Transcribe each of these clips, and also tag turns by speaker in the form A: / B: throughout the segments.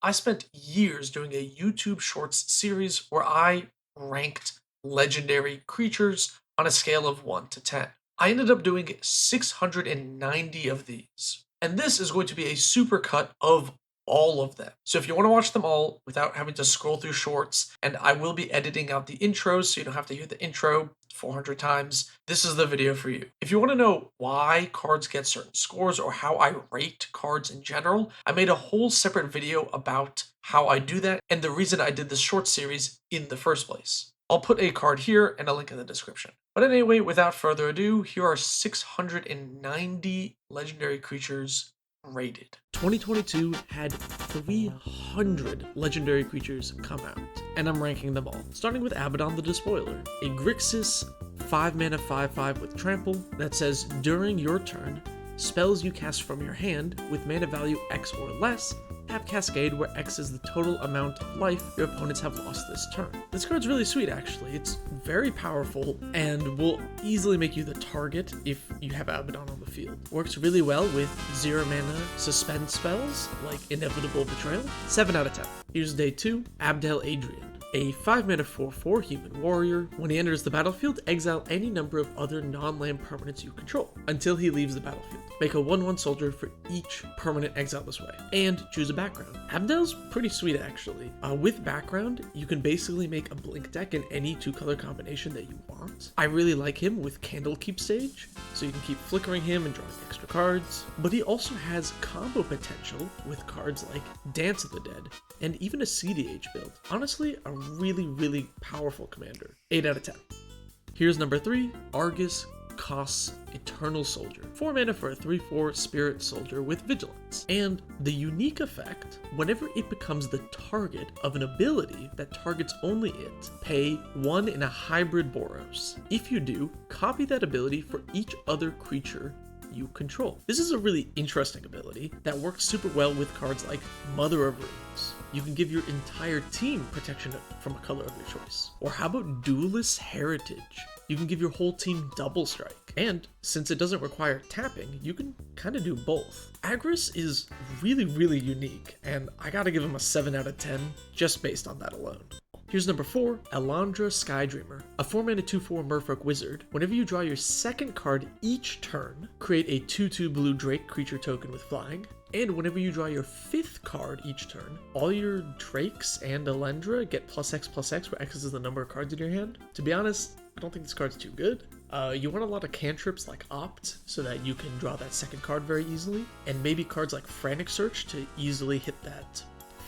A: I spent years doing a YouTube Shorts series where I ranked legendary creatures on a scale of 1 to 10. I ended up doing 690 of these. And this is going to be a supercut of all of them. So if you want to watch them all without having to scroll through shorts, and I will be editing out the intros so you don't have to hear the intro 400 times, this is the video for you. If you want to know why cards get certain scores or how I rate cards in general, I made a whole separate video about how I do that and the reason I did this short series in the first place. I'll put a card here and a link in the description. But anyway, without further ado, here are 690 legendary creatures rated. 2022 had 300 legendary creatures come out, and I'm ranking them all. Starting with Abaddon the Despoiler, a Grixis 5 mana 5/5 with trample that says during your turn, spells you cast from your hand with mana value X or less have Cascade, where X is the total amount of life your opponents have lost this turn. This card's really sweet actually, it's very powerful and will easily make you the target if you have Abaddon on the field. Works really well with 0 mana suspend spells like Inevitable Betrayal. 7 out of 10. Here's day 2, Abdel Adrian. A 5 mana 4/4 human warrior. When he enters the battlefield, exile any number of other non-land permanents you control until he leaves the battlefield. Make a 1/1 soldier for each permanent exile this way, and choose a background. Abdel's pretty sweet actually. With background, you can basically make a blink deck in any 2-color combination that you want. I really like him with Candlekeep Sage, so you can keep flickering him and drawing extra cards. But he also has combo potential with cards like Dance of the Dead, and even a CDH build. Honestly, a really powerful commander. 8 out of 10. Here's number 3, Argus Costs Eternal Soldier. 4 mana for a 3/4 spirit soldier with vigilance. And the unique effect, whenever it becomes the target of an ability that targets only it, pay 1 in a hybrid Boros. If you do, copy that ability for each other creature you control. This is a really interesting ability that works super well with cards like Mother of Runes. You can give your entire team protection from a color of your choice. Or how about Duelist Heritage? You can give your whole team double strike. And since it doesn't require tapping, you can kind of do both. Agris is really unique, and I gotta give him a 7 out of 10 just based on that alone. Here's number 4, Elandra Skydreamer, a 4 mana 2/4 Merfolk Wizard. Whenever you draw your second card each turn, create a 2/2 blue Drake creature token with flying. And whenever you draw your 5th card each turn, all your Drakes and Elandra get +X/+X, where X is the number of cards in your hand. To be honest, I don't think this card's too good. You want a lot of cantrips like Opt, so that you can draw that second card very easily, and maybe cards like Frantic Search to easily hit that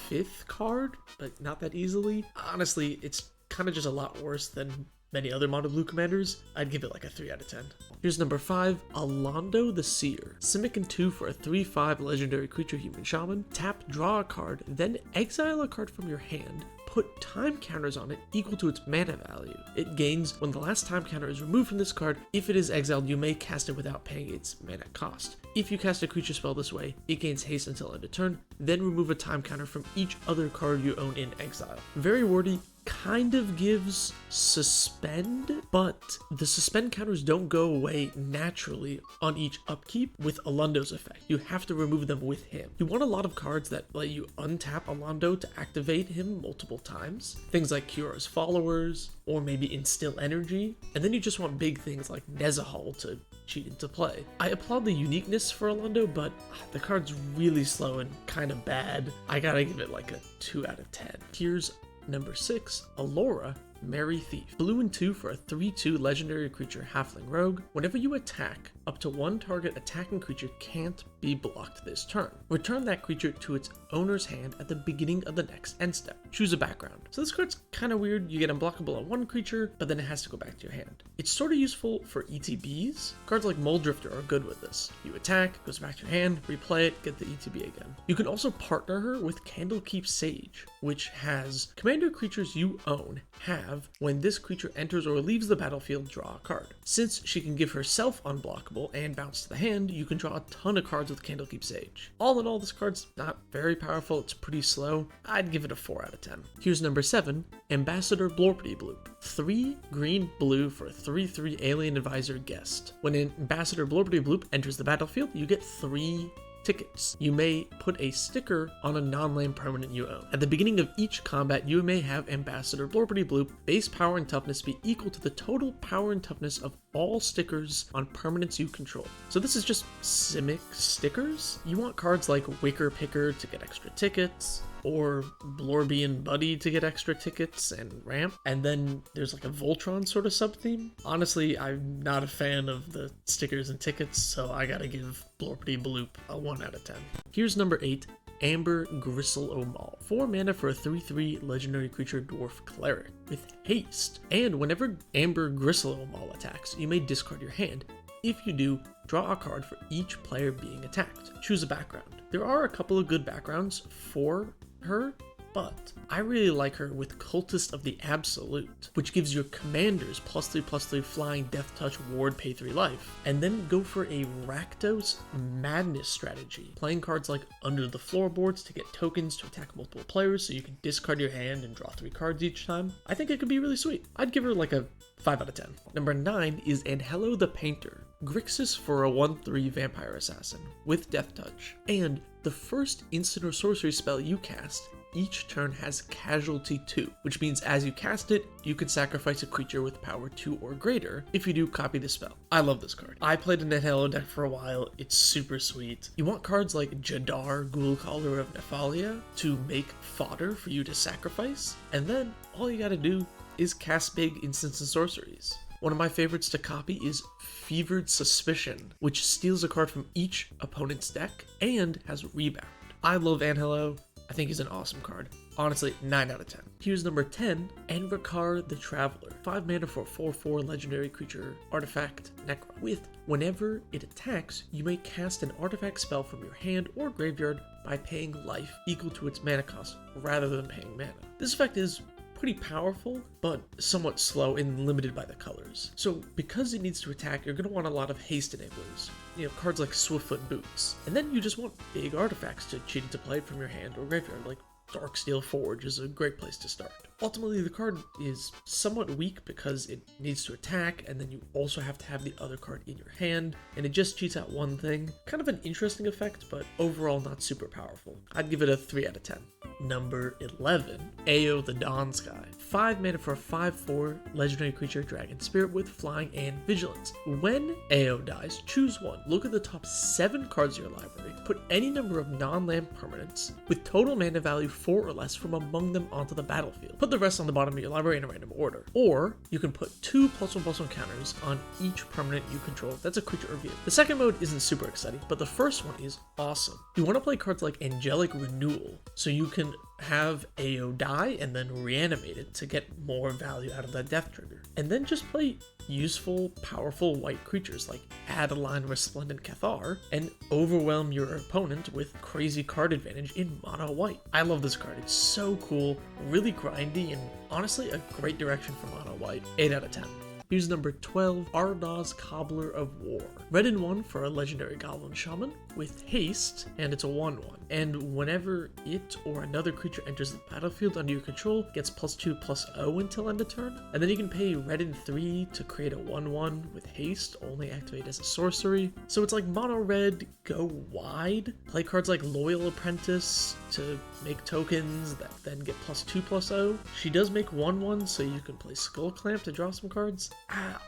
A: 5th card, but not that easily. Honestly, it's kind of just a lot worse than many other mono blue commanders. I'd give it like a 3 out of 10. Here's number 5, Alondo the Seer. Simic and 2 for a 3/5 legendary creature human shaman. Tap, draw a card, then exile a card from your hand. Put time counters on it equal to its mana value. It gains when the last time counter is removed from this card. If it is exiled, you may cast it without paying its mana cost. If you cast a creature spell this way, it gains haste until end of turn, then remove a time counter from each other card you own in exile. Very wordy, kind of gives suspend, but the suspend counters don't go away naturally on each upkeep with Alondo's effect. You have to remove them with him. You want a lot of cards that let you untap Alondo to activate him multiple times. Things like Kyora's Followers, or maybe Instill Energy, and then you just want big things like Nezahal to cheat into play. I applaud the uniqueness for Alondo, but the card's really slow and kind of bad. I gotta give it like a 2 out of 10. Here's number 6, Alora Merry Thief. Blue and 2 for a 3/2 legendary creature halfling rogue. Whenever you attack, up to 1 target attacking creature can't be blocked this turn. Return that creature to its owner's hand at the beginning of the next end step. Choose a background. So this card's kind of weird. You get unblockable on 1 creature, but then it has to go back to your hand. It's sort of useful for ETBs. Cards like Moldrifter are good with this. You attack, goes back to your hand, replay it, get the ETB again. You can also partner her with Candlekeep Sage, which has commander creatures you own have, when this creature enters or leaves the battlefield, draw a card. Since she can give herself unblockable and bounce to the hand, you can draw a ton of cards with Candlekeep Sage. All in all, this card's not very powerful, it's pretty slow. I'd give it a 4 out of 10. Here's number 7, Ambassador Blorpity Bloop. 3 green blue for a 3/3 Alien Advisor Guest. When an Ambassador Blorpity Bloop enters the battlefield, you get 3
B: tickets. You may put a sticker on a non-land permanent you own. At the beginning of each combat, you may have Ambassador Blorpity Bloop base power and toughness be equal to the total power and toughness of all stickers on permanents you control. So this is just Simic stickers? You want cards like Wicker Picker to get extra tickets, or Blorbian Buddy to get extra tickets and ramp, and then there's like a Voltron sort of sub-theme. Honestly, I'm not a fan of the stickers and tickets, so I gotta give Blorpity Bloop a 1 out of 10. Here's number 8, Amber Gristle-O-Maul. 4 mana for a 3/3 legendary creature dwarf cleric with haste. And whenever Amber Gristle-O-Maul attacks, you may discard your hand. If you do, draw a card for each player being attacked. Choose a background. There are a couple of good backgrounds for her, but I really like her with Cultist of the Absolute, which gives your commanders +3/+3 flying, death touch, ward, pay 3 life. And then go for a Rakdos Madness strategy, playing cards like Under the Floorboards to get tokens to attack multiple players so you can discard your hand and draw 3 cards each time. I think it could be really sweet. I'd give her like a 5 out of 10. Number 9 is Angelo the Painter. Grixis for a 1/3 vampire assassin with death touch. And the first instant or sorcery spell you cast each turn has casualty 2, which means as you cast it, you can sacrifice a creature with power 2 or greater. If you do, copy the spell. I love this card. I played an Angelo deck for a while. It's super sweet. You want cards like Jadar, Ghoul-Caller of Nephalia to make fodder for you to sacrifice, and then all you gotta do is cast big instants and sorceries. One of my favorites to copy is Fevered Suspicion, which steals a card from each opponent's deck and has rebound. I love Angelo. I think he's an awesome card. Honestly, 9 out of 10. Here's number 10, Enrakar the Traveler. 5 mana for a 4/4 legendary creature, artifact, Necron. With whenever it attacks, you may cast an artifact spell from your hand or graveyard by paying life equal to its mana cost rather than paying mana. This effect is pretty powerful, but somewhat slow and limited by the colors. So because it needs to attack, you're going to want a lot of haste enablers. You know, cards like Swiftfoot Boots. And then you just want big artifacts to cheat into play from your hand or graveyard, like Darksteel Forge is a great place to start. Ultimately, the card is somewhat weak because it needs to attack, and then you also have to have the other card in your hand, and it just cheats out one thing. Kind of an interesting effect, but overall not super powerful. I'd give it a 3 out of 10. Number 11, Ao the Dawn Sky. 5 mana for a 5/4 legendary creature, Dragon Spirit with flying and vigilance. When Ao dies, choose one. Look at the top 7 cards of your library. Put any number of non-land permanents with total mana value 4 or less from among them onto the battlefield. Put the rest on the bottom of your library in a random order. Or you can put 2 +1/+1 counters on each permanent you control that's a creature or vehicle. The second mode isn't super exciting, but the first one is awesome. You want to play cards like Angelic Renewal, so you can have Ao die and then reanimate it to get more value out of that death trigger. And then just play useful, powerful white creatures like Adeline Resplendent Cathar and overwhelm your opponent with crazy card advantage in mono white. I love this card. It's so cool, really grindy, and honestly a great direction for mono white. 8 out of 10. Here's number 12, Ardaz Cobbler of War. Red and 1 for a legendary Goblin Shaman with haste, and it's a 1/1. And whenever it or another creature enters the battlefield under your control, gets +2/+0 until end of turn. And then you can pay red and 3 to create a 1/1 with haste, only activate as a sorcery. So it's like mono red, go wide. Play cards like Loyal Apprentice to make tokens that then get +2/+0. She does make 1/1, so you can play Skull Clamp to draw some cards.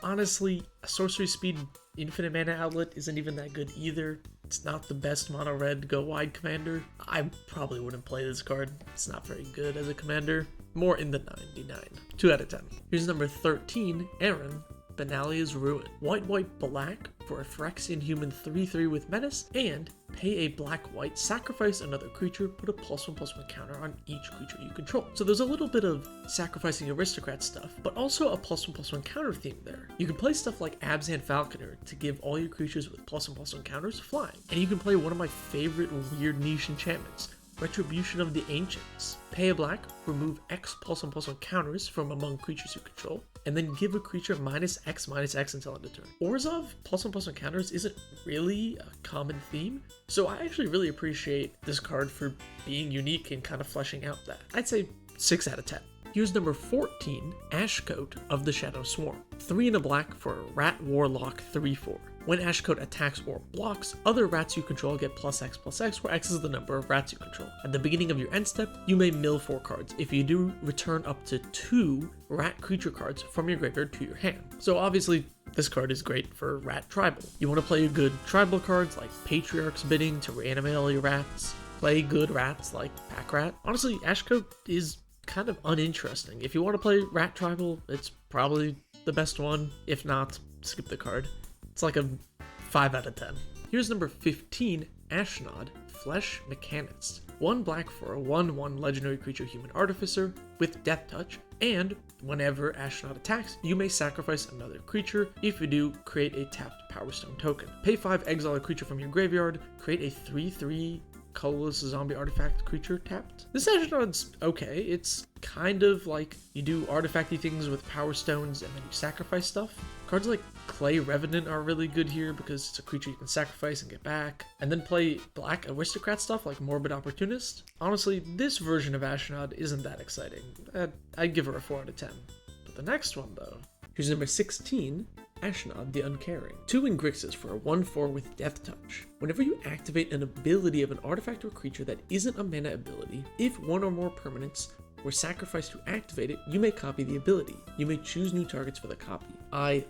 B: Honestly, a sorcery speed infinite mana outlet isn't even that good either. It's not the best mono red go wide commander. I probably wouldn't play this card. It's not very good as a commander. More in the 99. 2 out of 10. Here's number 13, Aaron, Benalia's Ruin. White, black for a Phyrexian human 3/3 with menace, and pay a black-white, sacrifice another creature, put a +1/+1 counter on each creature you control. So there's a little bit of sacrificing aristocrat stuff, but also a +1/+1 counter theme there. You can play stuff like Abzan Falconer to give all your creatures with +1/+1 counters flying. And you can play one of my favorite weird niche enchantments, Retribution of the Ancients. Pay a black, remove X +1/+1 counters from among creatures you control, and then give a creature -X until end of turn. Orzhov +1/+1 counters isn't really a common theme, so I actually really appreciate this card for being unique and kind of fleshing out that. I'd say 6 out of 10. Here's number 14, Ashcoat of the Shadow Swarm. 3 and a black for a Rat Warlock 3/4. When Ash Code attacks or blocks, other rats you control get +X/+X, where X is the number of rats you control. At the beginning of your end step, you may mill 4 cards. If you do, return up to 2 rat creature cards from your graveyard to your hand. So obviously, this card is great for rat tribal. You want to play good tribal cards like Patriarch's Bidding to reanimate all your rats, play good rats like Pack Rat. Honestly, Ash Code is kind of uninteresting. If you want to play rat tribal, it's probably the best one. If not, skip the card. It's like a 5 out of 10. Here's number 15, Ashnod, Flesh Mechanist. 1 black for a 1/1 legendary creature human artificer with Death Touch, and whenever Ashnod attacks, you may sacrifice another creature. If you do, create a tapped Power Stone token. Pay 5, exile a creature from your graveyard, create a 3/3 colorless zombie artifact creature tapped. This Ashnod's okay. It's kind of like you do artifacty things with Power Stones and then you sacrifice stuff. Cards like Clay Revenant are really good here because it's a creature you can sacrifice and get back. And then play black aristocrat stuff like Morbid Opportunist. Honestly, this version of Ashnod isn't that exciting. I'd give her a 4 out of 10. But the next one though, here's number 16, Ashnod the Uncaring. 2 in Grixis for a 1/4 with Death Touch. Whenever you activate an ability of an artifact or creature that isn't a mana ability, if 1 or more permanents were sacrificed to activate it, you may copy the ability. You may choose new targets for the copy. I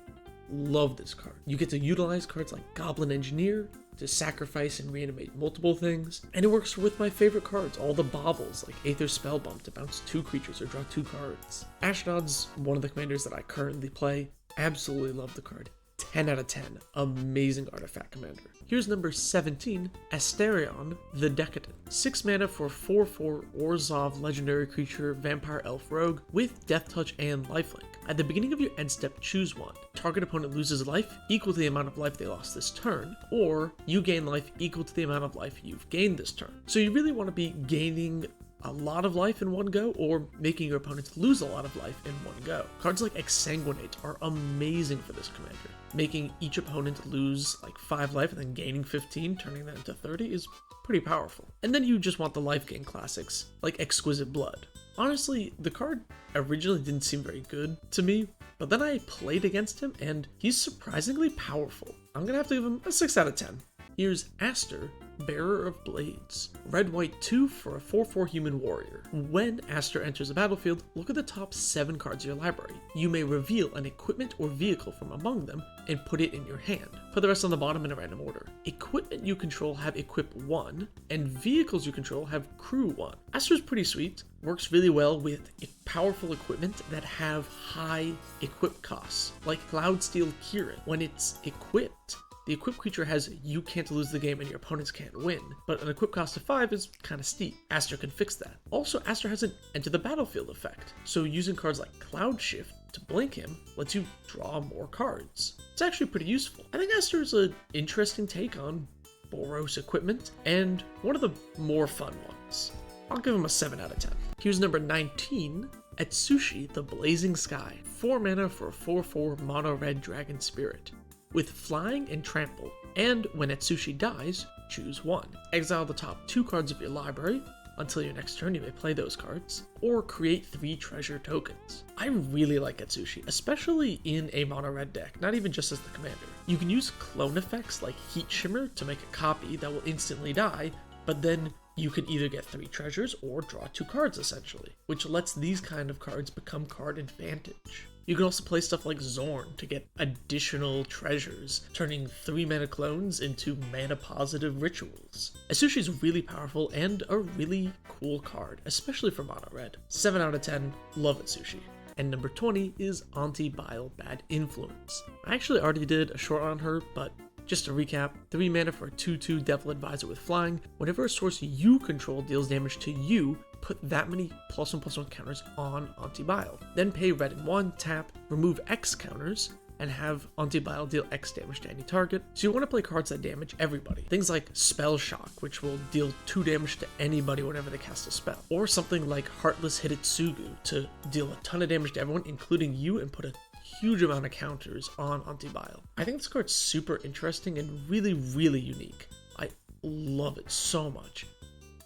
B: love this card. You get to utilize cards like Goblin Engineer to sacrifice and reanimate multiple things, and it works with my favorite cards, all the baubles like Aether Spellbomb to bounce 2 creatures or draw 2 cards. Ashnod's one of the commanders that I currently play. Absolutely love the card. 10 out of 10. Amazing artifact commander. Here's number 17, Asterion the Decadent. 6 mana for 4/4 Orzhov legendary creature vampire elf rogue with Death Touch and lifelink. At the beginning of your end step, choose one. Target opponent loses life equal to the amount of life they lost this turn, or you gain life equal to the amount of life you've gained this turn. So you really want to be gaining a lot of life in one go, or making your opponents lose a lot of life in one go. Cards like Exsanguinate are amazing for this commander. Making each opponent lose like 5 life and then gaining 15, turning that into 30 is pretty powerful. And then you just want the life gain classics like Exquisite Blood. Honestly, the card originally didn't seem very good to me, but then I played against him and he's surprisingly powerful. I'm gonna have to give him a 6 out of 10. Here's Aster, Bearer of Blades. Red-white 2 for a 4/4 human warrior. When Aster enters the battlefield, look at the top 7 cards of your library. You may reveal an equipment or vehicle from among them and put it in your hand. Put the rest on the bottom in a random order. Equipment you control have Equip 1, and vehicles you control have Crew 1. Aster's pretty sweet. Works really well with powerful equipment that have high equip costs, like Cloudsteel Kieran. When it's equipped, the equipped creature has You Can't Lose the Game and your opponents can't win, but an equip cost of 5 is kind of steep. Aster can fix that. Also, Aster has an Enter the Battlefield effect, so using cards like Cloud Shift to blink him lets you draw more cards. It's actually pretty useful. I think Aster is an interesting take on Boros equipment, and one of the more fun ones. I'll give him a 7 out of 10. Here's number 19, Atsushi the Blazing Sky. 4 mana for a 4/4 mono red dragon spirit with flying and trample, and when Atsushi dies, choose 1. Exile the top 2 cards of your library. Until your next turn, you may play those cards, or create 3 treasure tokens. I really like Atsushi, especially in a mono red deck, not even just as the commander. You can use clone effects like Heat Shimmer to make a copy that will instantly die, but then you can either get 3 treasures or draw 2 cards essentially, which lets these kind of cards become card advantage. You can also play stuff like Zorn to get additional treasures, turning 3 mana clones into mana positive rituals. Atsushi is really powerful and a really cool card, especially for mono red. 7 out of 10, love Atsushi. And number 20 is Auntie Bile Bad Influence. I actually already did a short on her, but just to recap, 3 mana for a 2/2 Devil Advisor with flying. Whenever a source you control deals damage to you, put that many +1/+1 counters on Auntie Bile. Then pay red and 1, tap, remove X counters, and have Auntie Bile deal X damage to any target. So you want to play cards that damage everybody. Things like Spell Shock, which will deal 2 damage to anybody whenever they cast a spell. Or something like Heartless Hidetsugu to deal a ton of damage to everyone, including you, and put a huge amount of counters on Auntie Bile. I think this card's super interesting and really, really unique. I love it so much.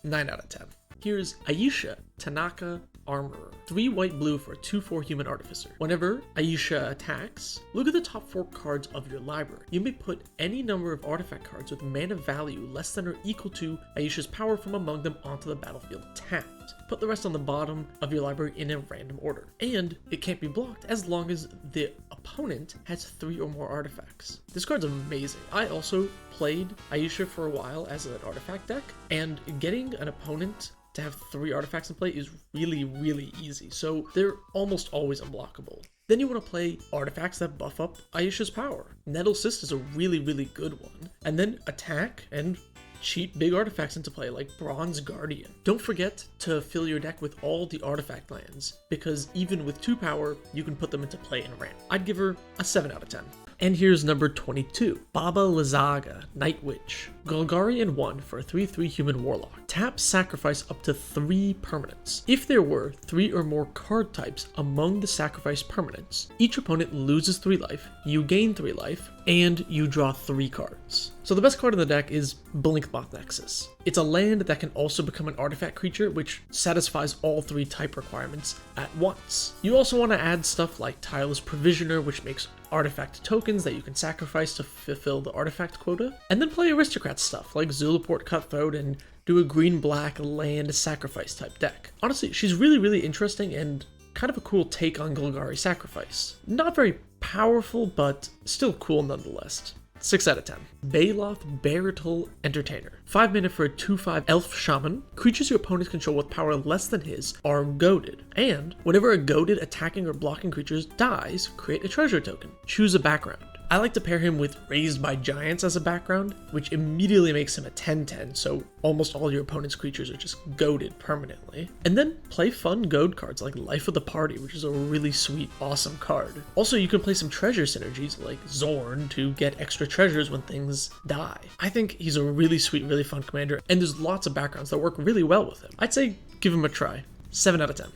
B: 9 out of 10. Here's Aisha Tanaka, Armorer. 3 white-blue for a 2/4 human artificer. Whenever Aisha attacks, look at the top 4 cards of your library. You may put any number of artifact cards with mana value less than or equal to Aisha's power from among them onto the battlefield tapped. Put the rest on the bottom of your library in a random order. And it can't be blocked as long as the opponent has 3 or more artifacts. This card's amazing. I also played Aisha for a while as an artifact deck, and getting an opponent to have 3 artifacts in play is really easy, so they're almost always unblockable. Then you want to play artifacts that buff up Aisha's power. Nettle Cyst is a really good one. And then attack and cheat big artifacts into play like Bronze Guardian. Don't forget to fill your deck with all the artifact lands, because even with 2 power, you can put them into play in ramp. I'd give her a 7 out of 10. And here's number 22, Baba Lysaga, Night Witch. Golgarian 1 for a 3/3 human warlock. Tap sacrifice up to 3 permanents. If there were 3 or more card types among the sacrifice permanents, each opponent loses 3 life, you gain 3 life, and you draw 3 cards. So the best card in the deck is Blinkmoth Nexus. It's a land that can also become an artifact creature, which satisfies all 3 type requirements at once. You also want to add stuff like Tireless Provisioner, which makes artifact tokens that you can sacrifice to fulfill the artifact quota, and then play aristocrat stuff like Zulaport Cutthroat and do a green-black land sacrifice type deck. Honestly, she's really interesting and kind of a cool take on Golgari Sacrifice. Not very powerful, but still cool nonetheless. 6 out of 10. Baloth Baratul Entertainer. 5 mana for a 2/5 elf shaman. Creatures your opponents control with power less than his are goaded. And whenever a goaded attacking or blocking creature dies, create a treasure token. Choose a background. I like to pair him with Raised by Giants as a background, which immediately makes him a 10/10, so almost all your opponent's creatures are just goaded permanently. And then play fun goad cards like Life of the Party, which is a really sweet, awesome card. Also, you can play some treasure synergies like Zorn to get extra treasures when things die. I think he's a really sweet, really fun commander, and there's lots of backgrounds that work really well with him. I'd say give him a try. 7 out of 10.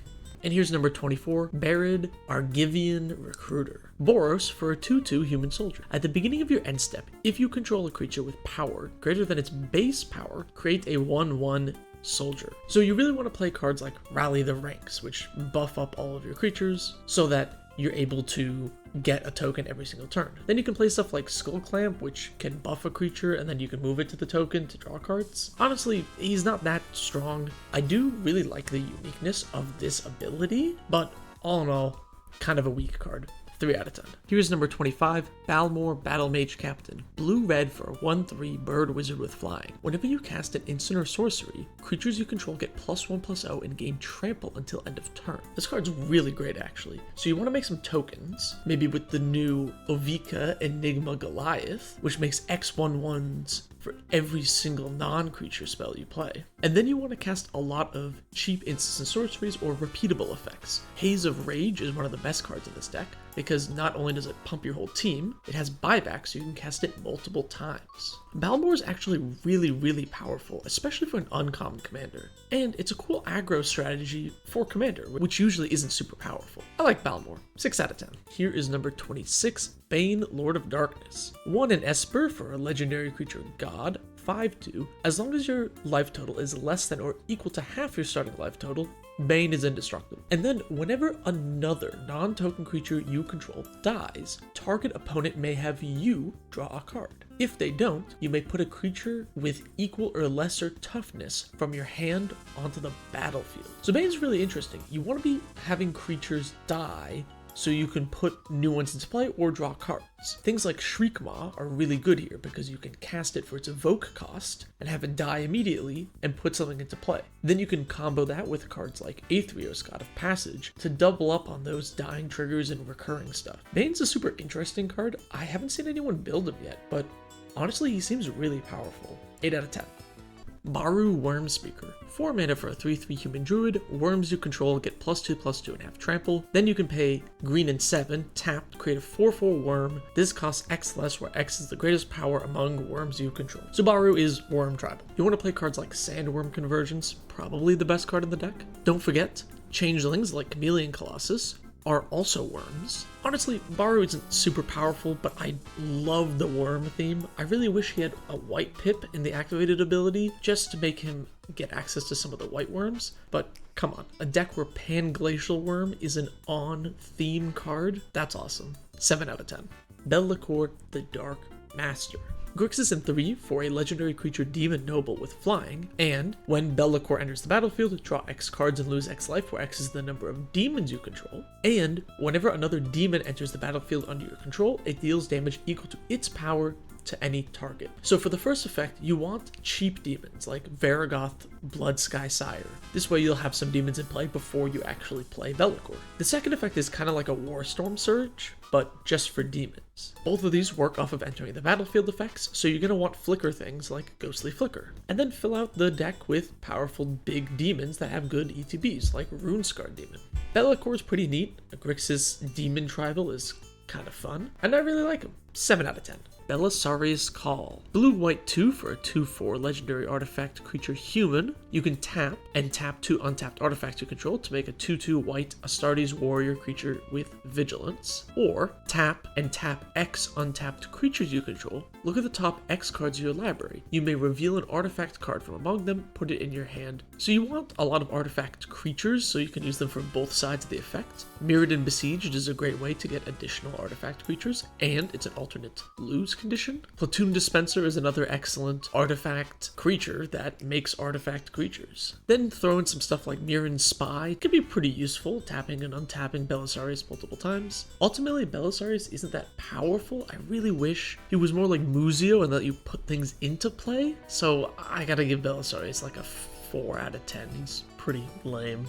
B: And here's number 24, Barid Argivian Recruiter. Boros for a 2/2 human soldier. At the beginning of your end step, if you control a creature with power greater than its base power, create a 1/1 soldier. So you really want to play cards like Rally the Ranks, which buff up all of your creatures so that you're able to get a token every single turn. Then you can play stuff like Skull Clamp, which can buff a creature and then you can move it to the token to draw cards. Honestly, he's not that strong. I do really like the uniqueness of this ability, but all in all, kind of a weak card. 3 out of 10. Here's number 25, Balmor Battle Mage Captain. Blue-red for a 1/3 bird wizard with flying. Whenever you cast an instant or sorcery, creatures you control get +1/+0 and gain trample until end of turn. This card's really great actually. So you want to make some tokens, maybe with the new Ovika Enigma Goliath, which makes X/1/1s for every single non-creature spell you play. And then you want to cast a lot of cheap instants and sorceries or repeatable effects. Haze of Rage is one of the best cards in this deck, because not only does it pump your whole team, it has buyback so you can cast it multiple times. Balmor is actually really powerful, especially for an uncommon commander. And it's a cool aggro strategy for commander, which usually isn't super powerful. I like Balmor. 6 out of 10. Here is number 26, Bane Lord of Darkness. 1 in Esper for a legendary creature god, 5/2. As long as your life total is less than or equal to half your starting life total, Bane is indestructible. And then whenever another non-token creature you control dies, target opponent may have you draw a card. If they don't, you may put a creature with equal or lesser toughness from your hand onto the battlefield. So Bane's really interesting. You want to be having creatures die so you can put new ones into play or draw cards. Things like Shriekmaw are really good here because you can cast it for its evoke cost and have it die immediately and put something into play. Then you can combo that with cards like Aetherios, God of Passage, to double up on those dying triggers and recurring stuff. Bane's a super interesting card. I haven't seen anyone build him yet, but honestly he seems really powerful. 8 out of 10. Baru Wormspeaker. 4 mana for a 3/3 human druid. Worms you control get +2/+2 and have trample. Then you can pay green and 7, tap, create a 4/4 worm. This costs X less, where X is the greatest power among worms you control. So Baru is worm tribal. You want to play cards like Sandworm Convergence, probably the best card in the deck. Don't forget, changelings like Chameleon Colossus are also worms. Honestly, Baru isn't super powerful, but I love the worm theme. I really wish he had a white pip in the activated ability just to make him get access to some of the white worms, but come on, a deck where Pan-Glacial Worm is an on-theme card? That's awesome. 7 out of 10. Be'lakor the Dark Master. Grixis in 3 for a legendary creature Demon Noble with flying, and when Be'lakor enters the battlefield, draw X cards and lose X life, where X is the number of demons you control, and whenever another demon enters the battlefield under your control, it deals damage equal to its power to any target. So for the first effect, you want cheap demons like Varragoth, Bloodsky Sire. This way you'll have some demons in play before you actually play Be'lakor. The second effect is kind of like a Warstorm Surge, but just for demons. Both of these work off of entering the battlefield effects, so you're going to want flicker things like Ghostly Flicker. And then fill out the deck with powerful big demons that have good ETBs, like Runescarred Demon. Be'lakor is pretty neat. A Grixis Demon Tribal is kind of fun, and I really like him. 7 out of 10. Belisarius Call. Blue-white 2 for a 2/4 legendary artifact creature human. You can tap and tap 2 untapped artifacts you control to make a 2/2 white Astartes warrior creature with vigilance. Or tap and tap X untapped creatures you control. Look at the top X cards of your library. You may reveal an artifact card from among them, put it in your hand. So you want a lot of artifact creatures so you can use them for both sides of the effect. Mirrodin Besieged is a great way to get additional artifact creatures, and it's an alternate lose condition. Platoon Dispenser is another excellent artifact creature that makes artifact creatures. Then throw in some stuff like Mirren's Spy. It can be pretty useful, tapping and untapping Belisarius multiple times. Ultimately, Belisarius isn't that powerful. I really wish he was more like Muzio and let you put things into play. So I gotta give Belisarius like a 4 out of 10. He's pretty lame.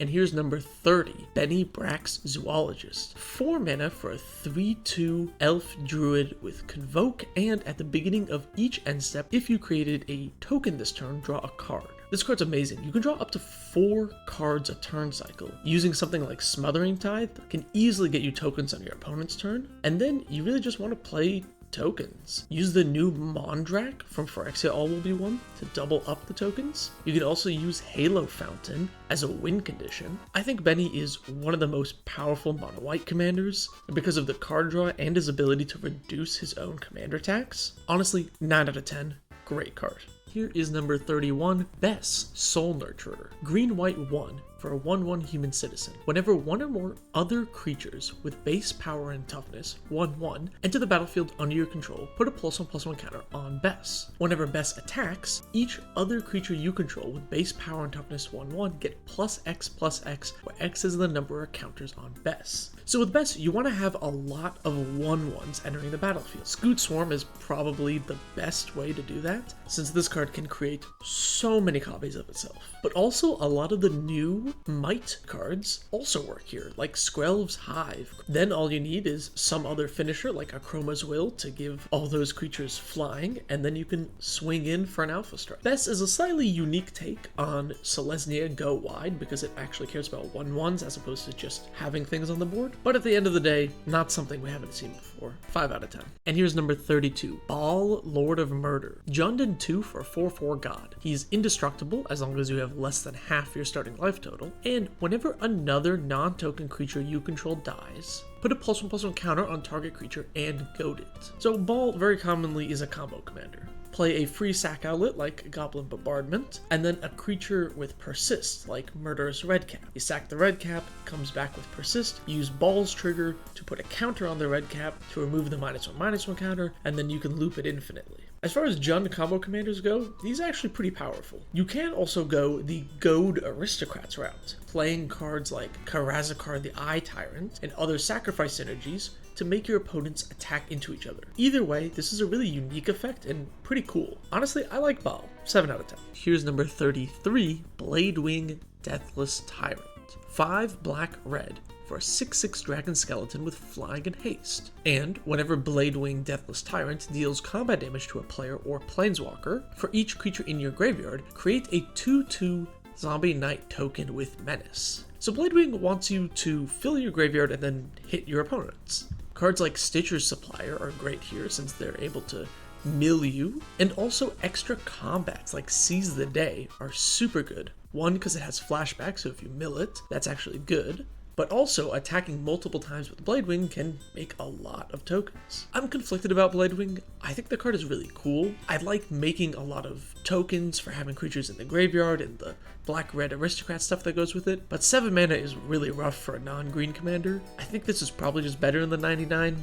B: And here's number 30, Benny Brack's Zoologist. 4 mana for a 3/2 elf druid with Convoke, and at the beginning of each end step, if you created a token this turn, draw a card. This card's amazing. You can draw up to 4 cards a turn cycle. Using something like Smothering Tithe can easily get you tokens on your opponent's turn, and then you really just want to play tokens. Use the new Mondrak from Phyrexia All Will Be One to double up the tokens. You can also use Halo Fountain as a win condition. I think Benny is one of the most powerful mono-white commanders because of the card draw and his ability to reduce his own commander attacks. Honestly, 9 out of 10, great card. Here is number 31, Bess, Soul Nurturer. Green-white 1 for a 1/1 human citizen. Whenever one or more other creatures with base power and toughness, 1/1, enter the battlefield under your control, put a +1/+1 counter on Bess. Whenever Bess attacks, each other creature you control with base power and toughness 1/1 get +X/+X, where X is the number of counters on Bess. So with Bess, you want to have a lot of 1/1s entering the battlefield. Scoot Swarm is probably the best way to do that, since this card can create so many copies of itself. But also, a lot of the new Might cards also work here, like Skrelv's Hive. Then all you need is some other finisher, like Akroma's Will, to give all those creatures flying, and then you can swing in for an Alpha Strike. Bess is a slightly unique take on Selesnya Go Wide, because it actually cares about 1/1s as opposed to just having things on the board. But at the end of the day, not something we haven't seen before. 5 out of 10. And here's number 32, Baal, Lord of Murder. Jundin 2 for a 4/4 god. He's indestructible as long as you have less than half your starting life total, and whenever another non-token creature you control dies, put a +1/+1 counter on target creature and goad it. So Baal very commonly is a combo commander. Play a free sack outlet like Goblin Bombardment, and then a creature with Persist like Murderous Redcap. You sack the Redcap, comes back with Persist, use Ball's trigger to put a counter on the Redcap to remove the -1/-1 counter, and then you can loop it infinitely. As far as Jund combo commanders go, these are actually pretty powerful. You can also go the Goad Aristocrats route, playing cards like Karazakar the Eye Tyrant and other sacrifice synergies to make your opponents attack into each other. Either way, this is a really unique effect and pretty cool. Honestly, I like Baal. 7 out of 10. Here's number 33, Bladewing Deathless Tyrant. 5 black-red for a 6/6 dragon skeleton with flying and haste. And whenever Bladewing Deathless Tyrant deals combat damage to a player or planeswalker, for each creature in your graveyard, create a 2/2 Zombie Knight token with Menace. So Bladewing wants you to fill your graveyard and then hit your opponents. Cards like Stitcher's Supplier are great here since they're able to mill you, and also extra combats like Seize the Day are super good. One, because it has flashback, so if you mill it, that's actually good. but also attacking multiple times with Bladewing can make a lot of tokens. I'm conflicted about Bladewing. I think the card is really cool. I like making a lot of tokens for having creatures in the graveyard and the black-red aristocrat stuff that goes with it, but 7 mana is really rough for a non-green commander. I think this is probably just better than the 99.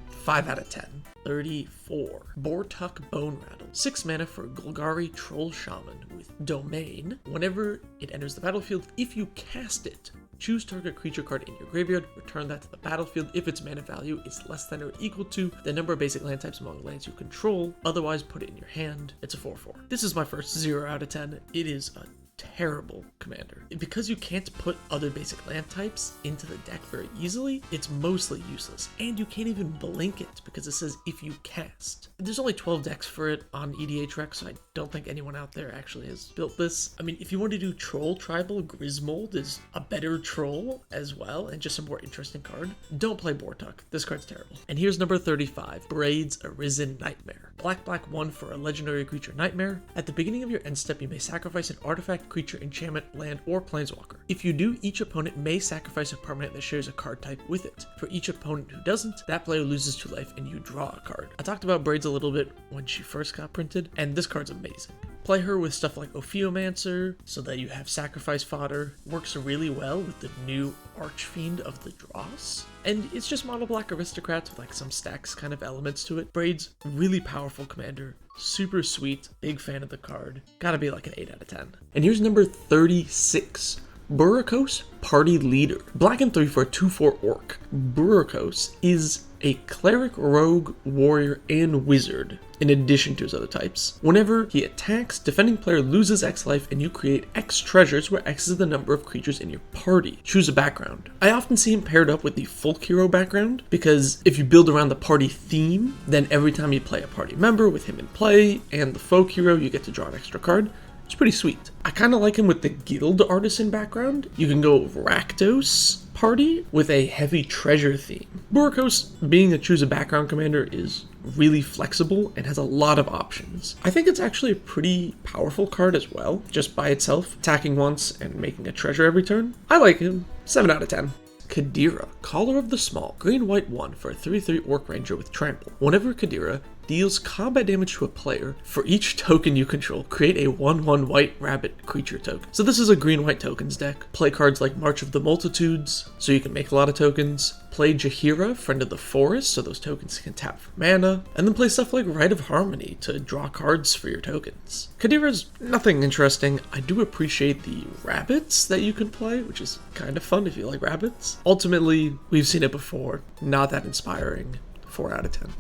B: 5 out of 10. 34. Bortuk Bone Rattle. 6 mana for Golgari Troll Shaman with Domain. Whenever it enters the battlefield, if you cast it, choose target creature card in your graveyard, return that to the battlefield if its mana value is less than or equal to the number of basic land types among lands you control, otherwise put it in your hand. It's a 4/4. This is my first 0 out of 10. It is a terrible commander. Because you can't put other basic land types into the deck very easily, it's mostly useless, and you can't even blink it because it says if you cast. There's only 12 decks for it on EDH Decks, so I don't think anyone out there actually has built this. I mean, if you want to do Troll Tribal, Grismold is a better troll as well, and just a more interesting card. Don't play Bortuk. This card's terrible. And here's number 35, Braid's Arisen Nightmare. Black 1 for a legendary creature Nightmare. At the beginning of your end step, you may sacrifice an artifact, creature, enchantment, land, or planeswalker. If you do, each opponent may sacrifice a permanent that shares a card type with it. For each opponent who doesn't, that player loses 2 life and you draw a card. I talked about Braids a little bit when she first got printed, and this card's amazing. Play her with stuff like Ophiomancer, so that you have sacrifice fodder. Works really well with the new Archfiend of the Dross. And it's just mono black aristocrats with like some stacks kind of elements to it. Braid's really powerful commander, super sweet, big fan of the card. Gotta be like an 8 out of 10. And here's number 36. Burakos, Party Leader. Black and 3 for a 2/4 orc. Burakos is a cleric, rogue, warrior, and wizard, in addition to his other types. Whenever he attacks, defending player loses X life, and you create X treasures, where X is the number of creatures in your party. Choose a background. I often see him paired up with the folk hero background, because if you build around the party theme, then every time you play a party member with him in play, and the folk hero, you get to draw an extra card. It's pretty sweet. I kind of like him with the guild artisan background. You can go Rakdos party with a heavy treasure theme. Burakos, being a choose a background commander, is really flexible and has a lot of options. I think it's actually a pretty powerful card as well, just by itself, attacking once and making a treasure every turn. I like him. 7 out of 10. Kadira, Caller of the Small, green-white 1 for a 3/3 Orc Ranger with Trample. Whenever Kadira deals combat damage to a player, for each token you control, create a 1/1 white rabbit creature token. So this is a green-white tokens deck. Play cards like March of the Multitudes, so you can make a lot of tokens. Play Jaheira, Friend of the Forest, so those tokens can tap for mana. And then play stuff like Rite of Harmony to draw cards for your tokens. Kadira's nothing interesting. I do appreciate the rabbits that you can play, which is kind of fun if you like rabbits. Ultimately, we've seen it before. Not that inspiring. 4 out of 10.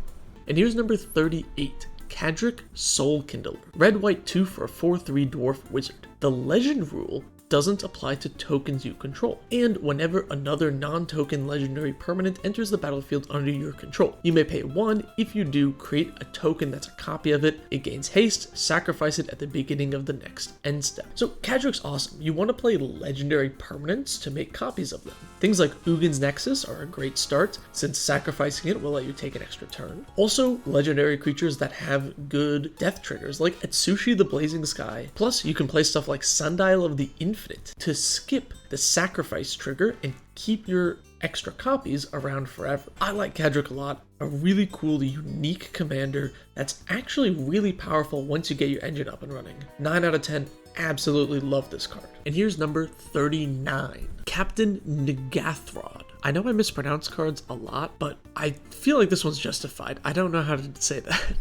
B: And here's number 38, Kadric Soul Kindler. Red-white 2 for a 4/3 dwarf wizard. The legend rule doesn't apply to tokens you control, and whenever another non-token legendary permanent enters the battlefield under your control, you may pay 1. If you do, create a token that's a copy of it. It gains haste, sacrifice it at the beginning of the next end step. So Kadric's awesome. You want to play legendary permanents to make copies of them. Things like Ugin's Nexus are a great start, since sacrificing it will let you take an extra turn. Also, legendary creatures that have good death triggers, like Atsushi the Blazing Sky. Plus, you can play stuff like Sundial of the Infinite to skip the sacrifice trigger and keep your extra copies around forever. I like Kadric a lot. A really cool, unique commander that's actually really powerful once you get your engine up and running. 9 out of 10. Absolutely love this card. And here's number 39, Captain Ngathrod. I know I mispronounce cards a lot, but I feel like this one's justified. I don't know how to say that.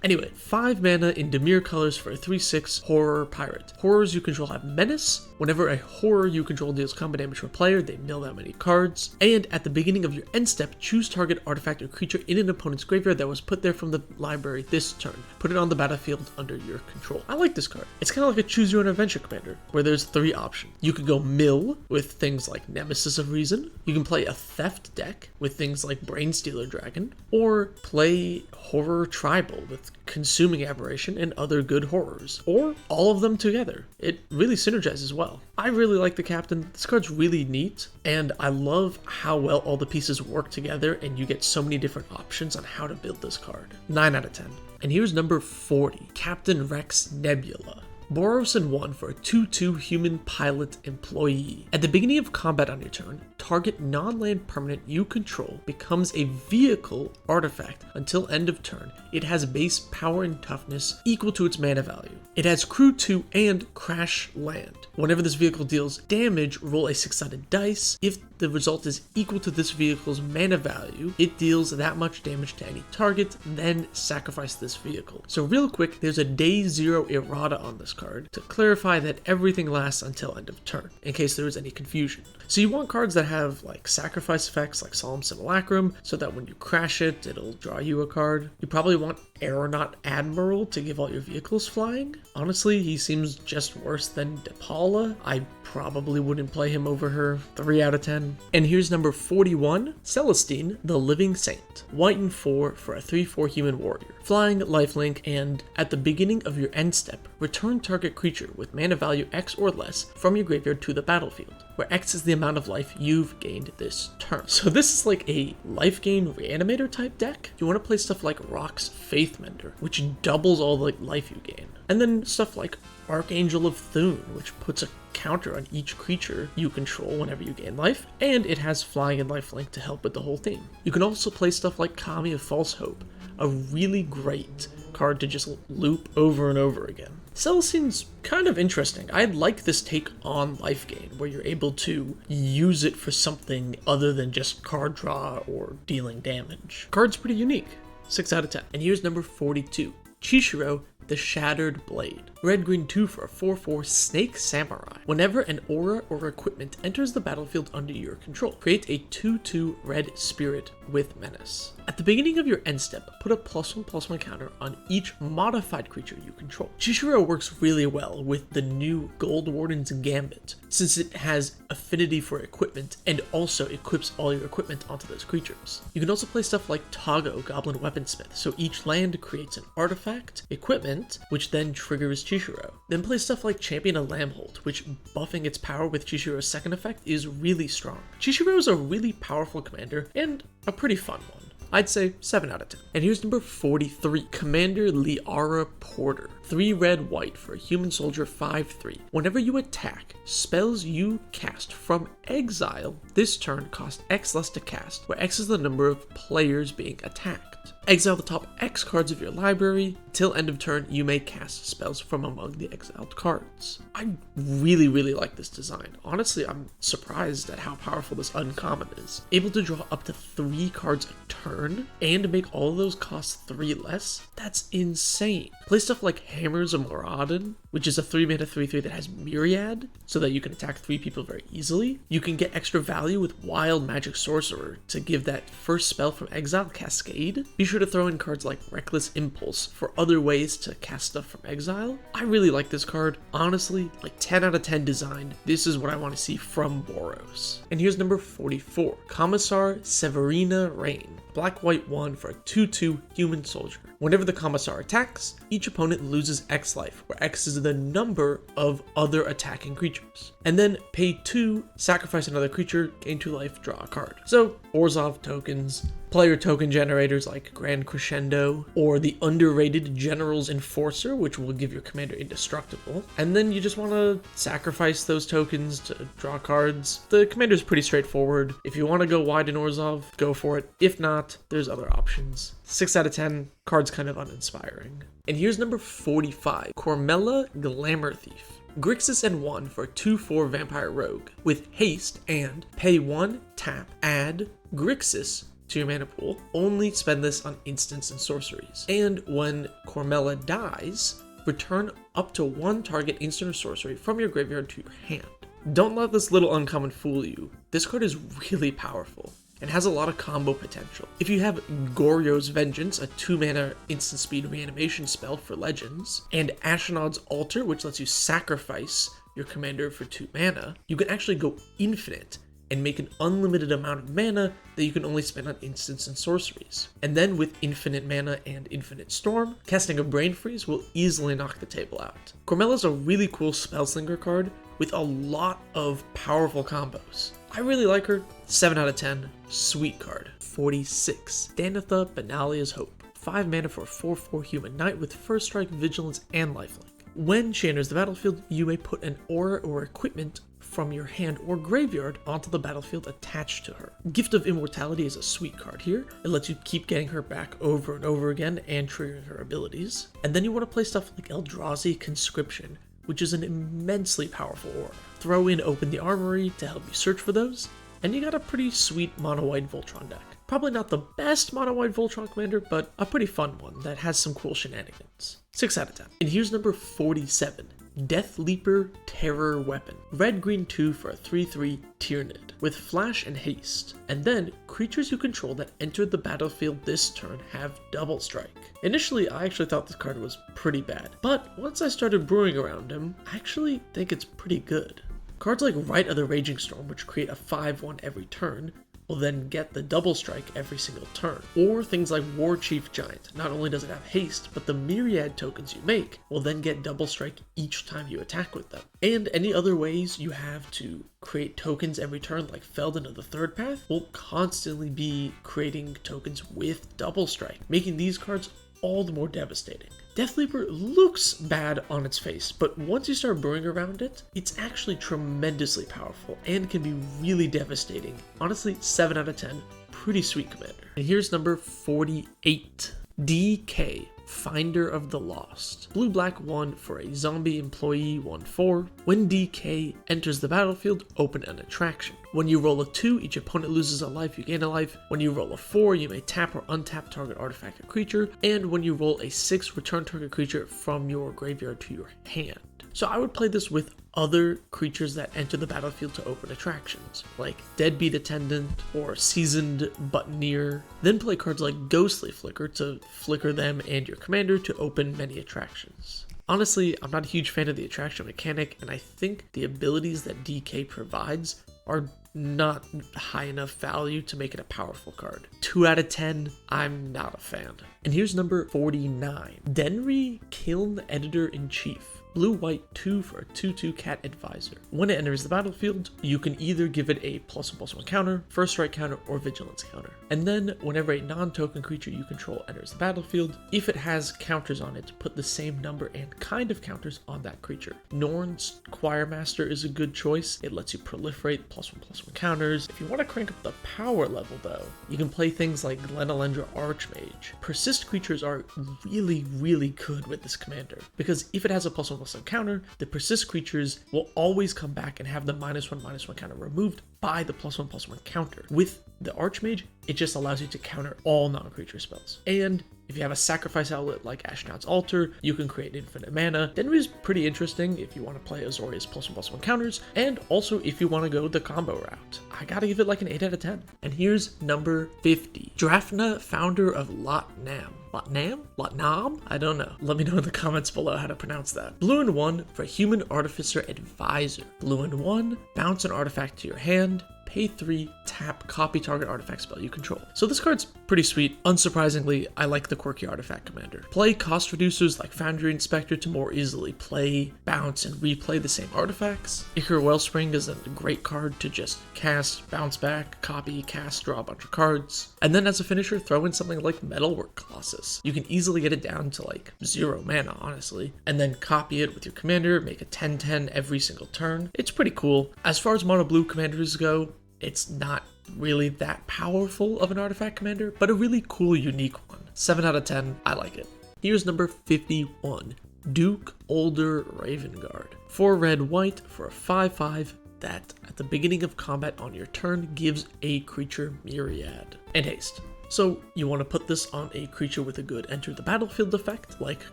B: Anyway, 5 mana in Dimir colors for a 3/6 horror pirate. Horrors you control have menace. Whenever a horror you control deals combat damage to a player, they mill that many cards. And at the beginning of your end step, choose target artifact or creature in an opponent's graveyard that was put there from the library this turn. Put it on the battlefield under your control. I like this card. It's kind of like a choose your own adventure commander, where there's 3 options. You could go mill with things like Nemesis of Reason. You can play a theft deck with things like Brainstealer Dragon, or play horror tribal with Consuming Aberration and other good horrors, or all of them together. It really synergizes well. I really like the captain. This card's really neat, and I love how well all the pieces work together and you get so many different options on how to build this card. 9 out of 10. And here's number 40, Captain Rex Nebula. Boros and 1 for a 2/2 human pilot employee. At the beginning of combat on your turn, target non-land permanent you control becomes a vehicle artifact until end of turn. It has base power and toughness equal to its mana value. It has crew 2 and crash land. Whenever this vehicle deals damage, roll a 6-sided dice. If the result is equal to this vehicle's mana value, it deals that much damage to any target, then sacrifice this vehicle. So real quick, there's a day 0 errata on this card to clarify that everything lasts until end of turn, in case there is any confusion. So you want cards that have like sacrifice effects like Solemn Simulacrum, so that when you crash it, it'll draw you a card. You probably want Aeronaut Admiral to give all your vehicles flying. Honestly, he seems just worse than DePaula. I probably wouldn't play him over her 3 out of 10. And here's number 41, Celestine, the Living Saint. White and 4 for a 3/4 human warrior. Flying, lifelink, and at the beginning of your end step, return target creature with mana value X or less from your graveyard to the battlefield, where X is the amount of life you've gained this turn. So this is like a life gain reanimator type deck. You want to play stuff like Rock's Faithmender, which doubles all the life you gain. And then stuff like Archangel of Thune, which puts a counter on each creature you control whenever you gain life, and it has flying and lifelink to help with the whole theme. You can also play stuff like Kami of False Hope, a really great card to just loop over and over again. Celestine's kind of interesting. I like this take on life gain, where you're able to use it for something other than just card draw or dealing damage. Card's pretty unique, 6 out of 10. And here's number 42, Chishiro, the Shattered Blade. Red-green 2 for a 4/4 Snake Samurai. Whenever an aura or equipment enters the battlefield under your control, create a 2/2 red spirit with menace. At the beginning of your end step, put a +1/+1 counter on each modified creature you control. Chishiro works really well with the new Gold Warden's Gambit, since it has affinity for equipment and also equips all your equipment onto those creatures. You can also play stuff like Tago, Goblin Weaponsmith, so each land creates an artifact, equipment, which then triggers Chishiro. Then play stuff like Champion of Lambholt, which buffing its power with Chishiro's second effect is really strong. Chishiro is a really powerful commander and a pretty fun one. I'd say 7 out of 10. And here's number 43, Commander Liara Porter. 3 red white for a human soldier 5/3. Whenever you attack, spells you cast from exile this turn cost X less to cast, where X is the number of players being attacked. Exile the top X cards of your library. Till end of turn, you may cast spells from among the exiled cards. I really like this design. Honestly, I'm surprised at how powerful this uncommon is. Able to draw up to 3 cards a turn and make all of those cost 3 less? That's insane. Play stuff like Hammers of Moradin, which is a 3-mana 3/3 that has Myriad, so that you can attack 3 people very easily. You can get extra value with Wild Magic Sorcerer to give that first spell from exile Cascade. Be sure to throw in cards like Reckless Impulse for other ways to cast stuff from exile. I really like this card. Honestly, like 10 out of 10 design. This is what I want to see from Boros. And here's number 44, Commissar Severina Rain. Black-white 1 for a 2/2 human soldier. Whenever the Commissar attacks, each opponent loses X life, where X is the number of other attacking creatures. And then pay 2, sacrifice another creature, gain 2 life, draw a card. So, Orzhov tokens, player token generators like Grand Crescendo, or the underrated General's Enforcer, which will give your commander indestructible. And then you just want to sacrifice those tokens to draw cards. The commander's pretty straightforward. If you want to go wide in Orzhov, go for it. If not, there's other options. 6 out of 10, card's kind of uninspiring. And here's number 45, Cormella Glamour Thief. Grixis and 1 for a 2/4 Vampire Rogue with haste and pay 1, tap, add Grixis to your mana pool. Only spend this on instants and sorceries. And when Cormella dies, return up to 1 target instant or sorcery from your graveyard to your hand. Don't let this little uncommon fool you. This card is really powerful and has a lot of combo potential. If you have Goryo's Vengeance, a 2-mana instant speed reanimation spell for legends, and Ashnod's Altar, which lets you sacrifice your commander for 2 mana, you can actually go infinite and make an unlimited amount of mana that you can only spend on instants and sorceries. And then with infinite mana and infinite storm, casting a Brain Freeze will easily knock the table out. Cormella's a really cool Spellslinger card with a lot of powerful combos. I really like her. 7 out of 10. Sweet card. 46. Danitha Benalia's Hope. 5 mana for a 4/4 human knight with first strike, vigilance, and lifelink. When she enters the battlefield, you may put an aura or equipment from your hand or graveyard onto the battlefield attached to her. Gift of Immortality is a sweet card here. It lets you keep getting her back over and over again and triggering her abilities. And then you want to play stuff like Eldrazi Conscription, which is an immensely powerful aura. Throw in Open the Armory to help you search for those, and you got a pretty sweet mono-white Voltron deck. Probably not the best mono-white Voltron commander, but a pretty fun one that has some cool shenanigans. 6 out of 10. And here's number 47. Death Leaper Terror Weapon. Red-green 2 for a 3/3 Trinket with flash and haste. And then, creatures you control that enter the battlefield this turn have double strike. Initially, I actually thought this card was pretty bad, but once I started brewing around him, I actually think it's pretty good. Cards like Rite of the Raging Storm, which create a 5/1 every turn, will then get the double strike every single turn. Or things like War Chief Giant. Not only does it have haste, but the myriad tokens you make will then get double strike each time you attack with them. And any other ways you have to create tokens every turn, like Feldon of the Third Path, will constantly be creating tokens with double strike, making these cards all the more devastating. Death Leaper looks bad on its face, but once you start brewing around it, it's actually tremendously powerful and can be really devastating. Honestly, 7 out of 10, pretty sweet commander. And here's number 48. DK, Finder of the Lost. Blue-black 1 for a zombie employee 1/4. When DK enters the battlefield, open an attraction. When you roll a 2, each opponent loses a life, you gain a life. When you roll a 4, you may tap or untap target artifact or creature. And when you roll a 6, return target creature from your graveyard to your hand. So I would play this with other creatures that enter the battlefield to open attractions, like Deadbeat Attendant or Seasoned Buttoneer. Then play cards like Ghostly Flicker to flicker them and your commander to open many attractions. Honestly, I'm not a huge fan of the attraction mechanic, and I think the abilities that DK provides are not high enough value to make it a powerful card. 2 out of 10, I'm not a fan. And here's number 49. Denry Kiln Editor-in-Chief. Blue-white 2 for a 2/2 Cat Advisor. When it enters the battlefield, you can either give it a +1/+1 counter, first strike counter, or vigilance counter. And then, whenever a non-token creature you control enters the battlefield, if it has counters on it, put the same number and kind of counters on that creature. Norn's Choirmaster is a good choice. It lets you proliferate +1/+1 counters. If you want to crank up the power level though, you can play things like Glenalendra Archmage. Persist creatures are really, really good with this commander, because if it has a +1/+1 counter, the persist creatures will always come back and have the -1/-1 counter removed by the +1/+1 counter. With the Archmage, it just allows you to counter all non-creature spells. And if you have a sacrifice outlet like Ashnod's Altar, you can create infinite mana. Denry is pretty interesting if you want to play Azorius +1/+1 counters, and also if you want to go the combo route. I gotta give it like an 8 out of 10. And here's number 50. Drafna, Founder of Lotnam. Lotnam? I don't know. Let me know in the comments below how to pronounce that. Blue and 1 for Human Artificer Advisor. Blue and 1, bounce an artifact to your hand. Pay 3, tap, copy target artifact spell you control. So this card's pretty sweet. Unsurprisingly, I like the quirky artifact commander. Play cost reducers like Foundry Inspector to more easily play, bounce, and replay the same artifacts. Ichor Wellspring is a great card to just cast, bounce back, copy, cast, draw a bunch of cards. And then as a finisher, throw in something like Metalwork Colossus. You can easily get it down to like 0 mana, honestly, and then copy it with your commander, make a 10/10 every single turn. It's pretty cool. As far as mono blue commanders go, it's not really that powerful of an artifact commander, but a really cool, unique one. 7 out of 10, I like it. Here's number 51, Duke Older Ravenguard. 4 red, white for a 5/5 that at the beginning of combat on your turn gives a creature myriad and haste. So you want to put this on a creature with a good enter the battlefield effect, like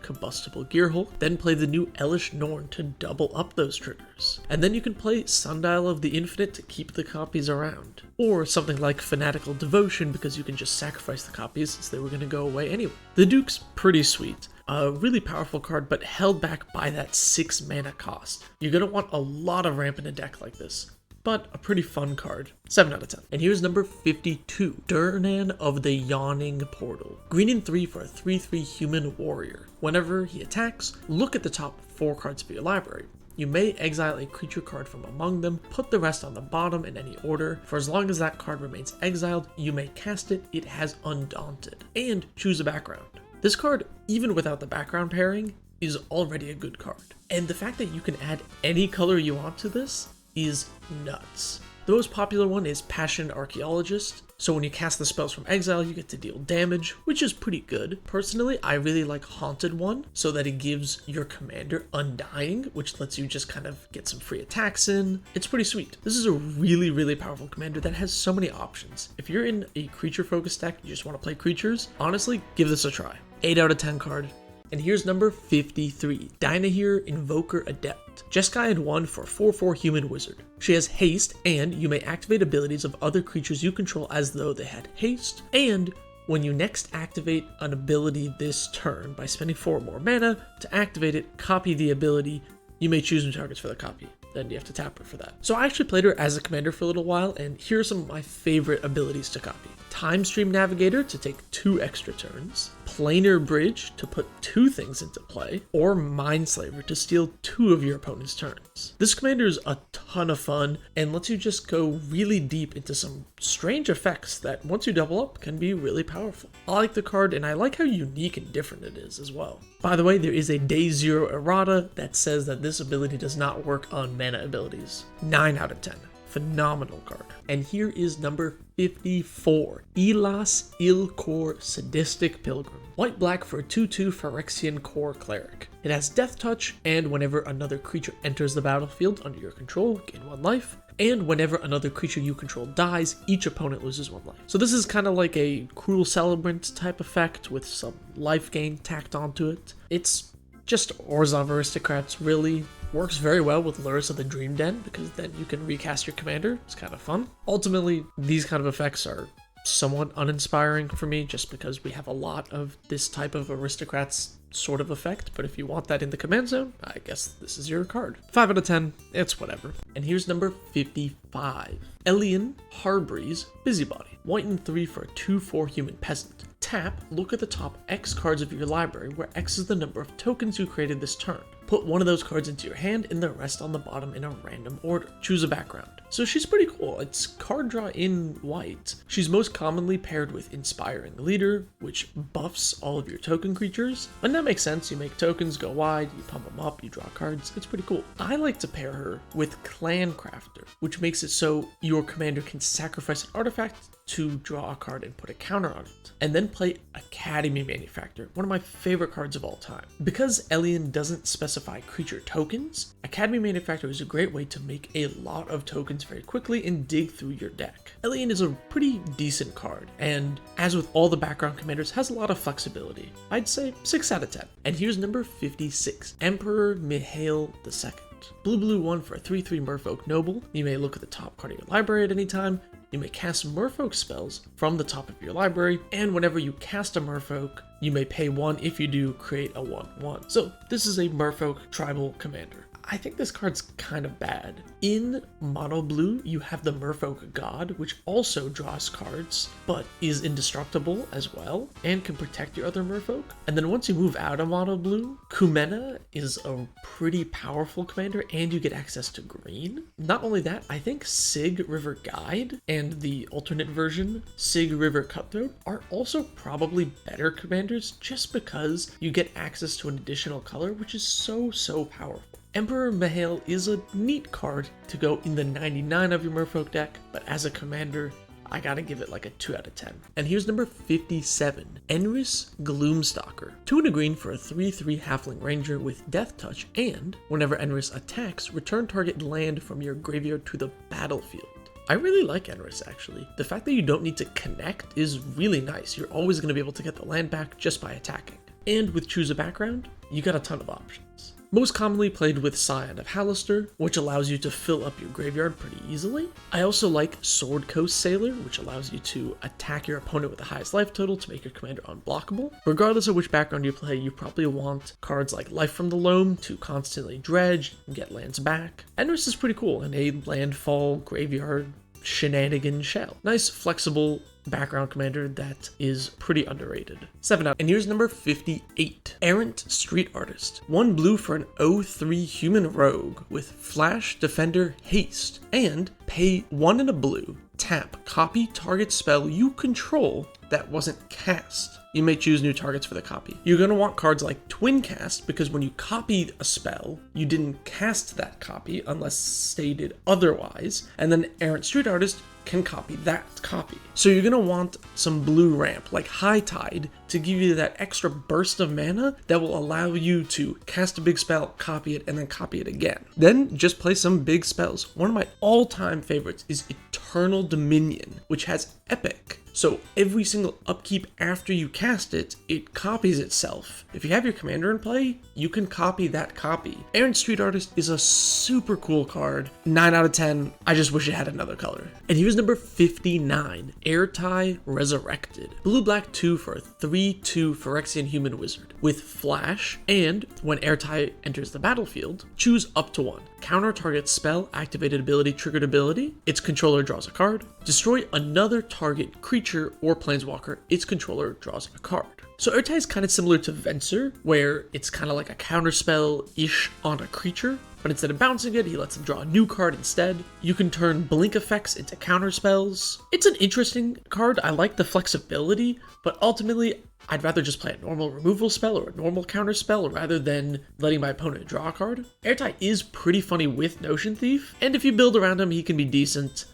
B: Combustible Gearhulk, then play the new Elish Norn to double up those triggers. And then you can play Sundial of the Infinite to keep the copies around. Or something like Fanatical Devotion, because you can just sacrifice the copies since they were going to go away anyway. The Duke's pretty sweet. A really powerful card, but held back by that 6 mana cost. You're going to want a lot of ramp in a deck like this, but a pretty fun card. 7 out of 10. And here's number 52, Durnan of the Yawning Portal. Green and 3 for a 3/3 human warrior. Whenever he attacks, look at the top 4 cards of your library. You may exile a creature card from among them, put the rest on the bottom in any order. For as long as that card remains exiled, you may cast it. It has Undaunted. And choose a background. This card, even without the background pairing, is already a good card. And the fact that you can add any color you want to this is nuts. The most popular one is Passion Archaeologist. So when you cast the spells from exile, you get to deal damage, which is pretty good. Personally, I really like Haunted One, so that it gives your commander Undying, which lets you just kind of get some free attacks in. It's pretty sweet. This is a really, really powerful commander that has so many options. If you're in a creature-focused deck, you just want to play creatures, honestly, give this a try. 8 out of 10 card. And here's number 53, Dynahir Invoker Adept. Jeskai had 1 for 4/4 human wizard. She has haste, and you may activate abilities of other creatures you control as though they had haste. And when you next activate an ability this turn by spending 4 or more mana to activate it, copy the ability. You may choose new targets for the copy. Then you have to tap her for that. So I actually played her as a commander for a little while, and here are some of my favorite abilities to copy. Time Stream Navigator to take 2 extra turns, Planar Bridge to put 2 things into play, or Mindslaver to steal 2 of your opponent's turns. This commander is a ton of fun and lets you just go really deep into some strange effects that once you double up can be really powerful. I like the card, and I like how unique and different it is as well. By the way, there is a Day 0 errata that says that this ability does not work on mana abilities. 9 out of 10. Phenomenal card. And here is number 54, Elas Ilkor Sadistic Pilgrim. White-black for a 2/2 Phyrexian Core Cleric. It has Death Touch, and whenever another creature enters the battlefield under your control, gain 1 life. And whenever another creature you control dies, each opponent loses 1 life. So this is kind of like a Cruel Celebrant type effect with some life gain tacked onto it. It's just Orzhov Aristocrats, really. Works very well with Luris of the Dream Den, because then you can recast your commander. It's kind of fun. Ultimately, these kind of effects are somewhat uninspiring for me, just because we have a lot of this type of Aristocrats sort of effect, but if you want that in the command zone, I guess this is your card. 5 out of 10, it's whatever. And here's number 55, Elian Harbreeze Busybody. White and 3 for a 2/4 human peasant. Tap, look at the top X cards of your library, where X is the number of tokens you created this turn. Put one of those cards into your hand and the rest on the bottom in a random order. Choose a background. So she's pretty cool. It's card draw in white. She's most commonly paired with Inspiring Leader, which buffs all of your token creatures. And that makes sense. You make tokens go wide, you pump them up, you draw cards. It's pretty cool. I like to pair her with Clan Crafter, which makes it so your commander can sacrifice an artifact to draw a card and put a counter on it, and then play Academy Manufactor, one of my favorite cards of all time. Because Elian doesn't specify creature tokens, Academy Manufactor is a great way to make a lot of tokens very quickly and dig through your deck. Elian is a pretty decent card, and as with all the background commanders, has a lot of flexibility. I'd say 6 out of 10. And here's number 56, Emperor Mihail II. Blue 1 for a 3/3 Merfolk Noble. You may look at the top card of your library at any time. You may cast Merfolk spells from the top of your library, and whenever you cast a Merfolk, you may pay 1. If you do, create a 1/1. So this is a Merfolk tribal commander. I think this card's kind of bad. In mono blue, you have the Merfolk God, which also draws cards, but is indestructible as well, and can protect your other Merfolk. And then once you move out of mono blue, Kumena is a pretty powerful commander, and you get access to green. Not only that, I think Sig River Guide and the alternate version, Sig River Cutthroat, are also probably better commanders, just because you get access to an additional color, which is so powerful. Emperor Mihail is a neat card to go in the 99 of your Merfolk deck, but as a commander, I gotta give it like a 2 out of 10. And here's number 57, Enris Gloomstalker. 2 and a green for a 3/3 Halfling Ranger with Death Touch, and whenever Enris attacks, return target land from your graveyard to the battlefield. I really like Enris, actually. The fact that you don't need to connect is really nice. You're always going to be able to get the land back just by attacking. And with Choose a Background, you got a ton of options. Most commonly played with Scion of Halaster, which allows you to fill up your graveyard pretty easily. I also like Sword Coast Sailor, which allows you to attack your opponent with the highest life total to make your commander unblockable. Regardless of which background you play, you probably want cards like Life from the Loam to constantly dredge and get lands back. Enris is pretty cool in a landfall graveyard shenanigan shell. Nice, flexible background commander that is pretty underrated. 7 out. And here's number 58, Errant Street Artist. 1 blue for an 0/3 human rogue with Flash, Defender, Haste, and pay 1 and a blue. Tap, copy target spell you control that wasn't cast. you may choose new targets for the copy. You're going to want cards like Twin Cast, because when you copy a spell, you didn't cast that copy unless stated otherwise, and then Errant Street Artist can copy that copy. So you're gonna want some blue ramp like High Tide to give you that extra burst of mana that will allow you to cast a big spell, copy it, and then copy it again. Then just play some big spells. One of my all-time favorites is Eternal Dominion, which has Epic. So every single upkeep after you cast it, it copies itself. If you have your commander in play, you can copy that copy. Errant Street Artist is a super cool card. 9 out of 10. I just wish it had another color. And here's number 59, Airtie Resurrected. Blue-black 2 for a 3/2 Phyrexian Human Wizard with Flash, and when Airtie enters the battlefield, choose up to 1. Counter target spell, activated ability, triggered ability. Its controller draws a card. Destroy another target creature or planeswalker. Its controller draws a card. So Airtie is kind of similar to Venser, where it's kind of like a counterspell-ish on a creature, but instead of bouncing it, he lets him draw a new card instead. You can turn blink effects into counterspells. It's an interesting card. I like the flexibility, but ultimately, I'd rather just play a normal removal spell or a normal counter spell rather than letting my opponent draw a card. Airtie is pretty funny with Notion Thief, and if you build around him, he can be decent.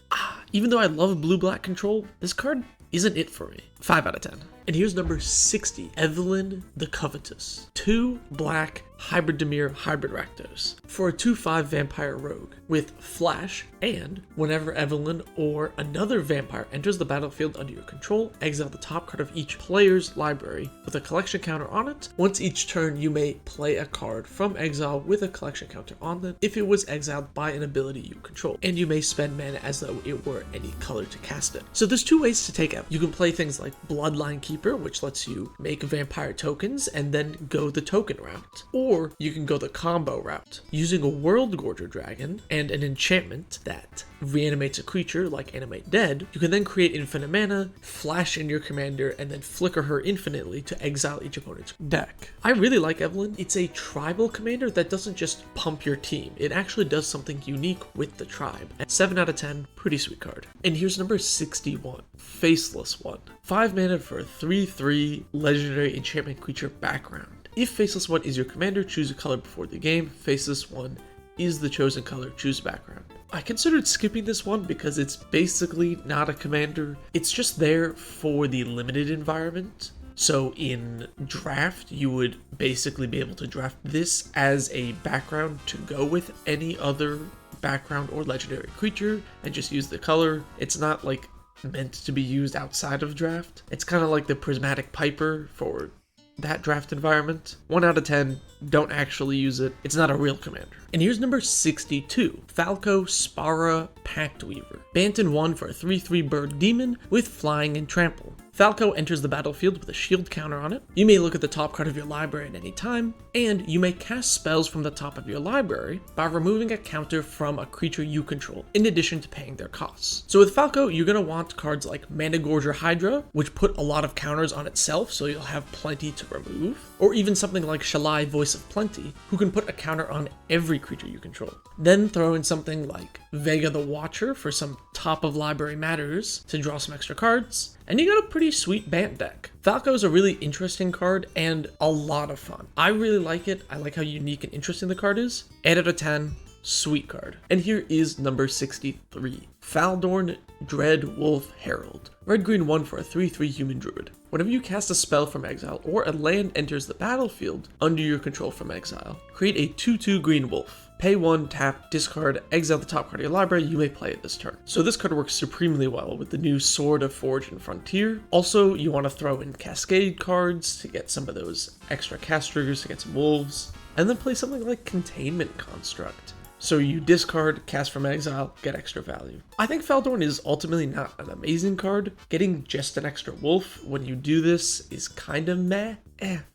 B: Even though I love blue-black control, this card isn't it for me. 5 out of 10. And here's number 60, Evelyn the Covetous. 2 black, Hybrid Dimir, Hybrid Rakdos. For a 2/5 Vampire Rogue with Flash, and whenever Evelyn or another vampire enters the battlefield under your control, exile the top card of each player's library with a collection counter on it. Once each turn, you may play a card from exile with a collection counter on it if it was exiled by an ability you control, and you may spend mana as though it were any color to cast it. So there's 2 ways to take it. You can play things like Bloodline Keeper, which lets you make vampire tokens and then go the token route. Or you can go the combo route, using a World Gorger Dragon and an enchantment that reanimates a creature like Animate Dead. You can then create infinite mana, flash in your commander, and then flicker her infinitely to exile each opponent's deck. I really like Evelyn. It's a tribal commander that doesn't just pump your team. It actually does something unique with the tribe. At 7 out of 10, pretty sweet card. And here's number 61, Faceless One. 5 mana for a 3/3 legendary enchantment creature background. If Faceless One is your commander, choose a color before the game. Faceless One is the chosen color, choose background. I considered skipping this one because it's basically not a commander. It's just there for the limited environment. So in draft, you would basically be able to draft this as a background to go with any other background or legendary creature and just use the color. It's not like meant to be used outside of draft. It's kind of like the Prismatic Piper for that draft environment. 1 out of 10, don't actually use it. It's not a real commander. And here's number 62, Falco Spara Pact Weaver. Banten 1 for a 3/3 bird demon with flying and trample. Falco enters the battlefield with a shield counter on it. You may look at the top card of your library at any time, and you may cast spells from the top of your library by removing a counter from a creature you control, in addition to paying their costs. So with Falco, you're going to want cards like Managorger Hydra, which put a lot of counters on itself, so you'll have plenty to remove, or even something like Shalai Voice of Plenty, who can put a counter on every creature you control. Then throw in something like Vega the Watcher for some top of library matters to draw some extra cards, and you got a pretty sweet Bant deck. Falco is a really interesting card and a lot of fun. I really like it. I like how unique and interesting the card is. 8 out of 10, sweet card. And here is number 63, Faldorn Dread Wolf Herald. Red-green 1 for a 3/3 human druid. Whenever you cast a spell from exile or a land enters the battlefield under your control from exile, create a 2/2 green wolf. Pay 1, tap, discard, exile the top card of your library, you may play it this turn. So this card works supremely well with the new Sword of Forge and Frontier. Also, you want to throw in Cascade cards to get some of those extra cast triggers to get some wolves, and then play something like Containment Construct. So you discard, cast from exile, get extra value. I think Faldorn is ultimately not an amazing card. Getting just an extra wolf when you do this is kind of meh.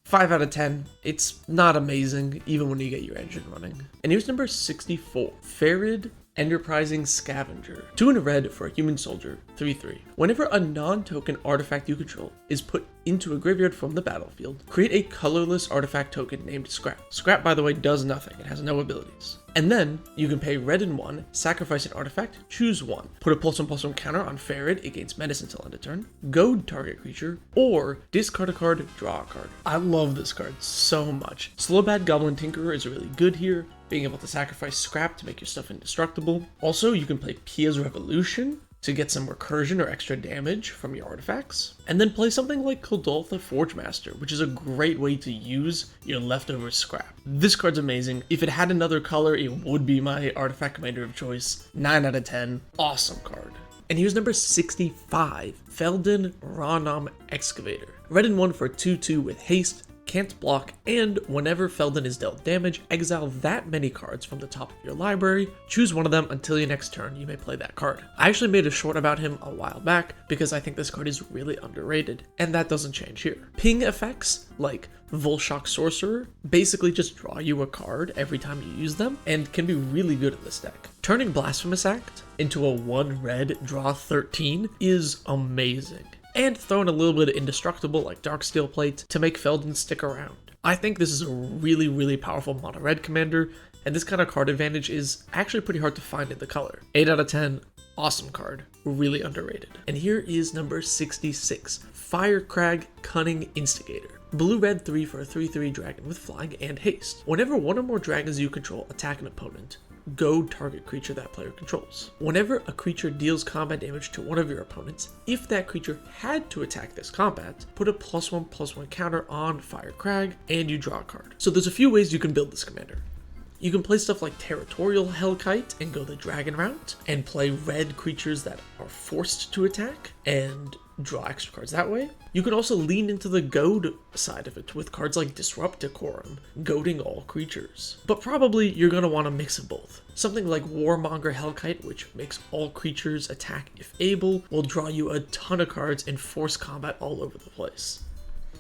B: 5 out of 10. It's not amazing, even when you get your engine running. And here's number 64, Farid Enterprising Scavenger. 2 in a red for a human soldier, 3/3. Whenever a non-token artifact you control is put into a graveyard from the battlefield, create a colorless artifact token named Scrap. Scrap, by the way, does nothing. It has no abilities. And then you can pay red and 1, sacrifice an artifact, choose 1. Put a +1/+1 counter on Farid, it gains menace until end of turn, goad target creature, or discard a card, draw a card. I love this card so much. Slowbad Goblin Tinkerer is really good here, being able to sacrifice Scrap to make your stuff indestructible. Also, you can play Pia's Revolution to get some recursion or extra damage from your artifacts. And then play something like Kodoltha Forgemaster, which is a great way to use your leftover scrap. This card's amazing. If it had another color, it would be my artifact commander of choice. 9 out of 10. Awesome card. And here's number 65, Feldon Ranom Excavator. Red and 1 for 2/2 with haste, can't block, and whenever Feldon is dealt damage, exile that many cards from the top of your library, choose one of them until your next turn, you may play that card. I actually made a short about him a while back because I think this card is really underrated, and that doesn't change here. Ping effects, like Volshock Sorcerer, basically just draw you a card every time you use them, and can be really good in this deck. Turning Blasphemous Act into a 1 red, draw 13 is amazing. And throw in a little bit of indestructible like Darksteel Plate to make Feldon stick around. I think this is a really powerful mono red commander, and this kind of card advantage is actually pretty hard to find in the color. 8 out of 10, awesome card, really underrated. And here is number 66, Firecrag Cunning Instigator. Blue-red 3 for a 3/3 dragon with flying and haste. Whenever one or more dragons you control attack an opponent, goad target creature that player controls. Whenever a creature deals combat damage to one of your opponents, if that creature had to attack this combat, put a +1/+1 counter on Firecrag and you draw a card. So there's a few ways you can build this commander. You can play stuff like Territorial Hellkite and go the dragon route, and play red creatures that are forced to attack and draw extra cards that way. You can also lean into the goad side of it with cards like Disrupt Decorum, goading all creatures. But probably you're going to want a mix of both. Something like Warmonger Hellkite, which makes all creatures attack if able, will draw you a ton of cards and force combat all over the place.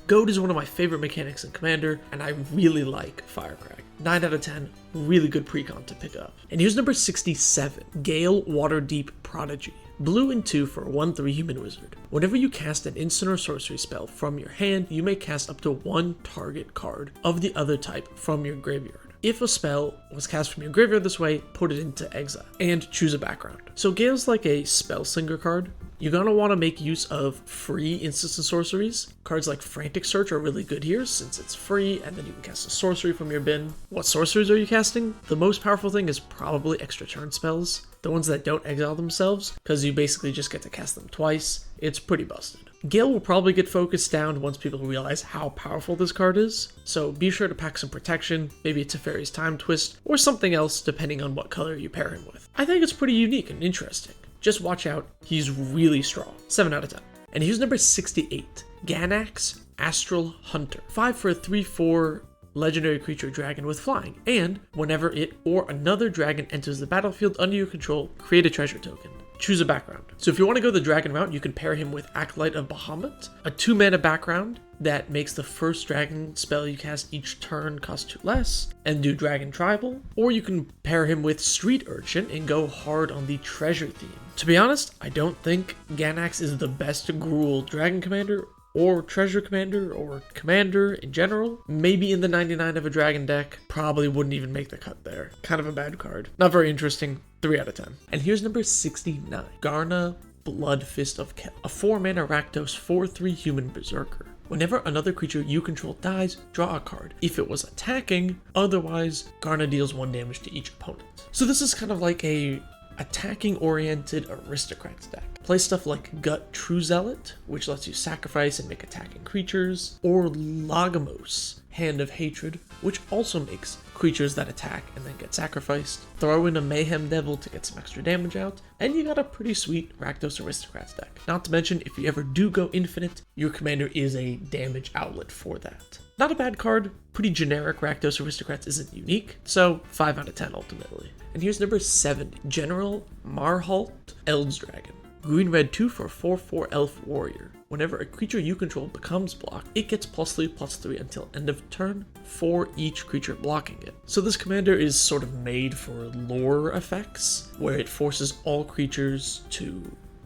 B: Goad is one of my favorite mechanics in Commander, and I really like Firecrag. 9 out of 10, really good precon to pick up. And here's number 67, Gale Waterdeep Prodigy. Blue and 2 for a 1/3 human wizard. Whenever you cast an instant or sorcery spell from your hand, you may cast up to 1 target card of the other type from your graveyard. If a spell was cast from your graveyard this way, put it into exile, and choose a background. So Gale's like a Spellslinger card. You're going to want to make use of free instants and sorceries. Cards like Frantic Search are really good here since it's free, and then you can cast a sorcery from your bin. What sorceries are you casting? The most powerful thing is probably extra turn spells. The ones that don't exile themselves, because you basically just get to cast them twice. It's pretty busted. Gale will probably get focused down once people realize how powerful this card is, so be sure to pack some protection, maybe a Teferi's Time Twist, or something else depending on what color you pair him with. I think it's pretty unique and interesting. Just watch out, he's really strong. 7 out of 10. And here's number 68, Ganax Astral Hunter. 5 for a 3/4 legendary creature dragon with flying, and whenever it or another dragon enters the battlefield under your control, create a treasure token. Choose a background. So if you want to go the dragon route, you can pair him with Acolyte of Bahamut, a 2-mana background that makes the first dragon spell you cast each turn cost 2 less, and do Dragon Tribal, or you can pair him with Street Urchin and go hard on the treasure theme. To be honest, I don't think Ganax is the best Gruul dragon commander, or treasure commander, or commander in general. Maybe in the 99 of a dragon deck, probably wouldn't even make the cut there. Kind of a bad card. Not very interesting, 3 out of 10. And here's number 69, Garna Blood Fist of Kel. A 4-mana Rakdos 4/3 human berserker. Whenever another creature you control dies, draw a card. If it was attacking, otherwise, Garna deals 1 damage to each opponent. So this is kind of like a attacking-oriented aristocrats deck. Play stuff like Gut True Zealot, which lets you sacrifice and make attacking creatures, or Lagamos, Hand of Hatred, which also makes creatures that attack and then get sacrificed. Throw in a Mayhem Devil to get some extra damage out, and you got a pretty sweet Rakdos Aristocrats deck. Not to mention, if you ever do go infinite, your commander is a damage outlet for that. Not a bad card, pretty generic. Rakdos Aristocrats isn't unique, so 5 out of 10 ultimately. And here's number 70, General Marhalt Eld's Dragon. Green-red 2 for a 4/4 elf warrior. Whenever a creature you control becomes blocked, it gets +3/+3 until end of turn for each creature blocking it. So this commander is sort of made for lore effects, where it forces all creatures to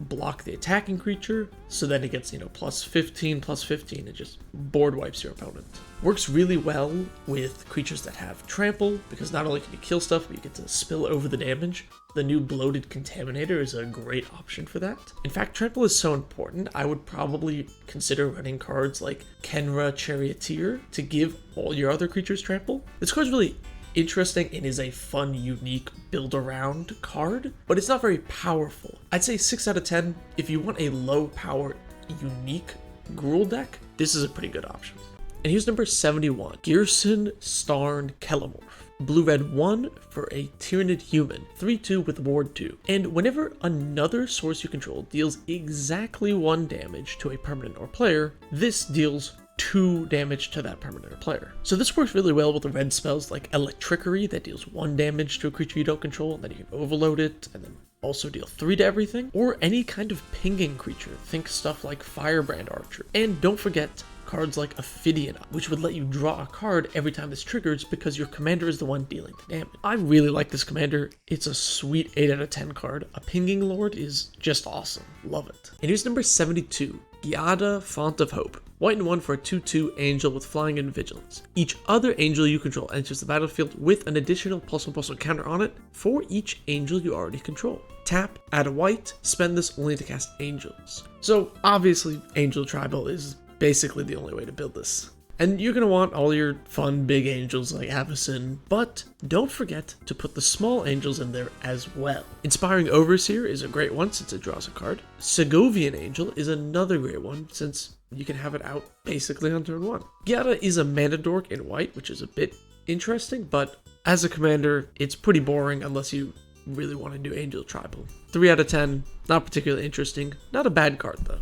B: block the attacking creature, so then it gets, +15/+15, and just board wipes your opponent. Works really well with creatures that have trample, because not only can you kill stuff, but you get to spill over the damage. The new bloated contaminator is a great option for that. In fact, trample is so important, I would probably consider running cards like Kenra Charioteer to give all your other creatures trample. This card's really interesting and is a fun, unique build-around card, but it's not very powerful. I'd say 6 out of 10. If you want a low-power, unique Gruul deck, this is a pretty good option. And here's number 71, Gearson Starn Kelemorph. Blue-red 1 for a Tyrannid human, 3/2 with ward 2. And whenever another source you control deals exactly 1 damage to a permanent or player, this deals 2 damage to that permanent or player. So this works really well with the red spells like Electrickery that deals 1 damage to a creature you don't control, and then you can overload it, and then also deal 3 to everything, or any kind of pinging creature. Think stuff like Firebrand Archer. And don't forget cards like Ophidian, which would let you draw a card every time this triggers because your commander is the one dealing the damage. I really like this commander. It's a sweet 8 out of 10 card. A Pinging Lord is just awesome. Love it. And here's number 72, Giada Font of Hope. White and 1 for a 2/2 angel with flying and vigilance. Each other angel you control enters the battlefield with an additional +1/+1 counter on it for each angel you already control. Tap, add a white, spend this only to cast angels. So obviously Angel Tribal is basically the only way to build this. And you're going to want all your fun big angels like Avacyn, but don't forget to put the small angels in there as well. Inspiring Overseer is a great one since it draws a card. Segovian Angel is another great one since you can have it out basically on turn 1. Giada is a mana dork in white, which is a bit interesting, but as a commander, it's pretty boring unless you really want to do Angel Tribal. 3 out of 10, not particularly interesting. Not a bad card though.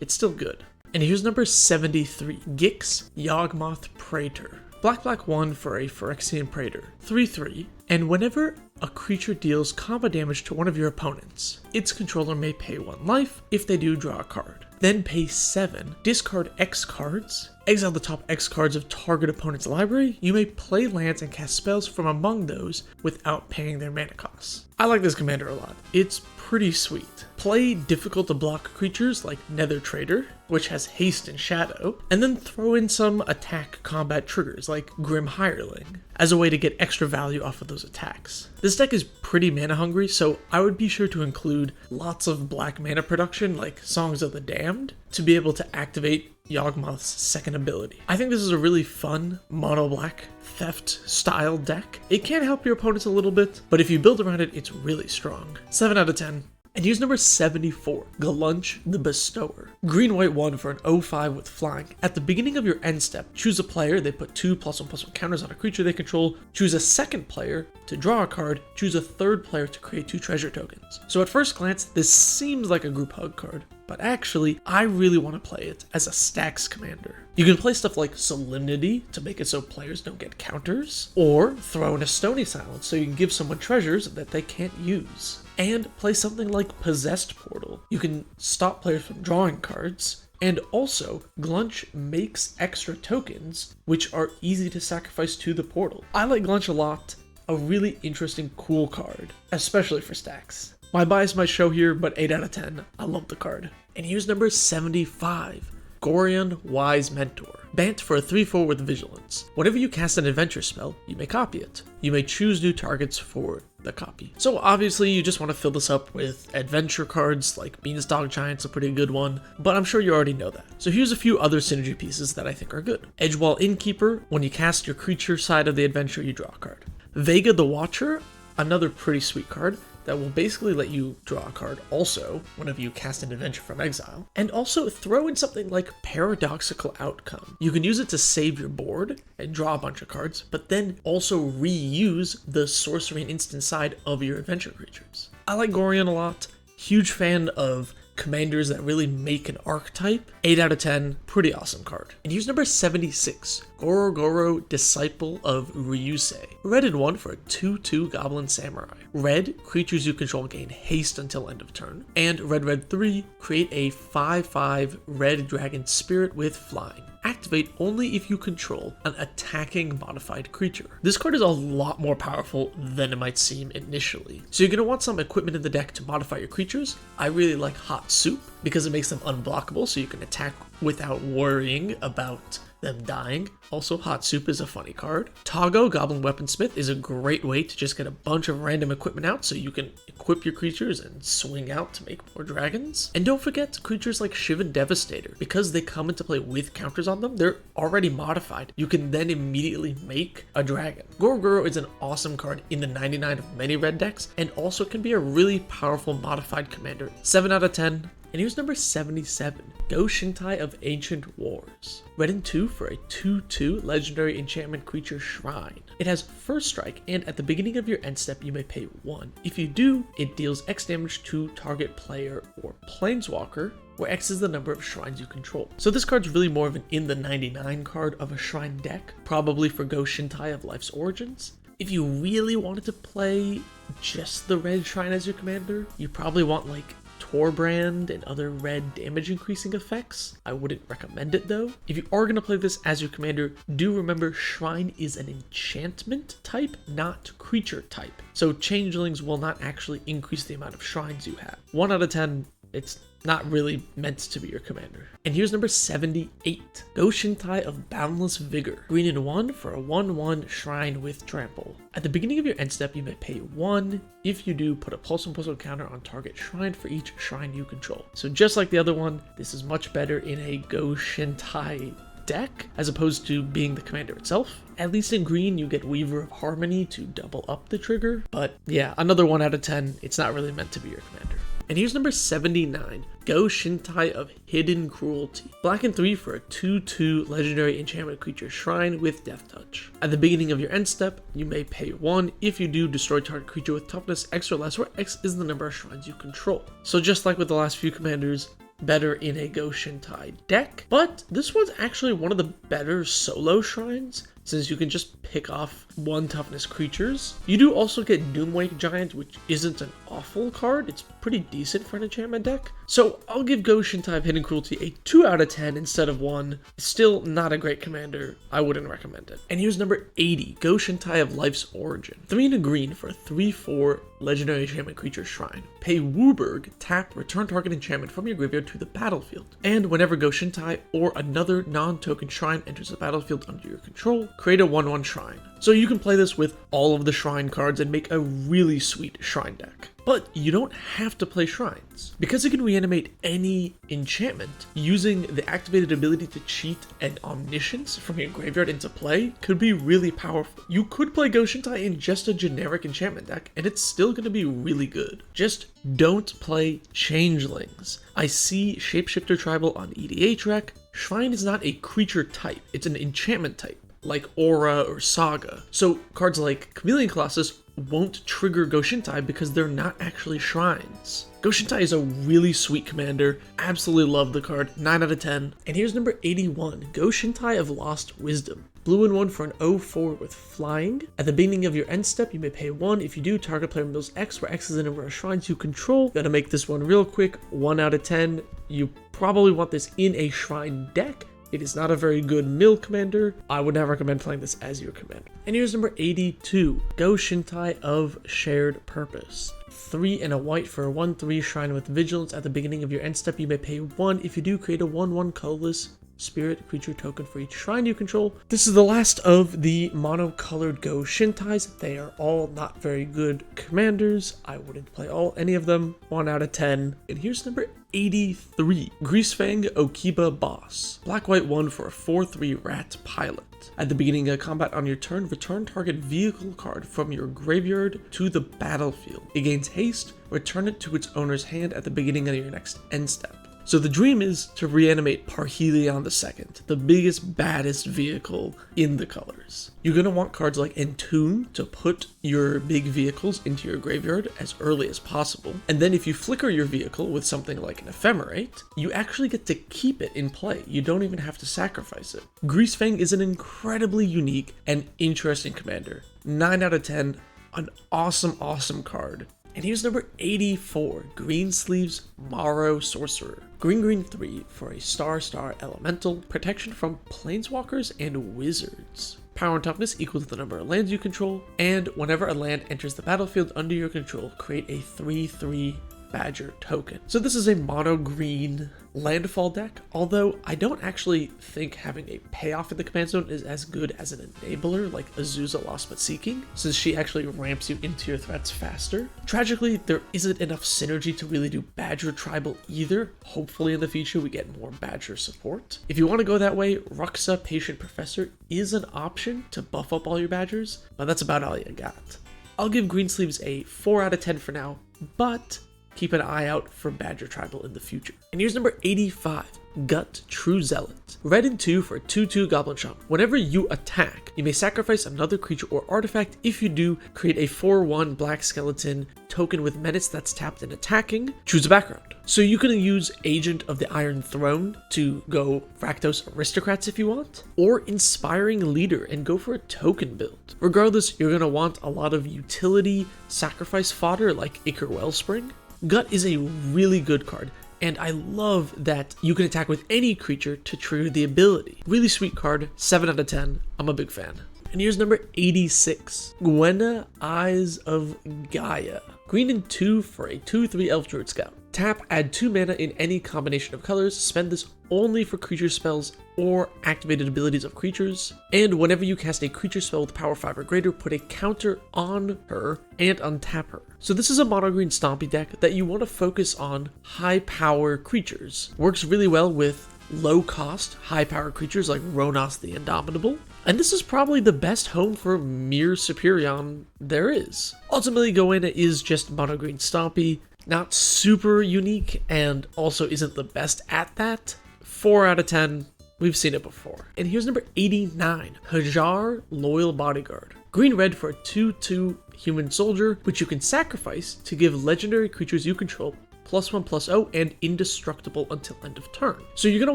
B: It's still good. And here's number 73, Gix Yawgmoth Praetor. Black 1 for a Phyrexian Praetor, 3/3, and whenever a creature deals combat damage to one of your opponents, its controller may pay 1 life. If they do, draw a card. Then pay 7, discard X cards, exile the top X cards of target opponent's library. You may play lands and cast spells from among those without paying their mana costs. I like this commander a lot. It's pretty sweet. Play difficult to block creatures like Nether Trader, which has haste and shadow, and then throw in some attack combat triggers like Grim Hireling as a way to get extra value off of those attacks. This deck is pretty mana hungry, so I would be sure to include lots of black mana production like Songs of the Damned to be able to activate Yawgmoth's second ability. I think this is a really fun mono black theft style deck. It can help your opponents a little bit, but if you build around it, it's really strong. 7 out of 10. And here's number 74, Galunch the Bestower. Green-white 1 for an 0/5 with flying. At the beginning of your end step, choose a player, they put 2 +1/+1 counters on a creature they control, choose a second player to draw a card, choose a third player to create 2 treasure tokens. So at first glance, this seems like a group hug card, but actually, I really want to play it as a stacks commander. You can play stuff like Solemnity to make it so players don't get counters, or throw in a Stony Silence so you can give someone treasures that they can't use. And play something like Possessed Portal. You can stop players from drawing cards, and also Glunch makes extra tokens, which are easy to sacrifice to the portal. I like Glunch a lot, a really interesting, cool card, especially for stacks. My bias might show here, but 8 out of 10, I love the card. And here's number 75, Gorion Wise Mentor. Bant for a 3/4 with Vigilance. Whenever you cast an adventure spell, you may copy it. You may choose new targets for the copy. So obviously you just want to fill this up with adventure cards like Beanstalk Giant's a pretty good one, but I'm sure you already know that. So here's a few other synergy pieces that I think are good. Edgewall Innkeeper, when you cast your creature side of the adventure, you draw a card. Vega the Watcher, another pretty sweet card that will basically let you draw a card also whenever you cast an adventure from exile. And also throw in something like Paradoxical Outcome. You can use it to save your board and draw a bunch of cards, but then also reuse the sorcery and instant side of your adventure creatures. I like Gorion a lot. Huge fan of commanders that really make an archetype. 8 out of 10, pretty awesome card. And here's number 76, Goro Disciple of Ryusei. Red and 1 for a 2/2 Goblin Samurai. Red, creatures you control gain haste until end of turn. And red 3, create a 5/5 red dragon spirit with flying. Activate only if you control an attacking modified creature. This card is a lot more powerful than it might seem initially. So you're going to want some equipment in the deck to modify your creatures. I really like Hot Soup because it makes them unblockable so you can attack without worrying about them dying. Also, Hot Soup is a funny card. Tago, Goblin Weaponsmith, is a great way to just get a bunch of random equipment out so you can equip your creatures and swing out to make more dragons. And don't forget creatures like Shivan Devastator. Because they come into play with counters on them, they're already modified. You can then immediately make a dragon. Goro is an awesome card in the 99 of many red decks and also can be a really powerful modified commander. 7 out of 10. And here's number 77, Go Shintai of Ancient Wars. Red and 2 for a 2/2 legendary enchantment creature Shrine. It has first strike, and at the beginning of your end step, you may pay 1. If you do, it deals X damage to target player or planeswalker, where X is the number of shrines you control. So this card's really more of an in the 99 card of a shrine deck, probably for Go Shintai of Life's Origins. If you really wanted to play just the red shrine as your commander, you probably want like Torbrand and other red damage increasing effects. I wouldn't recommend it though. If you are going to play this as your commander, do remember Shrine is an enchantment type, not creature type. So changelings will not actually increase the amount of shrines you have. 1 out of 10, it's not really meant to be your commander. And here's number 78, Go Shintai of Boundless Vigor. Green and 1 for a 1/1 shrine with trample. At the beginning of your end step, you may pay 1. If you do, put a +1/+1 counter on target shrine for each shrine you control. So just like the other one, this is much better in a Go Shintai deck as opposed to being the commander itself. At least in green, you get Weaver of Harmony to double up the trigger. But yeah, another 1 out of 10. It's not really meant to be your commander. And here's number 79, Go Shintai of Hidden Cruelty. Black and 3 for a 2/2 legendary enchantment creature Shrine with Death Touch. At the beginning of your end step, you may pay 1. If you do, destroy target creature with toughness X or less, where X is the number of shrines you control. So just like with the last few commanders, better in a Go Shintai deck. But this one's actually one of the better solo shrines, since you can just pick off 1 toughness creatures. You do also get Doomwake Giant, which isn't an awful card. It's pretty decent for an enchantment deck. So I'll give Go Shintai of Hidden Cruelty a 2 out of 10 instead of 1. Still not a great commander. I wouldn't recommend it. And here's number 80, Go Shintai of Life's Origin. 3 and a green for a 3/4 legendary enchantment creature Shrine. Pay Wooburg, tap, return target enchantment from your graveyard to the battlefield. And whenever Go Shintai or another non-token shrine enters the battlefield under your control, create a 1/1 shrine. So you can play this with all of the shrine cards and make a really sweet shrine deck. But you don't have to play shrines. Because it can reanimate any enchantment, using the activated ability to cheat and omniscience from your graveyard into play could be really powerful. You could play Go Shintai in just a generic enchantment deck, and it's still going to be really good. Just don't play changelings. I see Shapeshifter Tribal on EDH Rec. Shrine is not a creature type, it's an enchantment type, like Aura or Saga. So cards like Chameleon Colossus won't trigger Go Shintai because they're not actually shrines. Go Shintai is a really sweet commander. Absolutely love the card. 9 out of 10. And here's number 81, Go Shintai of Lost Wisdom. Blue and 1 for an 0/4 with flying. At the beginning of your end step, you may pay 1. If you do, target player mills X, where X is the number of shrines you control. Gotta make this one real quick. 1 out of 10. You probably want this in a shrine deck. It is not a very good mill commander. I would not recommend playing this as your commander. And here's number 82, Go Shintai of Shared Purpose. 3 and a white for a 1/3 shrine with vigilance. At the beginning of your end step, you may pay 1. If you do, create a 1/1 colorless spirit creature token for each shrine you control. This is the last of the mono-colored Go Shintais. They are all not very good commanders. I wouldn't play any of them. 1 out of 10. And here's number 83, Greasefang Okiba Boss. Black-white 1 for a 4/3 rat pilot. At the beginning of combat on your turn, return target vehicle card from your graveyard to the battlefield. It gains haste, return it to its owner's hand at the beginning of your next end step. So the dream is to reanimate Parhelion II, the biggest, baddest vehicle in the colors. You're going to want cards like Entomb to put your big vehicles into your graveyard as early as possible. And then if you flicker your vehicle with something like an Ephemerate, you actually get to keep it in play. You don't even have to sacrifice it. Greasefang is an incredibly unique and interesting commander. 9 out of 10, an awesome card. And here's number 84, Greensleeves Morrow Sorcerer. Green 3 for a star elemental, protection from planeswalkers and wizards. Power and toughness equal to the number of lands you control, and whenever a land enters the battlefield under your control, create a 3/3 Badger token. So this is a mono green landfall deck, although I don't actually think having a payoff in the command zone is as good as an enabler like Azusa Lost But Seeking, since she actually ramps you into your threats faster. Tragically, there isn't enough synergy to really do Badger Tribal either. Hopefully in the future we get more Badger support. If you want to go that way, Ruxa Patient Professor is an option to buff up all your Badgers, but that's about all you got. I'll give Greensleeves a 4 out of 10 for now, but keep an eye out for Badger Tribal in the future. And here's number 85, Gut True Zealot. Red and 2 for a 2/2 Goblin Shaman. Whenever you attack, you may sacrifice another creature or artifact. If you do, create a 4/1 Black Skeleton token with menace that's tapped and attacking. Choose a background. So you can use Agent of the Iron Throne to go Rakdos Aristocrats if you want, or Inspiring Leader and go for a token build. Regardless, you're going to want a lot of utility sacrifice fodder like Ichor Wellspring. Gut is a really good card, and I love that you can attack with any creature to trigger the ability. Really sweet card, 7 out of 10, I'm a big fan. And here's number 86, Gwenna Eyes of Gaia. Green and 2 for a 2/3 Elf Druid Scout. Tap, add 2 mana in any combination of colors, spend this only for creature spells or activated abilities of creatures, and whenever you cast a creature spell with power 5 or greater, put a counter on her and untap her. So this is a mono green stompy deck that you want to focus on high power creatures. Works really well with low cost, high power creatures like Ronos the Indomitable. And this is probably the best home for Mir Superion there is. Ultimately, Gwenna is just mono green stompy, not super unique, and also isn't the best at that. 4 out of 10, we've seen it before. And here's number 89, Hajar Loyal Bodyguard. Green-red for a 2/2 human soldier, which you can sacrifice to give legendary creatures you control +1/+0 and indestructible until end of turn. So you're going to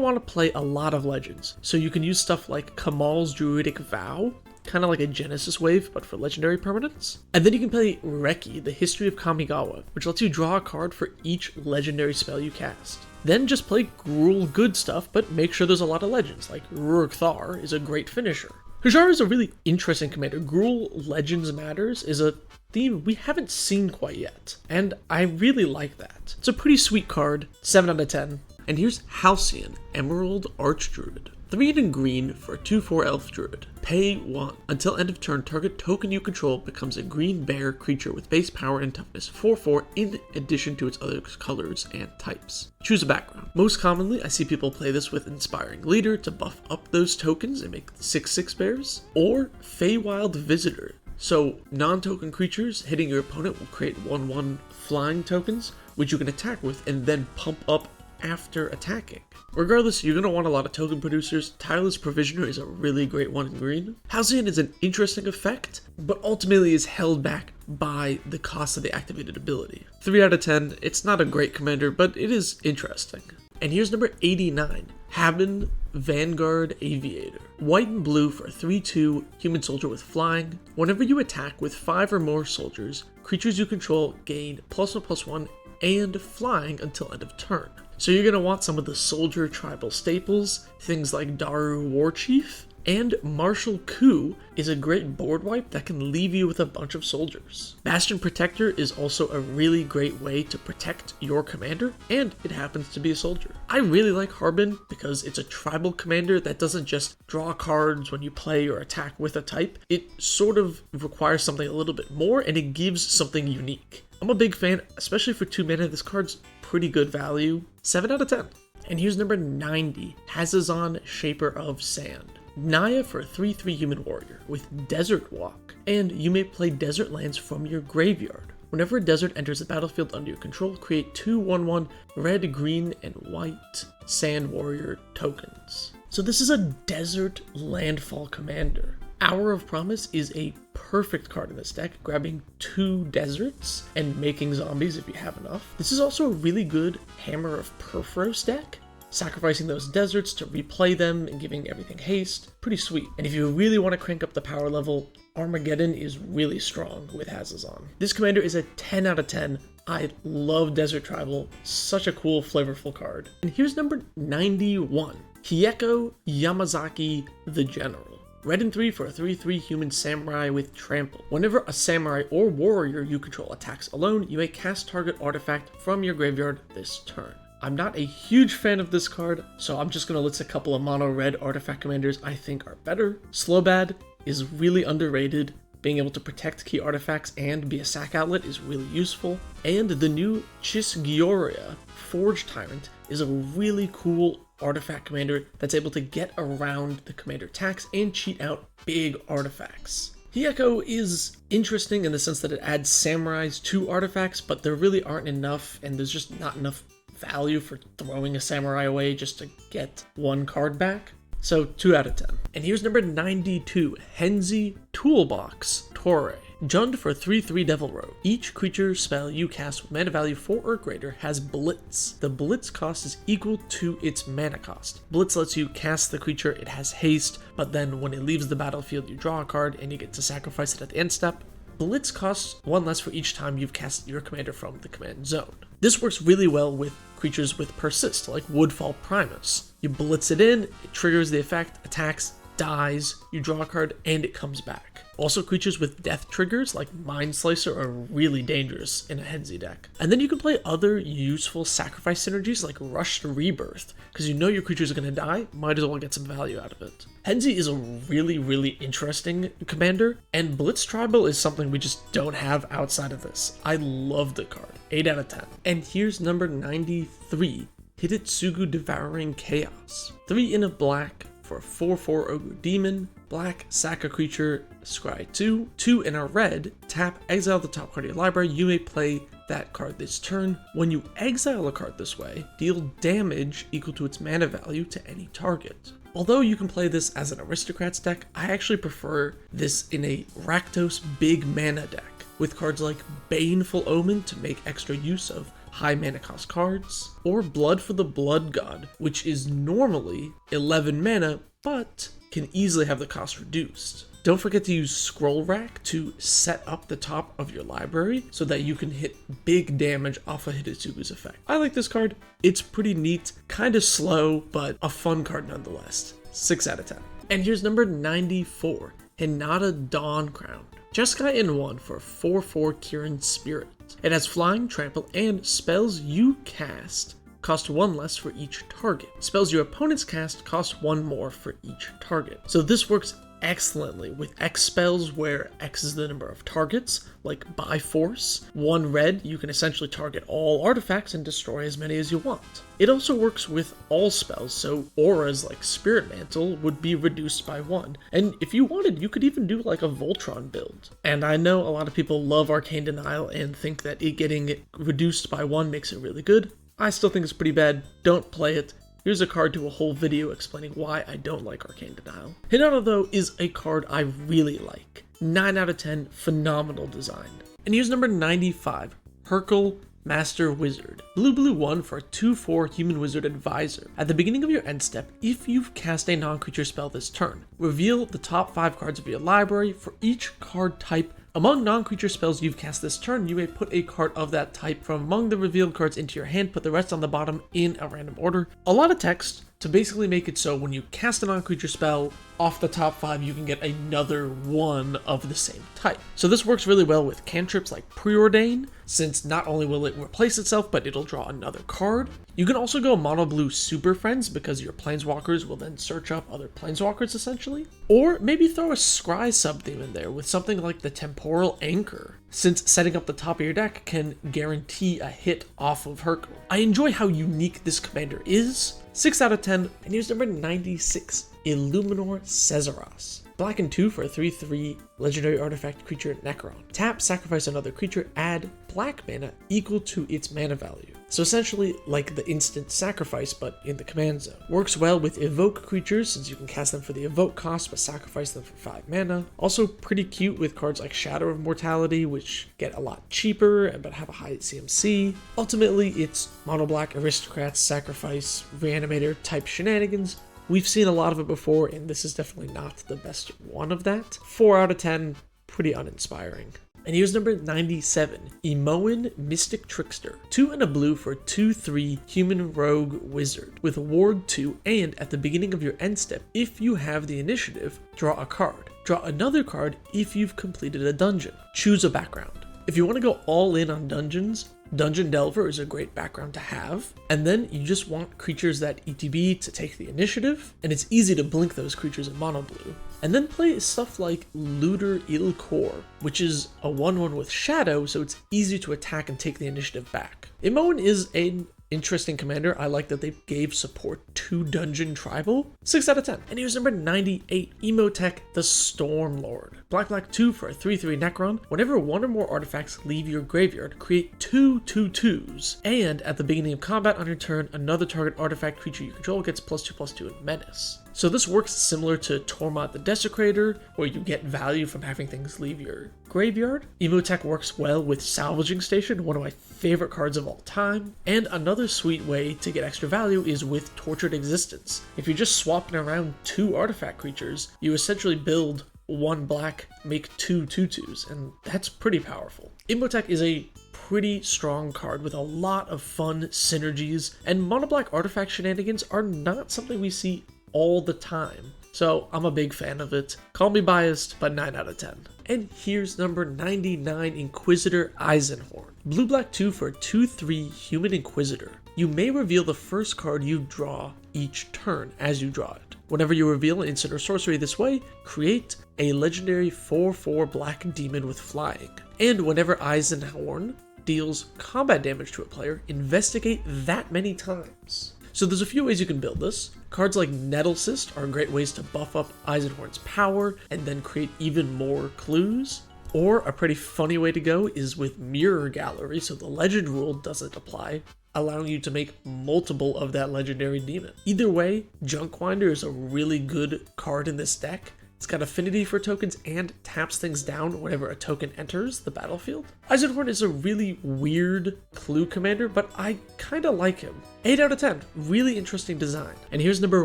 B: want to play a lot of legends. So you can use stuff like Kamal's Druidic Vow, kind of like a Genesis wave, but for legendary permanents. And then you can play Reki, the History of Kamigawa, which lets you draw a card for each legendary spell you cast. Then just play Gruul good stuff, but make sure there's a lot of legends, like Rurik Thar is a great finisher. Hajar is a really interesting commander. Gruul Legends Matters is a theme we haven't seen quite yet, and I really like that. It's a pretty sweet card, 7 out of 10. And here's Halcyon, Emerald Archdruid. 3 and green for a 2/4 Elf Druid. Pay 1. Until end of turn, target token you control becomes a green bear creature with base power and toughness 4/4 in addition to its other colors and types. Choose a background. Most commonly, I see people play this with Inspiring Leader to buff up those tokens and make 6/6 bears, or Feywild Visitor. So non-token creatures hitting your opponent will create 1/1 flying tokens, which you can attack with and then pump up after attacking. Regardless, you're going to want a lot of token producers. Tireless Provisioner is a really great one in green. Halcyon is an interesting effect, but ultimately is held back by the cost of the activated ability. 3 out of 10, it's not a great commander, but it is interesting. And here's number 89, Haben Vanguard Aviator. White and blue for a 3/2 human soldier with flying. Whenever you attack with 5 or more soldiers, creatures you control gain +1/+1 and flying until end of turn. So you're going to want some of the soldier tribal staples, things like Daru Warchief, and Martial Coup is a great board wipe that can leave you with a bunch of soldiers. Bastion Protector is also a really great way to protect your commander, and it happens to be a soldier. I really like Harbin because it's a tribal commander that doesn't just draw cards when you play or attack with a type. It sort of requires something a little bit more, and it gives something unique. I'm a big fan, especially for 2 mana. This card's pretty good value, 7 out of 10. And here's number 90, Hazazon Shaper of Sand. Naya for a 3/3 human warrior with Desert Walk, and you may play desert lands from your graveyard. Whenever a desert enters the battlefield under your control, create 2/1/1 red, green, and white sand warrior tokens. So this is a desert landfall commander. Hour of Promise is a perfect card in this deck, grabbing 2 deserts and making zombies if you have enough. This is also a really good Hammer of Purphoros deck, sacrificing those deserts to replay them and giving everything haste. Pretty sweet. And if you really want to crank up the power level, Armageddon is really strong with Hazazon. This commander is a 10 out of 10. I love Desert Tribal, such a cool, flavorful card. And here's number 91, Hieko Yamazaki the General. Red and 3 for a 3/3 human samurai with trample. Whenever a samurai or warrior you control attacks alone, you may cast target artifact from your graveyard this turn. I'm not a huge fan of this card, so I'm just going to list a couple of mono red artifact commanders I think are better. Slowbad is really underrated. Being able to protect key artifacts and be a sack outlet is really useful. And the new Chisgioria Forge Tyrant is a really cool artifact commander that's able to get around the commander tax and cheat out big artifacts. Hieko is interesting in the sense that it adds samurais to artifacts, but there really aren't enough, and there's just not enough value for throwing a samurai away just to get 1 card back. So 2 out of 10. And here's number 92, Henzi Toolbox Torre. Jund for 3/3 Devil Rogue. Each creature spell you cast with mana value 4 or greater has Blitz. The Blitz cost is equal to its mana cost. Blitz lets you cast the creature, it has haste, but then when it leaves the battlefield you draw a card and you get to sacrifice it at the end step. Blitz costs 1 less for each time you've cast your commander from the command zone. This works really well with creatures with Persist, like Woodfall Primus. You blitz it in, it triggers the effect, attacks, dies, you draw a card, and it comes back. Also, creatures with death triggers like Mind Slicer are really dangerous in a Henzi deck. And then you can play other useful sacrifice synergies like Rushed Rebirth, because you know your creatures are going to die, might as well get some value out of it. Henzi is a really interesting commander, and Blitz Tribal is something we just don't have outside of this. I love the card, 8 out of 10. And here's number 93, Hidetsugu Devouring Chaos. 3 in a black for a 4/4 Ogre Demon, black, sack a creature, scry 2, 2 in a red, tap, exile the top card of your library, you may play that card this turn. When you exile a card this way, deal damage equal to its mana value to any target. Although you can play this as an Aristocrats deck, I actually prefer this in a Rakdos big mana deck, with cards like Baneful Omen to make extra use of high mana cost cards, or Blood for the Blood God, which is normally 11 mana, but can easily have the cost reduced. Don't forget to use Scroll Rack to set up the top of your library so that you can hit big damage off of Hidetsugu's effect. I like this card. It's pretty neat, kind of slow, but a fun card nonetheless. 6 out of 10. And here's number 94, Hinata Dawn Crown. Jeskai in 1 for 4/4 Kirin Spirit. It has flying, trample, and spells you cast cost 1 less for each target. Spells your opponents cast cost 1 more for each target. So this works excellently with X spells where X is the number of targets, like by force. 1 red, you can essentially target all artifacts and destroy as many as you want. It also works with all spells, so auras like Spirit Mantle would be reduced by 1. And if you wanted, you could even do like a Voltron build. And I know a lot of people love Arcane Denial and think that it getting reduced by 1 makes it really good. I still think it's pretty bad. Don't play it. Here's a card to a whole video explaining why I don't like Arcane Denial. Hinata, though, is a card I really like. 9 out of 10, phenomenal design. And here's number 95, Hercule Master Wizard. Blue 1 for a 2/4 Human Wizard Advisor. At the beginning of your end step, if you've cast a non-creature spell this turn, reveal the top 5 cards of your library. For each card type among non-creature spells you've cast this turn, you may put a card of that type from among the revealed cards into your hand, put the rest on the bottom in a random order. A lot of text to basically make it so when you cast a non-creature spell, off the top 5 you can get another 1 of the same type. So this works really well with cantrips like Preordain, since not only will it replace itself, but it'll draw another card. You can also go mono blue Super Friends because your planeswalkers will then search up other planeswalkers essentially. Or maybe throw a Scry sub-theme in there with something like the Temporal Anchor, since setting up the top of your deck can guarantee a hit off of Hercule. I enjoy how unique this commander is. 6 out of 10, and here's number 96, Illuminor Cesaros. Black and 2 for a 3/3 legendary artifact creature Necron. Tap, sacrifice another creature, add black mana equal to its mana value. So essentially like the instant sacrifice, but in the command zone. Works well with evoke creatures since you can cast them for the evoke cost but sacrifice them for 5 mana. Also pretty cute with cards like Shadow of Mortality, which get a lot cheaper but have a high CMC. Ultimately, it's mono black aristocrats, sacrifice, reanimator type shenanigans. We've seen a lot of it before, and this is definitely not the best one of that. 4 out of 10, pretty uninspiring. And here's number 97, Emoan Mystic Trickster. 2 and a blue for a 2/3 human rogue wizard with Ward 2, and at the beginning of your end step, if you have the initiative, draw a card. Draw another card if you've completed a dungeon. Choose a background. If you want to go all in on dungeons, Dungeon Delver is a great background to have, and then you just want creatures that ETB to take the initiative, and it's easy to blink those creatures in mono blue. And then play stuff like Looter Il Core, which is a 1/1 with Shadow, so it's easy to attack and take the initiative back. Emoan is an interesting commander. I like that they gave support to Dungeon Tribal. 6 out of 10. And here's number 98, Emotech the Stormlord. Black 2 for a 3/3 Necron. Whenever one or more artifacts leave your graveyard, create 2/2/2s. And at the beginning of combat on your turn, another target artifact creature you control gets +2/+2 in Menace. So this works similar to Tormod the Desecrator, where you get value from having things leave your graveyard. Emotech works well with Salvaging Station, one of my favorite cards of all time. And another sweet way to get extra value is with Tortured Existence. If you're just swapping around 2 artifact creatures, you essentially build 1 black, make 2/2/2s, and that's pretty powerful. Emotech is a pretty strong card with a lot of fun synergies, and mono black artifact shenanigans are not something we see all the time. So I'm a big fan of it. Call me biased, but 9 out of 10. And here's number 99, Inquisitor Eisenhorn. Blue-black 2 for a 2/3 Human Inquisitor. You may reveal the first card you draw each turn as you draw it. Whenever you reveal an instant or sorcery this way, create a legendary 4/4 black demon with flying. And whenever Eisenhorn deals combat damage to a player, investigate that many times. So there's a few ways you can build this. Cards like Nettle Cyst are great ways to buff up Eisenhorn's power and then create even more clues. Or a pretty funny way to go is with Mirror Gallery, so the legend rule doesn't apply, allowing you to make multiple of that legendary demon. Either way, Junkwinder is a really good card in this deck. It's got affinity for tokens and taps things down whenever a token enters the battlefield. Eisenhorn is a really weird clue commander, but I kinda like him. 8 out of 10, really interesting design. And here's number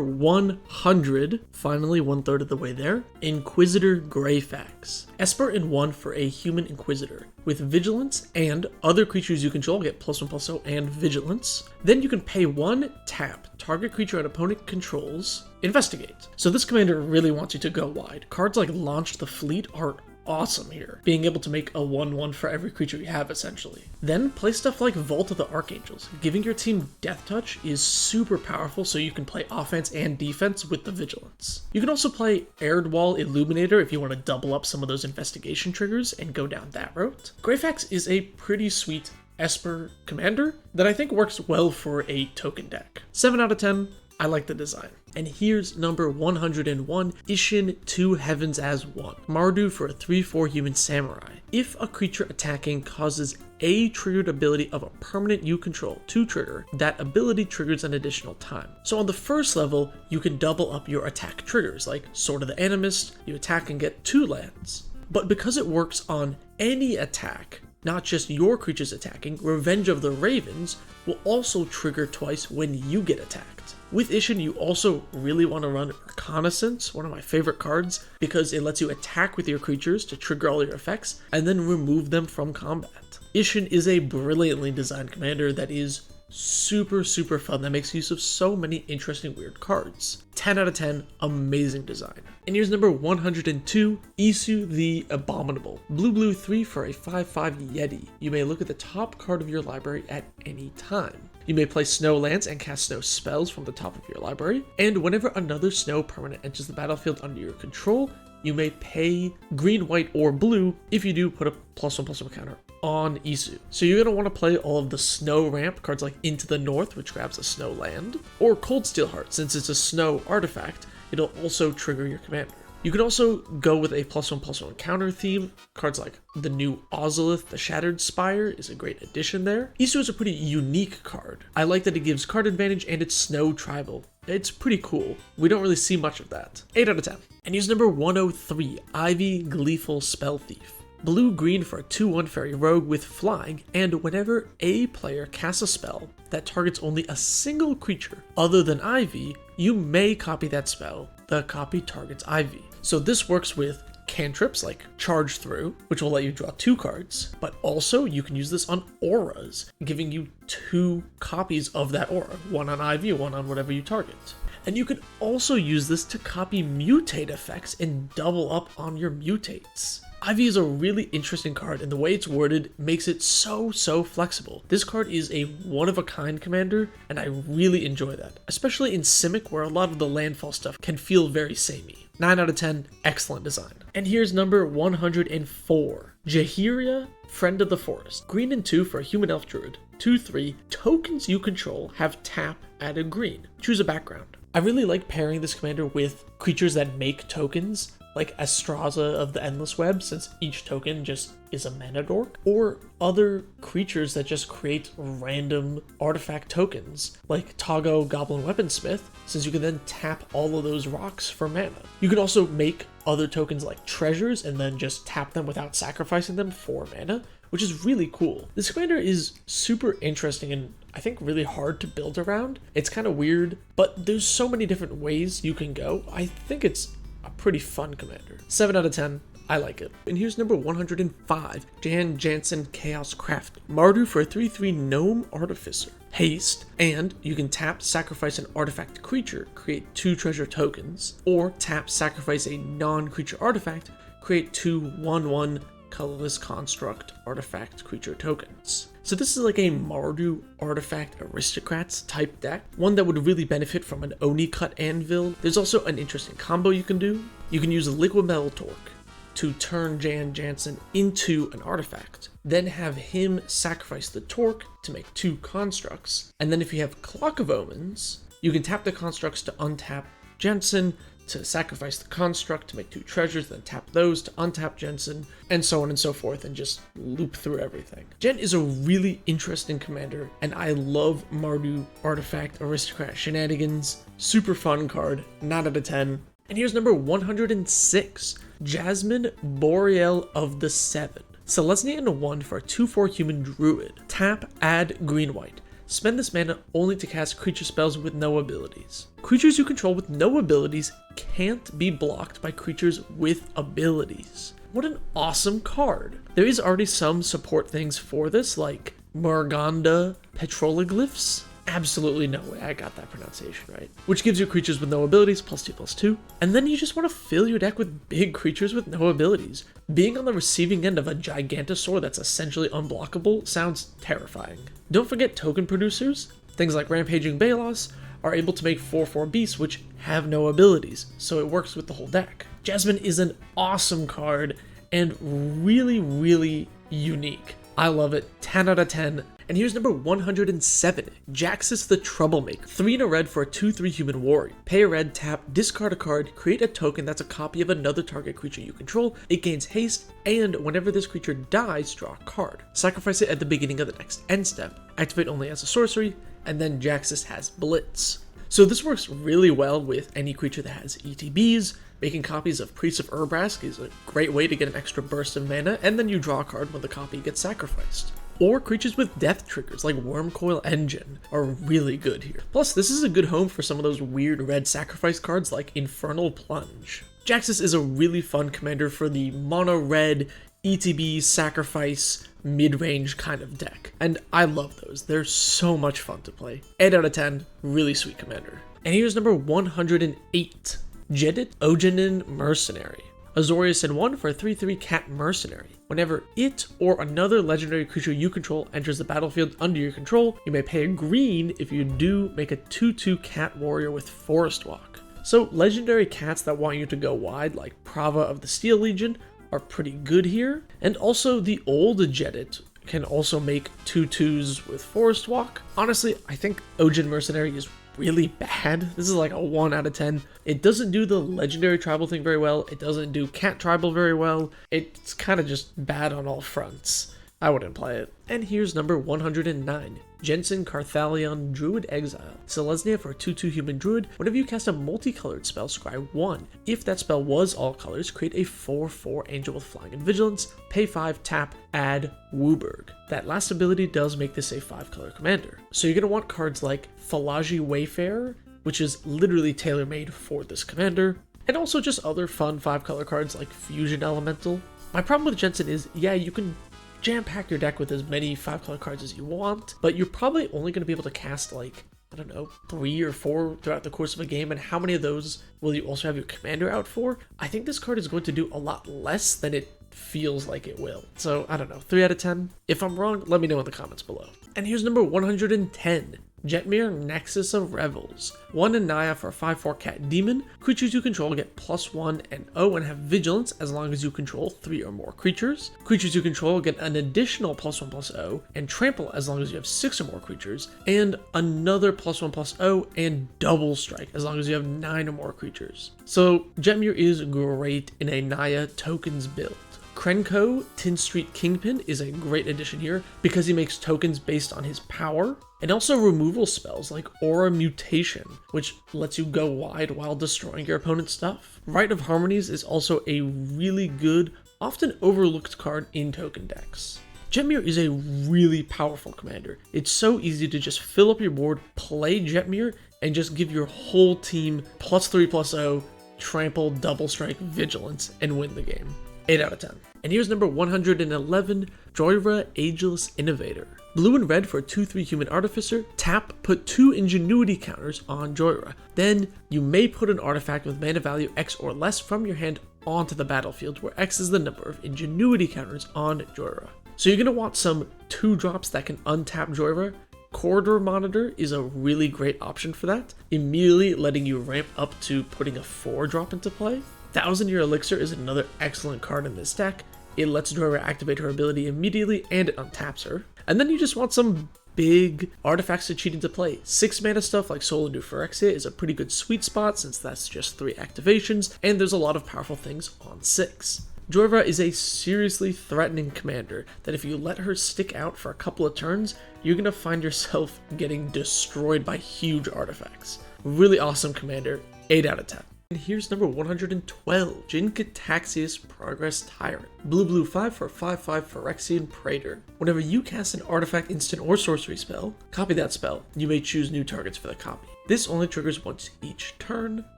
B: 100, finally 1/3 of the way there, Inquisitor Greyfax. Esper in 1 for a human Inquisitor. With Vigilance and other creatures you control get +1/+0 and Vigilance. Then you can pay 1 tap, target creature an opponent controls, investigate. So this commander really wants you to go wide. Cards like Launch the Fleet are awesome here, being able to make a 1/1 for every creature you have essentially. Then play stuff like Vault of the Archangels. Giving your team Death Touch is super powerful, so you can play offense and defense with the Vigilance. You can also play Erdwall Illuminator if you want to double up some of those investigation triggers and go down that route. Greyfax is a pretty sweet Esper commander that I think works well for a token deck. 7 out of 10, I like the design. And here's number 101, Ishin 2 Heavens as 1. Mardu for a 3/4 human samurai. If a creature attacking causes a triggered ability of a permanent you control to trigger, that ability triggers an additional time. So on the first level, you can double up your attack triggers, like Sword of the Animist, you attack and get 2 lands. But because it works on any attack, not just your creatures attacking, Revenge of the Ravens will also trigger twice when you get attacked. With Ishin, you also really want to run Reconnaissance, one of my favorite cards, because it lets you attack with your creatures to trigger all your effects, and then remove them from combat. Ishin is a brilliantly designed commander that is super fun, that makes use of so many interesting weird cards. 10 out of 10, amazing design. And here's number 102, Isu the Abominable. Blue 3 for a 5/5 Yeti. You may look at the top card of your library at any time. You may play snow lands and cast snow spells from the top of your library, and whenever another snow permanent enters the battlefield under your control, you may pay green, white, or blue. If you do, put a +1/+1 counter on Isu. So you're going to want to play all of the snow ramp cards like Into the North, which grabs a snow land, or Cold Steel Heart, since it's a snow artifact, it'll also trigger your commander. You can also go with a +1/+1 counter theme. Cards like the new Ozolith, the Shattered Spire is a great addition there. Isu is a pretty unique card. I like that it gives card advantage and it's Snow Tribal. It's pretty cool. We don't really see much of that. 8 out of 10. And here's number 103, Ivy Gleeful Spell Thief. Blue-green for a 2/1 fairy rogue with flying, and whenever a player casts a spell that targets only a single creature other than Ivy, you may copy that spell. The copy targets Ivy. So this works with cantrips like Charge Through, which will let you draw 2 cards, but also you can use this on auras, giving you 2 copies of that aura, one on Ivy, one on whatever you target. And you can also use this to copy mutate effects and double up on your mutates. Ivy is a really interesting card, and the way it's worded makes it so flexible. This card is a one-of-a-kind commander, and I really enjoy that, especially in Simic, where a lot of the landfall stuff can feel very samey. 9 out of 10, excellent design. And here's number 104, Jaheira, Friend of the Forest. Green and 2 for a human elf druid. 2/3, tokens you control have tap, add a green. Choose a background. I really like pairing this commander with creatures that make tokens, like Astraza of the Endless Web, since each token just is a mana dork, or other creatures that just create random artifact tokens, like Tago Goblin Weaponsmith, since you can then tap all of those rocks for mana. You can also make other tokens like treasures and then just tap them without sacrificing them for mana, which is really cool. This commander is super interesting and I think really hard to build around. It's kind of weird, but there's so many different ways you can go. I think it's a pretty fun commander. 7 out of 10, I like it. And here's number 105, Jan Jansen Chaos Craft. Mardu for a 3/3 Gnome Artificer. Haste, and you can tap, sacrifice an artifact creature, create 2 treasure tokens, or tap, sacrifice a non-creature artifact, create 2 1/1 colorless construct artifact creature tokens. So this is like a Mardu artifact aristocrats type deck, one that would really benefit from an Oni cut anvil. There's also an interesting combo you can do. You can use a liquid metal torque to turn Jan Jansen into an artifact, then have him sacrifice the torque to make 2 constructs, and then if you have Clock of Omens, you can tap the constructs to untap Jensen, to sacrifice the construct to make 2 treasures, then tap those to untap Jensen, and so on and so forth, and just loop through everything. Jen is a really interesting commander, and I love Mardu artifact aristocrat shenanigans. Super fun card, 9 out of 10. And here's number 106, Jasmine Boreal of the Seven. Selesnya into 1 for a 2/4 human druid. Tap, add green-white. Spend this mana only to cast creature spells with no abilities. Creatures you control with no abilities can't be blocked by creatures with abilities. What an awesome card. There is already some support things for this, like Morganda Petroglyphs. Absolutely no way I got that pronunciation right. Which gives you creatures with no abilities, +2/+2. And then you just want to fill your deck with big creatures with no abilities. Being on the receiving end of a Gigantosaur that's essentially unblockable sounds terrifying. Don't forget token producers. Things like Rampaging Balos are able to make 4/4 beasts which have no abilities, so it works with the whole deck. Jasmine is an awesome card and really unique. I love it, 10 out of 10. And here's number 107, Jaxus the Troublemaker. 3 in a red for a 2/3 human warrior. Pay a red, tap, discard a card, create a token that's a copy of another target creature you control. It gains haste, and whenever this creature dies, draw a card. Sacrifice it at the beginning of the next end step. Activate only as a sorcery, and then Jaxus has Blitz. So this works really well with any creature that has ETBs. Making copies of Priest of Urbrask is a great way to get an extra burst of mana, and then you draw a card when the copy gets sacrificed. Or creatures with death triggers like Wormcoil Engine are really good here. Plus, this is a good home for some of those weird red sacrifice cards like Infernal Plunge. Jaxus is a really fun commander for the mono red ETB sacrifice mid-range kind of deck, and I love those. They're so much fun to play. 8 out of 10, really sweet commander. And here's number 108, Jedit Ojanin Mercenary. Azorius in 1 for a 3/3 cat mercenary. Whenever it or another legendary creature you control enters the battlefield under your control, you may pay a green. If you do, make a 2/2 cat warrior with Forest Walk. So legendary cats that want you to go wide, like Prava of the Steel Legion, are pretty good here. And also the old Jedit can also make 2/2s with Forest Walk. Honestly, I think Ojin Mercenary is really bad. This is like a 1 out of 10. It doesn't do the legendary tribal thing very well. It doesn't do cat tribal very well. It's kind of just bad on all fronts. I wouldn't play it. And here's number 109. Jensen Carthalion Druid Exile. Selesnya for a 2/2 human druid. Whenever you cast a multicolored spell, scry 1. If that spell was all colors, create a 4/4 angel with flying and vigilance. Pay 5, tap, add Wooburg. That last ability does make this a 5-color commander. So you're going to want cards like Falaji Wayfarer, which is literally tailor-made for this commander, and also just other fun 5-color cards like Fusion Elemental. My problem with Jensen is, yeah, you can jam-pack your deck with as many 5-color cards as you want, but you're probably only going to be able to cast like, I don't know, 3 or 4 throughout the course of a game, and how many of those will you also have your commander out for? I think this card is going to do a lot less than it feels like it will. So, I don't know, 3 out of 10? If I'm wrong, let me know in the comments below. And here's number 110. Jetmir, Nexus of Revels. 1 in Naya for a 5/4 cat demon. Creatures you control get +1 and 0 and have vigilance as long as you control 3 or more creatures. Creatures you control get an additional +1/+0 and trample as long as you have 6 or more creatures, and another +1/+0 and double strike as long as you have 9 or more creatures. So Jetmir is great in a Naya tokens build. Krenko, Tin Street Kingpin, is a great addition here because he makes tokens based on his power, and also removal spells like Aura Mutation, which lets you go wide while destroying your opponent's stuff. Rite of Harmonies is also a really good, often overlooked card in token decks. Jetmir is a really powerful commander. It's so easy to just fill up your board, play Jetmir, and just give your whole team +3/+0, trample, double strike, vigilance, and win the game. 8 out of 10. And here's number 111, Joyra Ageless Innovator. Blue and red for a 2/3 human artificer. Tap, put 2 ingenuity counters on Joyra. Then you may put an artifact with mana value X or less from your hand onto the battlefield, where X is the number of ingenuity counters on Joyra. So you're going to want some 2-drops that can untap Joyra. Corridor Monitor is a really great option for that, immediately letting you ramp up to putting a 4-drop into play. 1000-Year Elixir is another excellent card in this deck. It lets Joyra activate her ability immediately and it untaps her. And then you just want some big artifacts to cheat into play. 6 mana stuff like Soul into Phyrexia is a pretty good sweet spot since that's just 3 activations, and there's a lot of powerful things on 6. Joyra is a seriously threatening commander that if you let her stick out for a couple of turns, you're going to find yourself getting destroyed by huge artifacts. Really awesome commander, 8 out of 10. And here's number 112, Jin-Gitaxias Progress Tyrant. Blue 5 for a 5/5 Phyrexian Praetor. Whenever you cast an artifact, instant, or sorcery spell, copy that spell. You may choose new targets for the copy. This only triggers once each turn.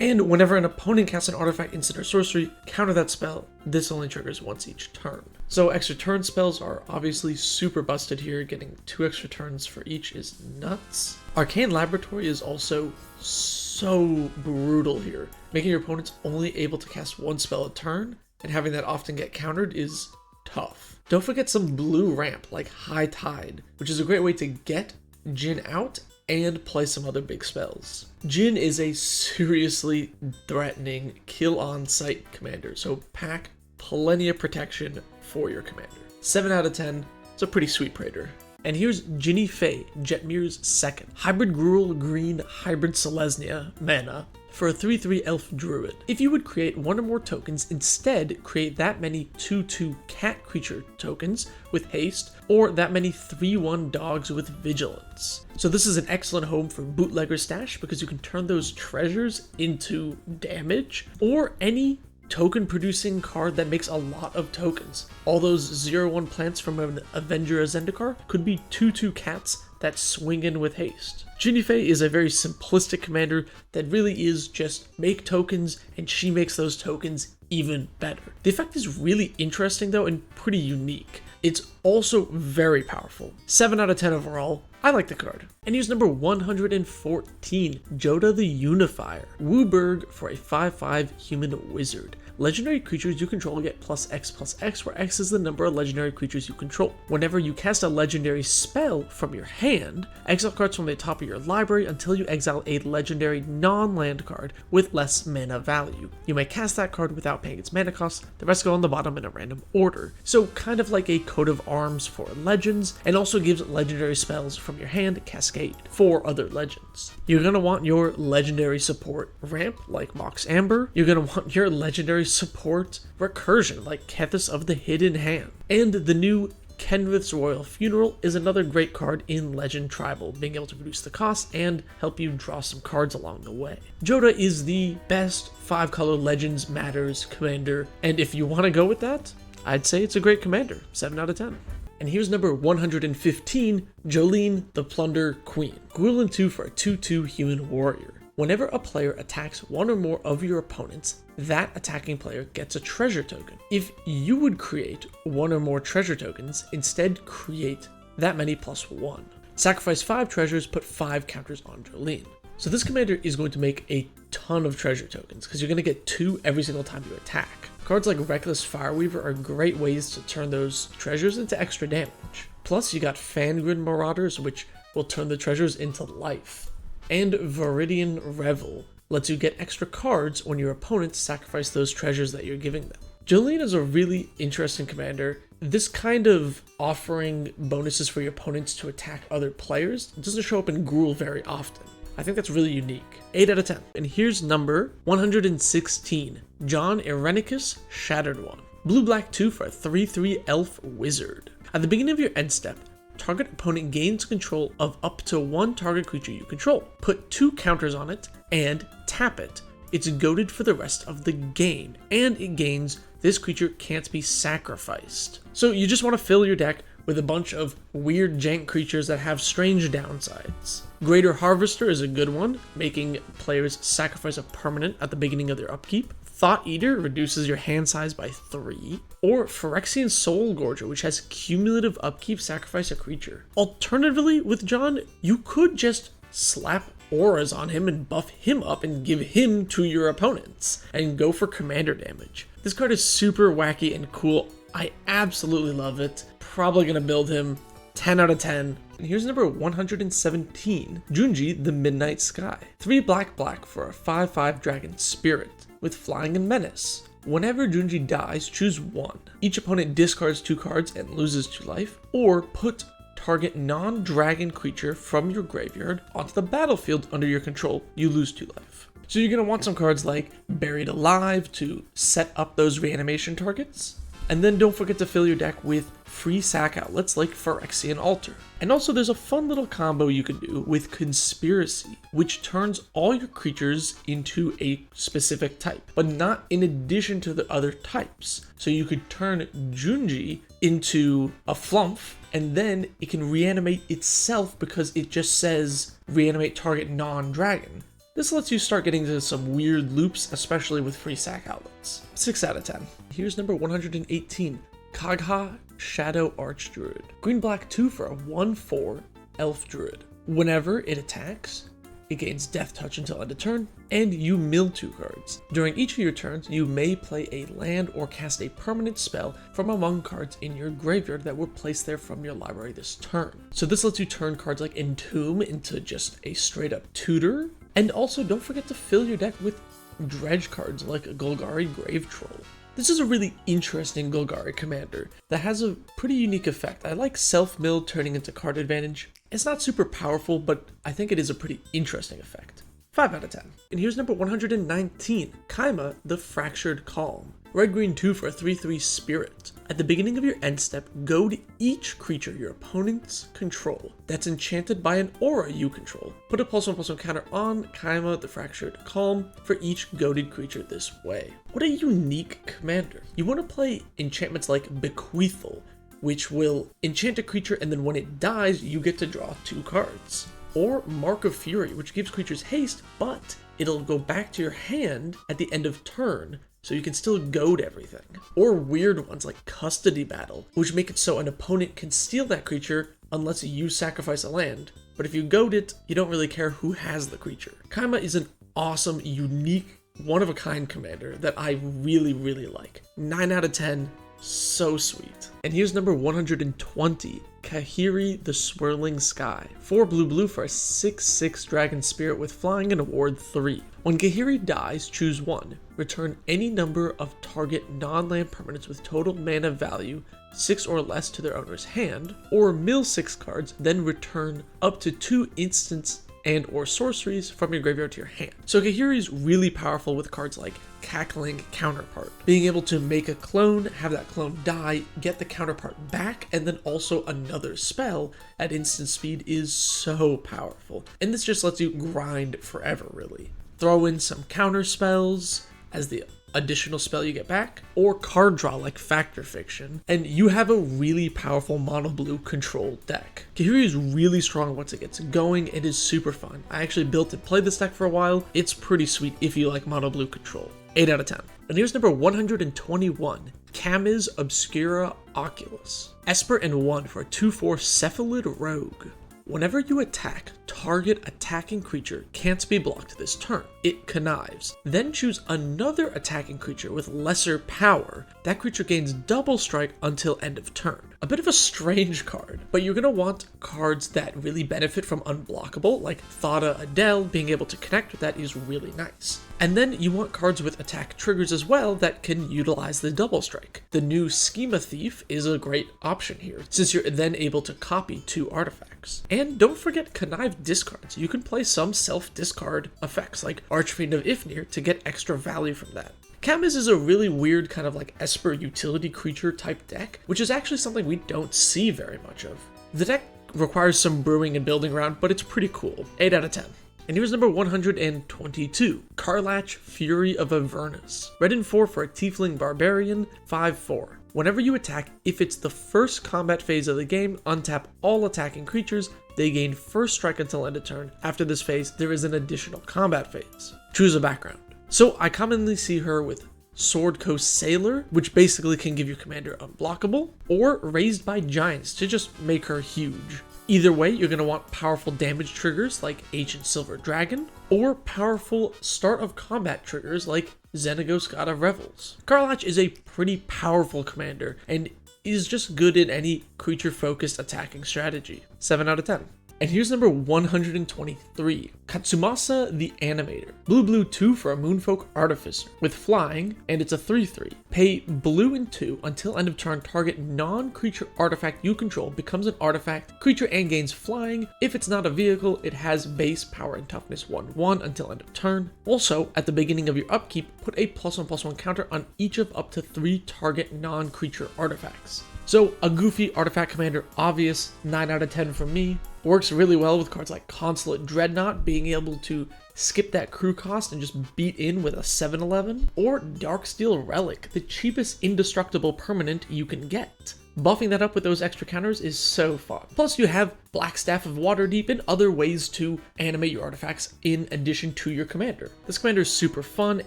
B: And whenever an opponent casts an artifact, instant, or sorcery, counter that spell. This only triggers once each turn. So extra turn spells are obviously super busted here. Getting 2 extra turns for each is nuts. Arcane Laboratory is also so brutal here. Making your opponents only able to cast 1 spell a turn, and having that often get countered is tough. Don't forget some blue ramp like High Tide, which is a great way to get Jin out and play some other big spells. Jin is a seriously threatening kill on sight commander, so pack plenty of protection for your commander. 7 out of 10, it's a pretty sweet Praetor. And here's Ginny Fae, Jetmir's second. Hybrid Gruul Green, Hybrid Selesnya, mana, for a 3/3 elf druid. If you would create 1 or more tokens, instead create that many 2/2 cat creature tokens with haste, or that many 3/1 dogs with vigilance. So this is an excellent home for Bootlegger Stash because you can turn those treasures into damage, or any token producing card that makes a lot of tokens. All those 0/1 plants from an Avenger Zendikar could be 2/2 cats that swing in with haste. Ginny Fae is a very simplistic commander that really is just make tokens, and she makes those tokens even better. The effect is really interesting though and pretty unique. It's also very powerful. 7 out of 10 overall. I like the card. And here's number 114, Joda the Unifier. Wooburg for a 5/5 human wizard. legendary creatures you control get +X+X, where X is the number of legendary creatures you control. Whenever you cast a legendary spell from your hand, exile cards from the top of your library until you exile a legendary non-land card with less mana value. You may cast that card without paying its mana cost, the rest go on the bottom in a random order. So kind of like a coat of arms for legends, and also gives legendary spells from your hand cascade for other legends. You're going to want your legendary support ramp like Mox Amber. You're going to want your legendary support recursion like Kethis of the Hidden Hand. And the new Kenrith's Royal Funeral is another great card in Legend Tribal, being able to reduce the cost and help you draw some cards along the way. Jodah is the best 5-color Legends Matters commander, and if you want to go with that, I'd say it's a great commander, 7 out of 10. And here's number 115, Jolene the Plunder Queen. Gwilyn 2 for a 2/2 human warrior. Whenever a player attacks one or more of your opponents, that attacking player gets a treasure token. If you would create one or more treasure tokens, instead create that many +1. Sacrifice 5 treasures, put 5 counters on Jolene. So this commander is going to make a ton of treasure tokens, because you're going to get 2 every single time you attack. Cards like Reckless Fireweaver are great ways to turn those treasures into extra damage. Plus you got Fangren Marauders, which will turn the treasures into life. And Viridian Revel lets you get extra cards when your opponents sacrifice those treasures that you're giving them. Jolene is a really interesting commander. This kind of offering bonuses for your opponents to attack other players doesn't show up in Gruul very often. I think that's really unique. 8 out of 10. And here's number 116, John Irenicus Shattered One. Blue-black 2 for a 3/3 elf wizard. At the beginning of your end step, target opponent gains control of up to 1 target creature you control. Put 2 counters on it and tap it. It's goaded for the rest of the game, and it gains this creature can't be sacrificed. So you just want to fill your deck with a bunch of weird jank creatures that have strange downsides. Greater Harvester is a good one, making players sacrifice a permanent at the beginning of their upkeep. Thought Eater reduces your hand size by 3. Or Phyrexian Soul Gorger, which has cumulative upkeep, sacrifice a creature. Alternatively, with John, you could just slap auras on him and buff him up and give him to your opponents, and go for commander damage. This card is super wacky and cool. I absolutely love it. Probably gonna build him. 10 out of 10. And here's number 117, Junji the Midnight Sky. 3 black for a 5/5 dragon spirit with flying and menace. Whenever Junji dies, choose 1. Each opponent discards 2 cards and loses 2 life, or put target non-dragon creature from your graveyard onto the battlefield under your control. You lose 2 life. So you're going to want some cards like Buried Alive to set up those reanimation targets. And then don't forget to fill your deck with free sack outlets like Phyrexian Altar. And also there's a fun little combo you can do with Conspiracy, which turns all your creatures into a specific type, but not in addition to the other types. So you could turn Junji into a Flumph, and then it can reanimate itself because it just says reanimate target non-dragon. This lets you start getting into some weird loops, especially with free sack outlets. 6 out of 10. Here's number 118, Kagha Shadow Archdruid. Green-black 2 for a 1/4 elf druid. Whenever it attacks, it gains Death Touch until end of turn, and you mill 2 cards. During each of your turns, you may play a land or cast a permanent spell from among cards in your graveyard that were placed there from your library this turn. So this lets you turn cards like Entomb into just a straight-up tutor. And also, don't forget to fill your deck with dredge cards like a Golgari Grave Troll. This is a really interesting Golgari commander that has a pretty unique effect. I like self-mill turning into card advantage. It's not super powerful, but I think it is a pretty interesting effect. 5 out of 10. And here's number 119, Kaima the Fractured Calm. Red-green 2 for a 3/3 spirit. At the beginning of your end step, goad each creature your opponents control that's enchanted by an aura you control. Put a +1/+1 counter on Kaima the Fractured Calm for each goaded creature this way. What a unique commander. You want to play enchantments like Bequeathal, which will enchant a creature and then when it dies, you get to draw 2 cards. Or Mark of Fury, which gives creatures haste, but it'll go back to your hand at the end of turn, so you can still goad everything. Or weird ones like Custody Battle, which make it so an opponent can steal that creature unless you sacrifice a land. But if you goad it, you don't really care who has the creature. Kaima is an awesome, unique one-of-a-kind commander that I really, really like. 9 out of 10, so sweet. And here's number 120, Kahiri the Swirling Sky. 4 blue for a 6/6 dragon spirit with flying and a ward 3. When Kahiri dies, choose 1. Return any number of target non-land permanents with total mana value 6 or less to their owner's hand, or mill 6 cards, then return up to 2 instants and or sorceries from your graveyard to your hand. So Kahiri is really powerful with cards like Cackling Counterpart. Being able to make a clone, have that clone die, get the counterpart back, and then also another spell at instant speed is so powerful. And this just lets you grind forever, really. Throw in some counter spells as the additional spell you get back, or card draw like Factor Fiction, and you have a really powerful mono blue control deck. Kahiri is really strong once it gets going. It is super fun. I actually built and played this deck for a while. It's pretty sweet if you like mono blue control. 8 out of 10. And here's number 121, Kamiz Obscura Oculus. Esper and 1 for a 2/4 Cephalid Rogue. Whenever you attack, target attacking creature can't be blocked this turn. It connives. Then choose another attacking creature with lesser power. That creature gains double strike until end of turn. A bit of a strange card, but you're going to want cards that really benefit from unblockable, like Thada Adele. Being able to connect with that is really nice. And then you want cards with attack triggers as well that can utilize the double strike. The new Schema Thief is a great option here, since you're then able to copy 2 artifacts. And don't forget connive discards. You can play some self-discard effects like Archfiend of Ifnir to get extra value from that. Kamiz is a really weird kind of like Esper utility creature type deck, which is actually something we don't see very much of. The deck requires some brewing and building around, but it's pretty cool. 8 out of 10. And here's number 122, Karlach, Fury of Avernus. Red and 4 for a Tiefling Barbarian, 5/4. Whenever you attack, if it's the first combat phase of the game, untap all attacking creatures. They gain first strike until end of turn. After this phase, there is an additional combat phase. Choose a background. So I commonly see her with Sword Coast Sailor, which basically can give your commander unblockable, or Raised by Giants to just make her huge. Either way, you're going to want powerful damage triggers like Ancient Silver Dragon, or powerful start of combat triggers like Xenagos God of Revels. Karlach is a pretty powerful commander, and is just good in any creature-focused attacking strategy. 7 out of 10. And here's number 123, Katsumasa the Animator. Blue 2 for a Moonfolk Artificer with flying, and it's a 3/3. Pay blue and 2 until end of turn. Target non-creature artifact you control becomes an artifact creature and gains flying. If it's not a vehicle, it has base power and toughness 1/1 until end of turn. Also, at the beginning of your upkeep, put a +1/+1 counter on each of up to 3 target non-creature artifacts. So a goofy artifact commander, obvious, 9 out of 10 from me. Works really well with cards like Consulate Dreadnought, being able to skip that crew cost and just beat in with a 7/11, or Darksteel Relic, the cheapest indestructible permanent you can get. Buffing that up with those extra counters is so fun. Plus you have Black Staff of Waterdeep and other ways to animate your artifacts in addition to your commander. This commander is super fun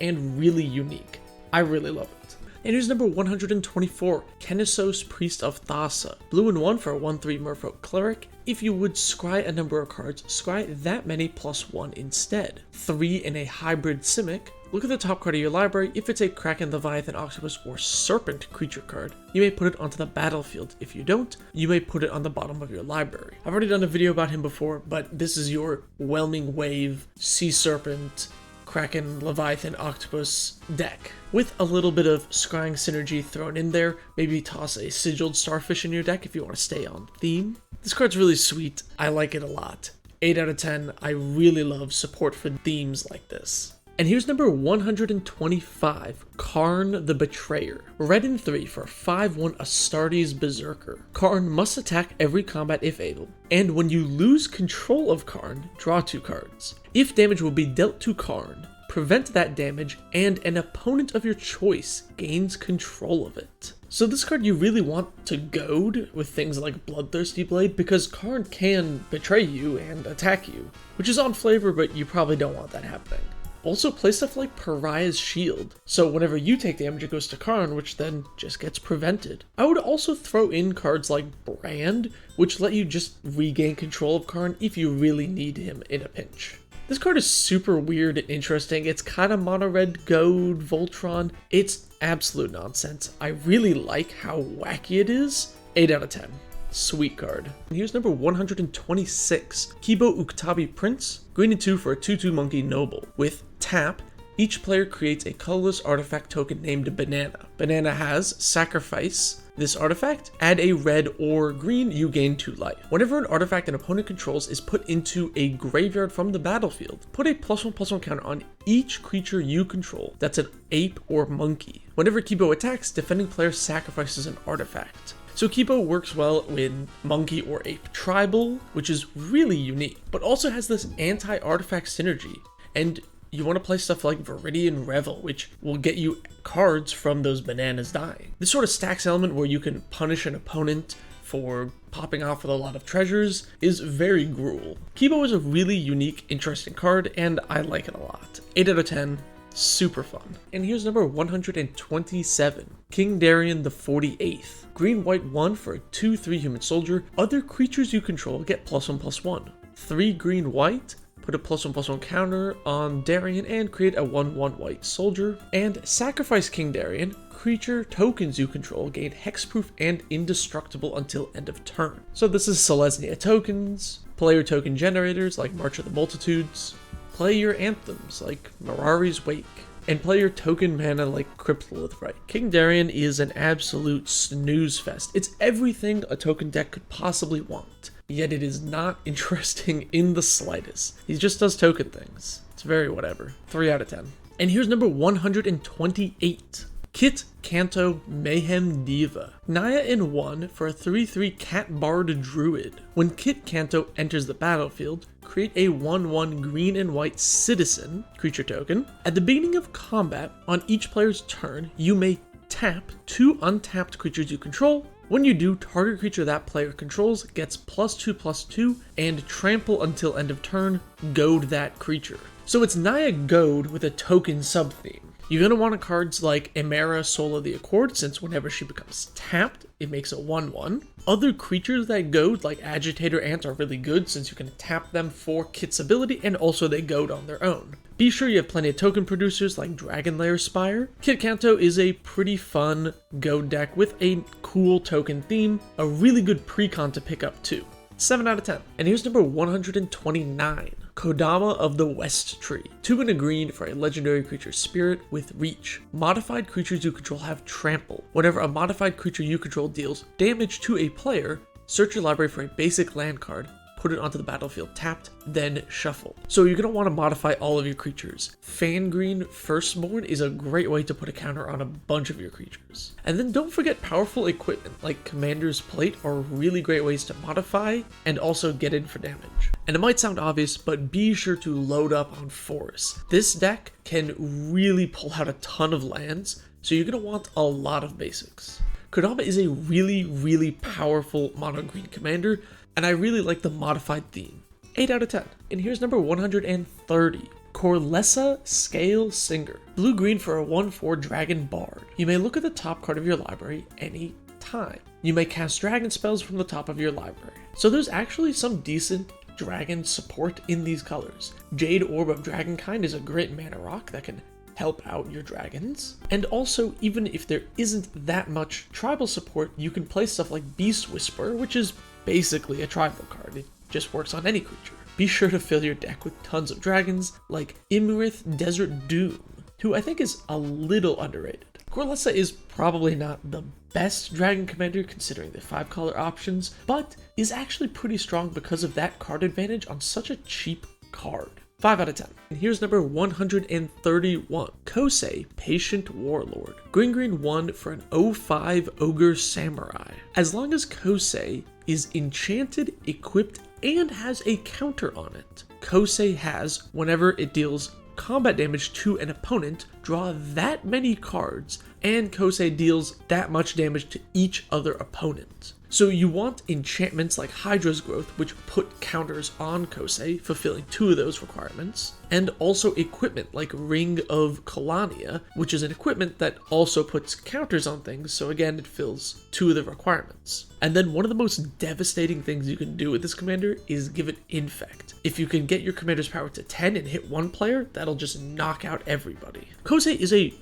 B: and really unique. I really love it. And here's number 124, Kenisos Priest of Thassa. Blue and 1 for a 1/3 Merfolk Cleric. If you would scry a number of cards, scry that many +1 instead. 3 in a hybrid Simic. Look at the top card of your library. If it's a Kraken, Leviathan, Octopus, or Serpent creature card, you may put it onto the battlefield. If you don't, you may put it on the bottom of your library. I've already done a video about him before, but this is your Whelming Wave, Sea Serpent, Kraken, Leviathan, Octopus deck. With a little bit of scrying synergy thrown in there, maybe toss a Sigiled Starfish in your deck if you want to stay on theme. This card's really sweet. I like it a lot. 8 out of 10. I really love support for themes like this. And here's number 125, Karn the Betrayer. Red and 3 for 5/1 Astartes Berserker. Karn must attack every combat if able, and when you lose control of Karn, draw 2 cards. If damage will be dealt to Karn, prevent that damage, and an opponent of your choice gains control of it. So this card you really want to goad with things like Bloodthirsty Blade, because Karn can betray you and attack you, which is on flavor, but you probably don't want that happening. Also play stuff like Pariah's Shield, so whenever you take damage it goes to Karn, which then just gets prevented. I would also throw in cards like Brand, which let you just regain control of Karn if you really need him in a pinch. This card is super weird and interesting. It's kind of mono red gold Voltron. It's absolute nonsense. I really like how wacky it is. 8 out of 10. Sweet card. And here's number 126, Kibo Uktabi Prince, green and 2 for a 2/2 monkey noble. With tap, each player creates a colorless artifact token named Banana. Banana has sacrifice this artifact, add a red or green, you gain 2 life. Whenever an artifact an opponent controls is put into a graveyard from the battlefield, put a +1/+1 counter on each creature you control that's an ape or monkey. Whenever Kibo attacks, defending player sacrifices an artifact. So Kibo works well with monkey or ape tribal, which is really unique, but also has this anti-artifact synergy. And you want to play stuff like Viridian Revel, which will get you cards from those bananas dying. This sort of stacks element where you can punish an opponent for popping off with a lot of treasures is very gruel. Kibo is a really unique, interesting card, and I like it a lot. 8 out of 10. Super fun. And here's number 127, King Darien the 48th. Green white 1 for a 2/3 human soldier. Other creatures you control get +1/+1. 3 green white, put a +1/+1 counter on Darien and create a 1/1 white soldier. And sacrifice King Darien. Creature tokens you control gain hexproof and indestructible until end of turn. So this is Selesnya tokens, player token generators like March of the Multitudes, player anthems like Mirari's Wake, and player token mana like Cryptolith Rite. King Darien is an absolute snooze fest. It's everything a token deck could possibly want, yet it is not interesting in the slightest. He just does token things. It's very whatever. 3 out of 10. And here's number 128. Kit Kanto Mayhem Diva. Naya in 1 for a 3/3 Cat Bard Druid. When Kit Kanto enters the battlefield, create a 1/1 green and white citizen creature token. At the beginning of combat, on each player's turn, you may tap 2 untapped creatures you control. When you do, target creature that player controls gets +2/+2 and trample until end of turn, goad that creature. So it's Naya Goad with a token sub-theme. You're going to want cards like Emera Soul of the Accord, since whenever she becomes tapped, it makes a 1/1. Other creatures that goad, like Agitator Ant, are really good since you can tap them for Kit's ability, and also they goad on their own. Be sure you have plenty of token producers like Dragonlair Spire. Kit Kanto is a pretty fun goad deck with a cool token theme, a really good precon to pick up too. 7 out of 10. And here's number 129. Kodama of the West Tree. 2 and a green for a legendary creature spirit with reach. Modified creatures you control have trample. Whenever a modified creature you control deals damage to a player, search your library for a basic land card, put it onto the battlefield tapped, then shuffle. So you're going to want to modify all of your creatures. Fangreen Firstborn is a great way to put a counter on a bunch of your creatures. And then don't forget powerful equipment like Commander's Plate are really great ways to modify and also get in for damage. And it might sound obvious, but be sure to load up on forests. This deck can really pull out a ton of lands, so you're going to want a lot of basics. Kodama is a really powerful mono green commander, and I really like the modified theme. 8 out of 10. And here's number 130. Corlessa Scale Singer. Blue-green for a 1/4 Dragon Bard. You may look at the top card of your library any time. You may cast dragon spells from the top of your library. So there's actually some decent dragon support in these colors. Jade Orb of Dragonkind is a great mana rock that can help out your dragons. And also, even if there isn't that much tribal support, you can play stuff like Beast Whisper, which is basically a tribal card. It just works on any creature. Be sure to fill your deck with tons of dragons like Imirith Desert Doom, who I think is a little underrated. Corlessa is probably not the best dragon commander considering the 5-color options, but is actually pretty strong because of that card advantage on such a cheap card. 5 out of 10. And here's number 131. Kosei, Patient Warlord. Green 1 for an 05 Ogre Samurai. As long as Kosei is enchanted, equipped, and has a counter on it, Kosei has, whenever it deals combat damage to an opponent, draw that many cards and Kosei deals that much damage to each other opponent. So you want enchantments like Hydra's Growth, which put counters on Kosei, fulfilling 2 of those requirements, and also equipment like Ring of Kalania, which is an equipment that also puts counters on things, so again it fills 2 of the requirements. And then one of the most devastating things you can do with this commander is give it Infect. If you can get your commander's power to 10 and hit 1 player, that'll just knock out everybody. Kosei is a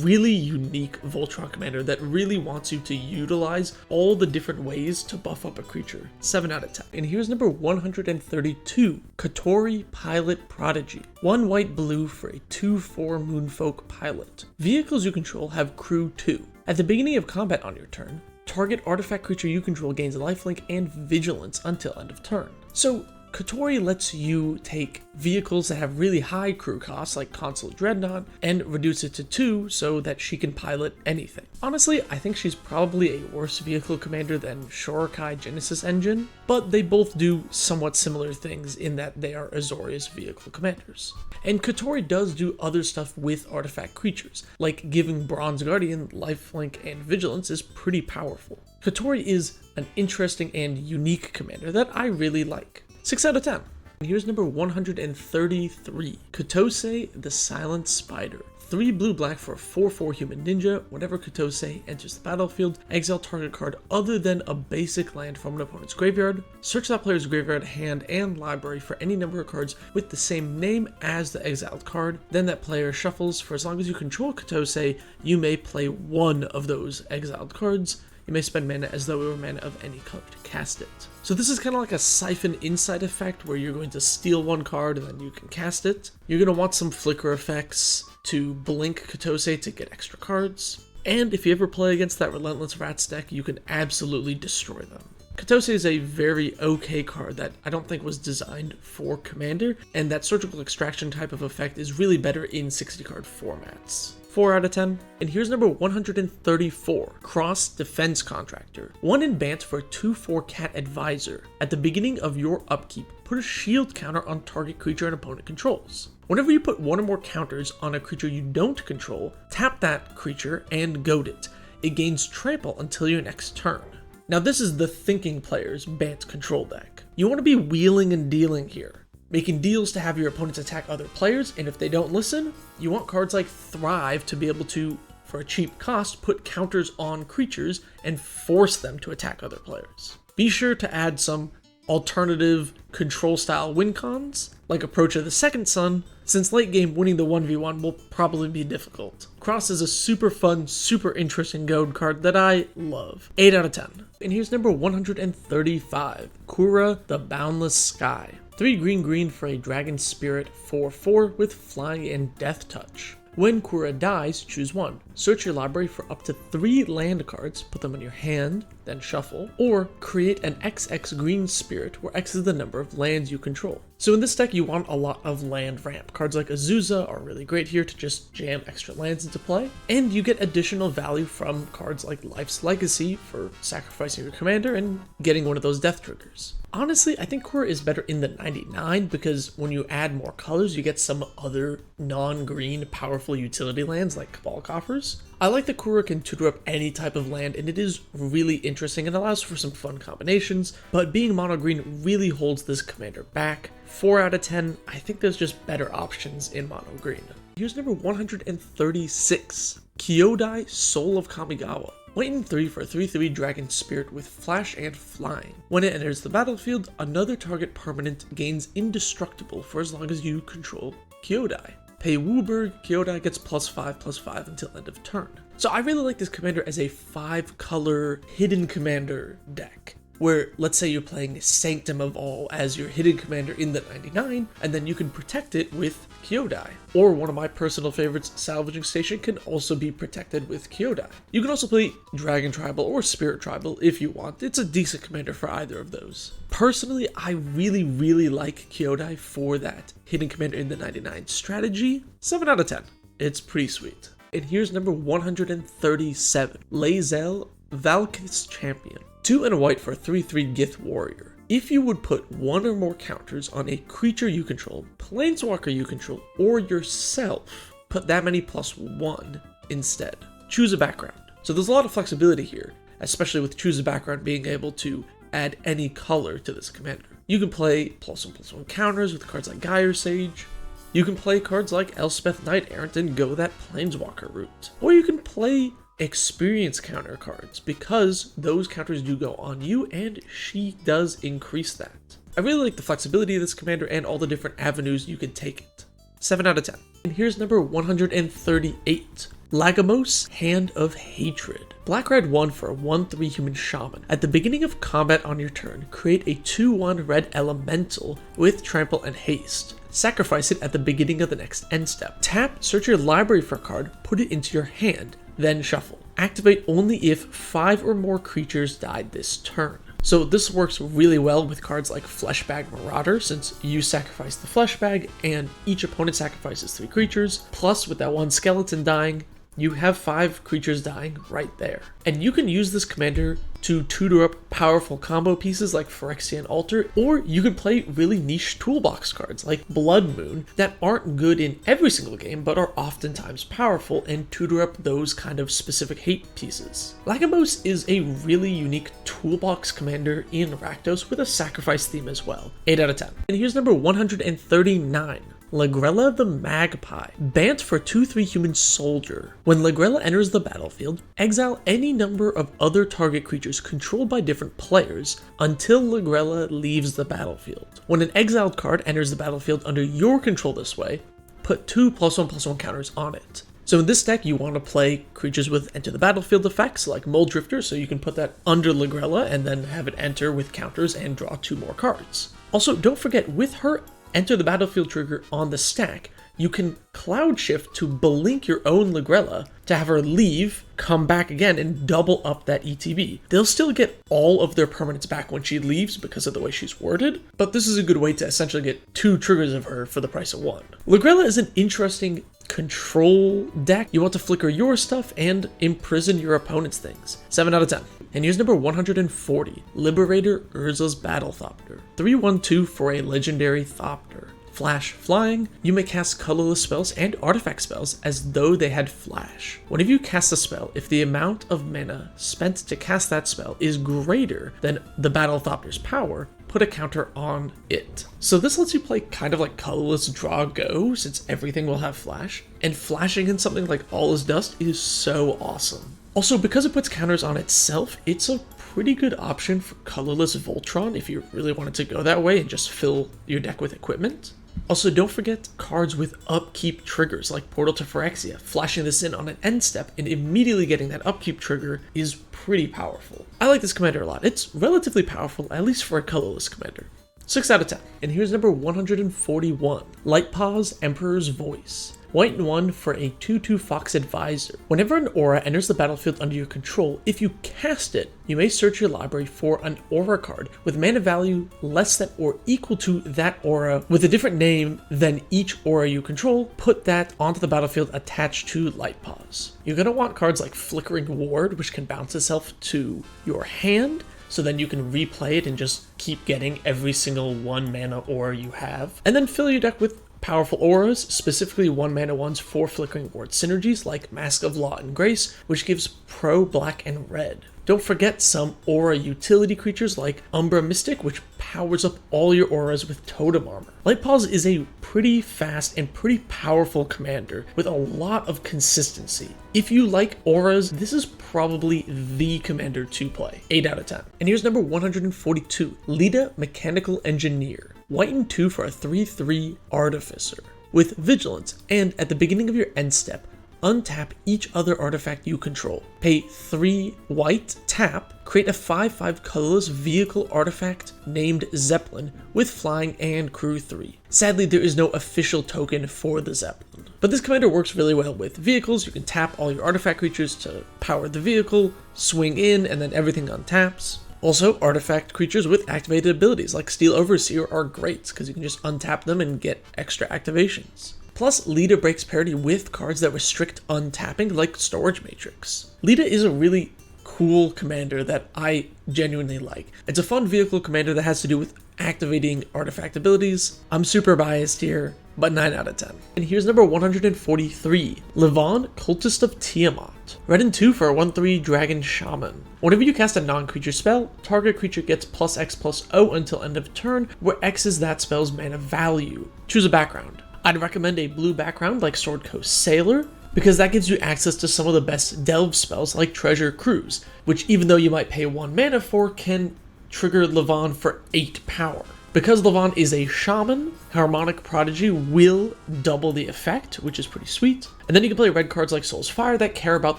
B: really unique Voltron commander that really wants you to utilize all the different ways to buff up a creature. 7 out of 10. And here's number 132, Kotori Pilot Prodigy. 1 white blue for a 2/4 Moonfolk pilot. Vehicles you control have crew 2. At the beginning of combat on your turn, target artifact creature you control gains lifelink and vigilance until end of turn. So Kotori lets you take vehicles that have really high crew costs like Consulate Dreadnought and reduce it to 2 so that she can pilot anything. Honestly, I think she's probably a worse vehicle commander than Shorokai Genesis Engine, but they both do somewhat similar things in that they are Azorius vehicle commanders. And Kotori does do other stuff with artifact creatures, like giving Bronze Guardian lifelink and vigilance is pretty powerful. Kotori is an interesting and unique commander that I really like. 6 out of 10. And here's number 133, Kotose the Silent Spider. 3 blue-black for a 4/4 human ninja. Whenever Kotose enters the battlefield, exile target card other than a basic land from an opponent's graveyard. Search that player's graveyard, hand, and library for any number of cards with the same name as the exiled card. Then that player shuffles. For as long as you control Kotose, you may play 1 of those exiled cards. You may spend mana as though it were mana of any color to cast it. So this is kind of like a Siphon Insight effect where you're going to steal 1 card and then you can cast it. You're going to want some flicker effects to blink Kotose to get extra cards. And if you ever play against that Relentless Rats deck, you can absolutely destroy them. Kotose is a very okay card that I don't think was designed for Commander, and that Surgical Extraction type of effect is really better in 60 card formats. 4 out of 10. And here's number 134, Cross Defense Contractor. 1 in Bant for a 2/4 Cat Advisor. At the beginning of your upkeep, put a shield counter on target creature an opponent controls. Whenever you put 1 or more counters on a creature you don't control, tap that creature and goad it. It gains trample until your next turn. Now this is the thinking player's Bant control deck. You want to be wheeling and dealing here, making deals to have your opponents attack other players, and if they don't listen, you want cards like Thrive to be able to, for a cheap cost, put counters on creatures and force them to attack other players. Be sure to add some alternative control style win cons, like Approach of the Second Sun, since late game winning the 1v1 will probably be difficult. Cross is a super fun, super interesting goad card that I love. 8 out of 10. And here's number 135, Kura the Boundless Sky. 3 green for a Dragon Spirit 4/4 with Flying and Death Touch. When Kura dies, choose 1. Search your library for up to 3 land cards, put them in your hand, then shuffle, or create an XX green spirit where X is the number of lands you control. So in this deck you want a lot of land ramp. Cards like Azusa are really great here to just jam extra lands into play, and you get additional value from cards like Life's Legacy for sacrificing your commander and getting one of those death triggers. Honestly, I think Kura is better in the 99 because when you add more colors, you get some other non-green powerful utility lands like Cabal Coffers. I like that Kura can tutor up any type of land, and it is really interesting and allows for some fun combinations, but being mono green really holds this commander back. 4 out of 10, I think there's just better options in mono green. Here's number 136, Kyodai Soul of Kamigawa. White and 3 for a 3/3 Dragon Spirit with Flash and Flying. When it enters the battlefield, another target permanent gains Indestructible for as long as you control Kyodai. Pay Wooburg, Kyodai gets +5/+5 until end of turn. So I really like this commander as a 5-color hidden commander deck, where let's say you're playing Sanctum of All as your hidden commander in the 99, and then you can protect it with Kyodai. Or one of my personal favorites, Salvaging Station, can also be protected with Kyodai. You can also play Dragon Tribal or Spirit Tribal if you want. It's a decent commander for either of those. Personally, I really like Kyodai for that hidden commander in the 99 strategy. 7 out of 10. It's pretty sweet. And here's number 137, Lae'zel, Valkith's Champion. 2 and a white for a 3/3 Gith Warrior. If you would put 1 or more counters on a creature you control, planeswalker you control, or yourself, put that many +1 instead. choose a background. So there's a lot of flexibility here, especially with choose a background being able to add any color to this commander. You can play +1/+1 counters with cards like Gyre Sage. You can play cards like Elspeth Knight Errant and go that Planeswalker route. Or you can play experience counter cards, because those counters do go on you and she does increase that. I really like the flexibility of this commander and all the different avenues you can take it. 7 out of 10. And here's number 138. Lagomos, Hand of Hatred. Black-red 1 for a 1/3 human shaman. At the beginning of combat on your turn, create a 2/1 red elemental with trample and haste. Sacrifice it at the beginning of the next end step. Tap, search your library for a card, put it into your hand, then shuffle. Activate only if 5 or more creatures died this turn. So this works really well with cards like Fleshbag Marauder, since you sacrifice the Fleshbag and each opponent sacrifices 3 creatures, plus with that one skeleton dying, you have 5 creatures dying right there. And you can use this commander to tutor up powerful combo pieces like Phyrexian Altar, or you can play really niche toolbox cards like Blood Moon that aren't good in every single game but are oftentimes powerful and tutor up those kind of specific hate pieces. Lagomos is a really unique toolbox commander in Rakdos with a sacrifice theme as well. 8 out of 10. And here's number 139. Lagrella the Magpie. Bant for 2/3 human soldier. When Lagrella enters the battlefield, exile any number of other target creatures controlled by different players until Lagrella leaves the battlefield. When an exiled card enters the battlefield under your control this way, put 2 +1/+1 counters on it. So in this deck, you want to play creatures with enter the battlefield effects like Mold Drifter, so you can put that under Lagrella and then have it enter with counters and draw 2 more cards. Also, don't forget, with her enter the battlefield trigger on the stack, you can cloud shift to blink your own Lagrella to have her leave, come back again, and double up that ETB. They'll still get all of their permanents back when she leaves because of the way she's worded, but this is a good way to essentially get 2 triggers of her for the price of 1. Lagrella is an interesting control deck. You want to flicker your stuff and imprison your opponent's things. 7 out of 10. And here's number 140, Liberator Urza's Battle Thopter. 3/1/2 for a legendary Thopter. Flash flying, you may cast colorless spells and artifact spells as though they had flash. Whenever you cast a spell, if the amount of mana spent to cast that spell is greater than the Battle Thopter's power, put a counter on it. So this lets you play kind of like colorless draw go, since everything will have flash, and flashing in something like All is Dust is so awesome. Also, because it puts counters on itself, it's a pretty good option for colorless Voltron if you really wanted to go that way and just fill your deck with equipment. Also, don't forget cards with upkeep triggers like Portal to Phyrexia. Flashing this in on an end step and immediately getting that upkeep trigger is pretty powerful. I like this commander a lot. It's relatively powerful, at least for a colorless commander. 6 out of 10. And here's number 141, Lightpaw's Emperor's Voice. White and 1 for a 2/2 Fox Advisor. Whenever an aura enters the battlefield under your control, if you cast it, you may search your library for an aura card with mana value less than or equal to that aura with a different name than each aura you control. Put that onto the battlefield attached to Lightpaws. You're going to want cards like Flickering Ward, which can bounce itself to your hand, so then you can replay it and just keep getting every single 1 mana aura you have. And then fill your deck with powerful auras, specifically 1 mana ones for Flickering Ward synergies like Mask of Law and Grace, which gives pro black and red. Don't forget some aura utility creatures like Umbra Mystic, which powers up all your auras with Totem Armor. Lightpaws is a pretty fast and pretty powerful commander with a lot of consistency. If you like auras, this is probably the commander to play. 8 out of 10. And here's number 142, Lita Mechanical Engineer. White and 2 for a 3/3 Artificer. With Vigilance, and at the beginning of your end step, untap each other artifact you control. Pay 3 white, tap, create a 5/5 colorless vehicle artifact named Zeppelin with flying and crew 3. Sadly, there is no official token for the Zeppelin, but this commander works really well with vehicles. You can tap all your artifact creatures to power the vehicle, swing in, and then everything untaps. Also, artifact creatures with activated abilities like Steel Overseer are great because you can just untap them and get extra activations. Plus, Lita breaks parity with cards that restrict untapping like Storage Matrix. Lita is a really cool cool commander that I genuinely like. It's a fun vehicle commander that has to do with activating artifact abilities. I'm super biased here, but 9 out of 10. And here's number 143, Levon, Cultist of Tiamat. Red and 2 for a 1/3 Dragon Shaman. Whenever you cast a non-creature spell, target creature gets +X/+0 until end of turn, where X is that spell's mana value. Choose a background. I'd recommend a blue background like Sword Coast Sailor, because that gives you access to some of the best delve spells like Treasure Cruise, which even though you might pay 1 mana for, can trigger Levon for 8 power. Because Levon is a shaman, Harmonic Prodigy will double the effect, which is pretty sweet. And then you can play red cards like Soul's Fire that care about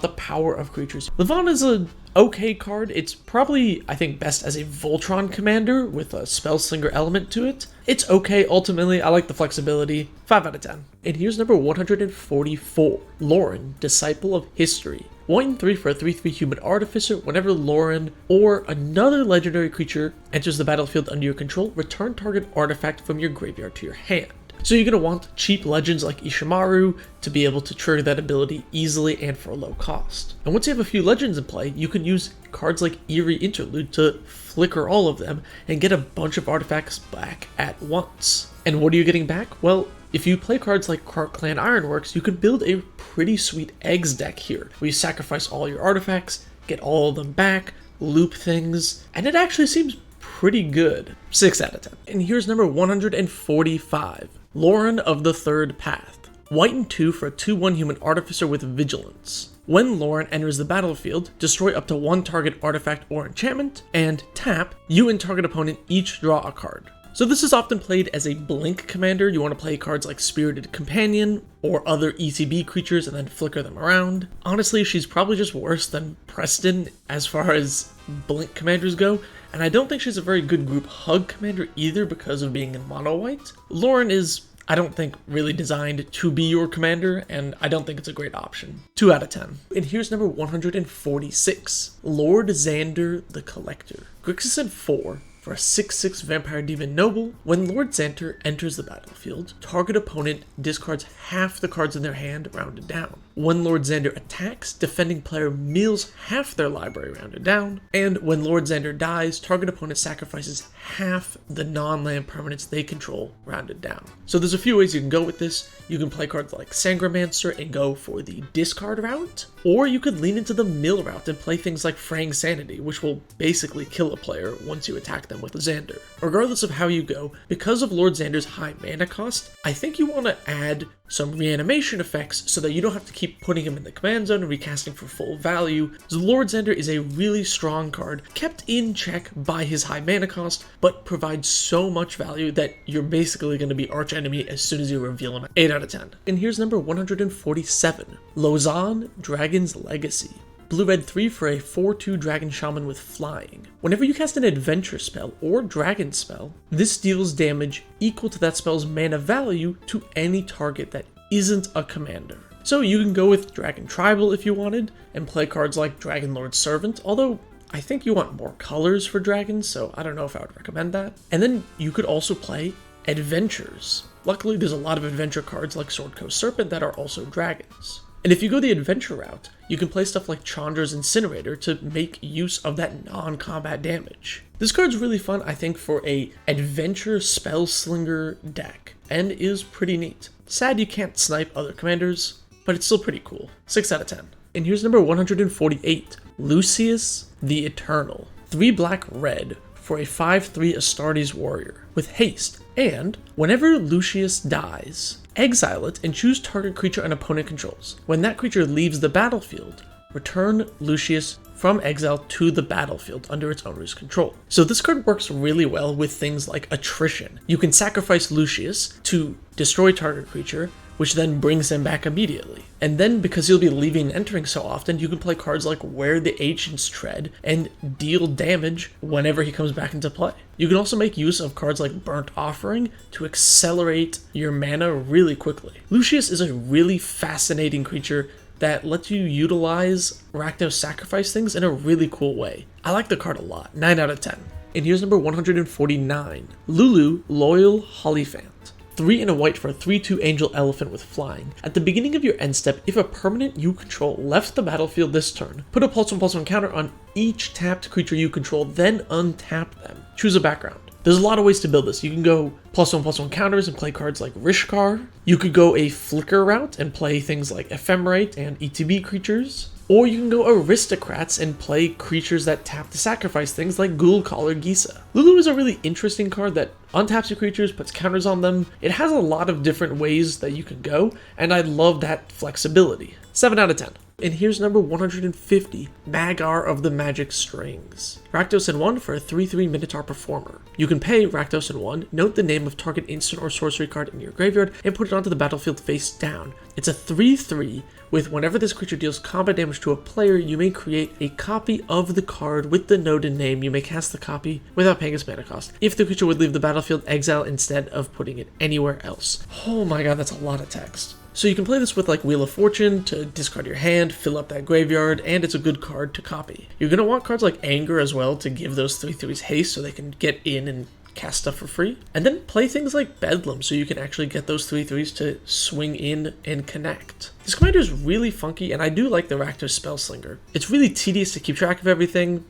B: the power of creatures. Levon is a okay card. It's probably, I think, best as a Voltron commander with a Spellslinger element to it. It's okay, ultimately. I like the flexibility. 5 out of 10. And here's number 144, Lauren, Disciple of History. 1 and 3 for a 3/3 human artificer. Whenever Lauren or another legendary creature enters the battlefield under your control, return target artifact from your graveyard to your hand. So you're going to want cheap legends like Ishimaru to be able to trigger that ability easily and for a low cost. And once you have a few legends in play, you can use cards like Eerie Interlude to flicker all of them and get a bunch of artifacts back at once. And what are you getting back? Well, if you play cards like Krark Clan Ironworks, you can build a pretty sweet eggs deck here, where you sacrifice all your artifacts, get all of them back, loop things, and it actually seems pretty good. 6 out of 10. And here's number 145, Lauren of the Third Path. White and 2 for a 2/1 human artificer with vigilance. When Lauren enters the battlefield, destroy up to 1 target artifact or enchantment, and tap, you and target opponent each draw a card. So this is often played as a blink commander. You want to play cards like Spirited Companion or other ETB creatures and then flicker them around. Honestly, she's probably just worse than Preston as far as blink commanders go, and I don't think she's a very good group hug commander either because of being in mono white. Lauren is, I don't think, really designed to be your commander, and I don't think it's a great option. 2 out of 10. And here's number 146, Lord Xander the Collector. Grixis at 4. For a 6/6 Vampire Demon Noble, when Lord Xander enters the battlefield, target opponent discards half the cards in their hand, rounded down. When Lord Xander attacks, defending player mills half their library, rounded down. And when Lord Xander dies, target opponent sacrifices half the non-land permanents they control, rounded down. So there's a few ways you can go with this. You can play cards like Sangromancer and go for the discard route, or you could lean into the mill route and play things like Fraying Sanity, which will basically kill a player once you attack them with Xander. Regardless of how you go, because of Lord Xander's high mana cost, I think you want to add some reanimation effects so that you don't have to keep putting him in the command zone and recasting for full value. So Lord Xander is a really strong card, kept in check by his high mana cost, but provides so much value that you're basically going to be arch enemy as soon as you reveal him. 8 out of 10. And here's number 147, Lozan, Dragon's Legacy. Blue-red 3 for a 4/2 Dragon Shaman with flying. Whenever you cast an adventure spell or dragon spell, this deals damage equal to that spell's mana value to any target that isn't a commander. So you can go with Dragon Tribal if you wanted, and play cards like Dragon Lord Servant, although I think you want more colors for dragons, so I don't know if I would recommend that. And then you could also play adventures. Luckily, there's a lot of adventure cards like Sword Coast Serpent that are also dragons. And if you go the adventure route, you can play stuff like Chandra's Incinerator to make use of that non-combat damage. This card's really fun, I think, for a adventure Spellslinger deck, and is pretty neat. Sad you can't snipe other commanders, but it's still pretty cool. 6 out of 10. And here's number 148, Lucius the Eternal. 3 black red for a 5/3 Astartes warrior with haste, and whenever Lucius dies, exile it and choose target creature an opponent controls. When that creature leaves the battlefield, return Lucius from exile to the battlefield under its owner's control. So this card works really well with things like attrition. You can sacrifice Lucius to destroy target creature, which then brings them back immediately. And then, because you'll be leaving and entering so often, you can play cards like Where the Ancients Tread and deal damage whenever he comes back into play. You can also make use of cards like Burnt Offering to accelerate your mana really quickly. Lucius is a really fascinating creature that lets you utilize Rakdos sacrifice things in a really cool way. I like the card a lot. 9 out of 10. And here's number 149, Lulu, Loyal Hollyphant. 3 and a white for a 3/2 Angel Elephant with flying. At the beginning of your end step, if a permanent you control left the battlefield this turn, put a +1/+1 counter on each tapped creature you control, then untap them. Choose a background. There's a lot of ways to build this. You can go +1/+1 counters and play cards like Rishkar. You could go a flicker route and play things like Ephemerate and ETB creatures. Or you can go aristocrats and play creatures that tap to sacrifice things like Ghoul Collar Gisa. Lulu is a really interesting card that untaps your creatures, puts counters on them. It has a lot of different ways that you can go, and I love that flexibility. 7 out of 10. And here's number 150, Magar of the Magic Strings. Rakdos and 1 for a 3/3 Minotaur Performer. You can pay Rakdos and 1, note the name of target instant or sorcery card in your graveyard, and put it onto the battlefield face down. It's a 3/3 with whenever this creature deals combat damage to a player, you may create a copy of the card with the note and name. You may cast the copy without paying its mana cost. If the creature would leave the battlefield, exile instead of putting it anywhere else. Oh my god, that's a lot of text. So you can play this with like Wheel of Fortune to discard your hand, fill up that graveyard, and it's a good card to copy. You're going to want cards like Anger as well to give those 3/3s haste so they can get in and cast stuff for free. And then play things like Bedlam so you can actually get those 3/3s to swing in and connect. This commander is really funky, and I do like the Rakdos Spellslinger. It's really tedious to keep track of everything.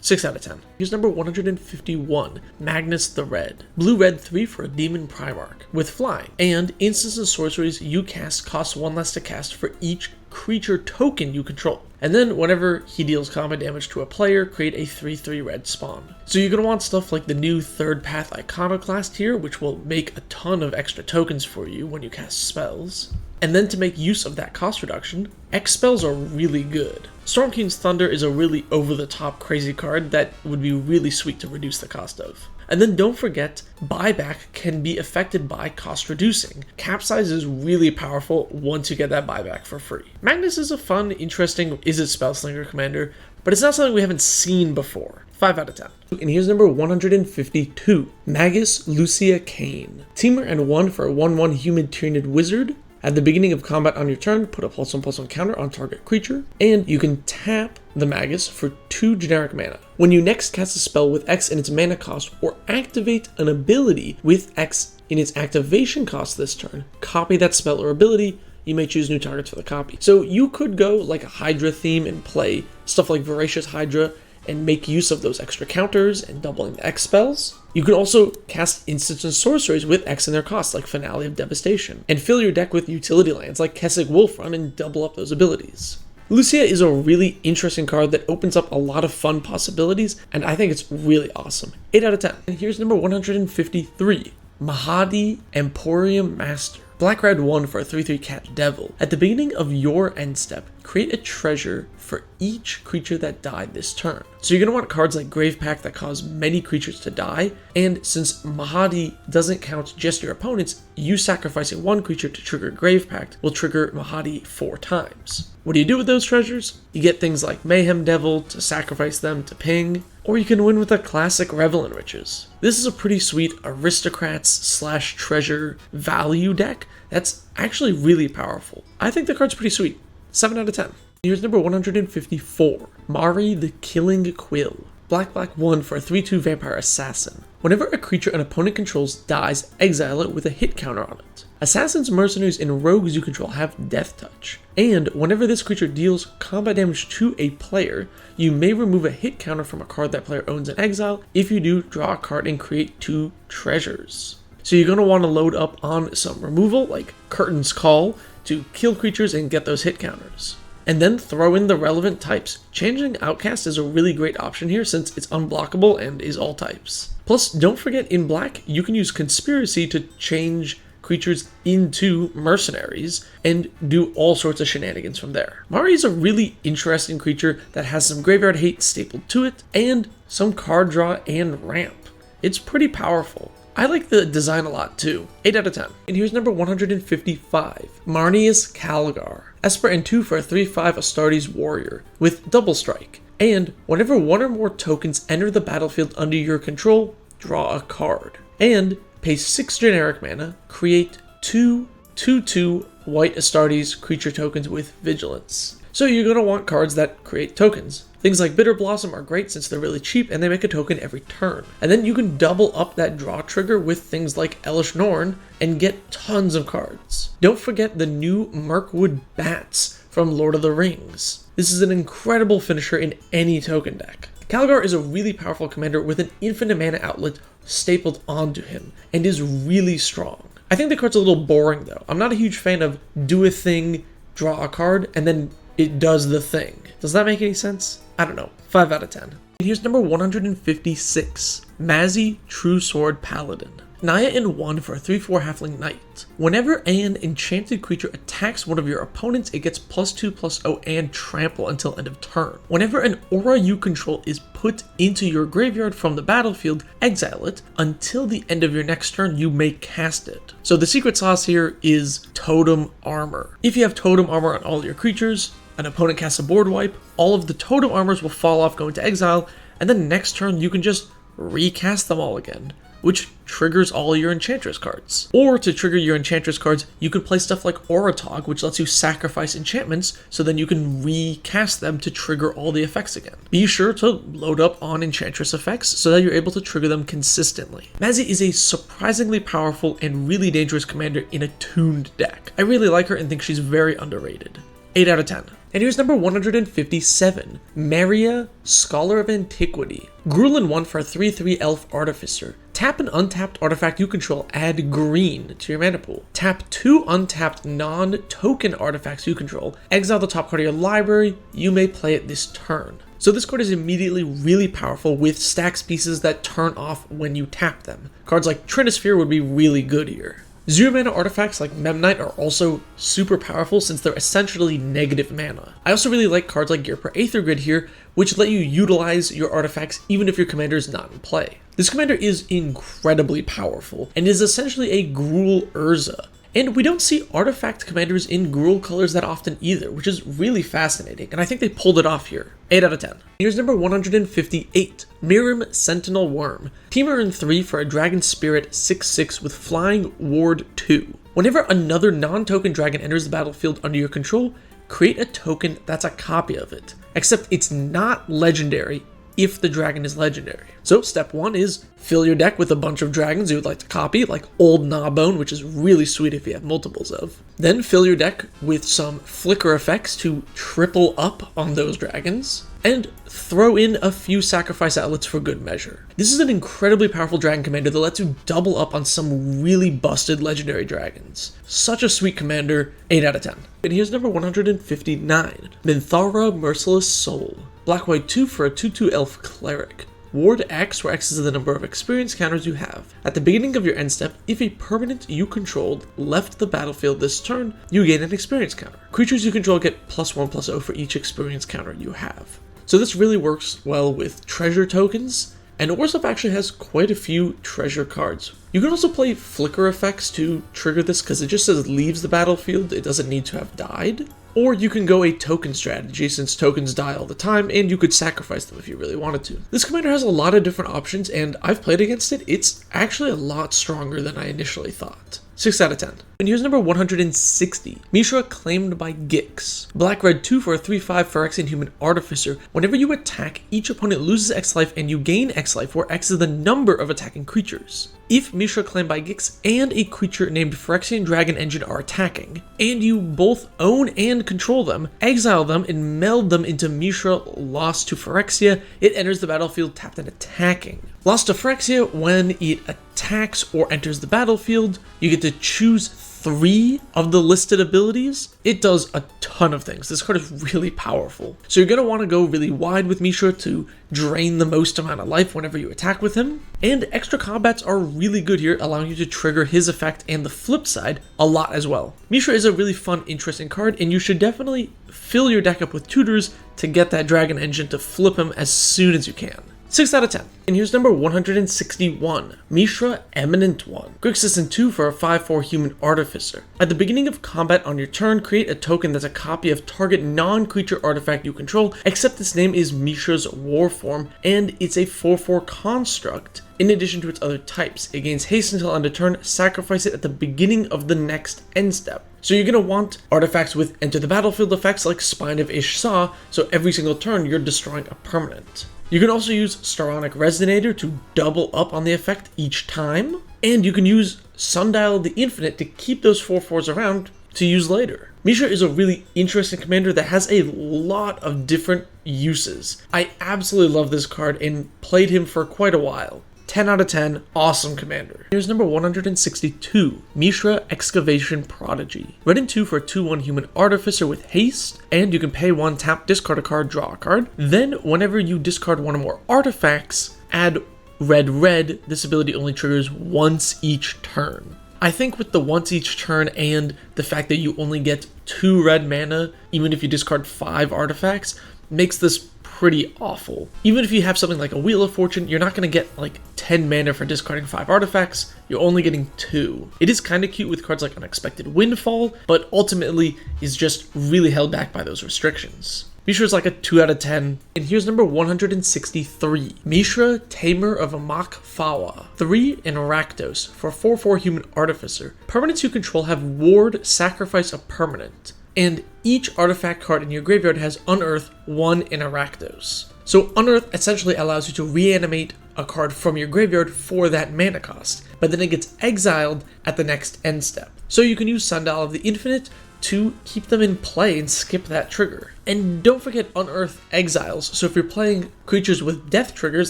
B: 6 out of 10. Here's number 151, Magnus the Red. Blue-red 3 for a Demon Primarch with flying, and instants and sorceries you cast cost 1 less to cast for each creature token you control. And then whenever he deals combat damage to a player, create a 3/3 red spawn. So you're going to want stuff like the new Third Path Iconoclast here, which will make a ton of extra tokens for you when you cast spells. And then to make use of that cost reduction, X spells are really good. Storm King's Thunder is a really over-the-top crazy card that would be really sweet to reduce the cost of. And then don't forget, buyback can be affected by cost reducing. Capsize is really powerful once you get that buyback for free. Magnus is a fun, interesting, is it Spellslinger commander, but it's not something we haven't seen before. 5 out of 10. And here's number 152, Magus Lucia Kane. Teamer and 1 for a 1/1 Human Tyranid Wizard. At the beginning of combat on your turn, put a +1/+1 counter on target creature, and you can tap the Magus for 2 generic mana. When you next cast a spell with X in its mana cost, or activate an ability with X in its activation cost this turn, copy that spell or ability. You may choose new targets for the copy. So you could go like a Hydra theme and play stuff like Voracious Hydra and make use of those extra counters and doubling the X spells. You can also cast instants and sorceries with X in their cost, like Finale of Devastation, and fill your deck with utility lands like Kessig Wolfrun and double up those abilities. Lucia is a really interesting card that opens up a lot of fun possibilities, and I think it's really awesome. 8 out of 10. And here's number 153, Mahadi Emporium Master. Black-red 1 for a 3/3 Cat Devil. At the beginning of your end step, create a treasure for each creature that died this turn. So you're going to want cards like Grave Pact that cause many creatures to die, and since Mahadi doesn't count just your opponents, you sacrificing 1 creature to trigger Grave Pact will trigger Mahadi 4 times. What do you do with those treasures? You get things like Mayhem Devil to sacrifice them to ping, or you can win with a classic Revel in Riches. This is a pretty sweet aristocrats/treasure value deck that's actually really powerful. I think the card's pretty sweet. 7 out of 10. Here's number 154, Mari the Killing Quill. Black 1 for a 3/2 Vampire Assassin. Whenever a creature an opponent controls dies, exile it with a hit counter on it. Assassins, mercenaries, and rogues you control have Death Touch. And whenever this creature deals combat damage to a player, you may remove a hit counter from a card that player owns in exile. If you do, draw a card and create 2 treasures. So you're going to want to load up on some removal, like Curtain's Call, to kill creatures and get those hit counters. And then throw in the relevant types. Changing Outcast is a really great option here since it's unblockable and is all types. Plus, don't forget in black, you can use Conspiracy to change creatures into mercenaries and do all sorts of shenanigans from there. Mari is a really interesting creature that has some graveyard hate stapled to it and some card draw and ramp. It's pretty powerful. I like the design a lot too. 8 out of 10. And here's number 155, Marnius Calgar. Esper and 2 for a 3/5 Astartes Warrior with double strike. And whenever 1 or more tokens enter the battlefield under your control, draw a card. And pay 6 generic mana, create 2/2 white Astartes creature tokens with vigilance. So you're going to want cards that create tokens. Things like Bitter Blossom are great since they're really cheap and they make a token every turn. And then you can double up that draw trigger with things like Elesh Norn and get tons of cards. Don't forget the new Mirkwood Bats from Lord of the Rings. This is an incredible finisher in any token deck. Calgar is a really powerful commander with an infinite mana outlet stapled onto him and is really strong. I think the card's a little boring though. I'm not a huge fan of do a thing, draw a card, and then it does the thing. Does that make any sense? I don't know. 5 out of 10. And here's number 156. Mazzy True Sword Paladin. Naya in 1 for a 3/4 halfling knight. Whenever an enchanted creature attacks one of your opponents, it gets +2/+0 and trample until end of turn. Whenever an aura you control is put into your graveyard from the battlefield, exile it. Until the end of your next turn, you may cast it. So the secret sauce here is Totem Armor. If you have Totem Armor on all your creatures, an opponent casts a board wipe, all of the Totem Armors will fall off, go into exile, and then next turn you can just recast them all again, which triggers all your Enchantress cards. Or to trigger your Enchantress cards, you can play stuff like Oratog, which lets you sacrifice enchantments, so then you can recast them to trigger all the effects again. Be sure to load up on Enchantress effects so that you're able to trigger them consistently. Mazzy is a surprisingly powerful and really dangerous commander in a tuned deck. I really like her and think she's very underrated. 8 out of 10. And here's number 157, Maria, Scholar of Antiquity. Grulin 1 for a 3/3 Elf Artificer. Tap an untapped artifact you control, add green to your mana pool. Tap 2 untapped non-token artifacts you control, exile the top card of your library, you may play it this turn. So this card is immediately really powerful with stacks pieces that turn off when you tap them. Cards like Trinisphere would be really good here. 0 mana artifacts like Memnite are also super powerful since they're essentially negative mana. I also really like cards like Gear Per Aether Grid here, which let you utilize your artifacts even if your commander is not in play. This commander is incredibly powerful and is essentially a Gruul Urza. And we don't see artifact commanders in Gruul colors that often either, which is really fascinating, and I think they pulled it off here. 8 out of 10. Here's number 158, Mirim Sentinel Worm. Temur in 3 for a Dragon Spirit 6/6 with Flying Ward 2. Whenever another non-token dragon enters the battlefield under your control, create a token that's a copy of it. Except it's not legendary if the dragon is legendary. So step 1 is fill your deck with a bunch of dragons you would like to copy, like Old Gnawbone, which is really sweet if you have multiples of. Then fill your deck with some flicker effects to triple up on those dragons, and throw in a few sacrifice outlets for good measure. This is an incredibly powerful dragon commander that lets you double up on some really busted legendary dragons. Such a sweet commander, 8 out of 10. And here's number 159, Minthara Merciless Soul. Black-white 2 for a 2/2 Elf Cleric. Ward X, where X is the number of experience counters you have. At the beginning of your end step, if a permanent you controlled left the battlefield this turn, you gain an experience counter. Creatures you control get +1/+0 for each experience counter you have. So this really works well with treasure tokens, and Orzhov actually has quite a few treasure cards. You can also play flicker effects to trigger this because it just says leaves the battlefield, it doesn't need to have died. Or you can go a token strategy since tokens die all the time and you could sacrifice them if you really wanted to. This commander has a lot of different options and I've played against it. It's actually a lot stronger than I initially thought. 6 out of 10. And here's number 160, Mishra Claimed by Gix. Black-red 2 for a 3/5 Phyrexian Human Artificer. Whenever you attack, each opponent loses X life and you gain X life, where X is the number of attacking creatures. If Mishra Claimed by Gix and a creature named Phyrexian Dragon Engine are attacking, and you both own and control them, exile them and meld them into Mishra Lost to Phyrexia, it enters the battlefield tapped and attacking. Lost to Phyrexia, when it attacks or enters the battlefield, you get to choose 3 of the listed abilities. It does a ton of things. This card is really powerful. So you're going to want to go really wide with Mishra to drain the most amount of life whenever you attack with him. And extra combats are really good here, allowing you to trigger his effect and the flip side a lot as well. Mishra is a really fun, interesting card, and you should definitely fill your deck up with tutors to get that Dragon Engine to flip him as soon as you can. 6 out of 10. And here's number 161, Mishra Eminent One. Grixis in 2 for a 5/4 Human Artificer. At the beginning of combat on your turn, create a token that's a copy of target non-creature artifact you control, except its name is Mishra's War Form, and it's a 4/4 construct. In addition to its other types, it gains haste until end of turn, sacrifice it at the beginning of the next end step. So you're going to want artifacts with enter the battlefield effects like Spine of Ish-Sa, so every single turn you're destroying a permanent. You can also use Staronic Resonator to double up on the effect each time, and you can use Sundial of the Infinite to keep those 4/4s around to use later. Mishra is a really interesting commander that has a lot of different uses. I absolutely love this card and played him for quite a while. 10 out of 10, awesome commander. Here's number 162, Mishra Excavation Prodigy. Red and 2 for a 2/1 human artificer with haste, and you can pay 1, tap, discard a card, draw a card. Then, whenever you discard one or more artifacts, add red. This ability only triggers once each turn. I think with the once each turn and the fact that you only get 2 red mana, even if you discard 5 artifacts, makes this pretty awful. Even if you have something like a Wheel of Fortune, you're not going to get like 10 mana for discarding 5 artifacts, you're only getting 2. It is kind of cute with cards like Unexpected Windfall, but ultimately is just really held back by those restrictions. Mishra is like a 2 out of 10. And here's number 163. Mishra, Tamer of Amakfawa. 3 in Rakdos for 4/4 human artificer. Permanents you control have ward, sacrifice a permanent. And each artifact card in your graveyard has Unearth 1 in Rakdos. So Unearth essentially allows you to reanimate a card from your graveyard for that mana cost, but then it gets exiled at the next end step. So you can use Sundial of the Infinite to keep them in play and skip that trigger. And don't forget Unearth exiles, so if you're playing creatures with death triggers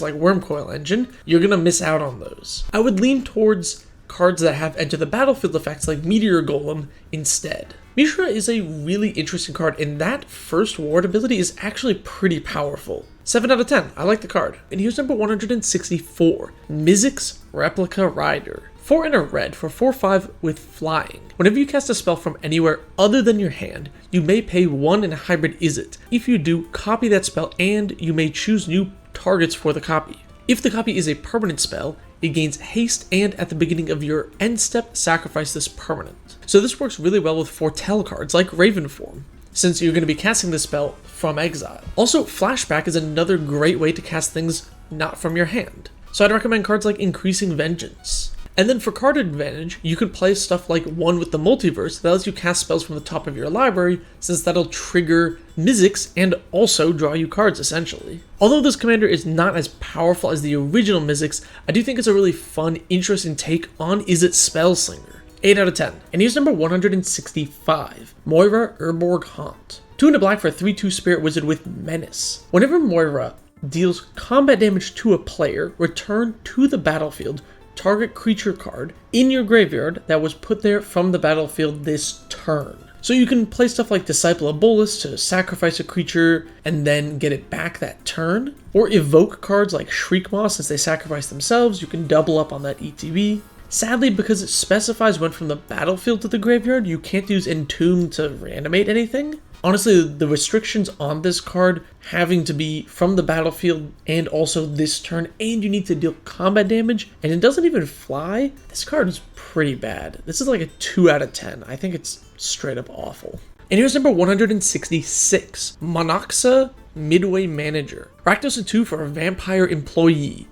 B: like Wormcoil Engine, you're gonna miss out on those. I would lean towards cards that have enter the battlefield effects like Meteor Golem instead. Mishra is a really interesting card, and that first ward ability is actually pretty powerful. 7 out of 10, I like the card. And here's number 164, Mizzix Replica Rider. 4 in a red for 4/5 with flying. Whenever you cast a spell from anywhere other than your hand, you may pay 1 in a hybrid Izzet. If you do, copy that spell and you may choose new targets for the copy. If the copy is a permanent spell, it gains haste and at the beginning of your end step, sacrifice this permanent. So this works really well with foretell cards like Ravenform, since you're going to be casting this spell from exile. Also, Flashback is another great way to cast things not from your hand. So I'd recommend cards like Increasing Vengeance. And then for card advantage, you could play stuff like One with the Multiverse that lets you cast spells from the top of your library, since that'll trigger Mizzix and also draw you cards essentially. Although this commander is not as powerful as the original Mizzix, I do think it's a really fun, interesting take on Izzet Spellslinger. 8 out of 10. And here's number 165, Moira Urborg Haunt. 2 in a black for a 3/2 Spirit Wizard with Menace. Whenever Moira deals combat damage to a player, return to the battlefield target creature card in your graveyard that was put there from the battlefield this turn. So you can play stuff like Disciple of Bolus to sacrifice a creature and then get it back that turn, or evoke cards like Shriekmaw since they sacrifice themselves, you can double up on that ETB. Sadly, because it specifies when from the battlefield to the graveyard, you can't use Entomb to reanimate anything. Honestly, the restrictions on this card having to be from the battlefield and also this turn, and you need to deal combat damage, and it doesn't even fly, this card is pretty bad. This is like a 2 out of 10. I think it's straight up awful. And here's number 166, Monoxa Midway Manager. Rakdos and 2 for a Vampire Employee.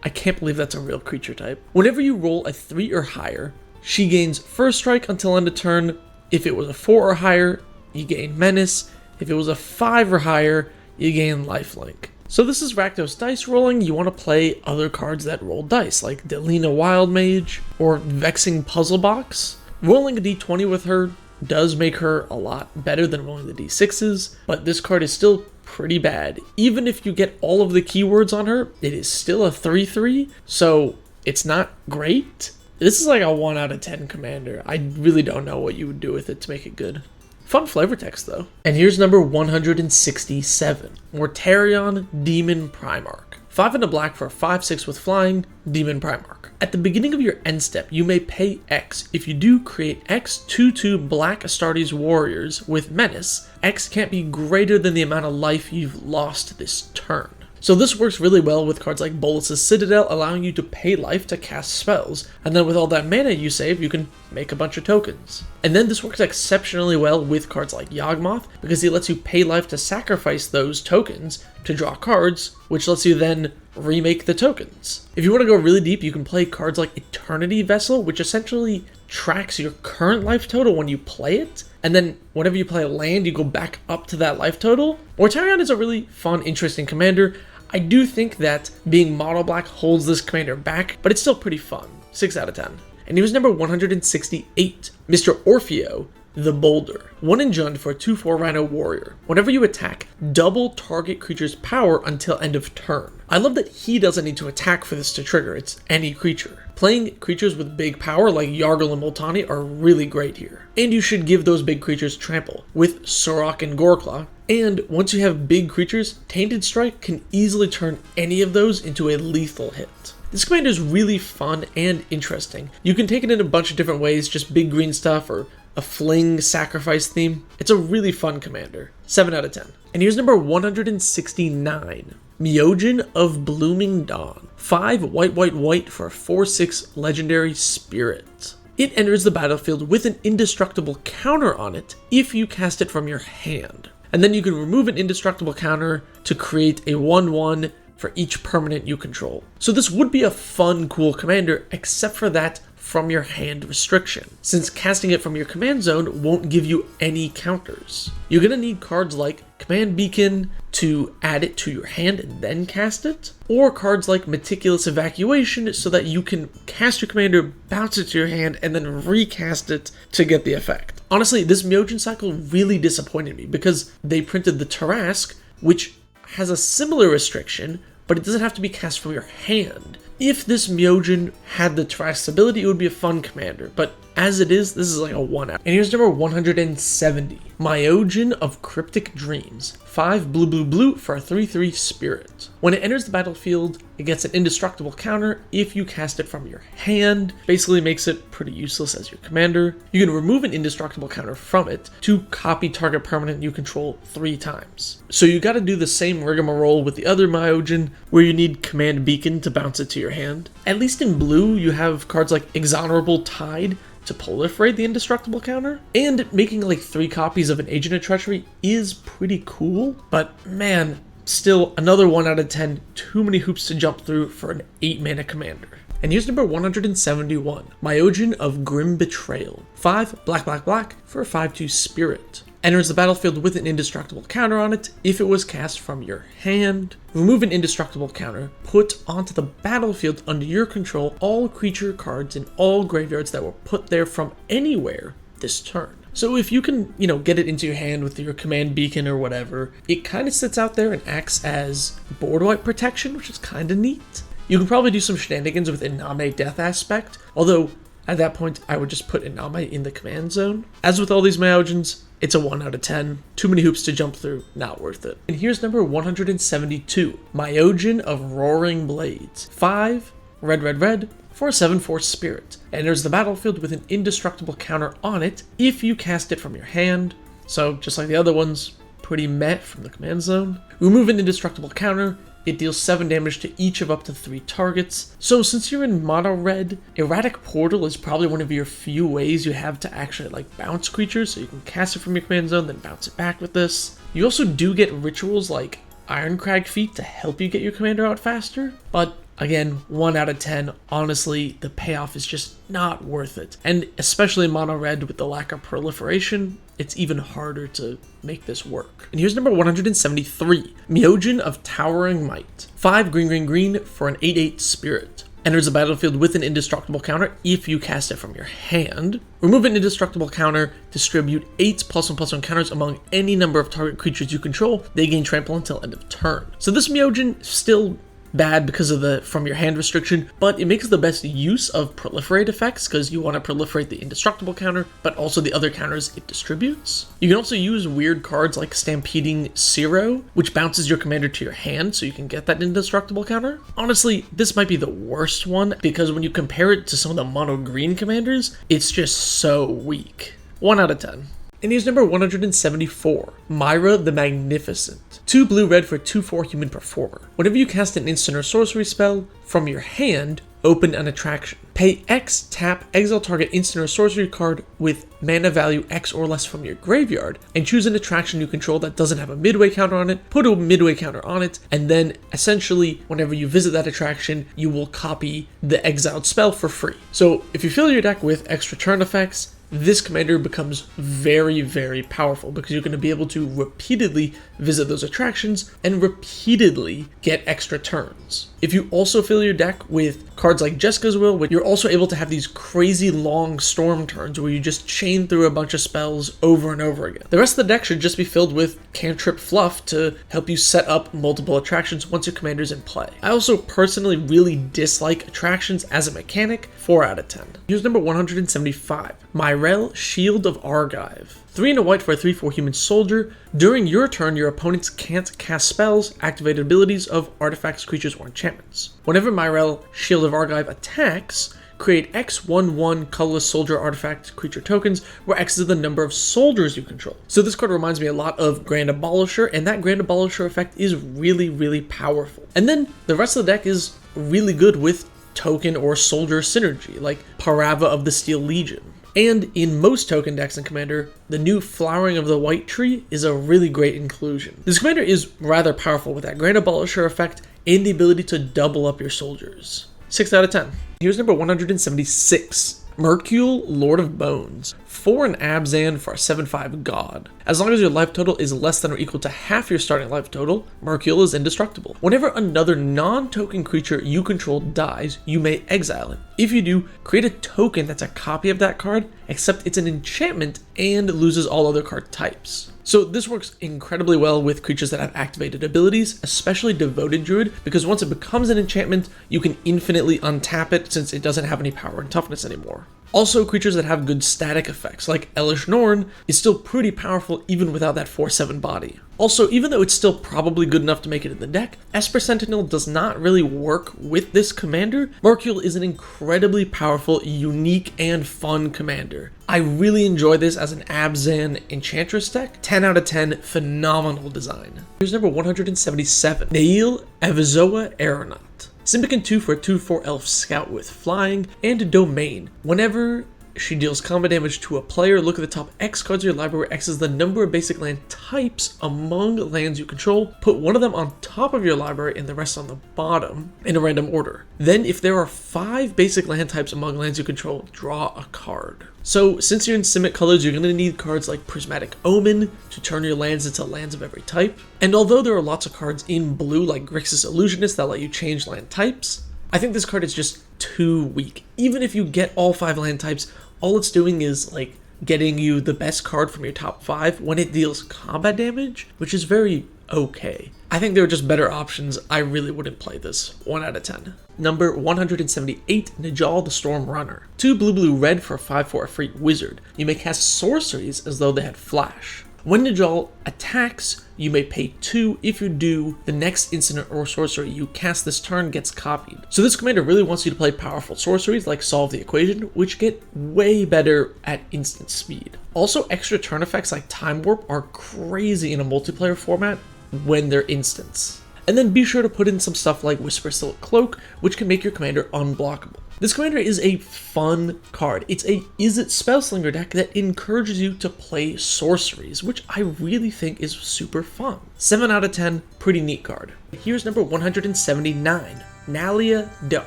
B: I can't believe that's a real creature type. Whenever you roll a 3 or higher, she gains First Strike until end of turn. If it was a 4 or higher, you gain Menace. If it was a 5 or higher, you gain Lifelink. So this is Rakdos dice rolling. You want to play other cards that roll dice, like Delina Wild Mage or Vexing Puzzle Box. Rolling a d20 with her does make her a lot better than rolling the d6s, but this card is still pretty bad. Even if you get all of the keywords on her, it is still a 3/3, so it's not great. This is like a 1 out of 10 commander. I really don't know what you would do with it to make it good. Fun flavor text though. And here's number 167, Mortarion Demon Primarch. 5 in a black for a 5/6 with flying, Demon Primarch. At the beginning of your end step, you may pay X. If you do, create X 2/2 Black Astartes Warriors with Menace. X can't be greater than the amount of life you've lost this turn. So this works really well with cards like Bolus's Citadel, allowing you to pay life to cast spells, and then with all that mana you save, you can make a bunch of tokens. And then this works exceptionally well with cards like Yawgmoth, because it lets you pay life to sacrifice those tokens to draw cards, which lets you then remake the tokens. If you want to go really deep, you can play cards like Eternity Vessel, which essentially tracks your current life total when you play it, and then whenever you play a land, you go back up to that life total. Mortarion is a really fun, interesting commander. I do think that being mono black holds this commander back, but it's still pretty fun. 6 out of 10. And he was number 168, Mr. Orfeo the Boulder. 1 enchant for a 2/4 Rhino Warrior. Whenever you attack, double target creature's power until end of turn. I love that he doesn't need to attack for this to trigger, it's any creature. Playing creatures with big power like Yargle and Multani are really great here. And you should give those big creatures trample, with Sorok and Goreclaw. And once you have big creatures, Tainted Strike can easily turn any of those into a lethal hit. This commander is really fun and interesting. You can take it in a bunch of different ways, just big green stuff or a fling sacrifice theme. It's a really fun commander. 7 out of 10. And here's number 169. Myojin of Blooming Dawn. 5 white for a 4/6 legendary spirit. It enters the battlefield with an indestructible counter on it if you cast it from your hand. And then you can remove an indestructible counter to create a 1/1 for each permanent you control. So this would be a fun, cool commander, except for that from your hand restriction, since casting it from your command zone won't give you any counters. You're gonna need cards like Command Beacon to add it to your hand and then cast it, or cards like Meticulous Evacuation so that you can cast your commander, bounce it to your hand, and then recast it to get the effect. Honestly, this Myojin cycle really disappointed me because they printed the Tarask, which has a similar restriction, but it doesn't have to be cast from your hand. If this Myojin had the Tarask ability, it would be a fun commander, but as it is, this is like a 1 out. And here's number 170. Myojin of Cryptic Dreams. 5 blue for a 3/3 spirit. When it enters the battlefield, it gets an indestructible counter if you cast it from your hand. Basically makes it pretty useless as your commander. You can remove an indestructible counter from it to copy target permanent you control 3 times. So you gotta do the same rigmarole with the other Myojin, where you need Command Beacon to bounce it to your hand. At least in blue, you have cards like Exonerable Tide to proliferate the indestructible counter, and making like 3 copies of an Agent of Treachery is pretty cool, but man, still another 1 out of 10, too many hoops to jump through for an 8 mana commander. And here's number 171, Myojin of Grim Betrayal. 5 black for a 5/2 spirit. Enters the battlefield with an indestructible counter on it if it was cast from your hand. Remove an indestructible counter, put onto the battlefield under your control all creature cards in all graveyards that were put there from anywhere this turn. So if you can, get it into your hand with your Command Beacon or whatever, it kind of sits out there and acts as board wipe protection, which is kind of neat. You can probably do some shenanigans with Iname Death Aspect, although at that point I would just put Iname in the command zone. As with all these Myojins, it's a 1 out of 10. Too many hoops to jump through, not worth it. And here's number 172, Myojin of Roaring Blades. 5 red for a 7/4 spirit. Enters the battlefield with an indestructible counter on it if you cast it from your hand. So just like the other ones, pretty meh from the command zone. Remove an indestructible counter. It deals 7 damage to each of up to 3 targets. So since you're in mono red, Erratic Portal is probably one of your few ways you have to actually bounce creatures, so you can cast it from your command zone, then bounce it back with this. You also do get rituals like Ironcrag Feat to help you get your commander out faster, but again, 1 out of 10. Honestly, the payoff is just not worth it. And especially in mono red with the lack of proliferation, it's even harder to make this work. And here's number 173, Myojin of Towering Might. 5 green for an 8/8 spirit. Enters the battlefield with an indestructible counter if you cast it from your hand. Remove an indestructible counter, distribute 8 +1/+1 counters among any number of target creatures you control. They gain trample until end of turn. So this Myojin still bad because of the from your hand restriction, but it makes the best use of proliferate effects because you want to proliferate the indestructible counter, but also the other counters it distributes. You can also use weird cards like Stampeding Zero, which bounces your commander to your hand so you can get that indestructible counter. Honestly, this might be the worst one because when you compare it to some of the mono green commanders, it's just so weak. 1 out of 10. And here's number 174, Myra the Magnificent. 2 blue for 2/4 human performer. Whenever you cast an instant or sorcery spell from your hand, open an attraction. Pay X, tap, exile target instant or sorcery card with mana value X or less from your graveyard, and choose an attraction you control that doesn't have a midway counter on it, put a midway counter on it, and then essentially whenever you visit that attraction, you will copy the exiled spell for free. So if you fill your deck with extra turn effects, this commander becomes very, very powerful because you're going to be able to repeatedly visit those attractions and repeatedly get extra turns. If you also fill your deck with cards like Jessica's Will, you're also able to have these crazy long storm turns where you just chain through a bunch of spells over and over again. The rest of the deck should just be filled with cantrip fluff to help you set up multiple attractions once your commander's in play. I also personally really dislike attractions as a mechanic, 4 out of 10. Here's number 175, Myrel, Shield of Argive. 3 and a white for a 3/4 human soldier. During your turn, your opponents can't cast spells, activate abilities of artifacts, creatures, or enchantments. Whenever Myrel, Shield of Argive attacks, create X 1/1 colorless soldier artifact creature tokens, where X is the number of soldiers you control. So this card reminds me a lot of Grand Abolisher, and that Grand Abolisher effect is really, really powerful. And then the rest of the deck is really good with token or soldier synergy, like Parava of the Steel Legion. And in most token decks in Commander, the new Flowering of the White Tree is a really great inclusion. This Commander is rather powerful with that Grand Abolisher effect and the ability to double up your soldiers. 6 out of 10. Here's number 176. Mercule, Lord of Bones. 4 an Abzan for a 7/5 god. As long as your life total is less than or equal to half your starting life total, Mercule is indestructible. Whenever another non-token creature you control dies, you may exile it. If you do, create a token that's a copy of that card, except it's an enchantment and loses all other card types. So this works incredibly well with creatures that have activated abilities, especially Devoted Druid, because once it becomes an enchantment, you can infinitely untap it since it doesn't have any power and toughness anymore. Also, creatures that have good static effects, like Elish Norn, is still pretty powerful even without that 4/7 body. Also, even though it's still probably good enough to make it in the deck, Esper Sentinel does not really work with this commander. Mercule is an incredibly powerful, unique, and fun commander. I really enjoy this as an Abzan Enchantress deck. 10 out of 10, phenomenal design. Here's number 177, Nail Avizoa Aeronaut. Symbicant 2 for a 2/4 elf scout with flying and domain. Whenever she deals combat damage to a player, look at the top X cards of your library where X is the number of basic land types among lands you control. Put one of them on top of your library and the rest on the bottom in a random order. Then if there are 5 basic land types among lands you control, draw a card. So since you're in Simic colors, you're going to need cards like Prismatic Omen to turn your lands into lands of every type. And although there are lots of cards in blue like Grixis Illusionist that let you change land types, I think this card is just too weak. Even if you get all 5 land types, all it's doing is like getting you the best card from your top 5 when it deals combat damage, which is very okay. I think there are just better options. I really wouldn't play this. 1 out of 10. Number 178, Najal the Storm Runner. 2 blue red for a 5/4 free wizard. You may cast sorceries as though they had flash. When Najal attacks, you may pay 2. If you do, the next instant or sorcery you cast this turn gets copied. So this commander really wants you to play powerful sorceries like Solve the Equation, which get way better at instant speed. Also, extra turn effects like Time Warp are crazy in a multiplayer format when they're instants. And then be sure to put in some stuff like Whisper Silk Cloak, which can make your commander unblockable. This commander is a fun card. It's a Izzet Spellslinger deck that encourages you to play sorceries, which I really think is super fun. 7 out of 10, pretty neat card. Here's number 179, Nalia de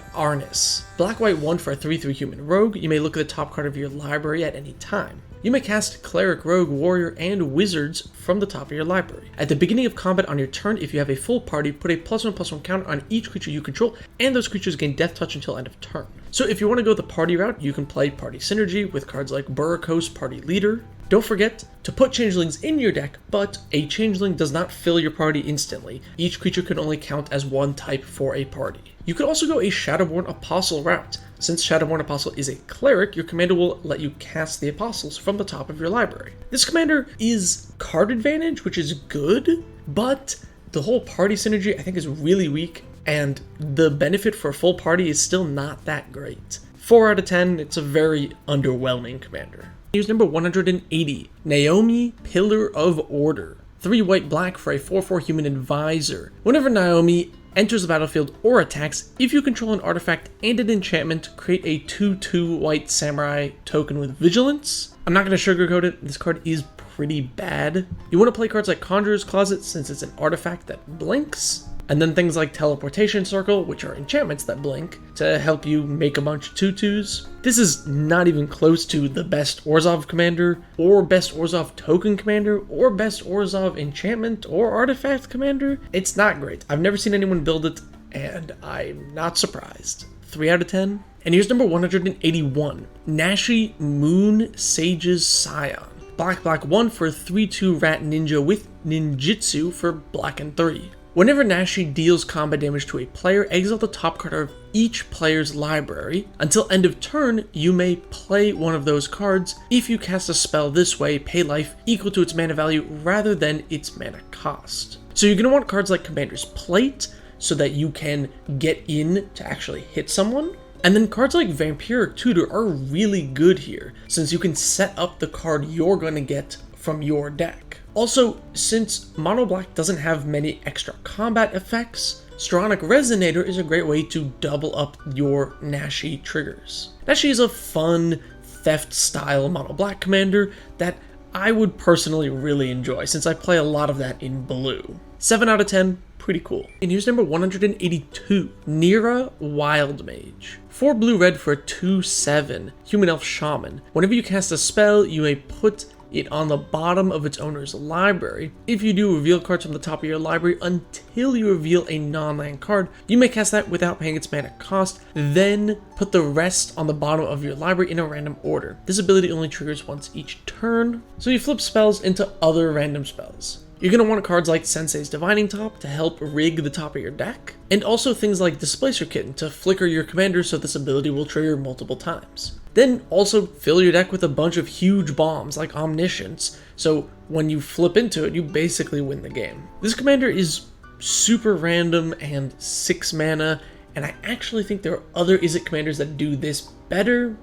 B: Arnis. Black-white 1 for a 3/3 human rogue. You may look at the top card of your library at any time. You may cast Cleric, Rogue, Warrior, and Wizards from the top of your library. At the beginning of combat on your turn, if you have a full party, put a +1/+1 counter on each creature you control, and those creatures gain Death Touch until end of turn. So if you want to go the party route, you can play Party Synergy with cards like Burricos, Party Leader. Don't forget to put changelings in your deck, but a changeling does not fill your party instantly. Each creature can only count as one type for a party. You could also go a Shadowborn Apostle route. Since Shadowborn Apostle is a cleric, your commander will let you cast the apostles from the top of your library. This commander is card advantage, which is good, but the whole party synergy I think is really weak, and the benefit for a full party is still not that great. 4 out of 10, it's a very underwhelming commander. Here's number 180, Naomi, Pillar of Order. 3 white black for a 4/4 human advisor. Whenever Naomi enters the battlefield or attacks. If you control an artifact and an enchantment, create a 2/2 white samurai token with vigilance. I'm not going to sugarcoat it, this card is pretty bad. You want to play cards like Conjurer's Closet since it's an artifact that blinks, and then things like Teleportation Circle, which are enchantments that blink, to help you make a bunch of 2/2s. This is not even close to the best Orzhov commander, or best Orzhov token commander, or best Orzhov enchantment or artifact commander. It's not great. I've never seen anyone build it, and I'm not surprised. 3 out of 10. And here's number 181, Nashi Moon Sage's Scion. Black 1 for a 3/2 rat ninja with ninjutsu for black and 3. Whenever Nashi deals combat damage to a player, exile the top card of each player's library. Until end of turn, you may play one of those cards. If you cast a spell this way, pay life equal to its mana value rather than its mana cost. So you're going to want cards like Commander's Plate so that you can get in to actually hit someone. And then cards like Vampiric Tutor are really good here, since you can set up the card you're going to get from your deck. Also, since Mono Black doesn't have many extra combat effects, Stronic Resonator is a great way to double up your Nashi triggers. Nashi is a fun, theft-style Mono Black commander that I would personally really enjoy, since I play a lot of that in blue. 7 out of 10, pretty cool. And here's number 182, Nira Wild Mage. 4 blue-red for a 2/7 Human Elf Shaman. Whenever you cast a spell, you may put it on the bottom of its owner's library. If you do, reveal cards from the top of your library until you reveal a non-land card. You may cast that without paying its mana cost, then put the rest on the bottom of your library in a random order. This ability only triggers once each turn, so you flip spells into other random spells. You're going to want cards like Sensei's Divining Top to help rig the top of your deck, and also things like Displacer Kitten to flicker your commander so this ability will trigger multiple times. Then also fill your deck with a bunch of huge bombs like Omniscience, so when you flip into it, you basically win the game. This commander is super random and 6 mana, and I actually think there are other Izzet commanders that do this better.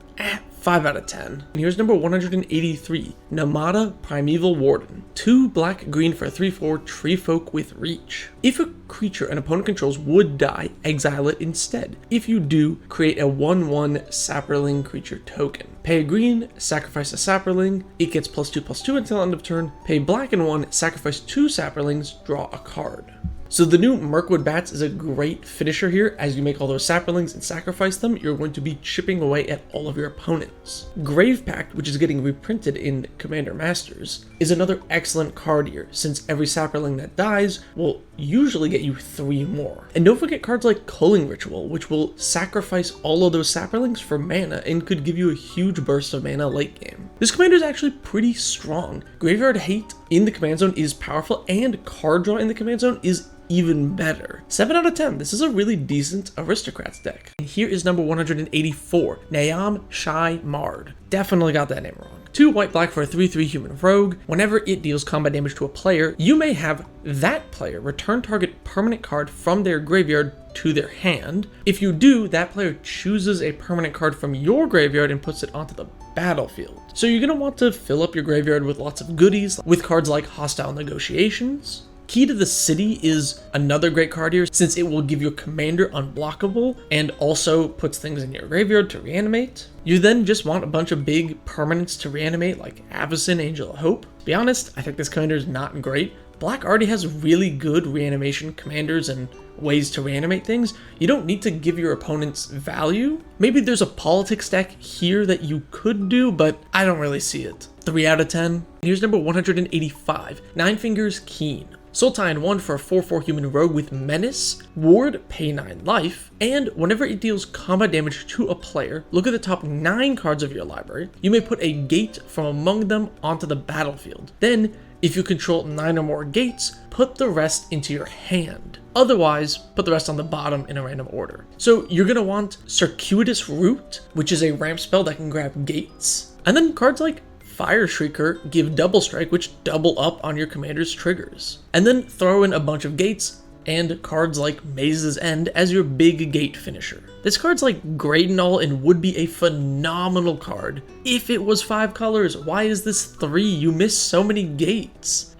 B: 5 out of 10. And here's number 183, Namada Primeval Warden. 2 black-green for a 3/4 Tree Folk with Reach. If a creature an opponent controls would die, exile it instead. If you do, create a 1/1 Saproling creature token. Pay a green, sacrifice a Saproling, it gets +2/+2 until end of turn. Pay black and 1, sacrifice 2 Saprolings, draw a card. So the new Mirkwood Bats is a great finisher here. As you make all those Saprolings and sacrifice them, you're going to be chipping away at all of your opponents. Grave Pact, which is getting reprinted in Commander Masters, is another excellent card here, since every Saproling that dies will usually get you 3 more. And don't forget cards like Culling Ritual, which will sacrifice all of those Saprolings for mana and could give you a huge burst of mana late game. This commander is actually pretty strong. Graveyard Hate in the command zone is powerful, and card draw in the command zone is even better. 7 out of 10. This is a really decent Aristocrats deck. And here is number 184, Nayam Shai Mard. Definitely got that name wrong. 2 white-black for a 3/3 human rogue. Whenever it deals combat damage to a player, you may have that player return target permanent card from their graveyard to their hand. If you do, that player chooses a permanent card from your graveyard and puts it onto the battlefield. So you're going to want to fill up your graveyard with lots of goodies, with cards like Hostile Negotiations. Key to the City is another great card here, since it will give your commander unblockable and also puts things in your graveyard to reanimate. You then just want a bunch of big permanents to reanimate like Avacyn, Angel of Hope. To be honest, I think this commander is not great. Black already has really good reanimation commanders and ways to reanimate things. You don't need to give your opponents value. Maybe there's a politics deck here that you could do, but I don't really see it. 3 out of 10. Here's number 185, Nine Fingers Keen. Sultai 1 for a 4/4 human rogue with Menace, Ward, pay 9 life, and whenever it deals combat damage to a player, look at the top 9 cards of your library. You may put a gate from among them onto the battlefield. Then, if you control 9 or more gates, put the rest into your hand. Otherwise, put the rest on the bottom in a random order. So you're going to want Circuitous Route, which is a ramp spell that can grab gates. And then cards like Fire Shrieker give double strike, which double up on your commander's triggers. And then throw in a bunch of gates and cards like Maze's End as your big gate finisher. This card's like Graydonall and would be a phenomenal card if it was 5 colors. Why is this 3? You miss so many gates.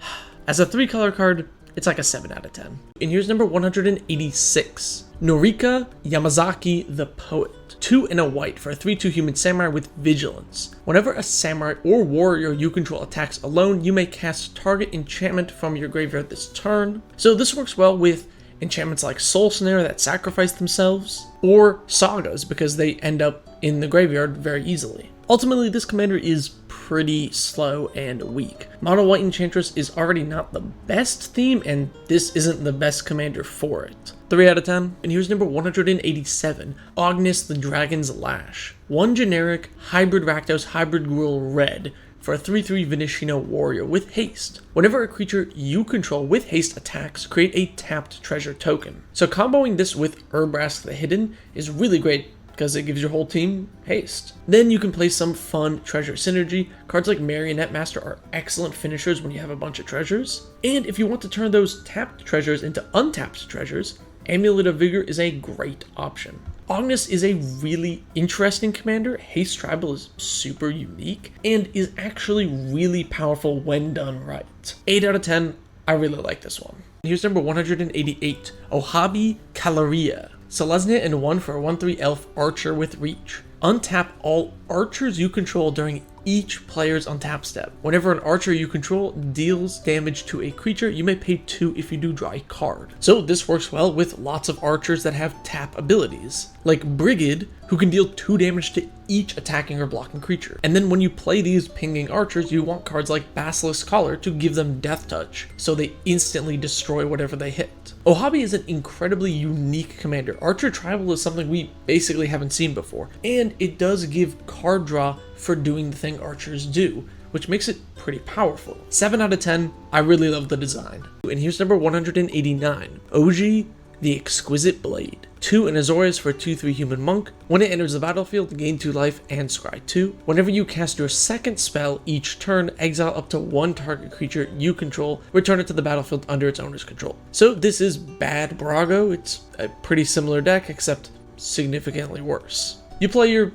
B: As a 3-color card, it's like a 7 out of 10. And here's number 186. Norika Yamazaki the Poet. 2 and a white for a 3/2 human samurai with vigilance. Whenever a samurai or warrior you control attacks alone, you may cast target enchantment from your graveyard this turn. So this works well with enchantments like Soul Snare that sacrifice themselves, or sagas because they end up in the graveyard very easily. Ultimately, this commander is pretty slow and weak. Mono White Enchantress is already not the best theme, and this isn't the best commander for it. 3 out of 10. And here's number 187, Ognis the Dragon's Lash. 1 generic, hybrid Rakdos, hybrid Gruul red for a 3/3 Venishino warrior with haste. Whenever a creature you control with haste attacks, create a tapped treasure token. So comboing this with Urbrask the Hidden is really great because it gives your whole team haste. Then you can play some fun treasure synergy. Cards like Marionette Master are excellent finishers when you have a bunch of treasures. And if you want to turn those tapped treasures into untapped treasures, Amulet of Vigor is a great option. Ognis is a really interesting commander. Haste Tribal is super unique and is actually really powerful when done right. 8 out of 10, I really like this one. Here's number 188, Ohabi Caloria. Selesnya and 1 for a 1/3 elf archer with reach. Untap all archers you control during each player's untap step. Whenever an archer you control deals damage to a creature, you may pay 2 if you do draw a card. So this works well with lots of archers that have tap abilities, like Brigid, who can deal 2 damage to each attacking or blocking creature. And then when you play these pinging archers, you want cards like Basilisk Collar to give them Death Touch, so they instantly destroy whatever they hit. Ohabi is an incredibly unique commander. Archer Tribal is something we basically haven't seen before, and it does give card draw for doing the thing archers do, which makes it pretty powerful. 7 out of 10, I really love the design. And here's number 189, Oji the Exquisite Blade. 2 and Azorius for a 2/3 human monk. When it enters the battlefield, gain 2 life and scry 2. Whenever you cast your second spell each turn, exile up to 1 target creature you control, return it to the battlefield under its owner's control. So this is bad Brago. It's a pretty similar deck, except significantly worse. You play your,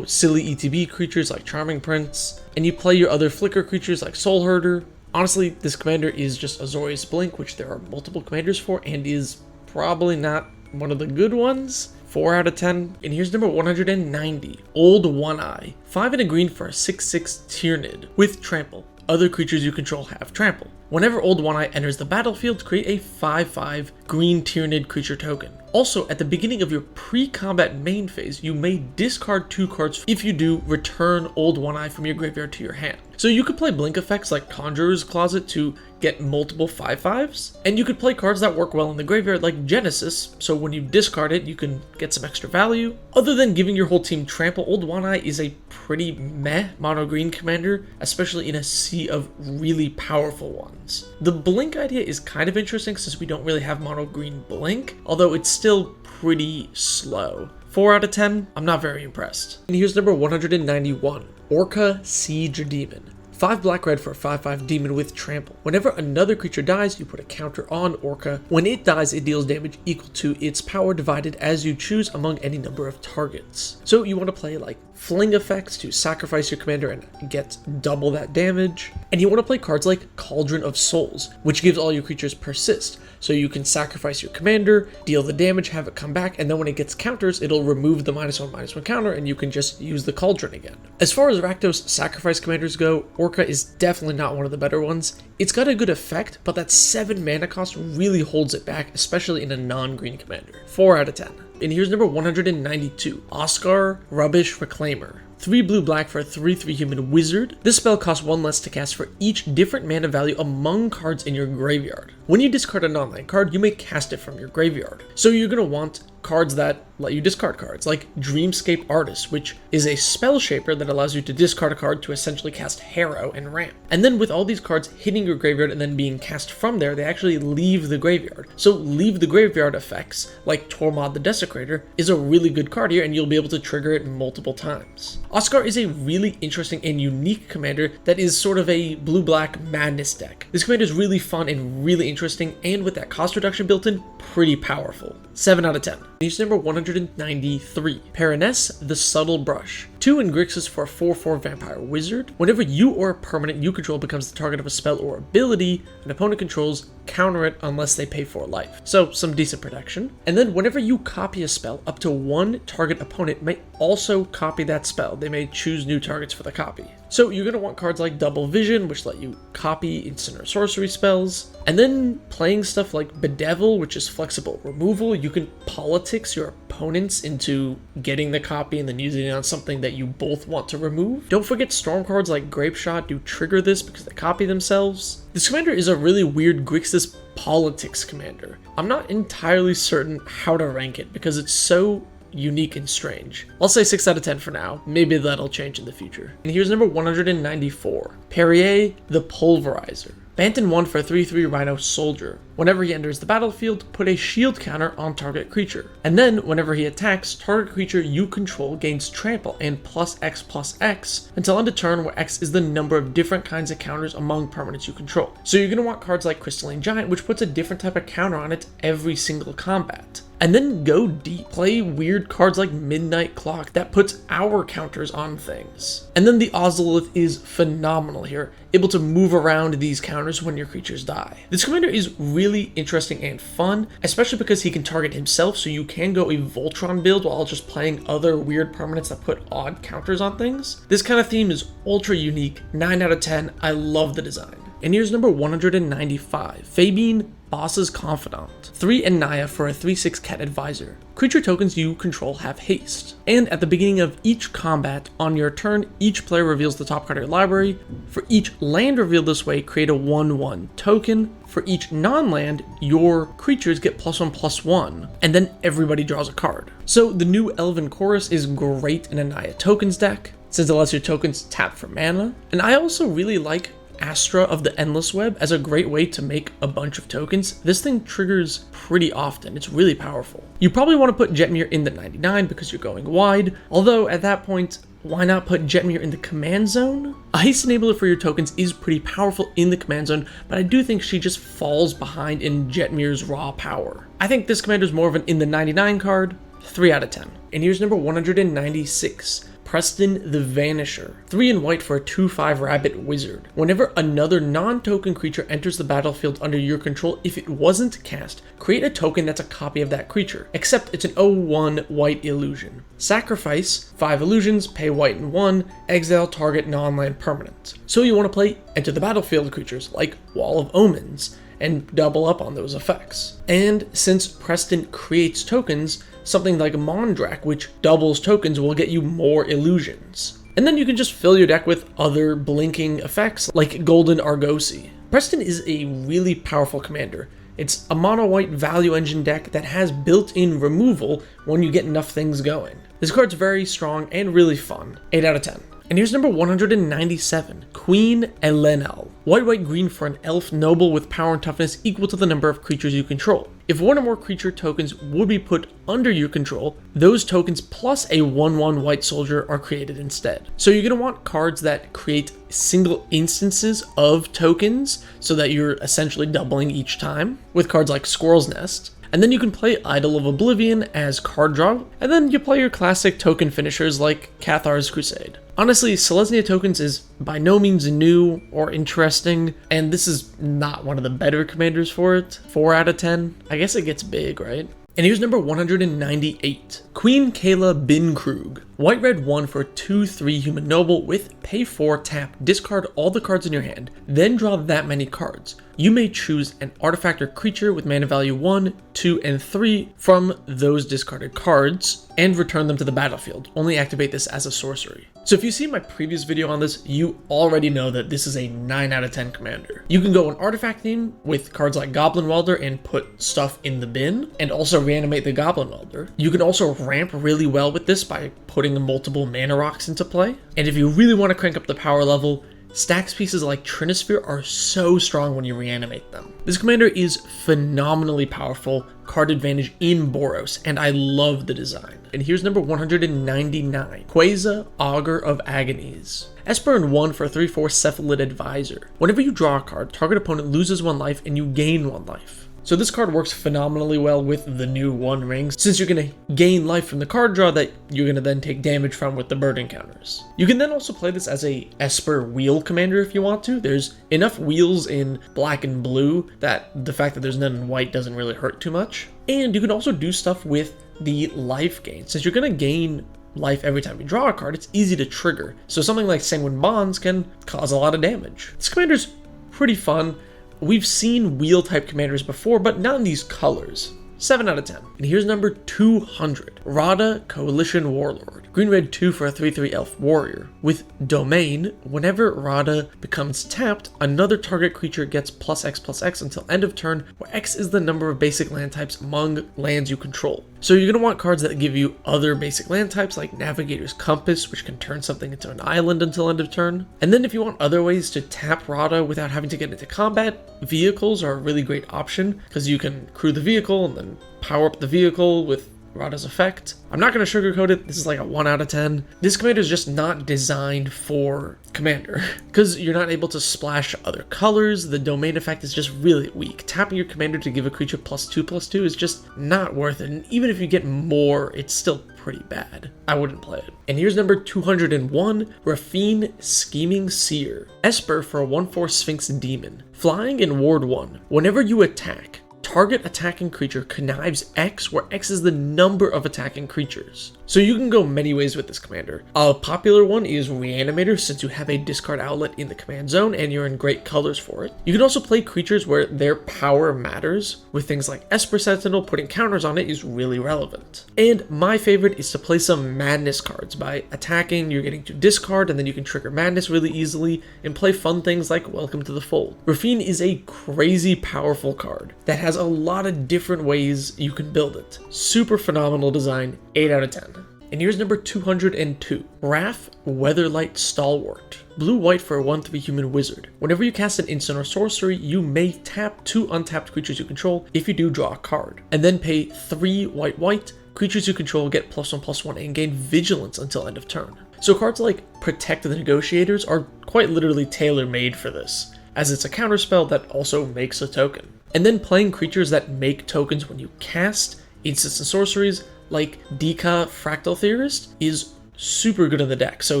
B: silly ETB creatures like Charming Prince, and you play your other flicker creatures like Soul Herder. Honestly, this commander is just Azorius Blink, which there are multiple commanders for, and is probably not one of the good ones. 4 out of 10. And here's number 190, Old One Eye. 5 and a green for a 6/6 Tyrannid with Trample. Other creatures you control have Trample. Whenever Old One Eye enters the battlefield, create a 5/5 green Tyrannid creature token. Also, at the beginning of your pre-combat main phase, you may discard 2 cards. If you do, return Old One Eye from your graveyard to your hand. So you could play blink effects like Conjurer's Closet to get multiple 5/5s, and you could play cards that work well in the graveyard like Genesis, so when you discard it, you can get some extra value. Other than giving your whole team Trample, Old One Eye is a pretty meh mono-green commander, especially in a sea of really powerful ones. The blink idea is kind of interesting since we don't really have mono-green blink, although it's still pretty slow. 4 out of 10, I'm not very impressed. And here's number 191, Orca Siege Demon. 5 black-red for a 5/5 demon with Trample. Whenever another creature dies, you put a counter on Orca. When it dies, it deals damage equal to its power divided as you choose among any number of targets. So you want to play like fling effects to sacrifice your commander and get double that damage. And you want to play cards like Cauldron of Souls, which gives all your creatures persist. So you can sacrifice your commander, deal the damage, have it come back, and then when it gets counters, it'll remove the -1/-1 counter, and you can just use the Cauldron again. As far as Rakdos sacrifice commanders go, Orca is definitely not one of the better ones. It's got a good effect, but that 7 mana cost really holds it back, especially in a non-green commander. 4 out of 10. And here's number 192, Oscar Rubbish Reclaimer. 3 blue-black for a 3/3 human wizard. This spell costs 1 less to cast for each different mana value among cards in your graveyard. When you discard a non-land card, you may cast it from your graveyard. So you're going to want cards that let you discard cards, like Dreamscape Artist, which is a spell shaper that allows you to discard a card to essentially cast Harrow and Ramp. And then with all these cards hitting your graveyard and then being cast from there, they actually leave the graveyard. So leave the graveyard effects, like Tormod the Desecrator, is a really good card here, and you'll be able to trigger it multiple times. Oscar is a really interesting and unique commander that is sort of a blue-black madness deck. This commander is really fun and really interesting, and with that cost reduction built in, pretty powerful. 7 out of 10. Use number 193. Paraness, the Subtle Brush. 2 in Grixis for a 4/4 Vampire Wizard. Whenever you or a permanent you control becomes the target of a spell or ability an opponent controls, counter it unless they pay 4 life. So some decent protection. And then whenever you copy a spell, up to 1 target opponent may also copy that spell. They may choose new targets for the copy. So you're going to want cards like Double Vision, which let you copy instant or sorcery spells. And then playing stuff like Bedevil, which is flexible removal. You can politics your opponents into getting the copy and then using it on something that you both want to remove. Don't forget storm cards like Grape Shot do trigger this because they copy themselves. This commander is a really weird Grixis politics commander. I'm not entirely certain how to rank it because it's so unique and strange. I'll say 6 out of 10 for now. Maybe that'll change in the future. And here's number 194. Perrier, the Pulverizer. Banton 1 for a 3/3 Rhino Soldier. Whenever he enters the battlefield, put a shield counter on target creature. And then, whenever he attacks, target creature you control gains trample and +X/+X until end of turn, where X is the number of different kinds of counters among permanents you control. So you're going to want cards like Crystalline Giant, which puts a different type of counter on it every single combat. And then go deep. Play weird cards like Midnight Clock that puts our counters on things. And then the Ozolith is phenomenal here, able to move around these counters when your creatures die. This commander is really interesting and fun, especially because he can target himself, so you can go a Voltron build while just playing other weird permanents that put odd counters on things. This kind of theme is ultra unique. 9 out of 10. I love the design. And here's number 195. Fabine, Boss's Confidant. 3 and Naya for a 3/6 Cat Advisor. Creature tokens you control have haste. And at the beginning of each combat, on your turn, each player reveals the top card of your library. For each land revealed this way, create a 1/1 token. For each non-land, your creatures get +1/+1, and then everybody draws a card. So the new Elven Chorus is great in a Naya tokens deck, since it lets your tokens tap for mana. And I also really like Astra of the Endless Web as a great way to make a bunch of tokens. This thing triggers pretty often. It's really powerful. You probably want to put Jetmir in the 99 because you're going wide, although at that point, why not put Jetmir in the command zone? A haste enabler for your tokens is pretty powerful in the command zone, but I do think she just falls behind in Jetmir's raw power. I think this commander is more of an in the 99 card. 3 out of 10. And here's number 196. Preston the Vanisher. 3 in white for a 2/5 Rabbit Wizard. Whenever another non-token creature enters the battlefield under your control, if it wasn't cast, create a token that's a copy of that creature, except it's an 0/1 white illusion. Sacrifice 5 illusions, pay white and 1, exile target non-land permanent. So you want to play enter the battlefield creatures like Wall of Omens and double up on those effects. And since Preston creates tokens, something like Mondrak, which doubles tokens, will get you more illusions. And then you can just fill your deck with other blinking effects like Golden Argosy. Preston is a really powerful commander. It's a mono-white value engine deck that has built-in removal when you get enough things going. This card's very strong and really fun. 8 out of 10. And here's number 197, Queen Elenel. White, green for an elf noble with power and toughness equal to the number of creatures you control. If one or more creature tokens would be put under your control, those tokens plus a 1/1 white soldier are created instead. So you're going to want cards that create single instances of tokens so that you're essentially doubling each time, with cards like Squirrel's Nest. And then you can play Idol of Oblivion as card draw, and then you play your classic token finishers like Cathar's Crusade. Honestly, Selesnya tokens is by no means new or interesting, and this is not one of the better commanders for it. 4 out of 10. I guess it gets big, right? And here's number 198, Queen Kayla Binkrug. White-red 1 for a 2/3 human noble with pay 4 tap, discard all the cards in your hand, then draw that many cards. You may choose an artifact or creature with mana value 1, 2, and 3 from those discarded cards and return them to the battlefield. Only activate this as a sorcery. So if you see my previous video on this, you already know that this is a 9 out of 10 commander. You can go an artifact theme with cards like Goblin Welder and put stuff in the bin, and also reanimate the Goblin Welder. You can also ramp really well with this by putting multiple mana rocks into play. And if you really want to crank up the power level, Stax pieces like Trinisphere are so strong when you reanimate them. This commander is phenomenally powerful, card advantage in Boros, and I love the design. And here's number 199, Quasar, Augur of Agonies. Esper and 1 for a 3/4 Cephalid Advisor. Whenever you draw a card, target opponent loses 1 life and you gain 1 life. So this card works phenomenally well with the new One Ring, since you're going to gain life from the card draw that you're going to then take damage from with the bird encounters. You can then also play this as a Esper wheel commander if you want to. There's enough wheels in black and blue that the fact that there's none in white doesn't really hurt too much. And you can also do stuff with the life gain. Since you're going to gain life every time you draw a card, it's easy to trigger. So something like Sanguine Bonds can cause a lot of damage. This commander's pretty fun. We've seen wheel type commanders before, but not in these colors. 7 out of 10. And here's number 200, Radha, Coalition Warlord. Green-red 2 for a 3/3 elf warrior. With Domain, whenever Radha becomes tapped, another target creature gets +X/+X until end of turn, where X is the number of basic land types among lands you control. So you're going to want cards that give you other basic land types like Navigator's Compass, which can turn something into an island until end of turn. And then if you want other ways to tap Radha without having to get into combat, vehicles are a really great option, because you can crew the vehicle and then power up the vehicle with Radha's effect. I'm not going to sugarcoat it, this is like a 1 out of 10. This commander is just not designed for commander, because you're not able to splash other colors. The domain effect is just really weak. Tapping your commander to give a creature +2/+2 is just not worth it, and even if you get more, it's still pretty bad. I wouldn't play it. And here's number 201, Rafine, Scheming Seer. Esper for a 1/4 Sphinx Demon. Flying in Ward 1. Whenever you attack, target attacking creature connives X, where X is the number of attacking creatures. So you can go many ways with this commander. A popular one is Reanimator, since you have a discard outlet in the command zone and you're in great colors for it. You can also play creatures where their power matters, with things like Esper Sentinel. Putting counters on it is really relevant. And my favorite is to play some Madness cards. By attacking, you're getting to discard, and then you can trigger Madness really easily, and play fun things like Welcome to the Fold. Rafine is a crazy powerful card that has a lot of different ways you can build it. Super phenomenal design, 8 out of 10. And here's number 202, Wrath, Weatherlight Stalwart. Blue-white for a 1/3 human wizard. Whenever you cast an instant or sorcery, you may tap 2 untapped creatures you control. If you do, draw a card. And then pay 3 white. Creatures you control get +1/+1 and gain vigilance until end of turn. So cards like Protect the Negotiators are quite literally tailor-made for this, as it's a counterspell that also makes a token. And then playing creatures that make tokens when you cast instants and sorceries, like Dika Fractal Theorist, is super good in the deck, so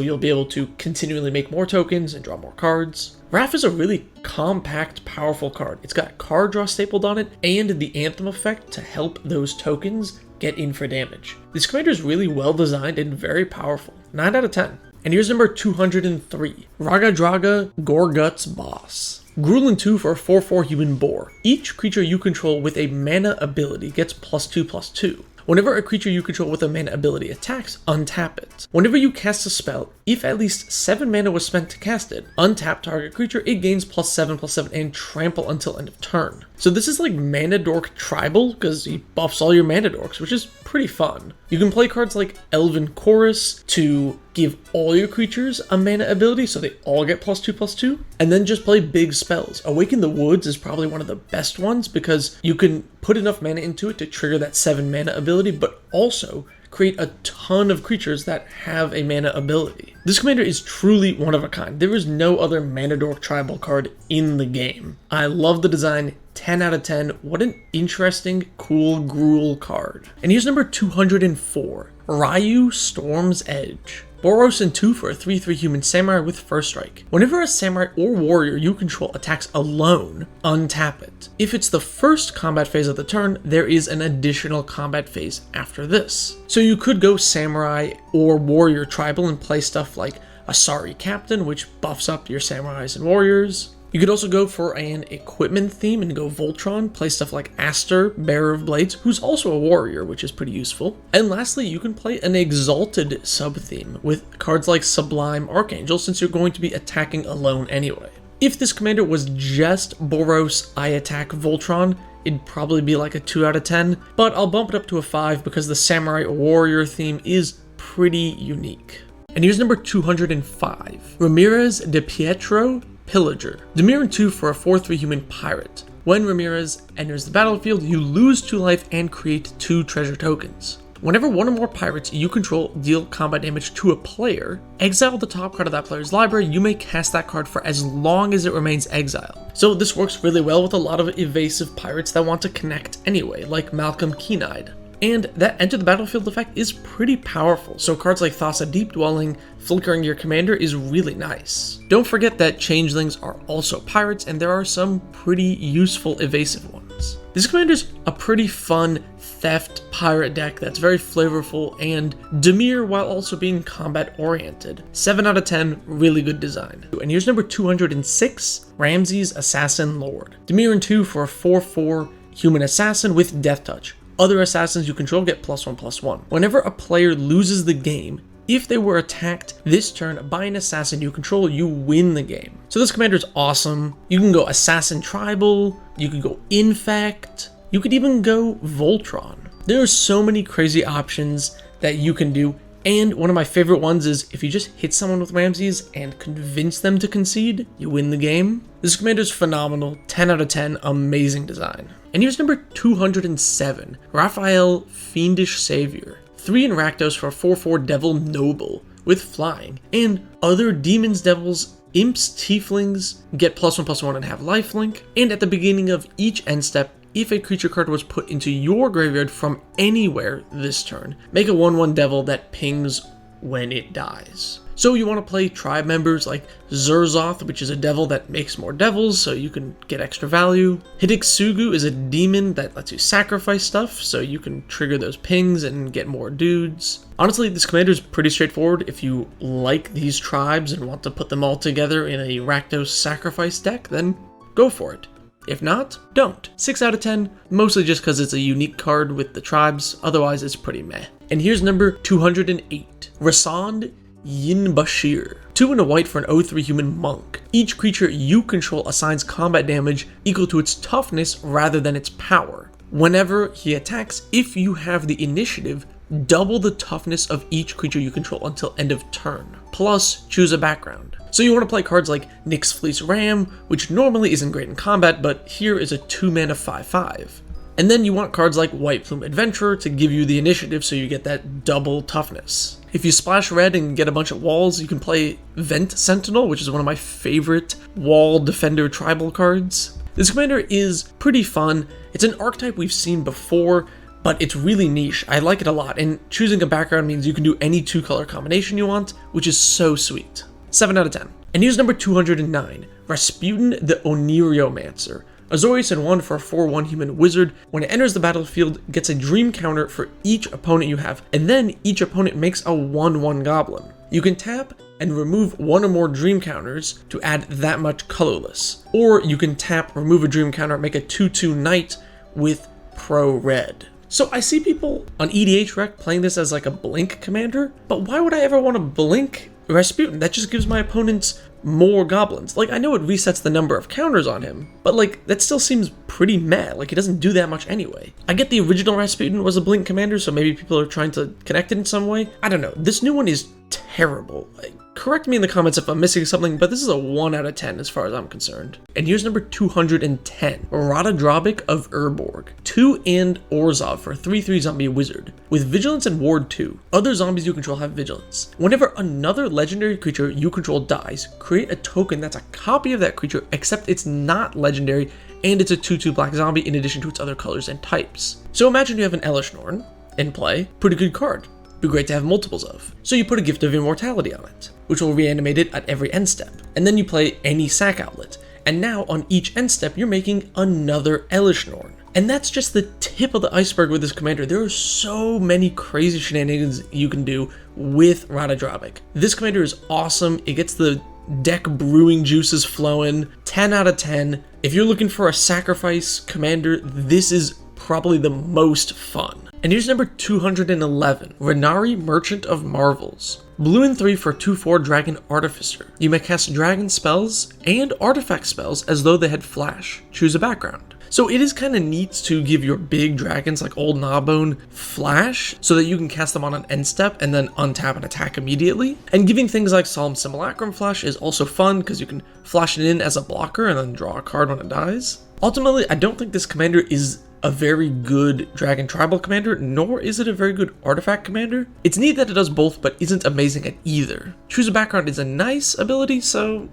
B: you'll be able to continually make more tokens and draw more cards. Wrath is a really compact, powerful card. It's got card draw stapled on it and the Anthem effect to help those tokens get in for damage. This commander is really well designed and very powerful. 9 out of 10. And here's number 203, Raga Draga, Gorgut's Boss. Grulin 2 for a 4/4 human boar. Each creature you control with a mana ability gets +2/+2. Whenever a creature you control with a mana ability attacks, untap it. Whenever you cast a spell, if at least 7 mana was spent to cast it, untap target creature, it gains +7/+7 and trample until end of turn. So this is like Mana Dork Tribal, because he buffs all your Mana Dorks, which is pretty fun. You can play cards like Elven Chorus to give all your creatures a mana ability, so they all get +2/+2, and then just play big spells. Awaken the Woods is probably one of the best ones, because you can put enough mana into it to trigger that 7 mana ability, but also create a ton of creatures that have a mana ability. This commander is truly one of a kind. There is no other Mana Dork Tribal card in the game. I love the design, 10 out of 10. What an interesting, cool Gruul card. And here's number 204, Ryu, Storm's Edge. Boros and 2 for a 3/3 human samurai with first strike. Whenever a samurai or warrior you control attacks alone, untap it. If it's the first combat phase of the turn, there is an additional combat phase after this. So you could go samurai or warrior tribal and play stuff like Asari Captain, which buffs up your samurais and warriors. You could also go for an equipment theme and go Voltron, play stuff like Aster, Bearer of Blades, who's also a warrior, which is pretty useful. And lastly, you can play an Exalted sub-theme with cards like Sublime Archangel, since you're going to be attacking alone anyway. If this commander was just Boros, I attack Voltron, it'd probably be like a 2 out of 10, but I'll bump it up to a 5 because the Samurai or Warrior theme is pretty unique. And here's number 205, Ramirez de Pietro Pillager. Dimir 2 for a 4/3 human pirate. When Ramirez enters the battlefield, you lose 2 life and create 2 treasure tokens. Whenever one or more pirates you control deal combat damage to a player, exile the top card of that player's library. You may cast that card for as long as it remains exiled. So this works really well with a lot of evasive pirates that want to connect anyway, like Malcolm Keen-Eyed. And that enter the battlefield effect is pretty powerful, so cards like Thassa Deep Dwelling flickering your commander is really nice. Don't forget that changelings are also pirates, and there are some pretty useful evasive ones. This commander's a pretty fun theft pirate deck that's very flavorful and demure while also being combat oriented. 7 out of 10, really good design. And here's number 206, Ramses Assassin Lord. Demir 2 for a 4/4 human assassin with Death Touch. Other assassins you control get +1/+1. Whenever a player loses the game, if they were attacked this turn by an assassin you control, you win the game. So this commander is awesome. You can go Assassin Tribal, you can go Infect, you could even go Voltron. There are so many crazy options that you can do, and one of my favorite ones is if you just hit someone with Ramses and convince them to concede, you win the game. This commander is phenomenal, 10 out of 10, amazing design. And here's number 207, Raphael Fiendish Savior. 3 in Rakdos for a 4/4 Devil Noble with flying, and other demons, devils, imps, tieflings get +1/+1 and have lifelink. And at the beginning of each end step, if a creature card was put into your graveyard from anywhere this turn, make a 1/1 devil that pings when it dies. So you want to play tribe members like Zerzoth, which is a devil that makes more devils, so you can get extra value. Hidetsugu is a demon that lets you sacrifice stuff, so you can trigger those pings and get more dudes. Honestly, this commander is pretty straightforward. If you like these tribes and want to put them all together in a Rakdos sacrifice deck, then go for it. If not, don't. 6 out of 10, mostly just because it's a unique card with the tribes, otherwise it's pretty meh. And here's number 208, Rasand Yin Bashir. 2 and a white for an 0/3 human monk. Each creature you control assigns combat damage equal to its toughness rather than its power. Whenever he attacks, if you have the initiative, double the toughness of each creature you control until end of turn. Plus, choose a background. So you want to play cards like Nyx Fleece Ram, which normally isn't great in combat, but here is a 2-mana 5/5. And then you want cards like White Plume Adventurer to give you the initiative so you get that double toughness. If you splash red and get a bunch of walls, you can play Vent Sentinel, which is one of my favorite wall defender tribal cards. This commander is pretty fun. It's an archetype we've seen before, but it's really niche. I like it a lot, and choosing a background means you can do any 2-color combination you want, which is so sweet. 7 out of 10. And here's number 209, Rasputin the Oniriomancer. Azorius and 1 for a 4/1 human wizard. When it enters the battlefield, gets a dream counter for each opponent you have, and then each opponent makes a 1/1 goblin. You can tap and remove 1 or more dream counters to add that much colorless. Or you can tap, remove a dream counter, make a 2/2 knight with pro red. So I see people on EDH Rec playing this as like a blink commander, but why would I ever want to blink Rasputin? That just gives my opponents more goblins. Like, I know it resets the number of counters on him, but like, that still seems pretty meh. Like, it doesn't do that much anyway. I get the original Rasputin was a blink commander, so maybe people are trying to connect it in some way. I don't know. This new one is terrible. Like, correct me in the comments if I'm missing something, but this is a 1 out of 10 as far as I'm concerned. And here's number 210, Radadrobic of Urborg. 2 and Orzhov for a 3/3 zombie wizard. With Vigilance and Ward 2, other zombies you control have Vigilance. Whenever another legendary creature you control dies, create a token that's a copy of that creature, except it's not legendary, and it's a 2/2 black zombie in addition to its other colors and types. So imagine you have an Elishnorn in play, pretty good card. Be great to have multiples of. So you put a Gift of Immortality on it, which will reanimate it at every end step. And then you play any sack outlet. And now on each end step, you're making another Elishnorn. And that's just the tip of the iceberg with this commander. There are so many crazy shenanigans you can do with Radadrobic. This commander is awesome. It gets the deck brewing juices flowing. 10 out of 10. If you're looking for a sacrifice commander, this is probably the most fun. And here's number 211, Renari Merchant of Marvels. Blue and 3 for 2/4 Dragon Artificer. You may cast dragon spells and artifact spells as though they had flash. Choose a background. So it is kind of neat to give your big dragons like Old Gnawbone flash so that you can cast them on an end step and then untap and attack immediately. And giving things like Solemn Simulacrum flash is also fun because you can flash it in as a blocker and then draw a card when it dies. Ultimately, I don't think this commander is a very good Dragon Tribal commander, nor is it a very good Artifact commander. It's neat that it does both, but isn't amazing at either. Choose a Background is a nice ability, so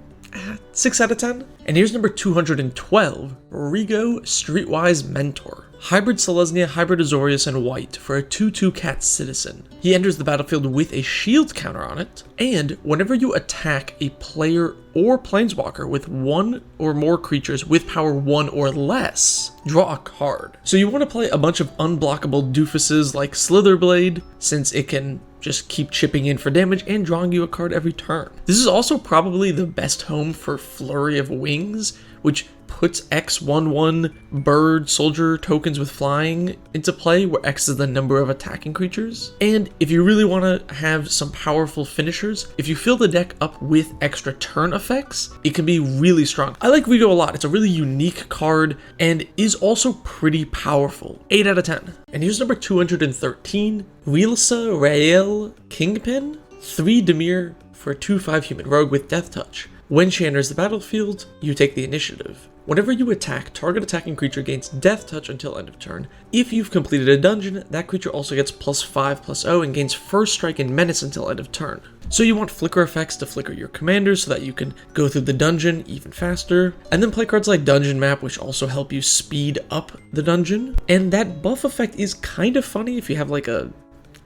B: 6 out of 10. And here's number 212, Rigo Streetwise Mentor. Hybrid Selesnya, Hybrid Azorius, and White for a 2/2 cat citizen. He enters the battlefield with a shield counter on it, and whenever you attack a player or planeswalker with one or more creatures with power 1 or less, draw a card. So you want to play a bunch of unblockable doofuses like Slitherblade, since it can just keep chipping in for damage and drawing you a card every turn. This is also probably the best home for Flurry of Wings, which puts X/1/1 bird soldier tokens with flying into play, where X is the number of attacking creatures. And if you really want to have some powerful finishers, if you fill the deck up with extra turn effects, it can be really strong. I like Rigo a lot. It's a really unique card and is also pretty powerful. 8 out of 10. And here's number 213, Rilsa Rael Kingpin. 3 Dimir for a 2/5 human rogue with Death Touch. When she enters the battlefield, you take the initiative. Whenever you attack, target attacking creature gains Death Touch until end of turn. If you've completed a dungeon, that creature also gets +5/+0 and gains First Strike and Menace until end of turn. So you want flicker effects to flicker your commanders so that you can go through the dungeon even faster. And then play cards like Dungeon Map, which also help you speed up the dungeon. And that buff effect is kind of funny if you have like a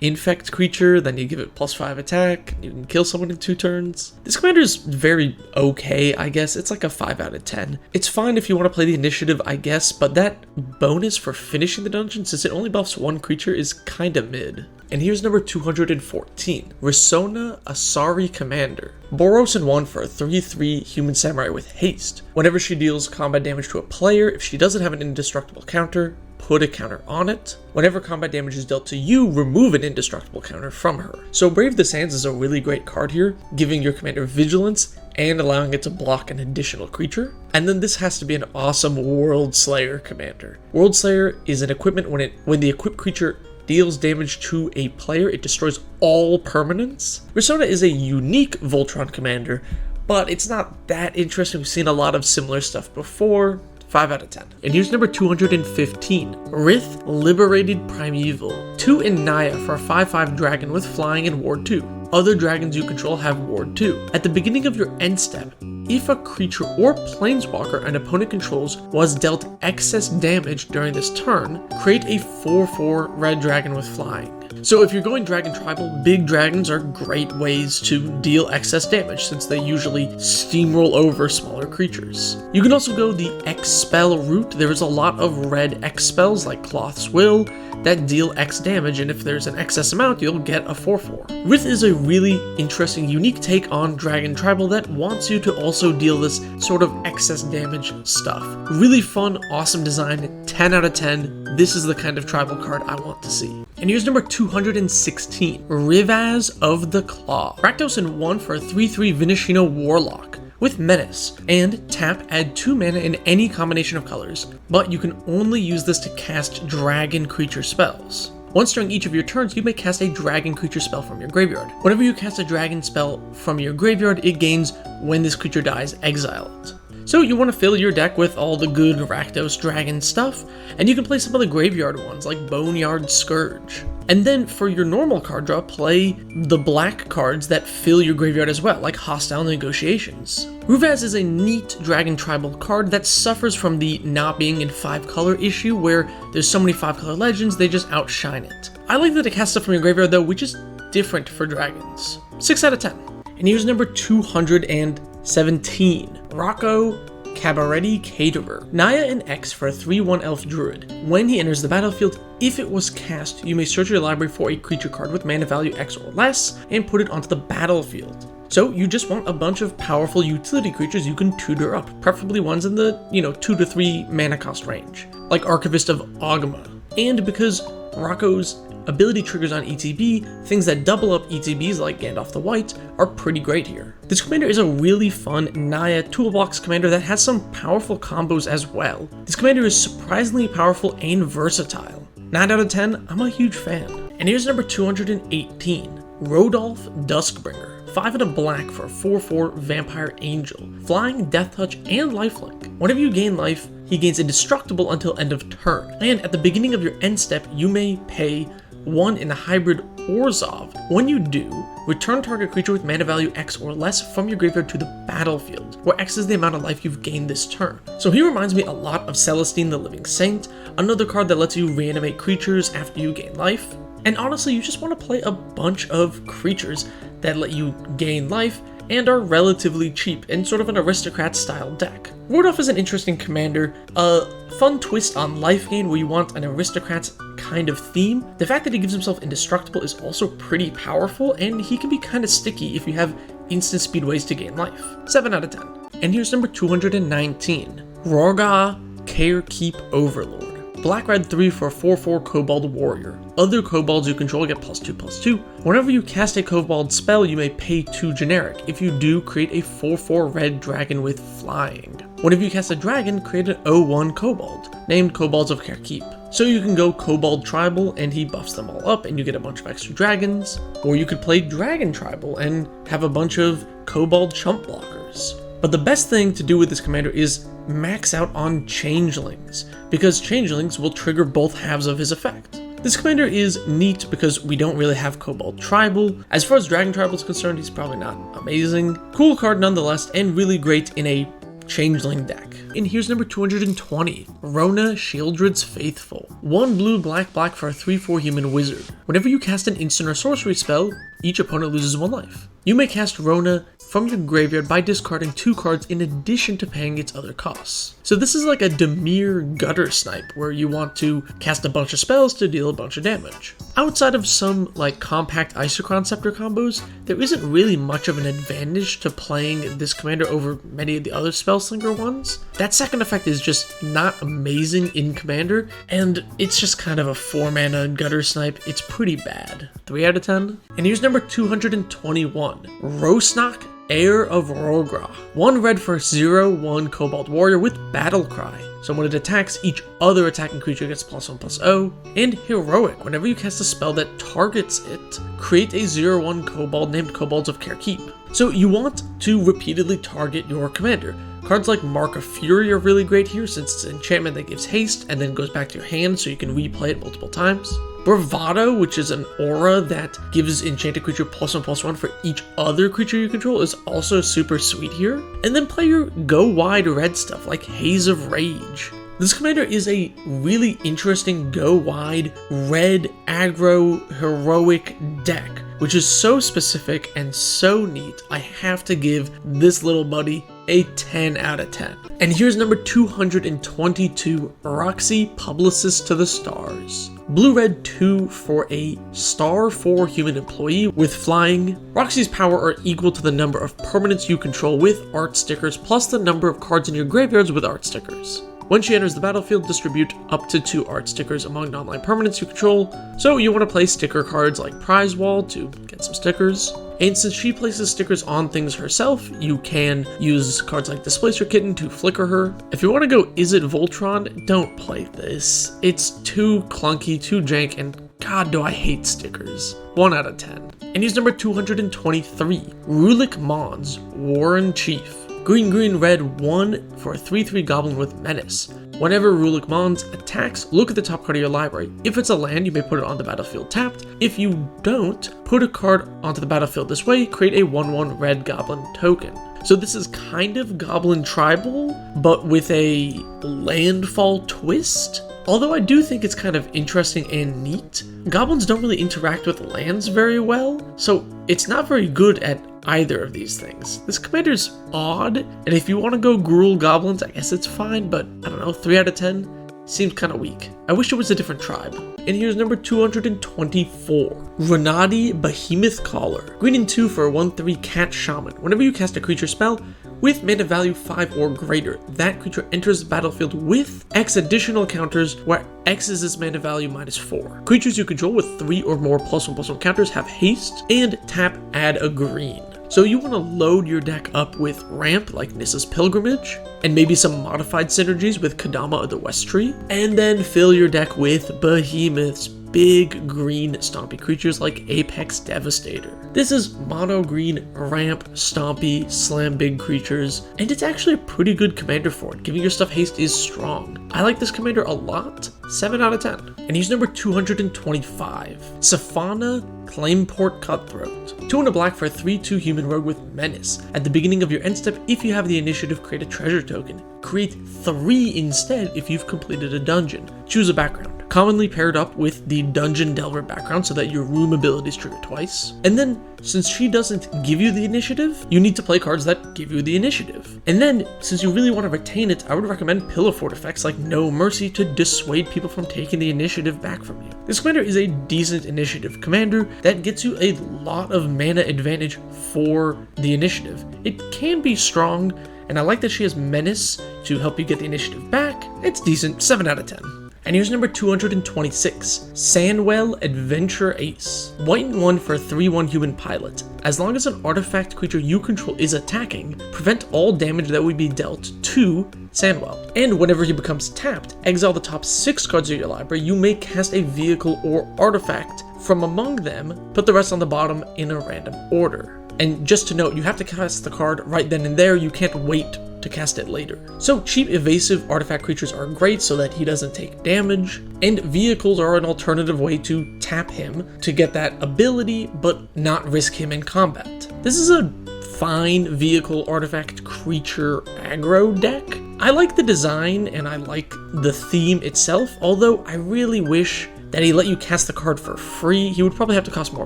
B: infect creature, then you give it +5 attack, you can kill someone in 2 turns. This commander is very okay, I guess. It's like a 5 out of 10. It's fine if you want to play the initiative, I guess, but that bonus for finishing the dungeon, since it only buffs 1 creature, is kinda mid. And here's number 214, Risona Asari Commander. Boros in 1 for a 3/3 human samurai with haste. Whenever she deals combat damage to a player, if she doesn't have an indestructible counter, put a counter on it. Whenever combat damage is dealt to you, remove an indestructible counter from her. So Brave the Sands is a really great card here, giving your commander vigilance and allowing it to block an additional creature. And then this has to be an awesome World Slayer commander. World Slayer is an equipment when the equipped creature deals damage to a player, it destroys all permanents. Risona is a unique Voltron commander, but it's not that interesting. We've seen a lot of similar stuff before. 5 out of 10. And here's number 215, Rith Liberated Primeval. 2 in Naya for a 5/5 dragon with flying and ward 2. Other dragons you control have ward 2. At the beginning of your end step, if a creature or planeswalker an opponent controls was dealt excess damage during this turn, create a 4/4 red dragon with flying. So if you're going Dragon Tribal, big dragons are great ways to deal excess damage since they usually steamroll over smaller creatures. You can also go the X spell route. There is a lot of red X spells like Cloth's Will that deal X damage, and if there's an excess amount, you'll get a 4/4. Rith is a really interesting, unique take on Dragon Tribal that wants you to also deal this sort of excess damage stuff. Really fun, awesome design, 10 out of 10. This is the kind of tribal card I want to see. And here's number 216, Rivaz of the Claw. Rakdos in 1 for a 3/3 Vinashino Warlock with Menace, and tap, add 2 mana in any combination of colors, but you can only use this to cast dragon creature spells. Once during each of your turns, you may cast a dragon creature spell from your graveyard. Whenever you cast a dragon spell from your graveyard, it gains when this creature dies, exile it. So you want to fill your deck with all the good Rakdos dragon stuff, and you can play some of the graveyard ones like Boneyard Scourge. And then for your normal card draw, play the black cards that fill your graveyard as well, like Hostile Negotiations. Ruvaz is a neat Dragon Tribal card that suffers from the not being in 5-color issue, where there's so many 5-color legends, they just outshine it. I like that it casts stuff from your graveyard though, which is different for dragons. 6 out of 10. And here's number 217, Rocco Cabaretti Caterer. Naya and X for a 3/1 elf druid. When he enters the battlefield, if it was cast, you may search your library for a creature card with mana value X or less and put it onto the battlefield. So you just want a bunch of powerful utility creatures you can tutor up, preferably ones in the, 2 to 3 mana cost range, like Archivist of Ogma. And because Rocco's ability triggers on ETB, things that double up ETBs like Gandalf the White, are pretty great here. This commander is a really fun Naya toolbox commander that has some powerful combos as well. This commander is surprisingly powerful and versatile. 9 out of 10, I'm a huge fan. And here's number 218, Rodolph Duskbringer. 5 and a black for a 4/4 Vampire Angel. Flying, Death Touch, and Lifelink. Whenever you gain life, he gains indestructible until end of turn. And at the beginning of your end step, you may pay 1 in a hybrid Orzhov. When you do, return target creature with mana value X or less from your graveyard to the battlefield, where X is the amount of life you've gained this turn. So he reminds me a lot of Celestine the Living Saint, another card that lets you reanimate creatures after you gain life. And honestly, you just want to play a bunch of creatures that let you gain life and are relatively cheap in sort of an aristocrat style deck. Rodolph is an interesting commander, a fun twist on life gain where you want an aristocrat kind of theme. The fact that he gives himself indestructible is also pretty powerful, and he can be kind of sticky if you have instant speed ways to gain life. 7 out of 10. And here's number 219, Rorga Carekeep Overlord. Black-red 3 for a 4/4 Kobold Warrior. Other kobolds you control get +2/+2. Whenever you cast a kobold spell, you may pay 2 generic. If you do, create a 4/4 red dragon with flying. Whenever you cast a dragon, create an 0/1 kobold, named Kobolds of Carekeep. So you can go Kobold Tribal and he buffs them all up and you get a bunch of extra dragons. Or you could play Dragon Tribal and have a bunch of Kobold chump blockers. But the best thing to do with this commander is max out on Changelings, because Changelings will trigger both halves of his effect. This commander is neat because we don't really have Kobold Tribal. As far as Dragon Tribal is concerned, he's probably not amazing. Cool card nonetheless, and really great in a Changeling deck. And here's number 220, Rona Sheoldred's Faithful. 1 blue, black, black for a 3/4 human wizard. Whenever you cast an instant or sorcery spell, each opponent loses 1 life. You may cast Rona from your graveyard by discarding 2 cards in addition to paying its other costs. So this is like a Dimir Gutter Snipe, where you want to cast a bunch of spells to deal a bunch of damage. Outside of some like compact Isochron Scepter combos, there isn't really much of an advantage to playing this commander over many of the other Spellslinger ones. That second effect is just not amazing in Commander, and it's just kind of a 4-mana Gutter Snipe. It's pretty bad. 3 out of 10. And here's number 221, Rosnak, Heir of Rogra. 1 red for 0/1 Kobold Warrior with Battle Cry. So when it attacks, each other attacking creature gets +1/+0. And Heroic, whenever you cast a spell that targets it, create a 0/1 Kobold named Kobolds of Carekeep. So you want to repeatedly target your commander. Cards like Mark of Fury are really great here since it's an enchantment that gives haste and then goes back to your hand so you can replay it multiple times. Bravado, which is an aura that gives enchanted creature +1/+1 for each other creature you control, is also super sweet here. And then play your go wide red stuff like Haze of Rage. This commander is a really interesting go wide red aggro heroic deck, which is so specific and so neat. I have to give this little buddy a 10 out of 10. And here's number 222, Roxy Publicist to the Stars. Blue-red 2 for a star 4 human employee with flying. Roxy's power are equal to the number of permanents you control with art stickers plus the number of cards in your graveyards with art stickers. When she enters the battlefield, distribute up to 2 art stickers among non-land permanents you control, so you want to play sticker cards like Prize Wall to get some stickers. And since she places stickers on things herself, you can use cards like Displacer Kitten to flicker her. If you want to go Is It Voltron, don't play this. It's too clunky, too jank, and god do I hate stickers. 1 out of 10. And here's number 223, Rulik Mons, Warren Chief. Green, green, red, 1 for a 3/3 goblin with menace. Whenever Rulik Mons attacks, look at the top card of your library. If it's a land, you may put it on the battlefield tapped. If you don't, put a card onto the battlefield this way, create a 1/1 red goblin token. So this is kind of Goblin Tribal, but with a landfall twist. Although I do think it's kind of interesting and neat. Goblins don't really interact with lands very well, so it's not very good at either of these things. This commander's odd, and if you want to go Gruul Goblins, I guess it's fine, but I don't know, 3 out of 10 seems kind of weak. I wish it was a different tribe. And here's number 224, Renati Behemoth Caller. Green and 2 for a 1/3 cat shaman. Whenever you cast a creature spell, with mana value 5 or greater. That creature enters the battlefield with X additional counters, where X is its mana value -4. Creatures you control with 3 or more +1/+1 counters have haste, and tap add a green. So you want to load your deck up with ramp like Nissa's Pilgrimage, and maybe some modified synergies with Kadama of the West Tree, and then fill your deck with behemoths, big green stompy creatures like Apex Devastator. This is mono green ramp, stompy, slam big creatures, and it's actually a pretty good commander for it. Giving your stuff haste is strong. I like this commander a lot, 7 out of 10. And he's number 225, Safana Claimport Cutthroat. 2 and a black for a 3/2 human rogue with menace. At the beginning of your end step, if you have the initiative, create a treasure token. Create 3 instead if you've completed a dungeon. Choose a background. Commonly paired up with the Dungeon Delver background so that your room abilities trigger twice. And then, since she doesn't give you the initiative, you need to play cards that give you the initiative. And then, since you really want to retain it, I would recommend Pillow Fort effects like No Mercy to dissuade people from taking the initiative back from you. This commander is a decent initiative commander that gets you a lot of mana advantage for the initiative. It can be strong, and I like that she has Menace to help you get the initiative back. It's decent, 7 out of 10. And here's number 226, Sandwell Adventure Ace. White and 1 for a 3/1 human pilot. As long as an artifact creature you control is attacking, prevent all damage that would be dealt to Sandwell. And whenever he becomes tapped, exile the top 6 cards of your library. You may cast a vehicle or artifact from among them, put the rest on the bottom in a random order. And just to note, you have to cast the card right then and there. You can't wait to cast it later. So cheap evasive artifact creatures are great so that he doesn't take damage, and vehicles are an alternative way to tap him to get that ability but not risk him in combat. This is a fine vehicle artifact creature aggro deck. I like the design and I like the theme itself, although I really wish that he let you cast the card for free. He would probably have to cost more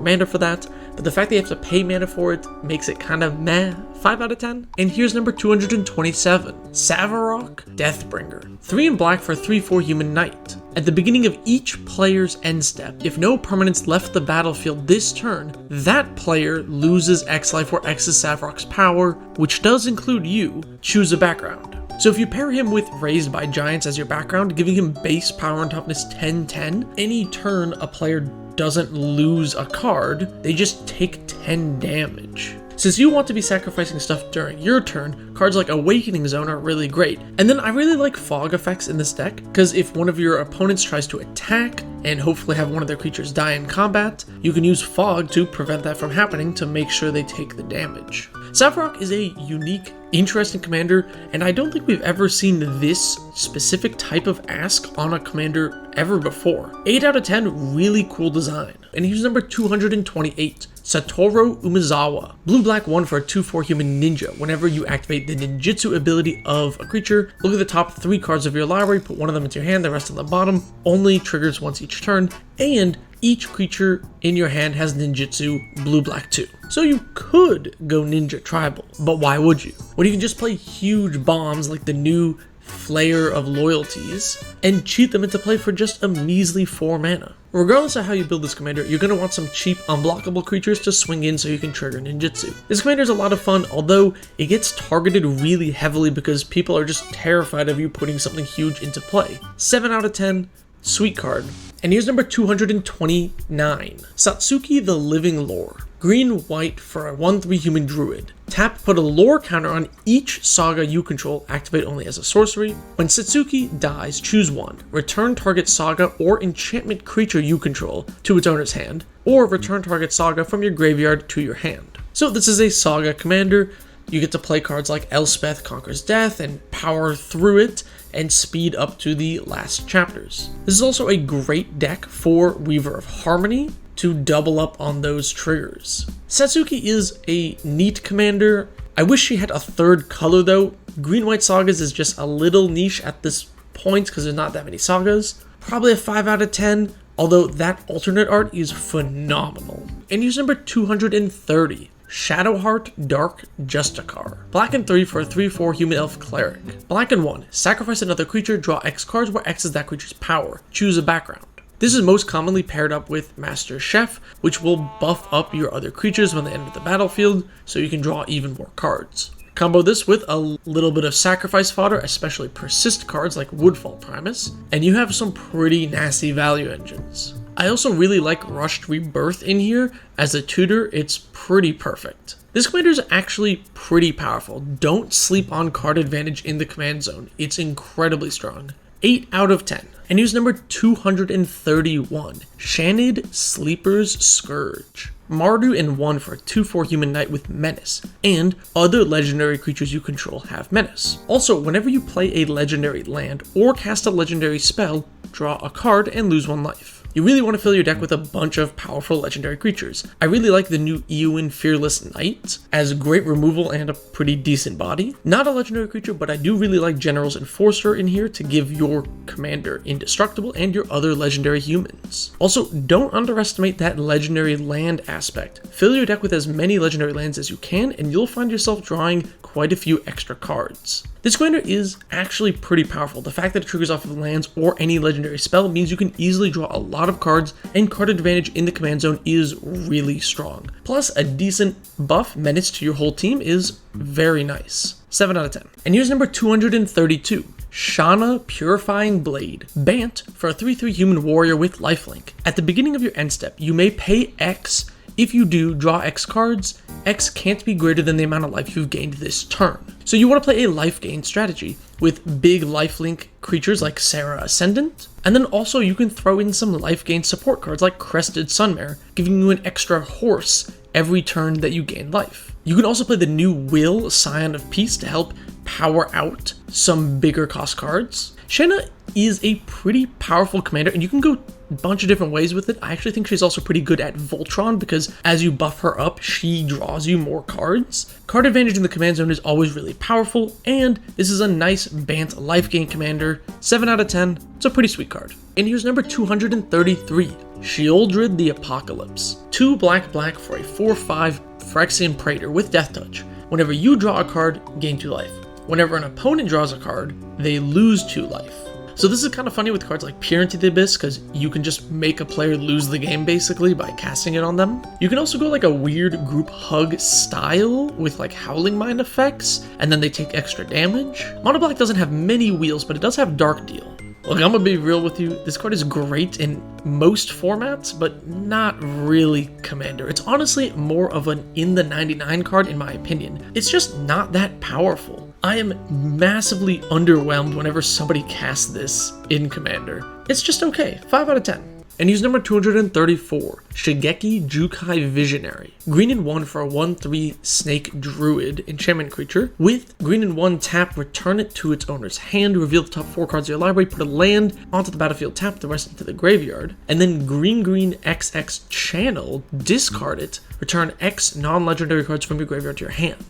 B: mana for that, but the fact that you have to pay mana for it makes it kind of meh. 5 out of 10. And here's number 227, Savarok Deathbringer. 3 in black for a 3/4 human knight. At the beginning of each player's end step, if no permanents left the battlefield this turn, that player loses X life where X is Savarok's power, which does include you. Choose a background. So if you pair him with Raised by Giants as your background, giving him base power and toughness 10/10, any turn a player doesn't lose a card, they just take 10 damage. Since you want to be sacrificing stuff during your turn, cards like Awakening Zone are really great. And then I really like fog effects in this deck, because if one of your opponents tries to attack and hopefully have one of their creatures die in combat, you can use fog to prevent that from happening to make sure they take the damage. Savarok is a unique, interesting commander, and I don't think we've ever seen this specific type of ask on a commander ever before. 8 out of 10, really cool design. And here's number 228, Satoru Umezawa. Blue-black 1 for a 2/4 human ninja. Whenever you activate the ninjutsu ability of a creature, look at the top 3 cards of your library, put one of them into your hand, the rest on the bottom. Only triggers once each turn, and each creature in your hand has ninjutsu blue-black 2. So you could go ninja tribal, but why would you? When you can just play huge bombs like the new Flayer of Loyalties and cheat them into play for just a measly 4 mana. Regardless of how you build this commander, you're going to want some cheap unblockable creatures to swing in so you can trigger ninjutsu. This commander is a lot of fun, although it gets targeted really heavily because people are just terrified of you putting something huge into play. 7 out of 10, sweet card. And here's number 229, Satsuki the Living Lore. Green-white for a 1/3 human druid. Tap, put a lore counter on each saga you control, activate only as a sorcery. When Satsuki dies, choose one. Return target saga or enchantment creature you control to its owner's hand, or return target saga from your graveyard to your hand. So this is a saga commander. You get to play cards like Elspeth Conquers Death and power through it and speed up to the last chapters. This is also a great deck for Weaver of Harmony to double up on those triggers. Satsuki is a neat commander. I wish she had a third color though. Green-white sagas is just a little niche at this point because there's not that many sagas. Probably a 5 out of 10, although that alternate art is phenomenal. And here's number 230. Shadowheart Dark Justicar. Black and 3 for a 3/4 human elf cleric. Black and 1. Sacrifice another creature, draw X cards where X is that creature's power. Choose a background. This is most commonly paired up with Master Chef, which will buff up your other creatures when they enter the battlefield, so you can draw even more cards. Combo this with a little bit of sacrifice fodder, especially persist cards like Woodfall Primus, and you have some pretty nasty value engines. I also really like Rushed Rebirth in here. As a tutor, it's pretty perfect. This commander is actually pretty powerful. Don't sleep on card advantage in the command zone. It's incredibly strong. 8 out of 10. And here's number 231, Shanid Sleeper's Scourge. Mardu in 1 for a 2/4 human knight with menace, and other legendary creatures you control have menace. Also, whenever you play a legendary land or cast a legendary spell, draw a card and lose 1 life. You really want to fill your deck with a bunch of powerful legendary creatures. I really like the new Eowyn Fearless Knight, as great removal and a pretty decent body. Not a legendary creature, but I do really like General's Enforcer in here to give your commander indestructible and your other legendary humans. Also, don't underestimate that legendary land aspect. Fill your deck with as many legendary lands as you can, and you'll find yourself drawing quite a few extra cards. This commander is actually pretty powerful. The fact that it triggers off of lands or any legendary spell means you can easily draw a lot of cards, and card advantage in the command zone is really strong. Plus, a decent buff menace to your whole team is very nice. 7 out of 10. And here's number 232. Shana Purifying Blade. Bant for a 3/3 human warrior with lifelink. At the beginning of your end step, you may pay X. If you do, draw X cards. X can't be greater than the amount of life you've gained this turn. So you want to play a life gain strategy with big lifelink creatures like Sarah Ascendant, and then also you can throw in some life gain support cards like Crested Sunmare, giving you an extra horse every turn that you gain life. You can also play the new Will, Scion of Peace, to help power out some bigger cost cards. Shanna is a pretty powerful commander, and you can go a bunch of different ways with it. I actually think she's also pretty good at Voltron, because as you buff her up, she draws you more cards. Card advantage in the command zone is always really powerful, and this is a nice Bant life gain commander. 7 out of 10, it's a pretty sweet card. And here's number 233, Sheoldred the Apocalypse. 2 black for a 4/5 Phyrexian Praetor with Death Touch. Whenever you draw a card, gain 2 life. Whenever an opponent draws a card, they lose 2 life. So this is kind of funny with cards like Peer into the Abyss, because you can just make a player lose the game basically by casting it on them. You can also go like a weird group hug style with like Howling Mind effects, and then they take extra damage. Mono Black doesn't have many wheels, but it does have Dark Deal. Look, I'm gonna be real with you, this card is great in most formats, but not really Commander. It's honestly more of an in the 99 card in my opinion. It's just not that powerful. I am massively underwhelmed whenever somebody casts this in Commander. It's just okay, 5 out of 10. And here's number 234, Shigeki Jukai Visionary. Green and 1 for a 1/3 Snake Druid enchantment creature. With green and 1 tap, return it to its owner's hand, reveal the top 4 cards of your library, put a land onto the battlefield, tap the rest into the graveyard, and then green XX channel, discard it, return X non-legendary cards from your graveyard to your hand.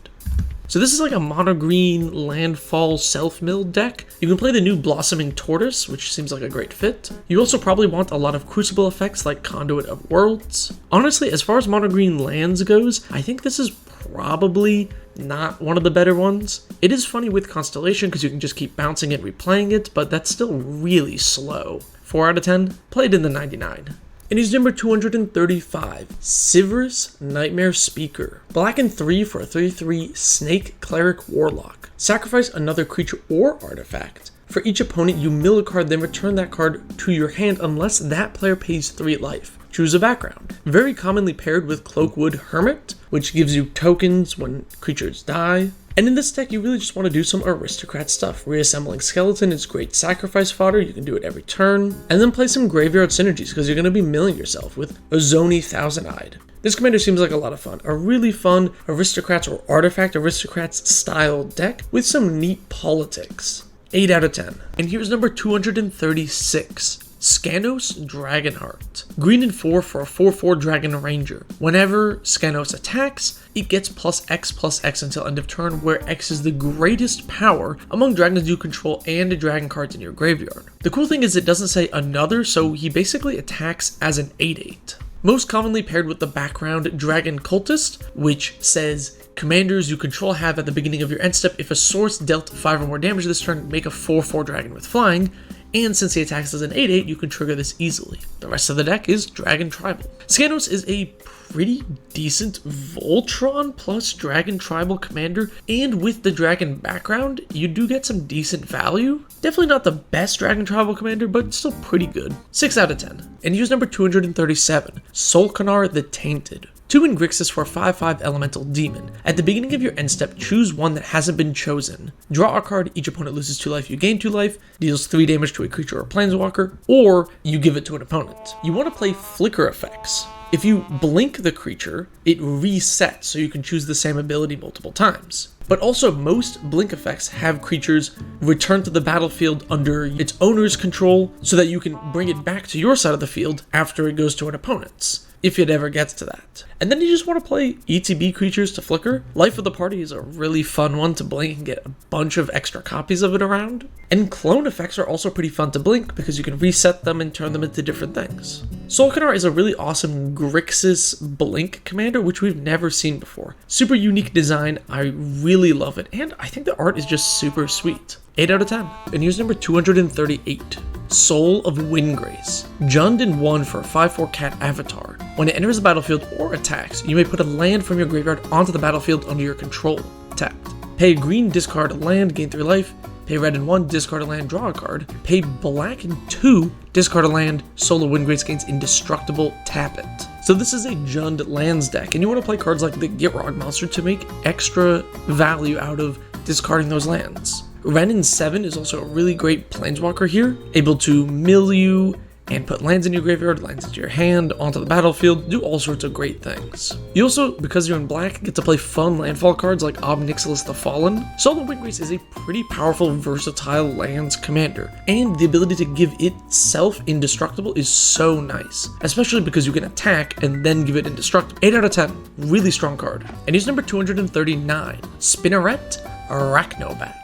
B: So this is like a mono green landfall self-milled deck. You can play the new Blossoming Tortoise, which seems like a great fit. You also probably want a lot of Crucible effects like Conduit of Worlds. Honestly, as far as mono green lands goes, I think this is probably not one of the better ones. It is funny with Constellation because you can just keep bouncing it, replaying it, but that's still really slow. 4 out of 10, played in the 99. And he's number 235, Sivir's Nightmare Speaker. Black and 3 for a 3/3 Snake Cleric Warlock. Sacrifice another creature or artifact. For each opponent, you mill a card, then return that card to your hand unless that player pays 3 life. Choose a background. Very commonly paired with Cloakwood Hermit, which gives you tokens when creatures die. And in this deck, you really just want to do some aristocrat stuff. Reassembling Skeleton is great sacrifice fodder, you can do it every turn. And then play some graveyard synergies, because you're going to be milling yourself with Ozoni Thousand-Eyed. This commander seems like a lot of fun. A really fun aristocrats or artifact aristocrats style deck with some neat politics. 8 out of 10. And here's number 236. Scanos Dragonheart. Green and 4 for a 4/4 Dragon Ranger. Whenever Scanos attacks, it gets +X until end of turn, where X is the greatest power among dragons you control and dragon cards in your graveyard. The cool thing is it doesn't say another, so he basically attacks as an 8/8. Most commonly paired with the background Dragon Cultist, which says commanders you control have at the beginning of your end step, if a source dealt 5 or more damage this turn, make a 4/4 dragon with flying. and since he attacks as an 8/8, you can trigger this easily. The rest of the deck is Dragon Tribal. Scannos is a pretty decent Voltron plus Dragon Tribal commander, and with the Dragon background, you do get some decent value. Definitely not the best Dragon Tribal commander, but still pretty good. 6 out of 10. And use number 237, Solkanar the Tainted. 2 in Grixis for a 5/5 elemental demon. At the beginning of your end step, choose one that hasn't been chosen. Draw a card, each opponent loses 2 life, you gain 2 life, deals 3 damage to a creature or planeswalker, or you give it to an opponent. You want to play flicker effects. If you blink the creature, it resets, so you can choose the same ability multiple times. But also, most blink effects have creatures return to the battlefield under its owner's control so that you can bring it back to your side of the field after it goes to an opponent's, if it ever gets to that. And then you just want to play ETB creatures to flicker. Life of the Party is a really fun one to blink and get a bunch of extra copies of it around. And clone effects are also pretty fun to blink because you can reset them and turn them into different things. Solkanar is a really awesome Grixis blink commander, which we've never seen before. Super unique design, I really love it, and I think the art is just super sweet. 8 out of 10. And use number 238. Soul of Windgrace. Jund in 1 for a 5/4 cat avatar. When it enters the battlefield or attacks, you may put a land from your graveyard onto the battlefield under your control, tapped. Pay green, discard a land, gain 3 life. Pay red in 1, discard a land, draw a card. Pay black in 2, discard a land, Soul of Windgrace gains indestructible, tap it. So this is a Jund lands deck, and you want to play cards like the Gitrog monster to make extra value out of discarding those lands. Ren in 7 is also a really great planeswalker here, able to mill you and put lands in your graveyard, lands into your hand, onto the battlefield, do all sorts of great things. You also, because you're in black, get to play fun landfall cards like Ob Nixilis the Fallen. Soul of Windgrace is a pretty powerful, versatile lands commander, and the ability to give itself indestructible is so nice, especially because you can attack and then give it indestructible. 8 out of 10, really strong card. And he's number 239, Spinneret Arachnobat.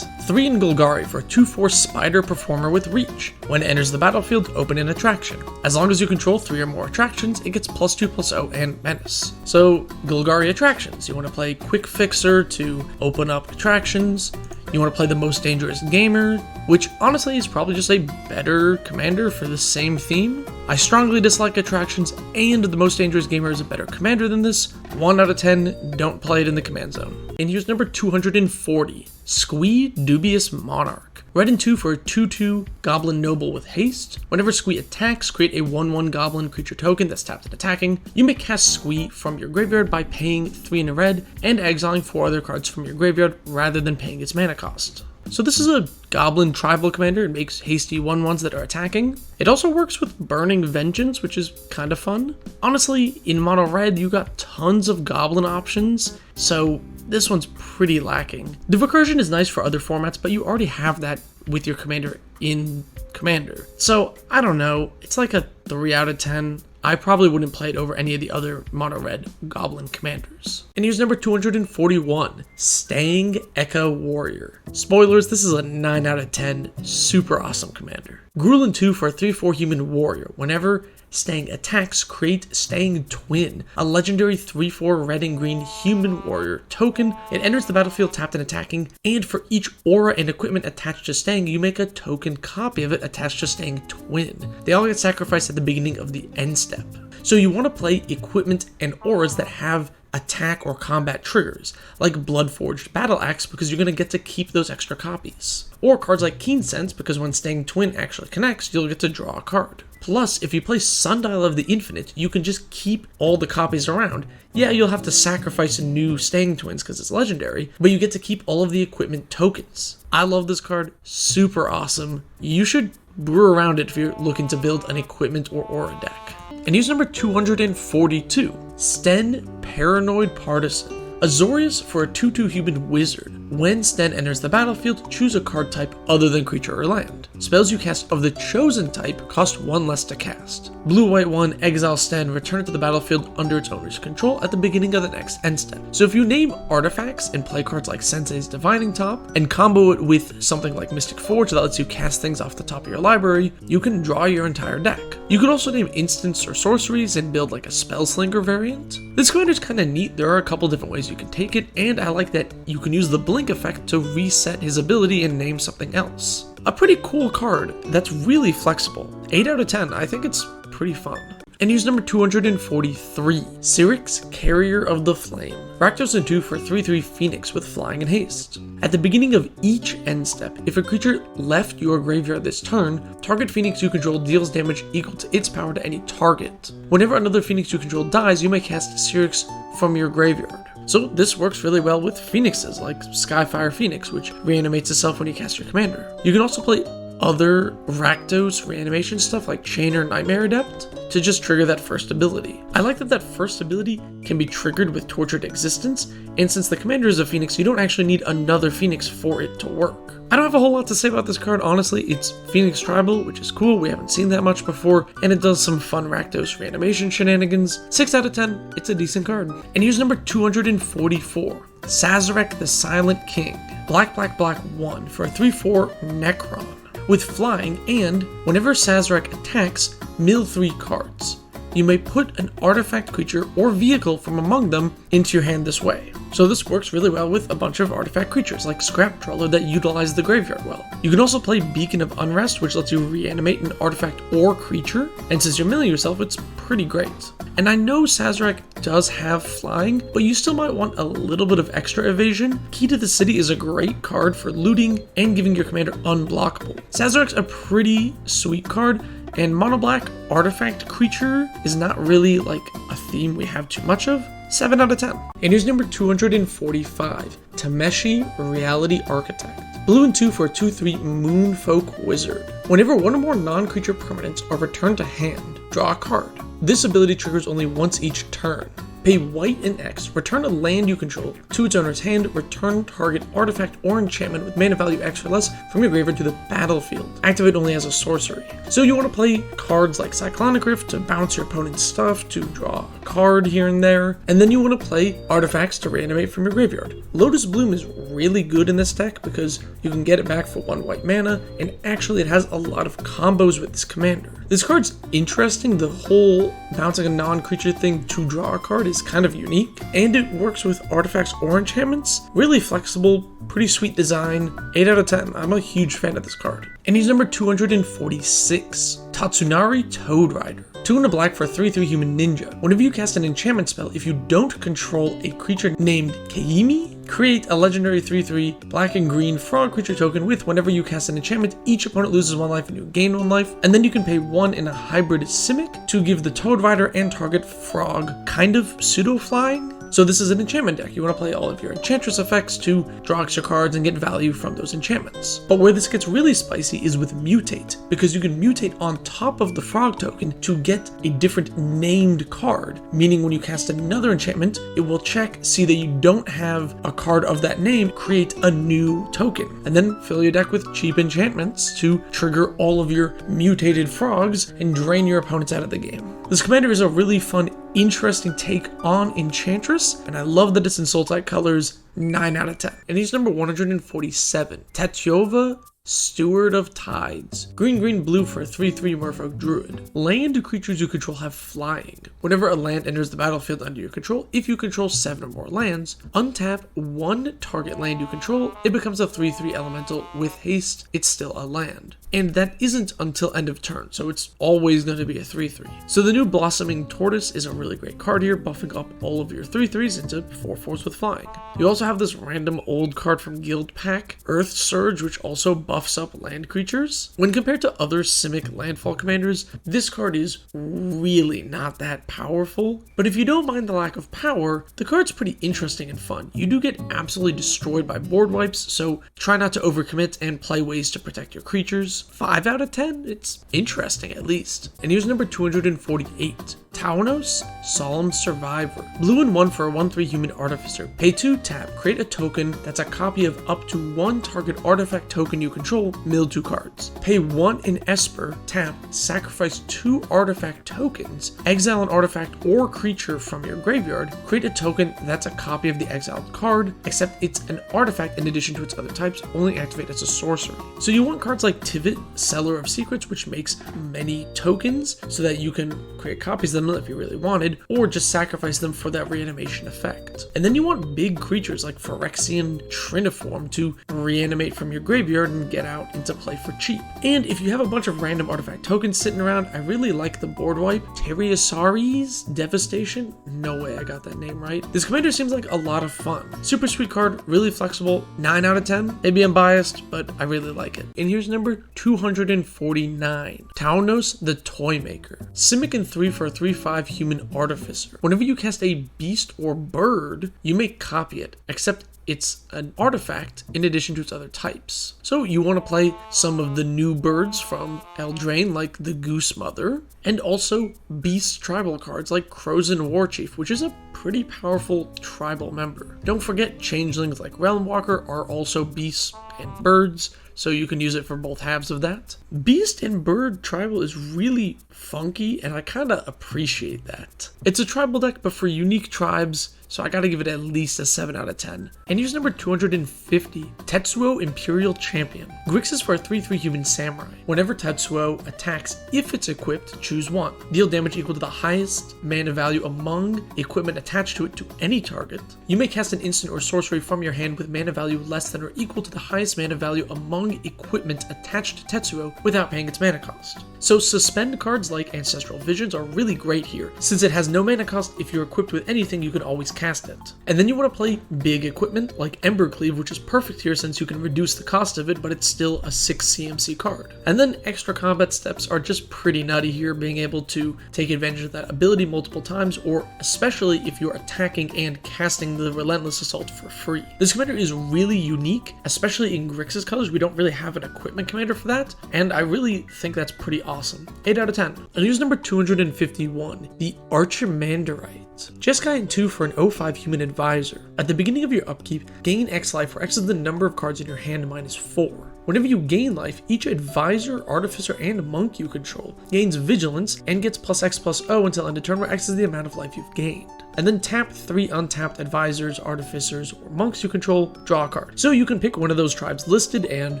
B: 3 in Golgari for a 2/4 spider performer with reach. When it enters the battlefield, open an attraction. As long as you control 3 or more attractions, it gets +2/+0 and menace. So, Golgari attractions. You want to play Quick Fixer to open up attractions. You want to play the Most Dangerous Gamer, which honestly is probably just a better commander for the same theme. I strongly dislike attractions, and the Most Dangerous Gamer is a better commander than this. 1 out of 10, don't play it in the command zone. And here's number 240, Squee Dubious Monarch. Red and 2 for a 2/2 Goblin Noble with haste. Whenever Squee attacks, create a 1/1 Goblin creature token that's tapped and attacking. You may cast Squee from your graveyard by paying 3 in a red and exiling 4 other cards from your graveyard rather than paying its mana cost. So this is a Goblin Tribal commander. It makes hasty 1/1s that are attacking. It also works with Burning Vengeance, which is kind of fun. Honestly, in mono red, you got tons of Goblin options, so this one's pretty lacking. The recursion is nice for other formats, but you already have that with your commander in Commander. So, I don't know, it's like a 3 out of 10. I probably wouldn't play it over any of the other mono red Goblin commanders. And here's number 241, Stang Echo Warrior. Spoilers, this is a 9 out of 10, super awesome commander. Grulin 2 for a 3/4 human warrior. Whenever Stang attacks, create Stang Twin, a legendary 3/4 red and green human warrior token. It enters the battlefield tapped and attacking, and for each aura and equipment attached to Stang, you make a token copy of it attached to Stang Twin. They all get sacrificed at the beginning of the end step. So you want to play equipment and auras that have attack or combat triggers, like Bloodforged Battle Axe, because you're going to get to keep those extra copies. Or cards like Keen Sense, because when Stang Twin actually connects, you'll get to draw a card. Plus, if you play Sundial of the Infinite, you can just keep all the copies around. Yeah, you'll have to sacrifice new Stang Twins because it's legendary, but you get to keep all of the equipment tokens. I love this card, super awesome. You should brew around it if you're looking to build an equipment or aura deck. And here's number 242, Sten Paranoid Partisan. Azorius for a 2/2 human wizard. When Sten enters the battlefield, choose a card type other than creature or land. Spells you cast of the chosen type cost 1 less to cast. Blue-white 1, exile Sten, return it to the battlefield under its owner's control at the beginning of the next end step. So if you name artifacts and play cards like Sensei's Divining Top, and combo it with something like Mystic Forge that lets you cast things off the top of your library, you can draw your entire deck. You could also name instants or sorceries and build like a Spellslinger variant. This commander is kind of neat. There are a couple different ways you can take it, and I like that you can use the blink effect to reset his ability and name something else. A pretty cool card that's really flexible. 8 out of 10, I think it's pretty fun. And use number 243, Syrinx, Carrier of the Flame. Rakdos and 2 for 3/3 Phoenix with flying and haste. At the beginning of each end step, if a creature left your graveyard this turn, target Phoenix you control deals damage equal to its power to any target. Whenever another Phoenix you control dies, you may cast Syrinx from your graveyard. So this works really well with Phoenixes like Skyfire Phoenix, which reanimates itself when you cast your commander. You can also play other Rakdos reanimation stuff like Chain or Nightmare Adept to just trigger that first ability. I like that first ability can be triggered with Tortured Existence, and since the commander is a Phoenix, you don't actually need another Phoenix for it to work. I don't have a whole lot to say about this card, honestly. It's Phoenix Tribal, which is cool, we haven't seen that much before, and it does some fun Rakdos reanimation shenanigans. 6 out of 10, it's a decent card. And use number 244, Sazerac the Silent King. Black, 1 for a 3/4 Necron with flying, and whenever Sazerac attacks, mill 3 cards. You may put an artifact creature or vehicle from among them into your hand this way. So this works really well with a bunch of artifact creatures like Scrap Trawler that utilize the graveyard well. You can also play Beacon of Unrest, which lets you reanimate an artifact or creature, and since you're milling yourself, it's pretty great. And I know Sazerac does have flying, but you still might want a little bit of extra evasion. Key to the City is a great card for looting and giving your commander unblockable. Sazerac's a pretty sweet card, and mono black artifact creature is not really like a theme we have too much of. 7 out of 10. And here's number 245, Tameshi Reality Architect. Blue and 2 for a 2/3 Moonfolk Wizard. Whenever one or more non-creature permanents are returned to hand, draw a card. This ability triggers only once each turn. Pay white and X, return a land you control to its owner's hand, return target artifact or enchantment with mana value X or less from your graveyard to the battlefield. Activate only as a sorcery. So you want to play cards like Cyclonic Rift to bounce your opponent's stuff, to draw a card here and there, and then you want to play artifacts to reanimate from your graveyard. Lotus Bloom is really good in this deck because you can get it back for 1 white mana, and actually it has a lot of combos with this commander. This card's interesting. The whole bouncing a non-creature thing to draw a card is kind of unique, and it works with artifacts or enchantments. Really flexible, pretty sweet design. 8 out of 10. I'm a huge fan of this card. And he's number 246, Tatsunari Toad Rider. 2 and a black for a 3/3 human ninja. Whenever you cast an enchantment spell, if you don't control a creature named Keimi, create a legendary 3/3 black and green frog creature token with whenever you cast an enchantment, each opponent loses 1 life and you gain 1 life. And then you can pay 1 in a hybrid Simic to give the Toad Rider and target frog kind of pseudo-flying. So this is an enchantment deck. You want to play all of your enchantress effects to draw extra cards and get value from those enchantments. But where this gets really spicy is with mutate, because you can mutate on top of the frog token to get a different named card, meaning when you cast another enchantment, it will check, see that you don't have a card of that name, create a new token, and then fill your deck with cheap enchantments to trigger all of your mutated frogs and drain your opponents out of the game. This commander is a really fun, interesting take on Enchantress, and I love that it's in Sultai colors. 9 out of 10. And he's number 147, Tatyova, Steward of Tides. Green, blue for a 3/3 Merfolk Druid. Land creatures you control have flying. Whenever a land enters the battlefield under your control, if you control 7 or more lands, untap 1 target land you control, it becomes a 3/3 elemental with haste, it's still a land. And that isn't until end of turn, so it's always going to be a 3/3. So the new Blossoming Tortoise is a really great card here, buffing up all of your 3/3s into 4/4s with flying. You also have this random old card from Guild Pack, Earth Surge, which also buffs up land creatures. When compared to other Simic landfall commanders, this card is really not that powerful, but if you don't mind the lack of power, the card's pretty interesting and fun. You do get absolutely destroyed by board wipes, so try not to overcommit and play ways to protect your creatures. 5 out of 10, it's interesting at least. And here's number 248, Taunos, Solemn Survivor. Blue and 1 for a 1/3 human artificer. Pay 2, tap, create a token that's a copy of up to 1 target artifact token you control, mill 2 cards. Pay 1 in Esper, tap, sacrifice 2 artifact tokens, exile an artifact or creature from your graveyard, create a token that's a copy of the exiled card, except it's an artifact in addition to its other types, only activate as a sorcery. So you want cards like Tivit, Seller of Secrets, which makes many tokens so that you can create copies, then them if you really wanted, or just sacrifice them for that reanimation effect. And then you want big creatures like Phyrexian Triniform to reanimate from your graveyard and get out into play for cheap. And if you have a bunch of random artifact tokens sitting around, I really like the board wipe Teriasari's Devastation. No way I got that name right. This commander seems like a lot of fun. Super sweet card, really flexible, 9 out of 10. Maybe I'm biased, but I really like it. And here's number 249. Taunos the Toymaker. Simic in 3 for a 3/5 human artificer. Whenever you cast a beast or bird, you may copy it, except it's an artifact in addition to its other types. So you want to play some of the new birds from Eldraine like the Goose Mother, and also beast tribal cards like Crozen Warchief, which is a pretty powerful tribal member. Don't forget changelings like Realmwalker are also beasts and birds, so you can use it for both halves of that. Beast and bird tribal is really funky, and I kind of appreciate that. It's a tribal deck, but for unique tribes, so I gotta give it at least a 7 out of 10. And here's number 250, Tetsuo Imperial Champion. Grixis for a 3/3 human samurai. Whenever Tetsuo attacks, if it's equipped, choose one. Deal damage equal to the highest mana value among equipment attached to it to any target. You may cast an instant or sorcery from your hand with mana value less than or equal to the highest mana value among equipment attached to Tetsuo without paying its mana cost. So suspend cards like Ancestral Visions are really great here. Since it has no mana cost, if you're equipped with anything, you can always cast it. And then you want to play big equipment like Embercleave, which is perfect here since you can reduce the cost of it, but it's still a 6 CMC card. And then extra combat steps are just pretty nutty here, being able to take advantage of that ability multiple times, or especially if you're attacking and casting the Relentless Assault for free. This commander is really unique, especially in Grixis colors. We don't really have an equipment commander for that, and I really think that's pretty awesome. 8 out of 10. And here's number 251, the Archimanderite. Jeskai in 2 for an 0/5 human advisor. At the beginning of your upkeep, gain X life, where X is the number of cards in your hand minus 4. Whenever you gain life, each advisor, artificer, and monk you control gains vigilance and gets +X/+0 until end of turn, where X is the amount of life you've gained. And then tap 3 untapped advisors, artificers, or monks you control, draw a card. So you can pick one of those tribes listed and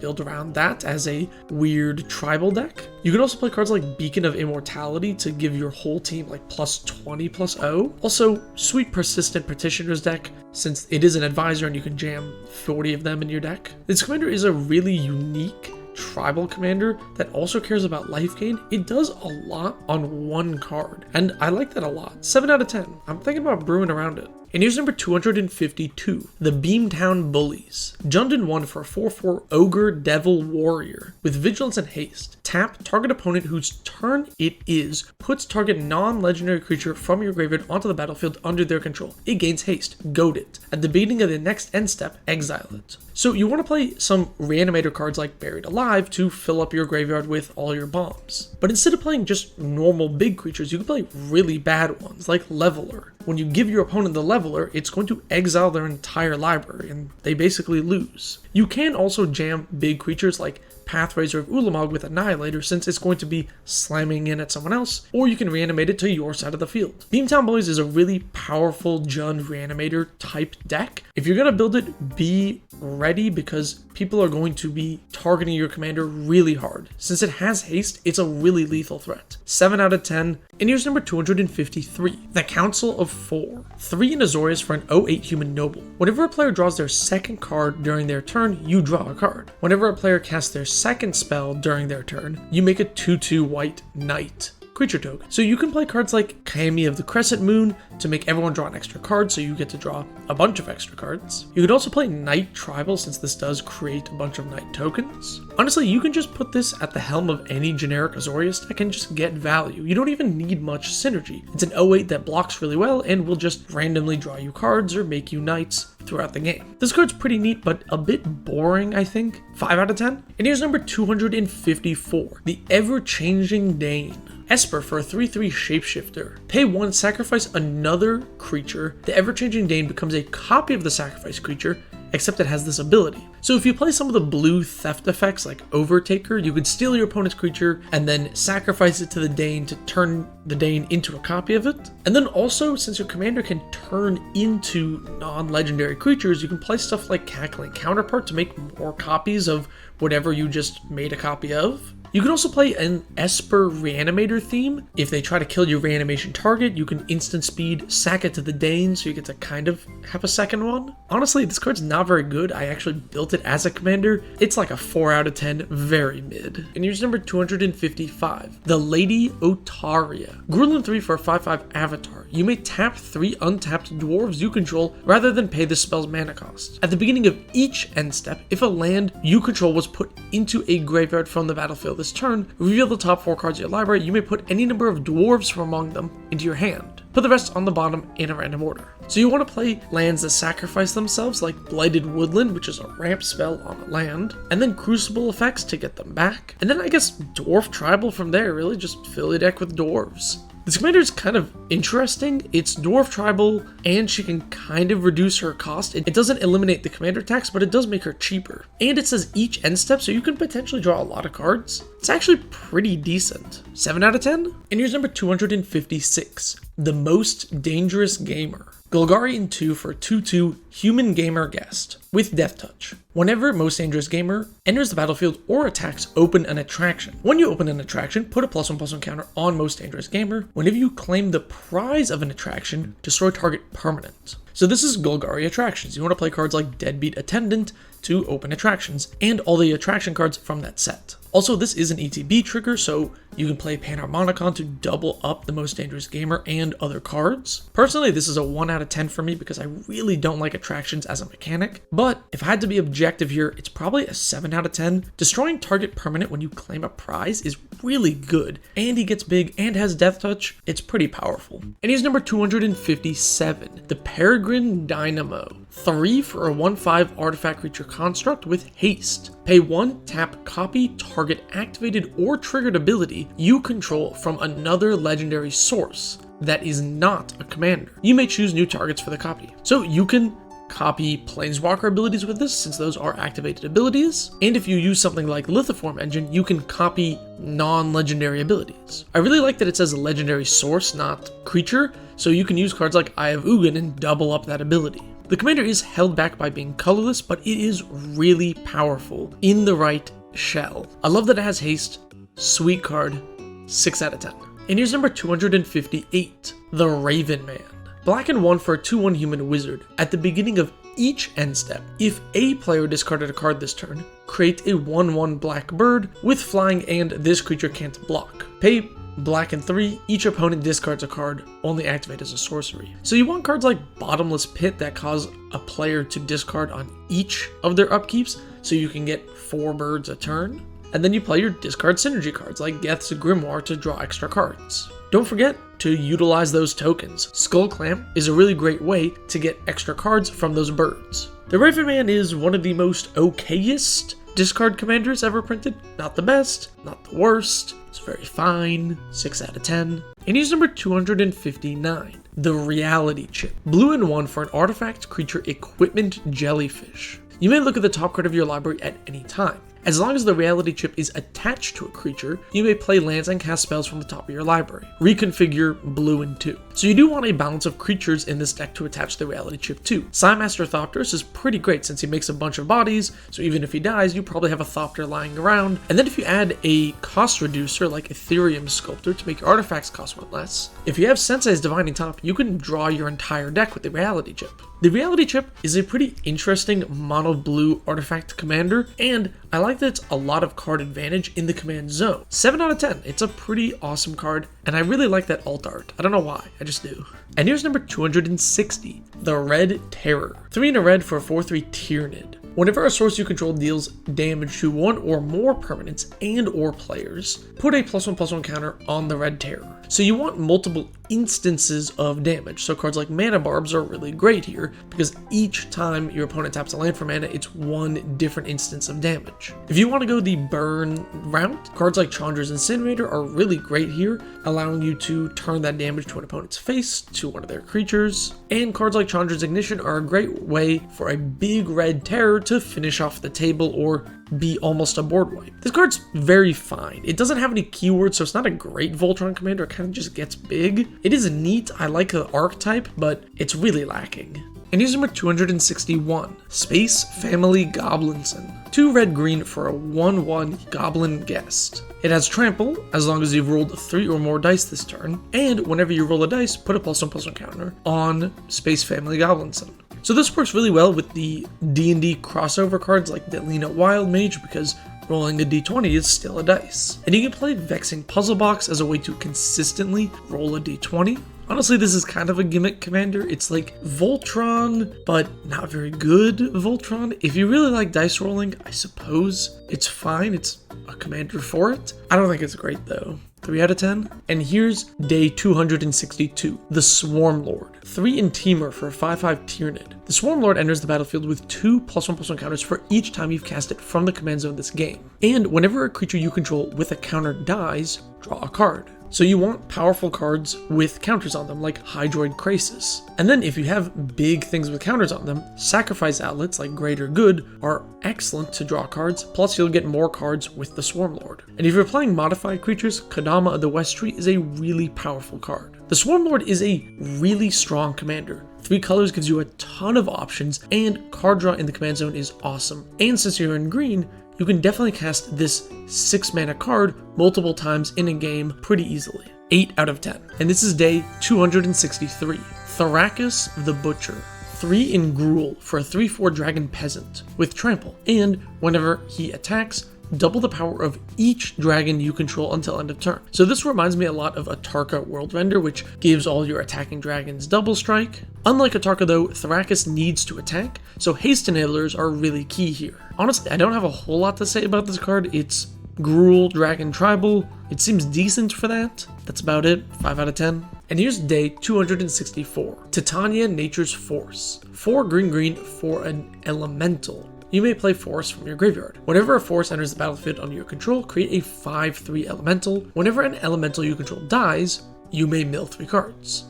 B: build around that as a weird tribal deck. You can also play cards like Beacon of Immortality to give your whole team like +20/+0. Also, sweet Persistent Petitioner's deck, since it is an advisor and you can jam 40 of them in your deck. This commander is a really unique tribal commander that also cares about life gain. It does a lot on one card, and I like that a lot. 7 out of 10. I'm thinking about brewing around it. And here's number 252, the Beamtown Bullies. Jundin 1 for a 4/4 Ogre Devil Warrior with Vigilance and Haste. Tap, target opponent whose turn it is puts target non-legendary creature from your graveyard onto the battlefield under their control. It gains haste. Goad it. At the beginning of the next end step, exile it. So you want to play some reanimator cards like Buried Alive to fill up your graveyard with all your bombs. But instead of playing just normal big creatures, you can play really bad ones like Leveler. When you give your opponent the Leveler, it's going to exile their entire library, and they basically lose. You can also jam big creatures like Pathrazor of Ulamog with Annihilator, since it's going to be slamming in at someone else, or you can reanimate it to your side of the field. Beamtown Bullies is a really powerful Jund reanimator type deck. If you're going to build it, be ready, because people are going to be targeting your commander really hard. Since it has haste, it's a really lethal threat. 7 out of 10. And here's number 253, the Council of 4. 3 in Azorius for an 0/8 human noble. Whenever a player draws their second card during their turn, you draw a card. Whenever a player casts their second spell during their turn, you make a 2/2 white knight creature token. So you can play cards like Kami of the Crescent Moon to make everyone draw an extra card, so you get to draw a bunch of extra cards. You could also play Knight Tribal, since this does create a bunch of Knight tokens. Honestly, you can just put this at the helm of any generic Azorius deck and just get value. You don't even need much synergy. It's an 0/8 that blocks really well and will just randomly draw you cards or make you knights throughout the game. This card's pretty neat, but a bit boring, I think. 5 out of 10. And here's number 254, the Ever-Changing Dane. Esper for a 3/3 shapeshifter. Pay 1, sacrifice another creature. The Ever-Changing Dane becomes a copy of the sacrificed creature, except it has this ability. So if you play some of the blue theft effects like Overtaker, you could steal your opponent's creature and then sacrifice it to the Dane to turn the Dane into a copy of it. And then also, since your commander can turn into non-legendary creatures, you can play stuff like Cackling Counterpart to make more copies of whatever you just made a copy of. You can also play an Esper Reanimator theme. If they try to kill your reanimation target, you can instant speed sack it to the Dane, so you get to kind of have a second one. Honestly, this card's not very good. I actually built it as a commander. It's like a 4 out of 10, very mid. And here's number 255, the Lady Otaria. Grulin 3 for a 5/5 avatar. You may tap 3 untapped dwarves you control rather than pay the spell's mana cost. At the beginning of each end step, if a land you control was put into a graveyard from the battlefield this turn, reveal the top 4 cards of your library. You may put any number of dwarves from among them into your hand. Put the rest on the bottom in a random order. So you want to play lands that sacrifice themselves, like Blighted Woodland, which is a ramp spell on a land, and then Crucible effects to get them back. And then I guess Dwarf Tribal from there, really just fill your deck with dwarves. This commander is kind of interesting. It's Dwarf Tribal, and she can kind of reduce her cost. It doesn't eliminate the commander tax, but it does make her cheaper. And it says each end step, so you can potentially draw a lot of cards. It's actually pretty decent. 7 out of 10? And here's number 256, the Most Dangerous Gamer. Golgarian 2 for 2/2 Human Gamer Guest with Death Touch. Whenever Most Dangerous Gamer enters the battlefield or attacks, open an attraction. When you open an attraction, put a +1/+1 counter on Most Dangerous Gamer. Whenever you claim the prize of an attraction, destroy target permanent. So this is Golgari attractions. You want to play cards like Deadbeat Attendant to open attractions, and all the attraction cards from that set. Also, this is an ETB trigger, so you can play Panharmonicon to double up the Most Dangerous Gamer and other cards. Personally, this is a 1 out of 10 for me because I really don't like attractions as a mechanic, but if I had to be objective here, it's probably a 7 out of 10. Destroying target permanent when you claim a prize is really good, and he gets big and has Death Touch. It's pretty powerful. And here's number 257, the Peregrine Dynamo. 3 for a 1/5 artifact creature construct with haste. Pay 1, tap, copy target activated or triggered ability you control from another legendary source that is not a commander. You may choose new targets for the copy. So you can copy Planeswalker abilities with this, since those are activated abilities. And if you use something like Lithoform Engine, you can copy non-legendary abilities. I really like that it says legendary source, not creature, so you can use cards like Eye of Ugin and double up that ability. The commander is held back by being colorless, but it is really powerful in the right shell. I love that it has haste. Sweet card. 6 out of 10. And here's number 258, the Raven Man. Black and 1 for a 2/1 human wizard. At the beginning of each end step, if a player discarded a card this turn, create a 1/1 black bird with flying and this creature can't block. Pay black and 3, each opponent discards a card, only activate as a sorcery. So you want cards like Bottomless Pit that cause a player to discard on each of their upkeeps, so you can get 4 birds a turn. And then you play your discard synergy cards like Geth's Grimoire to draw extra cards. Don't forget to utilize those tokens. Skull Clamp is a really great way to get extra cards from those birds. The Raven Man is one of the most okayest discard commanders ever printed. Not the best, not the worst. It's very fine. 6 out of 10. And here's number 259, the Reality Chip. Blue and 1 for an artifact creature equipment jellyfish. You may look at the top card of your library at any time. As long as the reality chip is attached to a creature, you may play lands and cast spells from the top of your library. Reconfigure blue and 2. So you do want a balance of creatures in this deck to attach the reality chip to. Psymaster Thopterus is pretty great since he makes a bunch of bodies, so even if he dies, you probably have a Thopter lying around. And then if you add a cost reducer like Ethereum Sculptor to make your artifacts cost 1 less, if you have Sensei's Divining Top, you can draw your entire deck with the reality chip. The reality chip is a pretty interesting mono blue artifact commander, and I like that it's a lot of card advantage in the command zone. 7 out of 10. It's a pretty awesome card, and I really like that alt art. I don't know why, I just do. And here's number 260, the Red Terror. 3 in a red for a 4/3 Tyrannid. Whenever a source you control deals damage to 1 or more permanents and or players, put a +1/+1 counter on the Red Terror. So you want multiple instances of damage. So cards like Mana Barbs are really great here because each time your opponent taps a land for mana, it's 1 different instance of damage. If you want to go the burn route, cards like Chandra's Incinerator are really great here, allowing you to turn that damage to an opponent's face to one of their creatures. And cards like Chandra's Ignition are a great way for a big Red Terror to finish off the table or be almost a board wipe. This card's very fine. It doesn't have any keywords, so it's not a great Voltron commander. It kind of just gets big. It is neat. I like the archetype, but it's really lacking. And here's number 261, Space Family Goblinson. 2 red-green for a 1/1 Goblin Guest. It has trample, as long as you've rolled 3 or more dice this turn, and whenever you roll a dice, put a +1/+1 counter on Space Family Goblinson. So this works really well with the D&D crossover cards like Delina Wild Mage, because rolling a d20 is still a dice. And you can play Vexing Puzzle Box as a way to consistently roll a d20. Honestly, this is kind of a gimmick commander. It's like Voltron, but not very good Voltron. If you really like dice rolling, I suppose it's fine. It's a commander for it. I don't think it's great though. 3 out of 10. And here's day 262, the Swarm Lord. 3 in Teamer for a 5/5 Tyrannid. The Swarm Lord enters the battlefield with 2 +1/+1 counters for each time you've cast it from the command zone this game. And whenever a creature you control with a counter dies, draw a card. So you want powerful cards with counters on them, like Hydroid Krasis. And then if you have big things with counters on them, sacrifice outlets like Greater Good are excellent to draw cards, plus you'll get more cards with the Swarm Lord. And if you're playing modified creatures, Kodama of the West Tree is a really powerful card. The Swarm Lord is a really strong commander. 3 colors gives you a ton of options, and card draw in the command zone is awesome. And since you're in green, you can definitely cast this 6 mana card multiple times in a game pretty easily. 8 out of 10. And this is day 263. Thrakus the Butcher. 3 in Gruul for a 3/4 Dragon Peasant with trample. And whenever he attacks, double the power of each dragon you control until end of turn. So this reminds me a lot of Atarka Worldrender, which gives all your attacking dragons double strike. Unlike Atarka though, Thrakus needs to attack, so haste enablers are really key here. Honestly, I don't have a whole lot to say about this card. It's Gruul Dragon Tribal. It seems decent for that. That's about it, 5 out of 10. And here's day 264, Titania Nature's Force. 4 green for an elemental. You may play Force from your graveyard. Whenever a Force enters the battlefield under your control, create a 5/3 elemental. Whenever an elemental you control dies, you may mill 3 cards.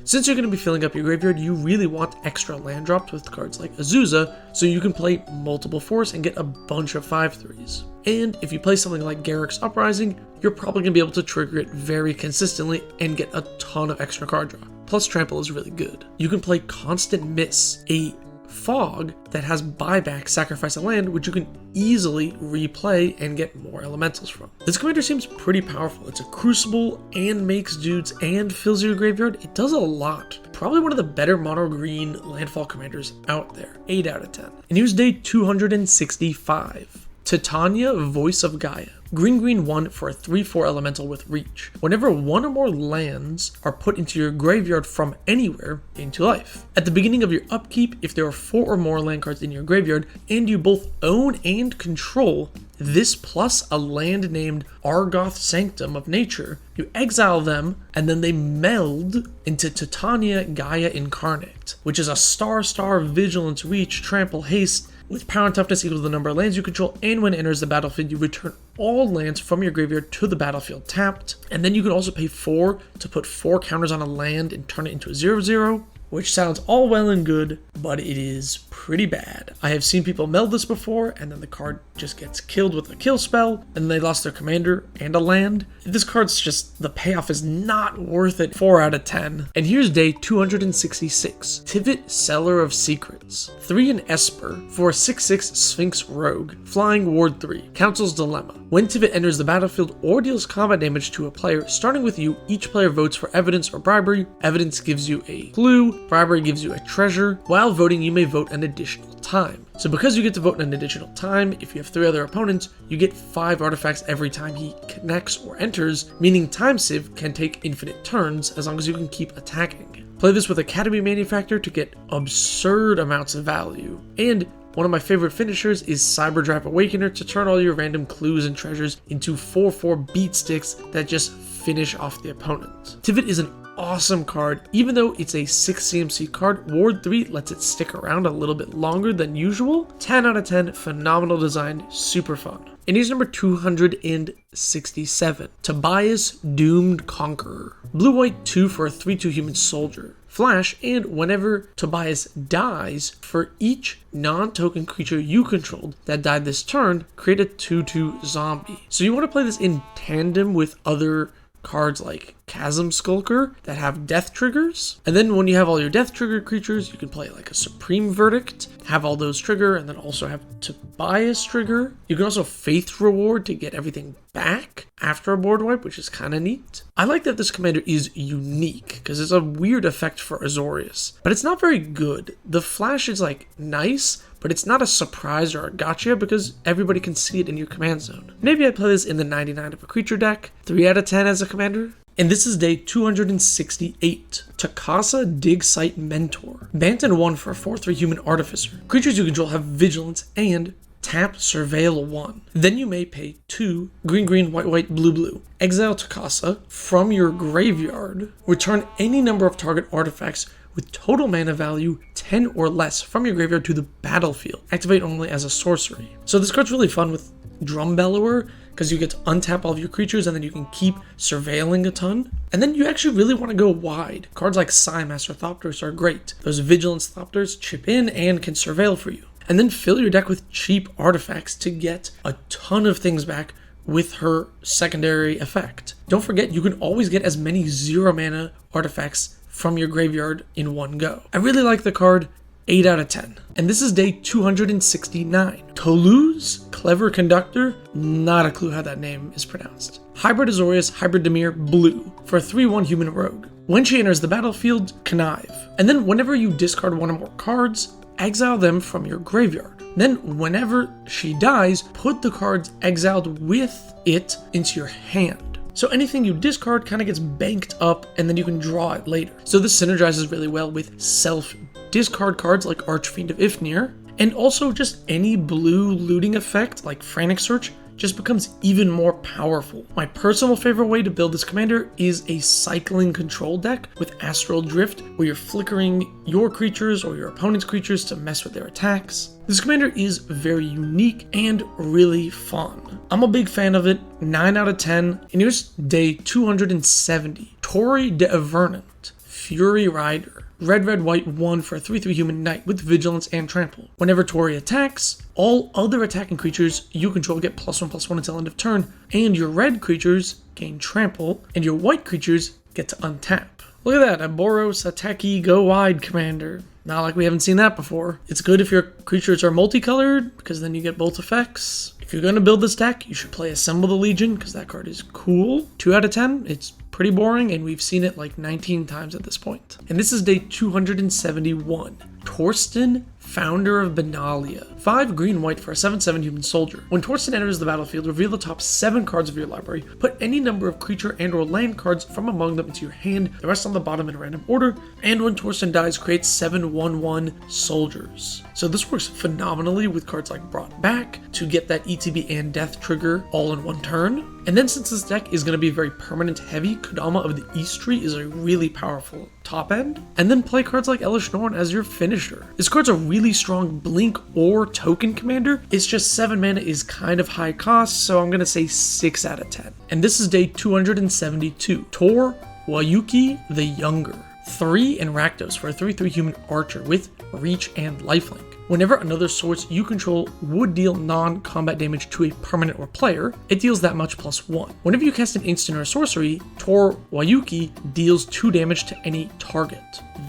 B: Since you're going to be filling up your graveyard, you really want extra land drops with cards like Azusa, so you can play multiple Force and get a bunch of 5/3s. And if you play something like Garruk's Uprising, you're probably going to be able to trigger it very consistently and get a ton of extra card draw. Plus trample is really good. You can play Constant Miss, a fog that has buyback, sacrifice a land, which you can easily replay and get more elementals from. This commander seems pretty powerful. It's a crucible and makes dudes and fills your graveyard. It does a lot. Probably one of the better mono green landfall commanders out there. 8 out of 10. And here's day 265. Titania, Voice of Gaia. Green 1 for a 3/4 elemental with reach. Whenever 1 or more lands are put into your graveyard from anywhere, into life. At the beginning of your upkeep, if there are 4 or more land cards in your graveyard, and you both own and control this plus a land named Argoth Sanctum of Nature, you exile them, and then they meld into Titania Gaia Incarnate, which is a star vigilance, reach, trample, haste, with power and toughness equal to the number of lands you control, and when it enters the battlefield, you return all lands from your graveyard to the battlefield tapped. And then you can also pay 4 to put 4 counters on a land and turn it into a 0/0, which sounds all well and good, but it is pretty bad. I have seen people meld this before, and then the card just gets killed with a kill spell, and they lost their commander and a land. This card's just, the payoff is not worth it. 4 out of 10. And here's day 266. Tivit, Seller of Secrets. 3 in Esper for a 6/6 Sphinx Rogue. Flying Ward 3. Council's Dilemma. When Tivit enters the battlefield or deals combat damage to a player, starting with you, each player votes for evidence or bribery. Evidence gives you a clue. Bribery gives you a treasure. While voting, you may vote an additional time. So because you get to vote an additional time, if you have 3 other opponents, you get 5 artifacts every time he connects or enters, meaning Time Civ can take infinite turns as long as you can keep attacking. Play this with Academy Manufactor to get absurd amounts of value. And one of my favorite finishers is Cyberdrive Awakener to turn all your random clues and treasures into 4/4 beat sticks that just finish off the opponent. Tivit is an awesome card. Even though it's a 6 CMC card, Ward 3 lets it stick around a little bit longer than usual. 10 out of 10, phenomenal design, super fun. And here's number 267, Tobias, Doomed Conqueror. Blue-white 2 for a 3/2 human soldier. Flash, and whenever Tobias dies, for each non-token creature you controlled that died this turn, create a 2/2 zombie. So you want to play this in tandem with other cards like Chasm Skulker that have death triggers. And then when you have all your death trigger creatures, you can play like a Supreme Verdict, have all those trigger, and then also have Tobias trigger. You can also Faith Reward to get everything back after a board wipe, which is kind of neat. I like that this commander is unique because it's a weird effect for Azorius, but it's not very good. The flash is like nice, but it's not a surprise or a gotcha because everybody can see it in your command zone. Maybe I play this in the 99 of a creature deck, 3 out of 10 as a commander. And this is day 268. Takasa Dig Site Mentor. Banton 1 for a 4/3 human artificer. Creatures you control have vigilance and tap Surveil 1. Then you may pay 2 green, white, blue. Exile Takasa from your graveyard. Return any number of target artifacts with total mana value 10 or less from your graveyard to the battlefield. Activate only as a sorcery. So this card's really fun with Drum Bellower because you get to untap all of your creatures and then you can keep surveilling a ton. And then you actually really want to go wide. Cards like Psymaster Thopters are great. Those Vigilance Thopters chip in and can surveil for you. And then fill your deck with cheap artifacts to get a ton of things back with her secondary effect. Don't forget, you can always get as many 0 mana artifacts from your graveyard in one go. I really like the card, 8 out of 10. And this is day 269. Toulouse, Clever Conductor, not a clue how that name is pronounced. Hybrid Azorius, Hybrid Dimir, blue, for a 3/1 human rogue. When she enters the battlefield, connive. And then whenever you discard 1 or more cards, exile them from your graveyard. Then whenever she dies, put the cards exiled with it into your hand. So anything you discard kind of gets banked up and then you can draw it later. So this synergizes really well with self-discard cards like Archfiend of Ifnir, and also just any blue looting effect like Frantic Search just becomes even more powerful. My personal favorite way to build this commander is a cycling control deck with Astral Drift, where you're flickering your creatures or your opponent's creatures to mess with their attacks. This commander is very unique and really fun. I'm a big fan of it, 9 out of 10. And here's day 270. Tori de Avernant, Fury Rider. Red, white, 1 for a 3/3 human knight with vigilance and trample. Whenever Tori attacks, all other attacking creatures you control get +1/+1 until end of turn, and your red creatures gain trample, and your white creatures get to untap. Look at that, a Boros Attacky Go Wide commander. Not like we haven't seen that before. It's good if your creatures are multicolored, because then you get both effects. If you're going to build this deck, you should play Assemble the Legion, because that card is cool. 2 out of 10, it's pretty boring, and we've seen it like 19 times at this point. And this is day 271. Torsten, Founder of Benalia. 5 green-white for a 7/7 human soldier. When Torsten enters the battlefield, reveal the top 7 cards of your library. Put any number of creature and or land cards from among them into your hand, the rest on the bottom in a random order. And when Torsten dies, create 7 1/1 soldiers. So this works phenomenally with cards like Brought Back to get that ETB and death trigger all in one turn. And then since this deck is going to be very permanent heavy, Kodama of the Eastry is a really powerful top end. And then play cards like Elish Norn as your finisher. This card's a really strong blink or token commander. It's just 7 mana is kind of high cost, so I'm going to say 6 out of 10. And this is day 272. Tor Wayuki the Younger. 3 in Rakdos for a 3/3 human archer with reach and lifelink. Whenever another source you control would deal non-combat damage to a permanent or player, it deals that much +1. Whenever you cast an instant or a sorcery, Tor Wayuki deals 2 damage to any target.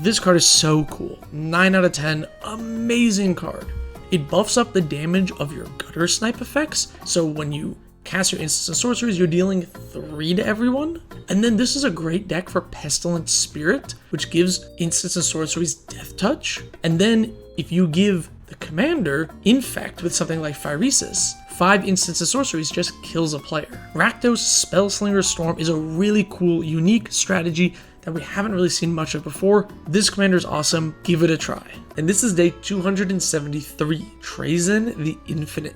B: This card is so cool. 9 out of 10, amazing card. It buffs up the damage of your Gutter Snipe effects, so when you cast your instants and sorceries, you're dealing 3 to everyone. And then this is a great deck for Pestilent Spirit, which gives instants and sorceries Death Touch. And then if you give the commander Infect with something like Phyresis, 5 instants and sorceries just kills a player. Rakdos Spellslinger Storm is a really cool, unique strategy that we haven't really seen much of before. This commander is awesome, give it a try. And this is day 273, Trazen the Infinite.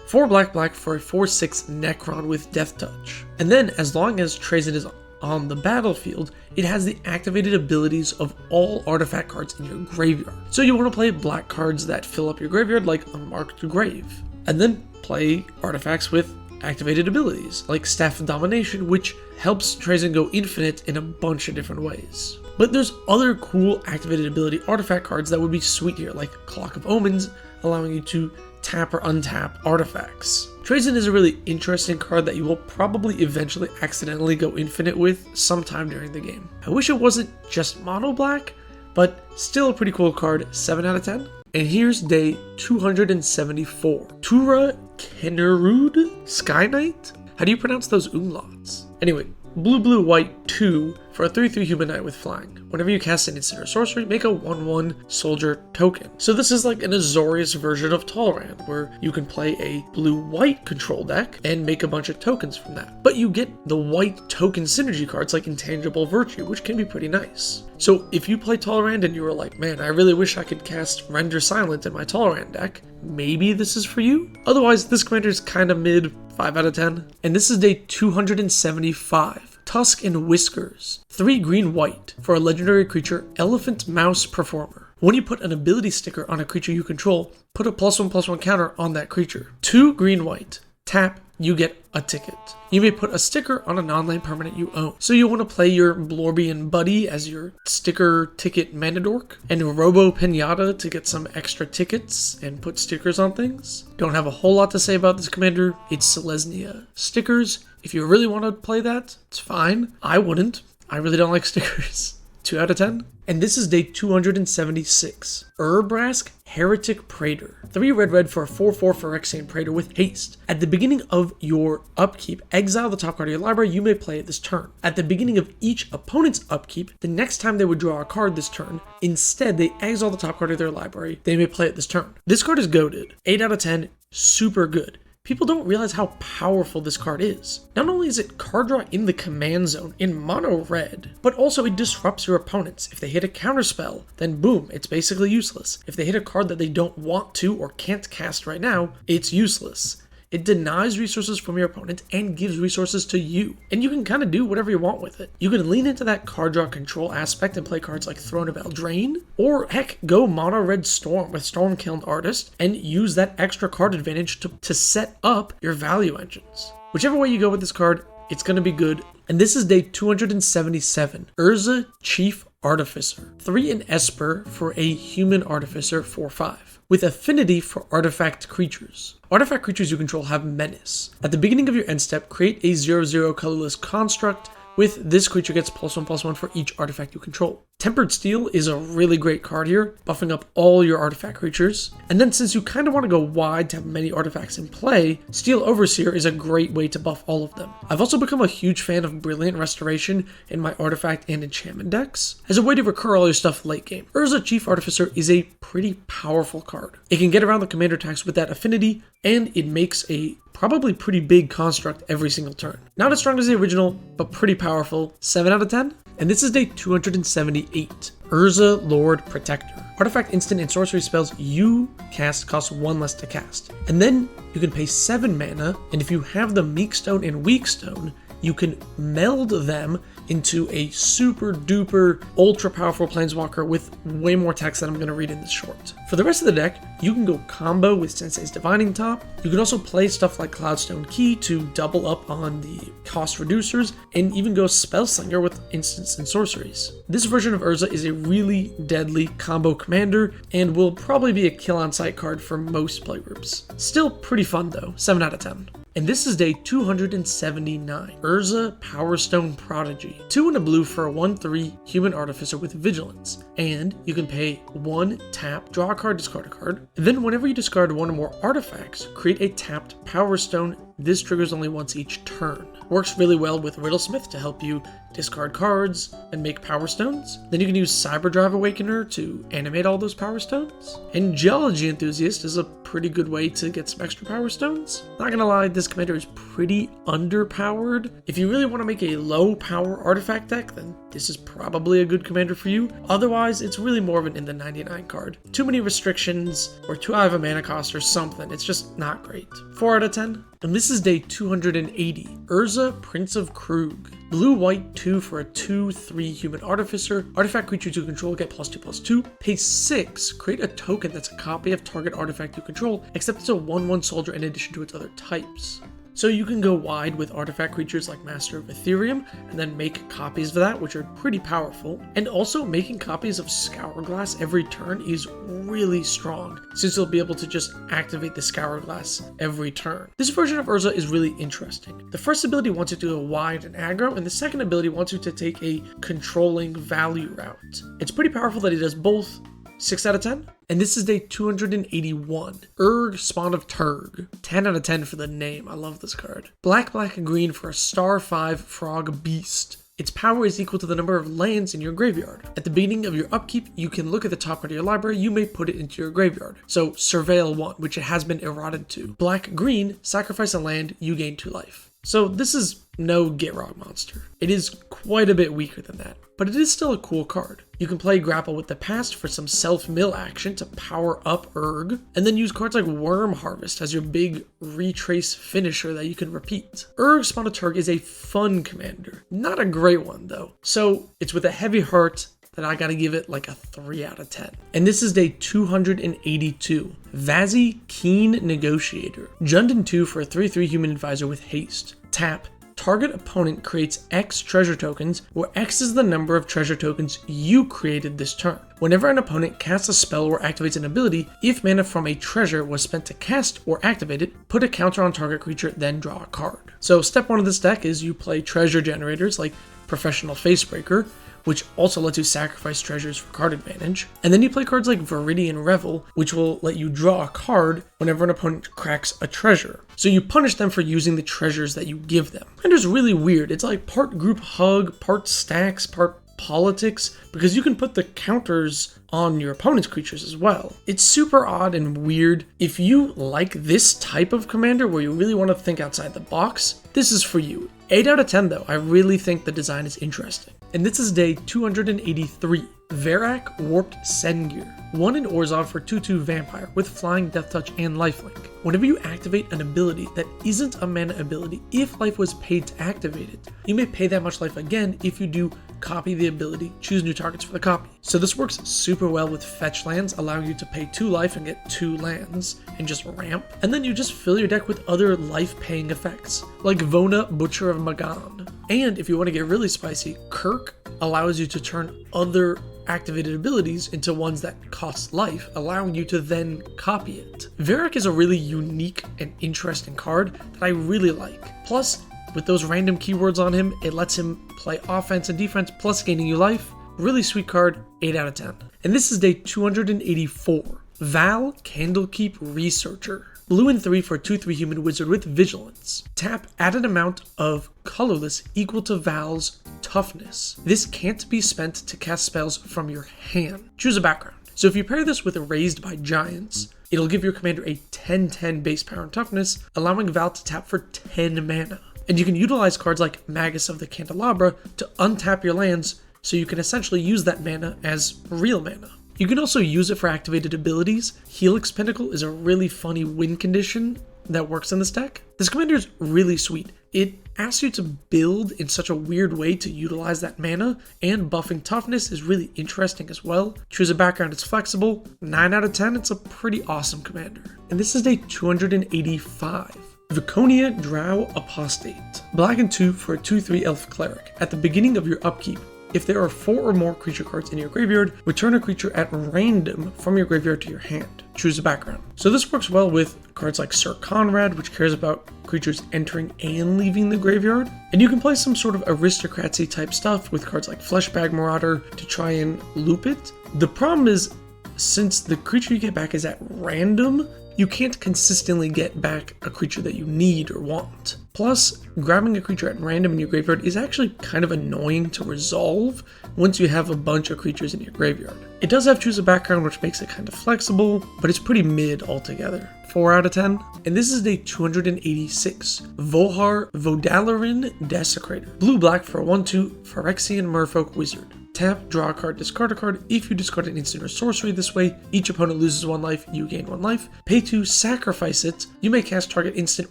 B: 4 black for a 4/6 Necron with Death Touch. And then, as long as Trazen is on the battlefield, it has the activated abilities of all artifact cards in your graveyard. So you want to play black cards that fill up your graveyard like Unmarked Grave. And then play artifacts with activated abilities, like Staff of Domination, which helps Trazen go infinite in a bunch of different ways. But there's other cool activated ability artifact cards that would be sweet here, like Clock of Omens, allowing you to tap or untap artifacts. Trazen is a really interesting card that you will probably eventually accidentally go infinite with sometime during the game. I wish it wasn't just mono black, but still a pretty cool card, 7 out of 10. And here's day 274. Tura Kennerud Sky Knight? How do you pronounce those umlauts? Anyway, blue, white, 2 for a 3/3 human knight with flying. Whenever you cast an instant or sorcery, make a 1/1 soldier token. So this is like an Azorius version of Talrand, where you can play a blue-white control deck and make a bunch of tokens from that. But you get the white token synergy cards like Intangible Virtue, which can be pretty nice. So if you play Talrand and you were like, man, I really wish I could cast Render Silent in my Talrand deck, maybe this is for you? Otherwise, this commander is kind of mid, 5 out of 10. And this is day 275. Tusk and Whiskers. 3 green-white for a legendary creature, Elephant Mouse Performer. When you put an ability sticker on a creature you control, put a +1/+1 counter on that creature. 2 green-white. Tap, you get a ticket. You may put a sticker on a non-land permanent you own. So you want to play your Blorbian buddy as your sticker ticket Manadork, and Robo Pinata to get some extra tickets and put stickers on things. Don't have a whole lot to say about this commander. It's Selesnya. Stickers, if you really want to play that, it's fine. I wouldn't. I really don't like stickers. 2 out of 10. And this is day 276. Urbrask Heretic Praetor. 3 red for a 4/4 Phyrexian Praetor with haste. At the beginning of your upkeep, exile the top card of your library. You may play it this turn. At the beginning of each opponent's upkeep, the next time they would draw a card this turn, instead they exile the top card of their library. They may play it this turn. This card is goated. 8 out of 10. Super good. People don't realize how powerful this card is. Not only is it card draw in the command zone in mono red, but also it disrupts your opponents. If they hit a counterspell, then boom, it's basically useless. If they hit a card that they don't want to or can't cast right now, it's useless. It denies resources from your opponent and gives resources to you. And you can kind of do whatever you want with it. You can lean into that card draw control aspect and play cards like Throne of Eldraine, or heck, go mono red Storm with Stormkiln Artist and use that extra card advantage to set up your value engines. Whichever way you go with this card, it's going to be good. And this is day 277. Urza Chief Artificer. 3 in Esper for a human artificer 4/5. With affinity for artifact creatures. Artifact creatures you control have menace. At the beginning of your end step, create a 0/0 colorless construct. With this creature gets +1/+1 for each artifact you control. Tempered Steel is a really great card here, buffing up all your artifact creatures. And then since you kind of want to go wide to have many artifacts in play, Steel Overseer is a great way to buff all of them. I've also become a huge fan of Brilliant Restoration in my artifact and enchantment decks, as a way to recur all your stuff late game. Urza Chief Artificer is a pretty powerful card. It can get around the commander tax with that affinity, and it makes a probably pretty big construct every single turn. Not as strong as the original, but pretty powerful. 7 out of 10. And this is day 278. Urza Lord Protector. Artifact instant and sorcery spells you cast cost 1 less to cast. And then you can pay 7 mana, and if you have the Meek Stone and Weak Stone, you can meld them into a super duper ultra powerful planeswalker with way more text that I'm going to read in this short. For the rest of the deck, you can go combo with Sensei's Divining Top. You can also play stuff like Cloudstone Key to double up on the cost reducers, and even go Spellslinger with instants and sorceries. This version of Urza is a really deadly combo commander and will probably be a kill on sight card for most playgroups. Still pretty fun though, 7 out of 10. And this is day 279. Urza Power Stone Prodigy. 2 and a blue for a 1/3 human artificer with vigilance. And you can pay 1 tap, draw a card, discard a card. And then whenever you discard 1 or more artifacts, create a tapped Power Stone. This triggers only once each turn. Works really well with Riddlesmith to help you discard cards and make Power Stones. Then you can use Cyberdrive Awakener to animate all those Power Stones. And Geology Enthusiast is a pretty good way to get some extra Power Stones. Not gonna lie, this commander is pretty underpowered. If you really want to make a low power artifact deck, then this is probably a good commander for you. Otherwise, it's really more of an in the 99 card. Too many restrictions, or too high of a mana cost or something. It's just not great. 4 out of 10. And this is day 280. Urza Prince of Krug. Blue-white 2 for a 2/3 human artificer. Artifact creatures you control get +2/+2. Pay 6. Create a token that's a copy of target artifact you control, except it's a 1/1 soldier in addition to its other types. So you can go wide with artifact creatures like Master of Ethereum, and then make copies of that, which are pretty powerful. And also making copies of Scourglass every turn is really strong, since you'll be able to just activate the Scourglass every turn. This version of Urza is really interesting. The first ability wants you to go wide and aggro, and the second ability wants you to take a controlling value route. It's pretty powerful that he does both. 6 out of 10. And this is day 281. Spawn of Turg. 10 out of 10 for the name. I love this card. Black, black, and green for a star 5 frog beast. Its power is equal to the number of lands in your graveyard. At the beginning of your upkeep, you can look at the top card of your library, you may put it into your graveyard. So Surveil 1, which it has been eroded to. Black, green, sacrifice a land, you gain 2 life. So this is no Gitrog monster. It is quite a bit weaker than that, but it is still a cool card. You can play Grapple with the Past for some self-mill action to power up Urg, and then use cards like Worm Harvest as your big retrace finisher that you can repeat. Spawn of Turg is a fun commander. Not a great one though. So it's with a heavy heart that I gotta give it like a 3 out of 10. And this is day 282. Vazzy Keen Negotiator. Jundin 2 for a 3/3 human advisor with haste. Tap. Target opponent creates X treasure tokens, where X is the number of treasure tokens you created this turn. Whenever an opponent casts a spell or activates an ability, if mana from a treasure was spent to cast or activate it, put a counter on target creature, then draw a card. So step 1 of this deck is you play treasure generators like Professional Facebreaker, which also lets you sacrifice treasures for card advantage. And then you play cards like Viridian Revel, which will let you draw a card whenever an opponent cracks a treasure. So you punish them for using the treasures that you give them. And it's really weird. It's like part group hug, part stacks, part politics, because you can put the counters on your opponent's creatures as well. It's super odd and weird. If you like this type of commander where you really want to think outside the box, this is for you. 8 out of 10 though. I really think the design is interesting. And this is day 283. Verak Warped Sengir. 1 in Orzhov for 2/2 Vampire with Flying, Death Touch, and Lifelink. Whenever you activate an ability that isn't a mana ability, if life was paid to activate it, you may pay that much life again. If you do, copy the ability, choose new targets for the copy. So this works super well with fetch lands, allowing you to pay 2 life and get 2 lands, and just ramp. And then you just fill your deck with other life-paying effects, like Vona, Butcher of Magan. And if you want to get really spicy, Kirk allows you to turn other activated abilities into ones that cost life, allowing you to then copy it. Verak is a really unique and interesting card that I really like. Plus, with those random keywords on him, it lets him play offense and defense, plus gaining you life. Really sweet card, 8 out of 10. And this is day 284. Val Candlekeep Researcher. Blue and 3 for a 2/3 human wizard with vigilance. Tap, add an amount of colorless equal to Val's toughness. This can't be spent to cast spells from your hand. Choose a background. So if you pair this with Raised by Giants, it'll give your commander a 10/10 base power and toughness, allowing Val to tap for 10 mana. And you can utilize cards like Magus of the Candelabra to untap your lands, so you can essentially use that mana as real mana. You can also use it for activated abilities. Helix Pinnacle is a really funny win condition that works in this deck. This commander is really sweet. It asks you to build in such a weird way to utilize that mana, and buffing toughness is really interesting as well. Choose a background, it's flexible. 9 out of 10, it's a pretty awesome commander. And this is day 285. Viconia Drow Apostate. Black and 2 for a 2/3 Elf Cleric. At the beginning of your upkeep, if there are 4 or more creature cards in your graveyard, return a creature at random from your graveyard to your hand. Choose a background. So this works well with cards like Sir Conrad, which cares about creatures entering and leaving the graveyard. And you can play some sort of aristocracy type stuff with cards like Fleshbag Marauder to try and loop it. The problem is, since the creature you get back is at random, you can't consistently get back a creature that you need or want. Plus, grabbing a creature at random in your graveyard is actually kind of annoying to resolve once you have a bunch of creatures in your graveyard. It does have Choose a Background, which makes it kind of flexible, but it's pretty mid altogether. 4 out of 10. And this is day 286. Vohar Vodalarin Desecrator. Blue-black for a 1/2 Phyrexian Merfolk Wizard. Tap, draw a card, discard a card. If you discard an instant or sorcery this way, each opponent loses 1 life, you gain 1 life. Pay 2, sacrifice it. You may cast target instant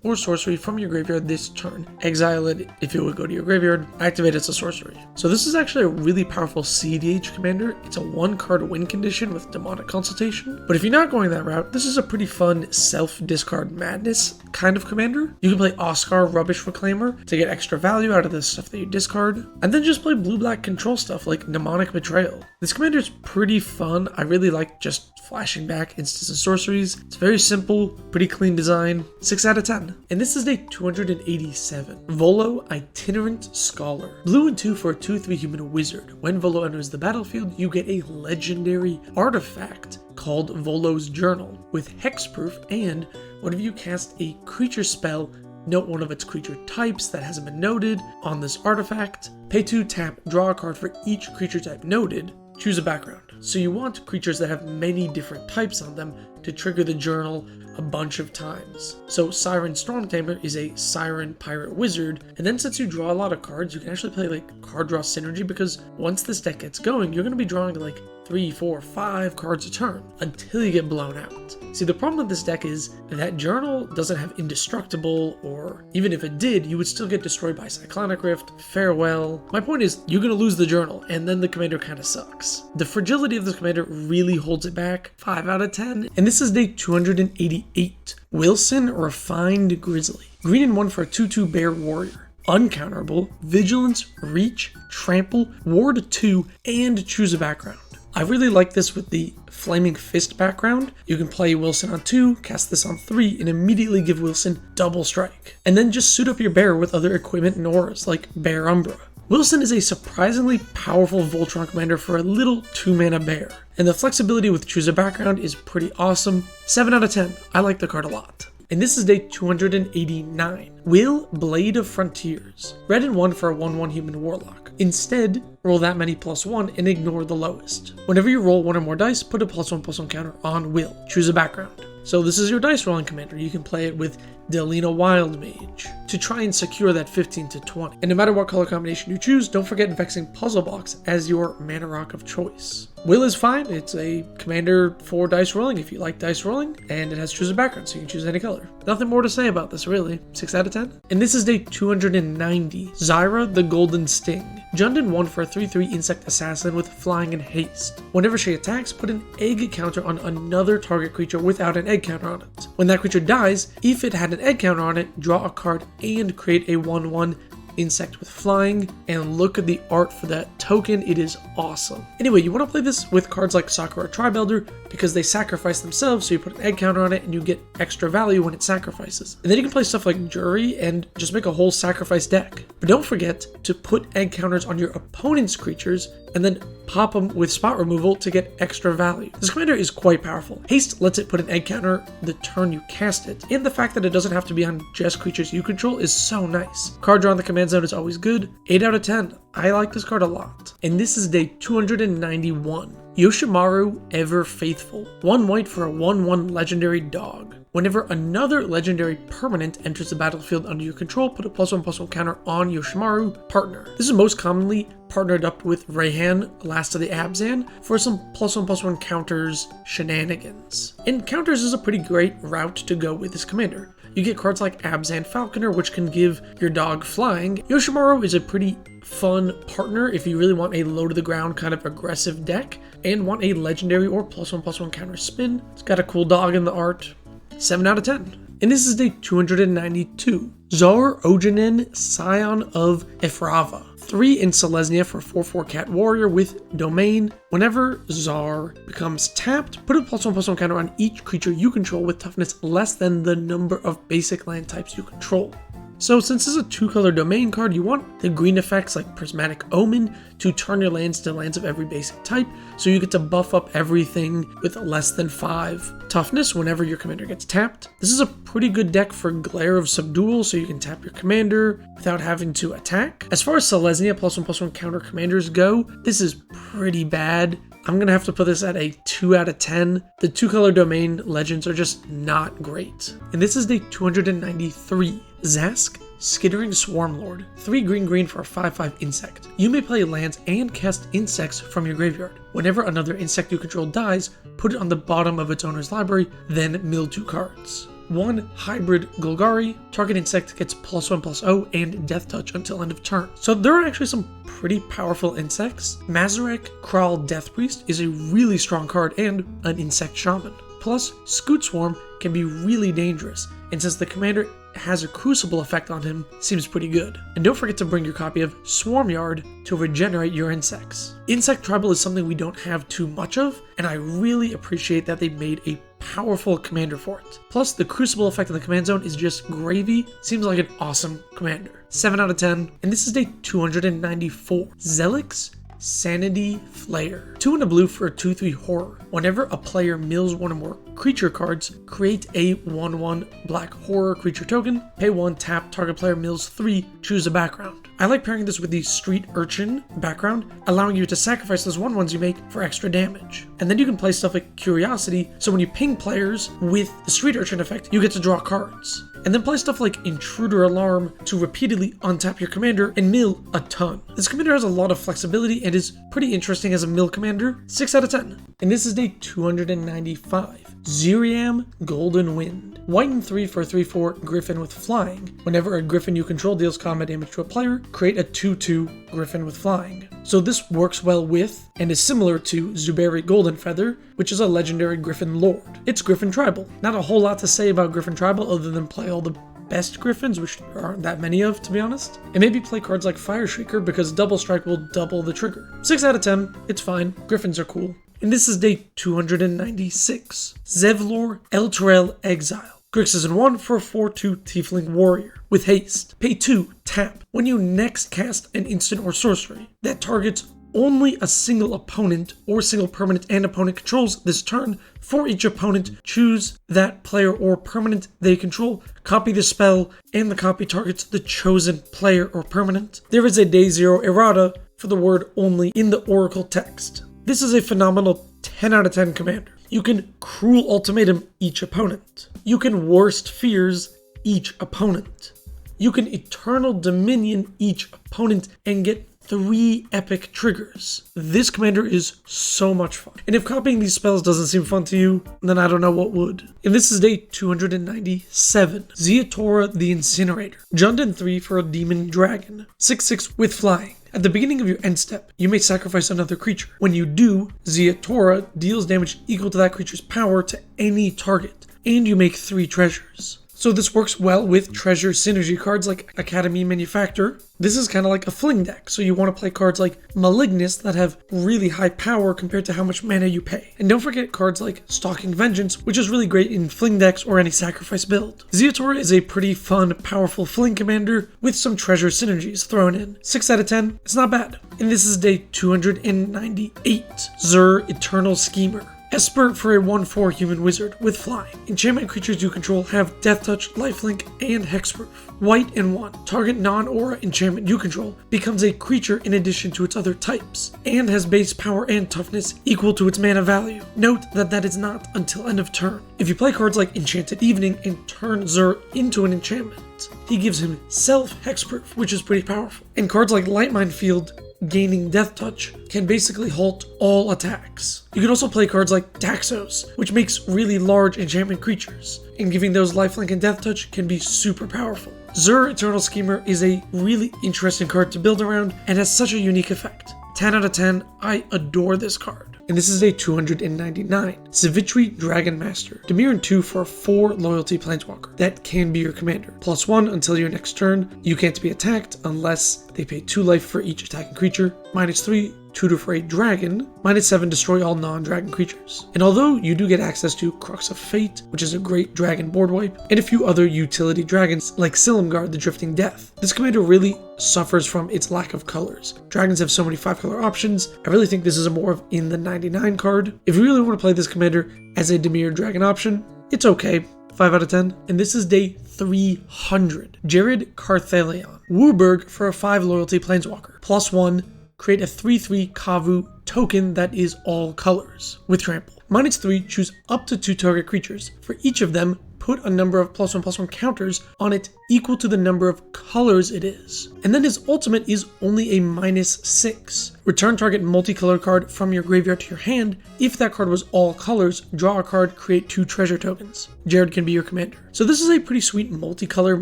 B: or sorcery from your graveyard this turn. exile it if it would go to your graveyard, activate it as a sorcery. So this is actually a really powerful EDH commander. It's a 1-card win condition with Demonic Consultation. But if you're not going that route, this is a pretty fun self-discard madness kind of commander. You can play Oscar Rubbish Reclaimer to get extra value out of the stuff that you discard, and then just play blue-black control stuff like Mnemonic Betrayal. This commander is pretty fun. I really like just flashing back instants and sorceries. It's very simple, pretty clean design, 6 out of 10. And this is day 287. Volo Itinerant Scholar. Blue and 2 for a 2/3 human wizard. When Volo enters the battlefield, you get a legendary artifact called Volo's Journal with hexproof, and whenever you cast a creature spell, note one of its creature types that hasn't been noted on this artifact. Pay 2, tap, draw a card for each creature type noted. Choose a background. So you want creatures that have many different types on them to trigger the journal a bunch of times. So Siren Stormtamer is a Siren Pirate Wizard, and then since you draw a lot of cards, you can actually play like card draw synergy, because once this deck gets going, you're going to be drawing like 3, 4, 5 cards a turn until you get blown out. See, the problem with this deck is that journal doesn't have indestructible, or even if it did, you would still get destroyed by Cyclonic Rift, Farewell. My point is, you're going to lose the journal, and then the commander kind of sucks. The fragility of this commander really holds it back, 5 out of 10. And this is day 288. Wilson Refined Grizzly. Green and 1 for a 2/2 bear warrior. Uncounterable, vigilance, reach, trample, ward 2, and choose a background. I really like this with the Flaming Fist background. You can play Wilson on 2, cast this on 3, and immediately give Wilson double strike. And then just suit up your bear with other equipment and auras like Bear Umbra. Wilson is a surprisingly powerful Voltron commander for a little 2-mana bear, and the flexibility with choose a background is pretty awesome. 7 out of 10. I like the card a lot. And this is day 289. Will Blade of Frontiers. Red and 1 for a 1/1 human warlock. Instead, roll that many +1 and ignore the lowest. Whenever you roll 1 or more dice, put a +1/+1 counter on Will. Choose a background. So this is your dice rolling commander. You can play it with Delina Wild Mage to try and secure that 15 to 20. And no matter what color combination you choose, don't forget Vexing Puzzle Box as your mana rock of choice. Will is fine. It's a commander for dice rolling if you like dice rolling, and it has choose a background, so you can choose any color. Nothing more to say about this, really. 6 out of 10. And this is day 290. Zyra the Golden Sting. Jundin 1 for a 3/3 insect assassin with flying and haste. Whenever she attacks, put an egg counter on another target creature without an egg counter on it. When that creature dies, if it had an egg counter on it, draw a card and create a 1/1 insect with flying, and look at the art for that token. It is awesome. Anyway, you want to play this with cards like Sakura Tribe-Elder because they sacrifice themselves, so you put an egg counter on it and you get extra value when it sacrifices. And then you can play stuff like Jury and just make a whole sacrifice deck. But don't forget to put egg counters on your opponent's creatures and then pop them with spot removal to get extra value. This commander is quite powerful. Haste lets it put an egg counter the turn you cast it, and the fact that it doesn't have to be on just creatures you control is so nice. Card draw in the command zone is always good. 8 out of 10. I like this card a lot. And this is day 291. Yoshimaru Ever Faithful. 1 white for a 1/1 legendary dog. Whenever another legendary permanent enters the battlefield under your control, put a +1/+1 counter on Yoshimaru partner. This is most commonly partnered up with Rayhan, Last of the Abzan, for some +1/+1 counters shenanigans. And counters is a pretty great route to go with this commander. You get cards like Abzan Falconer, which can give your dog flying. Yoshimaru is a pretty fun partner if you really want a low-to-the-ground kind of aggressive deck and want a legendary or +1/+1 counter spin. It's got a cool dog in the art. 7 out of 10. And this is day 292. Zar Ojinen, Scion of Efrava. 3 in Selesnya for 4/4 cat warrior with domain. Whenever Zar becomes tapped, put a +1/+1 counter on each creature you control with toughness less than the number of basic land types you control. So since this is a 2-color domain card, you want the green effects like Prismatic Omen to turn your lands to lands of every basic type, so you get to buff up everything with less than 5 toughness whenever your commander gets tapped. This is a pretty good deck for Glare of Subdual, so you can tap your commander without having to attack. As far as Selesnya +1/+1 counter commanders go, this is pretty bad. I'm going to have to put this at a 2 out of 10. The 2-color domain legends are just not great. And this is day 293. Zask, Skittering Swarmlord. 3 green for a 5/5 insect. You may play lands and cast insects from your graveyard. Whenever another insect you control dies, put it on the bottom of its owner's library, then mill 2 cards. 1 hybrid Golgari. Target insect gets +1/+0 and death touch until end of turn. So there are actually some pretty powerful insects. Mazarek Kral Death Priest is a really strong card and an insect shaman. Plus, Scoot Swarm can be really dangerous, and since the commander has a crucible effect on him, seems pretty good. And don't forget to bring your copy of Swarmyard to regenerate your insects. Insect Tribal is something we don't have too much of, and I really appreciate that they made a powerful commander for it. Plus, the crucible effect in the command zone is just gravy. Seems like an awesome commander. 7 out of 10, and this is day 294. Zelix Sanity Flayer. 2 and a blue for a 2/3 horror. Whenever a player mills one or more creature cards, create a 1/1 black horror creature token. Pay 1, tap, target player mills 3, choose a background. I like pairing this with the Street Urchin background, allowing you to sacrifice those 1/1s you make for extra damage. And then you can play stuff like Curiosity, so when you ping players with the Street Urchin effect, you get to draw cards. And then play stuff like Intruder Alarm to repeatedly untap your commander and mill a ton. This commander has a lot of flexibility and is pretty interesting as a mill commander. 6 out of 10. And this is day 295. Ziriam Golden Wind. White and 3 for a 3/4 Griffin with flying. Whenever a Griffin you control deals combat damage to a player, create a 2/2 Griffin with flying. So this works well with, and is similar to, Zuberi Golden Feather, which is a legendary Griffin Lord. It's Griffin Tribal. Not a whole lot to say about Griffin Tribal other than play all the best Griffins, which there aren't that many of, to be honest. And maybe play cards like Fire Shrieker because double strike will double the trigger. 6 out of 10, it's fine. Griffins are cool. And this is day 296. Zevlor Elturel Exile. Grixis in 1 for a 4/2 Tiefling Warrior. With haste. Pay 2, tap. When you next cast an instant or sorcery that targets only a single opponent or single permanent and opponent controls this turn, for each opponent, choose that player or permanent they control, copy the spell, and the copy targets the chosen player or permanent. There is a day 0 errata for the word only in the Oracle text. This is a phenomenal 10 out of 10 commander. You can Cruel Ultimatum each opponent. You can Worst Fears each opponent. You can Eternal Dominion each opponent and get 3 epic triggers. This commander is so much fun. And if copying these spells doesn't seem fun to you, then I don't know what would. And this is day 297. Ziatora the Incinerator. Jundin 3 for a Demon Dragon. 6/6 with flying. At the beginning of your end step, you may sacrifice another creature. When you do, Ziatora deals damage equal to that creature's power to any target, and you make 3 treasures. So this works well with treasure synergy cards like Academy Manufactor. This is kind of like a fling deck, so you want to play cards like Malignus that have really high power compared to how much mana you pay. And don't forget cards like Stalking Vengeance, which is really great in fling decks or any sacrifice build. Ziatora is a pretty fun, powerful fling commander with some treasure synergies thrown in. 6 out of 10, it's not bad. And this is day 298. Zur Eternal Schemer. Esper for a 1/4 human wizard with flying. Enchantment creatures you control have Death Touch, Lifelink, and Hexproof. White and 1. Target non-aura enchantment you control becomes a creature in addition to its other types, and has base power and toughness equal to its mana value. Note that that is not until end of turn. If you play cards like Enchanted Evening and turn Zur into an enchantment, he gives himself Hexproof, which is pretty powerful. And cards like Light Minefield gaining Death Touch can basically halt all attacks. You can also play cards like Daxos, which makes really large enchantment creatures, and giving those lifelink and Death Touch can be super powerful. Zur Eternal Schemer is a really interesting card to build around and has such a unique effect. 10 out of 10, I adore this card. And this is a 299. Savitri Dragon Master. Demirin 2 for a 4 loyalty planeswalker. That can be your commander. +1 until your next turn. You can't be attacked unless they pay 2 life for each attacking creature. -3, tutor for a dragon. -7, destroy all non-dragon creatures. And although you do get access to Crux of Fate, which is a great dragon board wipe, and a few other utility dragons like Silumgar the Drifting Death, this commander really suffers from its lack of colors. Dragons have so many 5-color options. I really think this is a more of in the 99 card. If you really want to play this commander as a Dimir dragon option, it's okay. 5 out of 10. And this is day 300. Jared Carthalion. Wooburg for a 5 loyalty planeswalker. +1. Create a 3/3 Kavu token that is all colors with trample. -3, choose up to 2 target creatures. For each of them, put a number of +1/+1 counters on it equal to the number of colors it is. And then his ultimate is only a -6. Return target multicolored card from your graveyard to your hand. If that card was all colors, draw a card, create 2 treasure tokens. Jared can be your commander. So this is a pretty sweet multicolor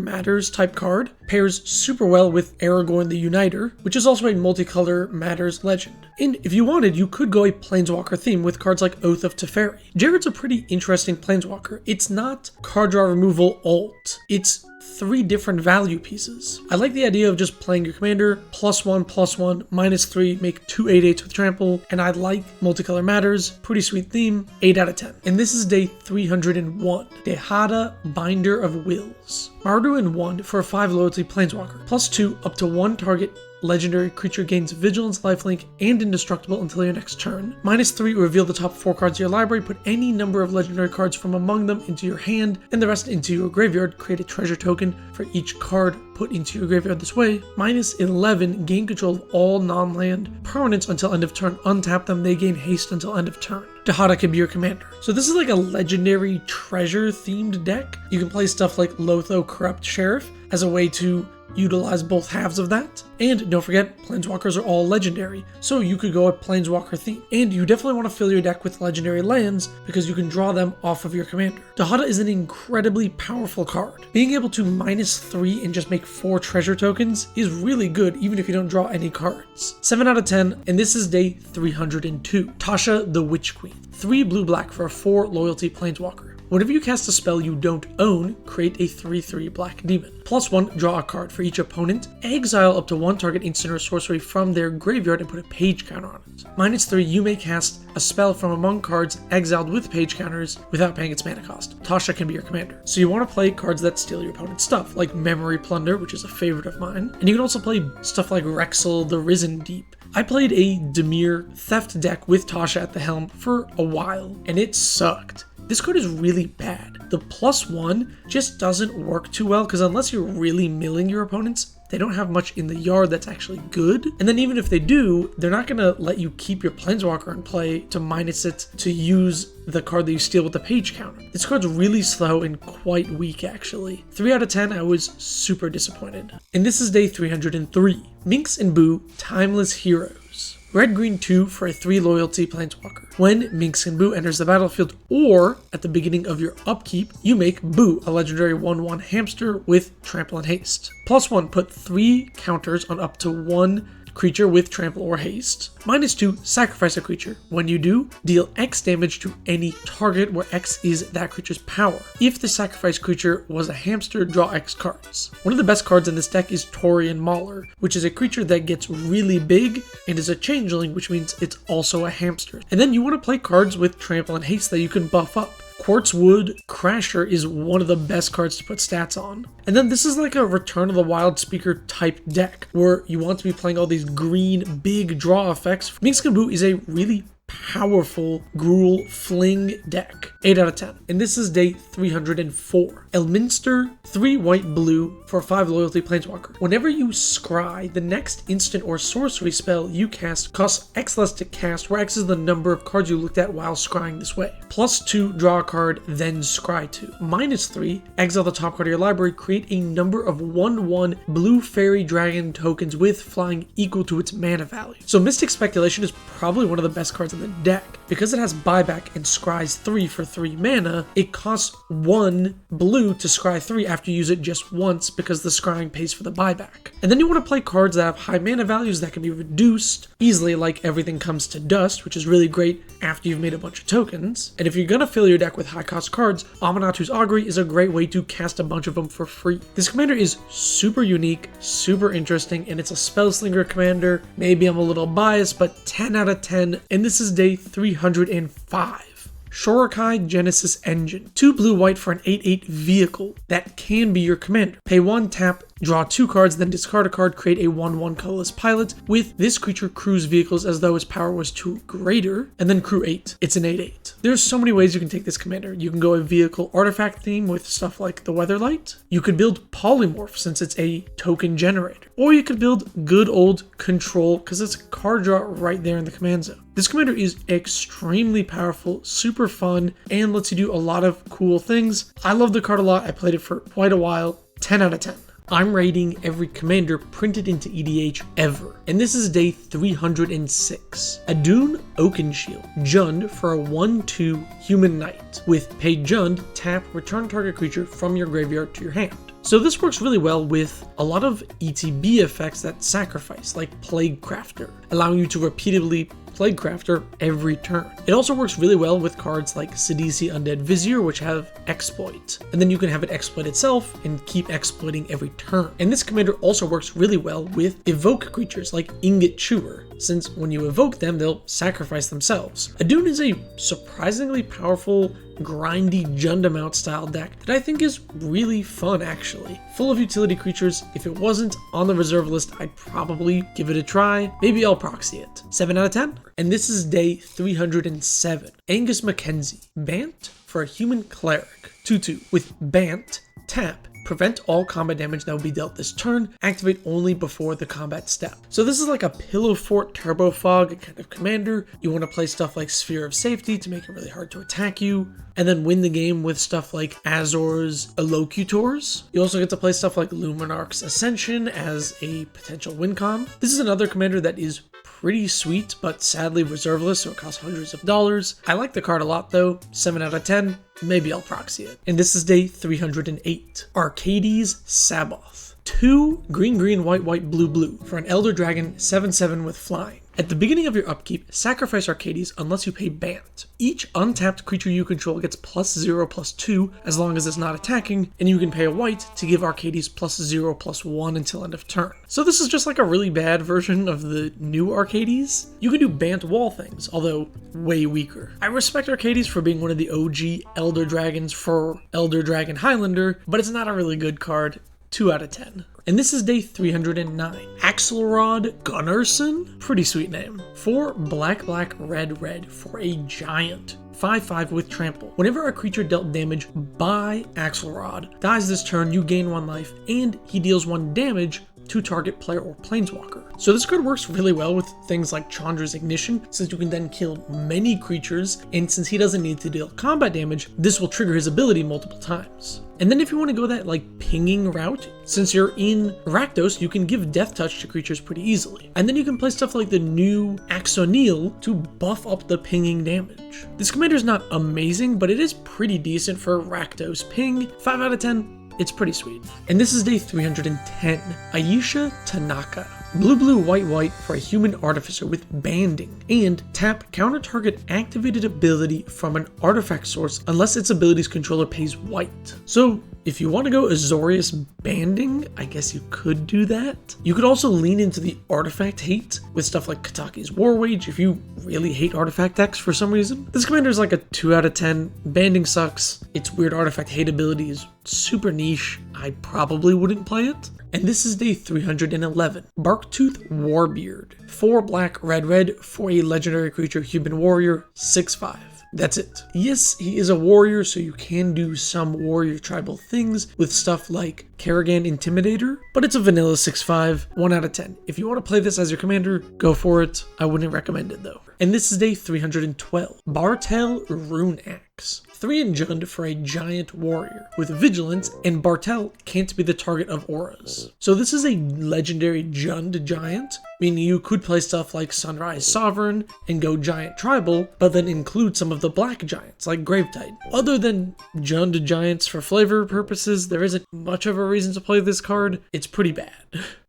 B: matters type card. Pairs super well with Aragorn the Uniter, which is also a multicolor matters legend. And if you wanted, you could go a Planeswalker theme with cards like Oath of Teferi. Jared's a pretty interesting Planeswalker. It's not card draw removal alt. It's 3 different value pieces. I like the idea of just playing your commander, +1/+1, -3, make 2 8/8s with trample, and I like multicolor matters, pretty sweet theme, 8 out of 10. And this is day 301, Dehada, Binder of Wills. Mardu in 1 for a 5 loyalty Planeswalker, +2 up to 1 target legendary creature gains vigilance, lifelink, and indestructible until your next turn. -3, reveal the top 4 cards of your library, put any number of legendary cards from among them into your hand, and the rest into your graveyard. Create a treasure token for each card put into your graveyard this way. -11, gain control of all non-land permanents until end of turn. Untap them, they gain haste until end of turn. Dehada can be your commander. So this is like a legendary treasure themed deck. You can play stuff like Lotho Corrupt Sheriff as a way to utilize both halves of that. And don't forget, Planeswalkers are all legendary, so you could go a Planeswalker theme. And you definitely want to fill your deck with legendary lands because you can draw them off of your commander. Dehada is an incredibly powerful card. Being able to -3 and just make 4 treasure tokens is really good even if you don't draw any cards. 7 out of 10, and this is day 302. Tasha the Witch Queen. 3 blue-black for a 4 loyalty Planeswalker. Whenever you cast a spell you don't own, create a 3/3 black demon. +1, draw a card for each opponent. Exile up to 1 target instant or sorcery from their graveyard and put a page counter on it. -3, you may cast a spell from among cards exiled with page counters without paying its mana cost. Tasha can be your commander. So you want to play cards that steal your opponent's stuff, like Memory Plunder, which is a favorite of mine. And you can also play stuff like Rexel the Risen Deep. I played a Dimir Theft deck with Tasha at the helm for a while, and it sucked. This card is really bad. The +1 just doesn't work too well because unless you're really milling your opponents, they don't have much in the yard that's actually good. And then even if they do, they're not going to let you keep your Planeswalker in play to minus it to use the card that you steal with the page counter. This card's really slow and quite weak actually. 3 out of 10, I was super disappointed. And this is day 303. Minx and Boo, Timeless Heroes. Red-green 2 for a 3 loyalty Planeswalker. When Minx and Boo enters the battlefield or at the beginning of your upkeep, you make Boo a legendary 1/1 hamster with trample and haste. +1, put 3 counters on up to 1 creature with trample or haste. -2, sacrifice a creature. When you do, deal X damage to any target where X is that creature's power. If the sacrificed creature was a hamster, draw X cards. One of the best cards in this deck is Taurian Mauler, which is a creature that gets really big and is a changeling, which means it's also a hamster. And then you want to play cards with trample and haste that you can buff up. Quartzwood Crasher is one of the best cards to put stats on. And then this is like a Return of the Wild Speaker type deck where you want to be playing all these green big draw effects. Minx and Boo is a really powerful Gruul Fling deck. 8 out of 10. And this is day 304. Elminster, 3 white blue for 5 loyalty Planeswalker. Whenever you scry, the next instant or sorcery spell you cast costs X less to cast, where X is the number of cards you looked at while scrying this way. +2, draw a card, then scry 2. -3, exile the top card of your library, create a number of 1/1 blue fairy dragon tokens with flying equal to its mana value. So Mystic Speculation is probably one of the best cards in the deck. Because it has buyback and scries 3 for 3 mana, it costs 1 blue to scry 3 after you use it just once because the scrying pays for the buyback. And then you want to play cards that have high mana values that can be reduced easily, like Everything Comes to Dust, which is really great after you've made a bunch of tokens. And if you're gonna fill your deck with high cost cards, Amanatu's Augury is a great way to cast a bunch of them for free. This commander is super unique, super interesting, and it's a Spellslinger commander. Maybe I'm a little biased, but 10 out of 10. And this is day 305. Shorokai Genesis Engine. 2 blue-white for an 8/8 vehicle that can be your commander. Pay 1, tap, draw 2 cards, then discard a card, create a 1/1 colorless pilot. With this creature, cruise vehicles as though its power was 2 greater, and then crew 8. It's an 8/8. There's so many ways you can take this commander. You can go a vehicle artifact theme with stuff like the Weatherlight. You could build Polymorph since it's a token generator. Or you could build good old Control because it's a card draw right there in the command zone. This commander is extremely powerful, super fun, and lets you do a lot of cool things. I love the card a lot. I played it for quite a while. 10 out of 10. I'm rating every commander printed into EDH ever, and this is day 306. Adun Oakenshield, Jund for a 1/2 human knight. With pay Jund, tap, return target creature from your graveyard to your hand. So this works really well with a lot of ETB effects that sacrifice, like Plague Crafter, allowing you to repeatedly Plague Crafter every turn. It also works really well with cards like Sidisi Undead Vizier, which have Exploit. And then you can have it exploit itself and keep exploiting every turn. And this commander also works really well with evoke creatures like Ingot Chewer, since when you evoke them, they'll sacrifice themselves. Adun is a surprisingly powerful, grindy Jundamount style deck that I think is really fun actually. Full of utility creatures. If it wasn't on the reserve list, I'd probably give it a try. Maybe I'll proxy it. 7 out of 10. And this is day 307. Angus Mackenzie, Bant for a human cleric. 2/2 with Bant, tap, prevent all combat damage that will be dealt this turn, activate only before the combat step. So this is like a Pillow Fort Turbo Fog kind of commander. You want to play stuff like Sphere of Safety to make it really hard to attack you, and then win the game with stuff like Azor's Allocutors. You also get to play stuff like Luminarch's Ascension as a potential win con. This is another commander that is pretty sweet, but sadly reserveless, so it costs hundreds of dollars. I like the card a lot though. 7 out of 10. Maybe I'll proxy it. And this is day 308. Arcades Saboth. 2 green, white, blue for an Elder Dragon 7/7 with flying. At the beginning of your upkeep, sacrifice Arcades unless you pay Bant. Each untapped creature you control gets +0/+2 as long as it's not attacking, and you can pay a white to give Arcades +0/+1 until end of turn. So this is just like a really bad version of the new Arcades. You can do Bant wall things, although way weaker. I respect Arcades for being one of the OG Elder Dragons for Elder Dragon Highlander, but it's not a really good card. 2 out of 10. And this is day 309. Axelrod Gunnarsson? Pretty sweet name. 4 black, red for a giant. 5/5 with trample. Whenever a creature dealt damage by Axelrod dies this turn, you gain 1 life, and he deals 1 damage to target player or planeswalker. So this card works really well with things like Chandra's Ignition, since you can then kill many creatures, and since he doesn't need to deal combat damage, this will trigger his ability multiple times. And then if you want to go that like pinging route, since you're in Rakdos, you can give Death Touch to creatures pretty easily. And then you can play stuff like the new Axonil to buff up the pinging damage. This commander is not amazing, but it is pretty decent for Rakdos ping. 5 out of 10. It's pretty sweet. And this is day 310. Aisha Tanaka. Blue, white for a human artificer with banding. And tap, counter target activated ability from an artifact source unless its ability's controller pays white. So if you want to go Azorius banding, I guess you could do that. You could also lean into the artifact hate with stuff like Kataki's War Wage if you really hate artifact decks for some reason. This commander is like a 2 out of 10. Banding sucks. Its weird artifact hate ability is super niche. I probably wouldn't play it. And this is day 311. Barktooth Warbeard. 4 black, red for a legendary creature, human warrior, 6/5. That's it. Yes, he is a warrior, so you can do some warrior tribal things with stuff like Kerrigan Intimidator, but it's a vanilla 6/5, 1 out of 10. If you want to play this as your commander, go for it. I wouldn't recommend it though. And this is day 312. Bartel Rune Axe. 3 in Jund for a giant warrior with vigilance, and Bartel can't be the target of auras. So this is a legendary Jund giant, meaning you could play stuff like Sunrise Sovereign and go giant tribal, but then include some of the black giants like Gravetide. Other than Jund giants for flavor purposes, there isn't much of a reason to play this card. It's pretty bad.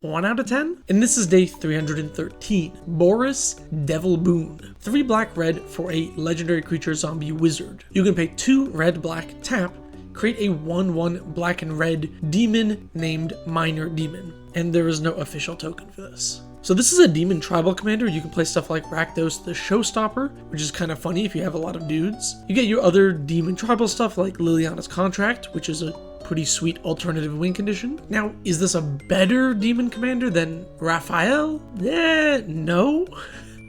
B: 1 out of 10? And this is day 313. Boris Devil Boon. 3 black, red for a legendary creature zombie wizard. You can pay 2 red, black, tap, create a 1/1 black and red demon named Minor Demon. And there is no official token for this. So this is a demon tribal commander. You can play stuff like Rakdos the Showstopper, which is kind of funny if you have a lot of dudes. You get your other demon tribal stuff like Liliana's Contract, which is a pretty sweet alternative win condition. Now, is this a better demon commander than Raphael? No.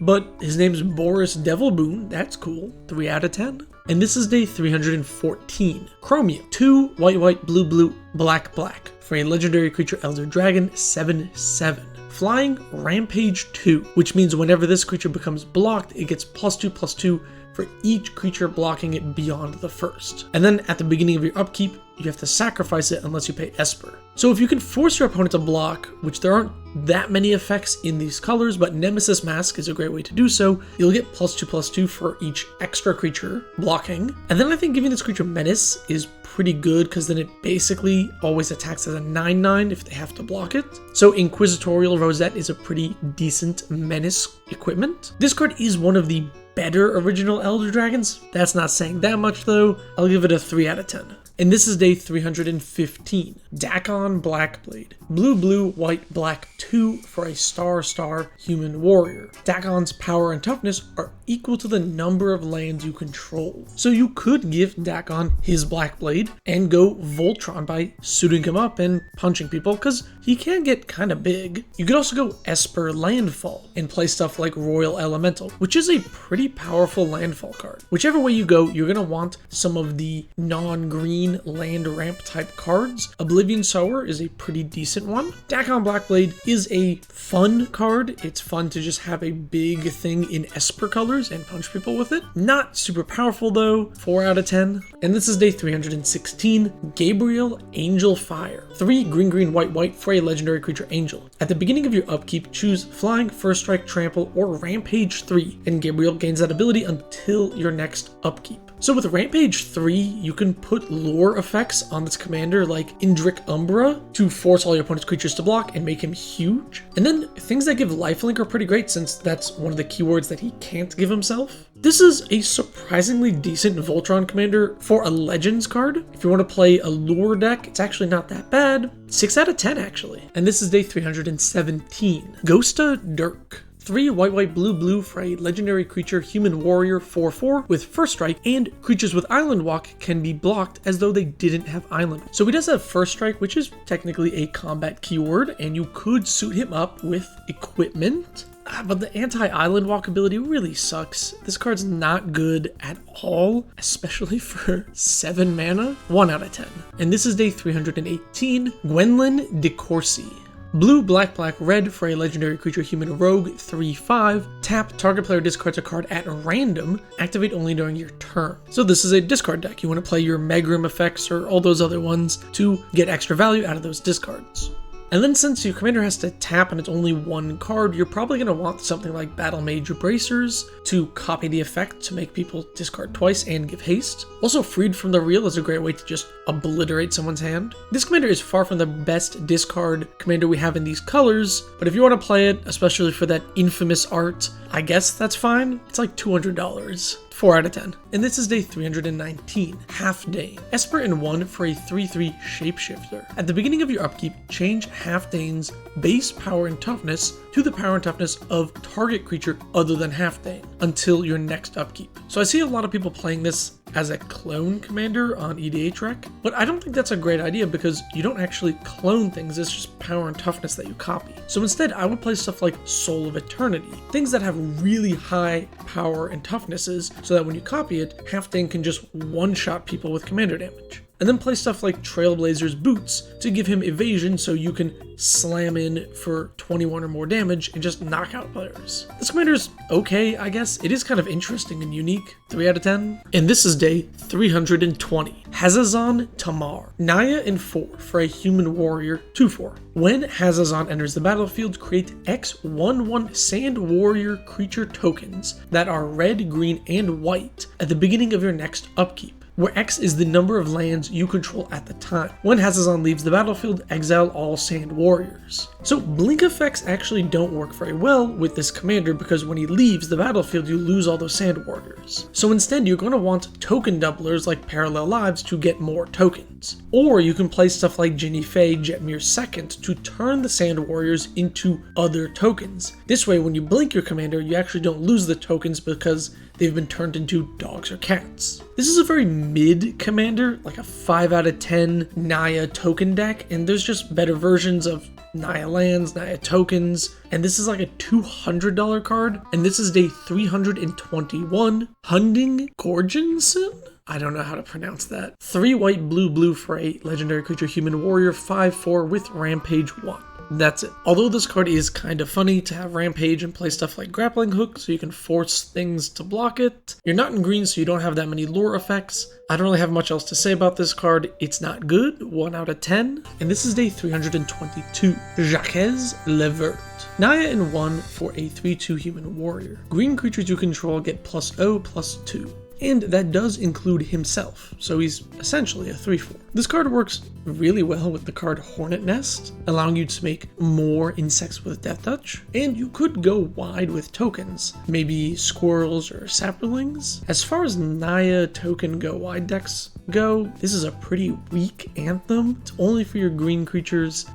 B: But his name's Boris Devilboon. That's cool. 3 out of 10. And this is day 314. Chromia. 2 white, blue, black for a legendary creature Elder Dragon 7/7. Flying Rampage 2, which means whenever this creature becomes blocked, it gets +2/+2 for each creature blocking it beyond the first. And then at the beginning of your upkeep, you have to sacrifice it unless you pay Esper. So if you can force your opponent to block, which there aren't that many effects in these colors, but Nemesis Mask is a great way to do so, you'll get +2/+2 for each extra creature blocking. And then I think giving this creature Menace is pretty good because then it basically always attacks as a 9/9 if they have to block it. So Inquisitorial Rosette is a pretty decent Menace equipment. This card is one of the better original Elder Dragons. That's not saying that much though. I'll give it a 3 out of 10. And this is day 315. Dakon Blackblade. Blue, white, black 2 for a star human warrior. Dakon's power and toughness are equal to the number of lands you control. So you could give Dakon his Blackblade and go Voltron by suiting him up and punching people, because he can get kind of big. You could also go Esper Landfall and play stuff like Royal Elemental, which is a pretty powerful landfall card. Whichever way you go, you're going to want some of the non-green land ramp type cards. Oblivion Sower is a pretty decent one. Dakon Blackblade is a fun card. It's fun to just have a big thing in Esper colors and punch people with it. Not super powerful though, 4 out of 10. And this is day 316, Gabriel Angel Fire. 3 green, white for a legendary creature Angel. At the beginning of your upkeep, choose Flying, First Strike, Trample, or Rampage 3, and Gabriel gains that ability until your next upkeep. So with Rampage 3, you can put lore effects on this commander like Indrik Umbra to force all your opponent's creatures to block and make him huge. And then things that give lifelink are pretty great since that's one of the keywords that he can't give himself. This is a surprisingly decent Voltron commander for a Legends card. If you want to play a lore deck, it's actually not that bad. 6 out of 10 actually. And this is day 317. Ghosta Dirk. 3 white, blue for a legendary creature human warrior 4/4 with first strike, and creatures with island walk can be blocked as though they didn't have island. So he does have first strike, which is technically a combat keyword, and you could suit him up with equipment. But the anti-island walk ability really sucks. This card's not good at all, especially for 7 mana. 1 out of 10. And this is day 318, Gwendolyn de Courcy. Blue, black, red for a legendary creature human rogue 3/5. Tap, target player discards a card at random. Activate only during your turn. So this is a discard deck. You want to play your Megrim effects or all those other ones to get extra value out of those discards. And then since your commander has to tap and it's only 1 card, you're probably going to want something like Battle Mage Bracers to copy the effect to make people discard twice and give haste. Also, Freed from the Reel is a great way to just obliterate someone's hand. This commander is far from the best discard commander we have in these colors, but if you want to play it, especially for that infamous art, I guess that's fine. It's like $200. 4 out of 10. And this is day 319, Halfdane. Esper in 1 for a 3/3 shapeshifter. At the beginning of your upkeep, change Halfdane's base power and toughness to the power and toughness of target creature other than Halfdane until your next upkeep. So I see a lot of people playing this as a clone commander on EDH Rec, but I don't think that's a great idea because you don't actually clone things, it's just power and toughness that you copy. So instead, I would play stuff like Soul of Eternity, things that have really high power and toughnesses, so that when you copy it, Halfdane can just one-shot people with commander damage. And then play stuff like Trailblazer's Boots to give him evasion so you can slam in for 21 or more damage and just knock out players. This commander's okay, I guess. It is kind of interesting and unique. 3 out of 10. And this is day 320. Hazazon Tamar. Naya in 4 for a human warrior 2/4. When Hazazon enters the battlefield, create X 1/1 Sand Warrior creature tokens that are red, green, and white at the beginning of your next upkeep, where X is the number of lands you control at the time. When Hazazon leaves the battlefield, exile all Sand Warriors. So blink effects actually don't work very well with this commander because when he leaves the battlefield, you lose all those Sand Warriors. So instead, you're going to want token doublers like Parallel Lives to get more tokens. Or you can play stuff like Jinny Faye, Jetmir II to turn the Sand Warriors into other tokens. This way, when you blink your commander, you actually don't lose the tokens because they've been turned into dogs or cats. This is a very mid commander, like a 5 out of 10 Naya token deck, and there's just better versions of Naya lands, Naya tokens, and this is like a $200 card, and this is day 321, Hunding Gorgenson? I don't know how to pronounce that. 3 white, blue for a legendary creature human warrior 5/4 with Rampage 1. That's it. Although this card is kind of funny to have Rampage and play stuff like Grappling Hook so you can force things to block it. You're not in green, so you don't have that many lore effects. I don't really have much else to say about this card. It's not good, 1 out of 10. And this is day 322, Jacques Levert. Naya in 1 for a 3/2 human warrior. Green creatures you control get +0/+2. And that does include himself, so he's essentially a 3/4. This card works really well with the card Hornet Nest, allowing you to make more insects with Death Touch, and you could go wide with tokens, maybe squirrels or saplings. As far as Naya token go wide decks go, this is a pretty weak anthem. It's only for your green creatures.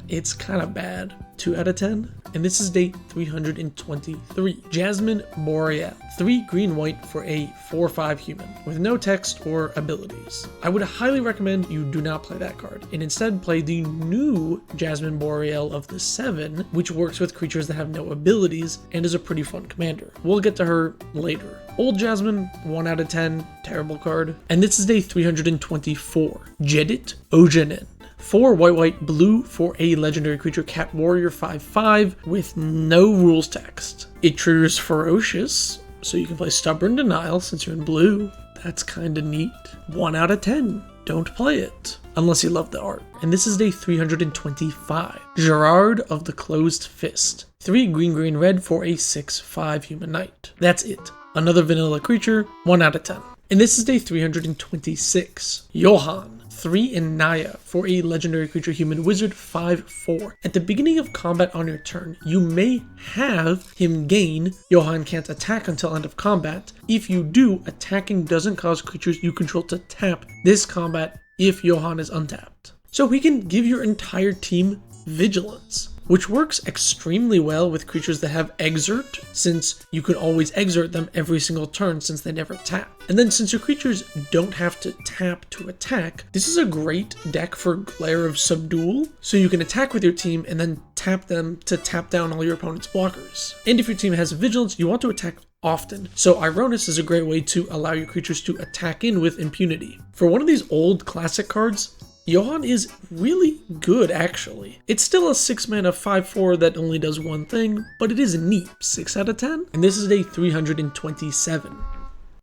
B: It's kind of bad. 2 out of 10. And this is day 323. Jasmine Boreal. 3 green-white for a 4/5 human, with no text or abilities. I would highly recommend you do not play that card, and instead play the new Jasmine Boreal of the 7, which works with creatures that have no abilities, and is a pretty fun commander. We'll get to her later. Old Jasmine, 1 out of 10, terrible card. And this is day 324. Jedit Ojanen. 4 white blue for a legendary creature cat warrior 5/5 with no rules text. It triggers ferocious, so you can play stubborn denial since you're in blue. That's kinda neat. 1 out of 10. Don't play it unless you love the art. And this is day 325. Gerard of the Closed Fist. 3 green red for a 6/5 human knight. That's it. Another vanilla creature, 1 out of 10. And this is day 326. Johann. 3 in Naya for a legendary creature human wizard 5/4. At the beginning of combat on your turn, you may have him gain. Johann can't attack until end of combat. If you do, attacking doesn't cause creatures you control to tap this combat if Johann is untapped. So he can give your entire team vigilance, which works extremely well with creatures that have exert, since you can always exert them every single turn since they never tap. And then since your creatures don't have to tap to attack, this is a great deck for Glare of Subdual, so you can attack with your team and then tap them to tap down all your opponent's blockers. And if your team has vigilance, you want to attack often, so Ironis is a great way to allow your creatures to attack in with impunity. For one of these old classic cards, Johann is really good, actually. It's still a 6 mana 5/4 that only does one thing, but it is neat. 6 out of 10. And this is day 327.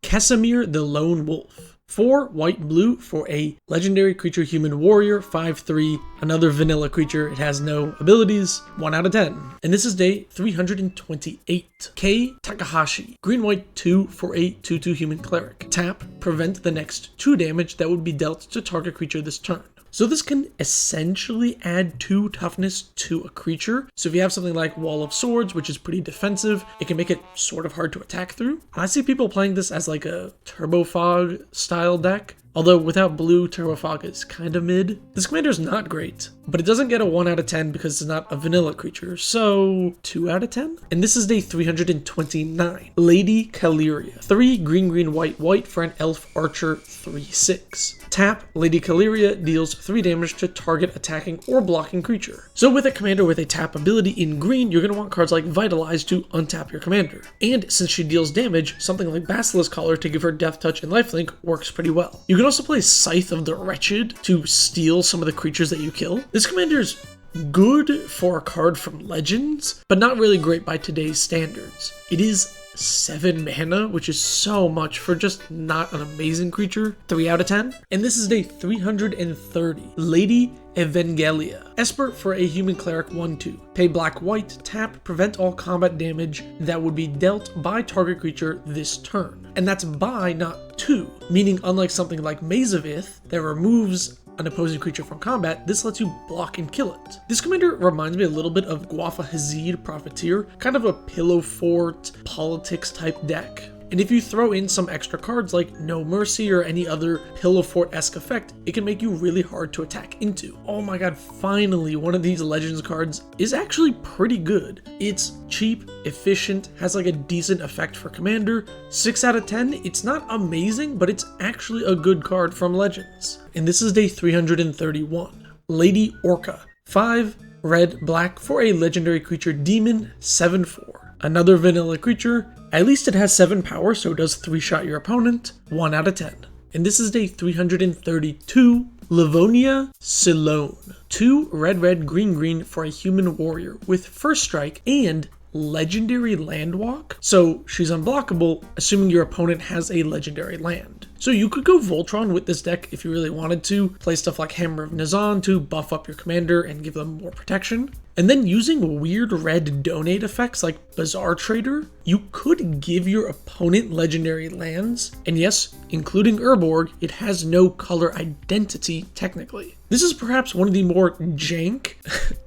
B: Casimir the Lone Wolf. 4 white-blue for a legendary creature human warrior 5/3. Another vanilla creature. It has no abilities. 1 out of 10. And this is day 328. Kei Takahashi. Green-white 2 for a 2/2 human cleric. Tap, prevent the next 2 damage that would be dealt to target creature this turn. So this can essentially add 2 toughness to a creature. So if you have something like Wall of Swords, which is pretty defensive, it can make it sort of hard to attack through. I see people playing this as like a Turbo Fog style deck. Although without blue, Turbo Fog is kind of mid. This commander is not great, but it doesn't get a 1 out of 10 because it's not a vanilla creature, so 2 out of 10? And this is day 329. Lady Caleria. 3 green white for an elf archer 3/6. Tap, Lady Caleria deals 3 damage to target attacking or blocking creature. So with a commander with a tap ability in green, you're going to want cards like Vitalize to untap your commander. And since she deals damage, something like Basilisk Collar to give her Death Touch and Lifelink works pretty well. You can also play Scythe of the Wretched to steal some of the creatures that you kill. This commander's good for a card from Legends, but not really great by today's standards. It is 7 mana, which is so much for just not an amazing creature. 3 out of 10. And this is day 330. Lady Evangelia. Esper for a human cleric 1/2. Pay black-white, tap, prevent all combat damage that would be dealt by target creature this turn. And that's by, not to, meaning unlike something like Maze of Ith that removes an opposing creature from combat, this lets you block and kill it. This commander reminds me a little bit of Guafa Hazid Profiteer, kind of a pillow fort politics type deck. And if you throw in some extra cards like No Mercy or any other Pillow Fort-esque effect, it can make you really hard to attack into. Oh my god, finally one of these Legends cards is actually pretty good. It's cheap, efficient, has like a decent effect for commander. 6 out of 10, it's not amazing, but it's actually a good card from Legends. And this is day 331. Lady Orca. 5 red-black for a legendary creature demon 7/4. Another vanilla creature. At least it has 7 power, so it does 3-shot your opponent. 1 out of 10. And this is day 332. Livonia Silone. 2 red, green for a human warrior with first strike and legendary landwalk. So she's unblockable, assuming your opponent has a legendary land. So you could go Voltron with this deck if you really wanted to, play stuff like Hammer of Nazan to buff up your commander and give them more protection. And then using weird red donate effects like Bazaar Trader, you could give your opponent legendary lands, and yes, including Urborg, it has no color identity technically. This is perhaps one of the more jank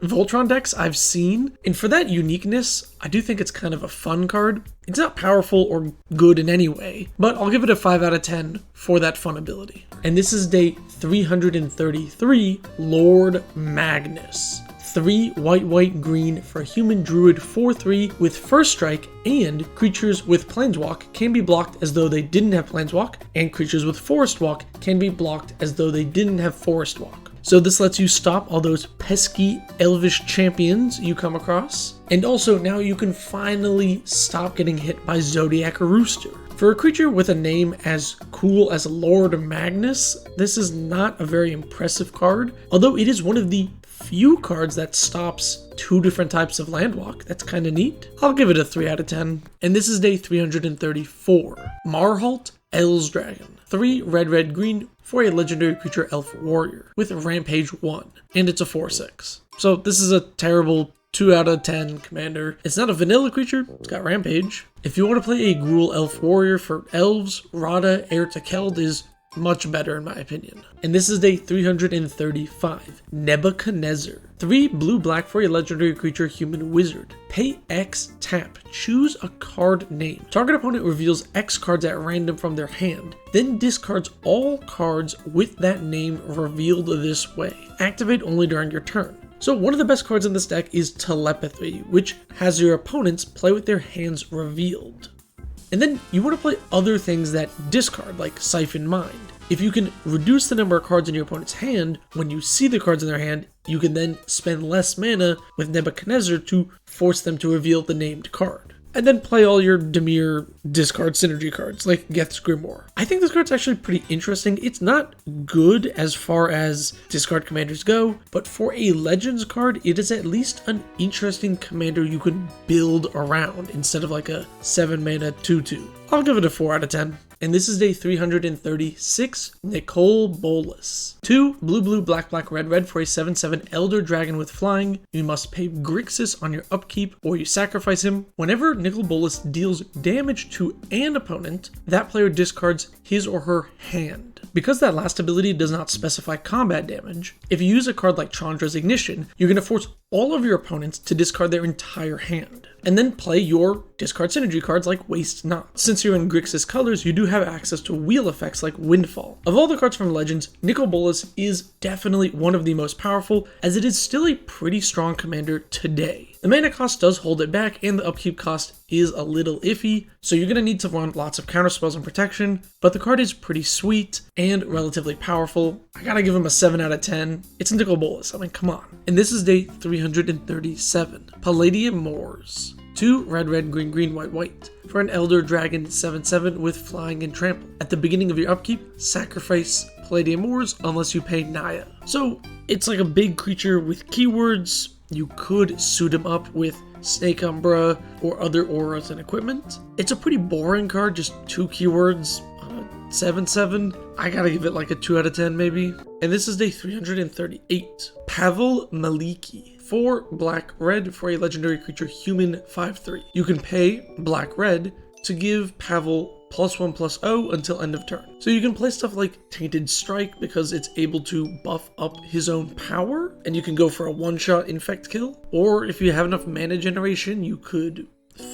B: Voltron decks I've seen, and for that uniqueness, I do think it's kind of a fun card. It's not powerful or good in any way, but I'll give it a 5 out of 10 for that fun ability. And this is day 333, Lord Magnus. 3 white, green for a human druid 4/3 with first strike, and creatures with planeswalk can be blocked as though they didn't have planeswalk, and creatures with forest walk can be blocked as though they didn't have forest walk. So this lets you stop all those pesky elvish champions you come across. And also now you can finally stop getting hit by Zodiac Rooster. For a creature with a name as cool as Lord Magnus, this is not a very impressive card, although it is one of the few cards that stops 2 different types of landwalk. That's kind of neat. I'll give it a 3 out of 10. And this is day 334. Marhalt Elsdragon. 3 red, green for a legendary creature elf warrior with Rampage 1. And it's a 4/6. So this is a terrible 2 out of 10 commander. It's not a vanilla creature, it's got Rampage. If you want to play a Gruul elf warrior for elves, Rada Heir to Keld is much better in my opinion. And this is day 335. Nebuchadnezzar. 3 blue-black for a legendary creature human wizard. Pay X, tap, choose a card name. Target opponent reveals X cards at random from their hand, then discards all cards with that name revealed this way. Activate only during your turn. So one of the best cards in this deck is Telepathy, which has your opponents play with their hands revealed. And then you want to play other things that discard, like Siphon Mind. If you can reduce the number of cards in your opponent's hand, when you see the cards in their hand, you can then spend less mana with Nebuchadnezzar to force them to reveal the named card. And then play all your Dimir discard synergy cards, like Geth's Grimoire. I think this card's actually pretty interesting. It's not good as far as discard commanders go, but for a Legends card, it is at least an interesting commander you can build around instead of like a 7 mana 2/2. I'll give it a 4 out of 10. And this is day 336, Nicole Bolas. 2 blue, black, red for a 7/7 Elder Dragon with flying. You must pay Grixis on your upkeep or you sacrifice him. Whenever Nicole Bolas deals damage to an opponent, that player discards his or her hand. Because that last ability does not specify combat damage, if you use a card like Chandra's Ignition, you're going to force all of your opponents to discard their entire hand. And then play your discard synergy cards like Waste Not. Since you're in Grixis colors, you do have access to wheel effects like Windfall. Of all the cards from Legends, Nicol Bolas is definitely one of the most powerful, as it is still a pretty strong commander today. The mana cost does hold it back, and the upkeep cost is a little iffy, so you're going to need to run lots of counterspells and protection, but the card is pretty sweet and relatively powerful. I gotta give him a 7 out of 10. It's Nicol Bolas, I mean, come on. And this is day 337. Palladium Moors. 2 red, green, white for an Elder Dragon 7/7 with flying and trample. At the beginning of your upkeep, sacrifice Palladium Moors unless you pay Naya. So it's like a big creature with keywords. You could suit him up with Snake Umbra or other auras and equipment. It's a pretty boring card, just 2 keywords on a 7/7. I gotta give it like a 2 out of 10 maybe. And this is day 338. Pavel Maliki. 4 black-red for a legendary creature human 5/3. You can pay black-red to give Pavel +1/+0 until end of turn. So you can play stuff like Tainted Strike because it's able to buff up his own power, and you can go for a one-shot infect kill. Or if you have enough mana generation, you could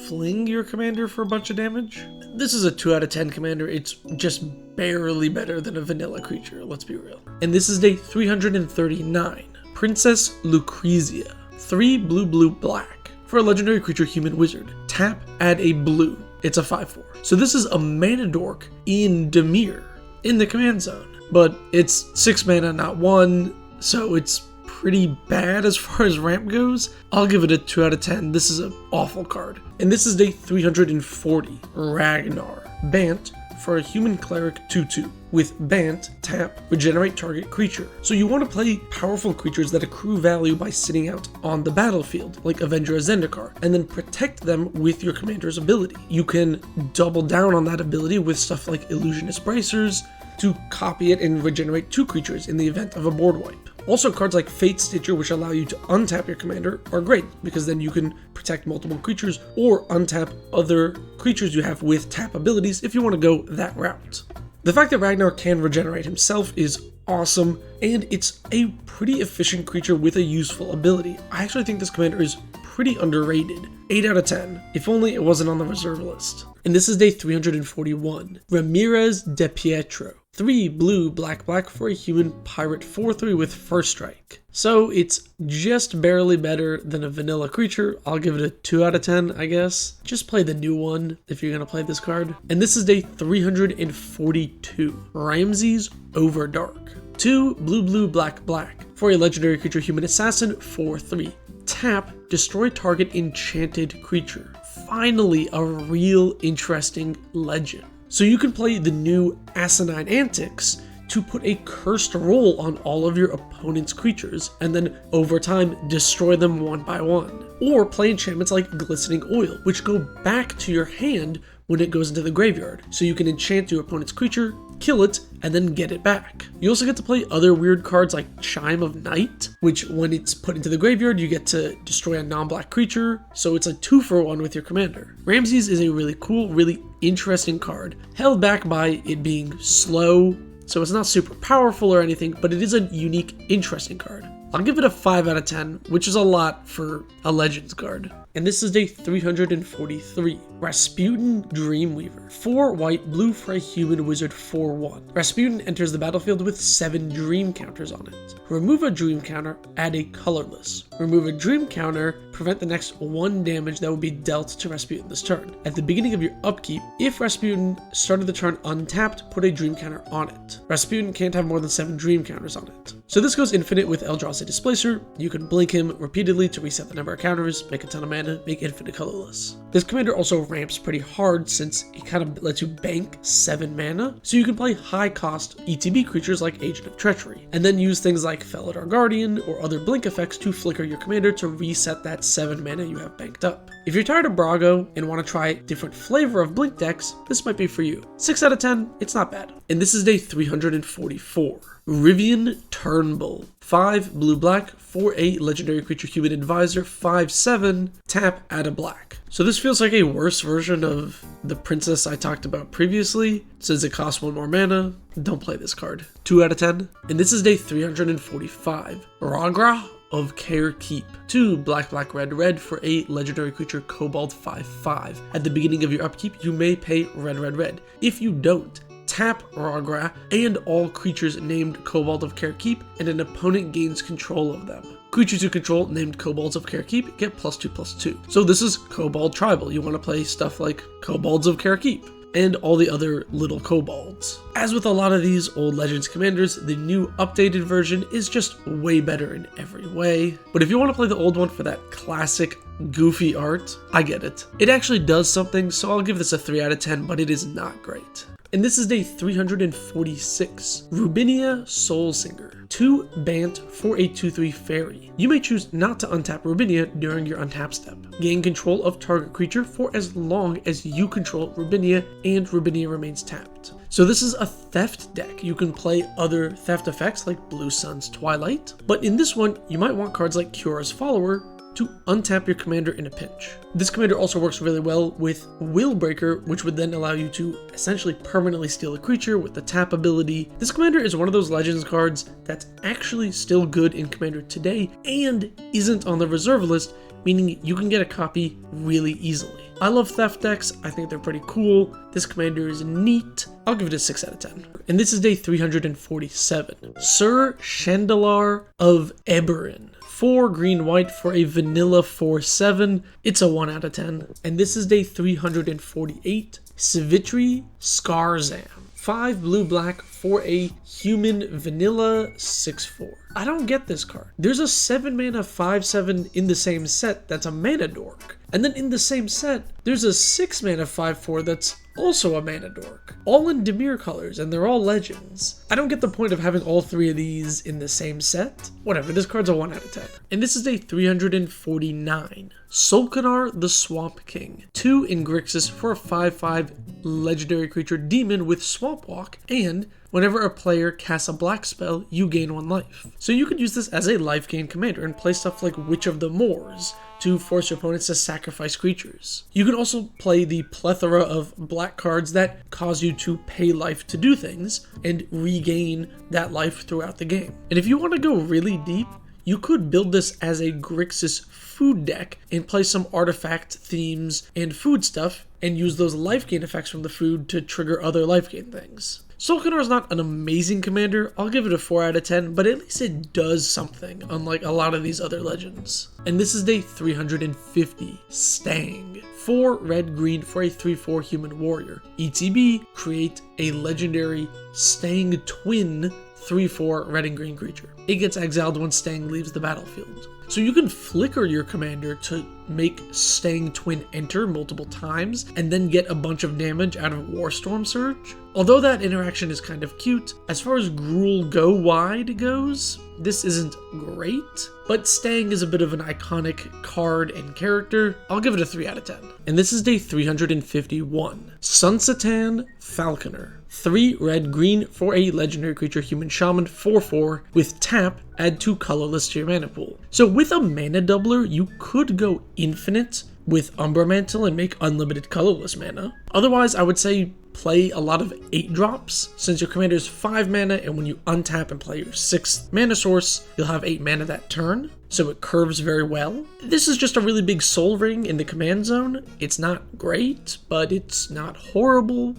B: fling your commander for a bunch of damage. This is a 2 out of 10 commander. It's just barely better than a vanilla creature, let's be real. And this is day 339. Princess Lucrezia. 3 blue, black for a legendary creature human wizard. Tap, add a blue. It's a 5/4. So this is a mana dork in Dimir in the command zone, but it's 6 mana, not 1, so it's pretty bad as far as ramp goes. I'll give it a 2 out of 10. This is an awful card. And this is day 340. Ragnar. Bant. for a human cleric 2/2. With Bant, tap, regenerate target creature. So you want to play powerful creatures that accrue value by sitting out on the battlefield, like Avenger Zendikar, and then protect them with your commander's ability. You can double down on that ability with stuff like Illusionist Bracers to copy it and regenerate 2 creatures in the event of a board wipe. Also, cards like Fate Stitcher, which allow you to untap your commander, are great, because then you can protect multiple creatures or untap other creatures you have with tap abilities if you want to go that route. The fact that Ragnar can regenerate himself is awesome, and it's a pretty efficient creature with a useful ability. I actually think this commander is pretty underrated. 8 out of 10, if only it wasn't on the reserve list. And this is day 341. Ramirez de Pietro. 3 blue, black, black for a human pirate 4/3 with first strike. So it's just barely better than a vanilla creature. I'll give it a 2 out of 10, I guess. Just play the new one if you're gonna play this card. And this is day 342. Ramses Overdark. 2 blue, blue, black, black for a legendary creature human assassin 4/3. Tap, destroy target enchanted creature. Finally, a real interesting legend. So you can play the new Asinine Antics to put a cursed roll on all of your opponent's creatures, and then over time destroy them one by one. Or play enchantments like Glistening Oil, which go back to your hand when it goes into the graveyard. So you can enchant your opponent's creature, kill it, and then get it back. You also get to play other weird cards like Chime of Night, which when it's put into the graveyard, you get to destroy a non-black creature, so it's a 2-for-1 with your commander. Ramses is a really cool, really interesting card, held back by it being slow, so it's not super powerful or anything, but it is a unique, interesting card. I'll give it a 5 out of 10, which is a lot for a Legends card. And this is day 343. Rasputin Dreamweaver. 4 white, blue for a human wizard 4/1. Rasputin enters the battlefield with 7 dream counters on it. Remove a dream counter, add a colorless. Remove a dream counter, prevent the next 1 damage that will be dealt to Rasputin this turn. At the beginning of your upkeep, if Rasputin started the turn untapped, put a dream counter on it. Rasputin can't have more than 7 dream counters on it. So this goes infinite with Eldrazi Displacer. You can blink him repeatedly to reset the number of counters, make a ton of mana, make infinite colorless. This commander also ramps pretty hard since it kind of lets you bank 7 mana, so you can play high cost ETB creatures like Agent of Treachery, and then use things like Felidar Guardian or other blink effects to flicker your commander to reset that 7 mana you have banked up. If you're tired of Brago and want to try a different flavor of blink decks, this might be for you. 6 out of 10, it's not bad. And this is day 344. Rivian Turnbull. 5 blue black for a legendary creature human advisor 5/7, tap, add a black. So this feels like a worse version of the princess I talked about previously. Since it costs 1 more mana, don't play this card. 2 out of 10. And this is day 345. Ragra of Care Keep. 2 black, black, red, red for a legendary creature Kobold 5/5. At the beginning of your upkeep, you may pay red, red, red. If you don't, tap Ragra and all creatures named Kobold of Care Keep, and an opponent gains control of them. Creatures you control named Kobolds of Care Keep get +2/+2. So this is Kobold Tribal. You want to play stuff like Kobolds of Care Keep and all the other little kobolds. As with a lot of these old Legends commanders, the new updated version is just way better in every way. But if you want to play the old one for that classic goofy art, I get it. It actually does something, so I'll give this a 3 out of 10, but it is not great. And this is day 346. Rubinia Soulsinger. 2 Bant for a 2/3 fairy. You may choose not to untap Rubinia during your untap step. Gain control of target creature for as long as you control Rubinia and Rubinia remains tapped. So this is a theft deck. You can play other theft effects like Blue Sun's Twilight, but in this one, you might want cards like Cura's Follower to untap your commander in a pinch. This commander also works really well with Willbreaker, which would then allow you to essentially permanently steal a creature with the tap ability. This commander is one of those Legends cards that's actually still good in Commander today and isn't on the reserve list, meaning you can get a copy really easily. I love theft decks. I think they're pretty cool. This commander is neat. I'll give it a 6 out of 10. And this is day 347. Sir Chandalar of Eberron. 4 green white for a vanilla 4/7. It's a 1 out of 10. And this is day 348. Savitri Skarzam. 5 blue-black for a human vanilla 6/4. I don't get this card. There's a 7 mana 5/7 in the same set that's a mana dork. And then in the same set, there's a 6 mana 5/4 that's also a mana dork. All in Dimir colors, and they're all legends. I don't get the point of having all 3 of these in the same set. Whatever, this card's a 1 out of 10. And this is a 349. Solkanar the Swamp King. 2 in Grixis for a 5/5 legendary creature demon with Swamp Walk, and whenever a player casts a black spell, you gain 1 life. So you could use this as a life gain commander and play stuff like Witch of the Moors to force your opponents to sacrifice creatures. You can also play the plethora of black cards that cause you to pay life to do things and regain that life throughout the game. And if you want to go really deep, you could build this as a Grixis food deck and play some artifact themes and food stuff and use those life gain effects from the food to trigger other life gain things. Solkanar is not an amazing commander, I'll give it a 4 out of 10, but at least it does something, unlike a lot of these other legends. And this is day 350, Stang. 4 red-green for a 3/4 human warrior. ETB, create a legendary Stang twin 3/4 red and green creature. It gets exiled when Stang leaves the battlefield. So you can flicker your commander to make Stang Twin enter multiple times and then get a bunch of damage out of Warstorm Surge. Although that interaction is kind of cute, as far as Gruul Go Wide goes, this isn't great, but Stang is a bit of an iconic card and character. I'll give it a 3 out of 10. And this is day 351. Sunsatan Falconer. 3 red-green for a legendary creature human shaman 4/4 with tap, add 2 colorless to your mana pool. So with a mana doubler, you could go infinite with Umbra Mantle and make unlimited colorless mana. Otherwise, I would say play a lot of 8-drops, since your commander is 5 mana, and when you untap and play your 6th mana source, you'll have 8 mana that turn, so it curves very well. This is just a really big soul ring in the command zone. It's not great, but it's not horrible.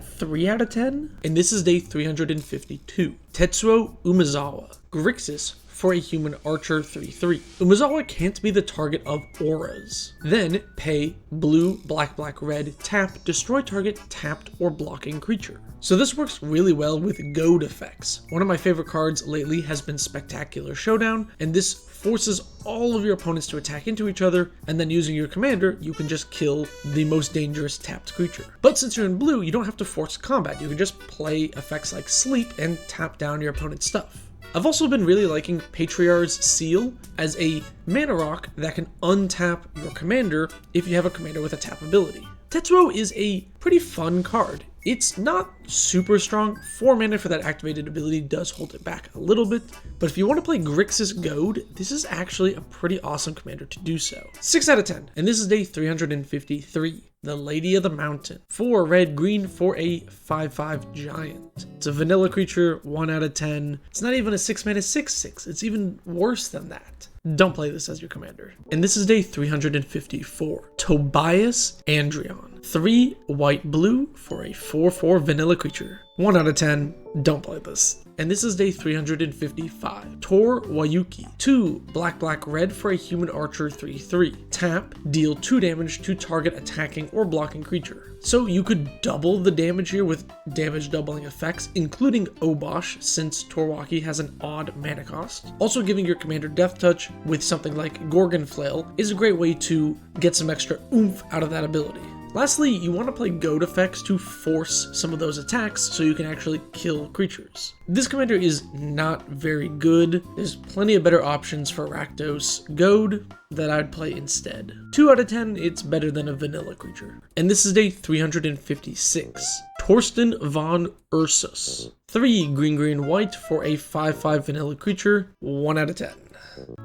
B: 3 out of 10. And this is day 352. Tetsuo Umezawa. Grixis for a human archer 3/3. Umezawa can't be the target of auras. Then pay blue, black, black, red, tap, destroy target tapped or blocking creature. So this works really well with goad effects. One of my favorite cards lately has been Spectacular Showdown, and this forces all of your opponents to attack into each other, and then using your commander, you can just kill the most dangerous tapped creature. But since you're in blue, you don't have to force combat. You can just play effects like sleep and tap down your opponent's stuff. I've also been really liking Patriarch's Seal as a mana rock that can untap your commander if you have a commander with a tap ability. Tetsuo is a pretty fun card. It's not super strong. 4 mana for that activated ability does hold it back a little bit, but if you want to play Grixis Goad, this is actually a pretty awesome commander to do so. 6 out of 10, and this is day 353. The Lady of the Mountain. 4 red-green for a 5/5 giant. It's a vanilla creature, 1 out of 10. It's not even a 6 mana 6/6. It's even worse than that. Don't play this as your commander. And this is day 354. Tobias Andrion. 3 white-blue for a 4/4 vanilla creature. 1 out of 10. Don't play this. And this is day 355. Tor Wayuki. 2 black, black, red for a human archer 3/3. Tap, deal 2 damage to target attacking or blocking creature. So you could double the damage here with damage doubling effects, including Obosh, since Torwaki has an odd mana cost. Also, giving your commander Death Touch with something like Gorgon Flail is a great way to get some extra oomph out of that ability. Lastly, you want to play goad effects to force some of those attacks so you can actually kill creatures. This commander is not very good. There's plenty of better options for Rakdos Goad that I'd play instead. 2 out of 10, it's better than a vanilla creature. And this is day 356. Torsten von Ursus. 3 green, white for a 5/5 vanilla creature, 1 out of 10.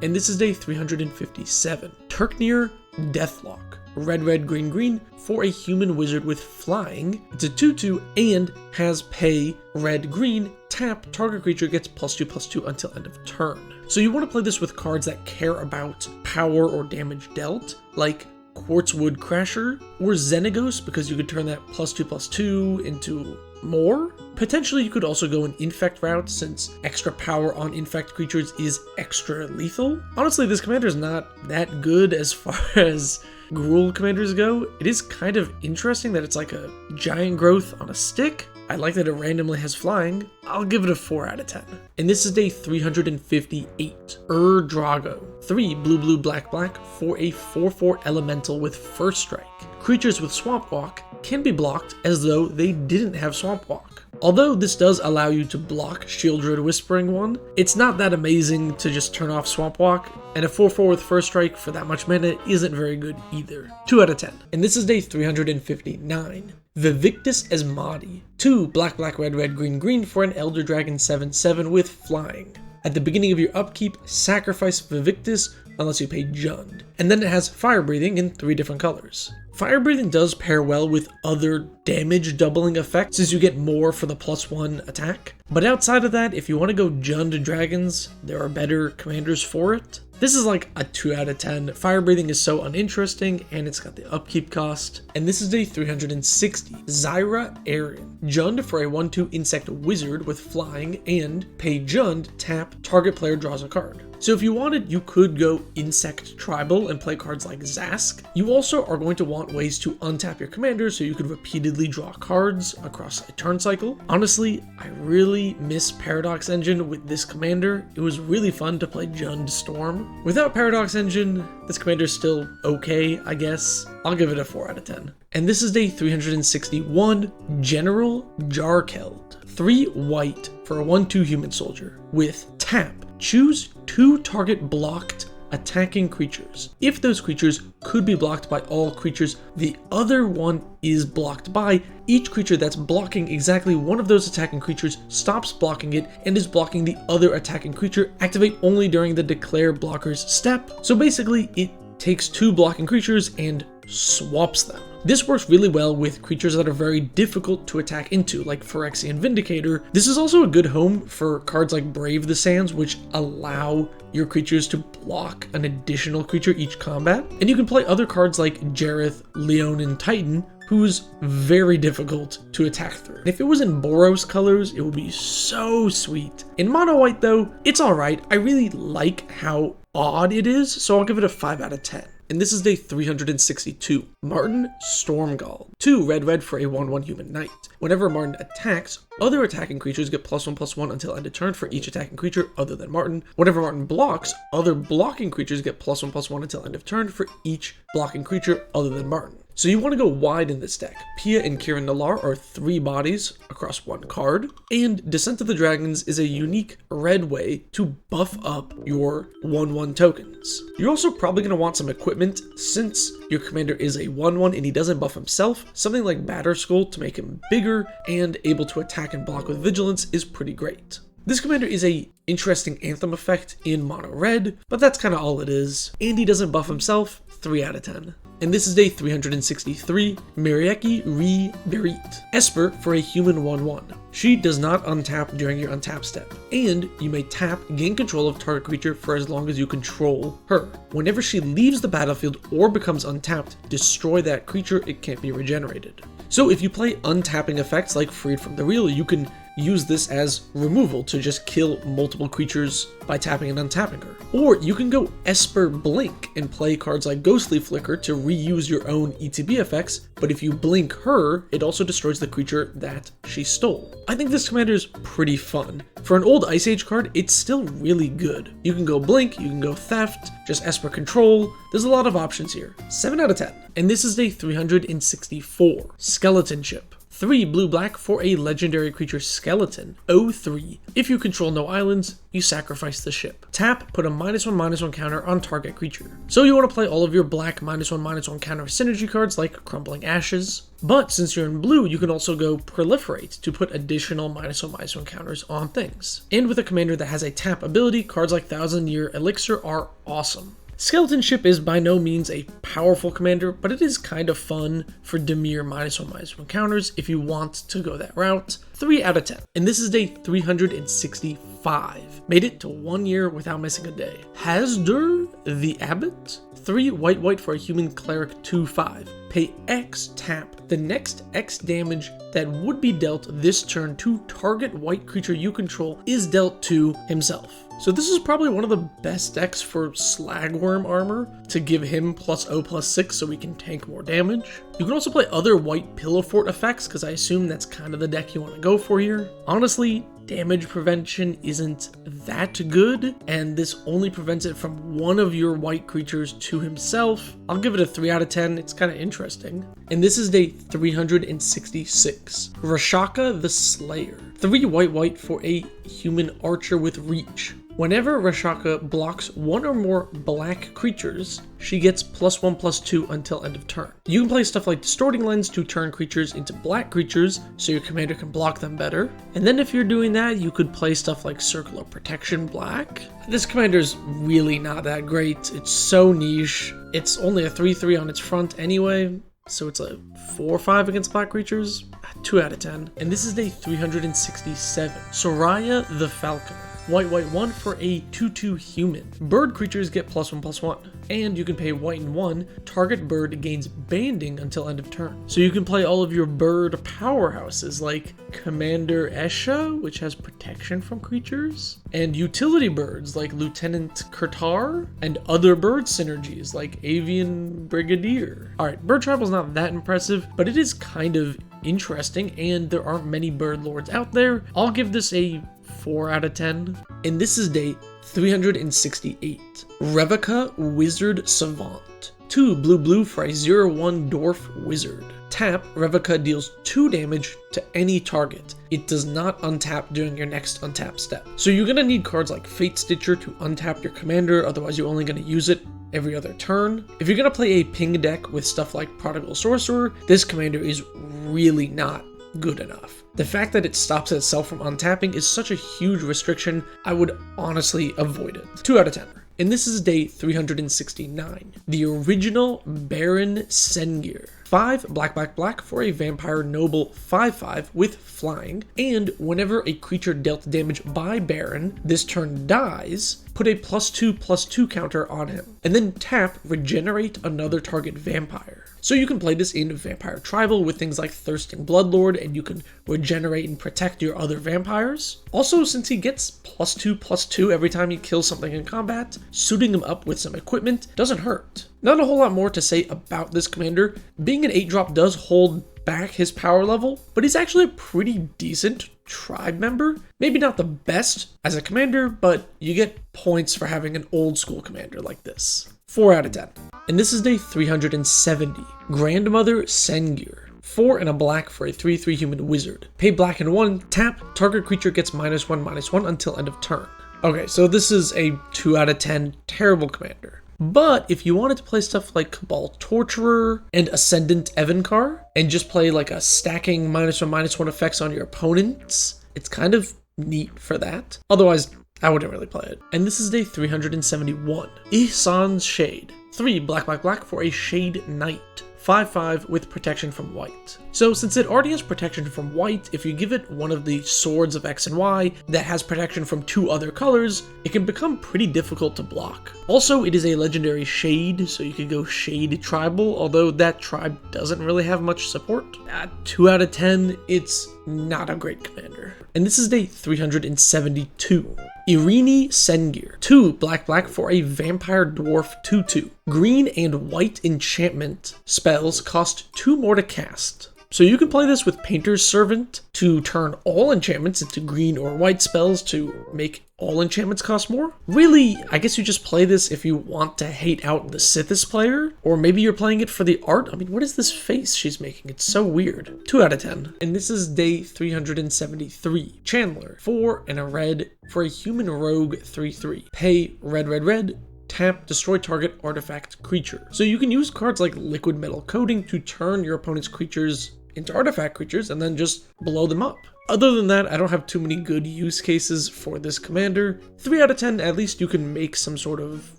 B: And this is day 357. Turknir Deathlock. Red, green for a human wizard with flying. It's a 2/2 and has pay red, green, tap, target creature gets +2/+2 until end of turn. So you want to play this with cards that care about power or damage dealt, like Quartzwood Crasher or Xenagos, because you could turn that +2/+2 into more. Potentially you could also go an infect route, since extra power on infect creatures is extra lethal. Honestly, this commander is not that good as far as Gruul commanders go. It is kind of interesting that it's like a giant growth on a stick. I like that it randomly has flying. I'll give it a 4 out of 10. And this is day 358. Drago. 3 blue black for a 4/4 elemental with first strike. Creatures with Swamp Walk can be blocked as though they didn't have Swamp Walk. Although this does allow you to block Shieldred Whispering one, it's not that amazing to just turn off Swamp Walk, and a 4/4 with first strike for that much mana isn't very good either. 2 out of 10. And this is day 359. Vivictus Asmadi. 2 black red green for an Elder Dragon 7/7 with flying. At the beginning of your upkeep, sacrifice Vivictus unless you pay Jund. And then it has Fire Breathing in 3 different colors. Fire Breathing does pair well with other damage doubling effects since you get more for the +1 attack. But outside of that, if you want to go Jund dragons, there are better commanders for it. This is like a 2 out of 10. Fire Breathing is so uninteresting, and it's got the upkeep cost. And this is day 360. Zyra Aaron. Jund for a 1/2 insect wizard with flying, and pay Jund, tap, target player draws a card. So if you wanted, you could go Insect Tribal and play cards like Zask. You also are going to want ways to untap your commander so you could repeatedly draw cards across a turn cycle. Honestly, I really miss Paradox Engine with this commander. It was really fun to play Jund Storm. Without Paradox Engine, this commander is still okay, I guess. I'll give it a 4 out of 10. And this is day 361, General Jarkeld. 3 white for a 1/2 human soldier with tap. Choose 2 target blocked attacking creatures. If those creatures could be blocked by all creatures the other one is blocked by, each creature that's blocking exactly one of those attacking creatures stops blocking it and is blocking the other attacking creature. Activate only during the declare blockers step. So basically, it takes 2 blocking creatures and swaps them. This works really well with creatures that are very difficult to attack into, like Phyrexian Vindicator. This is also a good home for cards like Brave the Sands, which allow your creatures to block an additional creature each combat. And you can play other cards like Jareth, Leonin Titan, who's very difficult to attack through. And if it was in Boros colors, it would be so sweet. In mono white though, it's alright. I really like how odd it is, so I'll give it a 5 out of 10. And this is day 362. Martin Stormgall. 2 red for a 1/1 human knight. Whenever Martin attacks, other attacking creatures get +1/+1 until end of turn for each attacking creature other than Martin. Whenever Martin blocks, other blocking creatures get +1/+1 until end of turn for each blocking creature other than Martin. So you want to go wide in this deck. Pia and Kiran Nalaar are 3 bodies across 1 card, and Descent of the Dragons is a unique red way to buff up your 1/1 tokens. You're also probably going to want some equipment since your commander is a 1/1 and he doesn't buff himself. Something like Batterskull to make him bigger and able to attack and block with vigilance is pretty great. This commander is a interesting Anthem effect in mono red, but that's kind of all it is. And he doesn't buff himself, 3 out of 10. And this is day 363, Mirieki Re Berit. Esper for a human 1/1. She does not untap during your untap step, and you may tap, gain control of target creature for as long as you control her. Whenever she leaves the battlefield or becomes untapped, destroy that creature, it can't be regenerated. So if you play untapping effects like Freed from the Real, you can use this as removal to just kill multiple creatures by tapping and untapping her. Or you can go Esper Blink and play cards like Ghostly Flicker to reuse your own ETB effects, but if you blink her, it also destroys the creature that she stole. I think this commander is pretty fun. For an old Ice Age card, it's still really good. You can go Blink, you can go Theft, just Esper Control. There's a lot of options here. 7 out of 10. And this is day 364, Skeleton Ship. 3 blue-black for a legendary creature skeleton, 0/3. If you control no islands, you sacrifice the ship. Tap, put a -1/-1 counter on target creature. So you want to play all of your black -1/-1 counter synergy cards like Crumbling Ashes. But since you're in blue, you can also go Proliferate to put additional -1/-1 counters on things. And with a commander that has a tap ability, cards like Thousand Year Elixir are awesome. Skeleton Ship is by no means a powerful commander, but it is kind of fun for Dimir -1/-1 counters if you want to go that route. 3 out of 10. And this is day 365. Made it to 1 year without missing a day. Hasdur the Abbot. 3 white for a human cleric 2/5. Pay X, tap. The next X damage that would be dealt this turn to target white creature you control is dealt to himself. So this is probably one of the best decks for Slagworm armor, to give him +0/+6 so we can tank more damage. You can also play other white Pillow Fort effects, because I assume that's kind of the deck you want to go for here. Honestly, damage prevention isn't that good, and this only prevents it from one of your white creatures to himself. I'll give it a 3 out of 10, it's kind of interesting. And this is day 366. Rashaka the Slayer. 3 white for a human archer with reach. Whenever Rashaka blocks one or more black creatures, she gets +1/+2 until end of turn. You can play stuff like Distorting Lens to turn creatures into black creatures so your commander can block them better. And then if you're doing that, you could play stuff like Circle of Protection black. This commander's really not that great. It's so niche. It's only a 3/3 on its front anyway, so it's a 4/5 against black creatures. 2 out of 10. And this is day 367. Soraya the Falconer. White 1 for a 2/2 human. Bird creatures get +1/+1. And you can pay white and 1, target bird gains banding until end of turn. So you can play all of your bird powerhouses like Commander Esha, which has protection from creatures, and utility birds like Lieutenant Kurtar, and other bird synergies like Avian Brigadier. Alright, bird tribal's not that impressive, but it is kind of interesting, and there aren't many bird lords out there. I'll give this a 4 out of 10. And this is day 368. Revica Wizard Savant. 2 blue for a 0/1 dwarf wizard. Tap, Revica deals 2 damage to any target. It does not untap during your next untap step. So you're gonna need cards like Fate Stitcher to untap your commander, otherwise you're only gonna use it every other turn. If you're gonna play a ping deck with stuff like Prodigal Sorcerer, this commander is really not good enough. The fact that it stops itself from untapping is such a huge restriction, I would honestly avoid it. 2 out of 10. And this is day 369. The original Baron Sengir. 5 black for a vampire noble 5/5 with flying, and whenever a creature dealt damage by Baron this turn dies, put a +2/+2 counter on him, and then tap, regenerate another target vampire. So you can play this in Vampire Tribal with things like Thirsting Bloodlord, and you can regenerate and protect your other vampires. Also, since he gets +2/+2 every time he kills something in combat, suiting him up with some equipment doesn't hurt. Not a whole lot more to say about this commander. Being an 8-drop does hold back his power level, but he's actually a pretty decent tribe member. Maybe not the best as a commander, but you get points for having an old school commander like this. 4 out of 10. And this is day 370. Grandmother Sengir. 4 and a black for a 3/3 human wizard. Pay black and 1, tap, target creature gets -1/-1 until end of turn. Okay, so this is a 2 out of 10 terrible commander. But if you wanted to play stuff like Cabal Torturer and Ascendant Evankar, and just play like a stacking -1/-1 effects on your opponents, it's kind of neat for that. Otherwise, I wouldn't really play it. And this is day 371. Ihsan's Shade. 3 black for a Shade Knight. 5/5 with protection from white. So since it already has protection from white, if you give it one of the swords of X and Y that has protection from 2 other colors, it can become pretty difficult to block. Also, it is a legendary Shade, so you could go Shade Tribal, although that tribe doesn't really have much support. 2 out of 10, it's not a great commander. And this is day 372. Irini Sengir. 2 black for a vampire dwarf 2/2. Green and white enchantment spells cost 2 more to cast. So you can play this with Painter's Servant to turn all enchantments into green or white spells to make all enchantments cost more. Really, I guess you just play this if you want to hate out the Sithis player, or maybe you're playing it for the art. I mean, what is this face she's making? It's so weird. 2 out of 10. And this is day 373. Chandler. 4 and a red for a human rogue 3/3. Pay red, tap, destroy target artifact creature. So you can use cards like Liquid Metal Coating to turn your opponent's creatures into artifact creatures and then just blow them up. Other than that, I don't have too many good use cases for this commander. 3 out of 10, at least you can make some sort of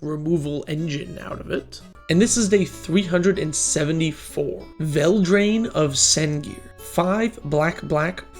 B: removal engine out of it. And this is day 374. Veldrain of Sengir. 5 black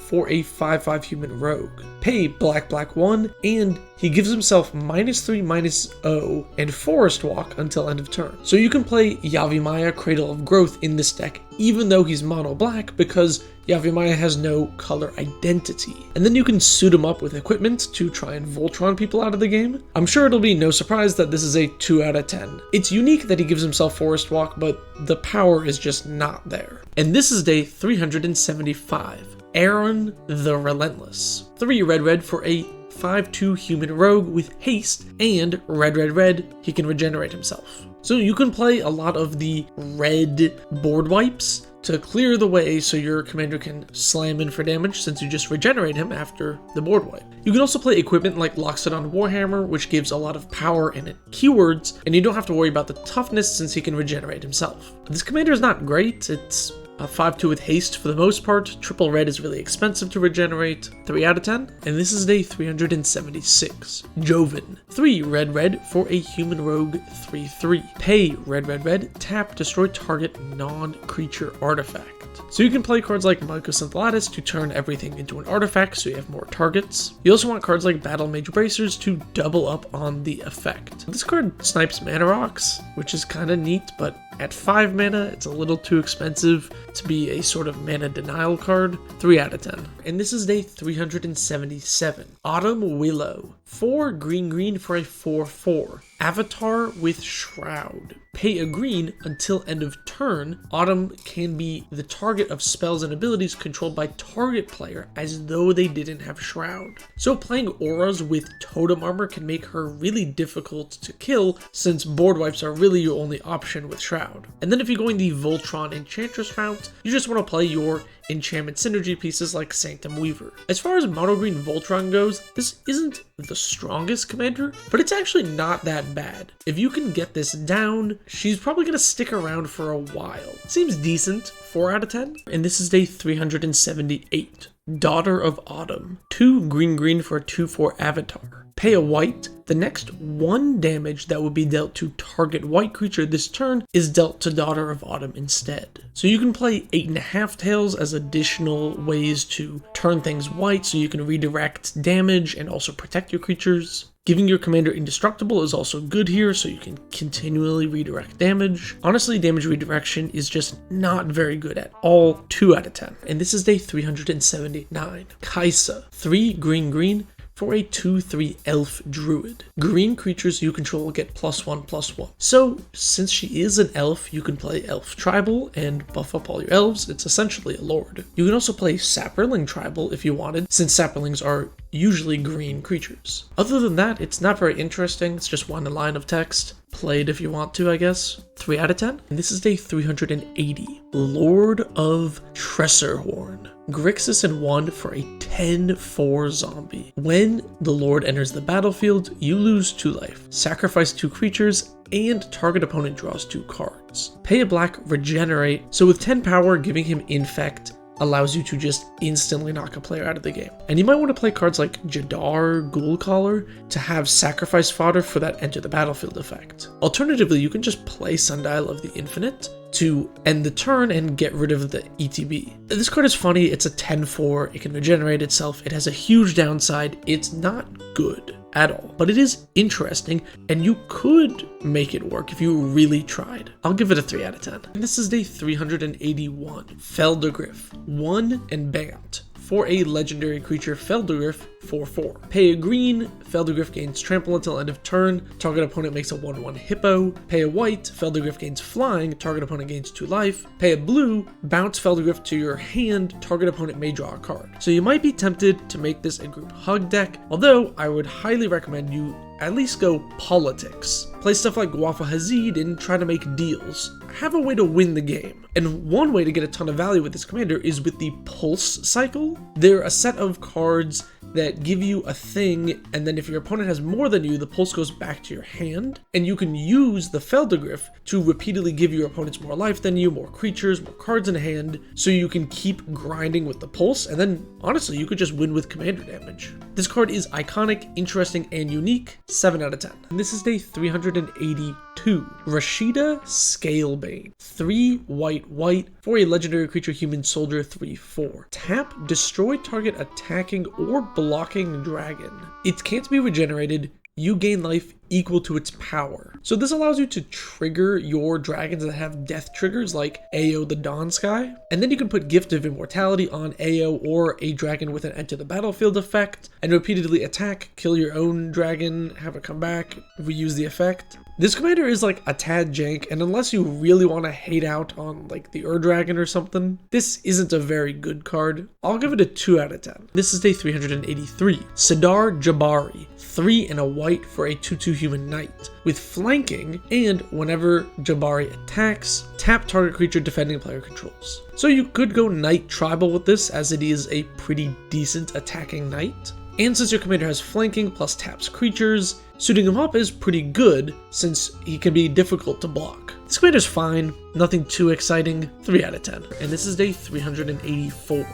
B: for a 5/5 human rogue. Pay black 1, and he gives himself -3/-0 and Forest Walk until end of turn. So you can play Yavimaya, Cradle of Growth in this deck even though he's mono black because Yavimaya has no color identity. And then you can suit him up with equipment to try and Voltron people out of the game. I'm sure it'll be no surprise that this is a 2 out of 10. It's unique that he gives himself Forest Walk, but the power is just not there. And this is day 375. Aaron the Relentless. 3 red for a 5/2 human rogue with haste, and red, he can regenerate himself. So you can play a lot of the red board wipes to clear the way so your commander can slam in for damage since you just regenerate him after the board wipe. You can also play equipment like Loxodon Warhammer, which gives a lot of power and keywords, and you don't have to worry about the toughness since he can regenerate himself. This commander is not great. It's a 5/2 with haste for the most part. Triple red is really expensive to regenerate. 3 out of 10. And this is day 376. Joven. 3 red for a human rogue 3/3. Pay red, tap, destroy target non-creature artifact. So you can play cards like Mycosynth Lattice to turn everything into an artifact so you have more targets. You also want cards like Battle Mage Bracers to double up on the effect. This card snipes Mana Rocks, which is kind of neat, but at 5 mana, it's a little too expensive to be a sort of mana denial card. 3 out of 10. And this is day 377. Autumn Willow. 4 green for a 4/4. Avatar with Shroud. Pay a green until end of turn. Autumn can be the target of spells and abilities controlled by target player as though they didn't have Shroud. So playing auras with totem armor can make her really difficult to kill since board wipes are really your only option with Shroud. And then if you're going the Voltron Enchantress route, you just want to play your enchantment synergy pieces like Sanctum Weaver. As far as mono green Voltron goes, this isn't the strongest commander, but it's actually not that bad. If you can get this down, she's probably going to stick around for a while. Seems decent. 4 out of 10. And this is day 378. Daughter of Autumn. 2 green for a 2/4 avatar. Pay a white. The next 1 damage that would be dealt to target white creature this turn is dealt to Daughter of Autumn instead. So you can play 8.5 tails as additional ways to turn things white so you can redirect damage and also protect your creatures. Giving your commander indestructible is also good here so you can continually redirect damage. Honestly, damage redirection is just not very good at all. 2 out of 10. And this is day 379. Kaisa. 3 green for a 2/3 elf druid. Green creatures you control get +1/+1. So since she is an elf, you can play elf tribal and buff up all your elves. It's essentially a lord. You can also play sapperling tribal if you wanted, since sapperlings are usually green creatures. Other than that, it's not very interesting. It's just 1 line of text. Play it if you want to, I guess. 3 out of 10. And this is day 380. Lord of Tressorhorn. Grixis and 1 for a 10/4 zombie. When the Lord enters the battlefield, you lose 2 life. Sacrifice 2 creatures, and target opponent draws 2 cards. Pay a black, regenerate. So with 10 power, giving him Infect allows you to just instantly knock a player out of the game. And you might want to play cards like Jadar, Ghoulcaller to have sacrifice fodder for that enter the battlefield effect. Alternatively, you can just play Sundial of the Infinite to end the turn and get rid of the ETB. This card is funny, it's a 10/4, it can regenerate itself, it has a huge downside, it's not good at all, but it is interesting, and you could make it work if you really tried. I'll give it a 3 out of 10. And this is day 381. Feldergriff. 1 and Bant. For a legendary creature, Feldergriff, 4/4. Pay a green, Feldergriff gains trample until end of turn, target opponent makes a 1/1 hippo. Pay a white, Feldergriff gains flying, target opponent gains 2 life. Pay a blue, bounce Feldergriff to your hand, target opponent may draw a card. So you might be tempted to make this a group hug deck, although I would highly recommend you at least go politics. Play stuff like Wafa Hazid and try to make deals. Have a way to win the game. And one way to get a ton of value with this commander is with the Pulse Cycle. They're a set of cards that give you a thing, and then if your opponent has more than you, the pulse goes back to your hand, and you can use the Feldergriff to repeatedly give your opponents more life than you, more creatures, more cards in hand, so you can keep grinding with the pulse, and then honestly, you could just win with commander damage. This card is iconic, interesting, and unique. 7 out of 10. And this is day 382. 2. Rashida Scalebane. 3 white for a legendary creature human soldier 3/4. Tap, destroy target attacking or blocking dragon. It can't be regenerated. You gain life equal to its power. So this allows you to trigger your dragons that have death triggers like Ao the Dawn Sky, and then you can put Gift of Immortality on Ao or a dragon with an enter the battlefield effect, and repeatedly attack, kill your own dragon, have it come back, reuse the effect. This commander is like a tad jank, and unless you really want to hate out on like the Dragon or something, this isn't a very good card. I'll give it a 2 out of 10. This is day 383. Sidar Jabari. 3 and a white for a 2/2 human knight with flanking, and whenever Jabari attacks, tap target creature defending player controls. So you could go knight tribal with this, as it is a pretty decent attacking knight. And since your commander has flanking plus taps creatures, suiting him up is pretty good since he can be difficult to block. This commander's fine, nothing too exciting, 3 out of 10. And this is day 384.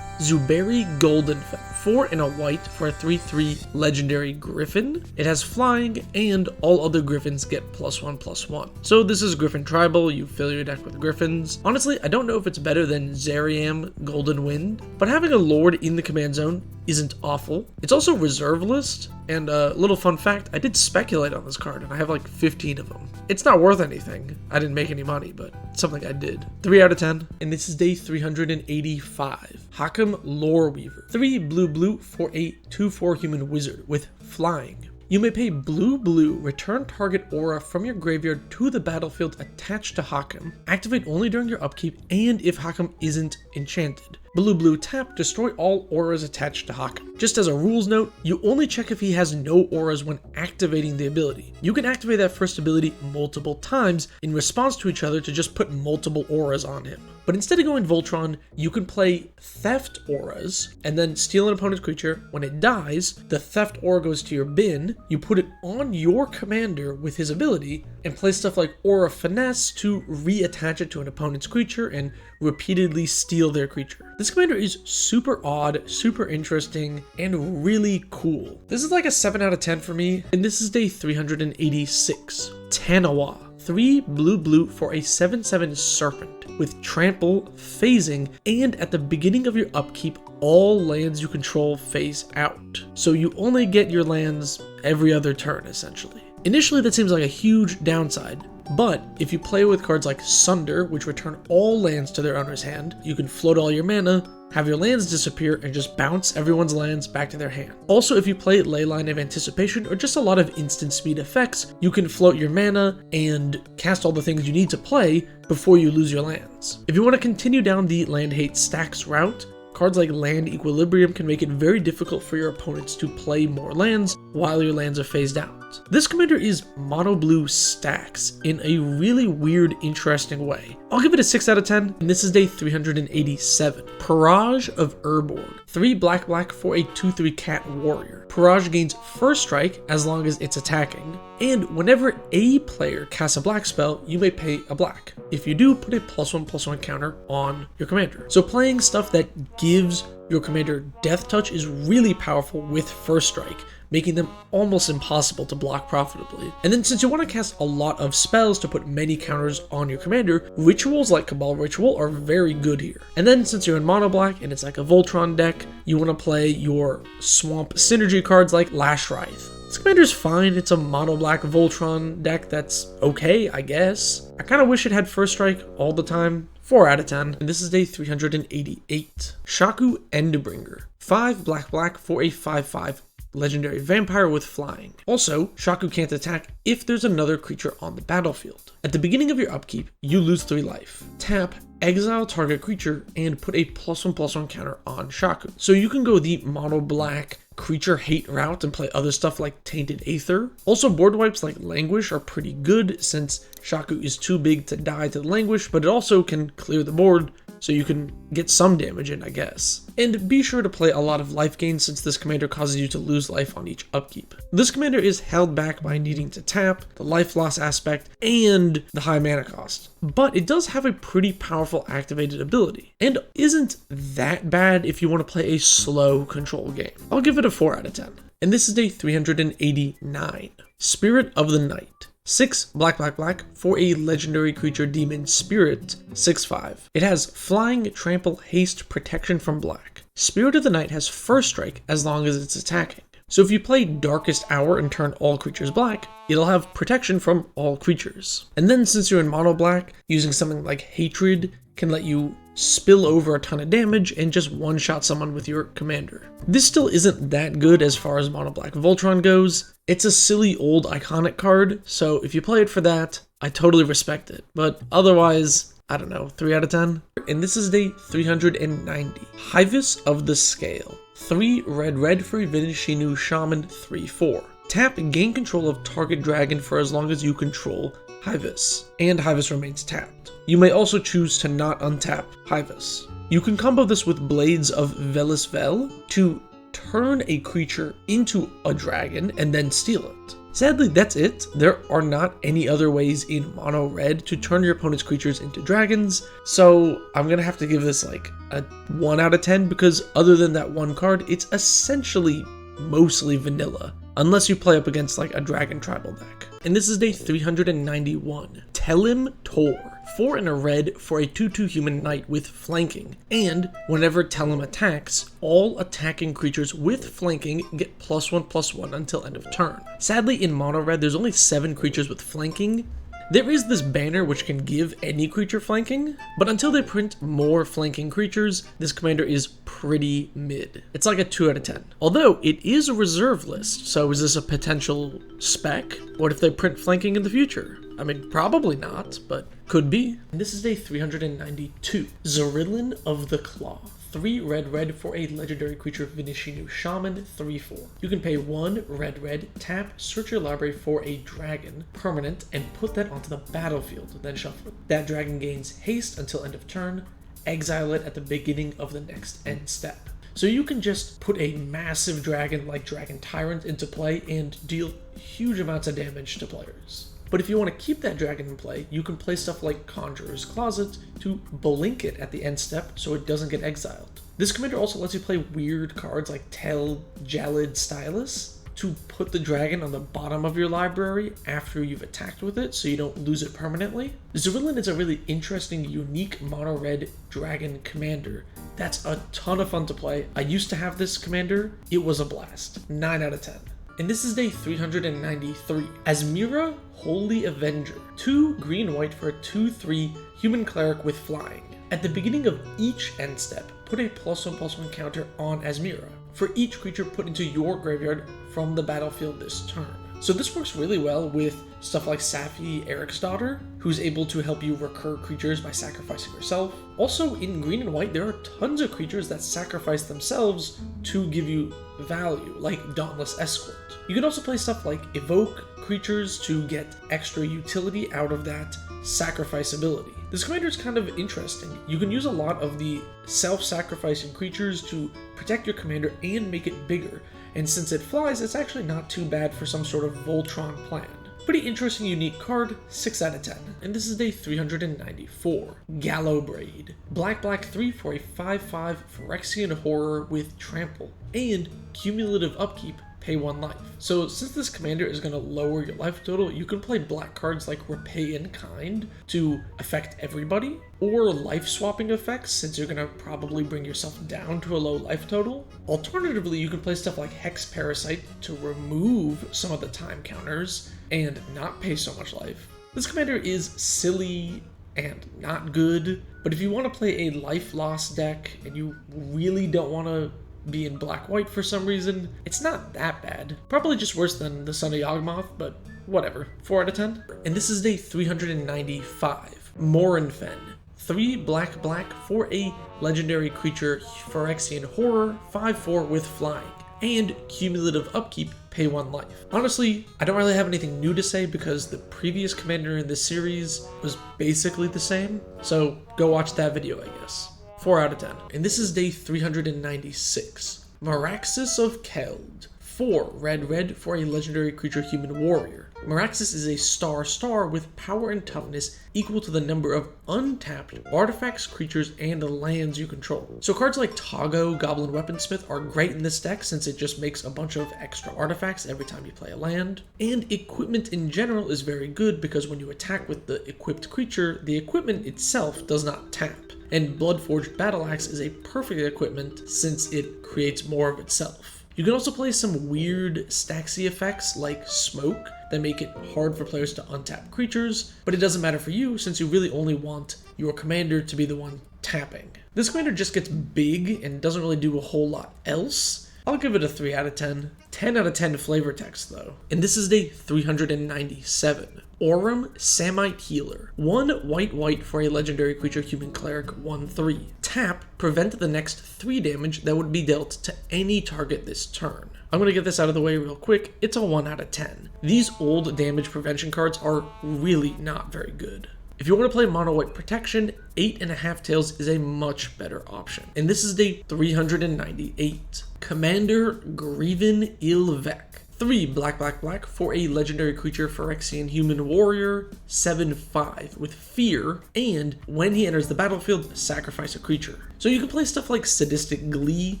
B: Zuberi Goldenfell. 4 and a white for a 3/3 legendary griffin. It has flying, and all other griffins get +1/+1. So this is Griffin Tribal, you fill your deck with griffins. Honestly, I don't know if it's better than Zeriam Golden Wind, but having a lord in the command zone isn't awful. It's also reserve list, and a little fun fact, I did speculate on this card, and I have like 15 of them. It's not worth anything. I didn't make any money, but it's something I did. 3 out of 10. And this is day 385. Hakam Loreweaver. 3 blue for a 2/4 human wizard with flying. You may pay blue, return target aura from your graveyard to the battlefield attached to Hakam. Activate only during your upkeep and if Hakam isn't enchanted. Blue tap, destroy all auras attached to Hakam. Just as a rules note, you only check if he has no auras when activating the ability. You can activate that first ability multiple times in response to each other to just put multiple auras on him. But instead of going Voltron, you can play Theft Auras and then steal an opponent's creature. When it dies, the Theft Aura goes to your bin, you put it on your commander with his ability, and play stuff like Aura Finesse to reattach it to an opponent's creature and repeatedly steal their creature. This commander is super odd, super interesting, and really cool. This is like a 7 out of 10 for me, and this is day 386. Tanawa. 3 blue for a 7/7 serpent with trample, phasing, and at the beginning of your upkeep, all lands you control phase out. So you only get your lands every other turn, essentially. Initially, that seems like a huge downside, but if you play with cards like Sunder, which return all lands to their owner's hand, you can float all your mana, have your lands disappear, and just bounce everyone's lands back to their hand. Also, if you play Leyline of Anticipation or just a lot of instant speed effects, you can float your mana and cast all the things you need to play before you lose your lands. If you want to continue down the land hate stacks route, cards like Land Equilibrium can make it very difficult for your opponents to play more lands while your lands are phased out. This commander is mono blue stacks in a really weird, interesting way. I'll give it a 6 out of 10, and this is day 387. Parage of Urborg. 3 black for a 2/3 cat warrior. Parage gains first strike as long as it's attacking, and whenever a player casts a black spell, you may pay a black. If you do, put a +1/+1 counter on your commander. So playing stuff that gives your commander death touch is really powerful with first strike, making them almost impossible to block profitably. And then since you want to cast a lot of spells to put many counters on your commander, rituals like Cabal Ritual are very good here. And then since you're in mono black and it's like a Voltron deck, you want to play your swamp synergy cards like Lash Writhe. This commander's fine, it's a mono black Voltron deck that's okay, I guess. I kind of wish it had first strike all the time. 4 out of 10, and this is day 388. Shaku Endbringer. 5 black for a 5/5 legendary vampire with flying. Also, Shaku can't attack if there's another creature on the battlefield. At the beginning of your upkeep, you lose 3 life. Tap, exile target creature, and put a +1/+1 counter on Shaku. So you can go the mono black creature hate route and play other stuff like Tainted Aether. Also, board wipes like Languish are pretty good since Shaku is too big to die to the Languish, but it also can clear the board, so you can get some damage in, I guess. And be sure to play a lot of life gain since this commander causes you to lose life on each upkeep. This commander is held back by needing to tap, the life loss aspect, and the high mana cost. But it does have a pretty powerful activated ability, and isn't that bad if you want to play a slow control game. I'll give it a 4 out of 10. And this is day 389. Spirit of the Night. 6 black black black for a legendary creature demon spirit, 6/5. It has flying, trample, haste, protection from black. Spirit of the Night has first strike as long as it's attacking. So if you play Darkest Hour and turn all creatures black, it'll have protection from all creatures. And then since you're in mono black, using something like Hatred can let you spill over a ton of damage and just one-shot someone with your commander. This still isn't that good as far as mono black Voltron goes. It's a silly old iconic card, so if you play it for that, I totally respect it. But otherwise, I don't know, 3 out of 10? And this is day 390. Hivus of the Scale. 3 red for a Vinishinu Shaman, 3/4. Tap and gain control of target dragon for as long as you control Hivus, and Hivus remains tapped. You may also choose to not untap Hivus. You can combo this with Blades of Velisvel to turn a creature into a dragon and then steal it. Sadly, that's it. There are not any other ways in mono red to turn your opponent's creatures into dragons, so I'm gonna have to give this like a 1 out of 10 because other than that one card, it's essentially mostly vanilla, unless you play up against like a dragon tribal deck. And this is day 391. Telim Tor. 4 and a red for a 2/2 human knight with flanking. And whenever Telim attacks, all attacking creatures with flanking get +1/+1 until end of turn. Sadly, in mono red, there's only 7 creatures with flanking. There is this banner which can give any creature flanking, but until they print more flanking creatures, this commander is pretty mid. It's like a 2 out of 10. Although it is a reserve list, so is this a potential spec? What if they print flanking in the future? I mean, probably not, but could be. And this is day 392. Zarillin of the Claw. 3 red for a legendary creature Vinishinu Shaman, 3/4. You can pay 1 red, tap, search your library for a dragon, permanent, and put that onto the battlefield, then shuffle it. That dragon gains haste until end of turn, exile it at the beginning of the next end step. So you can just put a massive dragon like Dragon Tyrant into play and deal huge amounts of damage to players. But if you want to keep that dragon in play, you can play stuff like Conjurer's Closet to blink it at the end step so it doesn't get exiled. This commander also lets you play weird cards like Tel Jalid Stylus to put the dragon on the bottom of your library after you've attacked with it so you don't lose it permanently. Zarillin is a really interesting, unique mono red dragon commander that's a ton of fun to play. I used to have this commander. It was a blast. 9 out of 10. And this is day 393. Azmira Holy Avenger. 2 green-white for a 2/3 human cleric with flying. At the beginning of each end step, put a +1/+1 counter on Azmira for each creature put into your graveyard from the battlefield this turn. So this works really well with stuff like Safi Eric's daughter, who's able to help you recur creatures by sacrificing herself. Also, in green and white, there are tons of creatures that sacrifice themselves to give you value, like Dauntless Escort. You can also play stuff like evoke creatures to get extra utility out of that sacrifice ability. This commander is kind of interesting. You can use a lot of the self-sacrificing creatures to protect your commander and make it bigger. And since it flies, it's actually not too bad for some sort of Voltron plan. Pretty interesting, unique card, 6 out of 10. And this is day 394. Gallowbraid. Black 3 for a 5/5 Phyrexian Horror with Trample. And cumulative upkeep, pay 1 life. So since this commander is going to lower your life total, you can play black cards like Repay in Kind to affect everybody, or life swapping effects since you're going to probably bring yourself down to a low life total. Alternatively, you can play stuff like Hex Parasite to remove some of the time counters and not pay so much life. This commander is silly and not good, but if you want to play a life loss deck and you really don't want to be in black-white for some reason, it's not that bad. Probably just worse than the Son of Yawgmoth, but whatever. 4 out of 10. And this is day 395. Morinfen. 3 black for a legendary creature Phyrexian Horror, 5/4 with flying. And cumulative upkeep, pay 1 life. Honestly, I don't really have anything new to say because the previous commander in this series was basically the same, so go watch that video, I guess. 4 out of 10. And this is day 396. Maraxis of Keld. 4 red for a legendary creature human warrior. Meraxis is a star with power and toughness equal to the number of untapped artifacts, creatures, and lands you control. So cards like Toggo, Goblin Weaponsmith are great in this deck since it just makes a bunch of extra artifacts every time you play a land. And equipment in general is very good because when you attack with the equipped creature, the equipment itself does not tap. And Bloodforged Battle Axe is a perfect equipment since it creates more of itself. You can also play some weird Staxy effects like Smoke that make it hard for players to untap creatures, but it doesn't matter for you since you really only want your commander to be the one tapping. This commander just gets big and doesn't really do a whole lot else. I'll give it a 3 out of 10. 10 out of 10 flavor text though. And this is day 397. Aurum Samite Healer. 1 white for a legendary creature human cleric 1/3. Tap, prevent the next 3 damage that would be dealt to any target this turn. I'm gonna get this out of the way real quick. It's a 1 out of 10. These old damage prevention cards are really not very good. If you want to play mono white protection, 8.5 Tails is a much better option. And this is day 398. Commander Greven Ilvek. 3 black for a legendary creature Phyrexian human warrior, 7/5 with fear, and when he enters the battlefield, sacrifice a creature. So you can play stuff like Sadistic Glee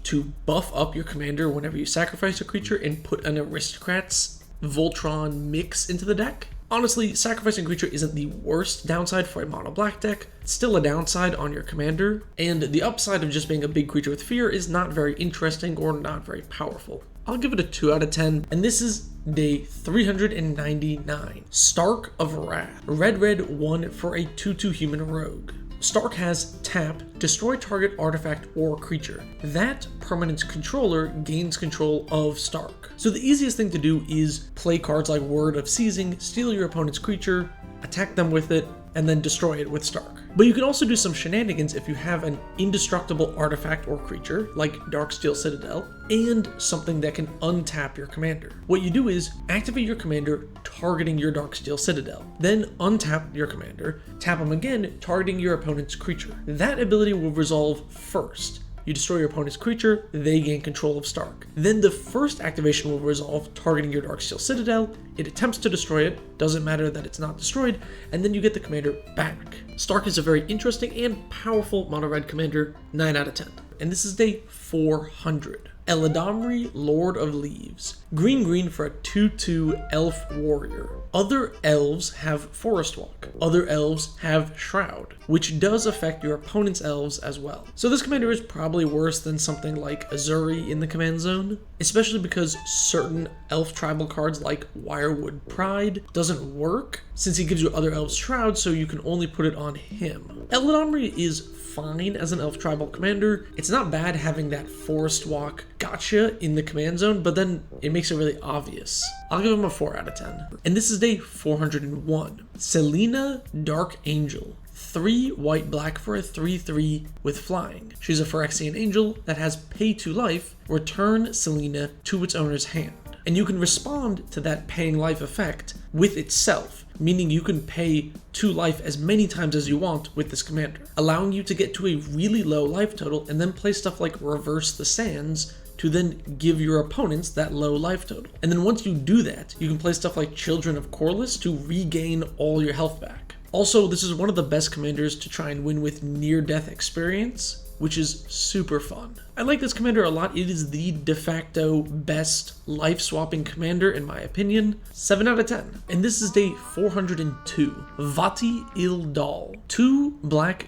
B: to buff up your commander whenever you sacrifice a creature and put an aristocrat's Voltron mix into the deck. Honestly, sacrificing creature isn't the worst downside for a mono black deck. It's still a downside on your commander, and the upside of just being a big creature with fear is not very interesting or not very powerful. I'll give it a 2 out of 10, and this is day 399. Stark of Wrath. Red 1 for a 2/2 human rogue. Stark has tap, destroy target artifact or creature. That permanent's controller gains control of Stark. So the easiest thing to do is play cards like Word of Seizing, steal your opponent's creature, attack them with it, and then destroy it with Stark. But you can also do some shenanigans if you have an indestructible artifact or creature, like Darksteel Citadel, and something that can untap your commander. What you do is activate your commander targeting your Darksteel Citadel, then untap your commander, tap him again targeting your opponent's creature. That ability will resolve first. You destroy your opponent's creature, they gain control of Stark. Then the first activation will resolve targeting your Darksteel Citadel, it attempts to destroy it, doesn't matter that it's not destroyed, and then you get the commander back. Stark is a very interesting and powerful mono red commander, 9 out of 10. And this is day 400. Eladamri, Lord of Leaves. Green for a 2/2 elf warrior. Other elves have Forest Walk. Other elves have Shroud, which does affect your opponent's elves as well. So this commander is probably worse than something like Azuri in the command zone, especially because certain elf tribal cards like Wirewood Pride doesn't work since he gives you other elves Shroud, so you can only put it on him. Eladamri is fine as an elf tribal commander. It's not bad having that Forest Walk gotcha in the command zone, but then it makes it really obvious. I'll give him a 4 out of 10. And this is day 401. Selena Dark Angel. 3 white for a 3/3 with flying. She's a Phyrexian angel that has pay to life, return Selena to its owner's hand. And you can respond to that paying life effect with itself, meaning you can pay 2 life as many times as you want with this commander, allowing you to get to a really low life total and then play stuff like Reverse the Sands to then give your opponents that low life total. And then once you do that, you can play stuff like Children of Corliss to regain all your health back. Also, this is one of the best commanders to try and win with near-death experience, which is super fun. I like this commander a lot. It is the de facto best life-swapping commander in my opinion. 7 out of 10. And this is day 402. Vati Ildal. 2 black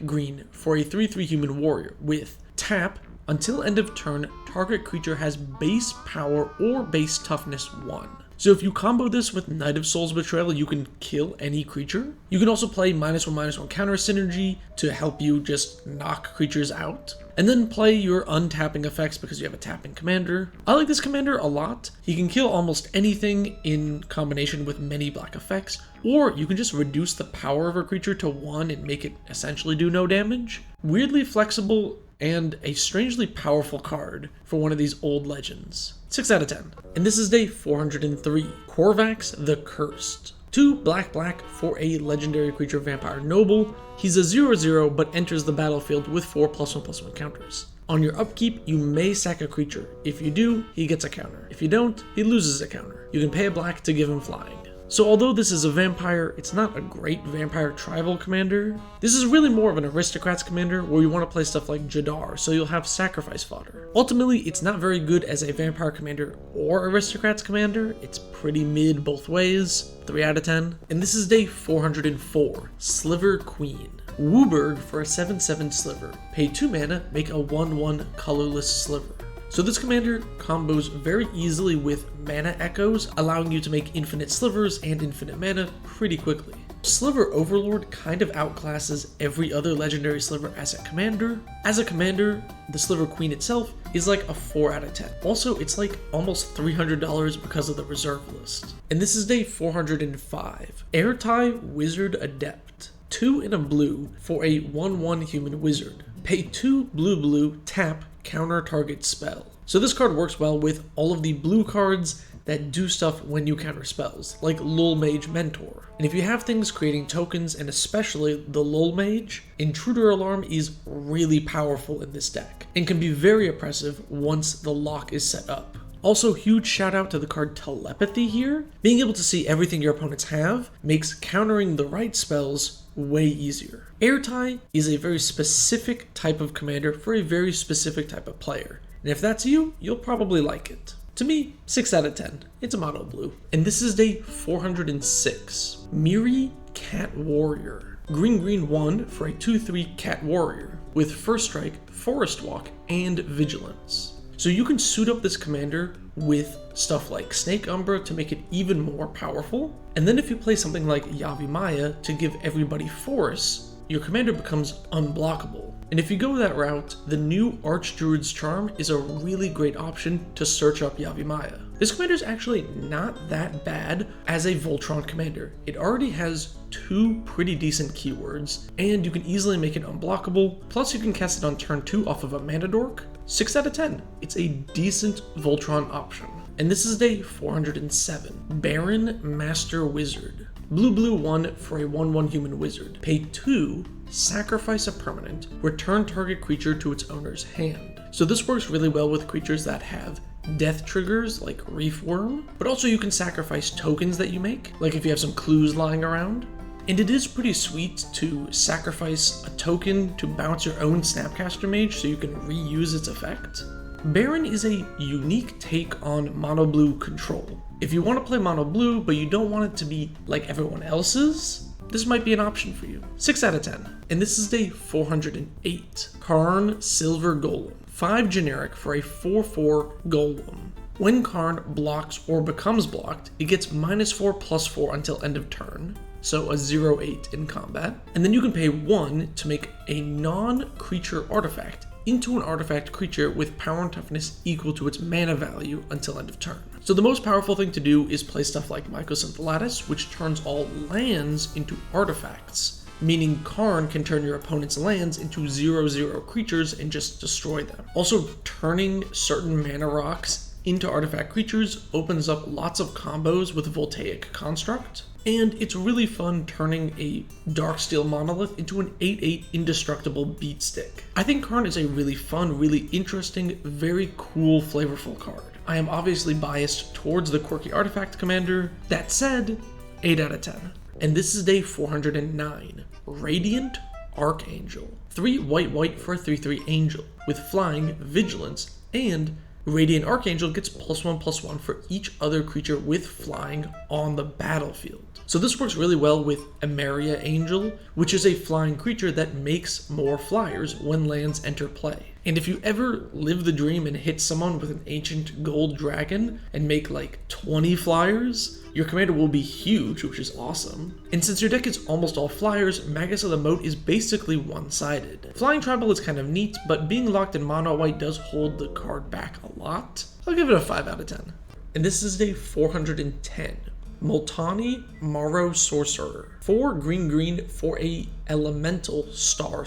B: for a 3/3 human warrior with tap. Until end of turn, target creature has base power or base toughness 1. So if you combo this with Knight of Souls Betrayal, you can kill any creature. You can also play -1/-1 counter synergy to help you just knock creatures out. And then play your untapping effects because you have a tapping commander. I like this commander a lot. He can kill almost anything in combination with many black effects, or you can just reduce the power of a creature to 1 and make it essentially do no damage. Weirdly flexible and a strangely powerful card for one of these old legends. 6 out of 10. And this is day 403. Korvax the Cursed. 2 black for a legendary creature vampire noble. He's a 0/0 but enters the battlefield with 4 +1/+1 counters. On your upkeep, you may sack a creature. If you do, he gets a counter. If you don't, he loses a counter. You can pay a black to give him flying. So although this is a vampire, it's not a great vampire tribal commander. This is really more of an aristocrats commander where you want to play stuff like Jadar, so you'll have sacrifice fodder. Ultimately, it's not very good as a vampire commander or aristocrats commander. It's pretty mid both ways, 3 out of 10. And this is day 404, Sliver Queen. Wooburg for a 7/7 Sliver. Pay 2 mana, make a 1/1 colorless Sliver. So this commander combos very easily with mana echoes, allowing you to make infinite slivers and infinite mana pretty quickly. Sliver Overlord kind of outclasses every other legendary sliver as a commander. As a commander, the Sliver Queen itself is like a 4 out of 10. Also, it's like almost $300 because of the reserve list. And this is day 405. Airtie Wizard Adept. 2 in a blue for a 1/1 human wizard. Pay 2 blue, tap, counter target spell. So this card works well with all of the blue cards that do stuff when you counter spells, like Lul Mage Mentor. And if you have things creating tokens, and especially the Lul Mage, Intruder Alarm is really powerful in this deck, and can be very oppressive once the lock is set up. Also, huge shout out to the card Telepathy here. Being able to see everything your opponents have makes countering the right spells way easier. Airtie is a very specific type of commander for a very specific type of player. And if that's you, you'll probably like it. To me, 6 out of 10. It's a mono blue. And this is day 406. Miri Cat Warrior. Green 1 for a 2/3 Cat Warrior with first strike, forest walk, and vigilance. So you can suit up this commander with stuff like Snake Umbra to make it even more powerful. And then if you play something like Yavimaya to give everybody forests, your commander becomes unblockable. And if you go that route, the new Archdruid's Charm is a really great option to search up Yavimaya. This commander is actually not that bad as a Voltron commander. It already has 2 pretty decent keywords, and you can easily make it unblockable, plus you can cast it on turn 2 off of a Mana Dork. 6 out of 10. It's a decent Voltron option. And this is day 407. Baron Master Wizard. Blue 1 for a 1/1 human wizard. Pay 2, sacrifice a permanent, return target creature to its owner's hand. So this works really well with creatures that have death triggers like Reef Worm, but also you can sacrifice tokens that you make, like if you have some clues lying around. And it is pretty sweet to sacrifice a token to bounce your own Snapcaster Mage so you can reuse its effect. Baron is a unique take on mono blue control. If you want to play mono blue but you don't want it to be like everyone else's, this might be an option for you. 6 out of 10. And this is day 408. Karn Silver Golem. 5 generic for a 4/4 Golem. When Karn blocks or becomes blocked, it gets -4/+4 until end of turn. So a 0/8 in combat. And then you can pay 1 to make a non-creature artifact into an artifact creature with power and toughness equal to its mana value until end of turn. So the most powerful thing to do is play stuff like Mycosynth Lattice, which turns all lands into artifacts, meaning Karn can turn your opponent's lands into 0/0 creatures and just destroy them. Also, turning certain mana rocks into artifact creatures opens up lots of combos with Voltaic Construct. And it's really fun turning a Darksteel Monolith into an 8/8 indestructible beat stick. I think Karn is a really fun, really interesting, very cool, flavorful card. I am obviously biased towards the quirky artifact commander. That said, 8 out of 10. And this is day 409. Radiant Archangel. 3 white for a 3/3 angel with flying, vigilance, and Radiant Archangel gets +1/+1 for each other creature with flying on the battlefield. So this works really well with Emeria Angel, which is a flying creature that makes more flyers when lands enter play. And if you ever live the dream and hit someone with an ancient gold dragon and make like 20 flyers, your commander will be huge, which is awesome. And since your deck is almost all flyers, Magus of the Moat is basically one-sided. Flying Tribal is kind of neat, but being locked in mono white does hold the card back a lot. I'll give it a 5 out of 10. And this is day 410. Multani Morrow Sorcerer. 4 green for a elemental star.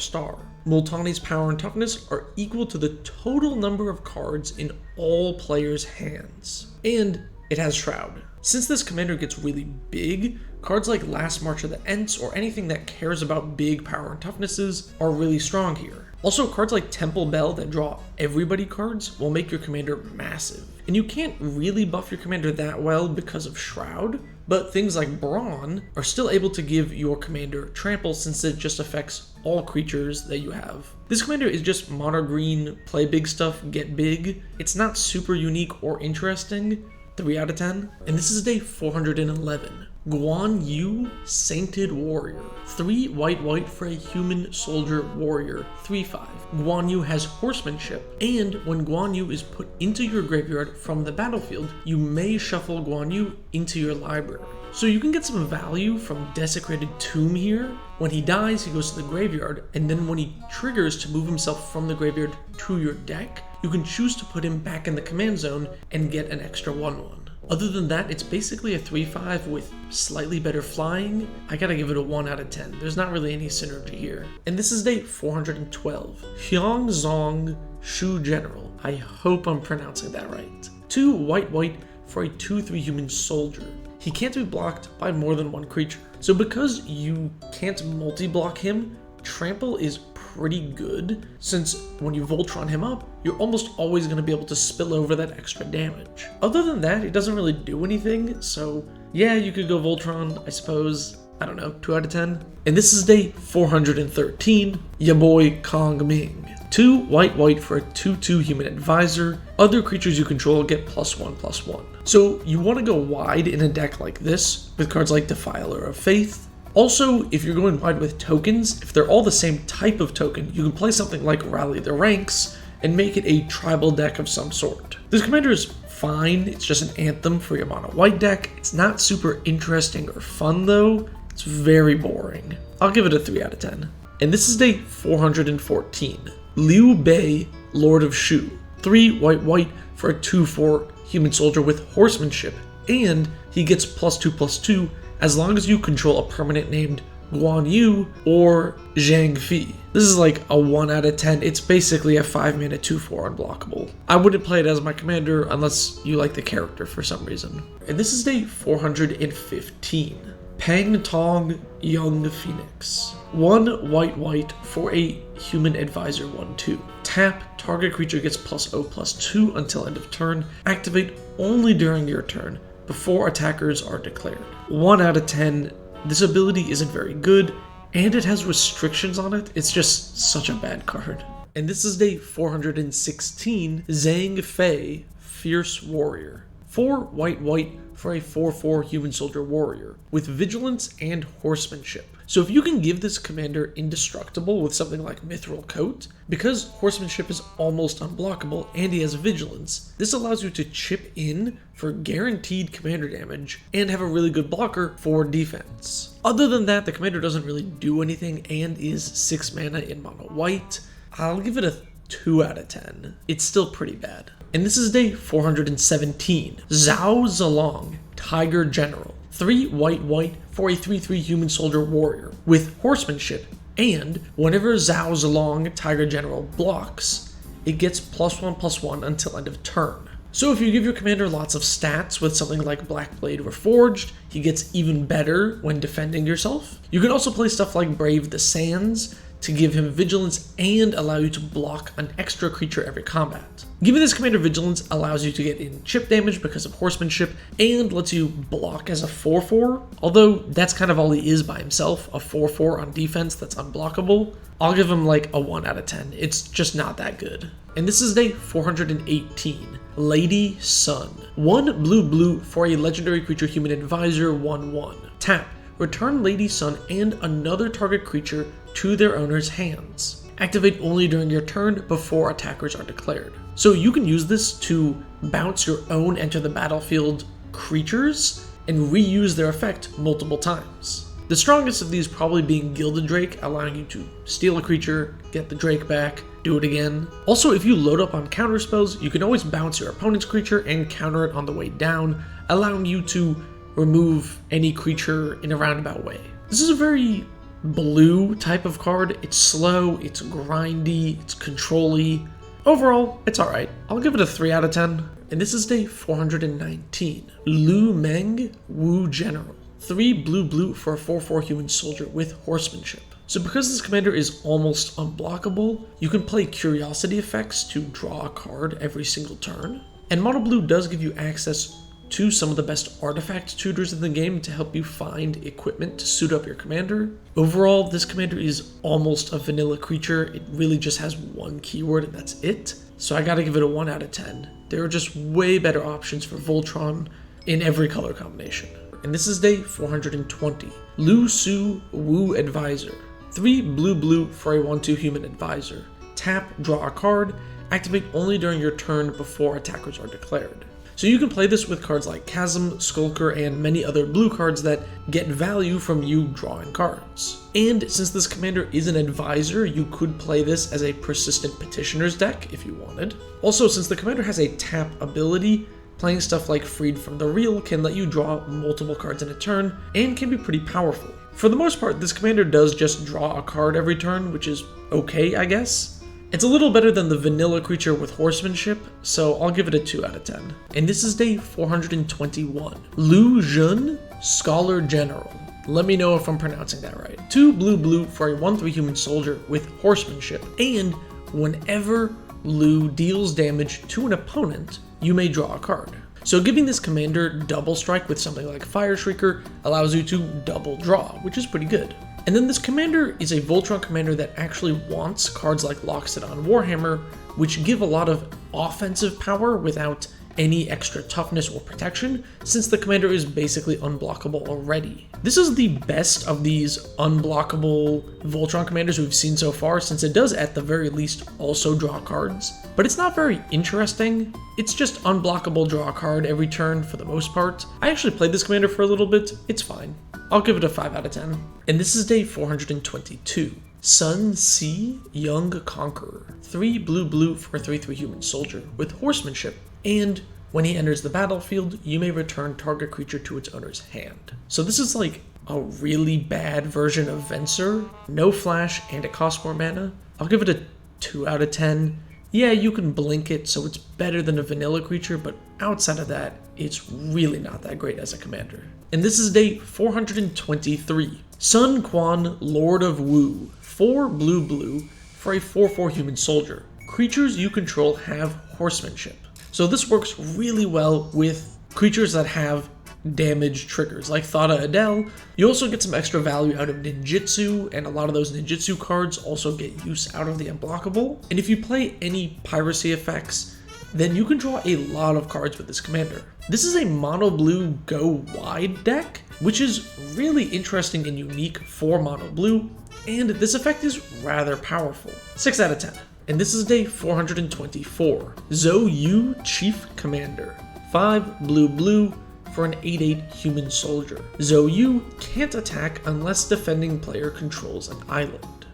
B: Multani's power and toughness are equal to the total number of cards in all players' hands. And it has Shroud. Since this commander gets really big, cards like Last March of the Ents or anything that cares about big power and toughnesses are really strong here. Also, cards like Temple Bell that draw everybody cards will make your commander massive. And you can't really buff your commander that well because of Shroud, but things like Brawn are still able to give your commander trample since it just affects all creatures that you have. This commander is just mono green, play big stuff, get big. It's not super unique or interesting, 3 out of 10. And this is day 411. Guan Yu, Sainted Warrior. 3 white for a human soldier warrior, 3/5. Guan Yu has horsemanship, and when Guan Yu is put into your graveyard from the battlefield, you may shuffle Guan Yu into your library. So you can get some value from Desecrated Tomb here. When he dies, he goes to the graveyard, and then when he triggers to move himself from the graveyard to your deck, you can choose to put him back in the command zone and get an extra 1/1. Other than that, it's basically a 3/5 with slightly better flying. I gotta give it a 1 out of 10. There's not really any synergy here. And this is day 412. Hyung Zong Shu General. I hope I'm pronouncing that right. 2 white for a 2/3 human soldier. He can't be blocked by more than one creature. So because you can't multi-block him, Trample is pretty good, since when you Voltron him up, you're almost always going to be able to spill over that extra damage. Other than that, it doesn't really do anything, so yeah, you could go Voltron, I suppose. I don't know, 2 out of 10. And this is day 413, ya boy Kong Ming. 2 white for a 2/2 human advisor. Other creatures you control get +1/+1. So you want to go wide in a deck like this, with cards like Defiler of Faith. Also, if you're going wide with tokens, if they're all the same type of token, you can play something like Rally the Ranks and make it a tribal deck of some sort. This commander is fine, it's just an anthem for your mono white deck. It's not super interesting or fun though, it's very boring. I'll give it a 3 out of 10. And this is day 414. Liu Bei, Lord of Shu. 3 white for a 2/4 human soldier with horsemanship, and he gets +2/+2 as long as you control a permanent named Guan Yu or Zhang Fi. This is like a 1 out of 10. It's basically a 5-mana 2/4 unblockable. I wouldn't play it as my commander unless you like the character for some reason. And this is day 415. Pang Tong Young Phoenix. 1 white for a human advisor 1/2. Tap, target creature gets +0/+2 until end of turn. Activate only during your turn, before attackers are declared. 1 out of 10. This ability isn't very good, and it has restrictions on it. It's just such a bad card. And this is day 416, Zhang Fei, Fierce Warrior. 4 white for a 4/4 human soldier warrior, with vigilance and horsemanship. So if you can give this commander indestructible with something like Mithril Coat, because horsemanship is almost unblockable and he has vigilance, this allows you to chip in for guaranteed commander damage and have a really good blocker for defense. Other than that, the commander doesn't really do anything and is 6 mana in mono white. I'll give it a 2 out of 10. It's still pretty bad. And this is day 417. Zhao Zilong, Tiger General. 3 white for a 3/3 human soldier warrior with horsemanship, and whenever Zhao Zilong, Tiger General, blocks, it gets +1/+1 until end of turn. So if you give your commander lots of stats with something like Blackblade Reforged, he gets even better when defending yourself. You can also play stuff like Brave the Sands to give him vigilance and allow you to block an extra creature every combat. Giving this commander vigilance allows you to get in chip damage because of horsemanship and lets you block as a 4/4, although that's kind of all he is by himself, a 4/4 on defense that's unblockable. I'll give him like a 1 out of 10. It's just not that good. And this is day 418, Lady Sun. 1 blue for a legendary creature human advisor 1/1. Tap, return Lady Sun and another target creature to their owner's hands. Activate only during your turn before attackers are declared. So you can use this to bounce your own enter the battlefield creatures and reuse their effect multiple times. The strongest of these probably being Gilded Drake, allowing you to steal a creature, get the Drake back, do it again. Also, if you load up on counter spells, you can always bounce your opponent's creature and counter it on the way down, allowing you to remove any creature in a roundabout way. This is a very blue type of card. It's slow, it's grindy, it's control-y. Overall, it's alright. I'll give it a 3 out of 10. and this is day 419. Lu Meng Wu General. 3 blue for a 4/4 human soldier with horsemanship. So because this commander is almost unblockable, you can play curiosity effects to draw a card every single turn. And mono blue does give you access to some of the best artifact tutors in the game to help you find equipment to suit up your commander. Overall, this commander is almost a vanilla creature. It really just has one keyword and that's it. So I gotta give it a 1 out of 10. There are just way better options for Voltron in every color combination. And this is day 420. Lu Su Wu Advisor. 3 blue for a 1/2 human advisor. Tap, draw a card, activate only during your turn before attackers are declared. So you can play this with cards like Chasm, Skulker, and many other blue cards that get value from you drawing cards. And since this commander is an advisor, you could play this as a Persistent Petitioner's deck if you wanted. Also, since the commander has a tap ability, playing stuff like Freed from the Real can let you draw multiple cards in a turn and can be pretty powerful. For the most part, this commander does just draw a card every turn, which is okay, I guess. It's a little better than the vanilla creature with horsemanship, so I'll give it a 2 out of 10. And this is day 421. Lu Jun, Scholar General. Let me know if I'm pronouncing that right. 2 blue for a 1/3 human soldier with horsemanship, and whenever Lu deals damage to an opponent, you may draw a card. So giving this commander double strike with something like Fire Shrieker allows you to double draw, which is pretty good. And then this commander is a Voltron commander that actually wants cards like Loxodon Warhammer, which give a lot of offensive power without any extra toughness or protection, since the commander is basically unblockable already. This is the best of these unblockable Voltron commanders we've seen so far, since it does at the very least also draw cards, but it's not very interesting. It's just unblockable, draw a card every turn for the most part. I actually played this commander for a little bit, it's fine. I'll give it a 5 out of 10. And this is day 422. Sun Si Young Conqueror. 3 blue for a 3/3 human soldier with horsemanship, and when he enters the battlefield, you may return target creature to its owner's hand. So this is like a really bad version of Venser. No flash, and it costs more mana. I'll give it a 2 out of 10. Yeah, you can blink it, so it's better than a vanilla creature, but outside of that, it's really not that great as a commander. And this is day 423. Sun Quan, Lord of Wu. 4 blue for a 4/4 human soldier. Creatures you control have horsemanship. So this works really well with creatures that have damage triggers, like Thada Adel. You also get some extra value out of ninjutsu, and a lot of those ninjutsu cards also get use out of the unblockable. And if you play any piracy effects, then you can draw a lot of cards with this commander. This is a mono blue go wide deck, which is really interesting and unique for mono blue, and this effect is rather powerful. 6 out of 10. And this is day 424. Zhou Yu Chief Commander. 5 blue for an 8/8 human soldier. Zhou Yu can't attack unless defending player controls an island.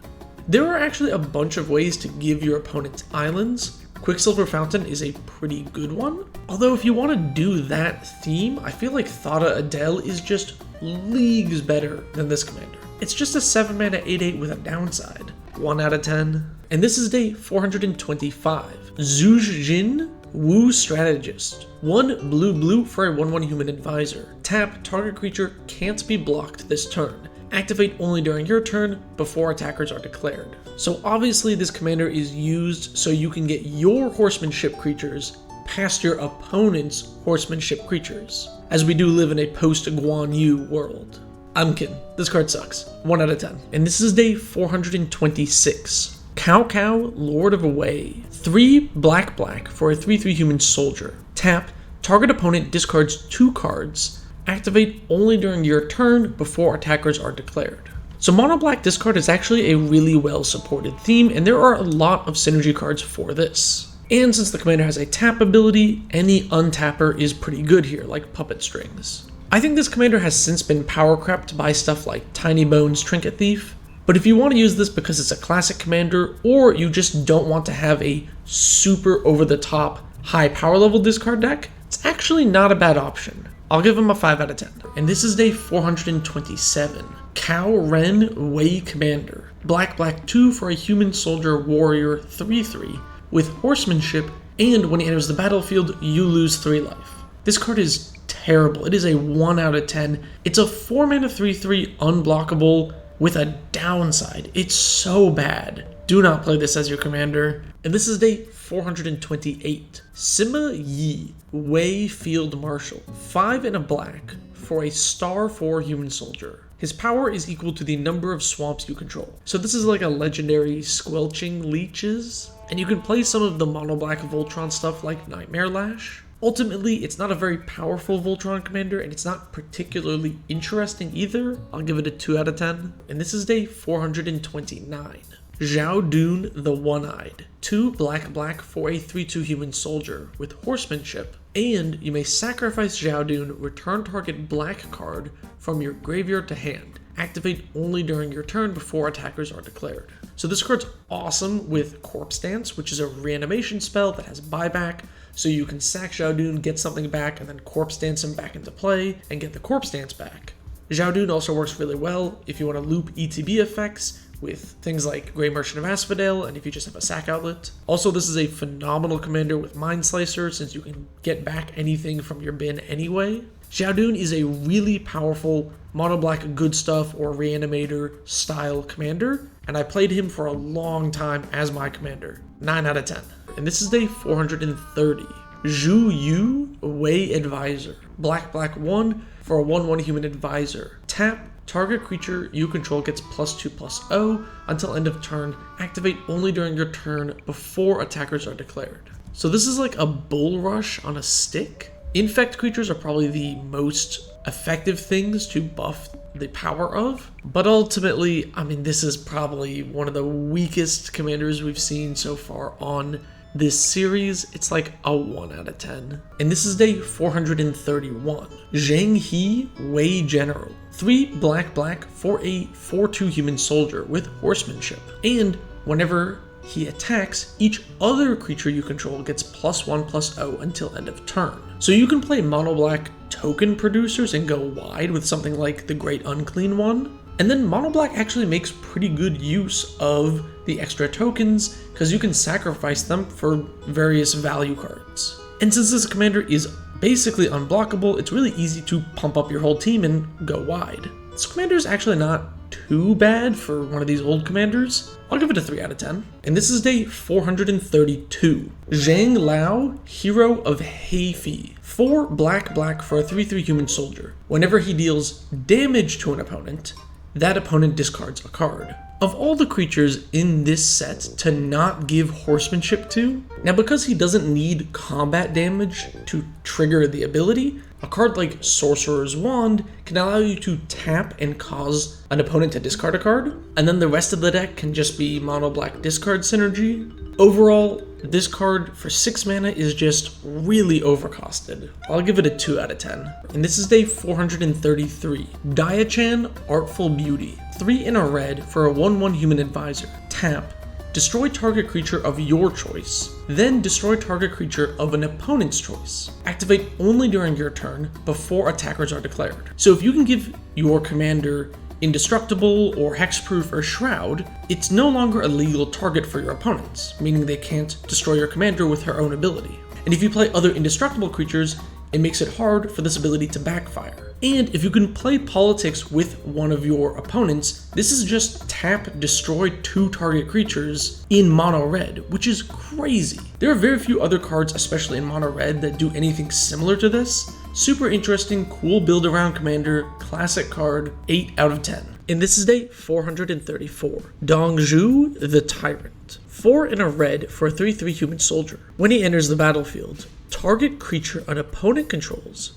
B: There are actually a bunch of ways to give your opponent islands. Quicksilver Fountain is a pretty good one. Although if you want to do that theme, I feel like Thada Adel is just leagues better than this commander. It's just a 7 mana 8/8 with a downside. 1 out of 10. And this is day 425. Zujin Wu Strategist. 1 blue for a 1/1 human advisor. Tap, target creature can't be blocked this turn. Activate only during your turn before attackers are declared. So obviously this commander is used so you can get your horsemanship creatures past your opponent's horsemanship creatures, as we do live in a post-Guan Yu world. I'm kidding, this card sucks. 1 out of 10. And this is day 426. Cao, Lord of Away. 3 black for a 3/3 human soldier. Tap, target opponent discards 2 cards. Activate only during your turn before attackers are declared. So mono black discard is actually a really well supported theme, and there are a lot of synergy cards for this. And since the commander has a tap ability, any untapper is pretty good here, like Puppet Strings. I think this commander has since been power crept by stuff like Tiny Bones Trinket Thief, but if you want to use this because it's a classic commander, or you just don't want to have a super over-the-top high power level discard deck, it's actually not a bad option. I'll give him a 5 out of 10. And this is day 427. Cao Ren Wei Commander. Black 2 for a human soldier warrior 3/3 with horsemanship and when he enters the battlefield, you lose 3 life. This card is terrible. It is a 1 out of 10. It's a 4 mana 3/3 unblockable with a downside. It's so bad. Do not play this as your commander. And this is day 428. Sima Yi, Wei Field Marshal. 5 and a black for a star 4 human soldier. His power is equal to the number of swamps you control. So this is like a legendary squelching leeches. And you can play some of the mono black Voltron stuff like Nightmare Lash. Ultimately, it's not a very powerful Voltron commander, and it's not particularly interesting either. I'll give it a 2 out of 10. And this is day 429. Zhao Dun the One-Eyed. 2 black for a 3/2 human soldier with horsemanship. And you may sacrifice Zhao Dun, return target black card from your graveyard to hand. Activate only during your turn before attackers are declared. So this card's awesome with Corpse Dance, which is a reanimation spell that has buyback. So you can sack Zhao Dun, get something back, and then Corpse Dance him back into play and get the Corpse Dance back. Zhao Dun also works really well if you want to loop ETB effects with things like Grey Merchant of Asphodel, and if you just have a sack outlet. Also, this is a phenomenal commander with Mind Slicer, since you can get back anything from your bin anyway. Zhao Dun is a really powerful mono black good stuff or reanimator style commander, and I played him for a long time as my commander. 9 out of 10. And this is day 430. Zhu Yu, Wei Advisor. Black 1 for a 1/1 human advisor. Tap, target creature you control gets +2/+0 until end of turn. Activate only during your turn before attackers are declared. So this is like a bull rush on a stick. Infect creatures are probably the most effective things to buff the power of, but ultimately, I mean, this is probably one of the weakest commanders we've seen so far on this series. It's like a 1 out of 10. And this is day 431. Zhang He, Wei General. 3 black for a 4/2 human soldier with horsemanship. And whenever he attacks, each other creature you control gets +1/+0 until end of turn. So you can play mono black token producers and go wide with something like the Great Unclean One. And then mono black actually makes pretty good use of the extra tokens because you can sacrifice them for various value cards. And since this commander is basically unblockable, it's really easy to pump up your whole team and go wide. This commander is actually not too bad for one of these old commanders. I'll give it a 3 out of 10. And this is day 432. Zhang Lao, Hero of Heifi. 4 black for a 3/3 human soldier. Whenever he deals damage to an opponent, that opponent discards a card. Of all the creatures in this set to not give horsemanship to, now because he doesn't need combat damage to trigger the ability, a card like Sorcerer's Wand can allow you to tap and cause an opponent to discard a card, and then the rest of the deck can just be mono black discard synergy. Overall, this card for 6 mana is just really overcosted. I'll give it a 2 out of 10. And this is day 433. Diachan, Artful Beauty. 3 in a red for a 1/1 human advisor. Tap. Destroy target creature of your choice, then destroy target creature of an opponent's choice. Activate only during your turn before attackers are declared. So if you can give your commander Indestructible or Hexproof or Shroud, it's no longer a legal target for your opponents, meaning they can't destroy your commander with her own ability. And if you play other indestructible creatures, it makes it hard for this ability to backfire. And if you can play Politics with one of your opponents, this is just tap, destroy 2 target creatures in mono red, which is crazy. There are very few other cards, especially in mono red, that do anything similar to this. Super interesting, cool build around commander, classic card, 8 out of 10. And this is day 434. Dongzhu the Tyrant. 4 in a red for a 3/3 human soldier. When he enters the battlefield, target creature an opponent controls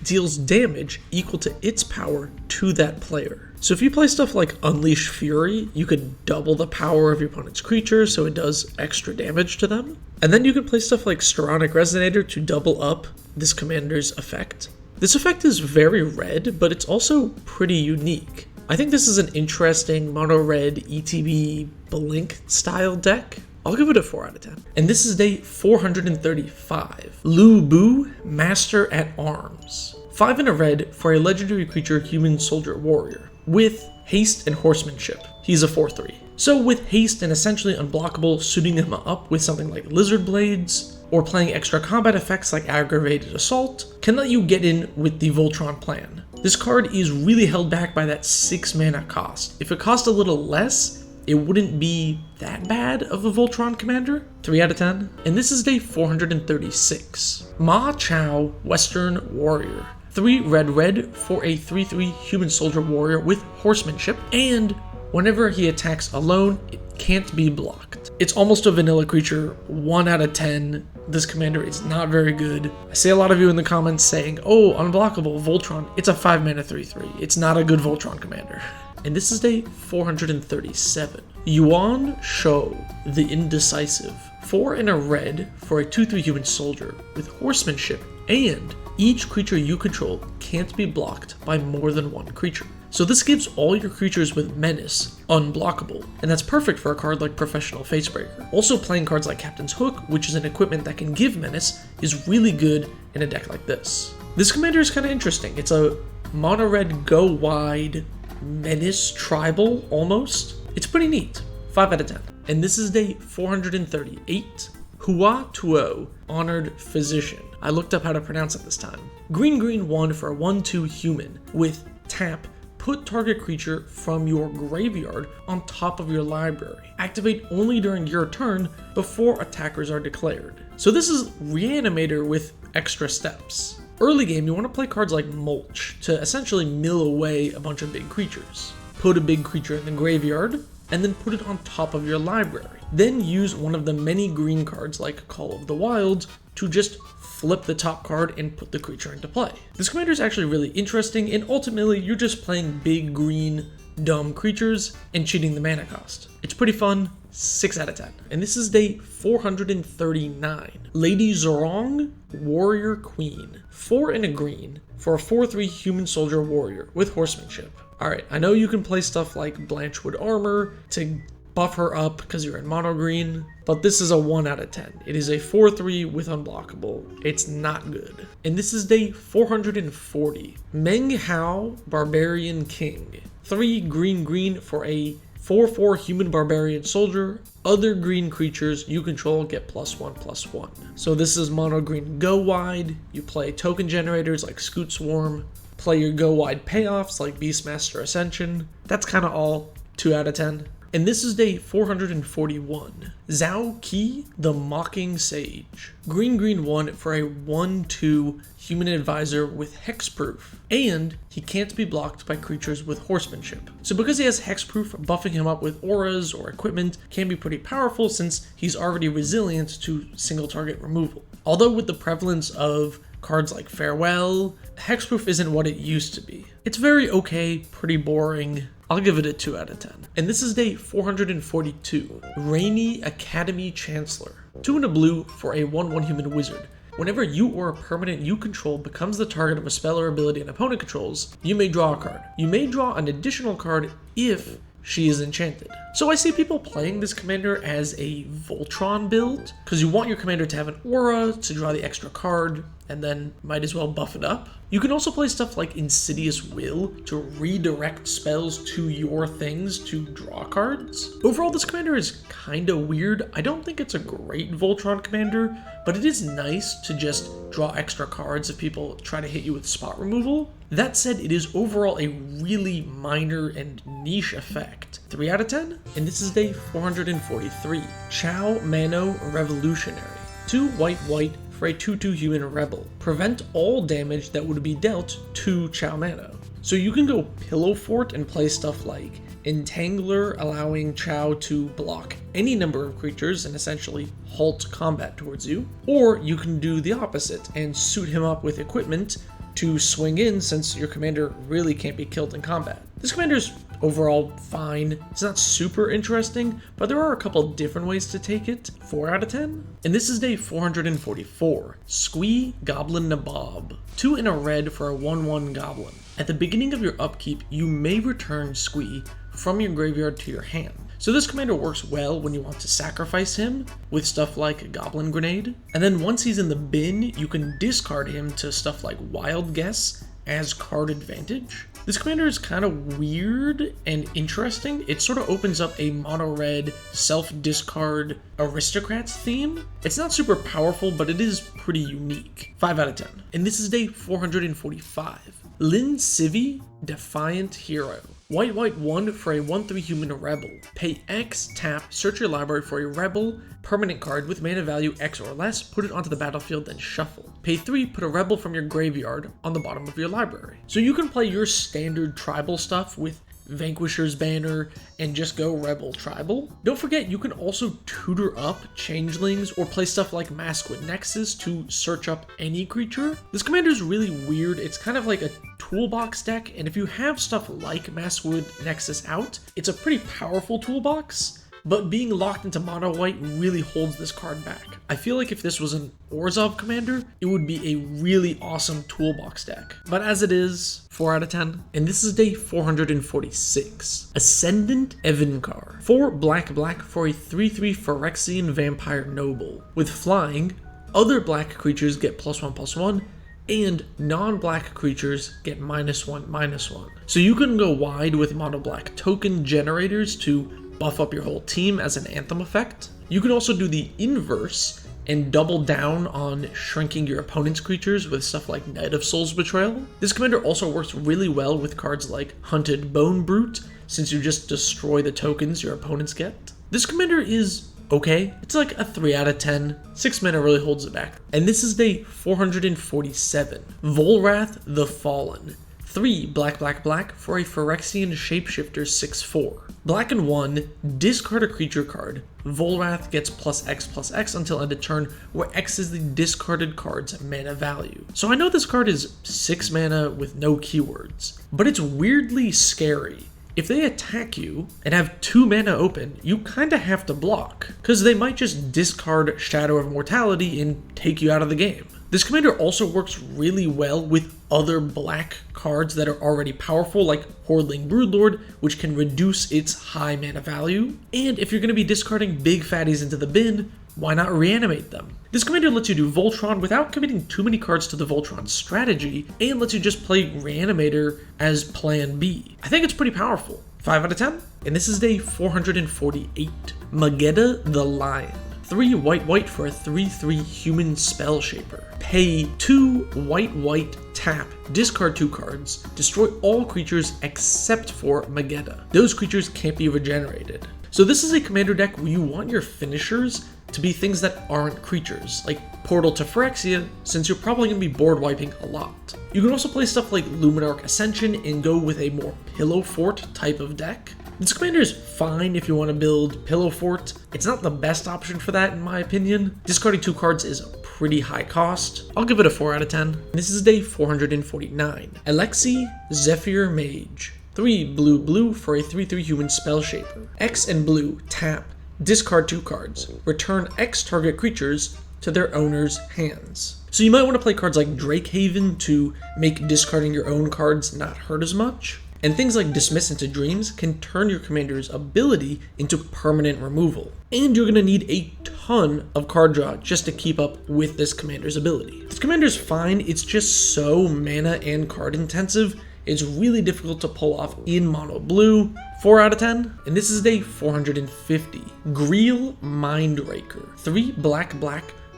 B: deals damage equal to its power to that player. So if you play stuff like Unleash Fury, you could double the power of your opponent's creature so it does extra damage to them. And then you can play stuff like Storonic Resonator to double up this commander's effect. This effect is very red, but it's also pretty unique. I think this is an interesting mono red ETB Blink style deck. I'll give it a 4 out of 10. And this is day 435. Lu Bu, Master at Arms. 5 in a red for a legendary creature human soldier warrior with haste and horsemanship. He's a 4/3. So with haste and essentially unblockable, suiting him up with something like Lizard Blades, or playing extra combat effects like aggravated assault can let you get in with the Voltron plan. This card is really held back by that 6 mana cost. If it cost a little less, it wouldn't be that bad of a Voltron commander. 3 out of 10. And this is day 436. Ma Chao Western Warrior. 3 red for a 3/3 human soldier warrior with horsemanship, and whenever he attacks alone, it can't be blocked. It's almost a vanilla creature, 1 out of 10. This commander is not very good. I see a lot of you in the comments saying, oh, unblockable, Voltron. It's a 5 mana 3/3. It's not a good Voltron commander. And this is day 437. Yuan Shou, the Indecisive. 4 and a red for a 2/3 human soldier with horsemanship, and each creature you control can't be blocked by more than 1 creature. So this gives all your creatures with menace unblockable, and that's perfect for a card like Professional Facebreaker. Also, playing cards like Captain's Hook, which is an equipment that can give menace, is really good in a deck like this. This commander is kind of interesting. It's a mono red go wide menace tribal almost. It's pretty neat. 5 out of 10. And this is day 438. Hua Tuo, Honored Physician. I looked up how to pronounce it this time. Green 1 for a 1/2 human with tap. Put target creature from your graveyard on top of your library. Activate only during your turn before attackers are declared. So this is Reanimator with extra steps. Early game, you want to play cards like Mulch to essentially mill away a bunch of big creatures. Put a big creature in the graveyard, and then put it on top of your library. Then use one of the many green cards like Call of the Wild to just flip the top card and put the creature into play. This commander is actually really interesting, and ultimately you're just playing big green dumb creatures and cheating the mana cost. It's pretty fun. 6 out of 10. And this is day 439. Lady Zorong, Warrior Queen. 4 and a green for a 4/3 human soldier warrior with horsemanship. Alright, I know you can play stuff like Blanchwood Armor to buff her up because you're in mono green, but this is a 1 out of 10. It is a 4/3 with unblockable. It's not good. And this is day 440. Meng Hao, Barbarian King. 3 green for a 4/4 human barbarian soldier. Other green creatures you control get +1/+1. So this is mono green go wide. You play token generators like Scoot Swarm. Play your go wide payoffs like Beastmaster Ascension. That's kind of all. 2 out of 10. And this is day 441. Zhao Qi, the Mocking Sage. Green 1 for a 1/2 human advisor with hexproof. And he can't be blocked by creatures with horsemanship. So because he has hexproof, buffing him up with auras or equipment can be pretty powerful since he's already resilient to single target removal. Although with the prevalence of cards like Farewell, hexproof isn't what it used to be. It's very okay, pretty boring. I'll give it a 2 out of 10. And this is day 442. Rainy Academy Chancellor. 2 and a blue for a 1/1 human wizard. Whenever you or a permanent you control becomes the target of a spell or ability an opponent controls, you may draw a card. You may draw an additional card if she is enchanted. So I see people playing this commander as a Voltron build, because you want your commander to have an aura to draw the extra card, and then might as well buff it up. You can also play stuff like Insidious Will to redirect spells to your things to draw cards. Overall, this commander is kinda weird. I don't think it's a great Voltron commander, but it is nice to just draw extra cards if people try to hit you with spot removal. That said, it is overall a really minor and niche effect. 3 out of 10? And this is day 443. Chao Mano Revolutionary. 2 white for a 2/2 human rebel. Prevent all damage that would be dealt to Chao Mano. So you can go Pillow Fort and play stuff like Entangler, allowing Chao to block any number of creatures and essentially halt combat towards you. Or you can do the opposite and suit him up with equipment to swing in since your commander really can't be killed in combat. This commander's overall fine. It's not super interesting, but there are a couple different ways to take it. 4 out of 10. And this is day 444. Squee Goblin Nabob. 2 and a red for a 1/1 goblin. At the beginning of your upkeep, you may return Squee from your graveyard to your hand. So this commander works well when you want to sacrifice him with stuff like Goblin Grenade. And then once he's in the bin, you can discard him to stuff like Wild Guess as card advantage. This commander is kind of weird and interesting. It sort of opens up a mono-red self-discard aristocrats theme. It's not super powerful, but it is pretty unique. 5 out of 10. And this is day 445. Lin Civi, Defiant Hero. White, 1 for a 1/3 human rebel. Pay X, tap, search your library for a rebel permanent card with mana value X or less, put it onto the battlefield, then shuffle. Pay 3, put a rebel from your graveyard on the bottom of your library. So you can play your standard tribal stuff with Vanquisher's Banner and just go Rebel Tribal. Don't forget, you can also tutor up changelings or play stuff like Maskwood Nexus to search up any creature. This commander is really weird. It's kind of like a toolbox deck, and if you have stuff like Maskwood Nexus out, it's a pretty powerful toolbox. But being locked into mono white really holds this card back. I feel like if this was an Orzhov commander, it would be a really awesome toolbox deck. But as it is, 4 out of 10. And this is day 446. Ascendant Evinkar. 4 black for a 3/3 Phyrexian Vampire Noble. With flying, other black creatures get +1/+1, and non-black creatures get -1/-1. So you can go wide with mono black token generators to buff up your whole team as an Anthem effect. You can also do the inverse and double down on shrinking your opponent's creatures with stuff like Knight of Soul's Betrayal. This commander also works really well with cards like Hunted Bone Brute, since you just destroy the tokens your opponents get. This commander is okay. It's like a 3 out of 10. 6 mana really holds it back. And this is day 447. Volrath the Fallen. 3 black for a Phyrexian Shapeshifter 6/4. Black and 1, discard a creature card. Volrath gets +X/+X until end of turn, where X is the discarded card's mana value. So I know this card is 6 mana with no keywords, but it's weirdly scary. If they attack you and have 2 mana open, you kinda have to block, because they might just discard Shadow of Mortality and take you out of the game. This commander also works really well with other black cards that are already powerful, like Hordeling Broodlord, which can reduce its high mana value. And if you're going to be discarding big fatties into the bin, why not reanimate them? This commander lets you do Voltron without committing too many cards to the Voltron strategy, and lets you just play Reanimator as plan B. I think it's pretty powerful. 5 out of 10. And this is day 448. Mageda the Lion. 3 white for a 3/3 human spell shaper. Pay 2 white, tap, discard 2 cards, destroy all creatures except for Mageda. Those creatures can't be regenerated. So this is a commander deck where you want your finishers to be things that aren't creatures, like Portal to Phyrexia, since you're probably going to be board wiping a lot. You can also play stuff like Luminarch Ascension and go with a more Pillow Fort type of deck. This commander is fine if you want to build Pillow Fort. It's not the best option for that in my opinion. Discarding 2 cards is a pretty high cost. I'll give it a 4 out of 10. This is day 449. Alexi Zephyr Mage. 3 blue for a 3/3 human spell shaper. X and blue, tap, discard 2 cards. Return X target creatures to their owner's hands. So you might want to play cards like Drakehaven to make discarding your own cards not hurt as much. And things like Dismiss into Dreams can turn your commander's ability into permanent removal. And you're going to need a ton of card draw just to keep up with this commander's ability. This commander's fine, it's just so mana and card intensive, it's really difficult to pull off in mono blue. 4 out of 10. And this is day 450. Greel Mindraker. 3 black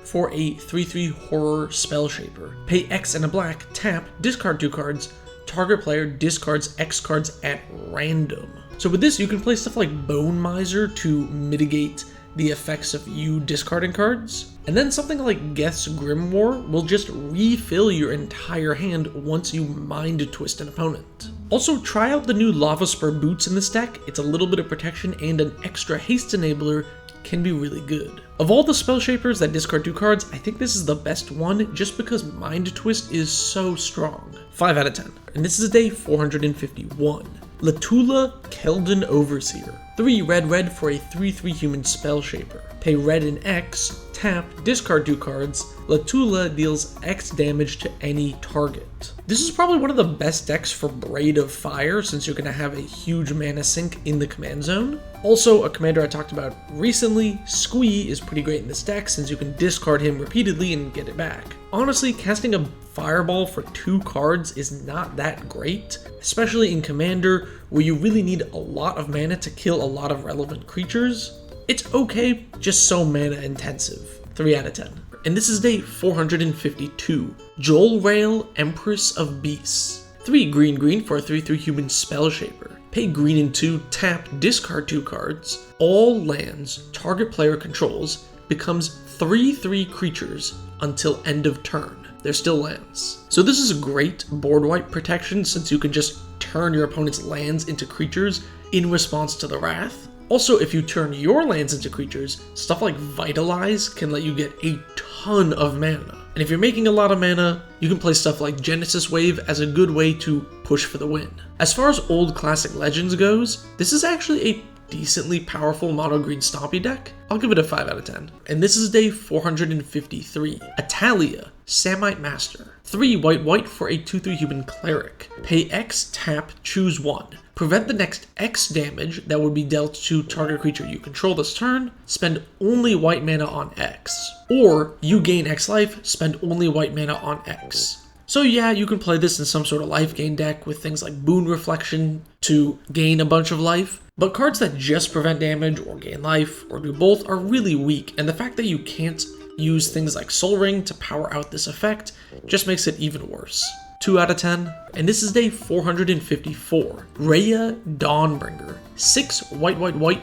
B: for a 3/3 horror spell shaper. Pay X and a black, tap, discard 2 cards, target player discards X cards at random. So with this, you can play stuff like Bone Miser to mitigate the effects of you discarding cards. And then something like Geth's Grimoire will just refill your entire hand once you Mind Twist an opponent. Also, try out the new Lava Spur Boots in this deck. It's a little bit of protection and an extra haste enabler can be really good. Of all the spell shapers that discard 2 cards, I think this is the best one just because Mind Twist is so strong. 5 out of 10. And this is day 451. Latula Keldon Overseer. 3 red for a 3/3 human spell shaper. Pay red and X, tap, discard 2 cards. Latula deals X damage to any target. This is probably one of the best decks for Braid of Fire, since you're going to have a huge mana sink in the command zone. Also, a commander I talked about recently, Squee, is pretty great in this deck since you can discard him repeatedly and get it back. Honestly, casting a Fireball for 2 cards is not that great, especially in Commander where you really need a lot of mana to kill a lot of relevant creatures. It's okay, just so mana intensive. 3 out of 10. And this is day 452. Joel Rail, Empress of Beasts. 3 green for a 3/3 human Spell Shaper. Pay green and 2, tap, discard 2 cards. All lands target player controls becomes 3/3 creatures until end of turn. They're still lands. So this is a great board wipe protection since you can just turn your opponent's lands into creatures in response to the Wrath. Also, if you turn your lands into creatures, stuff like Vitalize can let you get a ton of mana. And if you're making a lot of mana, you can play stuff like Genesis Wave as a good way to push for the win. As far as old classic legends goes, this is actually a decently powerful mono green stompy deck. I'll give it a 5 out of 10. And this is day 453. Atalia, Samite Master. 3 white for a 2/3 human cleric. Pay X, tap, choose 1. Prevent the next X damage that would be dealt to target creature you control this turn. Spend only white mana on X. Or you gain X life, spend only white mana on X. So yeah, you can play this in some sort of life gain deck with things like Boon Reflection to gain a bunch of life, but cards that just prevent damage or gain life or do both are really weak, and the fact that you can't use things like Soul Ring to power out this effect just makes it even worse. 2 out of 10. And this is day 454. Rhea Dawnbringer. 6 white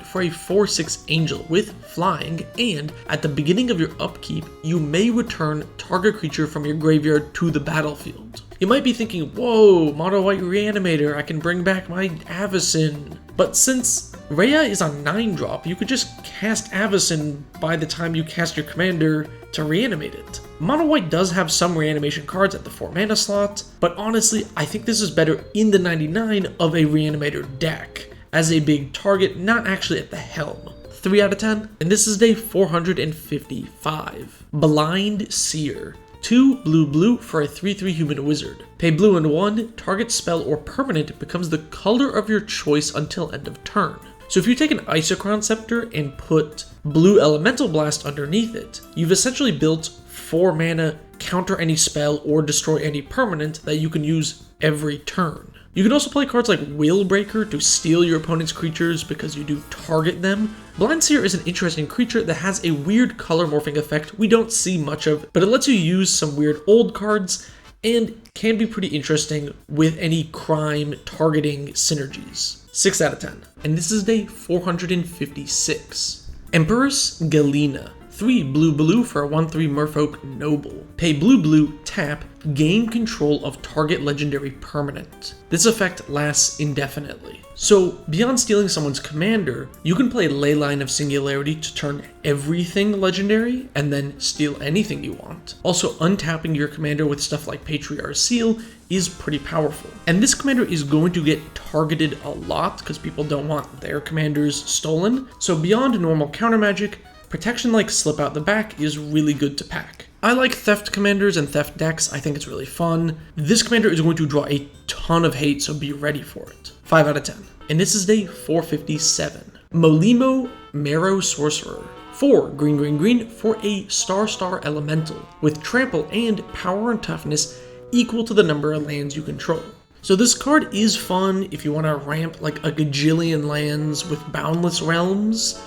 B: for a 4/6 angel with flying, and at the beginning of your upkeep, you may return target creature from your graveyard to the battlefield. You might be thinking, whoa, mono white reanimator, I can bring back my Avacyn. But since Rhea is a 9-drop, you could just cast Avacyn by the time you cast your commander to reanimate it. Mono white does have some reanimation cards at the 4 mana slot, but honestly, I think this is better in the 99 of a reanimator deck, as a big target, not actually at the helm. 3 out of 10, and this is day 455. Blind Seer. 2 blue for a 3/3 human wizard. Pay blue and 1, target spell or permanent becomes the color of your choice until end of turn. So if you take an Isochron Scepter and put blue Elemental Blast underneath it, you've essentially built 4 mana, counter any spell or destroy any permanent that you can use every turn. You can also play cards like Willbreaker to steal your opponent's creatures because you do target them. Blind Seer is an interesting creature that has a weird color morphing effect we don't see much of, but it lets you use some weird old cards and can be pretty interesting with any crime targeting synergies. 6 out of 10. And this is day 456. Empress Galena. 3 blue for a 1/3 Merfolk Noble. Pay blue, tap, gain control of target legendary permanent. This effect lasts indefinitely. So beyond stealing someone's commander, you can play Leyline of Singularity to turn everything legendary and then steal anything you want. Also, untapping your commander with stuff like Patriarch's Seal is pretty powerful. And this commander is going to get targeted a lot because people don't want their commanders stolen. So beyond normal counter magic, protection like Slip Out the Back is really good to pack. I like theft commanders and theft decks, I think it's really fun. This commander is going to draw a ton of hate, so be ready for it. 5 out of 10. And this is day 457. Molimo Marrow Sorcerer. 4 green for a star elemental with trample and power and toughness equal to the number of lands you control. So this card is fun if you want to ramp like a gajillion lands with Boundless Realms,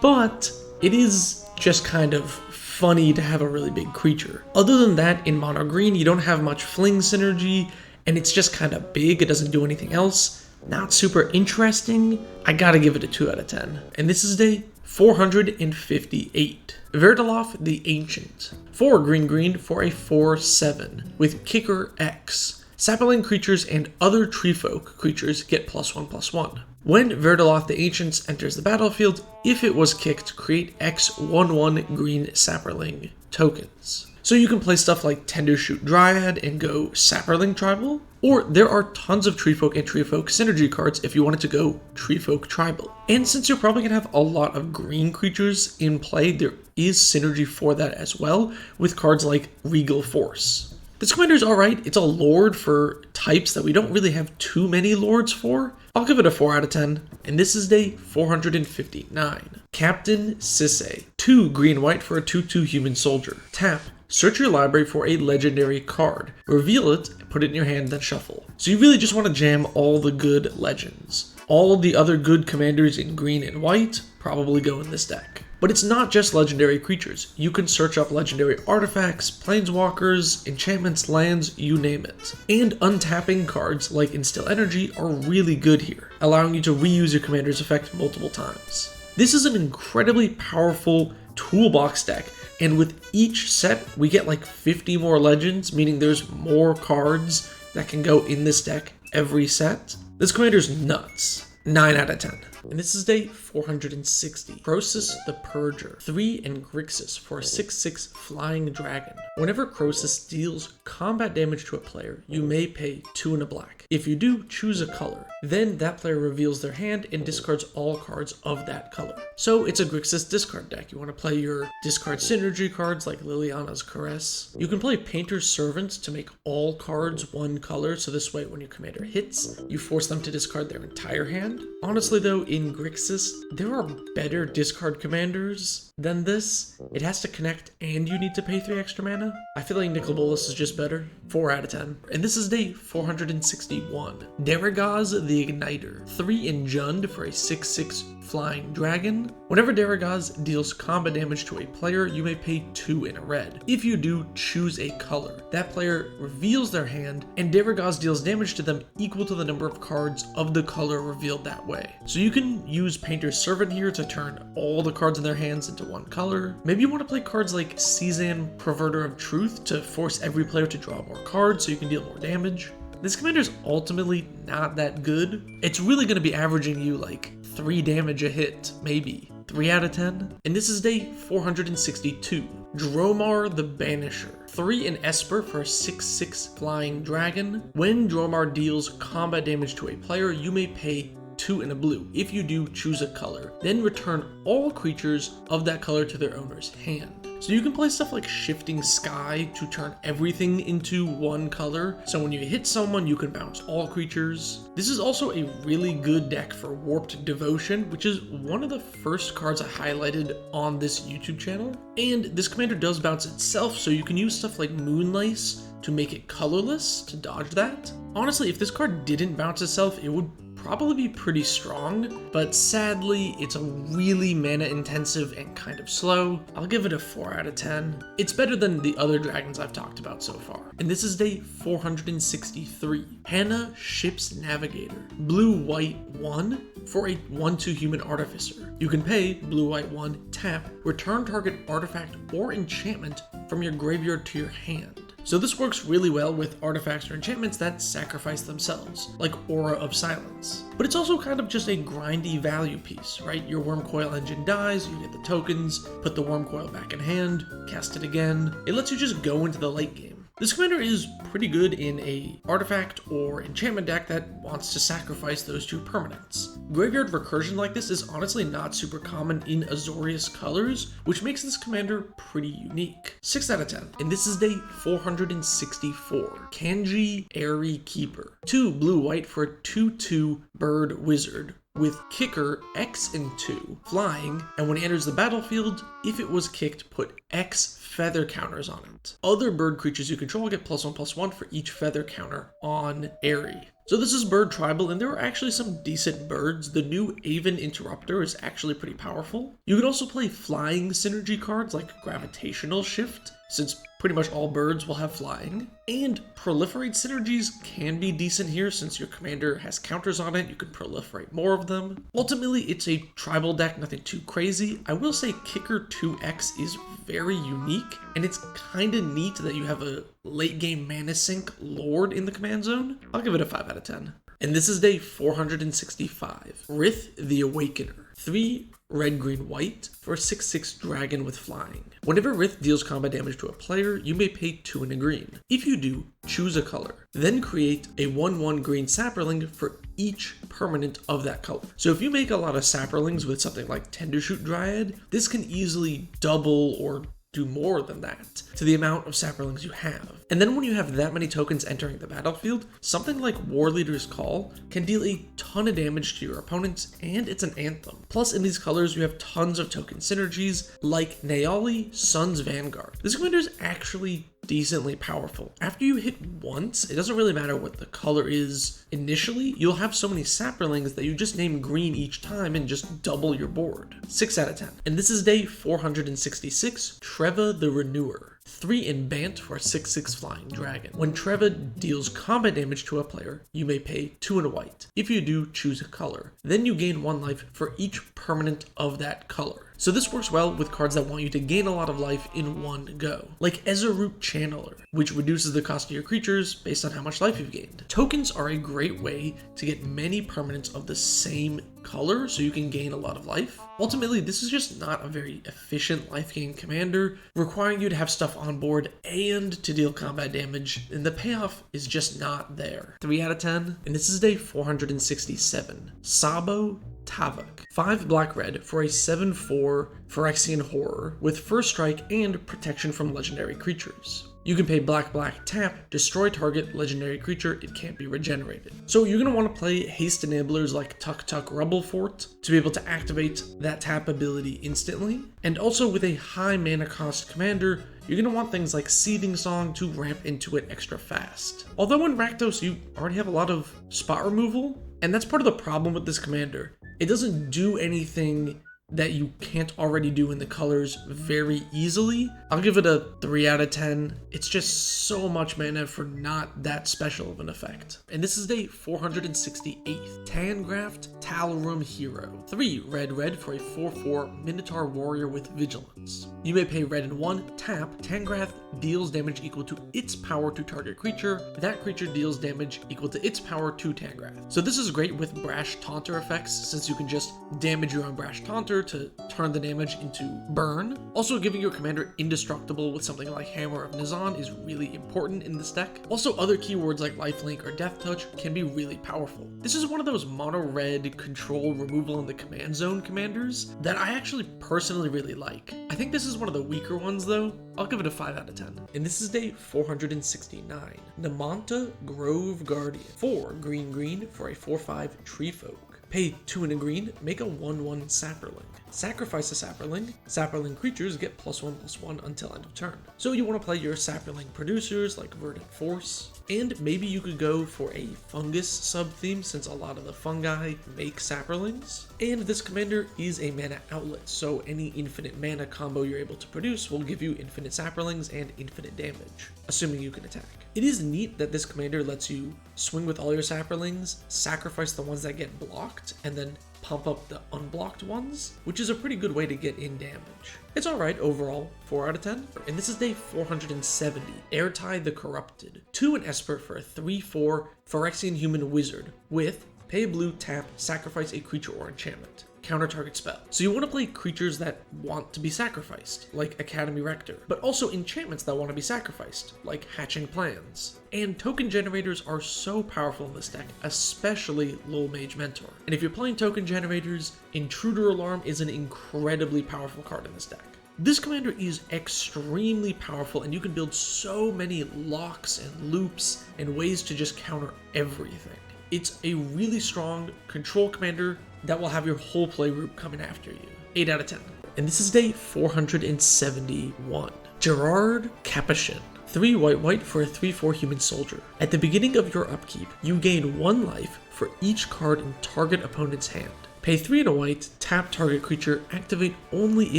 B: but it is just kind of funny to have a really big creature. Other than that, in mono green, you don't have much fling synergy, and it's just kind of big, it doesn't do anything else. Not super interesting. I gotta give it a 2 out of 10. And this is day 458. Verdaloff the Ancient. 4 green for a 4/7 with Kicker X. Sapling creatures and other treefolk creatures get +1/+1. When Verdaloff the Ancient enters the battlefield, if it was kicked, create X 1/1 green sapling tokens. So you can play stuff like Tendershoot Dryad and go Sapperling Tribal, or there are tons of Treefolk and Treefolk synergy cards if you wanted to go Treefolk Tribal. And since you're probably going to have a lot of green creatures in play, there is synergy for that as well, with cards like Regal Force. This commander is alright. It's a lord for types that we don't really have too many lords for. I'll give it a 4 out of 10. And this is day 459. Captain Sisay. 2 green-white for a 2/2 human soldier. Tap. Search your library for a legendary card. Reveal it, put it in your hand, then shuffle. So you really just want to jam all the good legends. All of the other good commanders in green and white probably go in this deck. But it's not just legendary creatures. You can search up legendary artifacts, planeswalkers, enchantments, lands, you name it. And untapping cards like Instill Energy are really good here, allowing you to reuse your commander's effect multiple times. This is an incredibly powerful toolbox deck, and with each set we get like 50 more legends, meaning there's more cards that can go in this deck every set. This commander's nuts. 9 out of 10. And this is day 460. Croesus the Purger. 3 in Grixis for a 6/6 flying dragon. Whenever Croesus deals combat damage to a player, you may pay 2 and a black. If you do, choose a color. Then that player reveals their hand and discards all cards of that color. So it's a Grixis discard deck. You want to play your discard synergy cards like Liliana's Caress. You can play Painter's Servant to make all cards one color, so this way when your commander hits, you force them to discard their entire hand. Honestly though, in Grixis, there are better discard commanders than this. It has to connect and you need to pay 3 extra mana. I feel like Nicol Bolas is just better. 4 out of 10. And this is day 461. Deragaz the Igniter. 3 in Jund for a 6/6 flying dragon. Whenever Deragaz deals combat damage to a player, you may pay 2 in a red. If you do, choose a color. That player reveals their hand, and Deragaz deals damage to them equal to the number of cards of the color revealed that way. So you can use Painter's Servant here to turn all the cards in their hands into one color. Maybe you want to play cards like Cezanne, Perverter of Truth, to force every player to draw more cards so you can deal more damage. This commander is ultimately not that good. It's really going to be averaging you like 3 damage a hit, maybe. 3 out of 10. And this is day 462. Dromar the Banisher. 3 in Esper for a 6/6 flying dragon. When Dromar deals combat damage to a player, you may pay 2 in a blue. If you do, choose a color. Then return all creatures of that color to their owner's hand. So you can play stuff like Shifting Sky to turn everything into one color. So when you hit someone, you can bounce all creatures. This is also a really good deck for Warped Devotion, which is one of the first cards I highlighted on this YouTube channel. And this commander does bounce itself, so you can use stuff like Moonlice to make it colorless to dodge that. Honestly, if this card didn't bounce itself, it would probably be pretty strong, but sadly, it's a really mana intensive and kind of slow. I'll give it a 4 out of 10. It's better than the other dragons I've talked about so far. And this is day 463. Hannah Ship's Navigator. Blue-white 1 for a 1/2 human artificer. You can pay blue-white 1, tap, return target artifact or enchantment from your graveyard to your hand. So this works really well with artifacts or enchantments that sacrifice themselves, like Aura of Silence. But it's also kind of just a grindy value piece, right? Your Wormcoil engine dies, you get the tokens, put the Wormcoil back in hand, cast it again. It lets you just go into the late game. This commander is pretty good in a artifact or enchantment deck that wants to sacrifice those 2 permanents. Graveyard recursion like this is honestly not super common in Azorius colors, which makes this commander pretty unique. 6 out of 10. And this is day 464. Kanji Airy Keeper. 2 blue-white for a 2/2 bird wizard with kicker X and 2, flying, and when it enters the battlefield, if it was kicked, put X feather counters on it. Other bird creatures you control get +1/+1 for each feather counter on Airy. So this is bird tribal, and there are actually some decent birds. The new Aven Interrupter is actually pretty powerful. You can also play flying synergy cards like Gravitational Shift, since pretty much all birds will have flying. And proliferate synergies can be decent here, since your commander has counters on it, you can proliferate more of them. Ultimately, it's a tribal deck, nothing too crazy. I will say Kicker 2X is very unique, and it's kinda neat that you have a late game mana sink lord in the command zone. I'll give it a 5 out of 10. And this is day 465. Rith the Awakener. 3 red, green, white for a 6/6 dragon with flying. Whenever Rith deals combat damage to a player, you may pay 2 and a green. If you do, choose a color. Then create a 1/1 green sapperling for each permanent of that color. So if you make a lot of sapperlings with something like Tendershoot Dryad, this can easily double or do more than that to the amount of sapperlings you have. And then when you have that many tokens entering the battlefield, something like War Leader's Call can deal a ton of damage to your opponents, and it's an anthem. Plus, in these colors, you have tons of token synergies like Naali, Sun's Vanguard. This commander is actually decently powerful. After you hit once, it doesn't really matter what the color is initially, you'll have so many sapperlings that you just name green each time and just double your board. 6 out of 10. And this is day 466, Treva the Renewer. 3 in Bant for a 6/6 flying dragon. When Treva deals combat damage to a player, you may pay 2 and a white. If you do, choose a color. Then you gain 1 life for each permanent of that color. So this works well with cards that want you to gain a lot of life in one go, like Ezerroot Channeler, which reduces the cost of your creatures based on how much life you've gained. Tokens are a great way to get many permanents of the same color so you can gain a lot of life. Ultimately, this is just not a very efficient life gain commander, requiring you to have stuff on board and to deal combat damage, and the payoff is just not there. 3 out of 10, and this is day 467, Sabo Tavok. 5 black-red for a 7/4 Phyrexian Horror with first strike and protection from legendary creatures. You can pay black, tap, destroy target legendary creature, it can't be regenerated. So you're going to want to play haste enablers like Tuk Rubble Fort to be able to activate that tap ability instantly. And also with a high mana cost commander, you're going to want things like Seething Song to ramp into it extra fast. Although in Rakdos you already have a lot of spot removal, and that's part of the problem with this commander. It doesn't do anything that you can't already do in the colors very easily. I'll give it a 3 out of 10. It's just so much mana for not that special of an effect. And this is day 468th, Tangraft Talroom Hero. 3 red for a 4/4 Minotaur Warrior with Vigilance. You may pay red and 1, tap, Tangrath deals damage equal to its power to target creature. That creature deals damage equal to its power to Tangrath. So this is great with Brash Taunter effects, since you can just damage your own Brash Taunter to turn the damage into burn. Also, giving your commander indestructible with something like Hammer of Nizan is really important in this deck. Also, other keywords like Lifelink or Death Touch can be really powerful. This is one of those mono red control removal in the command zone commanders that I actually personally really like. I think this is one of the weaker ones though. I'll give it a 5 out of 10. And this is day 469, Namanta Grove Guardian. 4 green for a 4/5 Tree Folk. Pay 2 and a green, make a 1/1 Sapperling. Sacrifice a Sapperling. Sapperling creatures get +1/+1 until end of turn. So you want to play your Sapperling producers like Verdant Force, and maybe you could go for a fungus sub-theme since a lot of the fungi make Sapperlings. And this commander is a mana outlet, so any infinite mana combo you're able to produce will give you infinite Sapperlings and infinite damage, assuming you can attack. It is neat that this commander lets you swing with all your Sapperlings, sacrifice the ones that get blocked, and then pump up the unblocked ones, which is a pretty good way to get in damage. It's alright overall, 4 out of 10. And this is day 470, Airtide the Corrupted. 2 in Esper for a 3/4 Phyrexian Human Wizard with pay blue, tap, sacrifice a creature or enchantment. Counter target spell. So you want to play creatures that want to be sacrificed, like Academy Rector, but also enchantments that want to be sacrificed, like Hatching Plans. And token generators are so powerful in this deck, especially Lul Mage Mentor. And if you're playing token generators, Intruder Alarm is an incredibly powerful card in this deck. This commander is extremely powerful, and you can build so many locks and loops and ways to just counter everything. It's a really strong control commander that will have your whole play group coming after you. 8 out of 10. And this is day 471. Gerard Capuchin. 3 white for a 3/4 human soldier. At the beginning of your upkeep, you gain 1 life for each card in target opponent's hand. Pay 3 and a white, tap target creature, activate only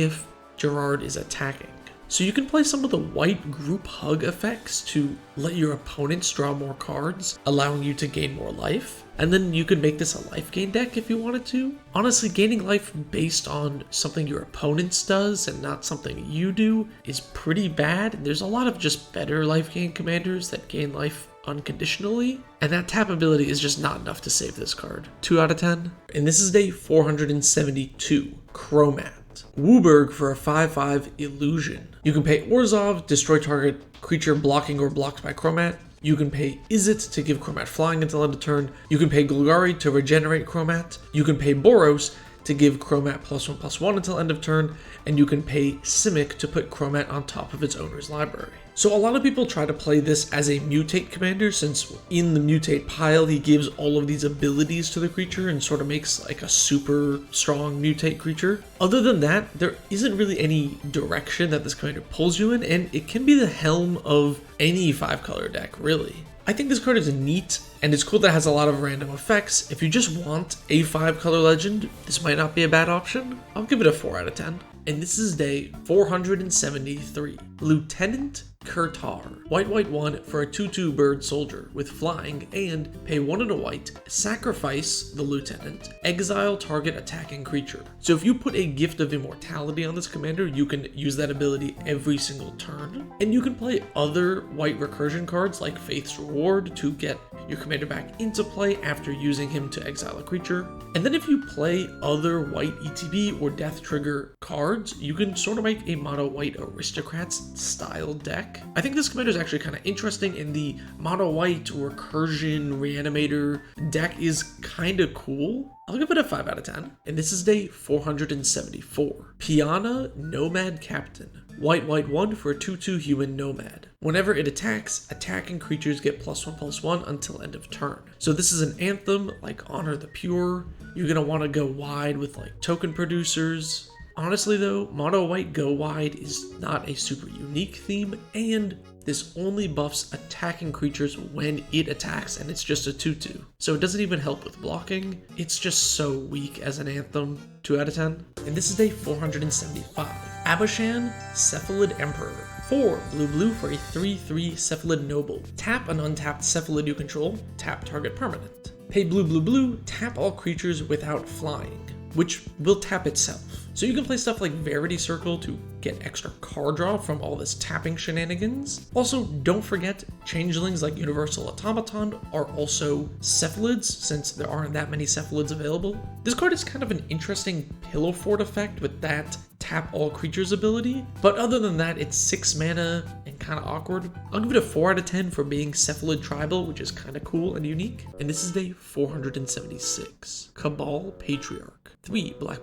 B: if Gerard is attacking. So you can play some of the white group hug effects to let your opponents draw more cards, allowing you to gain more life. And then you could make this a life gain deck if you wanted to. Honestly, gaining life based on something your opponents does and not something you do is pretty bad. There's a lot of just better life gain commanders that gain life unconditionally, and that tap ability is just not enough to save this card. 2 out of 10. And this is day 472, Chromat. Wooburg for a 5/5 illusion. You can pay Orzhov, destroy target creature blocking or blocked by Chromat. You can pay Izzet to give Chromat flying until end of turn. You can pay Golgari to regenerate Chromat. You can pay Boros to give Chromat +1/+1 until end of turn. And you can pay Simic to put Chromat on top of its owner's library. So a lot of people try to play this as a mutate commander, since in the mutate pile he gives all of these abilities to the creature and sort of makes like a super strong mutate creature. Other than that, there isn't really any direction that this commander pulls you in, and it can be the helm of any 5-color deck, really. I think this card is neat, and it's cool that it has a lot of random effects. If you just want a 5-color legend, this might not be a bad option. I'll give it a 4 out of 10. And this is day 473, Lieutenant Kurtar. White 1 for a 2/2 bird soldier with flying, and pay 1 and a white, sacrifice the lieutenant, exile target attacking creature. So if you put a Gift of Immortality on this commander, you can use that ability every single turn. And you can play other white recursion cards like Faith's Reward to get your commander back into play after using him to exile a creature. And then if you play other white ETB or Death Trigger cards, you can sort of make a mono white aristocrats style deck. I think this commander is actually kind of interesting, and the mono white recursion reanimator deck is kind of cool. I'll give it a 5 out of 10. And this is day 474, Piana Nomad Captain. White 1 for a 2/2 human nomad. Whenever it attacks, attacking creatures get +1/+1 until end of turn. So this is an anthem like Honor the Pure. You're gonna want to go wide with like token producers. Honestly though, mono white go wide is not a super unique theme, and this only buffs attacking creatures when it attacks, and it's just a 2/2. So it doesn't even help with blocking. It's just so weak as an anthem. 2 out of 10. And this is day 475. Abashan, Cephalid Emperor. 4 blue for a 3/3 Cephalid Noble. Tap an untapped Cephalid you control, tap target permanent. Pay blue, tap all creatures without flying, which will tap itself. So you can play stuff like Verity Circle to get extra card draw from all this tapping shenanigans. Also, don't forget, changelings like Universal Automaton are also cephalids, since there aren't that many cephalids available. This card is kind of an interesting pillow fort effect with that tap all creatures ability, but other than that, it's 6 mana and kind of awkward. I'll give it a 4 out of 10 for being Cephalid Tribal, which is kind of cool and unique. And this is day 476, Cabal Patriarch. 3 black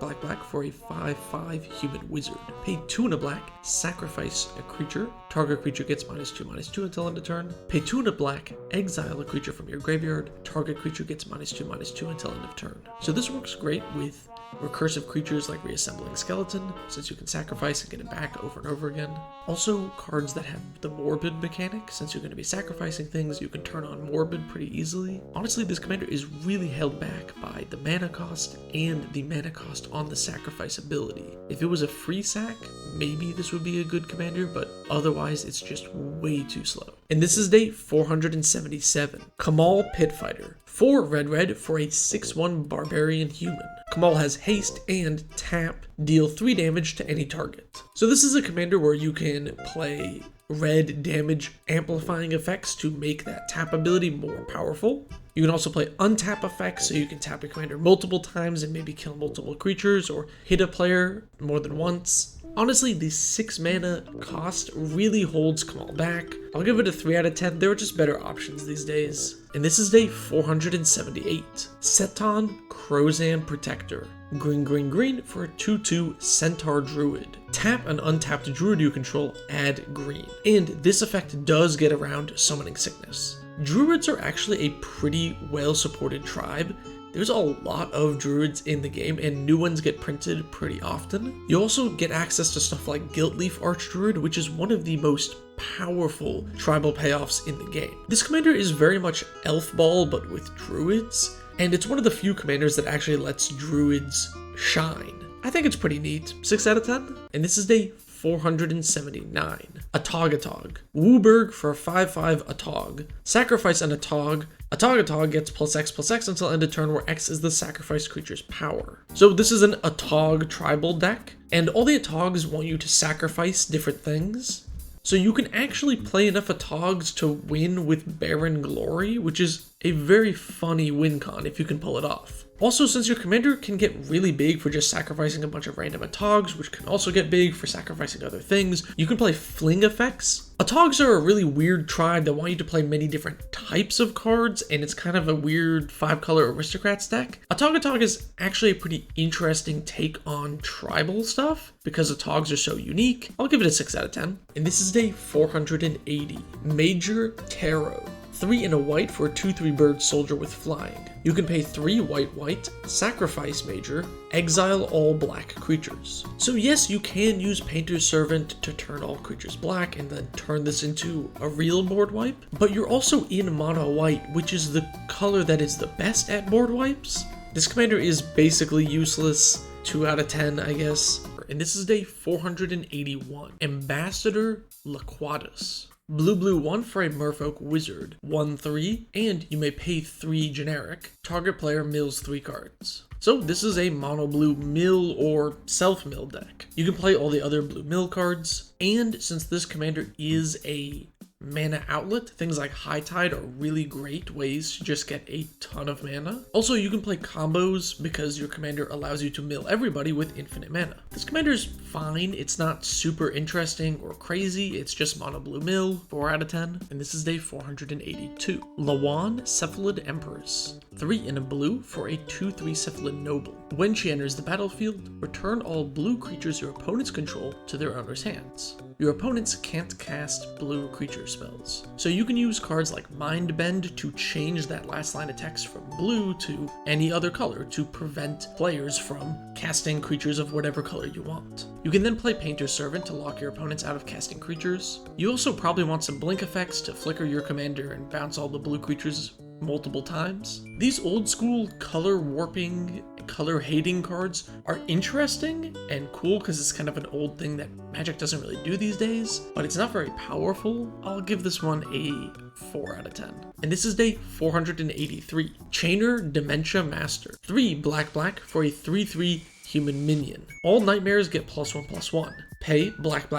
B: for a 5/5 human wizard. Pay 2 and a black, sacrifice a creature. Target creature gets -2/-2 until end of turn. Pay 2 and a black, exile a creature from your graveyard. Target creature gets -2/-2 until end of turn. So this works great with recursive creatures like Reassembling Skeleton, since you can sacrifice and get it back over and over again. Also, cards that have the Morbid mechanic, since you're going to be sacrificing things, you can turn on Morbid pretty easily. Honestly, this commander is really held back by the mana cost and the mana cost on the sacrifice ability. If it was a free sack, maybe this would be a good commander, but otherwise it's just way too slow. And this is day 477, Kamal Pitfighter. 4 red for a 6/1 barbarian human. Kamal has haste and tap, deal 3 damage to any target. So this is a commander where you can play red damage amplifying effects to make that tap ability more powerful. You can also play untap effects, so you can tap your commander multiple times and maybe kill multiple creatures or hit a player more than once. Honestly, the 6 mana cost really holds Kamal back. I'll give it a 3 out of 10. There are just better options these days. And this is day 478. Seton Crozan Protector. Green for a 2/2 Centaur Druid. Tap an untapped Druid you control, add green. And this effect does get around Summoning Sickness. Druids are actually a pretty well-supported tribe. There's a lot of druids in the game, and new ones get printed pretty often. You also get access to stuff like Guiltleaf Archdruid, which is one of the most powerful tribal payoffs in the game. This commander is very much Elf Ball, but with druids, and it's one of the few commanders that actually lets druids shine. I think it's pretty neat. 6 out of 10. And this is day 479. Atog. Wooburg for a 5/5 Atog. Sacrifice an Atog. Atog gets +X/+X until end of turn, where X is the sacrificed creature's power. So this is an Atog tribal deck, and all the Atogs want you to sacrifice different things. So you can actually play enough Atogs to win with Baron Glory, which is a very funny win con if you can pull it off. Also, since your commander can get really big for just sacrificing a bunch of random Atogs, which can also get big for sacrificing other things, you can play fling effects. Atogs are a really weird tribe that want you to play many different types of cards, and it's kind of a weird 5-color aristocrats deck. Atog is actually a pretty interesting take on tribal stuff, because Atogs are so unique. I'll give it a 6 out of 10. And this is day 480. Major Tarot. 3 and a white for a 2/3 bird soldier with flying. You can pay 3 white, sacrifice Major, exile all black creatures. So yes, you can use Painter's Servant to turn all creatures black and then turn this into a real board wipe, but you're also in mono white, which is the color that is the best at board wipes. This commander is basically useless, 2 out of 10, I guess. And this is day 481. Ambassador Laquatus. Blue 1 for a Merfolk Wizard, 1/3, and you may pay 3 generic. Target player mills 3 cards. So this is a mono blue mill or self-mill deck. You can play all the other blue mill cards, and since this commander is a mana outlet, things like High Tide are really great ways to just get a ton of mana. Also, you can play combos because your commander allows you to mill everybody with infinite mana. This commander is fine. It's not super interesting or crazy. It's just mono blue mill, 4 out of 10. And this is day 482. Lawan Cephalid Empress. 3 and a blue for a 2/3 Cephalid Noble. When she enters the battlefield, return all blue creatures your opponents control to their owner's hands. Your opponents can't cast blue creature spells. So you can use cards like Mind Bend to change that last line of text from blue to any other color to prevent players from casting creatures of whatever color you want. You can then play Painter's Servant to lock your opponents out of casting creatures. You also probably want some blink effects to flicker your commander and bounce all the blue creatures multiple times. These old school color warping, color hating cards are interesting and cool because it's kind of an old thing that Magic doesn't really do these days, but it's not very powerful. I'll give this one a 4 out of 10. And this is day 483. Chainer Dementia Master. 3 black for a 3/3 human minion. All nightmares get +1/+1. Pay black,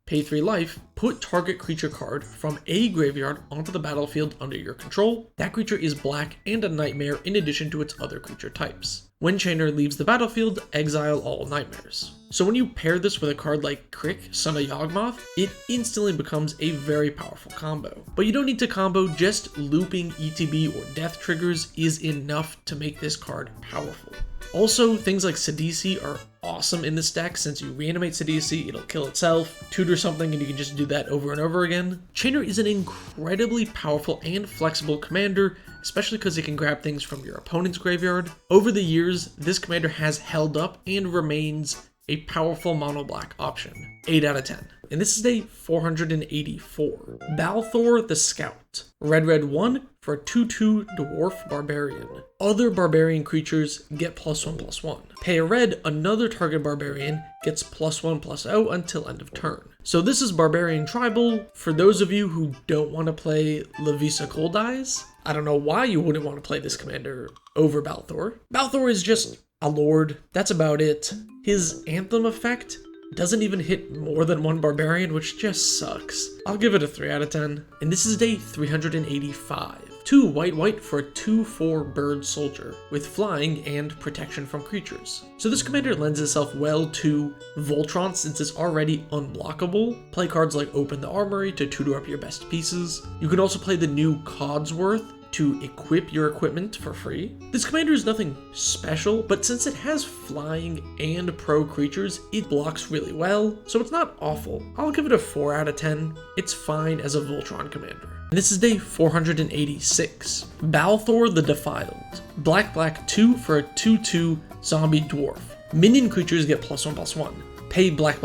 B: pay 3 life, put target creature card from a graveyard onto the battlefield under your control. That creature is black and a nightmare in addition to its other creature types. When Chainer leaves the battlefield, exile all nightmares. So when you pair this with a card like Crick, Son of Yawgmoth, it instantly becomes a very powerful combo. But you don't need to combo, just looping ETB or death triggers is enough to make this card powerful. Also, things like Sidisi are awesome in this deck. Since you reanimate Sidisi, it'll kill itself, tutor something, and you can just do that over and over again. Chainer is an incredibly powerful and flexible commander, especially because it can grab things from your opponent's graveyard. Over the years, this commander has held up and remains a powerful mono black option. 8 out of 10. And this is day 484. Balthor the Scout. Red 1 for a 2/2 Dwarf Barbarian. Other barbarian creatures get +1/+1. Pay a red, another target barbarian gets +1/+0 until end of turn. So this is Barbarian Tribal. For those of you who don't want to play Lavisa Cold Eyes, I don't know why you wouldn't want to play this commander over Balthor. Balthor is just a lord, that's about it. His Anthem effect doesn't even hit more than 1 barbarian, which just sucks. I'll give it a 3 out of 10. And this is day 385. 2 white for a 2/4 bird soldier with flying and protection from creatures. So this commander lends itself well to Voltron since it's already unblockable. Play cards like Open the Armory to tutor up your best pieces. You can also play the new Codsworth to equip your equipment for free. This commander is nothing special, but since it has flying and pro creatures, it blocks really well, so it's not awful. I'll give it a 4 out of 10. It's fine as a Voltron commander. And this is day 486. Balthor the Defiled. Black 2 for a 2/2 zombie dwarf. Minion creatures get +1/+1. Pay black,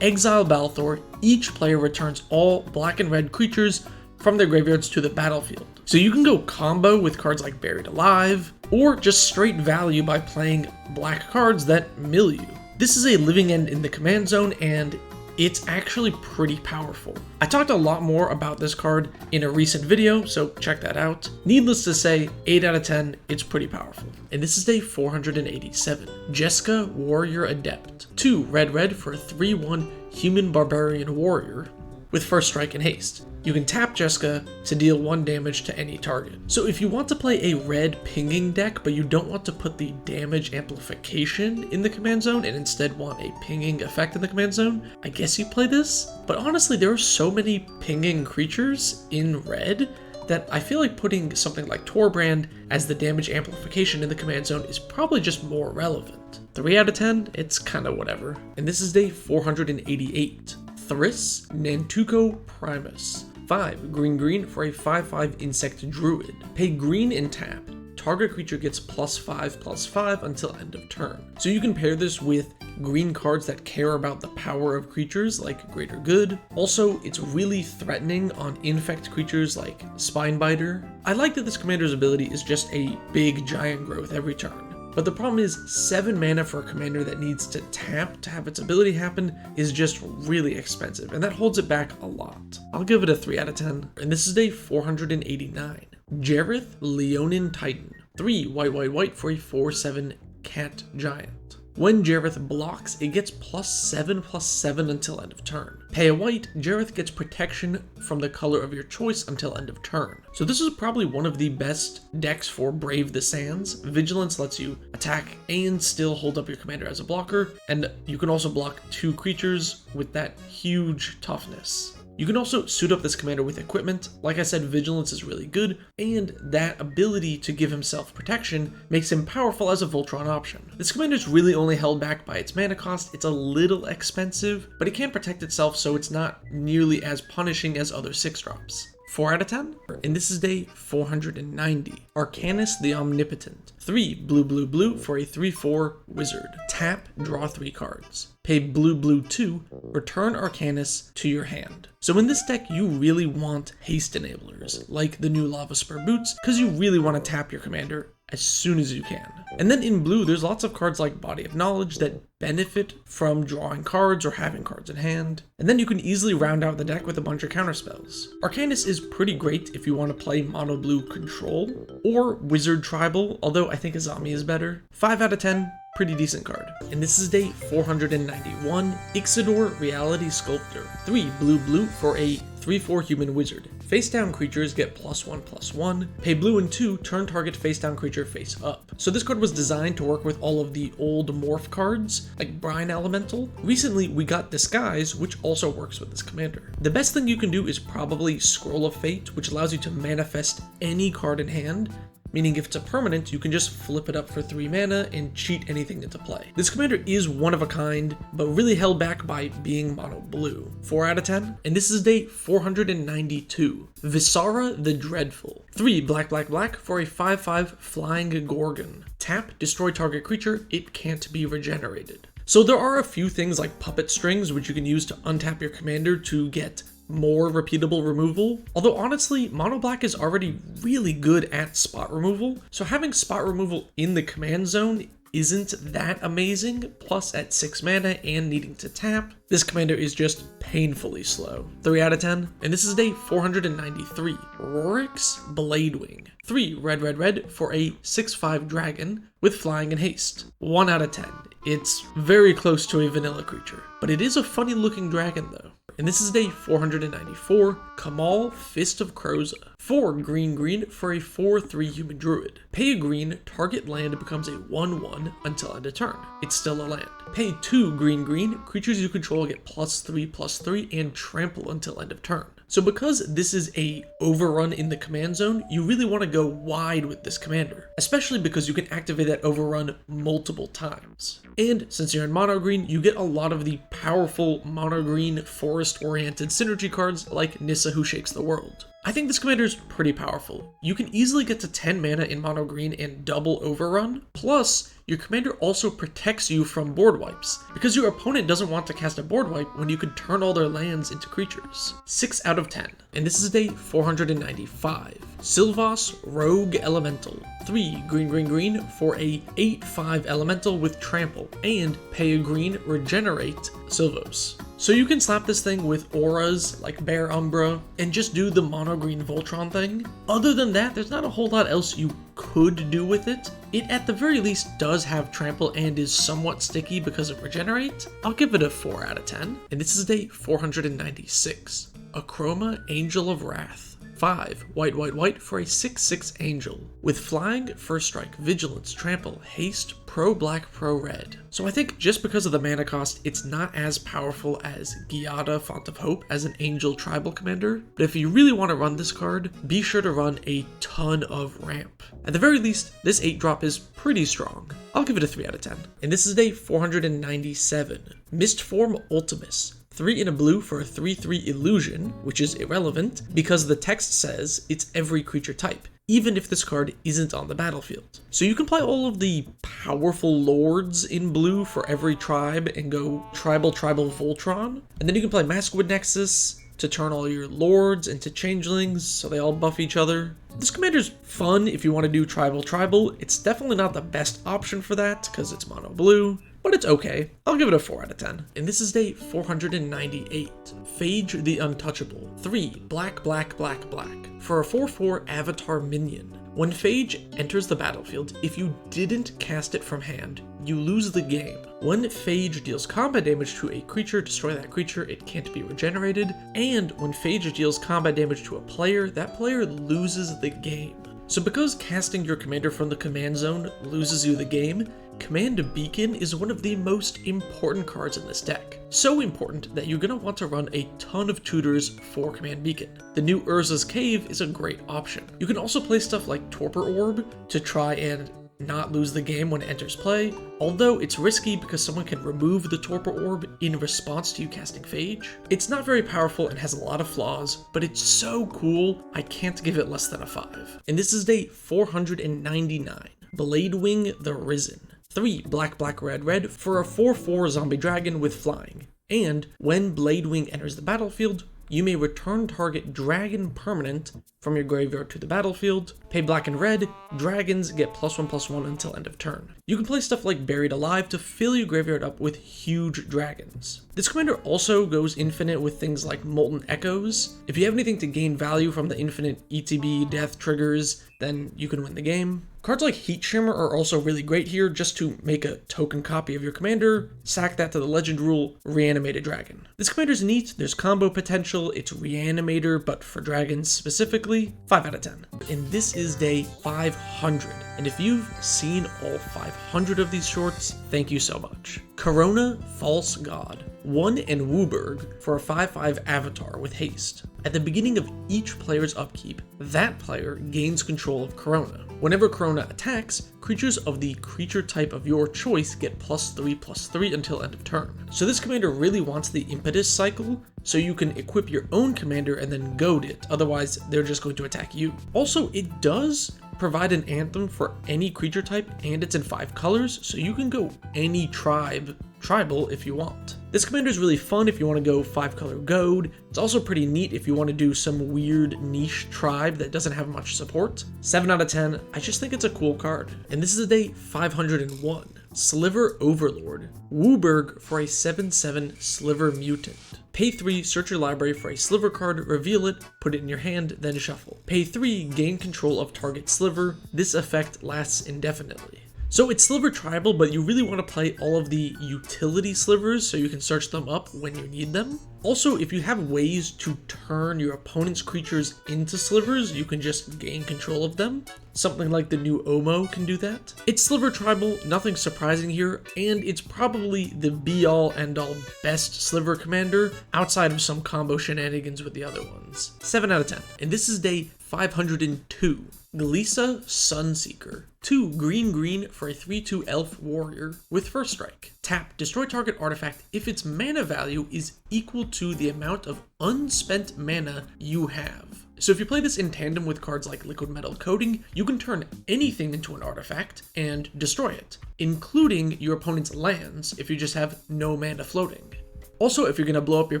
B: exile Balthor. Each player returns all black and red creatures from their graveyards to the battlefield. So you can go combo with cards like Buried Alive, or just straight value by playing black cards that mill you. This is a living end in the command zone, and it's actually pretty powerful. I talked a lot more about this card in a recent video, so check that out. Needless to say, 8 out of 10, it's pretty powerful. And this is day 487. Jeska Warrior Adept. 2 red for a 3/1 human barbarian warrior with first strike and haste. You can tap Jessica to deal 1 damage to any target. So if you want to play a red pinging deck, but you don't want to put the damage amplification in the command zone and instead want a pinging effect in the command zone, I guess you play this. But honestly, there are so many pinging creatures in red that I feel like putting something like Torbrand as the damage amplification in the command zone is probably just more relevant. 3 out of 10, it's kinda whatever. And this is day 488. Thriss Nantuko Primus. 5 green for a 5/5 insect druid. Pay green and tap. Target creature gets +5/+5 until end of turn. So you can pair this with green cards that care about the power of creatures like Greater Good. Also, it's really threatening on infect creatures like Spinebiter. I like that this commander's ability is just a big giant growth every turn. But the problem is 7 mana for a commander that needs to tap to have its ability happen is just really expensive, and that holds it back a lot. I'll give it a 3 out of 10, and this is day 489. Jareth Leonin Titan. 3 white for a 4/7 cat giant. When Jareth blocks, it gets +7/+7 until end of turn. Pay a white, Jareth gets protection from the color of your choice until end of turn. So this is probably one of the best decks for Brave the Sands. Vigilance lets you attack and still hold up your commander as a blocker, and you can also block 2 creatures with that huge toughness. You can also suit up this commander with equipment. Like I said, Vigilance is really good, and that ability to give himself protection makes him powerful as a Voltron option. This commander is really only held back by its mana cost. It's a little expensive, but it can protect itself, so it's not nearly as punishing as other 6-drops. 4 out of 10? And this is day 490. Arcanus the Omnipotent. 3 blue for a 3/4 wizard. Tap, draw 3 cards. Pay blue 2, return Arcanus to your hand. So in this deck, you really want haste enablers, like the new Lava Spur Boots, because you really want to tap your commander as soon as you can. And then in blue, there's lots of cards like Body of Knowledge that benefit from drawing cards or having cards in hand. And then you can easily round out the deck with a bunch of counterspells. Arcanus is pretty great if you want to play mono blue control or wizard tribal, although I think Azami is better. 5 out of 10. Pretty decent card. And this is day 491, Ixidor Reality Sculptor. 3 blue for a 3/4 human wizard. Face down creatures get +1/+1. Pay blue and 2, turn target face down creature face up. So this card was designed to work with all of the old morph cards, like Brine Elemental. Recently, we got Disguise, which also works with this commander. The best thing you can do is probably Scroll of Fate, which allows you to manifest any card in hand, meaning if it's a permanent, you can just flip it up for 3 mana and cheat anything into play. This commander is one of a kind, but really held back by being mono blue. 4 out of 10, and this is day 492. Visara the Dreadful. 3 black for a 5/5 flying Gorgon. Tap, destroy target creature, it can't be regenerated. So there are a few things like puppet strings, which you can use to untap your commander to get more repeatable removal. Although honestly, mono black is already really good at spot removal, so having spot removal in the command zone isn't that amazing. Plus at 6 mana and needing to tap, this commander is just painfully slow. 3 out of 10, and this is day 493. Rorik's Bladewing. 3 red for a 6/5 dragon with flying and haste. 1 out of 10. It's very close to a vanilla creature, but it is a funny looking dragon though. And this is day 494, Kamal Fist of Kroza. 4 green for a 4/3 human druid. Pay a green, target land becomes a 1/1 until end of turn. It's still a land. Pay 2 green, creatures you control get +3/+3 and trample until end of turn. So because this is a overrun in the command zone, you really want to go wide with this commander, especially because you can activate that overrun multiple times. And since you're in mono green, you get a lot of the powerful mono green forest-oriented synergy cards like Nissa Who Shakes the World. I think this commander is pretty powerful. You can easily get to 10 mana in mono green and double overrun, plus your commander also protects you from board wipes, because your opponent doesn't want to cast a board wipe when you could turn all their lands into creatures. 6 out of 10. And this is day 495. Sylvas Rogue Elemental. 3 green for a 8/5 elemental with trample, and pay a green, regenerate Sylvos. So you can slap this thing with auras like Bear Umbra and just do the mono green Voltron thing. Other than that, there's not a whole lot else you could do with it. It at the very least does have trample and is somewhat sticky because of regenerate. I'll give it a 4 out of 10. And this is day 496. Acroma, Angel of Wrath. 5 white, white, white for a 6/6 angel. With flying, first strike, vigilance, trample, haste, pro black, pro red. So I think just because of the mana cost, it's not as powerful as Giada, Font of Hope as an angel tribal commander. But if you really want to run this card, be sure to run a ton of ramp. At the very least, this 8-drop is pretty strong. I'll give it a 3 out of 10. And this is day 497. Mistform Ultimus. 3 in a blue for a 3/3 illusion, which is irrelevant because the text says it's every creature type, even if this card isn't on the battlefield. So you can play all of the powerful lords in blue for every tribe and go tribal Voltron, and then you can play Maskwood Nexus to turn all your lords into changelings so they all buff each other. This commander's fun if you want to do tribal. It's definitely not the best option for that because it's mono blue, but it's okay. I'll give it a 4 out of 10. And this is day 498. Phage the Untouchable. 3 black, black, black, black for a 4/4 avatar minion. When Phage enters the battlefield, if you didn't cast it from hand, you lose the game. When Phage deals combat damage to a creature, destroy that creature, it can't be regenerated. And when Phage deals combat damage to a player, that player loses the game. So because casting your commander from the command zone loses you the game, Command Beacon is one of the most important cards in this deck. So important that you're going to want to run a ton of tutors for Command Beacon. The new Urza's Cave is a great option. You can also play stuff like Torpor Orb to try and not lose the game when it enters play, although it's risky because someone can remove the Torpor Orb in response to you casting Phage. It's not very powerful and has a lot of flaws, but it's so cool, I can't give it less than a 5. And this is day 499. Bladewing the Risen. 3 black, black, red, red for a 4/4 zombie dragon with flying. And when Bladewing enters the battlefield, you may return target dragon permanent from your graveyard to the battlefield. Pay black and red, dragons get +1/+1 until end of turn. You can play stuff like Buried Alive to fill your graveyard up with huge dragons. This commander also goes infinite with things like Molten Echoes. If you have anything to gain value from the infinite ETB death triggers, then you can win the game. Cards like Heat Shimmer are also really great here just to make a token copy of your commander, sack that to the legend rule, reanimate a dragon. This commander's neat, there's combo potential, it's Reanimator, but for dragons specifically, 5 out of 10. And this is day 500. And if you've seen all 500 of these shorts, thank you so much. Corona False God. 1 in Wooburg for a 5/5 avatar with haste. At the beginning of each player's upkeep, that player gains control of Corona. Whenever Corona attacks, creatures of the creature type of your choice get +3/+3 until end of turn. So this commander really wants the impetus cycle, so you can equip your own commander and then goad it, otherwise they're just going to attack you. Also, it does provide an anthem for any creature type, and it's in 5 colors, so you can go any tribal if you want. This commander is really fun if you want to go 5-color goad. It's also pretty neat if you want to do some weird niche tribe that doesn't have much support. 7 out of 10, I just think it's a cool card. And this is a day 501. Sliver Overlord. Wooburg for a 7/7 Sliver Mutant. Pay 3, search your library for a Sliver card, reveal it, put it in your hand, then shuffle. Pay 3, gain control of target Sliver. This effect lasts indefinitely. So it's Sliver Tribal, but you really want to play all of the utility slivers so you can search them up when you need them. Also, if you have ways to turn your opponent's creatures into slivers, you can just gain control of them. Something like the new Omo can do that. It's Sliver Tribal, nothing surprising here, and it's probably the be-all end-all best Sliver commander outside of some combo shenanigans with the other ones. 7 out of 10. And this is day 502. Glisa Sunseeker. 2 green for a 3/2 elf warrior with first strike. Tap, destroy target artifact if its mana value is equal to the amount of unspent mana you have. So if you play this in tandem with cards like Liquid Metal Coating, you can turn anything into an artifact and destroy it, including your opponent's lands if you just have no mana floating. Also, if you're going to blow up your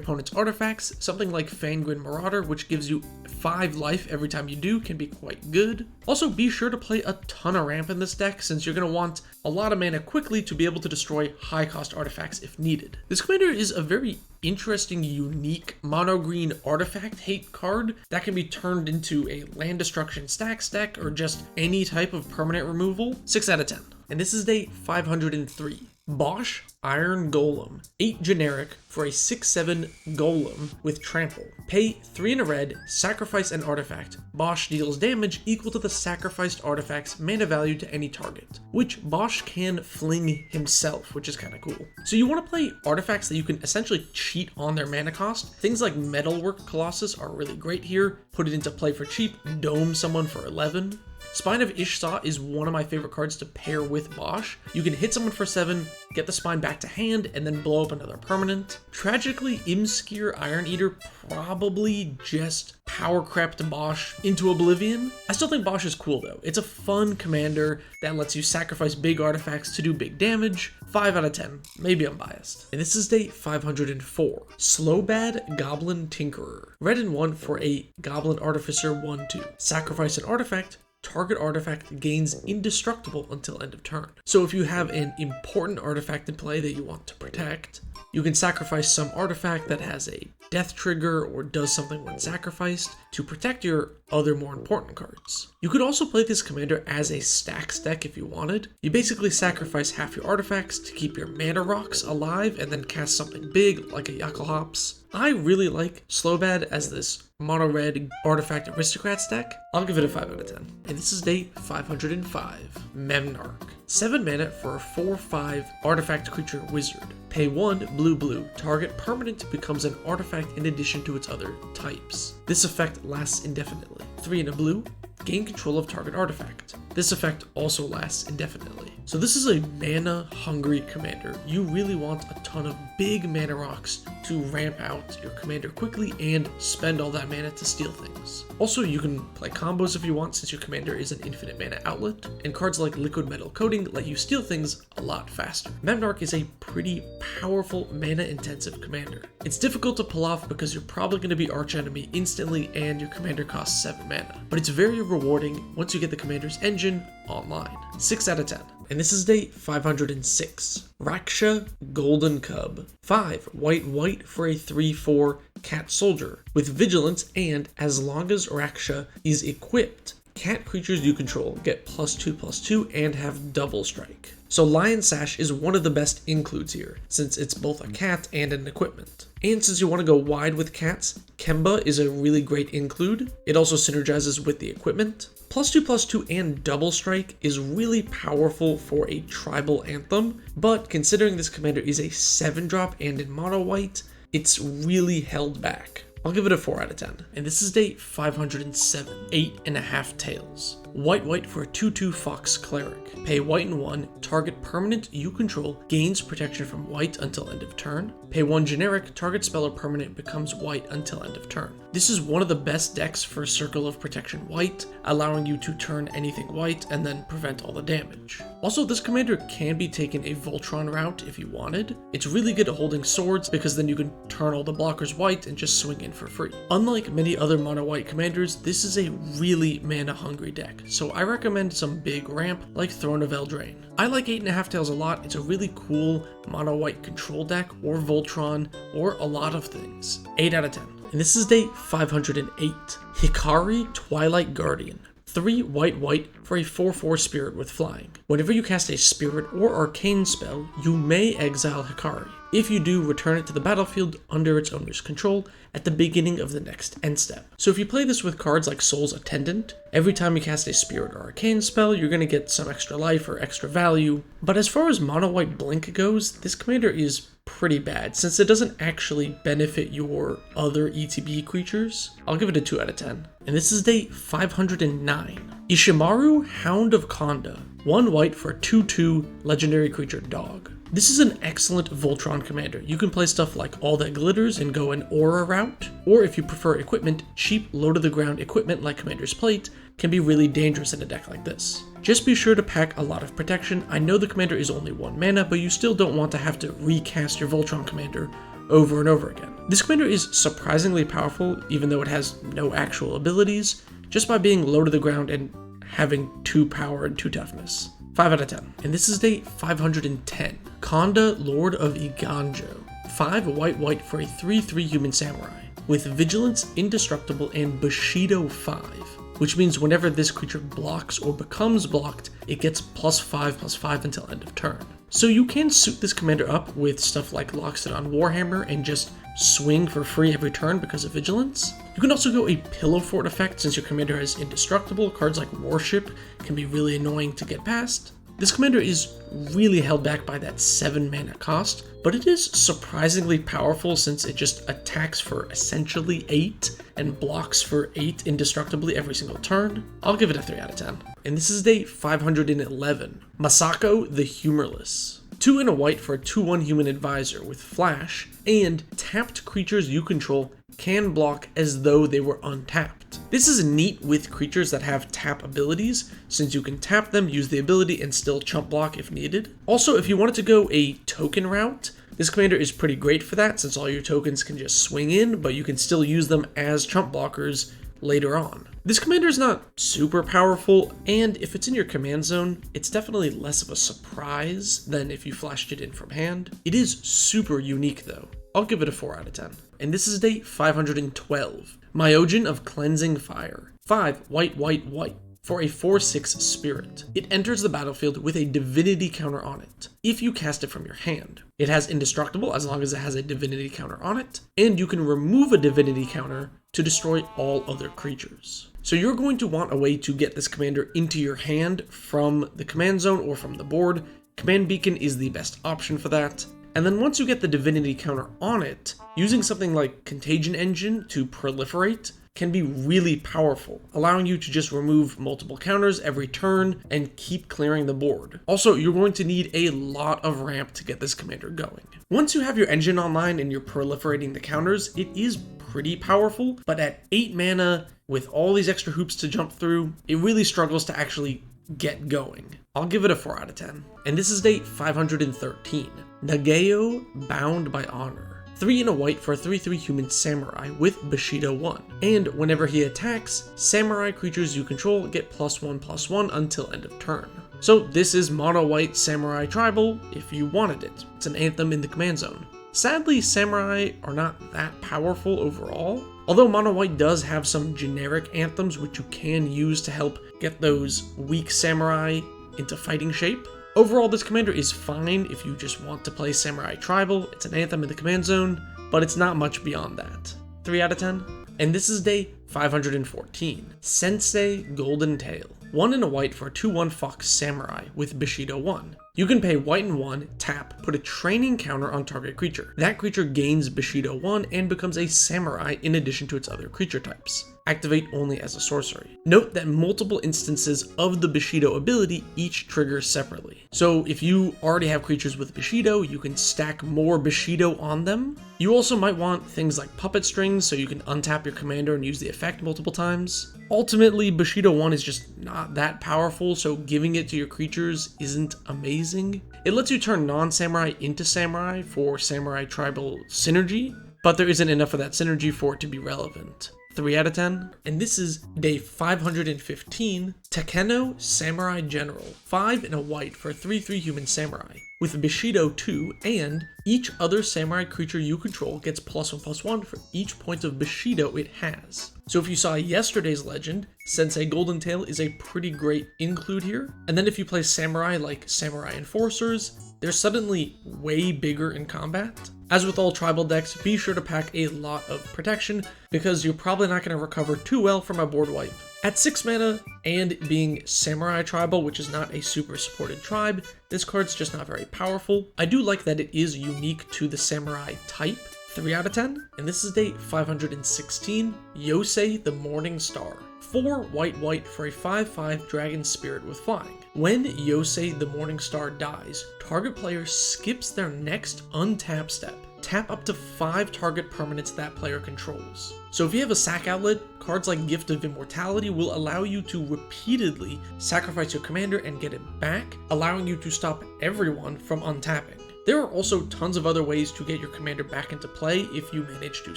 B: opponent's artifacts, something like Fangren Marauder, which gives you 5 life every time you do, can be quite good. Also, be sure to play a ton of ramp in this deck, since you're going to want a lot of mana quickly to be able to destroy high-cost artifacts if needed. This commander is a very interesting, unique mono-green artifact hate card that can be turned into a land destruction stacks deck or just any type of permanent removal. 6 out of 10. And this is day 503. Bosch Iron Golem, 8 generic for a 6/7 golem with trample. Pay 3 in a red, sacrifice an artifact. Bosch deals damage equal to the sacrificed artifact's mana value to any target, which Bosch can fling himself, which is kind of cool. So you want to play artifacts that you can essentially cheat on their mana cost. Things like Metalwork Colossus are really great here. Put it into play for cheap, dome someone for 11. Spine of Ishsaw is one of my favorite cards to pair with Bosch. You can hit someone for 7, get the spine back to hand, and then blow up another permanent. Tragically, Imskir Iron Eater probably just power crept Bosch into oblivion. I still think Bosch is cool though. It's a fun commander that lets you sacrifice big artifacts to do big damage. 5 out of 10. Maybe I'm biased. And this is day 504. Slowbad Goblin Tinkerer. Red and 1 for a Goblin Artificer 1/2. Sacrifice an artifact. Target artifact gains indestructible until end of turn. So if you have an important artifact in play that you want to protect, you can sacrifice some artifact that has a death trigger or does something when sacrificed to protect your other more important cards. You could also play this commander as a stacks deck if you wanted. You basically sacrifice half your artifacts to keep your mana rocks alive and then cast something big like a Yakalhops. I really like Slowbad as this mono red artifact aristocrats deck. I'll give it a 5 out of 10. And this is day 505. Memnarch. 7 mana for a 4/5 artifact creature wizard. Pay 1 blue. Target permanent becomes an artifact in addition to its other types. This effect lasts indefinitely. 3 in a blue. Gain control of target artifact. This effect also lasts indefinitely. So this is a mana hungry commander. You really want a ton of big mana rocks to ramp out your commander quickly and spend all that mana to steal things. Also, you can play combos if you want since your commander is an infinite mana outlet, and cards like Liquid Metal Coating let you steal things a lot faster. Memnarch is a pretty powerful mana intensive commander. It's difficult to pull off because you're probably going to be archenemy instantly and your commander costs 7 mana, but it's very rewarding once you get the commander's engine online. 6 out of 10. And this is day 506. Raksha Golden Cub. 5 white for a 3/4 cat soldier with vigilance, and as long as Raksha is equipped, cat creatures you control get +2/+2 and have double strike. So Lion Sash is one of the best includes here, since it's both a cat and an equipment. And since you want to go wide with cats, Kemba is a really great include. It also synergizes with the equipment. +2/+2 and double strike is really powerful for a tribal anthem, but considering this commander is a 7-drop and in mono white, it's really held back. I'll give it a 4 out of 10. And this is day 507, 8.5 tails. White for a 2/2 Fox Cleric. Pay white and 1, target permanent you control gains protection from white until end of turn. Pay 1 generic, target spell or permanent becomes white until end of turn. This is one of the best decks for Circle of Protection white, allowing you to turn anything white and then prevent all the damage. Also, this commander can be taken a Voltron route if you wanted. It's really good at holding swords because then you can turn all the blockers white and just swing in for free. Unlike many other mono white commanders, this is a really mana hungry deck, so I recommend some big ramp like Throne of Eldraine. I like 8.5 tails a lot. It's a really cool mono white control deck or Voltron or a lot of things. 8 out of 10. And this is day 508. Hikari Twilight Guardian. 3 white for a 4/4 spirit with flying. Whenever you cast a spirit or arcane spell, you may exile Hikari. If you do, return it to the battlefield under its owner's control at the beginning of the next end step. So if you play this with cards like Soul's Attendant, every time you cast a spirit or arcane spell, you're going to get some extra life or extra value. But as far as mono white blink goes, this commander is pretty bad since it doesn't actually benefit your other ETB creatures. I'll give it a 2 out of 10. And this is day 509. Ishimaru Hound of Konda. 1 white for a 2/2 legendary creature dog. This is an excellent Voltron commander. You can play stuff like All That Glitters and go an aura route, or if you prefer equipment, cheap low-to-the-ground equipment like Commander's Plate can be really dangerous in a deck like this. Just be sure to pack a lot of protection. I know the commander is only 1 mana, but you still don't want to have to recast your Voltron commander over and over again. This commander is surprisingly powerful, even though it has no actual abilities, just by being low to the ground and having 2 power and 2 toughness. 5 out of 10. And this is day 510. Konda, Lord of Iganjo. 5 white for a 3/3 human samurai. With vigilance, indestructible, and Bushido 5. Which means whenever this creature blocks or becomes blocked, it gets +5/+5 until end of turn. So you can suit this commander up with stuff like Loxodon Warhammer and just swing for free every turn because of Vigilance. You can also go a Pillow Fort effect since your commander has Indestructible. Cards like Warship can be really annoying to get past. This commander is really held back by that 7 mana cost, but it is surprisingly powerful since it just attacks for essentially 8 and blocks for 8 indestructibly every single turn. I'll give it a 3 out of 10. And this is day 511. Masako the Humorless. 2 and a white for a 2/1 human advisor with flash, and tapped creatures you control can block as though they were untapped. This is neat with creatures that have tap abilities, since you can tap them, use the ability, and still chump block if needed. Also, if you wanted to go a token route, this commander is pretty great for that, since all your tokens can just swing in, but you can still use them as chump blockers later on. This commander is not super powerful, and if it's in your command zone, it's definitely less of a surprise than if you flashed it in from hand. It is super unique though. I'll give it a 4 out of 10. And this is day 512. Myojin of Cleansing Fire. 5 white, white, white for a 4/6 spirit. It enters the battlefield with a divinity counter on it, if you cast it from your hand. It has Indestructible as long as it has a divinity counter on it, and you can remove a divinity counter to destroy all other creatures. So you're going to want a way to get this commander into your hand from the command zone or from the board. Command Beacon is the best option for that. And then once you get the divinity counter on it, using something like Contagion Engine to proliferate can be really powerful, allowing you to just remove multiple counters every turn and keep clearing the board. Also, you're going to need a lot of ramp to get this commander going. Once you have your engine online and you're proliferating the counters, it is pretty powerful, but at 8 mana with all these extra hoops to jump through, it really struggles to actually get going. I'll give it a 4 out of 10. And this is day 513. Nagao Bound by Honor. 3 and a white for a 3/3 human samurai with Bushido 1. And whenever he attacks, samurai creatures you control get +1/+1 until end of turn. So this is mono white samurai tribal if you wanted it. It's an anthem in the command zone. Sadly, samurai are not that powerful overall, although mono white does have some generic anthems which you can use to help get those weak samurai into fighting shape. Overall, this commander is fine if you just want to play Samurai Tribal. It's an anthem in the command zone, but it's not much beyond that. 3 out of 10. And this is day 514. Sensei Golden Tail. 1 and a white for a 2/1 Fox Samurai with Bushido 1. You can pay white and 1, tap, put a training counter on target creature. That creature gains Bushido 1 and becomes a samurai in addition to its other creature types. Activate only as a sorcery. Note that multiple instances of the Bushido ability each trigger separately. So if you already have creatures with Bushido, you can stack more Bushido on them. You also might want things like puppet strings so you can untap your commander and use the effect multiple times. Ultimately, Bushido 1 is just not that powerful, so giving it to your creatures isn't amazing. It lets you turn non-samurai into samurai for samurai tribal synergy, but there isn't enough of that synergy for it to be relevant. 3 out of 10. And this is day 515, Takeno Samurai General. 5 and a white for a 3/3 human samurai with Bushido 2, and each other samurai creature you control gets +1/+1 for each point of Bushido it has. So if you saw yesterday's legend, Sensei Golden Tail is a pretty great include here. And then if you play samurai like Samurai Enforcers, they're suddenly way bigger in combat. As with all tribal decks, be sure to pack a lot of protection because you're probably not going to recover too well from a board wipe. At 6 mana and being Samurai Tribal, which is not a super supported tribe, this card's just not very powerful. I do like that it is unique to the Samurai type. 3 out of 10. And this is day 516, Yosei the Morning Star. 4 white white for a 5/5 dragon spirit with flying. When Yosei the Morning Star dies, target player skips their next untap step. Tap up to 5 target permanents that player controls. So if you have a sack outlet, cards like Gift of Immortality will allow you to repeatedly sacrifice your commander and get it back, allowing you to stop everyone from untapping. There are also tons of other ways to get your commander back into play if you manage to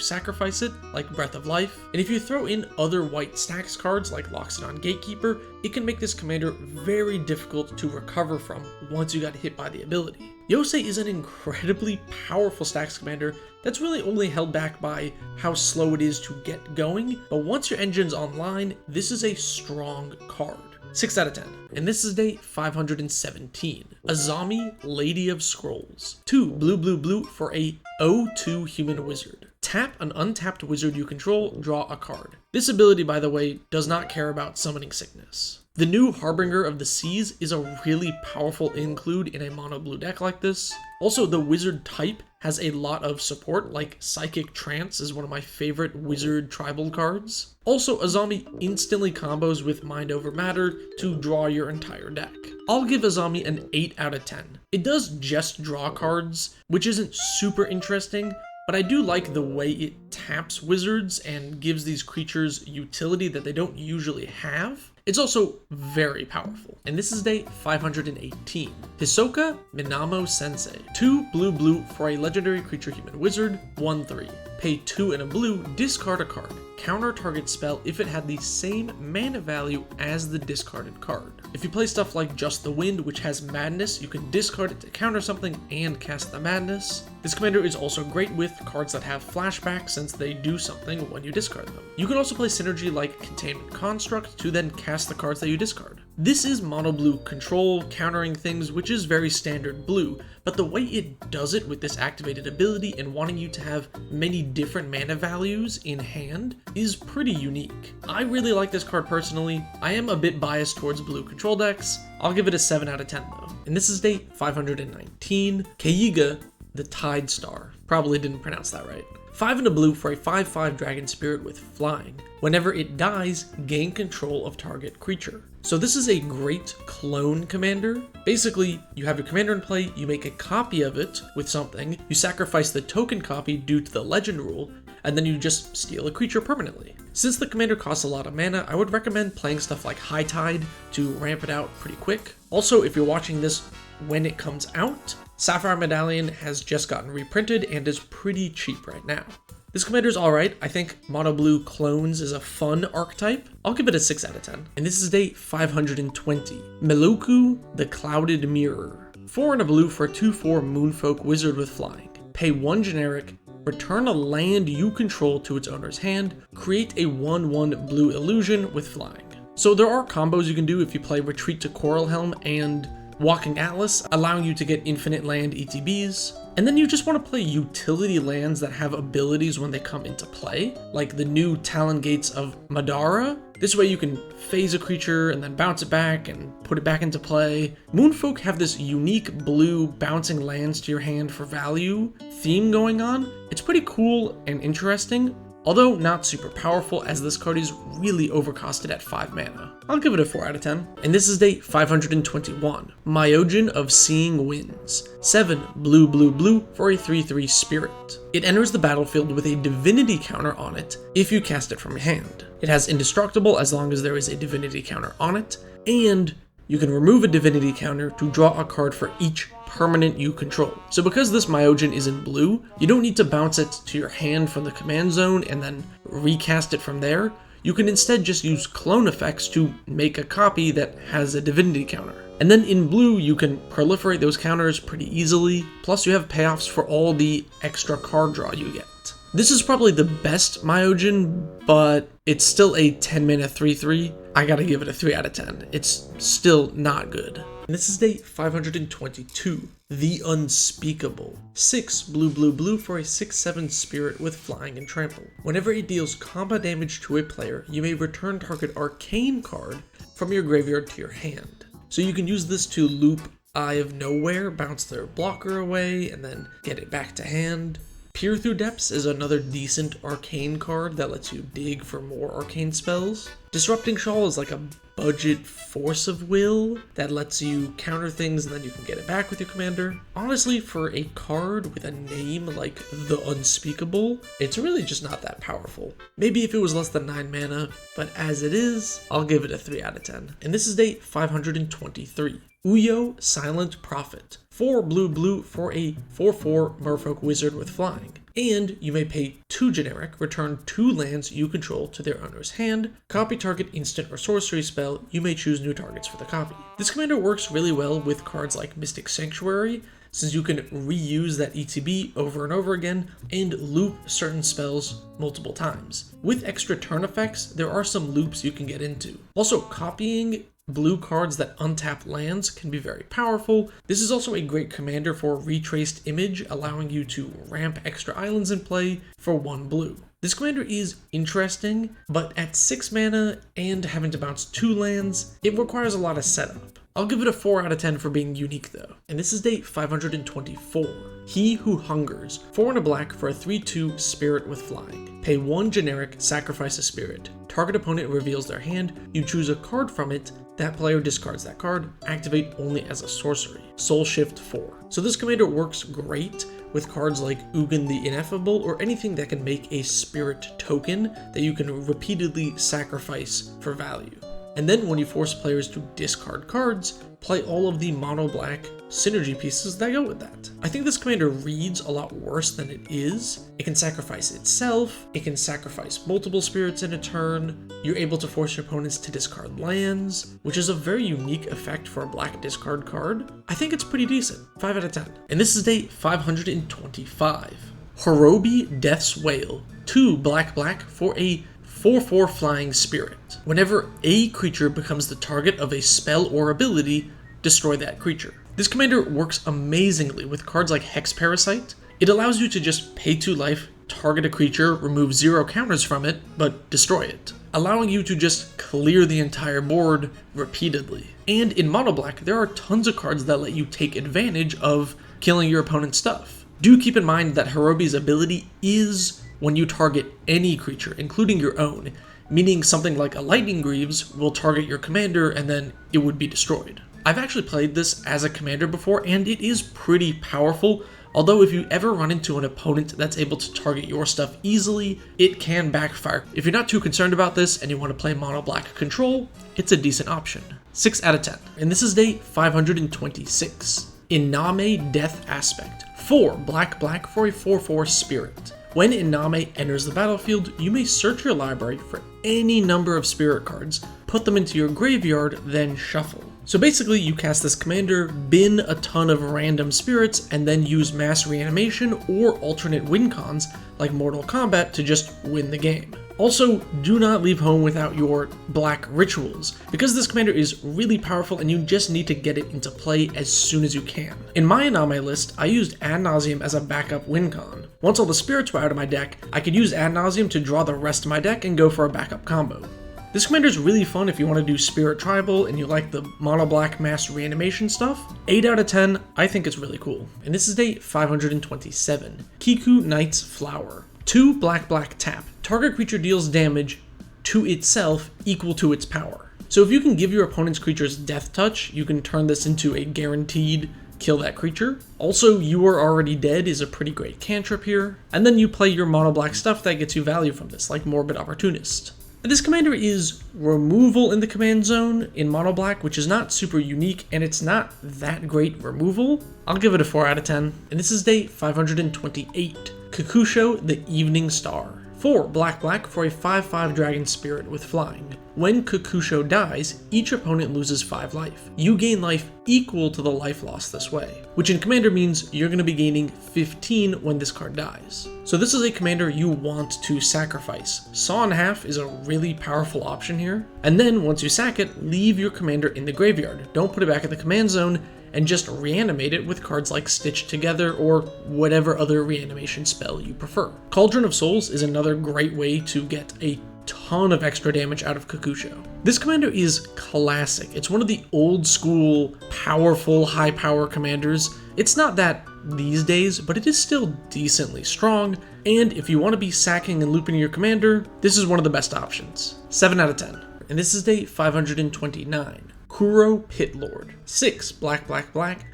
B: sacrifice it, like Breath of Life, and if you throw in other white stacks cards like Loxodon Gatekeeper, it can make this commander very difficult to recover from once you got hit by the ability. Yosei is an incredibly powerful stacks commander that's really only held back by how slow it is to get going, but once your engine's online, this is a strong card. 6 out of 10. And this is day 517. Azami, Lady of Scrolls. 2 blue for a 0/2 human wizard. Tap an untapped wizard you control, draw a card. This ability, by the way, does not care about summoning sickness. The new Harbinger of the Seas is a really powerful include in a mono blue deck like this. Also, the wizard type has a lot of support, like Psychic Trance is one of my favorite wizard tribal cards. Also, Azami instantly combos with Mind Over Matter to draw your entire deck. I'll give Azami an 8 out of 10. It does just draw cards, which isn't super interesting, but I do like the way it taps wizards and gives these creatures utility that they don't usually have. It's also very powerful. And this is day 518. Hisoka Minamo Sensei. 2 blue for a legendary creature human wizard, 1/3. Pay 2 and a blue, discard a card. Counter target spell if it had the same mana value as the discarded card. If you play stuff like Just the Wind, which has Madness, you can discard it to counter something and cast the Madness. This commander is also great with cards that have flashback since they do something when you discard them. You can also play synergy like Containment Construct to then cast the cards that you discard. This is mono blue control, countering things, which is very standard blue, but the way it does it with this activated ability and wanting you to have many different mana values in hand is pretty unique. I really like this card personally. I am a bit biased towards blue control decks. I'll give it a 7 out of 10 though. And this is day 519, Keiga, the Tide Star. Probably didn't pronounce that right. 5 and a blue for a 5/5 dragon spirit with flying. Whenever it dies, gain control of target creature. So this is a great clone commander. Basically, you have your commander in play, you make a copy of it with something, you sacrifice the token copy due to the legend rule, and then you just steal a creature permanently. Since the commander costs a lot of mana, I would recommend playing stuff like High Tide to ramp it out pretty quick. Also, if you're watching this when it comes out, Sapphire Medallion has just gotten reprinted and is pretty cheap right now. This commander's alright. I think Mono Blue Clones is a fun archetype. I'll give it a 6 out of 10. And this is day 520. Meluku, the Clouded Mirror. 4 and a blue for a 2/4 Moonfolk Wizard with flying. Pay 1 generic, return a land you control to its owner's hand, create a 1/1 blue illusion with flying. So there are combos you can do if you play Retreat to Coral Helm and Walking Atlas, allowing you to get infinite land ETBs. And then you just want to play utility lands that have abilities when they come into play, like the new Talon Gates of Madara. This way you can phase a creature and then bounce it back and put it back into play. Moonfolk have this unique blue bouncing lands to your hand for value theme going on. It's pretty cool and interesting, although not super powerful as this card is really overcosted at 5 mana. I'll give it a 4 out of 10. And this is day 521. Myojin of Seeing Winds. 7 blue for a 3/3 spirit. It enters the battlefield with a divinity counter on it if you cast it from your hand. It has indestructible as long as there is a divinity counter on it, and you can remove a divinity counter to draw a card for each permanent you control. So because this Myojin is in blue, you don't need to bounce it to your hand from the command zone and then recast it from there. You can instead just use clone effects to make a copy that has a divinity counter. And then in blue, you can proliferate those counters pretty easily, plus you have payoffs for all the extra card draw you get. This is probably the best Myojin, but it's still a 10 mana 3/3. I gotta give it a 3 out of 10. It's still not good. And this is day 522, The Unspeakable. 6 blue for a 6/7 spirit with flying and trample. Whenever it deals combat damage to a player, you may return target arcane card from your graveyard to your hand. So you can use this to loop Eye of Nowhere, bounce their blocker away, and then get it back to hand. Peer Through Depths is another decent arcane card that lets you dig for more arcane spells. Disrupting Shawl is like a budget force of will that lets you counter things and then you can get it back with your commander. Honestly, for a card with a name like The Unspeakable, it's really just not that powerful. Maybe if it was less than 9 mana, but as it is, I'll give it a 3 out of 10. And this is day 523. Uyo Silent Prophet. 4 blue for a 4/4 Merfolk Wizard with flying. And you may pay 2 generic, return 2 lands you control to their owner's hand, copy target instant or sorcery spell, you may choose new targets for the copy. This commander works really well with cards like Mystic Sanctuary, since you can reuse that ETB over and over again and loop certain spells multiple times. With extra turn effects, there are some loops you can get into. Also, copying blue cards that untap lands can be very powerful. This is also a great commander for Retraced Image, allowing you to ramp extra islands in play for 1 blue. This commander is interesting, but at 6 mana and having to bounce 2 lands, it requires a lot of setup. I'll give it a 4 out of 10 for being unique though. And this is day 524. He Who Hungers. 4 and a black for a 3/2 spirit with flying. Pay 1 generic, sacrifice a spirit. Target opponent reveals their hand, you choose a card from it, that player discards that card, activate only as a sorcery. Soul Shift 4. So this commander works great with cards like Ugin the Ineffable or anything that can make a spirit token that you can repeatedly sacrifice for value. And then when you force players to discard cards, play all of the mono black synergy pieces that go with that. I think this commander reads a lot worse than it is. It can sacrifice itself, it can sacrifice multiple spirits in a turn, you're able to force your opponents to discard lands, which is a very unique effect for a black discard card. I think it's pretty decent, 5 out of 10. And this is day 525. Horobi Death's Wail, 2 black for a 4/4 flying spirit. Whenever a creature becomes the target of a spell or ability, destroy that creature. This commander works amazingly with cards like Hex Parasite. It allows you to just pay 2 life, target a creature, remove 0 counters from it, but destroy it, allowing you to just clear the entire board repeatedly. And in mono black, there are tons of cards that let you take advantage of killing your opponent's stuff. Do keep in mind that Horobi's ability is when you target any creature, including your own, meaning something like a Lightning Greaves will target your commander and then it would be destroyed. I've actually played this as a commander before and it is pretty powerful, although if you ever run into an opponent that's able to target your stuff easily, it can backfire. If you're not too concerned about this and you want to play mono black control, it's a decent option. 6 out of 10. And this is day 526. Iname Death Aspect. 4 black for a 4/4 spirit. When Iname enters the battlefield, you may search your library for any number of spirit cards, put them into your graveyard, then shuffle. So basically you cast this commander, bin a ton of random spirits, and then use mass reanimation or alternate win cons like Mortal Kombat to just win the game. Also, do not leave home without your black rituals, because this commander is really powerful and you just need to get it into play as soon as you can. In my Iname list, I used Ad Nauseam as a backup win con. Once all the spirits were out of my deck, I could use Ad Nauseam to draw the rest of my deck and go for a backup combo. This commander is really fun if you want to do Spirit Tribal and you like the mono black mass reanimation stuff. 8 out of 10, I think it's really cool. And this is day 527. Kiku Knight's Flower. 2 black tap. Target creature deals damage to itself equal to its power. So if you can give your opponent's creatures Death Touch, you can turn this into a guaranteed kill that creature. Also, You Are Already Dead is a pretty great cantrip here. And then you play your mono black stuff that gets you value from this, like Morbid Opportunist. And this commander is removal in the command zone in mono black, which is not super unique, and it's not that great removal. I'll give it a 4 out of 10. And this is day 528. Kakusho the Evening Star. 4 black for a 5/5 dragon spirit with flying. When Kakusho dies, each opponent loses 5 life. You gain life equal to the life lost this way, which in commander means you're going to be gaining 15 when this card dies. So this is a commander you want to sacrifice. Saw in Half is a really powerful option here. And then once you sack it, leave your commander in the graveyard. Don't put it back in the command zone, and just reanimate it with cards like Stitch Together or whatever other reanimation spell you prefer. Cauldron of Souls is another great way to get a ton of extra damage out of Kakusho. This commander is classic. It's one of the old school, powerful, high power commanders. It's not that these days, but it is still decently strong, and if you want to be sacking and looping your commander, this is one of the best options. 7 out of 10. And this is day 529. Kuro Pit Lord. 6 black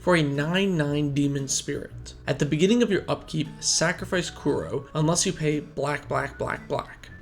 B: for a 9/9 demon spirit. At the beginning of your upkeep, sacrifice Kuro unless you pay black.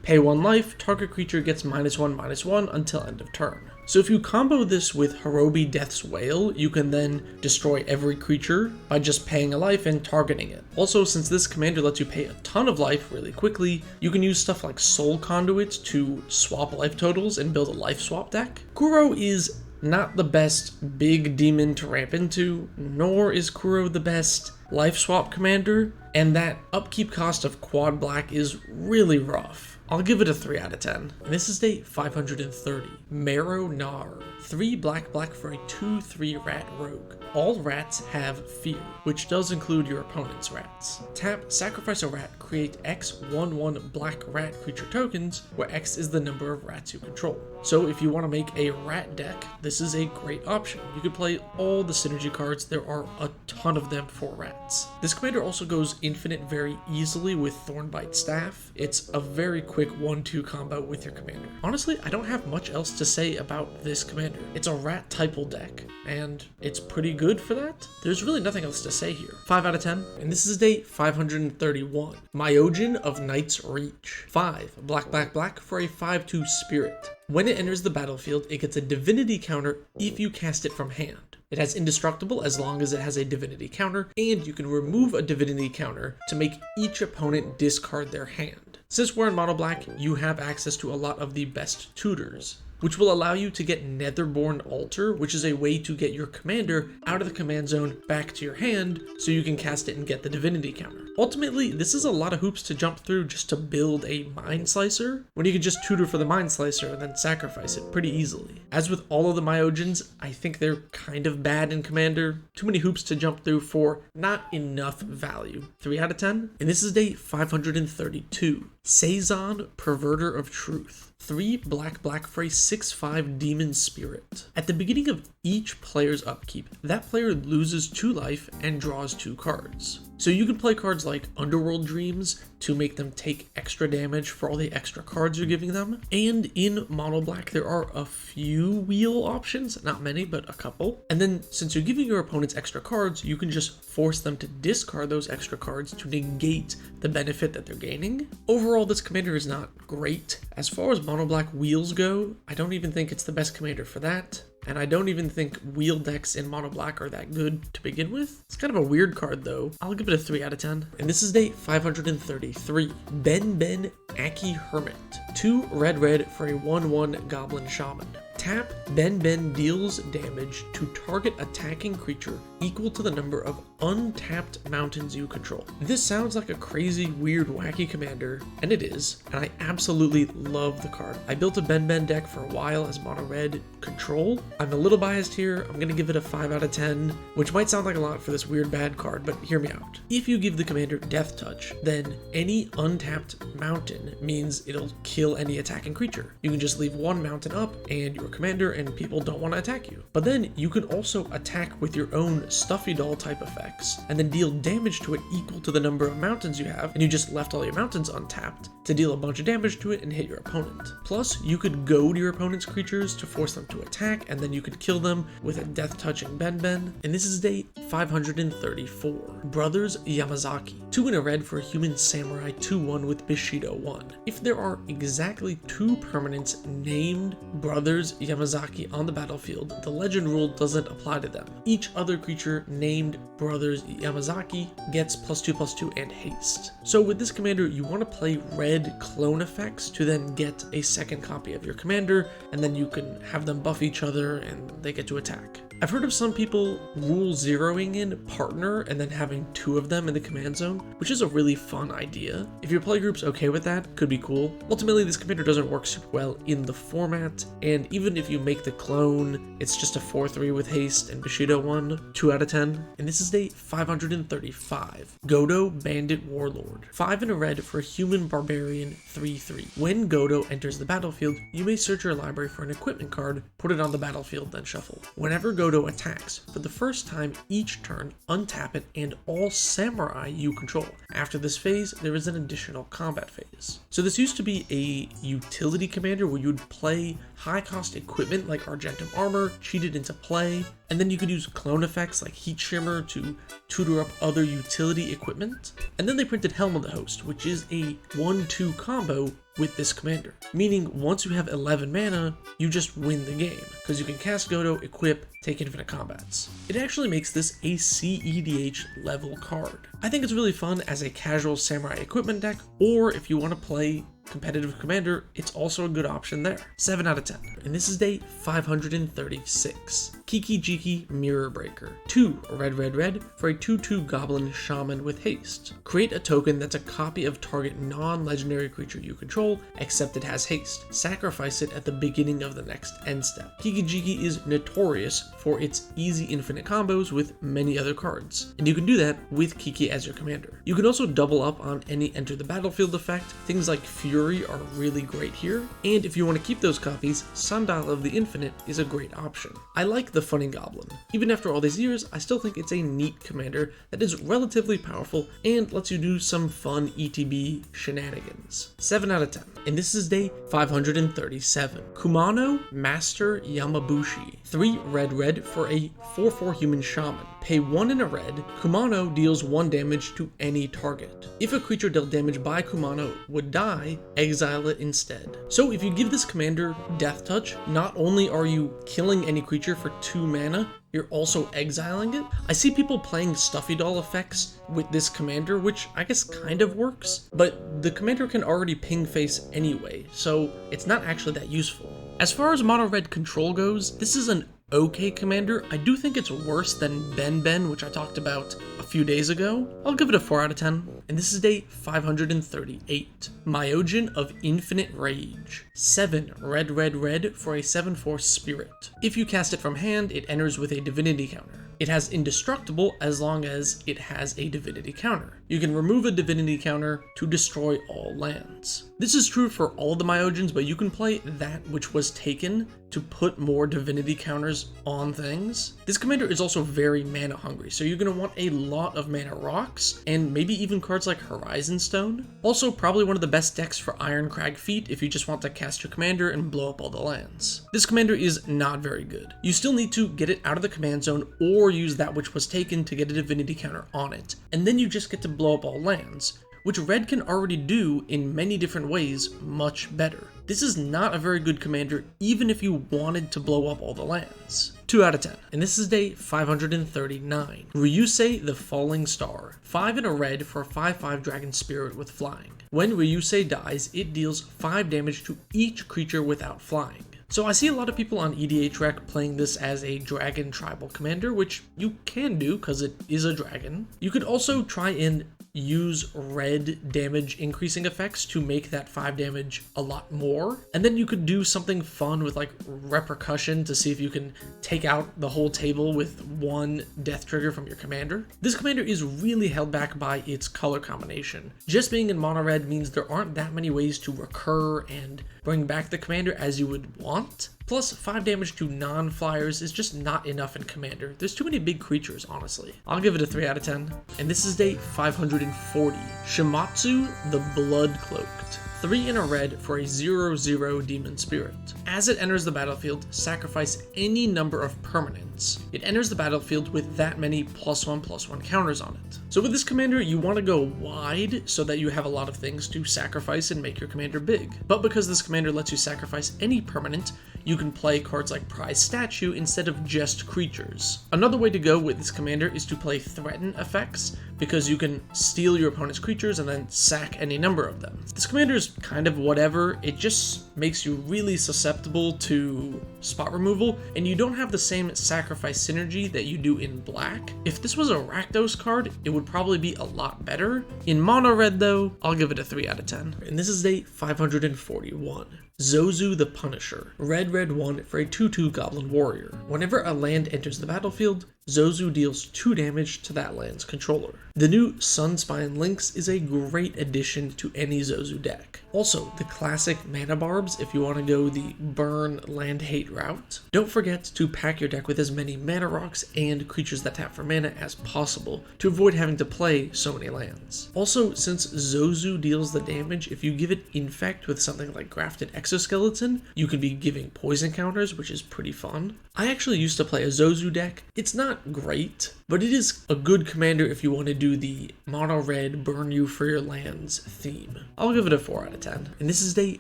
B: Pay 1 life, target creature gets -1/-1 until end of turn. So if you combo this with Horobi Death's Wail, you can then destroy every creature by just paying a life and targeting it. Also, since this commander lets you pay a ton of life really quickly, you can use stuff like Soul Conduits to swap life totals and build a life swap deck. Kuro is not the best big demon to ramp into, nor is Kuro the best life swap commander, and that upkeep cost of quad black is really rough. I'll give it a 3 out of 10. And this is day 530. Marrow Gnar. 3 black for a 2/3 rat rogue. All rats have fear, which does include your opponent's rats. Tap, sacrifice a rat, create X 1/1 black rat creature tokens, where X is the number of rats you control. So if you want to make a rat deck, this is a great option. You could play all the synergy cards, there are a ton of them for rats. This commander also goes infinite very easily with Thornbite Staff. It's a very quick 1-2 combo with your commander. Honestly, I don't have much else to say about this commander. It's a rat typal deck, and it's pretty good for that. There's really nothing else to say here. 5 out of 10, and this is day 531. Myojin of Night's Reach. 5 black for a 5/2 spirit. When it enters the battlefield, it gets a divinity counter if you cast it from hand. It has indestructible as long as it has a divinity counter, and you can remove a divinity counter to make each opponent discard their hand. Since we're in mono black, you have access to a lot of the best tutors, which will allow you to get Netherborn Altar, which is a way to get your commander out of the command zone back to your hand so you can cast it and get the divinity counter. Ultimately, this is a lot of hoops to jump through just to build a Mind Slicer, when you can just tutor for the Mind Slicer and then sacrifice it pretty easily. As with all of the Myojins, I think they're kind of bad in Commander. Too many hoops to jump through for not enough value. 3 out of 10. And this is day 532. Saison, Perverter of Truth. 3 black for a 6/5 demon spirit. At the beginning of each player's upkeep, that player loses 2 life and draws 2 cards. So you can play cards like Underworld Dreams to make them take extra damage for all the extra cards you're giving them. And in mono black, there are a few wheel options, not many, but a couple. And then since you're giving your opponents extra cards, you can just force them to discard those extra cards to negate the benefit that they're gaining. Overall, this commander is not great. As far as mono black wheels go, I don't even think it's the best commander for that. And I don't even think wheel decks in mono black are that good to begin with. It's kind of a weird card though. I'll give it a 3 out of 10. And this is day 533. Ben Aki Hermit. 2 red for a 1/1 Goblin Shaman. Tap, Ben deals damage to target attacking creature equal to the number of untapped mountains you control. This sounds like a crazy, weird, wacky commander, and it is, and I absolutely love the card. I built a Ben deck for a while as mono red control. I'm a little biased here. I'm gonna give it a 5 out of 10, which might sound like a lot for this weird bad card, but hear me out. If you give the commander Death Touch, then any untapped mountain means it'll kill any attacking creature. You can just leave 1 mountain up, and your commander and people don't want to attack you. But then you can also attack with your own Stuffy Doll type effects, and then deal damage to it equal to the number of mountains you have, and you just left all your mountains untapped to deal a bunch of damage to it and hit your opponent. Plus, you could goad your opponent's creatures to force them to attack, and then you could kill them with a death touching Ben. And this is day 534. Brothers Yamazaki. 2 in a red for a human samurai 2/1 with Bushido 1. If there are exactly 2 permanents named Brothers Yamazaki on the battlefield, the legend rule doesn't apply to them. Each other creature named Brothers Yamazaki gets +2/+2 and haste. So with this commander, you want to play red clone effects to then get a second copy of your commander, and then you can have them buff each other and they get to attack. I've heard of some people rule zeroing in partner and then having 2 of them in the command zone, which is a really fun idea. If your playgroup's okay with that, could be cool. Ultimately, this commander doesn't work super well in the format, and even if you make the clone, it's just a 4/3 with haste and Bushido 1, 2 out of 10. And this is day 535. Godo Bandit Warlord. 5 in a red for a human barbarian 3/3. When Godo enters the battlefield, you may search your library for an equipment card, put it on the battlefield, then shuffle. Whenever Godo attacks, for the first time each turn, untap it and all samurai you control. After this phase, there is an additional combat phase. So this used to be a utility commander where you'd play high cost equipment like Argentum Armor, cheat it into play, and then you could use clone effects like Heat Shimmer to tutor up other utility equipment. And then they printed Helm of the Host, which is a 1/2 combo with this commander, meaning once you have 11 mana, you just win the game, because you can cast Godo, equip, take infinite combats. It actually makes this a CEDH level card. I think it's really fun as a casual samurai equipment deck, or if you want to play competitive commander, it's also a good option there. 7 out of 10. And this is day 536. Kiki-Jiki Mirror Breaker. 2 red red red for a 2/2 goblin shaman with haste. Create a token that's a copy of target non-legendary creature you control, except it has haste. Sacrifice it at the beginning of the next end step. Kiki-Jiki is notorious for its easy infinite combos with many other cards, and you can do that with Kiki as your commander. You can also double up on any enter the battlefield effect. Things like Fury are really great here, and if you want to keep those copies, Sundial of the Infinite is a great option. I like the Funny Goblin. Even after all these years, I still think it's a neat commander that is relatively powerful and lets you do some fun ETB shenanigans. 7 out of 10. And this is day 537. Kumano Master Yamabushi. 3 red red for a 4/4 human shaman. Pay 1 in a red. Kumano deals 1 damage to any target. If a creature dealt damage by Kumano would die, exile it instead. So if you give this commander Death Touch, not only are you killing any creature for 2 mana, you're also exiling it. I see people playing Stuffy Doll effects with this commander, which I guess kind of works, but the commander can already ping face anyway, so it's not actually that useful. As far as mono red control goes, this is an okay commander. I do think it's worse than Ben, which I talked about a few days ago. I'll give it a 4 out of 10. And this is day 538. Myojin of Infinite Rage. 7 red red red for a 7/4 spirit. If you cast it from hand, it enters with a divinity counter. It has indestructible as long as it has a divinity counter. You can remove a divinity counter to destroy all lands. This is true for all the Myojins, but you can play that which was taken to put more divinity counters on things. This commander is also very mana hungry, so you're going to want a lot of mana rocks, and maybe even cards like Horizon Stone. Also, probably one of the best decks for Ironcrag Feat if you just want to cast your commander and blow up all the lands. This commander is not very good. You still need to get it out of the command zone or use that which was taken to get a divinity counter on it, and then you just get to blow up all lands, which red can already do in many different ways much better. This is not a very good commander even if you wanted to blow up all the lands. 2 out of 10. And this is day 539. Ryusei the Falling Star. 5 in a red for a 5/5 dragon spirit with flying. When Ryusei dies, it deals 5 damage to each creature without flying. So I see a lot of people on EDH Rec playing this as a dragon tribal commander, which you can do because it is a dragon. You could also try and use red damage increasing effects to make that 5 damage a lot more. And then you could do something fun with like repercussion to see if you can take out the whole table with 1 death trigger from your commander. This commander is really held back by its color combination. Just being in mono red means there aren't that many ways to recur and bring back the commander as you would want. Plus, 5 damage to non-flyers is just not enough in Commander. There's too many big creatures, honestly. I'll give it a 3 out of 10. And this is day 540. Shimatsu the Blood Cloaked. 3 in a red for a 0/0 demon spirit. As it enters the battlefield, sacrifice any number of permanents. It enters the battlefield with that many +1/+1 counters on it. So with this commander, you want to go wide so that you have a lot of things to sacrifice and make your commander big. But because this commander lets you sacrifice any permanent, you can play cards like Prize Statue instead of just creatures. Another way to go with this commander is to play Threaten effects, because you can steal your opponent's creatures and then sack any number of them. This commander is kind of whatever, it just makes you really susceptible to spot removal, and you don't have the same sacrifice synergy that you do in black. If this was a Rakdos card, it would probably be a lot better. In mono red though, I'll give it a 3 out of 10. And this is day 541. Zozu the Punisher. Red red 1 for a 2/2 goblin warrior. Whenever a land enters the battlefield, Zozu deals 2 damage to that land's controller. The new Sunspine Lynx is a great addition to any Zozu deck. Also, the classic mana barbs if you want to go the burn land hate route. Don't forget to pack your deck with as many mana rocks and creatures that tap for mana as possible to avoid having to play so many lands. Also, since Zozu deals the damage, if you give it Infect with something like Grafted Exoskeleton, you can be giving poison counters, which is pretty fun. I actually used to play a Zozu deck. It's not great, but it is a good commander if you want to do the mono red burn you for your lands theme. I'll give it a 4 out of 10. And this is day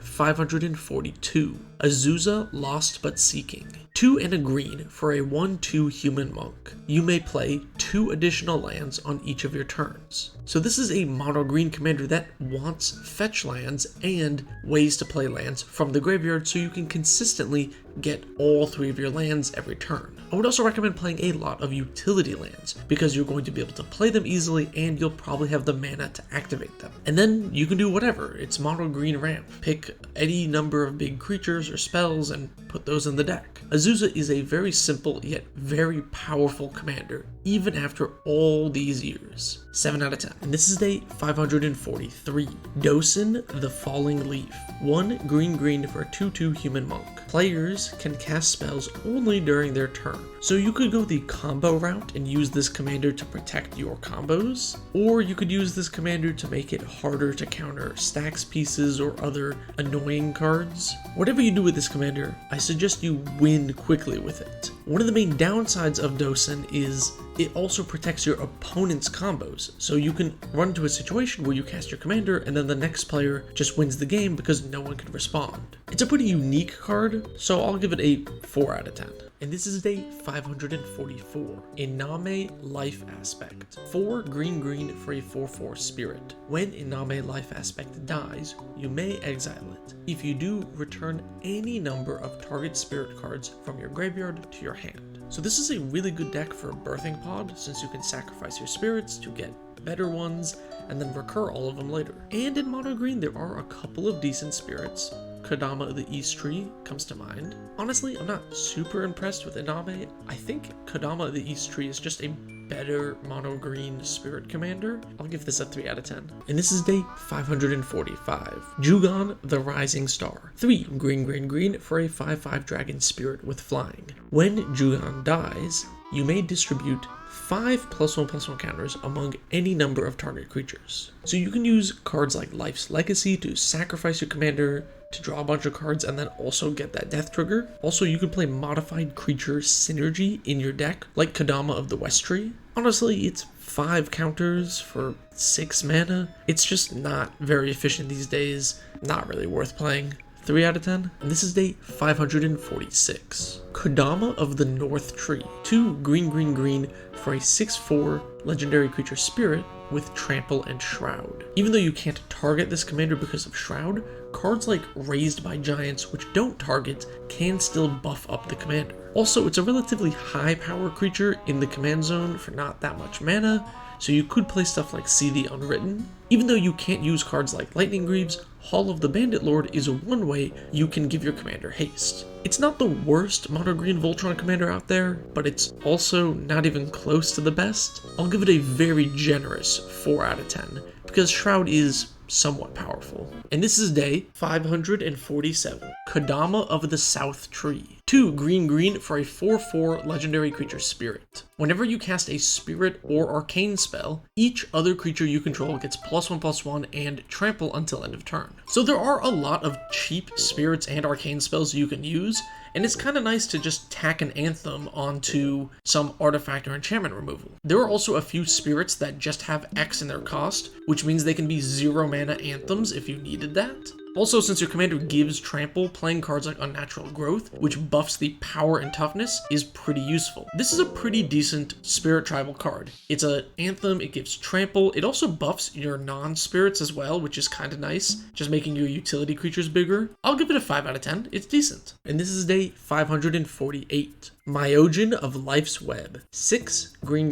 B: 542. Azusa Lost But Seeking. 2 and a green for a 1/2 human monk. You may play 2 additional lands on each of your turns. So this is a mono green commander that wants fetch lands and ways to play lands from the graveyard so you can consistently get all 3 of your lands every turn. I would also recommend playing a lot of utility lands, because you're going to be able to play them easily and you'll probably have the mana to activate them. And then you can do whatever, it's mono green ramp. Pick any number of big creatures or spells and put those in the deck. Azusa is a very simple yet very powerful commander, even after all these years. 7 out of 10. And this is day 543. Dosin the Falling Leaf. 1 green for a 2/2 human monk. Players can cast spells only during their turn. So you could go the combo route and use this commander to protect your combos, or you could use this commander to make it harder to counter stacks pieces or other annoying cards. Whatever you do with this commander, I suggest you win quickly with it. One of the main downsides of Dosin is it also protects your opponent's combos, so you can run into a situation where you cast your commander and then the next player just wins the game because no one can respond. It's a pretty unique card, so I'll give it a 4 out of 10. And this is day 544. Iname Life Aspect. 4 green for a 4/4 spirit. When Iname Life Aspect dies, you may exile it. If you do, return any number of target spirit cards from your graveyard to your hand. So this is a really good deck for Birthing Pod, since you can sacrifice your spirits to get better ones, and then recur all of them later. And in mono green, there are a couple of decent spirits. Kodama of the East Tree comes to mind. Honestly, I'm not super impressed with Iname. I think Kodama of the East Tree is just a better mono green spirit commander. I'll give this a 3 out of 10. And this is day 545. Jugon the Rising Star. 3 green for a 5/5 dragon spirit with flying. When Jugon dies, you may distribute 5 +1/+1 counters among any number of target creatures. So you can use cards like Life's Legacy to sacrifice your commander, to draw a bunch of cards, and then also get that death trigger. Also, you can play modified creature synergy in your deck, like Kodama of the West Tree. Honestly, it's 5 counters for 6 mana. It's just not very efficient these days. Not really worth playing. 3 out of 10. And this is day 546. Kodama of the North Tree. 2 green for a 6/4 legendary creature spirit with Trample and Shroud. Even though you can't target this commander because of Shroud, cards like Raised by Giants, which don't target, can still buff up the commander. Also, it's a relatively high power creature in the command zone for not that much mana, so you could play stuff like See the Unwritten. Even though you can't use cards like Lightning Greaves, Hall of the Bandit Lord is one way you can give your commander haste. It's not the worst mono green Voltron commander out there, but it's also not even close to the best. I'll give it a very generous 4 out of 10, because Shroud is somewhat powerful. And this is day 547. Kodama of the South Tree. 2 green for a 4/4 legendary creature spirit. Whenever you cast a spirit or arcane spell, each other creature you control gets +1/+1 and trample until end of turn. So there are a lot of cheap spirits and arcane spells you can use, and it's kind of nice to just tack an Anthem onto some artifact or enchantment removal. There are also a few spirits that just have X in their cost, which means they can be 0 mana Anthems if you needed that. Also, since your commander gives trample, playing cards like Unnatural Growth, which buffs the power and toughness, is pretty useful. This is a pretty decent spirit tribal card. It's an Anthem, it gives trample, it also buffs your non-spirits as well, which is kind of nice, just making your utility creatures bigger. I'll give it a 5 out of 10, it's decent. And this is day 548. Myojin of Life's Web. 6 green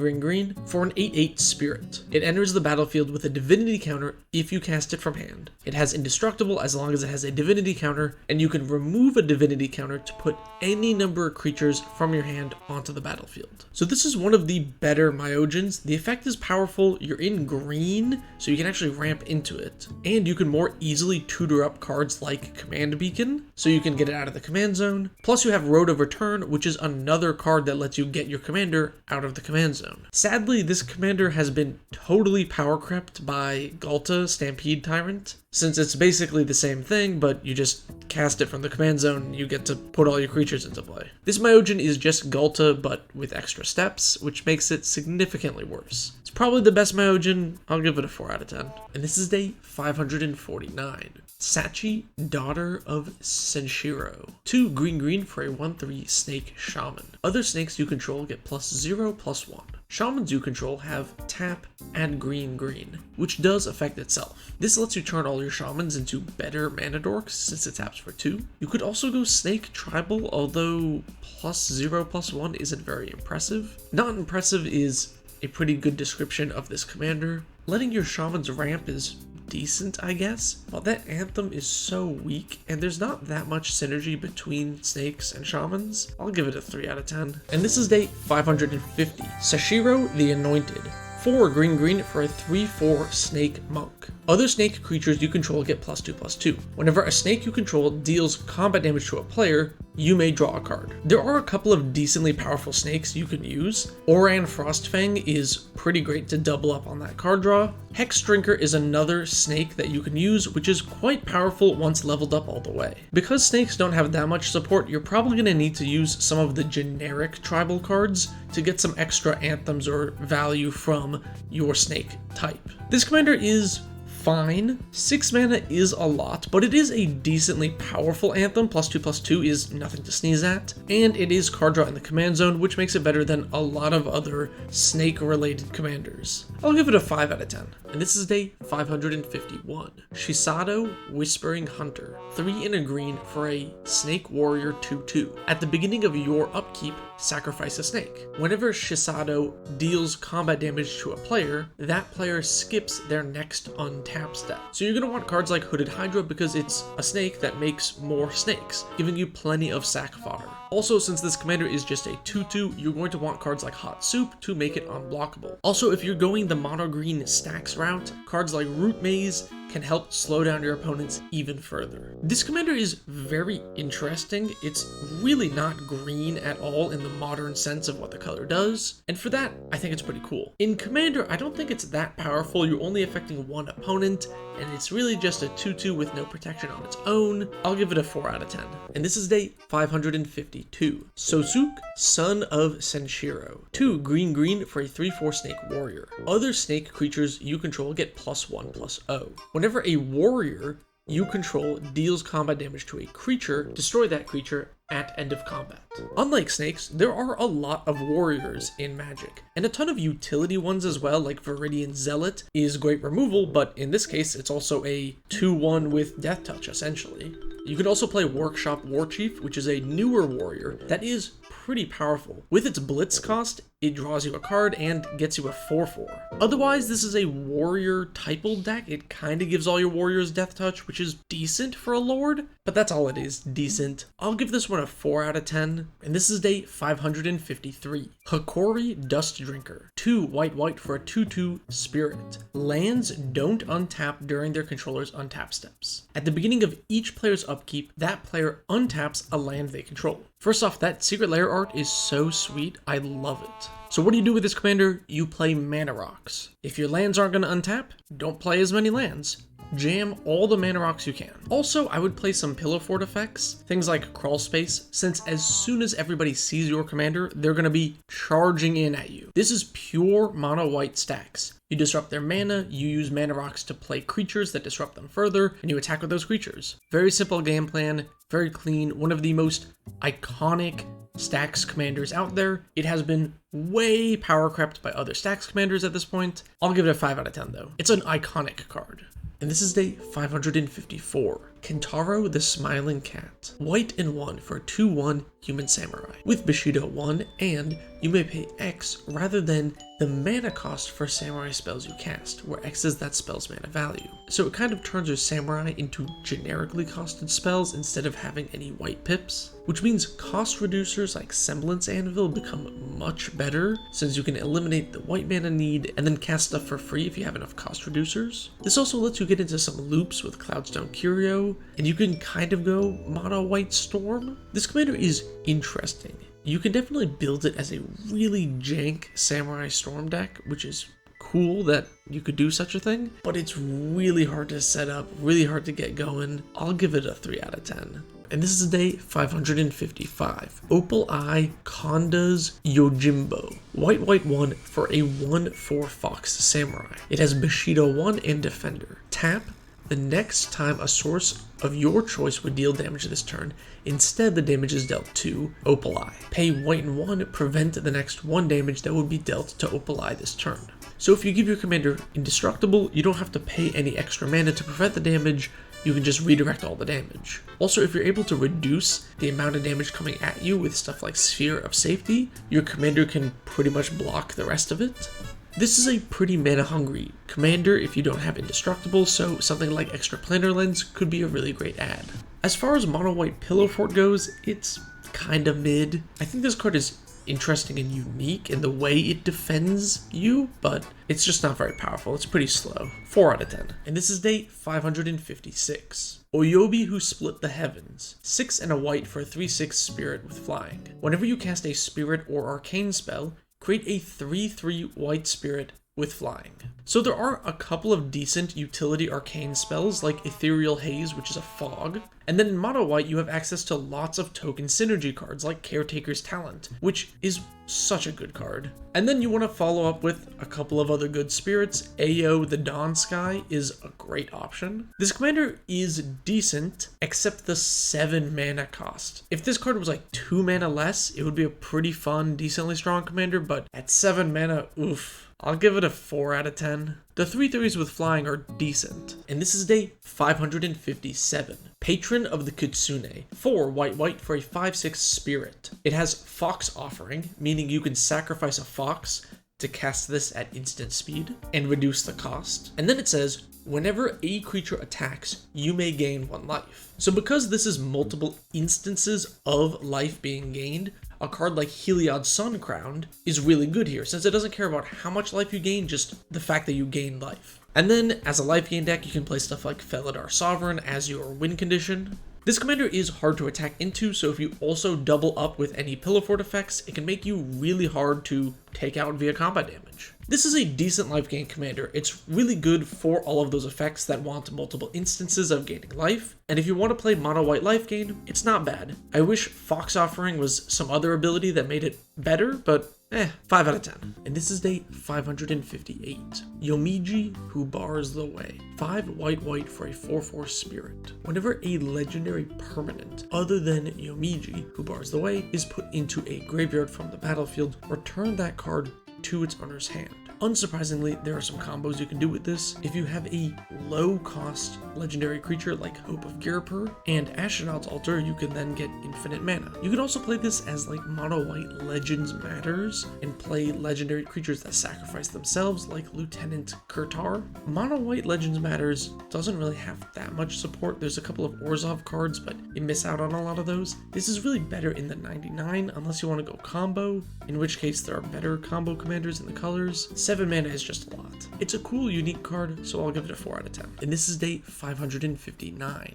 B: for an 8/8 spirit. It enters the battlefield with a divinity counter if you cast it from hand. It has indestructible as long as it has a divinity counter, and you can remove a divinity counter to put any number of creatures from your hand onto the battlefield. So this is one of the better Myojins. The effect is powerful, you're in green, so you can actually ramp into it. And you can more easily tutor up cards like Command Beacon, so you can get it out of the command zone. Plus you have Road of Return, which is another card that lets you get your commander out of the command zone. Sadly, this commander has been totally power crept by Ghalta, Stampede Tyrant, since it's basically the same thing, but you just cast it from the command zone and you get to put all your creatures into play. This Myojin is just Ghalta, but with extra steps, which makes it significantly worse. It's probably the best Myojin. I'll give it a 4 out of 10. And this is day 549. Sachi, Daughter of Senshiro. 2 green for a 1/3 snake shaman. Other snakes you control get +0/+1. Shamans you control have tap and green green, which does affect itself. This lets you turn all your shamans into better mana dorks since it taps for 2. You could also go snake tribal, although +0/+1 isn't very impressive. Not impressive is a pretty good description of this commander. Letting your shamans ramp is decent, I guess, but that anthem is so weak and there's not that much synergy between snakes and shamans. I'll give it a 3 out of 10. And this is day 550, Sashiro the Anointed. 4 green green for a 3/4 snake monk. Other snake creatures you control get +2/+2. Whenever a snake you control deals combat damage to a player, you may draw a card. There are a couple of decently powerful snakes you can use. Oran Frostfang is pretty great to double up on that card draw. Hex Drinker is another snake that you can use, which is quite powerful once leveled up all the way. Because snakes don't have that much support, you're probably going to need to use some of the generic tribal cards to get some extra anthems or value from your snake type. This commander is fine. 6 mana is a lot, but it is a decently powerful anthem. +2/+2 is nothing to sneeze at, and it is card draw in the command zone, which makes it better than a lot of other snake-related commanders. I'll give it a 5 out of 10. And this is day 551. Shisado Whispering Hunter. 3 and a green for a Snake Warrior 2/2. At the beginning of your upkeep, sacrifice a snake. Whenever Shisado deals combat damage to a player, that player skips their next untap step. So you're going to want cards like Hooded Hydra because it's a snake that makes more snakes, giving you plenty of sack fodder. Also, since this commander is just a 2/2, you're going to want cards like Hot Soup to make it unblockable. Also, if you're going the mono green stacks route, cards like Root Maze can help slow down your opponents even further. This commander is very interesting. It's really not green at all in the modern sense of what the color does, and for that, I think it's pretty cool. In Commander, I don't think it's that powerful. You're only affecting one opponent, and it's really just a 2/2 with no protection on its own. I'll give it a 4 out of 10. And this is day 552. Sosuk, Son of Senshiro. 2 green green for a 3/4 snake warrior. Other snake creatures you control get +1/+0. Whenever a warrior you control deals combat damage to a creature, destroy that creature at end of combat. Unlike snakes, there are a lot of warriors in Magic, and a ton of utility ones as well, like Viridian Zealot is great removal, but in this case, it's also a 2/1 with Death Touch, essentially. You can also play Workshop Warchief, which is a newer warrior that is pretty powerful. With its blitz cost, it draws you a card and gets you a 4/4. Otherwise, this is a warrior typal deck. It kind of gives all your warriors Death Touch, which is decent for a lord, but that's all it is, decent. I'll give this one a 4 out of 10, and this is day 553. Hikori Dust Drinker. 2 white for a 2/2 spirit. Lands don't untap during their controller's untap steps. At the beginning of each player's upkeep, that player untaps a land they control. First off, that Secret Lair art is so sweet, I love it. So what do you do with this commander? You play Mana Rocks. If your lands aren't going to untap, don't play as many lands. Jam all the Mana Rocks you can. Also, I would play some Pillow Fort effects, things like Crawl Space, since as soon as everybody sees your commander, they're going to be charging in at you. This is pure mono white stacks. You disrupt their mana, you use Mana Rocks to play creatures that disrupt them further, and you attack with those creatures. Very simple game plan, very clean, one of the most iconic stacks commanders out there. It has been way power crept by other stacks commanders at this point. I'll give it a 5 out of 10 though. It's an iconic card. And this is day 554. Kentaro the Smiling Cat. White and 1 for a 2/1 Human Samurai. With Bushido 1, and you may pay X rather than the mana cost for samurai spells you cast, where X is that spell's mana value. So it kind of turns your samurai into generically costed spells instead of having any white pips, which means cost reducers like Semblance Anvil become much better, since you can eliminate the white mana need and then cast stuff for free if you have enough cost reducers. This also lets you get into some loops with Cloudstone Curio, and you can kind of go mono white storm. This commander is interesting. You can definitely build it as a really jank samurai storm deck, which is cool that you could do such a thing, but it's really hard to set up, really hard to get going. I'll give it a 3 out of 10. And this is day 555. Opal Eye Konda's Yojimbo. White 1 for a 1/4 Fox Samurai. It has Bushido 1 and Defender. Tap, The next time a source of your choice would deal damage this turn, instead the damage is dealt to Opaleye. Pay white and 1, prevent the next 1 damage that would be dealt to Opaleye this turn. So if you give your commander Indestructible, you don't have to pay any extra mana to prevent the damage, you can just redirect all the damage. Also, if you're able to reduce the amount of damage coming at you with stuff like Sphere of Safety, your commander can pretty much block the rest of it. This is a pretty mana-hungry commander if you don't have Indestructible, so something like Extra Planar Lens could be a really great add. As far as mono-white Pillow Fort goes, it's kind of mid. I think this card is interesting and unique in the way it defends you, but it's just not very powerful. It's pretty slow. 4 out of 10. And this is day 556. Oyobi Who Split the Heavens. 6 and a white for a 3/6 spirit with flying. Whenever you cast a spirit or arcane spell, create a 3/3 white spirit with flying. So there are a couple of decent utility arcane spells like Ethereal Haze, which is a fog, and then in mono white you have access to lots of token synergy cards like Caretaker's Talent, which is such a good card. And then you want to follow up with a couple of other good spirits. Ao the Dawn Sky is a great option. This commander is decent, except the 7 mana cost. If this card was like 2 mana less, it would be a pretty fun, decently strong commander, but at 7 mana, oof. I'll give it a 4 out of 10. The 3/3s with flying are decent. And this is day 557. Patron of the Kitsune. 4 white for a 5/6 spirit. It has Fox Offering, meaning you can sacrifice a fox to cast this at instant speed and reduce the cost. And then it says, whenever a creature attacks, you may gain 1 life. So because this is multiple instances of life being gained, a card like Heliod's Sun Crowned is really good here, since it doesn't care about how much life you gain, just the fact that you gain life. And then, as a life gain deck, you can play stuff like Felidar Sovereign as your win condition. This commander is hard to attack into, so if you also double up with any Pillow Fort effects, it can make you really hard to take out via combat damage. This is a decent life gain commander. It's really good for all of those effects that want multiple instances of gaining life, and if you want to play mono white life gain, it's not bad. I wish Fox Offering was some other ability that made it better, but 5 out of 10. And this is day 558. Yomiji Who Bars the Way. 5 white for a 4/4 spirit. Whenever a legendary permanent other than Yomiji Who Bars the Way is put into a graveyard from the battlefield, return that card to its owner's hand. Unsurprisingly, there are some combos you can do with this. If you have a low-cost legendary creature like Hope of Girapur and Astronaut's Altar, you can then get infinite mana. You can also play this as like mono-white Legends Matters and play legendary creatures that sacrifice themselves like Lieutenant Kurtar. Mono-white Legends Matters doesn't really have that much support. There's a couple of Orzhov cards, but you miss out on a lot of those. This is really better in the 99 unless you want to go combo, in which case there are better combo commanders in the colors. 7 mana is just a lot. It's a cool, unique card, so I'll give it a 4 out of 10. And this is day 559.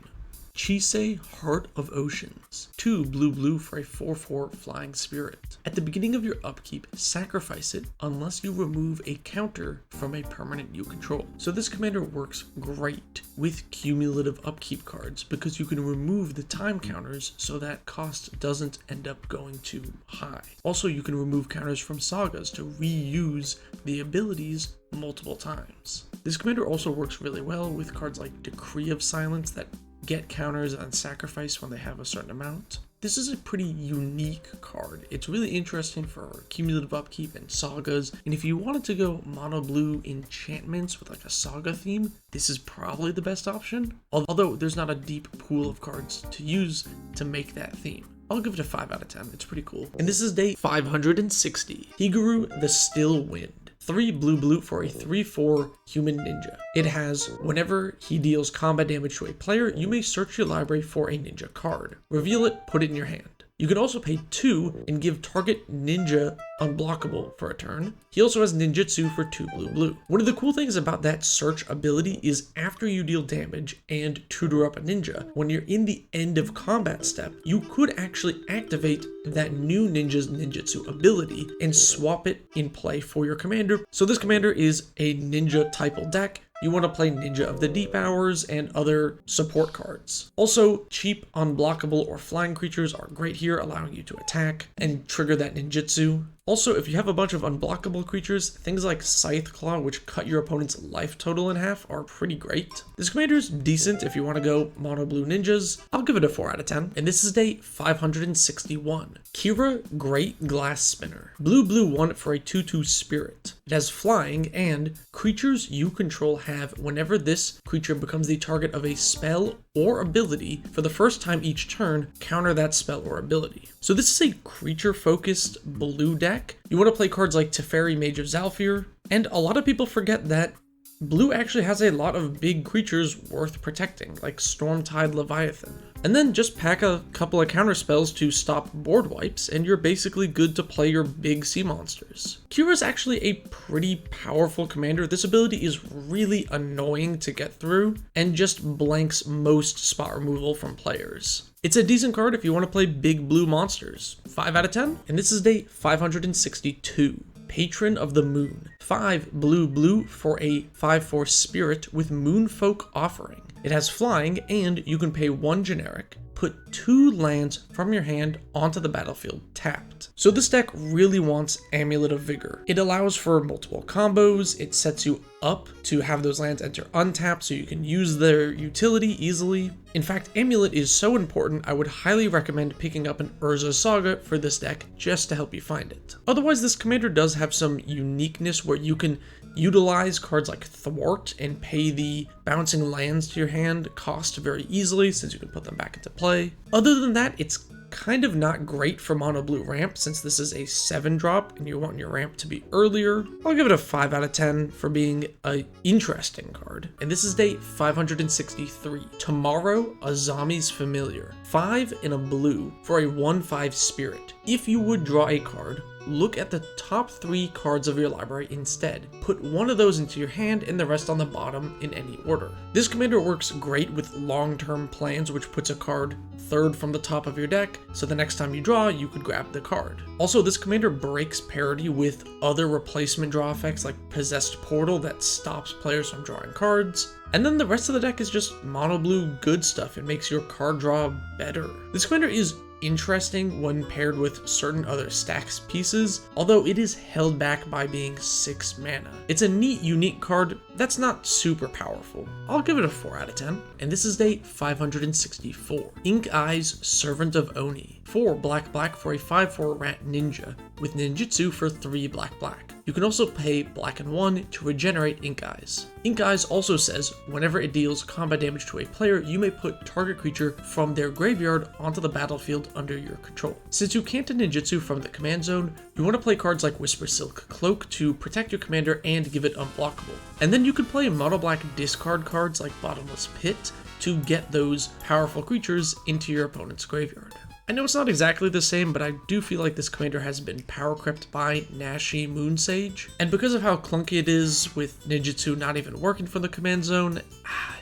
B: Chisei Heart of Oceans. 2 blue for a 4/4 flying spirit. At the beginning of your upkeep, sacrifice it unless you remove a counter from a permanent you control. So this commander works great with cumulative upkeep cards because you can remove the time counters so that cost doesn't end up going too high. Also, you can remove counters from sagas to reuse the abilities multiple times. This commander also works really well with cards like Decree of Silence that get counters and sacrifice when they have a certain amount. This is a pretty unique card. It's really interesting for cumulative upkeep and sagas, and if you wanted to go mono blue enchantments with like a saga theme, this is probably the best option, although there's not a deep pool of cards to use to make that theme. I'll give it a 5 out of 10. It's pretty cool. And this is day 560. Higuru the Still Wind. 3 blue for a 3/4 human ninja. It has, whenever he deals combat damage to a player, you may search your library for a ninja card. Reveal it, put it in your hand. You can also pay 2 and give target ninja unblockable for a turn. He also has ninjutsu for 2 blue. One of the cool things about that search ability is after you deal damage and tutor up a ninja, when you're in the end of combat step, you could actually activate that new ninja's ninjutsu ability and swap it in play for your commander. So this commander is a ninja typal deck. You want to play Ninja of the Deep Hours and other support cards. Also, cheap, unblockable, or flying creatures are great here, allowing you to attack and trigger that ninjutsu. Also, if you have a bunch of unblockable creatures, things like Scythe Claw, which cut your opponent's life total in half, are pretty great. This commander's decent if you want to go mono blue ninjas. I'll give it a 4 out of 10. And this is day 561. Kira Great Glass Spinner. Blue 1 for a 2/2 spirit. It has flying, and creatures you control have, whenever this creature becomes the target of a spell or ability for the first time each turn, counter that spell or ability. So this is a creature-focused blue deck. You want to play cards like Teferi, Mage of Zhalfir, and a lot of people forget that blue actually has a lot of big creatures worth protecting, like Stormtide Leviathan. And then just pack a couple of counter spells to stop board wipes, and you're basically good to play your big sea monsters. Kira is actually a pretty powerful commander. This ability is really annoying to get through, and just blanks most spot removal from players. It's a decent card if you want to play big blue monsters. 5 out of 10, and this is day 562. Patron of the Moon. 5 blue for a 5/4 spirit with Moonfolk Offering. It has flying, and you can pay 1 generic, put 2 lands from your hand onto the battlefield tapped. So this deck really wants Amulet of Vigor. It allows for multiple combos, it sets you up to have those lands enter untapped so you can use their utility easily. In fact, Amulet is so important, I would highly recommend picking up an Urza Saga for this deck just to help you find it. Otherwise, this commander does have some uniqueness where you can utilize cards like Thwart and pay the bouncing lands to your hand cost very easily since you can put them back into play. Other than that, it's kind of not great for mono blue ramp since this is a 7-drop and you want your ramp to be earlier. I'll give it a 5 out of 10 for being an interesting card. And this is day 563. Tomorrow, Azami's Familiar. 5 in a blue for a 1/5 spirit. If you would draw a card, look at the top 3 cards of your library instead. Put one of those into your hand and the rest on the bottom in any order. This commander works great with long-term plans, which puts a card 3rd from the top of your deck, so the next time you draw, you could grab the card. Also, this commander breaks parity with other replacement draw effects like Possessed Portal that stops players from drawing cards. And then the rest of the deck is just mono blue good stuff. It makes your card draw better. This commander is interesting when paired with certain other stacks pieces, although it is held back by being 6 mana. It's a neat, unique card that's not super powerful. I'll give it a 4 out of 10. And this is day 564. Ink Eyes Servant of Oni. 4 black for a 5/4 rat ninja with ninjutsu for 3 black. You can also pay black and 1 to regenerate Ink Eyes. Ink Eyes also says whenever it deals combat damage to a player, you may put target creature from their graveyard onto the battlefield under your control. Since you can't ninjutsu from the command zone, you want to play cards like Whisper Silk Cloak to protect your commander and give it unblockable. And then you could play mono black discard cards like Bottomless Pit to get those powerful creatures into your opponent's graveyard. I know it's not exactly the same, but I do feel like this commander has been power crept by Nashi Moonsage. And because of how clunky it is with ninjutsu not even working from the command zone,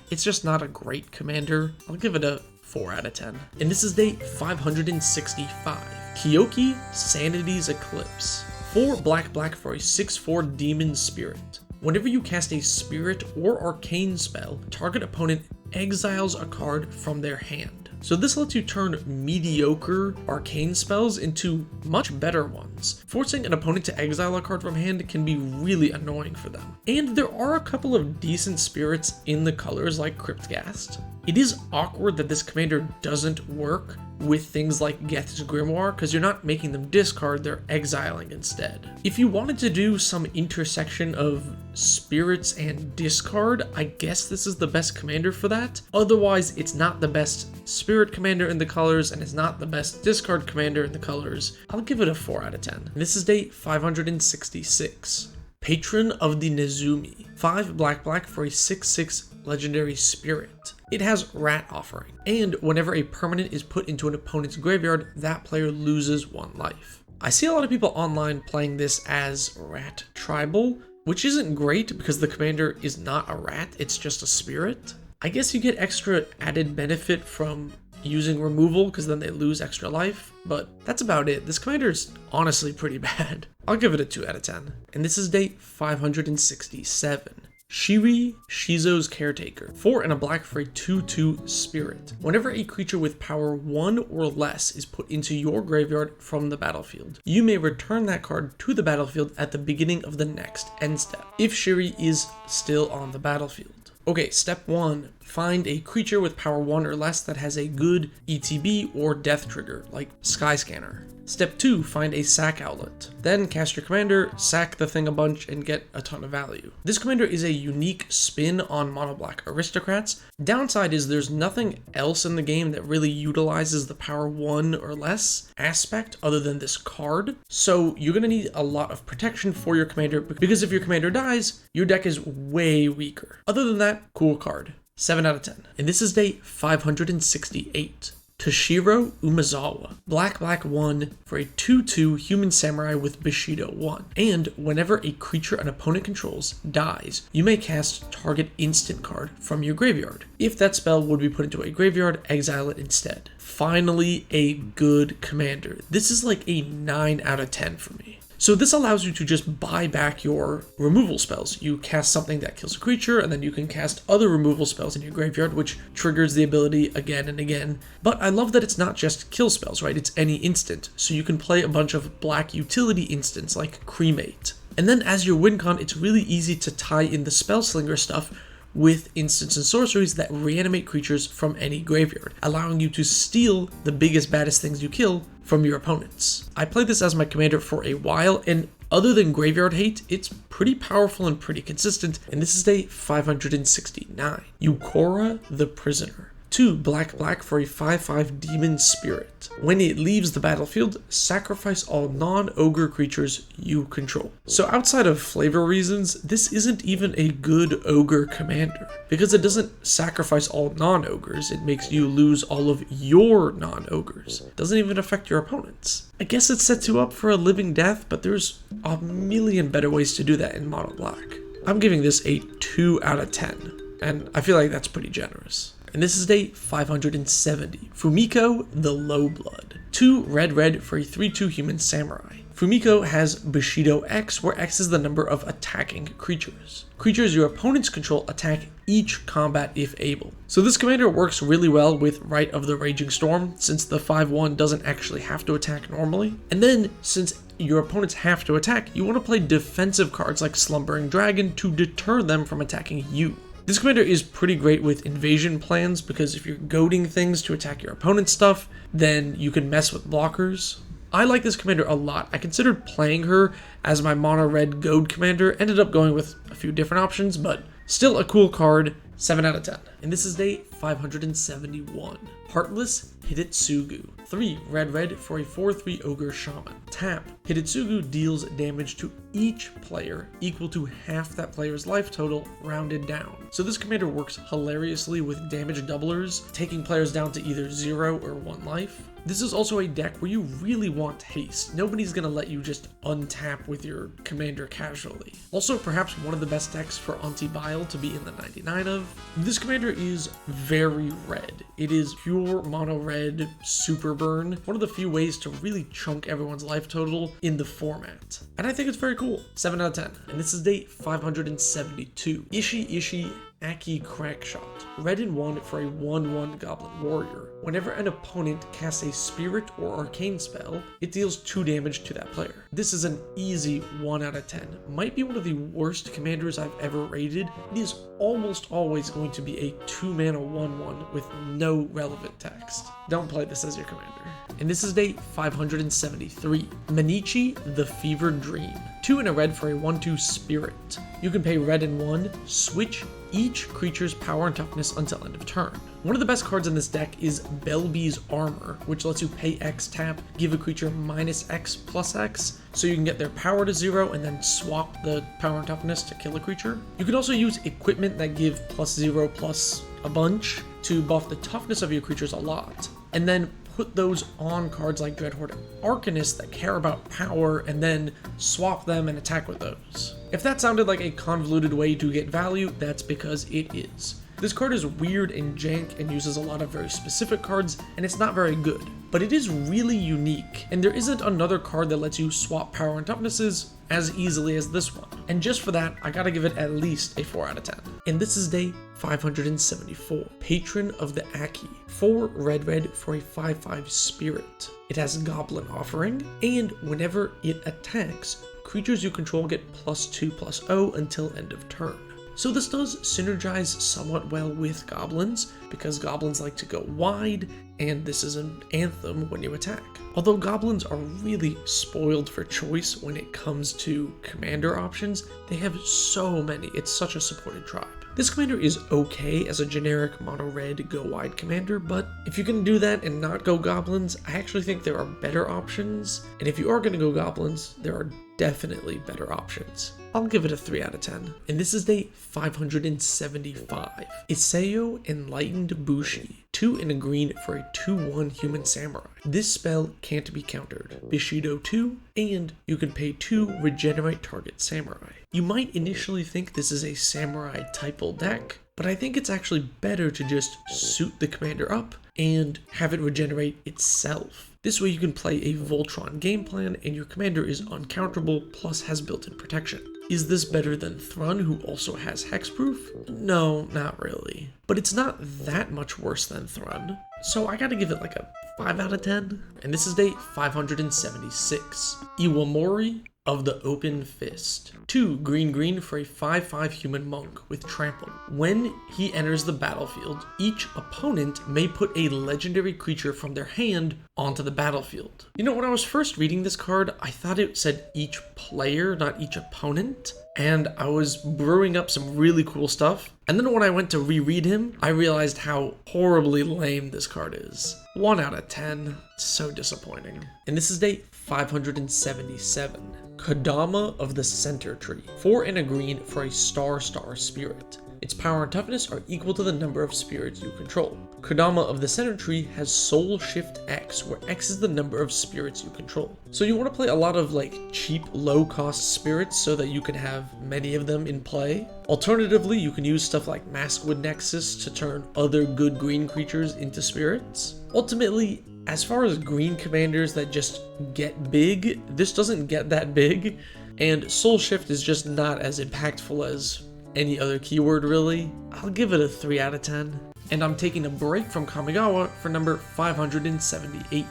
B: it's just not a great commander. I'll give it a 4 out of 10. And this is day 565. Kyoki Sanity's Eclipse. 4 black for a 6/4 demon spirit. Whenever you cast a spirit or arcane spell, target opponent exiles a card from their hand. So this lets you turn mediocre arcane spells into much better ones. Forcing an opponent to exile a card from hand can be really annoying for them. And there are a couple of decent spirits in the colors like Cryptghast. It is awkward that this commander doesn't work with things like Geth's Grimoire because you're not making them discard, they're exiling instead. If you wanted to do some intersection of spirits and discard, I guess this is the best commander for that. Otherwise, it's not the best spirit commander in the colors and it's not the best discard commander in the colors. I'll give it a 4 out of 10. And this is day 566. Patron of the Nezumi. 5 black for a 6/6 legendary spirit. It has Rat Offering, and whenever a permanent is put into an opponent's graveyard, that player loses 1 life. I see a lot of people online playing this as Rat Tribal, which isn't great because the commander is not a rat, it's just a spirit. I guess you get extra added benefit from using removal because then they lose extra life, but that's about it. This commander is honestly pretty bad. I'll give it a 2 out of 10. And this is day 567. Shiri, Shizo's Caretaker. 4 and a black for a 2/2 spirit. Whenever a creature with power 1 or less is put into your graveyard from the battlefield, you may return that card to the battlefield at the beginning of the next end step, if Shiri is still on the battlefield. Okay, step 1, find a creature with power 1 or less that has a good ETB or death trigger, like Skyscanner. Step 2, find a sack outlet. Then cast your commander, sack the thing a bunch, and get a ton of value. This commander is a unique spin on mono black aristocrats. Downside is there's nothing else in the game that really utilizes the power 1 or less aspect other than this card. So you're gonna need a lot of protection for your commander, because if your commander dies, your deck is way weaker. Other than that, cool card. 7 out of 10. And this is day 568. Toshiro Umezawa. Black 1 for a 2/2 human samurai with Bushido 1. And whenever a creature an opponent controls dies, you may cast target instant card from your graveyard. If that spell would be put into a graveyard, exile it instead. Finally, a good commander. This is like a 9 out of 10 for me. So this allows you to just buy back your removal spells. You cast something that kills a creature, and then you can cast other removal spells in your graveyard, which triggers the ability again and again. But I love that it's not just kill spells, right? It's any instant. So you can play a bunch of black utility instants like Cremate. And then as your win con, it's really easy to tie in the Spellslinger stuff with instants and sorceries that reanimate creatures from any graveyard, allowing you to steal the biggest, baddest things you kill from your opponents. I played this as my commander for a while, and other than graveyard hate, it's pretty powerful and pretty consistent, and this is day 569. Yukora the Prisoner. 2 black for a 5/5 demon spirit. When it leaves the battlefield, sacrifice all non-ogre creatures you control. So outside of flavor reasons, this isn't even a good ogre commander, because it doesn't sacrifice all non-ogres, it makes you lose all of your non-ogres. It doesn't even affect your opponents. I guess it sets you up for a living death, but there's a million better ways to do that in mono black. I'm giving this a 2 out of 10, and I feel like that's pretty generous. And this is day 570. Fumiko the Lowblood. 2 red for a 3/2 human samurai. Fumiko has Bushido X, where X is the number of attacking creatures. Creatures your opponents control attack each combat if able. So this commander works really well with Rite of the Raging Storm, since the 5/1 doesn't actually have to attack normally. And then, since your opponents have to attack, you want to play defensive cards like Slumbering Dragon to deter them from attacking you. This commander is pretty great with invasion plans, because if you're goading things to attack your opponent's stuff, then you can mess with blockers. I like this commander a lot. I considered playing her as my mono red goad commander, ended up going with a few different options, but still a cool card. 7 out of 10. And this is day 571. Heartless Hidetsugu. 3 red for a 4/3 ogre shaman. Tap. Hidetsugu deals damage to each player equal to half that player's life total, rounded down. So this commander works hilariously with damage doublers, taking players down to either 0 or 1 life. This is also a deck where you really want haste. Nobody's gonna let you just untap with your commander casually. Also, perhaps one of the best decks for anti-bile to be in the 99 of. This commander is very red. It is pure mono red super burn. One of the few ways to really chunk everyone's life total in the format. And I think it's very cool. 7 out of 10. And this is day 572. Ishi Aki Crackshot. Red and 1 for a 1/1 Goblin Warrior. Whenever an opponent casts a spirit or arcane spell, it deals 2 damage to that player. This is an easy 1 out of 10. Might be one of the worst commanders I've ever rated. It is almost always going to be a 2-mana 1/1 with no relevant text. Don't play this as your commander. And this is day 573. Manichi the Fevered Dream. 2 and a red for a 1/2 spirit. You can pay red and 1, switch each creature's power and toughness until end of turn. One of the best cards in this deck is Belby's Armor, which lets you pay X tap, give a creature -X plus X, so you can get their power to 0 and then swap the power and toughness to kill a creature. You can also use equipment that give +0 plus a bunch to buff the toughness of your creatures a lot, and then put those on cards like Dreadhorde Arcanist that care about power, and then swap them and attack with those. If that sounded like a convoluted way to get value, that's because it is. This card is weird and jank and uses a lot of very specific cards, and it's not very good. But it is really unique, and there isn't another card that lets you swap power and toughnesses as easily as this one. And just for that, I gotta give it at least a 4 out of 10. And this is day 574, Patron of the Aki. 4 red for a 5/5 spirit. It has Goblin Offering, and whenever it attacks, creatures you control get +2/+0 until end of turn. So this does synergize somewhat well with goblins, because goblins like to go wide, and this is an anthem when you attack. Although goblins are really spoiled for choice when it comes to commander options, they have so many, it's such a supported tribe. This commander is okay as a generic mono red go wide commander, but if you can do that and not go goblins, I actually think there are better options, and if you are going to go goblins, there are definitely better options. I'll give it a 3 out of 10. And this is day 575. Iseo Enlightened Bushi. 2 and a green for a 2/1 human samurai. This spell can't be countered. Bushido 2, and you can pay 2 regenerate target samurai. You might initially think this is a samurai typal deck, but I think it's actually better to just suit the commander up and have it regenerate itself. This way you can play a Voltron game plan and your commander is uncounterable plus has built-in protection. Is this better than Thrun, who also has hexproof? No, not really. But it's not that much worse than Thrun, so I gotta give it like a 5 out of 10. And this is day 576. Iwamori of the Open Fist. 2 green for a 5/5 human monk with trample. When he enters the battlefield, each opponent may put a legendary creature from their hand onto the battlefield. You know, when I was first reading this card, I thought it said each player, not each opponent, and I was brewing up some really cool stuff. And then when I went to reread him, I realized how horribly lame this card is. 1 out of 10. So disappointing. And this is day 577. Kodama of the Center Tree. 4 and a green for a star spirit. Its power and toughness are equal to the number of spirits you control. Kodama of the Center Tree has Soul Shift X, where X is the number of spirits you control. So you want to play a lot of like cheap, low-cost spirits so that you can have many of them in play. Alternatively, you can use stuff like Maskwood Nexus to turn other good green creatures into spirits. Ultimately, as far as green commanders that just get big, this doesn't get that big, and Soul Shift is just not as impactful as any other keyword really. I'll give it a 3 out of 10. And I'm taking a break from Kamigawa for number 578.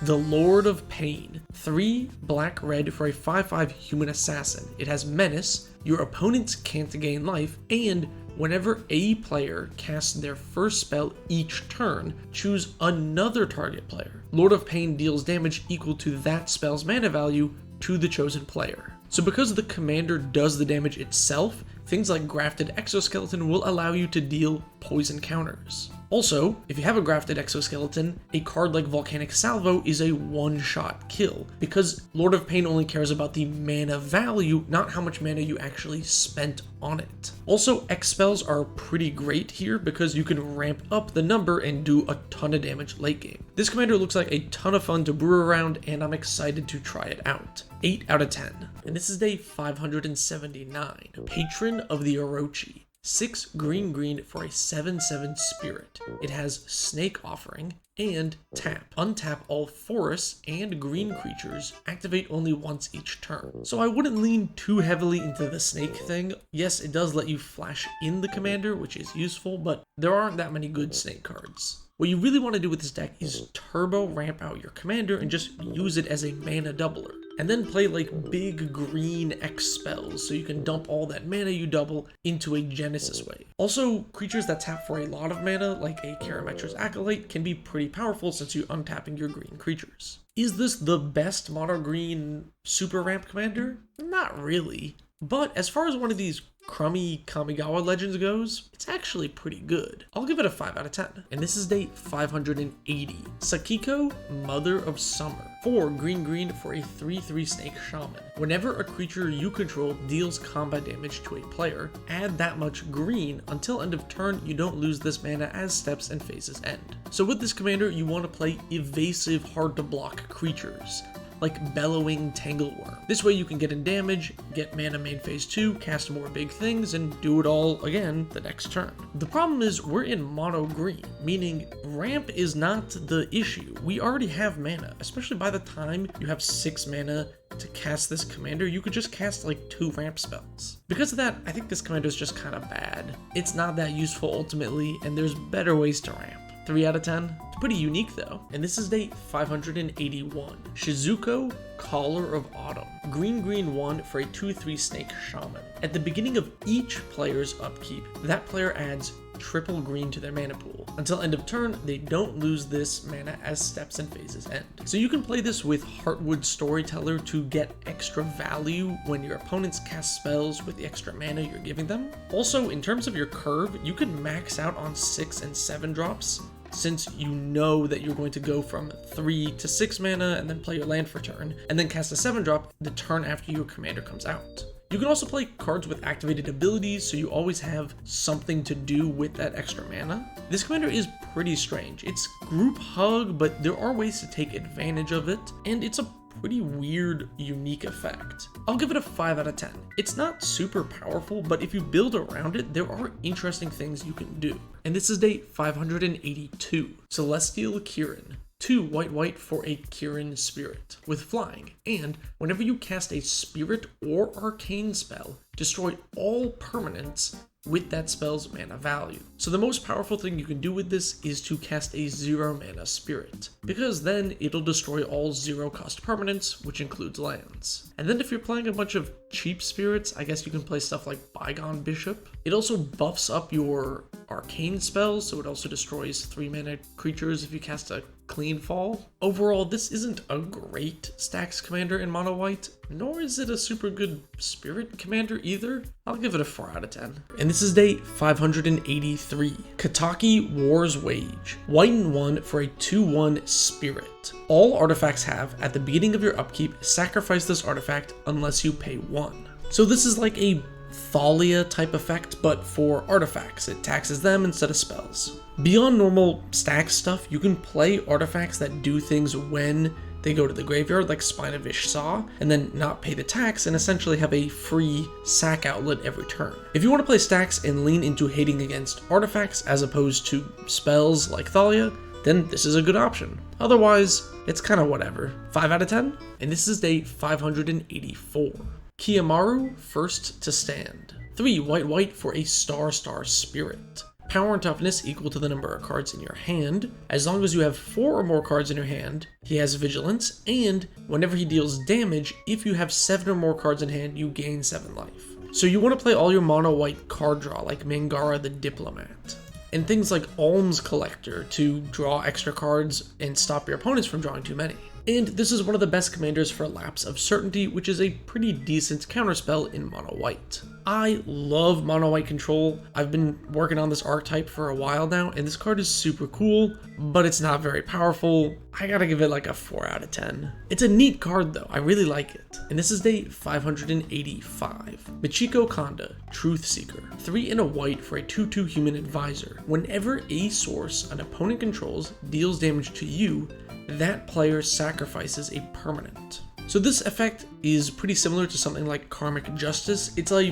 B: The Lord of Pain. 3 black-red for a 5/5 human assassin. It has Menace, your opponents can't gain life, and whenever a player casts their first spell each turn, choose another target player. Lord of Pain deals damage equal to that spell's mana value to the chosen player. So because the commander does the damage itself, things like Grafted Exoskeleton will allow you to deal poison counters. Also, if you have a Grafted Exoskeleton, a card like Volcanic Salvo is a one-shot kill, because Lord of Pain only cares about the mana value, not how much mana you actually spent on it. Also, X spells are pretty great here because you can ramp up the number and do a ton of damage late game. This commander looks like a ton of fun to brew around, and I'm excited to try it out. 8 out of 10. And this is day 579. Patron of the Orochi. 6 green for a 7/7 spirit. It has Snake Offering and tap. Untap all forests and green creatures, activate only once each turn. So I wouldn't lean too heavily into the snake thing. Yes, it does let you flash in the commander, which is useful, but there aren't that many good snake cards. What you really want to do with this deck is turbo ramp out your commander and just use it as a mana doubler. And then play like big green X spells so you can dump all that mana you double into a Genesis wave. Also, creatures that tap for a lot of mana, like a Karametra's Acolyte, can be pretty powerful since you're untapping your green creatures. Is this the best mono green super ramp commander? Not really. But as far as one of these crummy Kamigawa legends goes, it's actually pretty good. I'll give it a 5 out of 10. And this is day 580. Sakiko, Mother of Summer. 4 green for a 3/3 snake shaman. Whenever a creature you control deals combat damage to a player, add that much green until end of turn. You don't lose this mana as steps and phases end. So with this commander, you want to play evasive, hard to block creatures. like Bellowing Tangleworm. This way you can get in damage, get mana main phase 2, cast more big things, and do it all again the next turn. The problem is we're in mono green, meaning ramp is not the issue. We already have mana, especially by the time you have 6 mana to cast this commander, you could just cast like 2 ramp spells. Because of that, I think this commander is just kind of bad. It's not that useful ultimately, and there's better ways to ramp. 3 out of 10. It's pretty unique though. And this is day 581. Shizuko, Caller of Autumn. Green 1 for a 2/3 snake shaman. At the beginning of each player's upkeep, that player adds triple green to their mana pool. Until end of turn, they don't lose this mana as steps and phases end. So you can play this with Heartwood Storyteller to get extra value when your opponents cast spells with the extra mana you're giving them. Also, in terms of your curve, you can max out on 6 and 7 drops, since you know that you're going to go from 3 to 6 mana and then play your land for turn, and then cast a 7 drop the turn after your commander comes out. You can also play cards with activated abilities, so you always have something to do with that extra mana. This commander is pretty strange. It's group hug, but there are ways to take advantage of it, and it's a pretty weird, unique effect. I'll give it a 5 out of 10. It's not super powerful, but if you build around it, there are interesting things you can do. And this is day 582. Celestial Kirin. 2 white for a Kirin spirit with flying, and whenever you cast a spirit or arcane spell, destroy all permanents with that spell's mana value. So the most powerful thing you can do with this is to cast a 0 mana spirit, because then it'll destroy all 0 cost permanents, which includes lands. And then if you're playing a bunch of cheap spirits, I guess you can play stuff like Bygone Bishop. It also buffs up your arcane spells, so it also destroys 3 mana creatures if you cast a clean fall. Overall, this isn't a great stacks commander in mono white, nor is it a super good spirit commander either. I'll give it a 4 out of 10. And this is day 583. Kataki War's Wage. White and 1 for a 2/1 spirit. All artifacts have, at the beginning of your upkeep, sacrifice this artifact unless you pay 1. So this is like a Thalia type effect, but for artifacts. It taxes them instead of spells. Beyond normal stack stuff, you can play artifacts that do things when they go to the graveyard, like Spine of Ish-Saw, and then not pay the tax and essentially have a free sack outlet every turn. If you want to play stacks and lean into hating against artifacts as opposed to spells like Thalia, then this is a good option. Otherwise, it's kind of whatever. 5 out of 10? And this is day 584. Kiamaru, First to Stand. 3 white for a star spirit. Power and toughness equal to the number of cards in your hand. As long as you have 4 or more cards in your hand, he has vigilance, and whenever he deals damage, if you have 7 or more cards in hand, you gain 7 life. So you want to play all your mono white card draw like Mangara the Diplomat, and things like Alms Collector to draw extra cards and stop your opponents from drawing too many. And this is one of the best commanders for Lapse of Certainty, which is a pretty decent counterspell in mono white. I love mono white control. I've been working on this archetype for a while now, and this card is super cool, but it's not very powerful. I gotta give it like a 4 out of 10. It's a neat card though, I really like it. And this is day 585. Michiko Kanda, Truth Seeker. 3 and a white for a 2/2 human advisor. Whenever a source an opponent controls deals damage to you, that player sacrifices a permanent. So this effect is pretty similar to something like Karmic Justice. It's a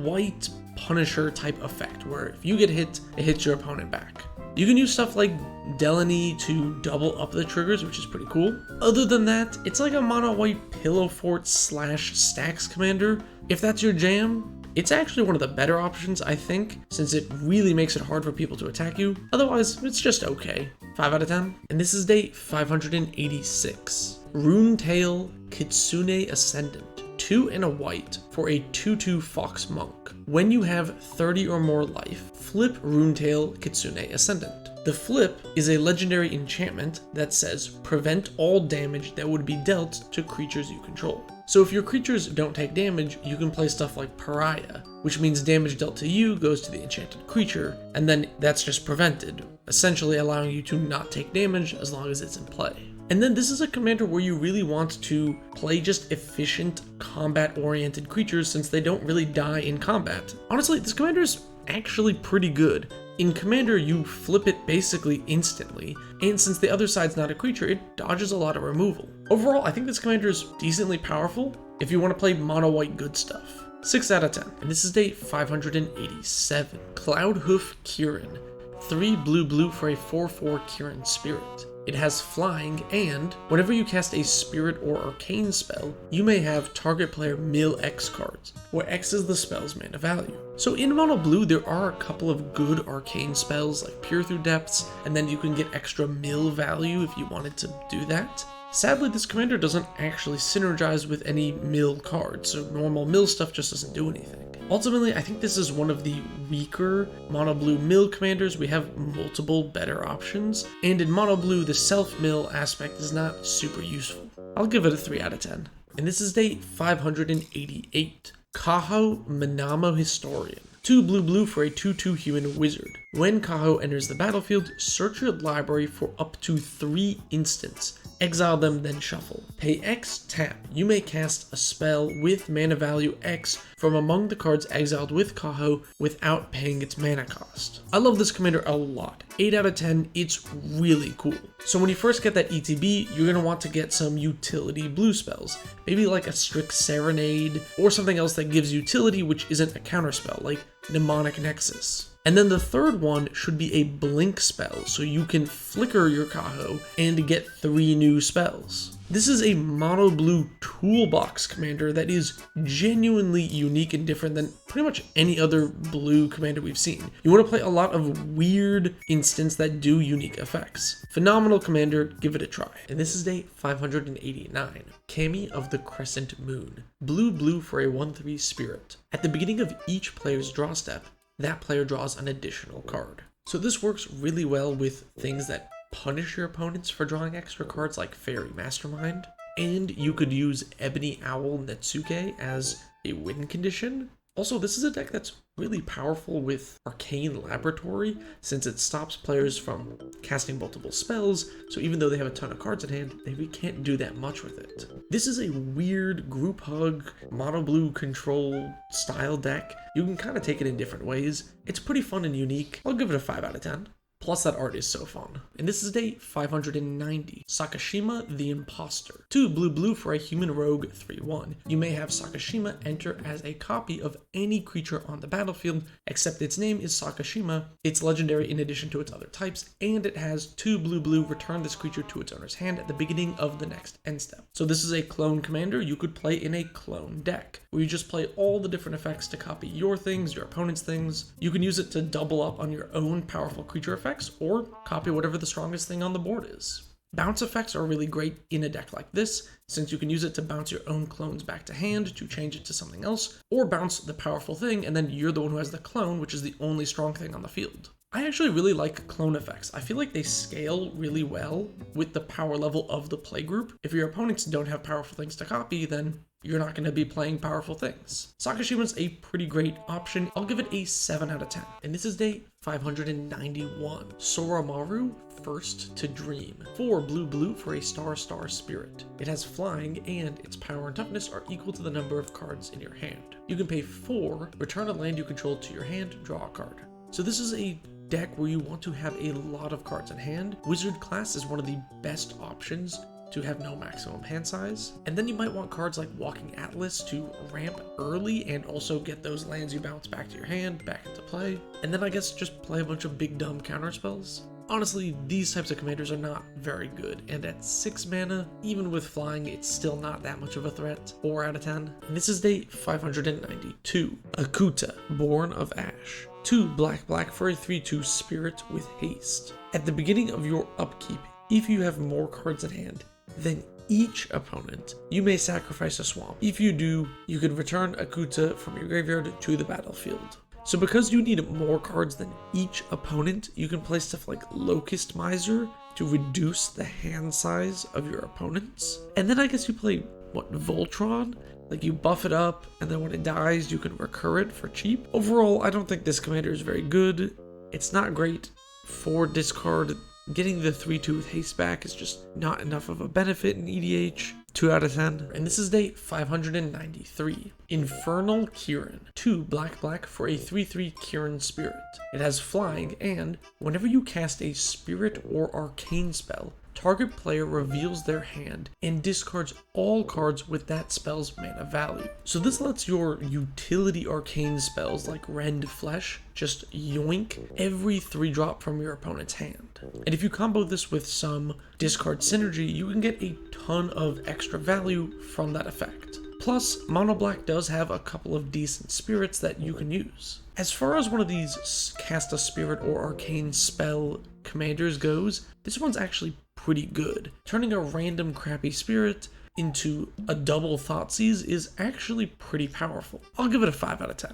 B: white Punisher type effect where if you get hit, it hits your opponent back. You can use stuff like Delany to double up the triggers, which is pretty cool. Other than that, it's like a mono white Pillow Fort / stacks commander. If that's your jam, it's actually one of the better options, I think, since it really makes it hard for people to attack you. Otherwise, it's just okay. 5 out of 10. And this is day 586. Runetail Kitsune Ascendant. 2 and a white for a 2/2 Fox Monk. When you have 30 or more life, flip Runetail Kitsune Ascendant. The flip is a legendary enchantment that says prevent all damage that would be dealt to creatures you control. So if your creatures don't take damage, you can play stuff like Pariah, which means damage dealt to you goes to the enchanted creature, and then that's just prevented, essentially allowing you to not take damage as long as it's in play. And then this is a commander where you really want to play just efficient combat-oriented creatures since they don't really die in combat. Honestly, this commander is actually pretty good. In Commander, you flip it basically instantly, and since the other side's not a creature, it dodges a lot of removal. Overall, I think this commander is decently powerful if you want to play mono white good stuff. 6 out of 10. And this is day 587. Cloudhoof Kieran. 3 blue for a 4/4 Kieran spirit. It has flying, and whenever you cast a spirit or arcane spell, you may have target player mill X cards, where X is the spell's mana value. So in mono blue, there are a couple of good arcane spells like Peer Through Depths, and then you can get extra mill value if you wanted to do that. Sadly, this commander doesn't actually synergize with any mill cards, so normal mill stuff just doesn't do anything. Ultimately, I think this is one of the weaker mono blue mill commanders. We have multiple better options, and in mono blue, the self-mill aspect is not super useful. I'll give it a 3 out of 10. And this is day 588. Kaho Manamo Historian. 2 blue for a 2/2 human wizard. When Kaho enters the battlefield, search your library for up to 3 instants. Exile them, then shuffle. Pay X, tap. You may cast a spell with mana value X from among the cards exiled with Kaho without paying its mana cost. I love this commander a lot. 8 out of 10, it's really cool. So when you first get that ETB, you're going to want to get some utility blue spells. Maybe like a Strict Serenade, or something else that gives utility which isn't a counterspell, like Mnemonic Nexus. And then the third one should be a blink spell, so you can flicker your Kaho and get 3 new spells. This is a mono blue toolbox commander that is genuinely unique and different than pretty much any other blue commander we've seen. You want to play a lot of weird instants that do unique effects. Phenomenal commander, give it a try. And this is day 589. Kami of the Crescent Moon. Blue for a 1/3 spirit. At the beginning of each player's draw step, that player draws an additional card. So this works really well with things that punish your opponents for drawing extra cards like Fairy Mastermind, and you could use Ebony Owl Netsuke as a win condition. Also, this is a deck that's really powerful with Arcane Laboratory, since it stops players from casting multiple spells, so even though they have a ton of cards in hand, they really can't do that much with it. This is a weird group hug, mono blue control style deck. You can kind of take it in different ways. It's pretty fun and unique. I'll give it a 5 out of 10. Plus that art is so fun. And this is day 590. Sakashima the Imposter. 2 blue for a human rogue 3/1. You may have Sakashima enter as a copy of any creature on the battlefield, except its name is Sakashima. It's legendary in addition to its other types, and it has 2 blue return this creature to its owner's hand at the beginning of the next end step. So this is a clone commander you could play in a clone deck, where you just play all the different effects to copy your things, your opponent's things. You can use it to double up on your own powerful creature effects, or copy whatever the strongest thing on the board is. Bounce effects are really great in a deck like this, since you can use it to bounce your own clones back to hand to change it to something else, or bounce the powerful thing and then you're the one who has the clone, which is the only strong thing on the field. I actually really like clone effects. I feel like they scale really well with the power level of the playgroup. If your opponents don't have powerful things to copy, then you're not going to be playing powerful things. Sakashima's a pretty great option. I'll give it a 7 out of 10. And this is day 591. Soromaru, First to Dream. 4 blue for a star spirit. It has flying, and its power and toughness are equal to the number of cards in your hand. You can pay 4, return a land you control to your hand, draw a card. So this is a deck where you want to have a lot of cards in hand. Wizard class is one of the best options to have no maximum hand size. And then you might want cards like Walking Atlas to ramp early and also get those lands you bounce back to your hand back into play. And then I guess just play a bunch of big dumb counter spells. Honestly, these types of commanders are not very good, and at 6 mana, even with flying, it's still not that much of a threat. 4 out of 10. And this is day 592. Akuta, Born of Ash. 2 black for a 3/2 spirit with haste. At the beginning of your upkeep, if you have more cards in hand than each opponent, you may sacrifice a swamp. If you do, you can return Akuta from your graveyard to the battlefield. So because you need more cards than each opponent, you can play stuff like Locust Miser to reduce the hand size of your opponents. And then I guess you play, Voltron? Like you buff it up, and then when it dies, you can recur it for cheap. Overall, I don't think this commander is very good. It's not great for discard. Getting the 3/2 with haste back is just not enough of a benefit in EDH. 2 out of 10. And this is day 593. Infernal Kieran. 2 black for a 3/3 Kieran spirit. It has flying, and whenever you cast a spirit or arcane spell, target player reveals their hand and discards all cards with that spell's mana value. So this lets your utility arcane spells like Rend Flesh just yoink every 3-drop from your opponent's hand. And if you combo this with some discard synergy, you can get a ton of extra value from that effect. Plus, Mono Black does have a couple of decent spirits that you can use. As far as one of these cast a spirit or arcane spell commanders goes, this one's actually pretty good. Turning a random crappy spirit into a double Thoughtseize is actually pretty powerful. I'll give it a 5 out of 10.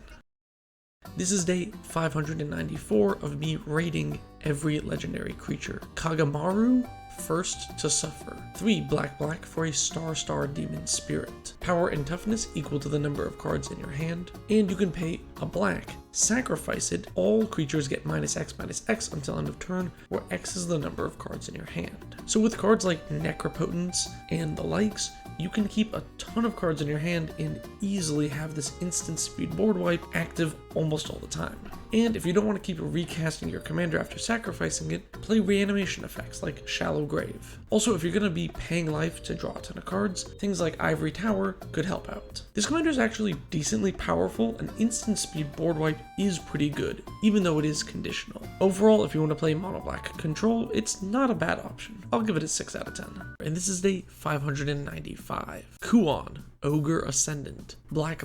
B: This is day 594 of me rating every legendary creature. Kagamaru, First to Suffer. 3 black for a star demon spirit. Power and toughness equal to the number of cards in your hand, and you can pay a black. Sacrifice it. All creatures get -X until end of turn, where X is the number of cards in your hand. So with cards like Necropotence and the likes, you can keep a ton of cards in your hand and easily have this instant speed board wipe active almost all the time. And if you don't want to keep recasting your commander after sacrificing it, play reanimation effects like Shallow Grave. Also, if you're going to be paying life to draw a ton of cards, things like Ivory Tower could help out. This commander is actually decently powerful, and instant speed board wipe is pretty good, even though it is conditional. Overall, if you want to play Mono Black Control, it's not a bad option. I'll give it a 6 out of 10. And this is day 595. Kuon, Ogre Ascendant. Black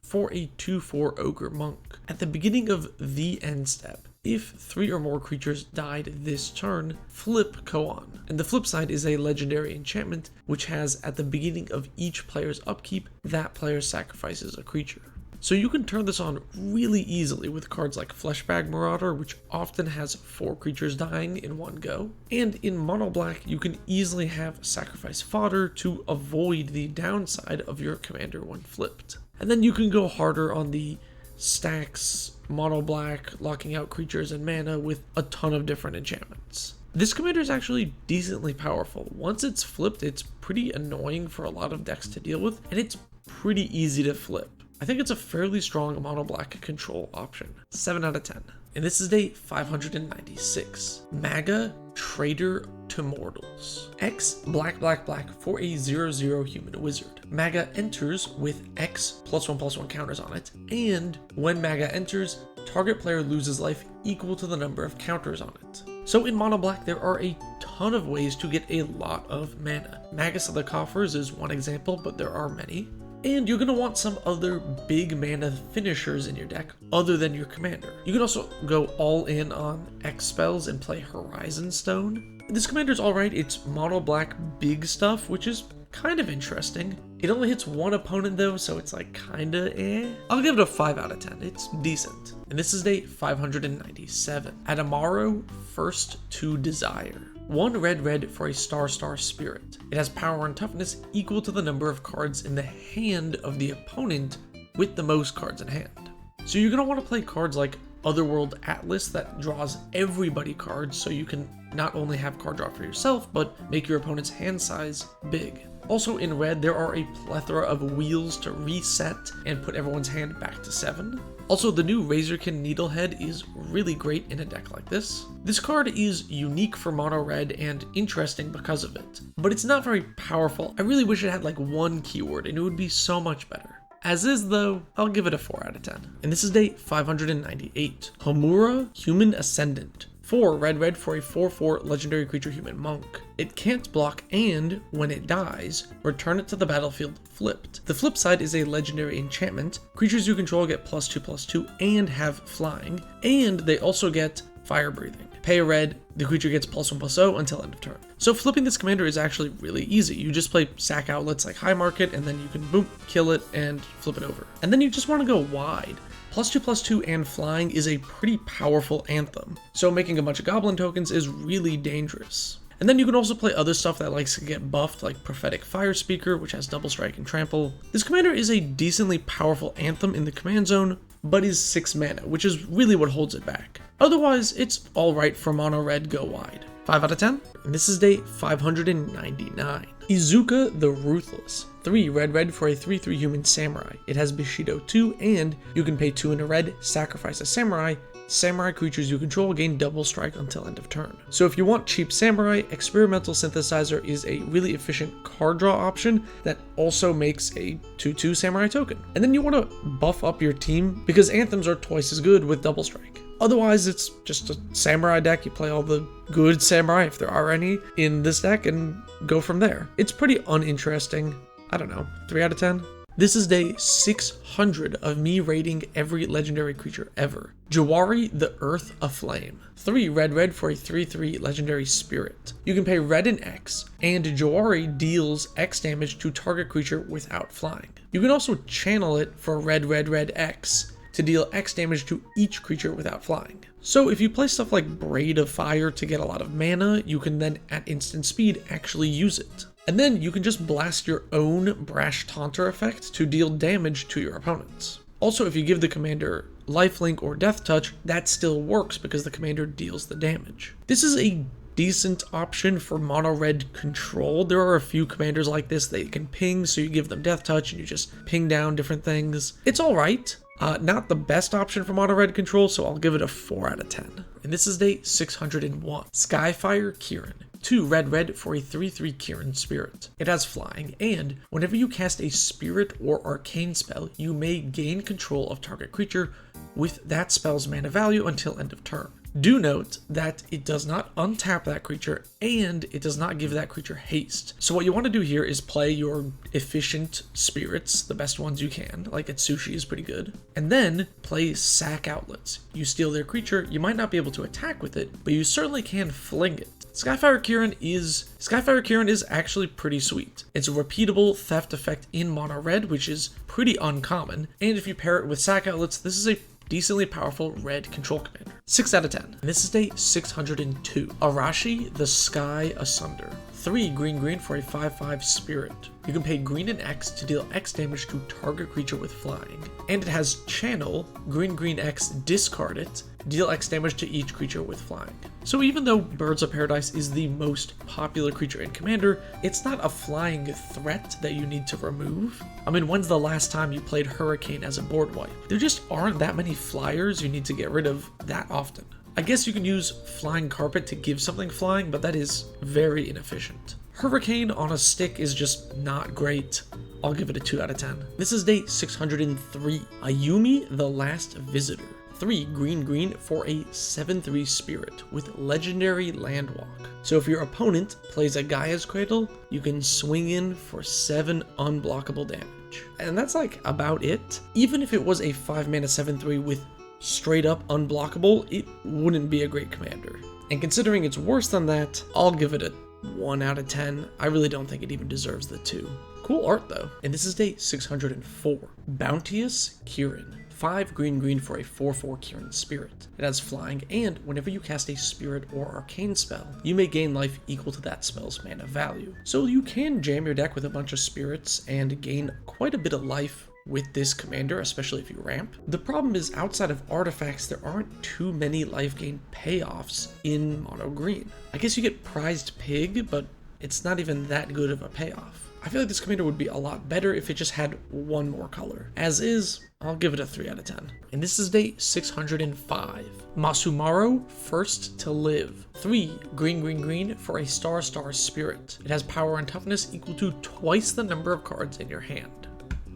B: for a 2/4 Ogre Monk. At the beginning of the end step, if 3 or more creatures died this turn, flip Koan. And the flip side is a legendary enchantment, which has at the beginning of each player's upkeep, that player sacrifices a creature. So you can turn this on really easily with cards like Fleshbag Marauder, which often has 4 creatures dying in one go. And in Mono Black, you can easily have sacrifice fodder to avoid the downside of your commander when flipped. And then you can go harder on the stacks, Mono Black, locking out creatures and mana with a ton of different enchantments. This commander is actually decently powerful. Once it's flipped, it's pretty annoying for a lot of decks to deal with, and it's pretty easy to flip. I think it's a fairly strong Mono Black control option. 7 out of 10. And this is day 596. Maga, Trader to Mortals. X black for a 0/0 human wizard. Maga enters with X +1/+1 counters on it, and when Maga enters, target player loses life equal to the number of counters on it. So in Mono Black, there are a ton of ways to get a lot of mana. Magus of the Coffers is one example, but there are many. And you're going to want some other big mana finishers in your deck other than your commander. You can also go all in on X spells and play Horizon Stone. This commander's alright, it's Mono Black big stuff, which is kind of interesting. It only hits one opponent though, so it's like kinda eh. I'll give it a 5 out of 10, it's decent. And this is day 597. Adamaro, First to Desire. 1 red for a star spirit. It has power and toughness equal to the number of cards in the hand of the opponent with the most cards in hand. So you're going to want to play cards like Otherworld Atlas that draws everybody cards, so you can not only have card draw for yourself, but make your opponent's hand size big. Also in red, there are a plethora of wheels to reset and put everyone's hand back to 7. Also, the new Razorkin Needlehead is really great in a deck like this. This card is unique for mono red and interesting because of it, but it's not very powerful. I really wish it had like one keyword and it would be so much better. As is though, I'll give it a 4 out of 10. And this is day 598. Homura, Human Ascendant. 4 red for a 4/4 legendary creature human monk. It can't block, and when it dies, return it to the battlefield flipped. The flip side is a legendary enchantment. Creatures you control get +2/+2 and have flying, and they also get fire breathing. Pay a red, the creature gets +1/+0 until end of turn. So flipping this commander is actually really easy. You just play sack outlets like High Market, and then you can boom, kill it, and flip it over. And then you just want to go wide. +2/+2 and flying is a pretty powerful anthem, so making a bunch of goblin tokens is really dangerous. And then you can also play other stuff that likes to get buffed, like Prophetic Fire Speaker, which has double strike and trample. This commander is a decently powerful anthem in the command zone, but is 6 mana, which is really what holds it back. Otherwise, it's alright for mono red go wide. 5 out of 10? And this is day 599. Izuka the Ruthless. 3 red for a 3/3 human samurai. It has Bushido 2, and you can pay 2 in a red, sacrifice a samurai, samurai creatures you control gain double strike until end of turn. So if you want cheap samurai, Experimental Synthesizer is a really efficient card draw option that also makes a 2/2 samurai token. And then you want to buff up your team because anthems are twice as good with double strike. Otherwise, it's just a samurai deck. You play all the good samurai, if there are any, in this deck and go from there. It's pretty uninteresting. I don't know, 3 out of 10? This is day 600 of me rating every legendary creature ever. Jawari, the Earth Aflame. 3 red for a 3/3 legendary spirit. You can pay red and X, and Jawari deals X damage to target creature without flying. You can also channel it for red X to deal X damage to each creature without flying. So if you play stuff like Braid of Fire to get a lot of mana, you can then at instant speed actually use it. And then you can just blast your own Brash Taunter effect to deal damage to your opponents. Also, if you give the commander lifelink or death touch, that still works because the commander deals the damage. This is a decent option for mono red control. There are a few commanders like this that you can ping, so you give them death touch and you just ping down different things. It's alright. Not the best option for mono red control, so I'll give it a 4 out of 10. And this is day 601. Skyfire Kieran. 2 red for a 3/3 Kieran spirit. It has flying, and whenever you cast a spirit or arcane spell, you may gain control of target creature with that spell's mana value until end of turn. Do note that it does not untap that creature, and it does not give that creature haste. So what you want to do here is play your efficient spirits, the best ones you can, like Atsushi is pretty good, and then play sack outlets. You steal their creature, you might not be able to attack with it, but you certainly can fling it. Skyfire Kieran is actually pretty sweet. It's a repeatable theft effect in mono red, which is pretty uncommon, and if you pair it with sack outlets, this is a decently powerful red control commander. 6 out of 10. And this is day 602. Arashi, the Sky Asunder. 3 green for a 5/5 spirit. You can pay green and X to deal X damage to target creature with flying. And it has channel, green X, discard it, deal X damage to each creature with flying. So even though Birds of Paradise is the most popular creature in Commander, it's not a flying threat that you need to remove. I mean, when's the last time you played Hurricane as a board wipe? There just aren't that many flyers you need to get rid of that often. I guess you can use Flying Carpet to give something flying, but that is very inefficient. Hurricane on a stick is just not great. I'll give it a 2 out of 10. This is day 603. Ayumi, the Last Visitor. 3 green for a 7/3 spirit with legendary Landwalk. So if your opponent plays a Gaia's Cradle, you can swing in for 7 unblockable damage. And that's like about it. Even if it was a 5 mana 7/3 with straight up unblockable, it wouldn't be a great commander. And considering it's worse than that, I'll give it a 1 out of 10. I really don't think it even deserves the 2. Cool art though. And this is day 604. Bounteous Kieran. 5 green for a 4/4 Kieran spirit. It has flying, and whenever you cast a spirit or arcane spell, you may gain life equal to that spell's mana value. So you can jam your deck with a bunch of spirits and gain quite a bit of life with this commander, especially if you ramp. The problem is, outside of artifacts, there aren't too many life gain payoffs in mono green. I guess you get Prized Pig, but it's not even that good of a payoff. I feel like this commander would be a lot better if it just had one more color. As is, I'll give it a 3 out of 10. And this is day 605. Masumaru, First to Live. 3 green for a star spirit. It has power and toughness equal to twice the number of cards in your hand.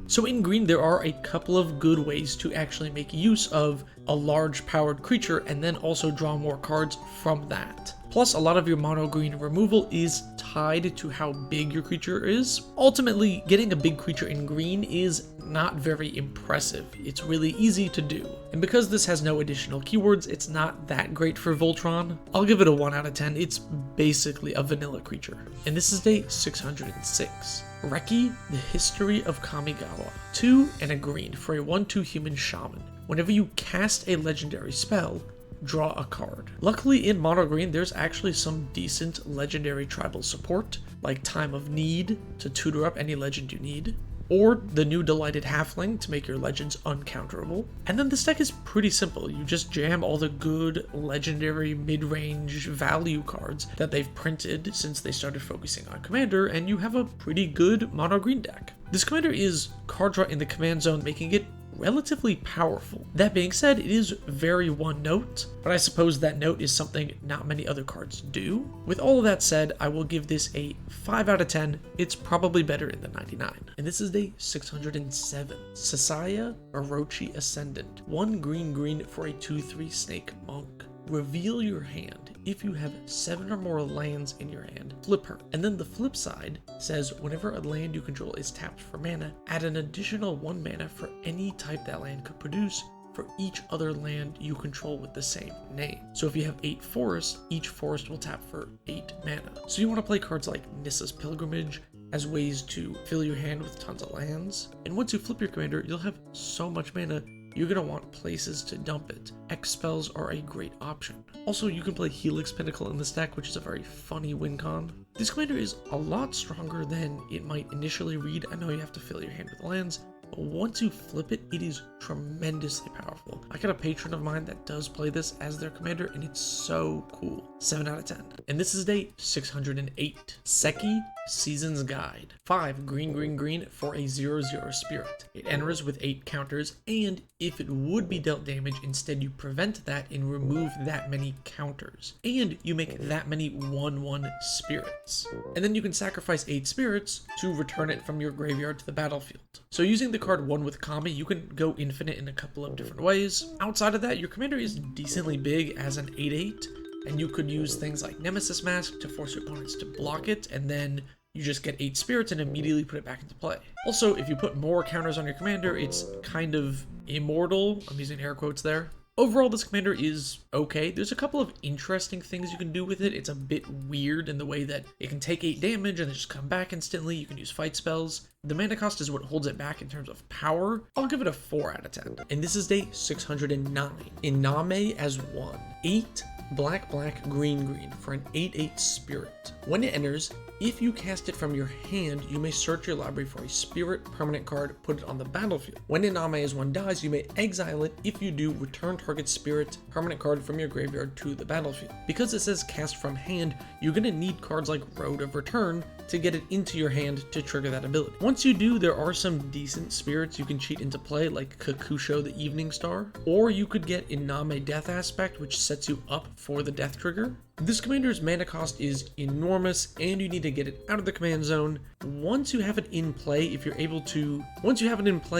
B: So in green, there are a couple of good ways to actually make use of a large powered creature and then also draw more cards from that. Plus, a lot of your mono green removal is tied to how big your creature is. Ultimately, getting a big creature in green is not very impressive. It's really easy to do. And because this has no additional keywords, it's not that great for Voltron. I'll give it a 1 out of 10. It's basically a vanilla creature. And this is day 606. Reki, the History of Kamigawa. 2 and a green for a 1/2 human shaman. Whenever you cast a legendary spell, draw a card. Luckily in mono green, there's actually some decent legendary tribal support, like Time of Need to tutor up any legend you need, or the new Delighted Halfling to make your legends uncounterable. And then this deck is pretty simple. You just jam all the good legendary mid-range value cards that they've printed since they started focusing on Commander, and you have a pretty good mono green deck. This commander is card draw in the command zone, making it relatively powerful. That being said, it is very one note, but I suppose that note is something not many other cards do. With all of that said, I will give this a 5 out of 10. It's probably better in the 99. And this is day 607. Sasaya Orochi Ascendant. 1 green for a 2/3 snake monk. Reveal your hand. If you have 7 or more lands in your hand, flip her. And then the flip side says whenever a land you control is tapped for mana, add an additional 1 mana for any type that land could produce for each other land you control with the same name. So if you have 8 forests, each forest will tap for 8 mana. So you want to play cards like Nissa's Pilgrimage as ways to fill your hand with tons of lands. And once you flip your commander, you'll have so much mana, you're going to want places to dump it. X spells are a great option. Also, you can play Helix Pinnacle in this deck, which is a very funny win con. This commander is a lot stronger than it might initially read. I know you have to fill your hand with lands, but once you flip it, it is tremendously powerful. I got a patron of mine that does play this as their commander, and it's so cool. 7 out of 10. And this is day 608. Seki Season's Guide. 5 green for a 0/0 spirit. It enters with 8 counters, and if it would be dealt damage, instead you prevent that and remove that many counters. And you make that many 1/1 spirits. And then you can sacrifice 8 spirits to return it from your graveyard to the battlefield. So using the card 1 with Kami, you can go infinite in a couple of different ways. Outside of that, your commander is decently big as an 8/8, and you could use things like Nemesis Mask to force your opponents to block it, and then you just get 8 spirits and immediately put it back into play. Also, if you put more counters on your commander, it's kind of immortal. I'm using air quotes there. Overall, this commander is okay. There's a couple of interesting things you can do with it. It's a bit weird in the way that it can take 8 damage and then just come back instantly. You can use fight spells. The mana cost is what holds it back in terms of power. I'll give it a 4 out of 10. And this is day 609. Iname as 1. 8 black green for an 8/8 spirit. When it enters, if you cast it from your hand, you may search your library for a spirit permanent card, put it on the battlefield. When Iname as 1 dies, you may exile it. If you do, return target spirit permanent card from your graveyard to the battlefield. Because it says cast from hand, you're going to need cards like Road of Return to get it into your hand to trigger that ability. Once you do, there are some decent spirits you can cheat into play, like Kakusho the Evening Star, or you could get Iname Death Aspect, which sets you up for the death trigger. This commander's mana cost is enormous, and you need to get it out of the command zone. Once you have it in play,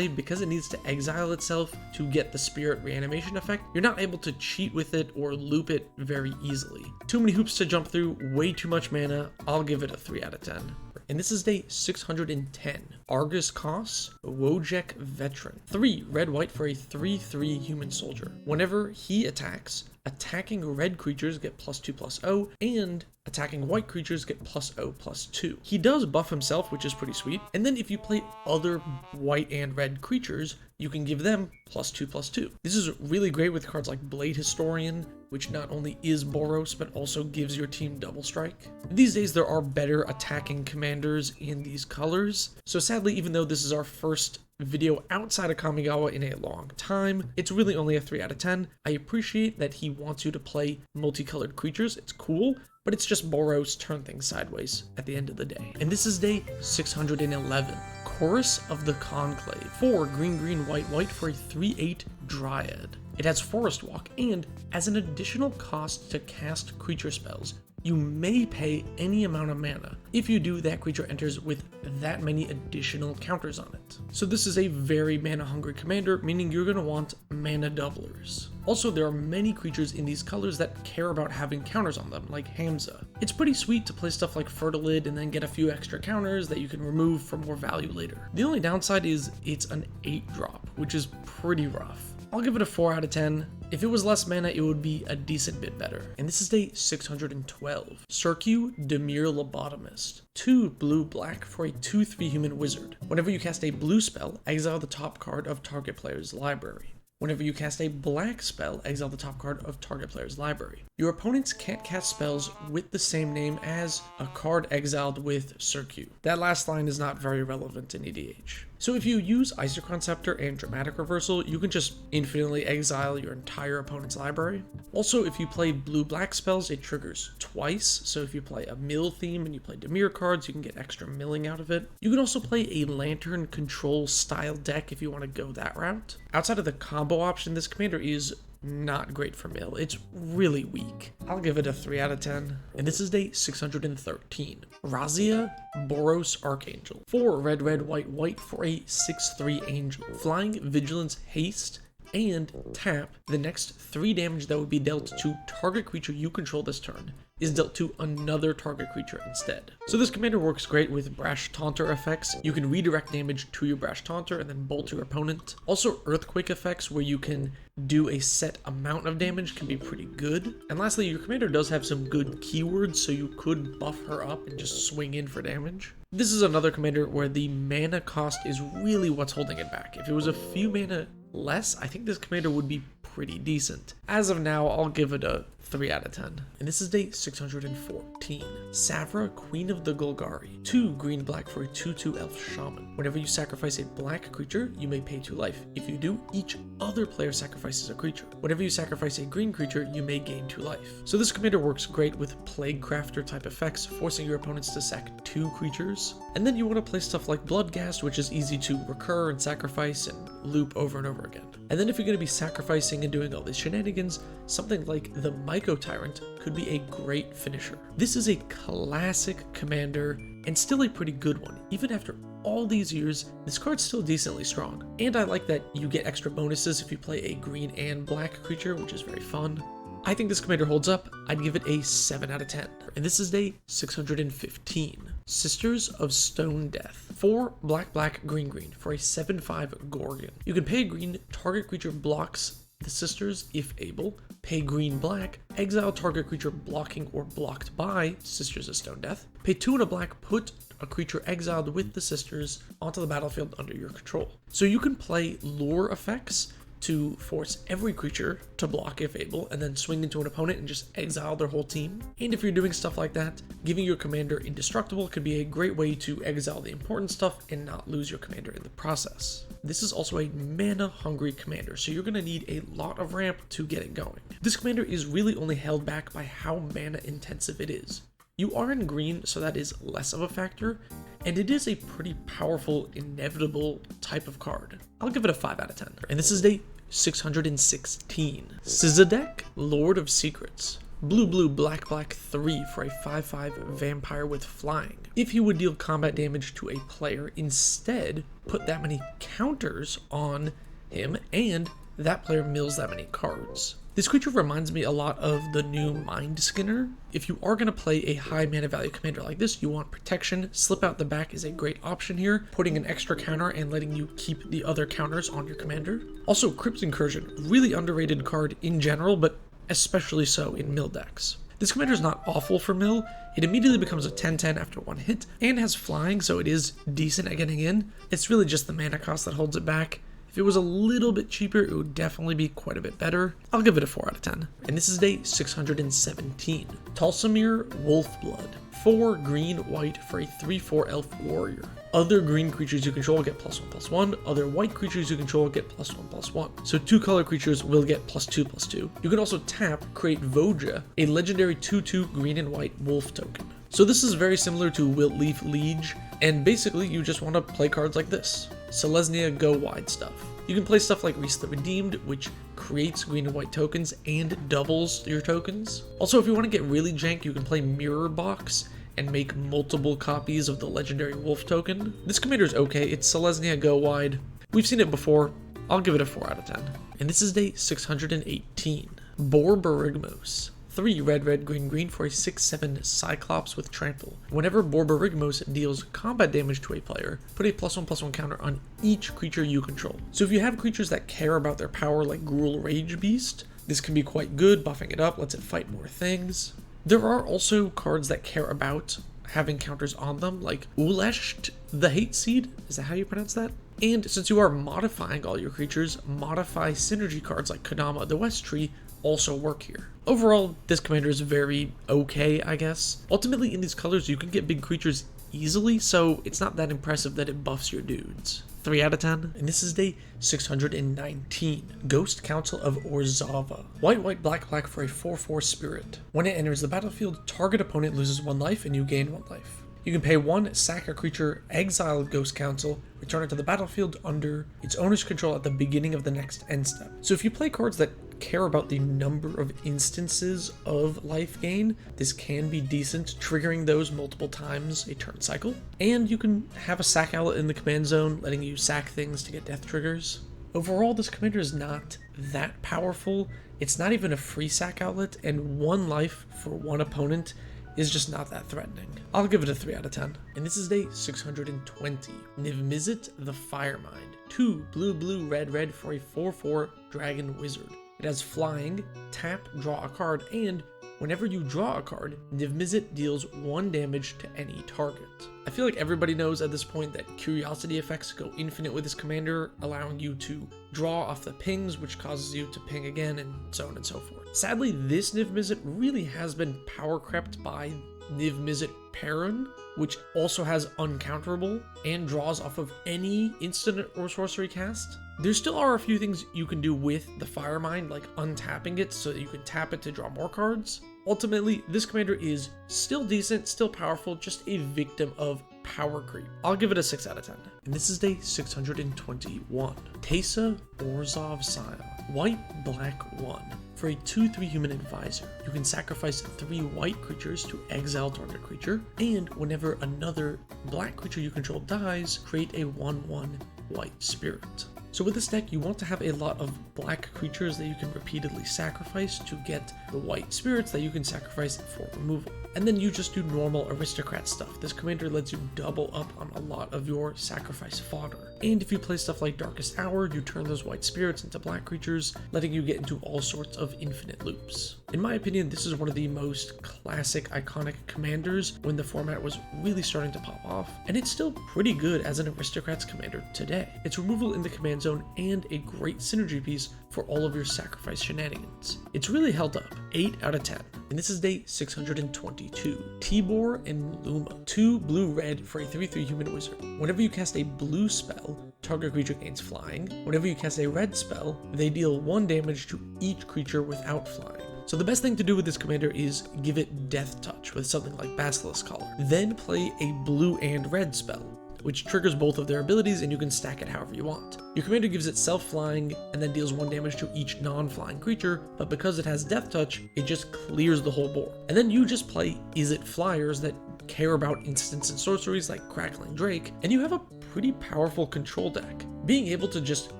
B: because it needs to exile itself to get the spirit reanimation effect, you're not able to cheat with it or loop it very easily. Too many hoops to jump through, way too much mana. I'll give it a 3 out of 10. And this is day 610. Argus Kos, Wojek Veteran. 3 red for a 3/3 human soldier. Whenever he attacks, attacking red creatures get +2/+0, and attacking white creatures get +0/+2. He does buff himself, which is pretty sweet. And then if you play other white and red creatures, you can give them +2/+2. This is really great with cards like Blade Historian, which not only is Boros, but also gives your team double strike. These days, there are better attacking commanders in these colors. So sadly, even though this is our first video outside of Kamigawa in a long time, it's really only a 3 out of 10. I appreciate that he wants you to play multicolored creatures. It's cool, but it's just Boros turn things sideways at the end of the day. And this is day 611. Chorus of the Conclave. 4 white for a 3/8 Dryad. It has Forest Walk, and as an additional cost to cast creature spells, you may pay any amount of mana. If you do, that creature enters with that many additional counters on it. So this is a very mana-hungry commander, meaning you're going to want mana doublers. Also, there are many creatures in these colors that care about having counters on them, like Hamza. It's pretty sweet to play stuff like Fertilid and then get a few extra counters that you can remove for more value later. The only downside is it's an 8-drop, which is pretty rough. I'll give it a 4 out of 10. If it was less mana, it would be a decent bit better. And this is day 612. Circu Demir Lobotomist. 2 blue-black for a 2/3 human wizard. Whenever you cast a blue spell, exile the top card of target player's library. Whenever you cast a black spell, exile the top card of target player's library. Your opponents can't cast spells with the same name as a card exiled with Circu. That last line is not very relevant in EDH. So if you use Isochron Scepter and Dramatic Reversal, you can just infinitely exile your entire opponent's library. Also, if you play blue-black spells, it triggers twice. So if you play a mill theme and you play Dimir cards, you can get extra milling out of it. You can also play a Lantern Control style deck if you want to go that route. Outside of the combo option, this commander is not great for mill. It's really weak. I'll give it a 3 out of 10. And this is day 613. Razia Boros Archangel. 4 red, red, white, white for a 6/3 angel. Flying, vigilance, haste, and tap. The next 3 damage that would be dealt to target creature you control this turn is dealt to another target creature instead. So this commander works great with Brash Taunter effects. You can redirect damage to your Brash Taunter and then bolt your opponent. Also, Earthquake effects where you can do a set amount of damage can be pretty good. And lastly, your commander does have some good keywords, so you could buff her up and just swing in for damage. This is another commander where the mana cost is really what's holding it back. If it was a few mana less, I think this commander would be pretty decent. As of now, I'll give it a 3 out of 10. And this is day 614. Savra, Queen of the Golgari. 2 green-black for a 2/2 elf shaman. Whenever you sacrifice a black creature, you may pay 2 life. If you do, each other player sacrifices a creature. Whenever you sacrifice a green creature, you may gain 2 life. So this commander works great with Plague Crafter type effects, forcing your opponents to sack 2 creatures. And then you want to play stuff like Bloodghast, which is easy to recur and sacrifice and loop over and over again. And then if you're going to be sacrificing and doing all these shenanigans, something like the Myco Tyrant could be a great finisher. This is a classic commander and still a pretty good one. Even after all these years, this card's still decently strong. And I like that you get extra bonuses if you play a green and black creature, which is very fun. I think this commander holds up. I'd give it a 7 out of 10. And this is day 615. Sisters of Stone Death. 4 black, black, green, green for a 7/5 Gorgon. You can pay green, target creature blocks the sisters if able. Pay green, black, exile target creature blocking or blocked by Sisters of Stone Death. Pay 2 and a black, put a creature exiled with the sisters onto the battlefield under your control. So you can play lure effects to force every creature to block if able, and then swing into an opponent and just exile their whole team. And if you're doing stuff like that, giving your commander indestructible could be a great way to exile the important stuff and not lose your commander in the process. This is also a mana-hungry commander, so you're going to need a lot of ramp to get it going. This commander is really only held back by how mana-intensive it is. You are in green, so that is less of a factor, and it is a pretty powerful, inevitable type of card. I'll give it a 5 out of 10. And this is day 616. Syzadek, Lord of Secrets. Blue, blue, black, black, 3 for a 5/5 vampire with flying. If you would deal combat damage to a player, instead put that many counters on him, and that player mills that many cards. This creature reminds me a lot of the new Mind Skinner. If you are going to play a high mana value commander like this, you want protection. Slip Out the Back is a great option here, putting an extra counter and letting you keep the other counters on your commander. Also, Crypt Incursion, really underrated card in general, but especially so in mill decks. This commander is not awful for mill. It immediately becomes a 10/10 after 1 hit, and has flying, so it is decent at getting in. It's really just the mana cost that holds it back. If it was a little bit cheaper, it would definitely be quite a bit better. I'll give it a 4 out of 10. And this is day 617. Tulsamir Wolfblood. 4 green, white for a 3/4 elf warrior. Other green creatures you control get +1/+1. Other white creatures you control get +1/+1. So 2 color creatures will get +2/+2. You can also tap, create Voja, a legendary 2/2 green and white wolf token. So this is very similar to Wiltleaf Liege, and basically you just want to play cards like this. Selesnya Go Wide stuff. You can play stuff like Reese the Redeemed, which creates green and white tokens and doubles your tokens. Also, if you want to get really jank, you can play Mirror Box and make multiple copies of the legendary wolf token. This commander is okay. It's Selesnya Go Wide. We've seen it before. I'll give it a 4 out of 10. And this is day 618. Borborygmos. 3 red, red, green, green for a 6/7 Cyclops with Trample. Whenever Borborygmos deals combat damage to a player, put a +1/+1 counter on each creature you control. So if you have creatures that care about their power like Gruul Rage Beast, this can be quite good. Buffing it up lets it fight more things. There are also cards that care about having counters on them, like Ulesht the Hate Seed. Is that how you pronounce that? And since you are modifying all your creatures, modify synergy cards like Kodama the West Tree also work here. Overall, this commander is very okay, I guess. Ultimately, in these colors, you can get big creatures easily, so it's not that impressive that it buffs your dudes. 3 out of 10. And this is day 619. Ghost Council of Orzhova. White, white, black, black for a 4/4 spirit. When it enters the battlefield, target opponent loses 1 life and you gain 1 life. You can pay 1, sack a creature, exile Ghost Council, return it to the battlefield under its owner's control at the beginning of the next end step. So if you play cards that care about the number of instances of life gain, this can be decent, triggering those multiple times a turn cycle. And you can have a sack outlet in the command zone, letting you sack things to get death triggers. Overall, this commander is not that powerful. It's not even a free sack outlet, and 1 life for 1 opponent is just not that threatening. I'll give it a 3 out of 10. And this is day 620. Niv-Mizzet the Firemind. 2 blue, blue, red, red for a 4/4 dragon wizard. It has flying, tap, draw a card, and whenever you draw a card, Niv-Mizzet deals 1 damage to any target. I feel like everybody knows at this point that curiosity effects go infinite with this commander, allowing you to draw off the pings, which causes you to ping again, and so on and so forth. Sadly, this Niv-Mizzet really has been power crept by Niv-Mizzet Perun, which also has uncounterable and draws off of any instant or sorcery cast. There still are a few things you can do with the Firemind, like untapping it so that you can tap it to draw more cards. Ultimately, this commander is still decent, still powerful, just a victim of power creep. I'll give it a 6 out of 10. And this is day 621. Teysa Orzhov Scion. White, black, 1. For a 2/3 human advisor, you can sacrifice 3 white creatures to exile target creature, and whenever another black creature you control dies, create a 1/1 white spirit. So with this deck, you want to have a lot of black creatures that you can repeatedly sacrifice to get the white spirits that you can sacrifice for removal. And then you just do normal aristocrat stuff. This commander lets you double up on a lot of your sacrifice fodder. And if you play stuff like Darkest Hour, you turn those white spirits into black creatures, letting you get into all sorts of infinite loops. In my opinion, this is one of the most classic, iconic commanders when the format was really starting to pop off, and it's still pretty good as an aristocrat's commander today. Its removal in the command zone and a great synergy piece for all of your sacrifice shenanigans. It's really held up, 8 out of 10. And this is day 622. Tibor and Luma. 2 blue-red for a 3/3 human wizard. Whenever you cast a blue spell, target creature gains flying. Whenever you cast a red spell, they deal 1 damage to each creature without flying. So the best thing to do with this commander is give it Death Touch with something like Basilisk Collar. Then play a blue and red spell, which triggers both of their abilities, and you can stack it however you want. Your commander gives itself flying and then deals 1 damage to each non-flying creature, but because it has Death Touch, it just clears the whole board. And then you just play Is It Flyers that care about instants and sorceries like Crackling Drake, and you have a pretty powerful control deck. Being able to just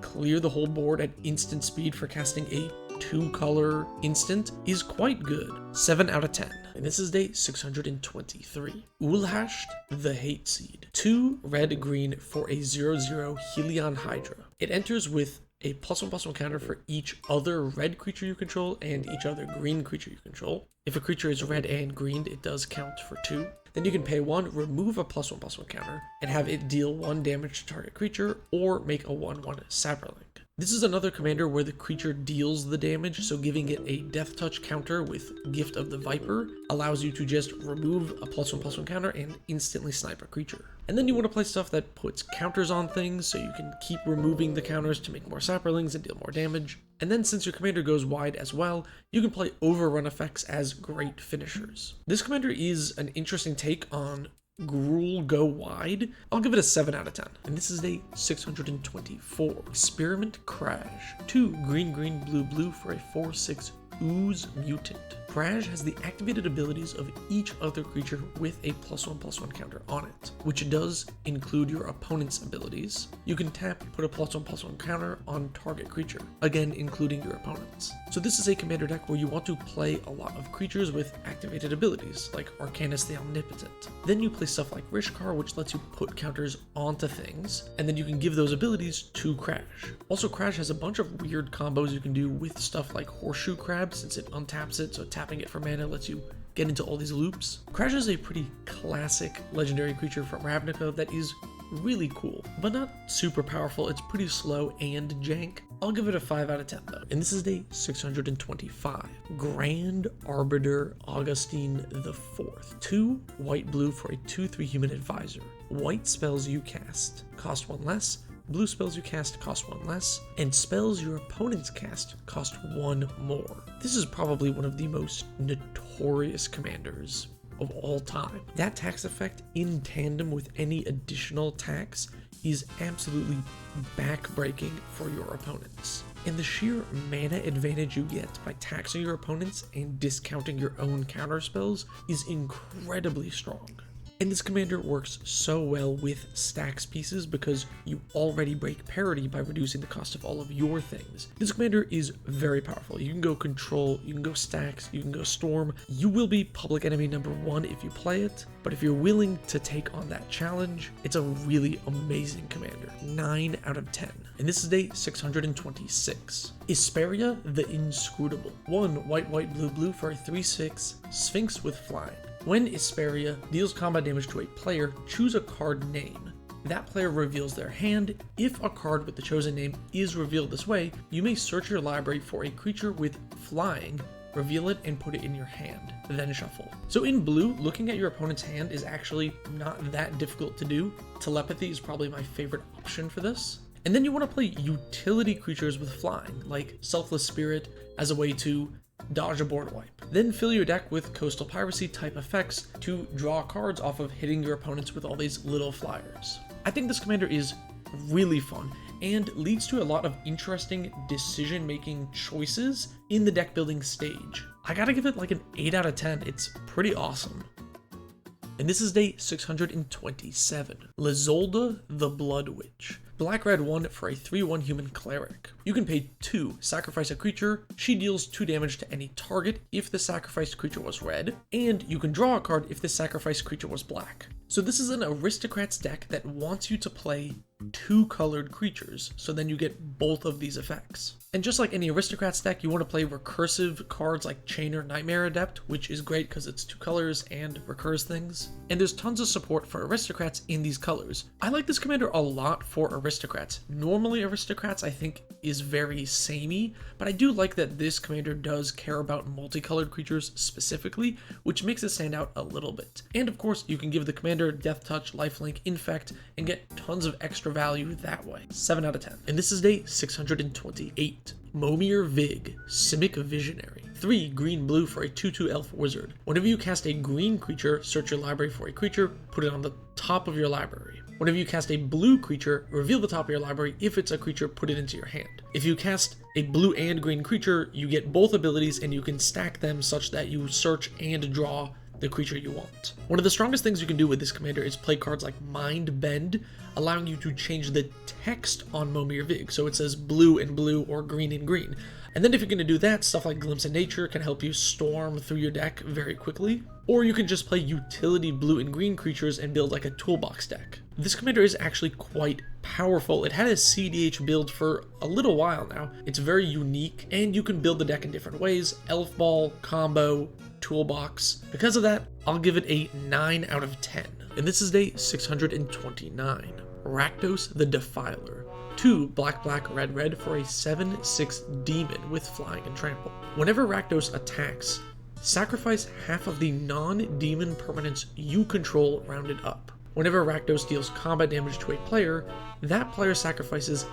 B: clear the whole board at instant speed for casting a 2-color instant is quite good. 7 out of 10. And this is day 623. Ulhasht the Hate Seed. 2 red-green for a 0/0 Helion Hydra. It enters with a +1/+1 counter for each other red creature you control and each other green creature you control. If a creature is red and green, it does count for 2. Then you can pay 1, remove a +1/+1 counter, and have it deal 1 damage to target creature, or make a 1/1 Saproling. This is another commander where the creature deals the damage, so giving it a Death Touch counter with Gift of the Viper allows you to just remove a +1/+1 counter and instantly snipe a creature. And then you want to play stuff that puts counters on things, so you can keep removing the counters to make more Saprolings and deal more damage. And then since your commander goes wide as well, you can play Overrun effects as great finishers. This commander is an interesting take on Gruul Go Wide. I'll give it a 7 out of 10. And this is day 624. Experiment Crash. 2 green, green, blue, blue for a 4/6 Ooze Mutant. Crash has the activated abilities of each other creature with a +1/+1 counter on it, which does include your opponent's abilities. You can tap, put a +1/+1 counter on target creature, again including your opponent's. So this is a commander deck where you want to play a lot of creatures with activated abilities, like Arcanus the Omnipotent. Then you play stuff like Rishkar, which lets you put counters onto things, and then you can give those abilities to Crash. Also, Crash has a bunch of weird combos you can do with stuff like Horseshoe Crab, since it untaps it, so tapping it for mana lets you get into all these loops. Crash is a pretty classic legendary creature from Ravnica that is really cool, but not super powerful. It's pretty slow and jank. I'll give it a 5 out of 10 though. And this is day 625. Grand Arbiter Augustine IV. 2 white blue for a 2/3 human advisor. White spells you cast cost 1 less, blue spells you cast cost 1 less, and spells your opponents cast cost 1 more. This is probably one of the most notorious commanders of all time. That tax effect in tandem with any additional tax is absolutely backbreaking for your opponents. And the sheer mana advantage you get by taxing your opponents and discounting your own counterspells is incredibly strong. And this commander works so well with stacks pieces because you already break parity by reducing the cost of all of your things. This commander is very powerful. You can go control, you can go stacks, you can go storm. You will be public enemy number 1 if you play it, but if you're willing to take on that challenge, it's a really amazing commander. 9 out of 10. And this is day 626. Isperia the Inscrutable. 1 white, white, blue, blue for a 3/6 Sphinx with flying. When Isperia deals combat damage to a player, choose a card name. That player reveals their hand. If a card with the chosen name is revealed this way, you may search your library for a creature with flying, reveal it, and put it in your hand, then shuffle. So in blue, looking at your opponent's hand is actually not that difficult to do. Telepathy is probably my favorite option for this. And then you want to play utility creatures with flying, like Selfless Spirit, as a way to dodge a board wipe. Then fill your deck with Coastal Piracy type effects to draw cards off of hitting your opponents with all these little flyers. I think this commander is really fun and leads to a lot of interesting decision-making choices in the deck building stage. I gotta give it like an 8 out of 10. It's pretty awesome. And this is day 627. Lizolda the Blood Witch. Black-red 1 for a 3/1 human cleric. You can pay 2, sacrifice a creature, she deals 2 damage to any target if the sacrificed creature was red, and you can draw a card if the sacrificed creature was black. So this is an aristocrats deck that wants you to play 2 colored creatures, so then you get both of these effects. And just like any aristocrats deck, you want to play recursive cards like Chain or Nightmare Adept, which is great because it's 2 colors and recurs things. And there's tons of support for aristocrats in these colors. I like this commander a lot for aristocrats. Normally aristocrats I think is very samey, but I do like that this commander does care about multicolored creatures specifically, which makes it stand out a little bit. And of course you can give the commander Death Touch, Lifelink, Infect, and get tons of extra value that way. 7 out of 10. And this is day 628. Momir Vig, Simic Visionary. 3 green-blue for a 2/2 elf wizard. Whenever you cast a green creature, search your library for a creature, put it on the top of your library. Whenever you cast a blue creature, reveal the top of your library. If it's a creature, put it into your hand. If you cast a blue and green creature, you get both abilities and you can stack them such that you search and draw the creature you want. One of the strongest things you can do with this commander is play cards like Mind Bend, allowing you to change the text on Momir Vig, so it says blue and blue or green and green. And then if you're going to do that, stuff like Glimpse of Nature can help you storm through your deck very quickly. Or you can just play utility blue and green creatures and build like a toolbox deck. This commander is actually quite powerful. It had a CDH build for a little while now. It's very unique, and you can build the deck in different ways. Elf Ball, Combo, Toolbox. Because of that, I'll give it a 9 out of 10. And this is day 629. Rakdos the Defiler. 2 black, black, red, red for a 7/6 demon with flying and trample. Whenever Rakdos attacks, sacrifice half of the non-demon permanents you control rounded up. Whenever Rakdos deals combat damage to a player, that player sacrifices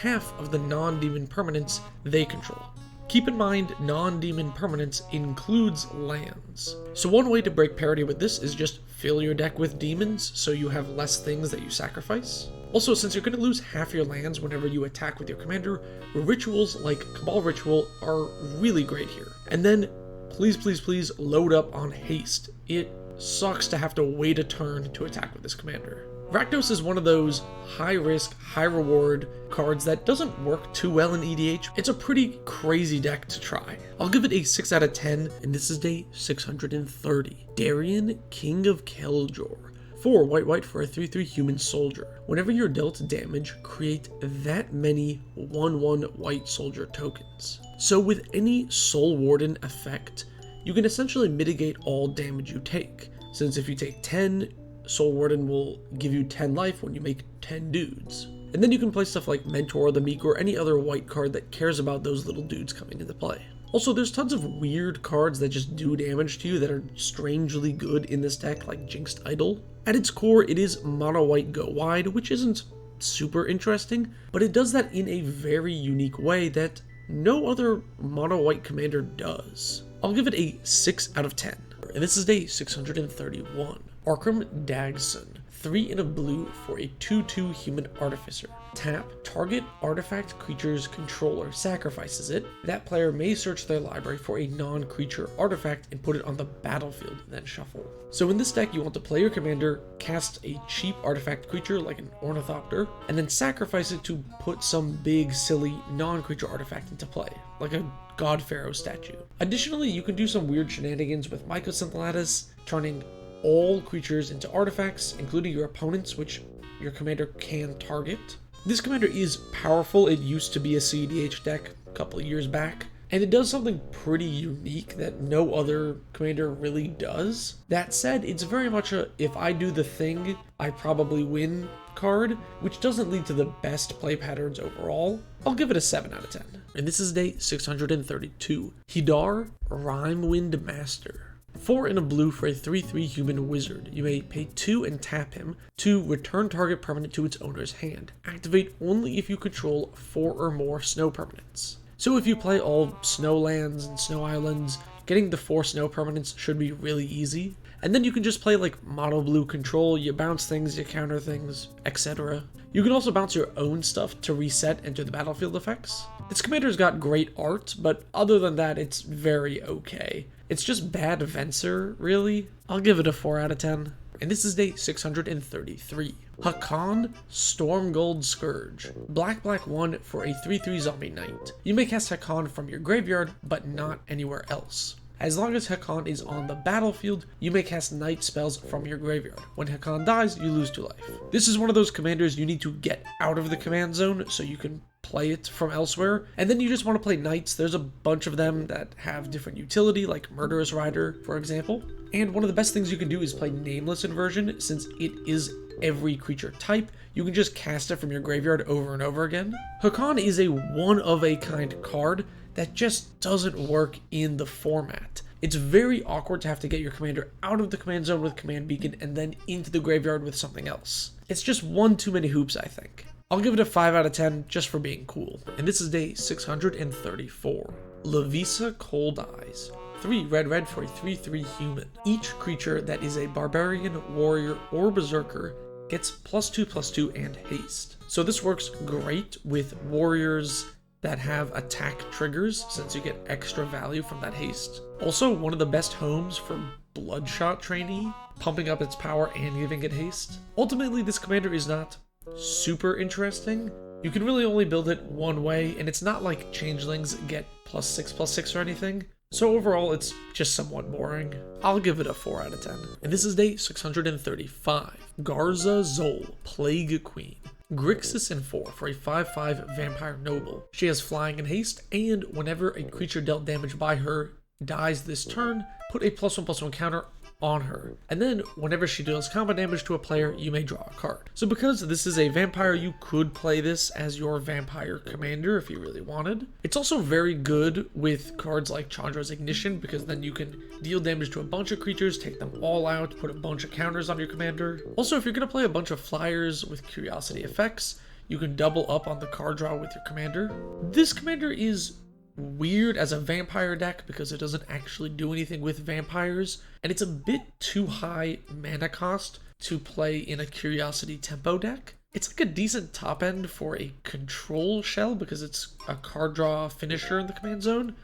B: half of the non-demon permanents they control. Keep in mind, non-demon permanents includes lands. So one way to break parity with this is just fill your deck with demons so you have less things that you sacrifice. Also, since you're going to lose half your lands whenever you attack with your commander, rituals like Cabal Ritual are really great here. And then, please, please, please load up on haste. It sucks to have to wait a turn to attack with this commander. Rakdos is one of those high-risk, high-reward cards that doesn't work too well in EDH. It's a pretty crazy deck to try. I'll give it a 6 out of 10, and this is day 630. Darien, King of Keljor. 4 white, white for a 3/3 human soldier. Whenever you're dealt damage, create that many 1/1 white soldier tokens. So with any Soul Warden effect, you can essentially mitigate all damage you take. Since if you take 10, Soul Warden will give you 10 life when you make 10 dudes. And then you can play stuff like Mentor the Meek or any other white card that cares about those little dudes coming into play. Also, there's tons of weird cards that just do damage to you that are strangely good in this deck, like Jinxed Idol. At its core, it is mono white go wide, which isn't super interesting, but it does that in a very unique way that no other mono white commander does. I'll give it a 6 out of 10. And this is day 631. Arkham Dagson. 3 in a blue for a 2/2 human artificer. Tap, target artifact creature's controller sacrifices it. That player may search their library for a non-creature artifact and put it on the battlefield, then shuffle. So in this deck, you want to play your commander, cast a cheap artifact creature like an Ornithopter, and then sacrifice it to put some big, silly, non-creature artifact into play, like a God Pharaoh statue. Additionally, you can do some weird shenanigans with Mycosynth Lattice, turning all creatures into artifacts, including your opponents, which your commander can target. This commander is powerful. It used to be a CEDH deck a couple of years back, and it does something pretty unique that no other commander really does. That said, it's very much a if I do the thing, I probably win card, which doesn't lead to the best play patterns overall. I'll give it a 7 out of 10. And this is day 632. Hidar, Rhymewind Master. 4 in a blue for a 3/3 human wizard. You may pay 2 and tap him to return target permanent to its owner's hand. Activate only if you control 4 or more snow permanents. So if you play all snow lands and snow islands, getting the 4 snow permanents should be really easy. And then you can just play like mono blue control, you bounce things, you counter things, etc. You can also bounce your own stuff to reset enter the battlefield effects. This commander's got great art, but other than that, it's very okay. It's just bad Venser, really. I'll give it a 4 out of 10. And this is day 633. Hakan, Stormgold Scourge. Black 1 for a 3/3 zombie knight. You may cast Hakan from your graveyard, but not anywhere else. As long as Hakan is on the battlefield, you may cast knight spells from your graveyard. When Hakan dies, you lose 2 life. This is one of those commanders you need to get out of the command zone so you can play it from elsewhere. And then you just want to play knights. There's a bunch of them that have different utility, like Murderous Rider, for example. And one of the best things you can do is play Nameless Inversion, since it is every creature type. You can just cast it from your graveyard over and over again. Hakan is a one-of-a-kind card that just doesn't work in the format. It's very awkward to have to get your commander out of the command zone with Command Beacon and then into the graveyard with something else. It's just one too many hoops, I think. I'll give it a 5 out of 10 just for being cool. And this is day 634. Lavisa Cold Eyes. 3 red for a 3/3 human. Each creature that is a barbarian, warrior, or berserker gets +2/+2 and haste. So this works great with warriors that have attack triggers, since you get extra value from that haste. Also, one of the best homes for Bloodshot Trainee, pumping up its power and giving it haste. Ultimately, this commander is not super interesting. You can really only build it one way, and it's not like Changelings get +6/+6 or anything. So overall, it's just somewhat boring. I'll give it a 4 out of 10. And this is day 635. Garza Zol, Plague Queen. Grixis in 4 for a 5/5 vampire noble. She has flying and haste, and whenever a creature dealt damage by her dies this turn, put a +1/+1 counter on her. And then whenever she deals combat damage to a player, you may draw a card. So because this is a vampire, you could play this as your vampire commander if you really wanted. It's also very good with cards like Chandra's Ignition, because then you can deal damage to a bunch of creatures, take them all out, put a bunch of counters on your commander. Also, if you're going to play a bunch of flyers with curiosity effects, you can double up on the card draw with your commander. This commander is weird as a vampire deck because it doesn't actually do anything with vampires, and it's a bit too high mana cost to play in a curiosity tempo deck. It's like a decent top end for a control shell because it's a card draw finisher in the command zone.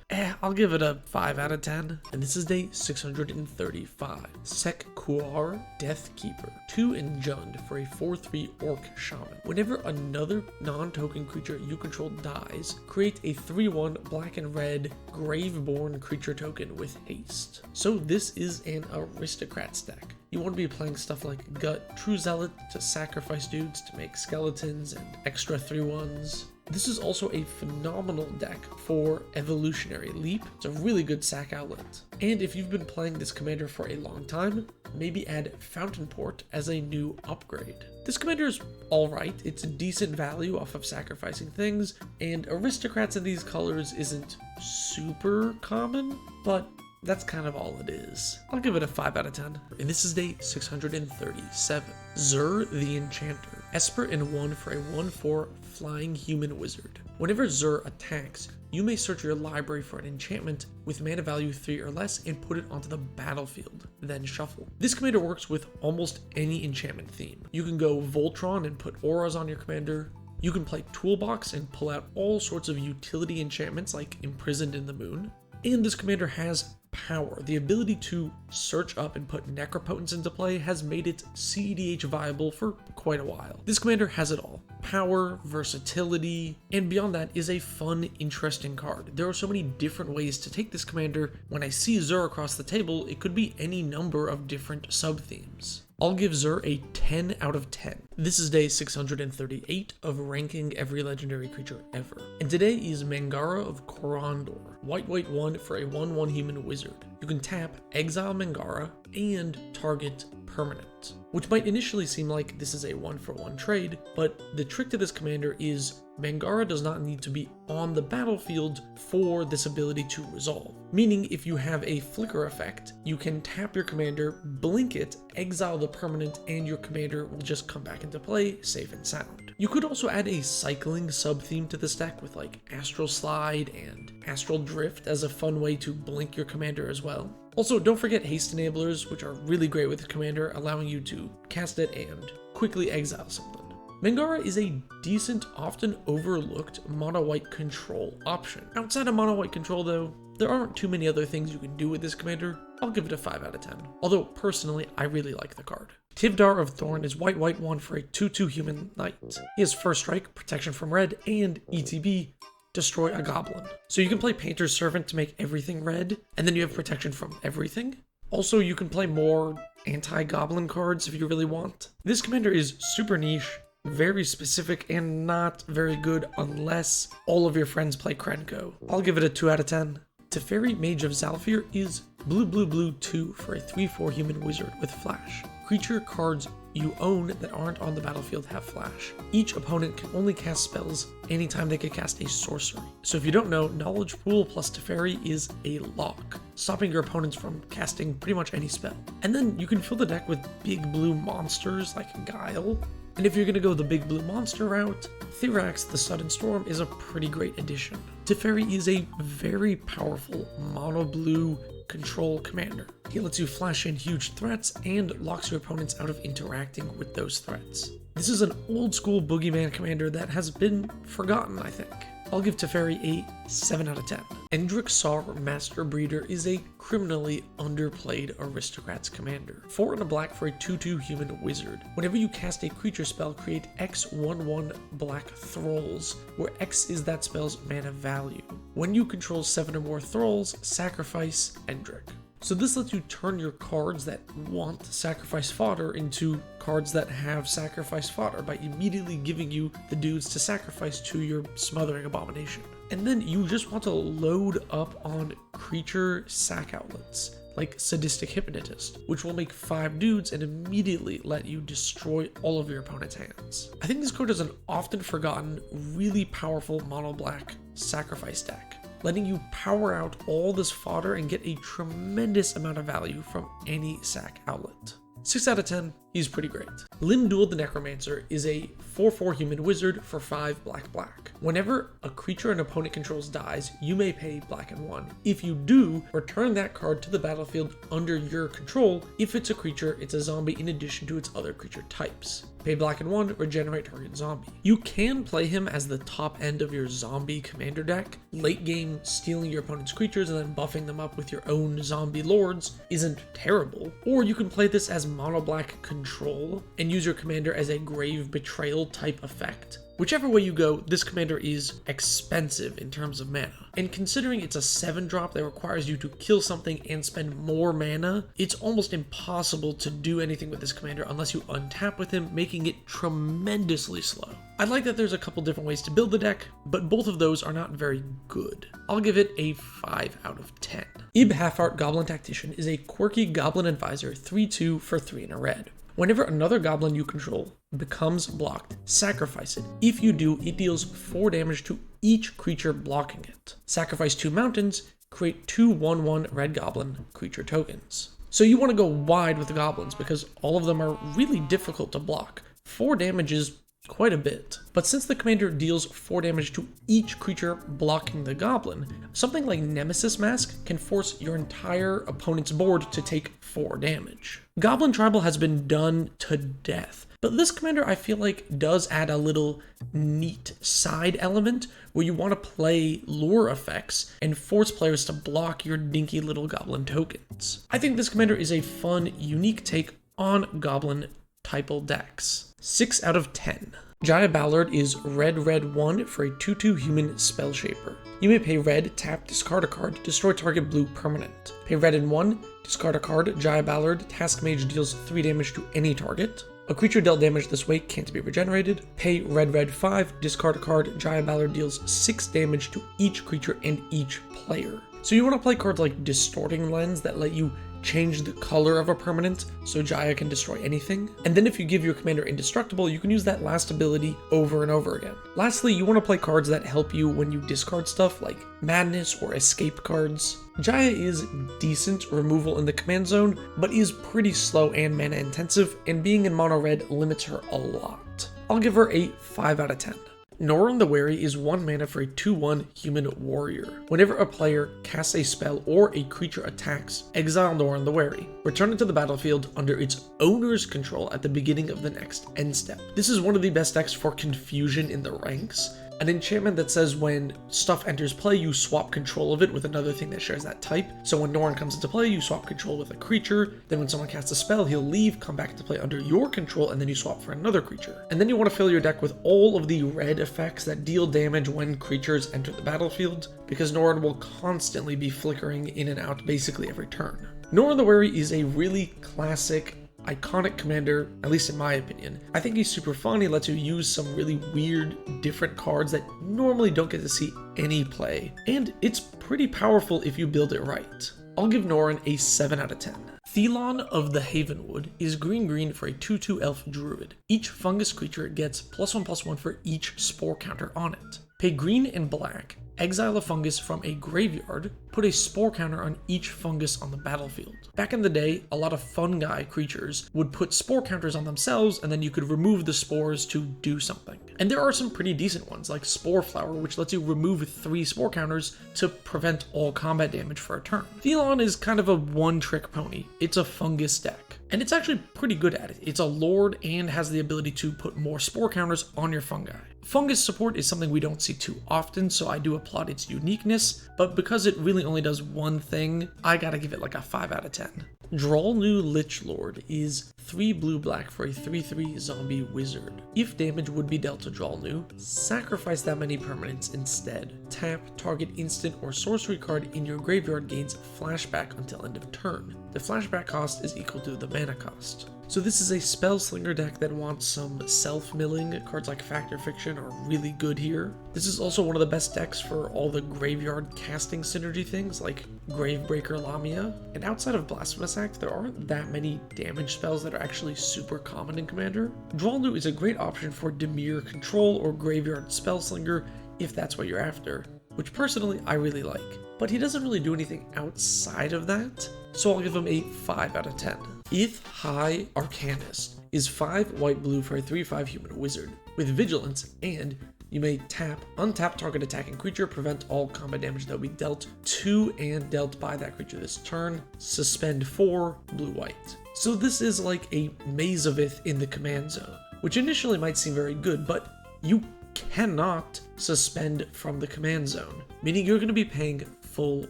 B: I'll give it a 5 out of 10. And this is day 635. Sekwar Deathkeeper. 2 in Jund for a 4/3 orc shaman. Whenever another non-token creature you control dies, create a 3/1 black and red Graveborn creature token with haste. So this is an aristocrat deck. You want to be playing stuff like Gut, True Zealot to sacrifice dudes to make skeletons and extra 3/1s. This is also a phenomenal deck for Evolutionary Leap. It's a really good sack outlet. And if you've been playing this commander for a long time, maybe add Fountain Port as a new upgrade. This commander is alright, it's a decent value off of sacrificing things, and aristocrats in these colors isn't super common, but that's kind of all it is. I'll give it a 5 out of 10. And this is day 637. Zur the Enchanter. Esper and 1 for a 1/4 flying human wizard. Whenever Xur attacks, you may search your library for an enchantment with mana value 3 or less and put it onto the battlefield, then shuffle. This commander works with almost any enchantment theme. You can go Voltron and put auras on your commander. You can play Toolbox and pull out all sorts of utility enchantments like Imprisoned in the Moon. And this commander has power. The ability to search up and put Necropotence into play has made it CEDH viable for quite a while. This commander has it all. Power, versatility, and beyond that is a fun, interesting card. There are so many different ways to take this commander. When I see Xur across the table, it could be any number of different sub-themes. I'll give Xur a 10 out of 10. This is day 638 of ranking every legendary creature ever. And today is Mangara of Corondor. White 1 for a 1/1 human wizard. You can tap, exile Mangara, and target permanent. Which might initially seem like this is a 1-for-1 trade, but the trick to this commander is Mangara does not need to be on the battlefield for this ability to resolve. Meaning if you have a flicker effect, you can tap your commander, blink it, exile the permanent, and your commander will just come back into play safe and sound. You could also add a cycling sub-theme to this deck with like Astral Slide and Astral Drift as a fun way to blink your commander as well. Also, don't forget haste enablers, which are really great with the commander, allowing you to cast it and quickly exile something. Mangara is a decent, often overlooked mono-white control option. Outside of mono-white control though, there aren't too many other things you can do with this commander. I'll give it a 5 out of 10. Although, personally, I really like the card. Tivdar of Thorn is white 1 for a 2/2 human knight. He has First Strike, Protection from Red, and ETB, Destroy a Goblin. So you can play Painter's Servant to make everything red, and then you have protection from everything. Also, you can play more anti-goblin cards if you really want. This commander is super niche, very specific, and not very good unless all of your friends play Krenko. I'll give it a 2 out of 10. Teferi, Mage of Zhalfir is blue 2 for a 3/4 human wizard with flash. Creature cards you own that aren't on the battlefield have flash. Each opponent can only cast spells anytime they can cast a sorcery. So if you don't know, Knowledge Pool plus Teferi is a lock, stopping your opponents from casting pretty much any spell. And then you can fill the deck with big blue monsters like Guile. And if you're gonna go the big blue monster route, Thirax the Sudden Storm is a pretty great addition. Teferi is a very powerful mono blue control commander. He lets you flash in huge threats and locks your opponents out of interacting with those threats. This is an old school boogeyman commander that has been forgotten, I think. I'll give Teferi a 7 out of 10. Endrick Sar, Master Breeder, is a criminally underplayed aristocrats commander. 4 and a black for a 2/2 human wizard. Whenever you cast a creature spell, create X 1/1 black thralls, where X is that spell's mana value. When you control 7 or more thralls, sacrifice Endrick. So this lets you turn your cards that want sacrifice fodder into cards that have sacrifice fodder by immediately giving you the dudes to sacrifice to your Smothering Abomination. And then you just want to load up on creature sack outlets, like Sadistic Hypnotist, which will make 5 dudes and immediately let you destroy all of your opponent's hands. I think this card is an often forgotten, really powerful mono-black sacrifice deck, letting you power out all this fodder and get a tremendous amount of value from any sack outlet. 6 out of 10, he's pretty great. Limdul the Necromancer is a 4/4 human wizard for 5 black. Whenever a creature an opponent controls dies, you may pay black and 1. If you do, return that card to the battlefield under your control. If it's a creature, it's a zombie in addition to its other creature types. Pay black and 1, regenerate target zombie. You can play him as the top end of your zombie commander deck. Late game, stealing your opponent's creatures and then buffing them up with your own zombie lords isn't terrible. Or you can play this as mono black control and use your commander as a grave betrayal type effect. Whichever way you go, this commander is expensive in terms of mana. And considering it's a 7-drop that requires you to kill something and spend more mana, it's almost impossible to do anything with this commander unless you untap with him, making it tremendously slow. I like that there's a couple different ways to build the deck, but both of those are not very good. I'll give it a 5 out of 10. Ib Halfart Goblin Tactician is a quirky goblin advisor 3/2 for 3 and a red. Whenever another goblin you control becomes blocked, sacrifice it. If you do, it deals 4 damage to each creature blocking it. Sacrifice 2 mountains, create 2 1/1 red goblin creature tokens. So you want to go wide with the goblins because all of them are really difficult to block. 4 damage is quite a bit. But since the commander deals 4 damage to each creature blocking the goblin, something like Nemesis Mask can force your entire opponent's board to take 4 damage. Goblin Tribal has been done to death, but this commander I feel like does add a little neat side element where you want to play lure effects and force players to block your dinky little goblin tokens. I think this commander is a fun, unique take on goblin typal decks. 6 out of 10. Jaya Ballard is red 1 for a 2/2 human spell shaper. You may pay red, tap, discard a card, destroy target blue permanent. Pay red and 1, discard a card, Jaya Ballard, Task Mage deals 3 damage to any target. A creature dealt damage this way can't be regenerated. Pay red 5, discard a card, Jaya Ballard deals 6 damage to each creature and each player. So you want to play cards like Distorting Lens that let you change the color of a permanent so Jaya can destroy anything. And then if you give your commander indestructible, you can use that last ability over and over again. Lastly, you want to play cards that help you when you discard stuff like Madness or Escape cards. Jaya is decent removal in the command zone, but is pretty slow and mana intensive, and being in mono red limits her a lot. I'll give her a 5 out of 10. Noran the Wary is 1 mana for a 2/1 human warrior. Whenever a player casts a spell or a creature attacks, exile Noran the Wary. Return it to the battlefield under its owner's control at the beginning of the next end step. This is one of the best decks for confusion in the ranks. An enchantment that says when stuff enters play, you swap control of it with another thing that shares that type. So when Noran comes into play, you swap control with a creature. Then when someone casts a spell, he'll leave, come back to play under your control, and then you swap for another creature. And then you want to fill your deck with all of the red effects that deal damage when creatures enter the battlefield, because Noran will constantly be flickering in and out basically every turn. Noran the Wary is a really classic, iconic commander, at least in my opinion. I think he's super fun. He lets you use some really weird, different cards that normally don't get to see any play. And it's pretty powerful if you build it right. I'll give Noran a 7 out of 10. Thelon of the Havenwood is green for a 2/2 elf druid. Each fungus creature gets +1/+1 for each spore counter on it. Pay green and black, exile a fungus from a graveyard, put a spore counter on each fungus on the battlefield. Back in the day, a lot of fungi creatures would put spore counters on themselves, and then you could remove the spores to do something. And there are some pretty decent ones, like Spore Flower, which lets you remove 3 spore counters to prevent all combat damage for a turn. Thelon is kind of a one-trick pony. It's a fungus deck, and it's actually pretty good at it. It's a lord and has the ability to put more spore counters on your fungi. Fungus support is something we don't see too often, so I do applaud its uniqueness, but because it really only does one thing, I gotta give it like a 5 out of 10. Drollnu Lichlord is 3 blue-black for a 3/3 zombie wizard. If damage would be dealt to Drollnu, sacrifice that many permanents instead. Tap, target instant or sorcery card in your graveyard gains flashback until end of turn. The flashback cost is equal to the mana cost. So this is a Spellslinger deck that wants some self-milling. Cards like Fact or Fiction are really good here. This is also one of the best decks for all the graveyard casting synergy things like Gravebreaker Lamia. And outside of Blasphemous Act, there aren't that many damage spells that are actually super common in Commander. Drollnu is a great option for Dimir Control or Graveyard Spellslinger if that's what you're after, which personally I really like. But he doesn't really do anything outside of that, so I'll give him a 5 out of 10. Ith High Arcanist is 5 white-blue for a 3/5 human wizard with vigilance, and you may tap, untap target attacking creature, prevent all combat damage that will be dealt to and dealt by that creature this turn, suspend 4 blue-white. So this is like a Maze of Ith in the command zone, which initially might seem very good, but you cannot suspend from the command zone, meaning you're going to be paying full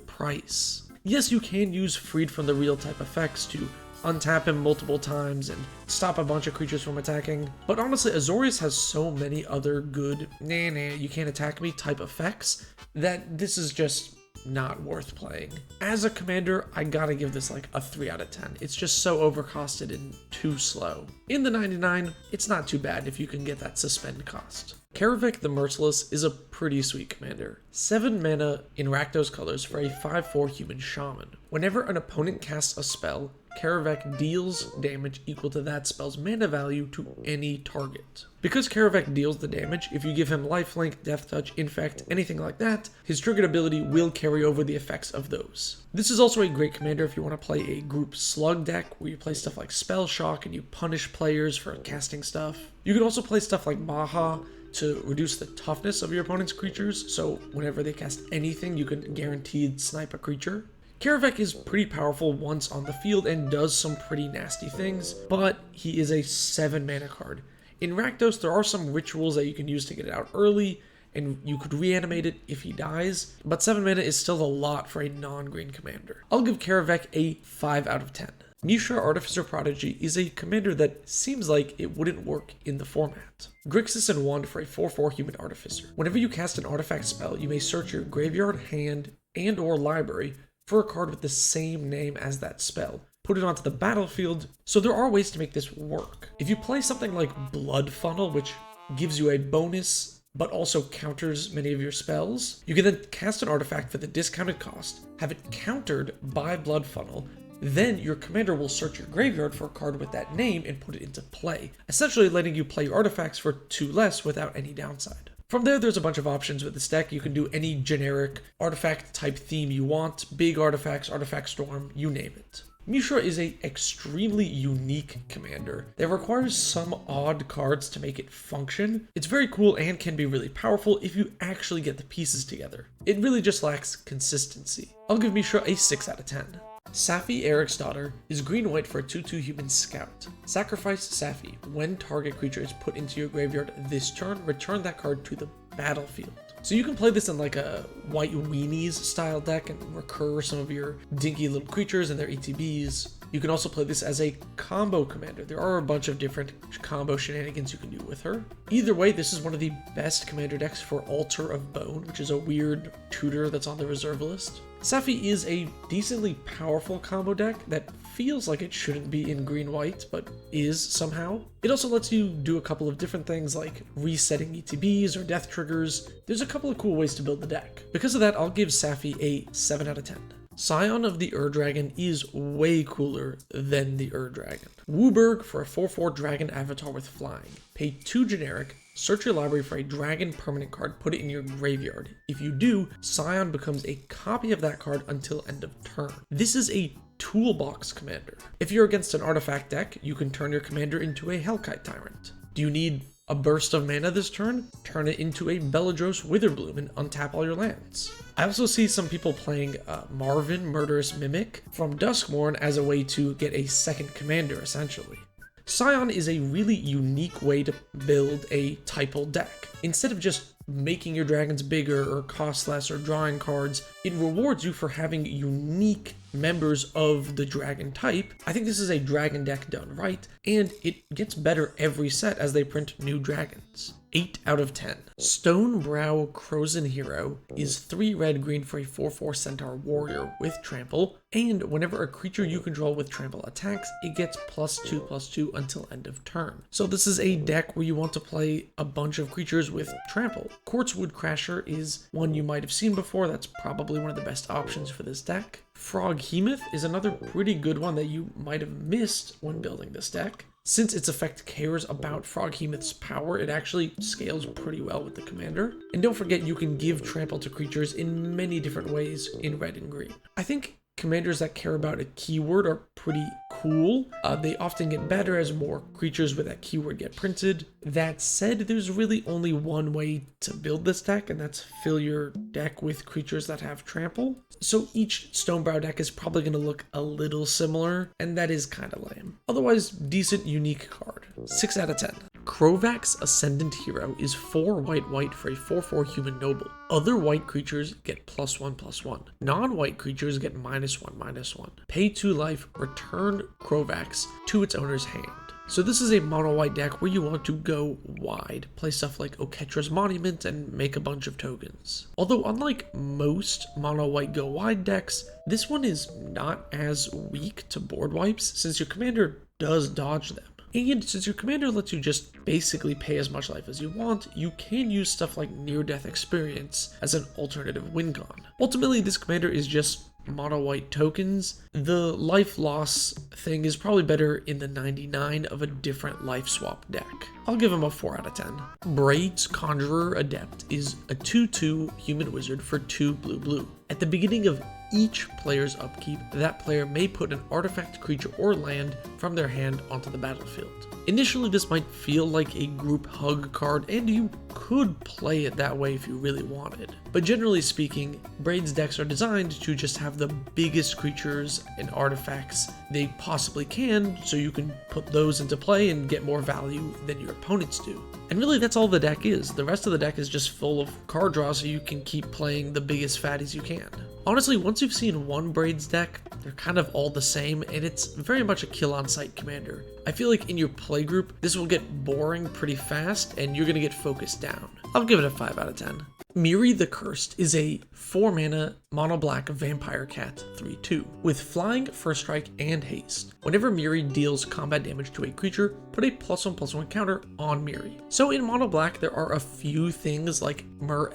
B: price. Yes, you can use Freed from the Real type effects to untap him multiple times and stop a bunch of creatures from attacking, but honestly, Azorius has so many other good you can't attack me type effects that this is just not worth playing. As a commander, I gotta give this like a 3 out of 10. It's just so overcosted and too slow. In the 99, it's not too bad if you can get that suspend cost. Karavek the Merciless is a pretty sweet commander. 7 mana in Rakdos colors for a 5/4 human shaman. Whenever an opponent casts a spell, Karavek deals damage equal to that spell's mana value to any target. Because Karavek deals the damage, if you give him lifelink, death touch, infect, anything like that, his triggered ability will carry over the effects of those. This is also a great commander if you want to play a group slug deck where you play stuff like Spell Shock and you punish players for casting stuff. You can also play stuff like Maha to reduce the toughness of your opponent's creatures, so whenever they cast anything, you can guaranteed snipe a creature. Karavek is pretty powerful once on the field and does some pretty nasty things, but he is a 7 mana card. In Rakdos, there are some rituals that you can use to get it out early, and you could reanimate it if he dies, but 7 mana is still a lot for a non-green commander. I'll give Karavek a 5 out of 10. Mishra Artificer Prodigy is a commander that seems like it wouldn't work in the format. Grixis and Wand for a 4/4 human artificer. Whenever you cast an artifact spell, you may search your graveyard, hand, and or library for a card with the same name as that spell. Put it onto the battlefield, so there are ways to make this work. If you play something like Blood Funnel, which gives you a bonus but also counters many of your spells, you can then cast an artifact for the discounted cost, have it countered by Blood Funnel, then your commander will search your graveyard for a card with that name and put it into play, essentially letting you play your artifacts for 2 less without any downside. From there, there's a bunch of options with this deck. You can do any generic artifact type theme you want, big artifacts, artifact storm, you name it. Mishra is a extremely unique commander that requires some odd cards to make it function. It's very cool and can be really powerful if you actually get the pieces together. It really just lacks consistency. I'll give Mishra a 6 out of 10. Safi, Eric's daughter, is green-white for a 2/2 human scout. Sacrifice Safi. When target creature is put into your graveyard this turn, return that card to the battlefield. So you can play this in like a white weenies style deck and recur some of your dinky little creatures and their ETBs. You can also play this as a combo commander. There are a bunch of different combo shenanigans you can do with her. Either way, this is one of the best commander decks for Altar of Bone, which is a weird tutor that's on the reserve list. Safi is a decently powerful combo deck that feels like it shouldn't be in green-white, but is somehow. It also lets you do a couple of different things like resetting ETBs or death triggers. There's a couple of cool ways to build the deck. Because of that, I'll give Safi a 7 out of 10. Scion of the Ur-Dragon is way cooler than the Ur-Dragon. Wooburg for a 4/4 dragon avatar with flying. Pay 2 generic, search your library for a dragon permanent card, put it in your graveyard. If you do, Scion becomes a copy of that card until end of turn. This is a toolbox commander. If you're against an artifact deck, you can turn your commander into a Hellkite Tyrant. Do you need a burst of mana this turn? Turn it into a Beledros Witherbloom and untap all your lands. I also see some people playing Marvin, Murderous Mimic, from Duskmourn as a way to get a second commander, essentially. Scion is a really unique way to build a typal deck. Instead of just making your dragons bigger or cost less or drawing cards, it rewards you for having unique members of the dragon type. I think this is a dragon deck done right, and it gets better every set as they print new dragons. 8 out of 10. Stonebrow Crozen Hero is 3 red green for a 4/4 centaur warrior with trample, and whenever a creature you control with trample attacks, it gets +2/+2 until end of turn. So this is a deck where you want to play a bunch of creatures with trample. Quartzwood Crasher is one you might have seen before. That's probably one of the best options for this deck. Froghemoth is another pretty good one that you might have missed when building this deck. Since its effect cares about Froghemoth's power, it actually scales pretty well with the commander. And don't forget, you can give trample to creatures in many different ways in red and green. I think commanders that care about a keyword are pretty cool. They often get better as more creatures with that keyword get printed. That said, there's really only one way to build this deck, and that's fill your deck with creatures that have trample. So each Stonebrow deck is probably going to look a little similar, and that is kind of lame. Otherwise, decent, unique card. 6 out of 10. Krovak's Ascendant Hero is 4 white for a 4/4 human noble. Other white creatures get +1/+1. Non-white creatures get -1/-1. Pay 2 life, return Krovak's to its owner's hand. So this is a mono white deck where you want to go wide, play stuff like Oketra's Monument and make a bunch of tokens. Although unlike most mono white go wide decks, this one is not as weak to board wipes since your commander does dodge them. And since your commander lets you just basically pay as much life as you want, you can use stuff like near-death experience as an alternative win con. Ultimately, this commander is just mono white tokens. The life loss thing is probably better in the 99 of a different life swap deck. I'll give him a 4 out of 10. Braid's Conjurer Adept is a 2/2 human wizard for 2 blue. At the beginning of each player's upkeep, that player may put an artifact, creature, or land from their hand onto the battlefield. Initially, this might feel like a group hug card, and you could play it that way if you really wanted. But generally speaking, Braid's decks are designed to just have the biggest creatures and artifacts they possibly can, so you can put those into play and get more value than your opponents do. And really, that's all the deck is. The rest of the deck is just full of card draw so you can keep playing the biggest fatties you can. Honestly, once you've seen one Braid's deck, they're kind of all the same, and it's very much a kill-on-sight commander. I feel like in your playgroup, this will get boring pretty fast, and you're going to get focused down. I'll give it a 5 out of 10. Miri the Cursed is a 4-mana mono-black vampire cat 3/2 with flying, first strike, and haste. Whenever Miri deals combat damage to a creature, put a +1/+1 counter on Miri. So in mono-black, there are a few things like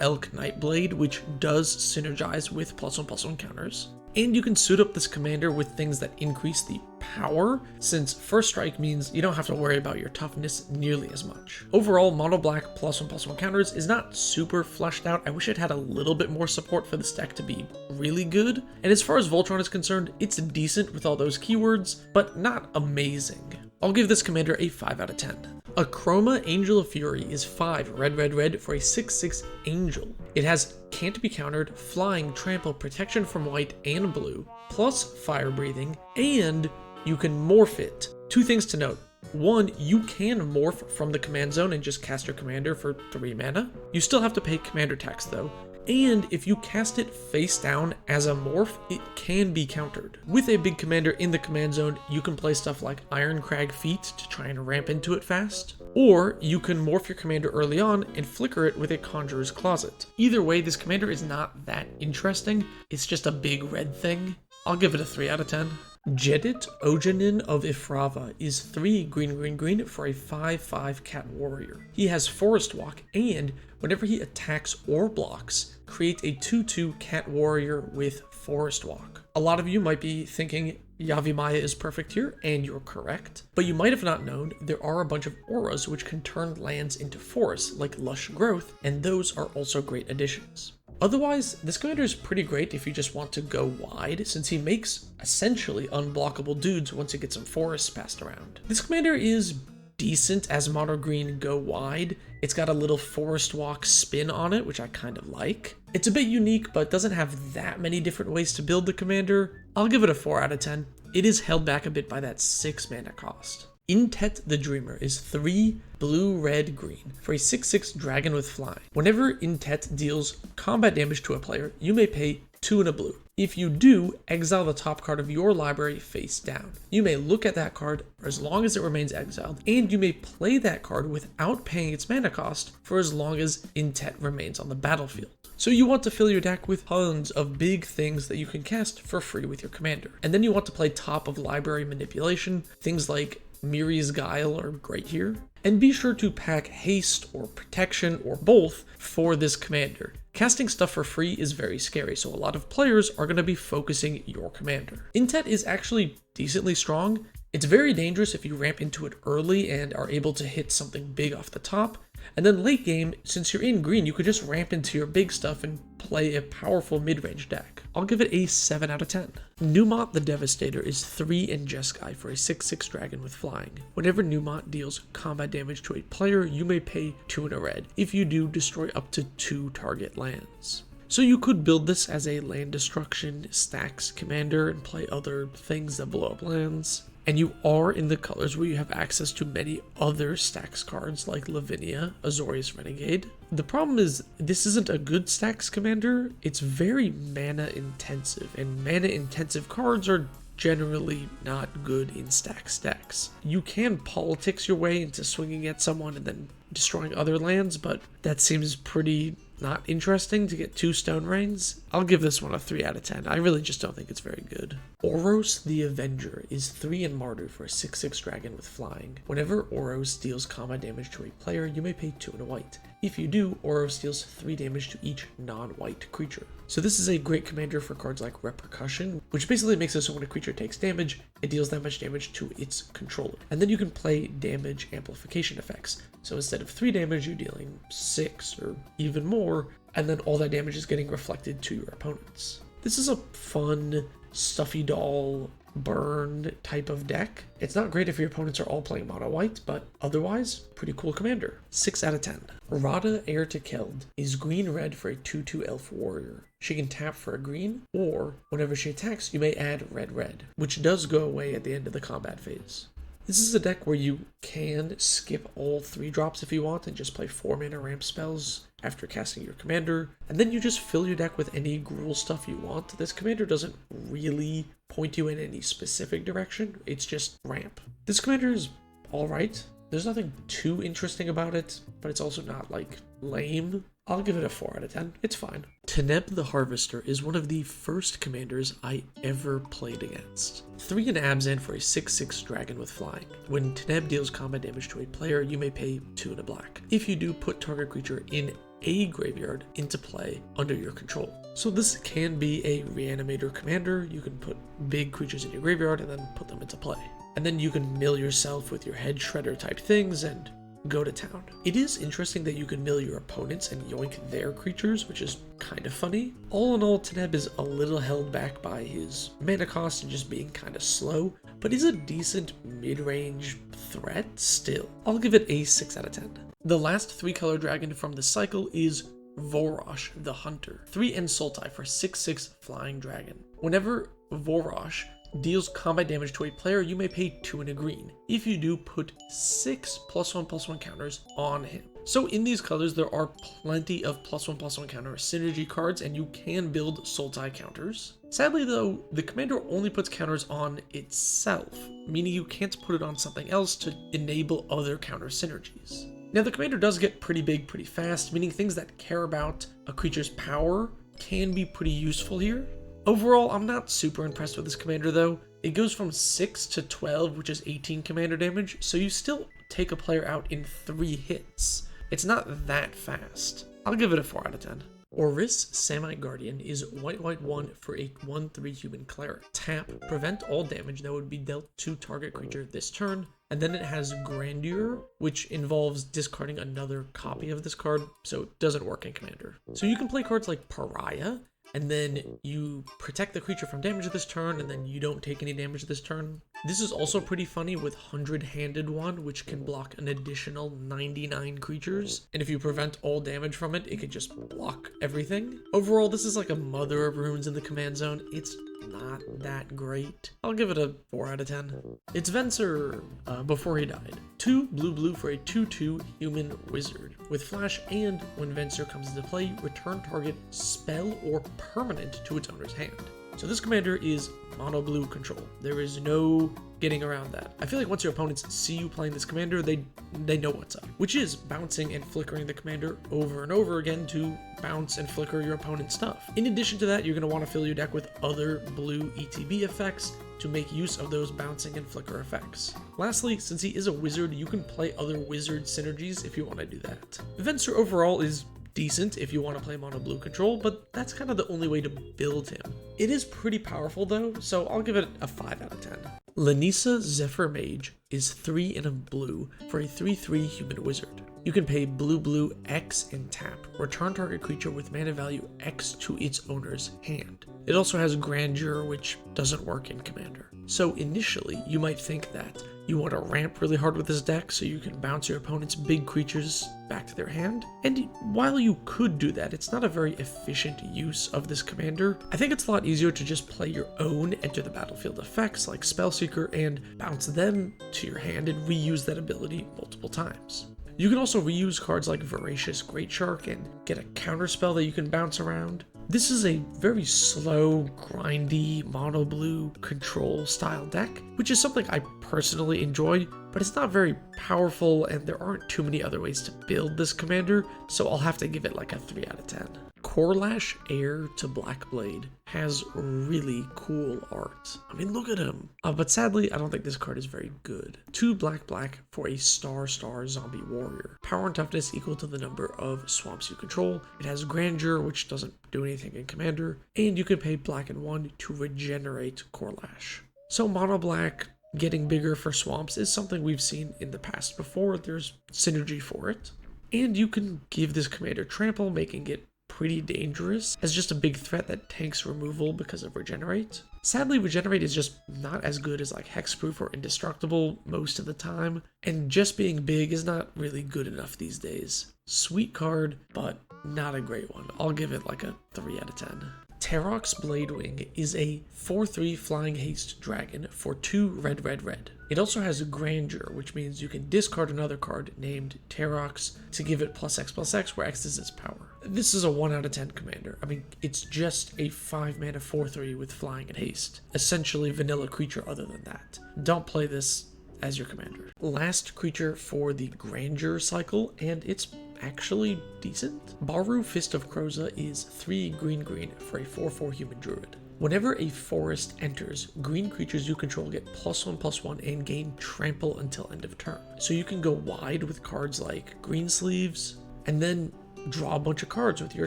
B: Elk Nightblade, which does synergize with +1/+1 counters. And you can suit up this commander with things that increase the power, since first strike means you don't have to worry about your toughness nearly as much. Overall, mono black +1/+1 counters is not super fleshed out. I wish it had a little bit more support for this deck to be really good. And as far as Voltron is concerned, it's decent with all those keywords, but not amazing. I'll give this commander a 5 out of 10. Akroma Angel of Fury is 5 red for a 6/6 angel. It has can't be countered, flying, trample, protection from white and blue, plus fire breathing, and you can morph it. 2 things to note. 1, you can morph from the command zone and just cast your commander for 3 mana. You still have to pay commander tax though. And if you cast it face down as a morph, it can be countered. With a big commander in the command zone, you can play stuff like Ironcrag Feet to try and ramp into it fast, or you can morph your commander early on and flicker it with a Conjurer's Closet. Either way, this commander is not that interesting, it's just a big red thing. I'll give it a 3 out of 10. Jedit Ojanin of Ifrava is 3 green for a 5/5 cat warrior. He has Forest Walk, and whenever he attacks or blocks, create a 2/2 cat warrior with Forest Walk. A lot of you might be thinking Yavimaya is perfect here, and you're correct. But you might have not known there are a bunch of auras which can turn lands into forests, like Lush Growth, and those are also great additions. Otherwise, this commander is pretty great if you just want to go wide, since he makes essentially unblockable dudes once you get some forests passed around. This commander is decent as mono green go wide. It's got a little Forest Walk spin on it, which I kind of like. It's a bit unique, but doesn't have that many different ways to build the commander. I'll give it a 4 out of 10. It is held back a bit by that 6 mana cost. Intet the Dreamer is 3 blue-red-green for a 6/6 dragon with flying. Whenever Intet deals combat damage to a player, you may pay 2 and a blue. If you do, exile the top card of your library face down. You may look at that card for as long as it remains exiled, and you may play that card without paying its mana cost for as long as Intet remains on the battlefield. So you want to fill your deck with tons of big things that you can cast for free with your commander. And then you want to play top of library manipulation, things like Miri's Guile are great here. And be sure to pack haste or protection or both for this commander. Casting stuff for free is very scary, so a lot of players are going to be focusing your commander. Intet is actually decently strong. It's very dangerous if you ramp into it early and are able to hit something big off the top. And then late game, since you're in green, you could just ramp into your big stuff and play a powerful mid-range deck. I'll give it a 7 out of 10. Numot the Devastator is 3 in Jeskai for a 6/6 dragon with flying. Whenever Numot deals combat damage to a player, you may pay 2 and a red. If you do, destroy up to 2 target lands. So you could build this as a land destruction stacks commander and play other things that blow up lands. And you are in the colors where you have access to many other stacks cards like Lavinia, Azorius Renegade. The problem is this isn't a good stacks commander. It's very mana intensive, and mana intensive cards are generally not good in stacks decks. You can politics your way into swinging at someone and then destroying other lands, but that seems pretty not interesting to get 2 Stone Rains. I'll give this one a 3 out of 10. I really just don't think it's very good. Oros the Avenger is 3 in Mardu for a 6/6 dragon with flying. Whenever Oros deals combat damage to a player, you may pay 2 and a white. If you do, Oros deals 3 damage to each non-white creature. So this is a great commander for cards like Repercussion, which basically makes it so when a creature takes damage, it deals that much damage to its controller. And then you can play damage amplification effects. So instead of 3 damage, you're dealing 6 or even more, and then all that damage is getting reflected to your opponents. This is a fun, stuffy doll, burn type of deck. It's not great if your opponents are all playing mono white, but otherwise, pretty cool commander. 6 out of 10. Radha, Heir to Keld, is green-red for a 2/2 elf warrior. She can tap for a green, or whenever she attacks, you may add red-red, which does go away at the end of the combat phase. This is a deck where you can skip all 3 drops if you want and just play 4 mana ramp spells after casting your commander, and then you just fill your deck with any gruel stuff you want. This commander doesn't really point you in any specific direction, it's just ramp. This commander is alright. There's nothing too interesting about it, but it's also not like lame. I'll give it a 4 out of 10. It's fine. Teneb the Harvester is one of the first commanders I ever played against. 3 in Abzan for a 6/6 dragon with flying. When Teneb deals combat damage to a player, you may pay 2 and a black. If you do, put target creature in a graveyard into play under your control. So this can be a reanimator commander. You can put big creatures in your graveyard and then put them into play. And then you can mill yourself with your head shredder type things and go to town. It is interesting that you can mill your opponents and yoink their creatures, which is kind of funny. All in all, Teneb is a little held back by his mana cost and just being kind of slow, but he's a decent mid-range threat still. I'll give it a 6 out of 10. The last 3-color dragon from this cycle is Vorosh the Hunter. 3 in Sultai for 6/6 flying dragon. Whenever Vorosh deals combat damage to a player, you may pay 2 and a green. If you do, put 6 +1/+1 counters on him. So in these colors, there are plenty of +1/+1 counter synergy cards, and you can build Sultai counters. Sadly though, the commander only puts counters on itself, meaning you can't put it on something else to enable other counter synergies. Now the commander does get pretty big pretty fast, meaning things that care about a creature's power can be pretty useful here. Overall, I'm not super impressed with this commander though. It goes from 6 to 12, which is 18 commander damage, so you still take a player out in 3 hits. It's not that fast. I'll give it a 4 out of 10. Oris Samite Guardian is white/1 for a 1/3 human cleric. Tap, prevent all damage that would be dealt to target creature this turn, and then it has Grandeur, which involves discarding another copy of this card, so it doesn't work in Commander. So you can play cards like Pariah, and then you protect the creature from damage this turn, and then you don't take any damage this turn. This is also pretty funny with 100-handed one, which can block an additional 99 creatures, and if you prevent all damage from it, it could just block everything. Overall, this is like a mother of runes in the command zone. It's not that great. I'll give it a 4 out of 10. It's Venser before he died. 2 blue for a 2/2 human wizard with flash, and when Venser comes into play, return target spell or permanent to its owner's hand. So this commander is mono blue control. There is no getting around that. I feel like once your opponents see you playing this commander, they know what's up, which is bouncing and flickering the commander over and over again to bounce and flicker your opponent's stuff. In addition to that, you're going to want to fill your deck with other blue ETB effects to make use of those bouncing and flicker effects. Lastly, since he is a wizard, you can play other wizard synergies if you want to do that. Venser overall is decent if you want to play mono blue control, but that's kind of the only way to build him. It is pretty powerful though, so I'll give it a 5 out of 10. Lanisa Zephyr Mage is 3 in a blue for a 3/3 human wizard. You can pay blue X and tap. Return target creature with mana value X to its owner's hand. It also has Grandeur, which doesn't work in Commander. So initially, you might think that you want to ramp really hard with this deck so you can bounce your opponent's big creatures back to their hand. And while you could do that, it's not a very efficient use of this commander. I think it's a lot easier to just play your own enter the battlefield effects like Spellseeker and bounce them to your hand and reuse that ability multiple times. You can also reuse cards like Voracious Great Shark and get a counter spell that you can bounce around. This is a very slow, grindy, mono blue control style deck, which is something I personally enjoy, but it's not very powerful and there aren't too many other ways to build this commander, so I'll have to give it like a 3 out of 10. Corlash Heir to Blackblade has really cool art. I mean, look at him. But sadly, I don't think this card is very good. 2 black for a star zombie warrior. Power and toughness equal to the number of swamps you control. It has grandeur, which doesn't do anything in commander, and you can pay black and 1 to regenerate Corlash. So mono black getting bigger for swamps is something we've seen in the past before. There's synergy for it. And you can give this commander trample, making it pretty dangerous as just a big threat that tanks removal because of regenerate. Sadly, regenerate is just not as good as like hexproof or indestructible most of the time, and just being big is not really good enough these days. Sweet card, but not a great one. I'll give it like a 3 out of 10. Terrox Bladewing is a 4/3 flying haste dragon for 2 red. It also has grandeur, which means you can discard another card named Terrox to give it +X/+X, where X is its power. This is a 1 out of 10 commander. I mean, it's just a 5 mana 4/3 with flying and haste. Essentially vanilla creature other than that. Don't play this as your commander. Last creature for the grandeur cycle, and it's actually decent. Baru Fist of Kroza is 3 green for a 4/4 human druid. Whenever a forest enters, green creatures you control get +1/+1 and gain trample until end of turn. So you can go wide with cards like Greensleeves, and then draw a bunch of cards with your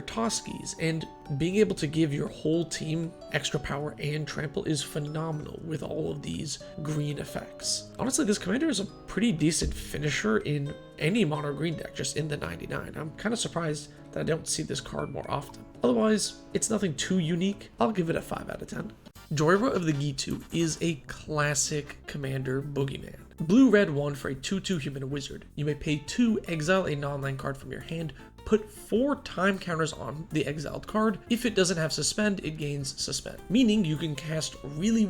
B: Toskies, and being able to give your whole team extra power and trample is phenomenal with all of these green effects. Honestly, this commander is a pretty decent finisher in any mono green deck, just in the 99. I'm kind of surprised that I don't see this card more often. Otherwise, it's nothing too unique. I'll give it a 5 out of 10. Joyra of the Gitu is a classic commander boogeyman. Blue-red 1 for a 2/2 human wizard. You may pay 2, exile a non-land card from your hand, put 4 time counters on the exiled card. If it doesn't have suspend, it gains suspend. Meaning you can cast really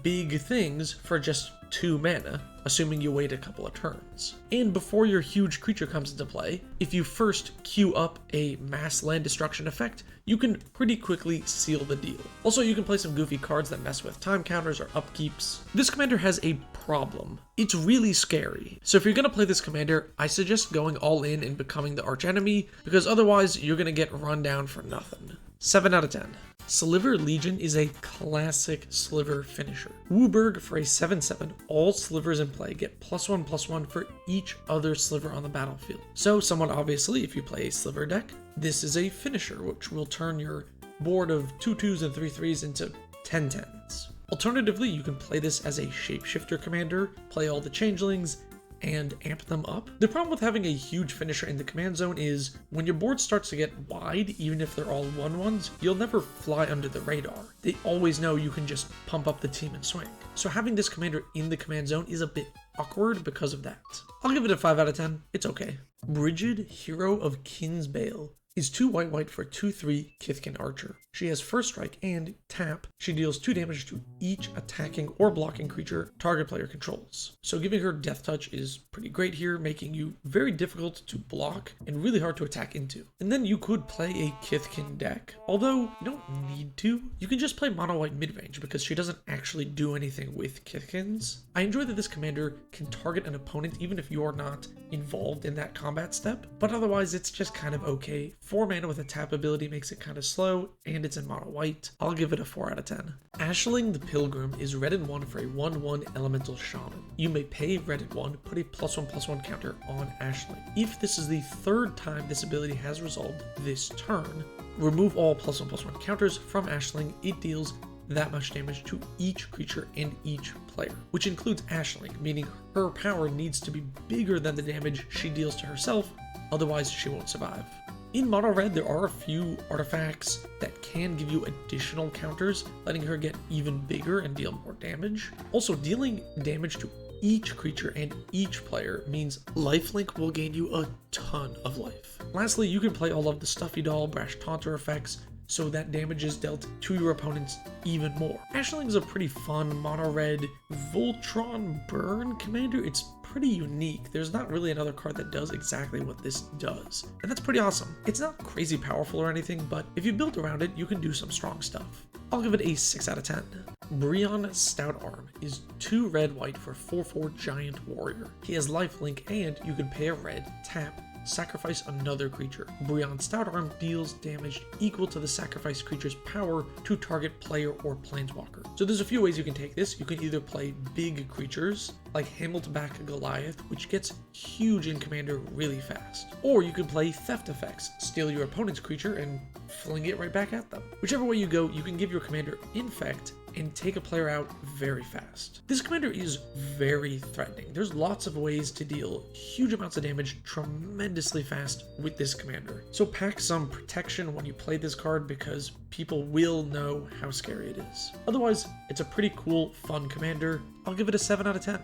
B: big things for just 2 mana, assuming you wait a couple of turns. And before your huge creature comes into play, if you first queue up a mass land destruction effect, you can pretty quickly seal the deal. Also, you can play some goofy cards that mess with time counters or upkeeps. This commander has a problem. It's really scary. So if you're gonna play this commander, I suggest going all in and becoming the archenemy, because otherwise you're gonna get run down for nothing. 7 out of 10. Sliver Legion is a classic sliver finisher. Wooburg for a 7/7, all slivers in play get +1/+1 for each other sliver on the battlefield. So somewhat obviously, if you play a sliver deck, this is a finisher, which will turn your board of 2/2s and 3/3s into 10/10s. Alternatively, you can play this as a shapeshifter commander, play all the changelings, and amp them up. The problem with having a huge finisher in the command zone is when your board starts to get wide, even if they're all 1/1s, you'll never fly under the radar. They always know you can just pump up the team and swing. So having this commander in the command zone is a bit awkward because of that. I'll give it a 5 out of 10. It's okay. Brigid, Hero of Kinsbale, is 2 white for 2/3 Kithkin Archer. She has first strike and tap. She deals 2 damage to each attacking or blocking creature target player controls. So giving her Death Touch is pretty great here, making you very difficult to block and really hard to attack into. And then you could play a Kithkin deck, although you don't need to. You can just play mono white midrange because she doesn't actually do anything with Kithkins. I enjoy that this commander can target an opponent even if you're not involved in that combat step, but otherwise it's just kind of okay. 4 mana with a tap ability makes it kind of slow, and it's in mono white. I'll give it a 4 out of 10. Ashling the Pilgrim is red and 1 for a 1/1 elemental shaman. You may pay red and 1, put a +1/+1 counter on Ashling. If this is the 3rd time this ability has resolved this turn, remove all +1/+1 counters from Ashling. It deals that much damage to each creature and each player, which includes Ashling, meaning her power needs to be bigger than the damage she deals to herself, otherwise she won't survive. In mono red, there are a few artifacts that can give you additional counters, letting her get even bigger and deal more damage. Also, dealing damage to each creature and each player means lifelink will gain you a ton of life. Lastly, you can play all of the Stuffy Doll, Brash Taunter effects, so that damage is dealt to your opponents even more. Ashling's a pretty fun mono-red Voltron burn commander. It's pretty unique. There's not really another card that does exactly what this does, and that's pretty awesome. It's not crazy powerful or anything, but if you build around it, you can do some strong stuff. I'll give it a 6 out of 10. Brionne Stout Arm is 2 red-white for 4/4 giant warrior. He has lifelink, and you can pay a red, tap, sacrifice another creature. Brionne Stout Arm deals damage equal to the sacrificed creature's power to target player or planeswalker. So there's a few ways you can take this. You can either play big creatures like Hamilton-back Goliath, which gets huge in Commander really fast. Or you can play theft effects, steal your opponent's creature and fling it right back at them. Whichever way you go, you can give your commander Infect and take a player out very fast. This commander is very threatening. There's lots of ways to deal huge amounts of damage tremendously fast with this commander. So pack some protection when you play this card because people will know how scary it is. Otherwise, it's a pretty cool, fun commander. I'll give it a 7 out of 10.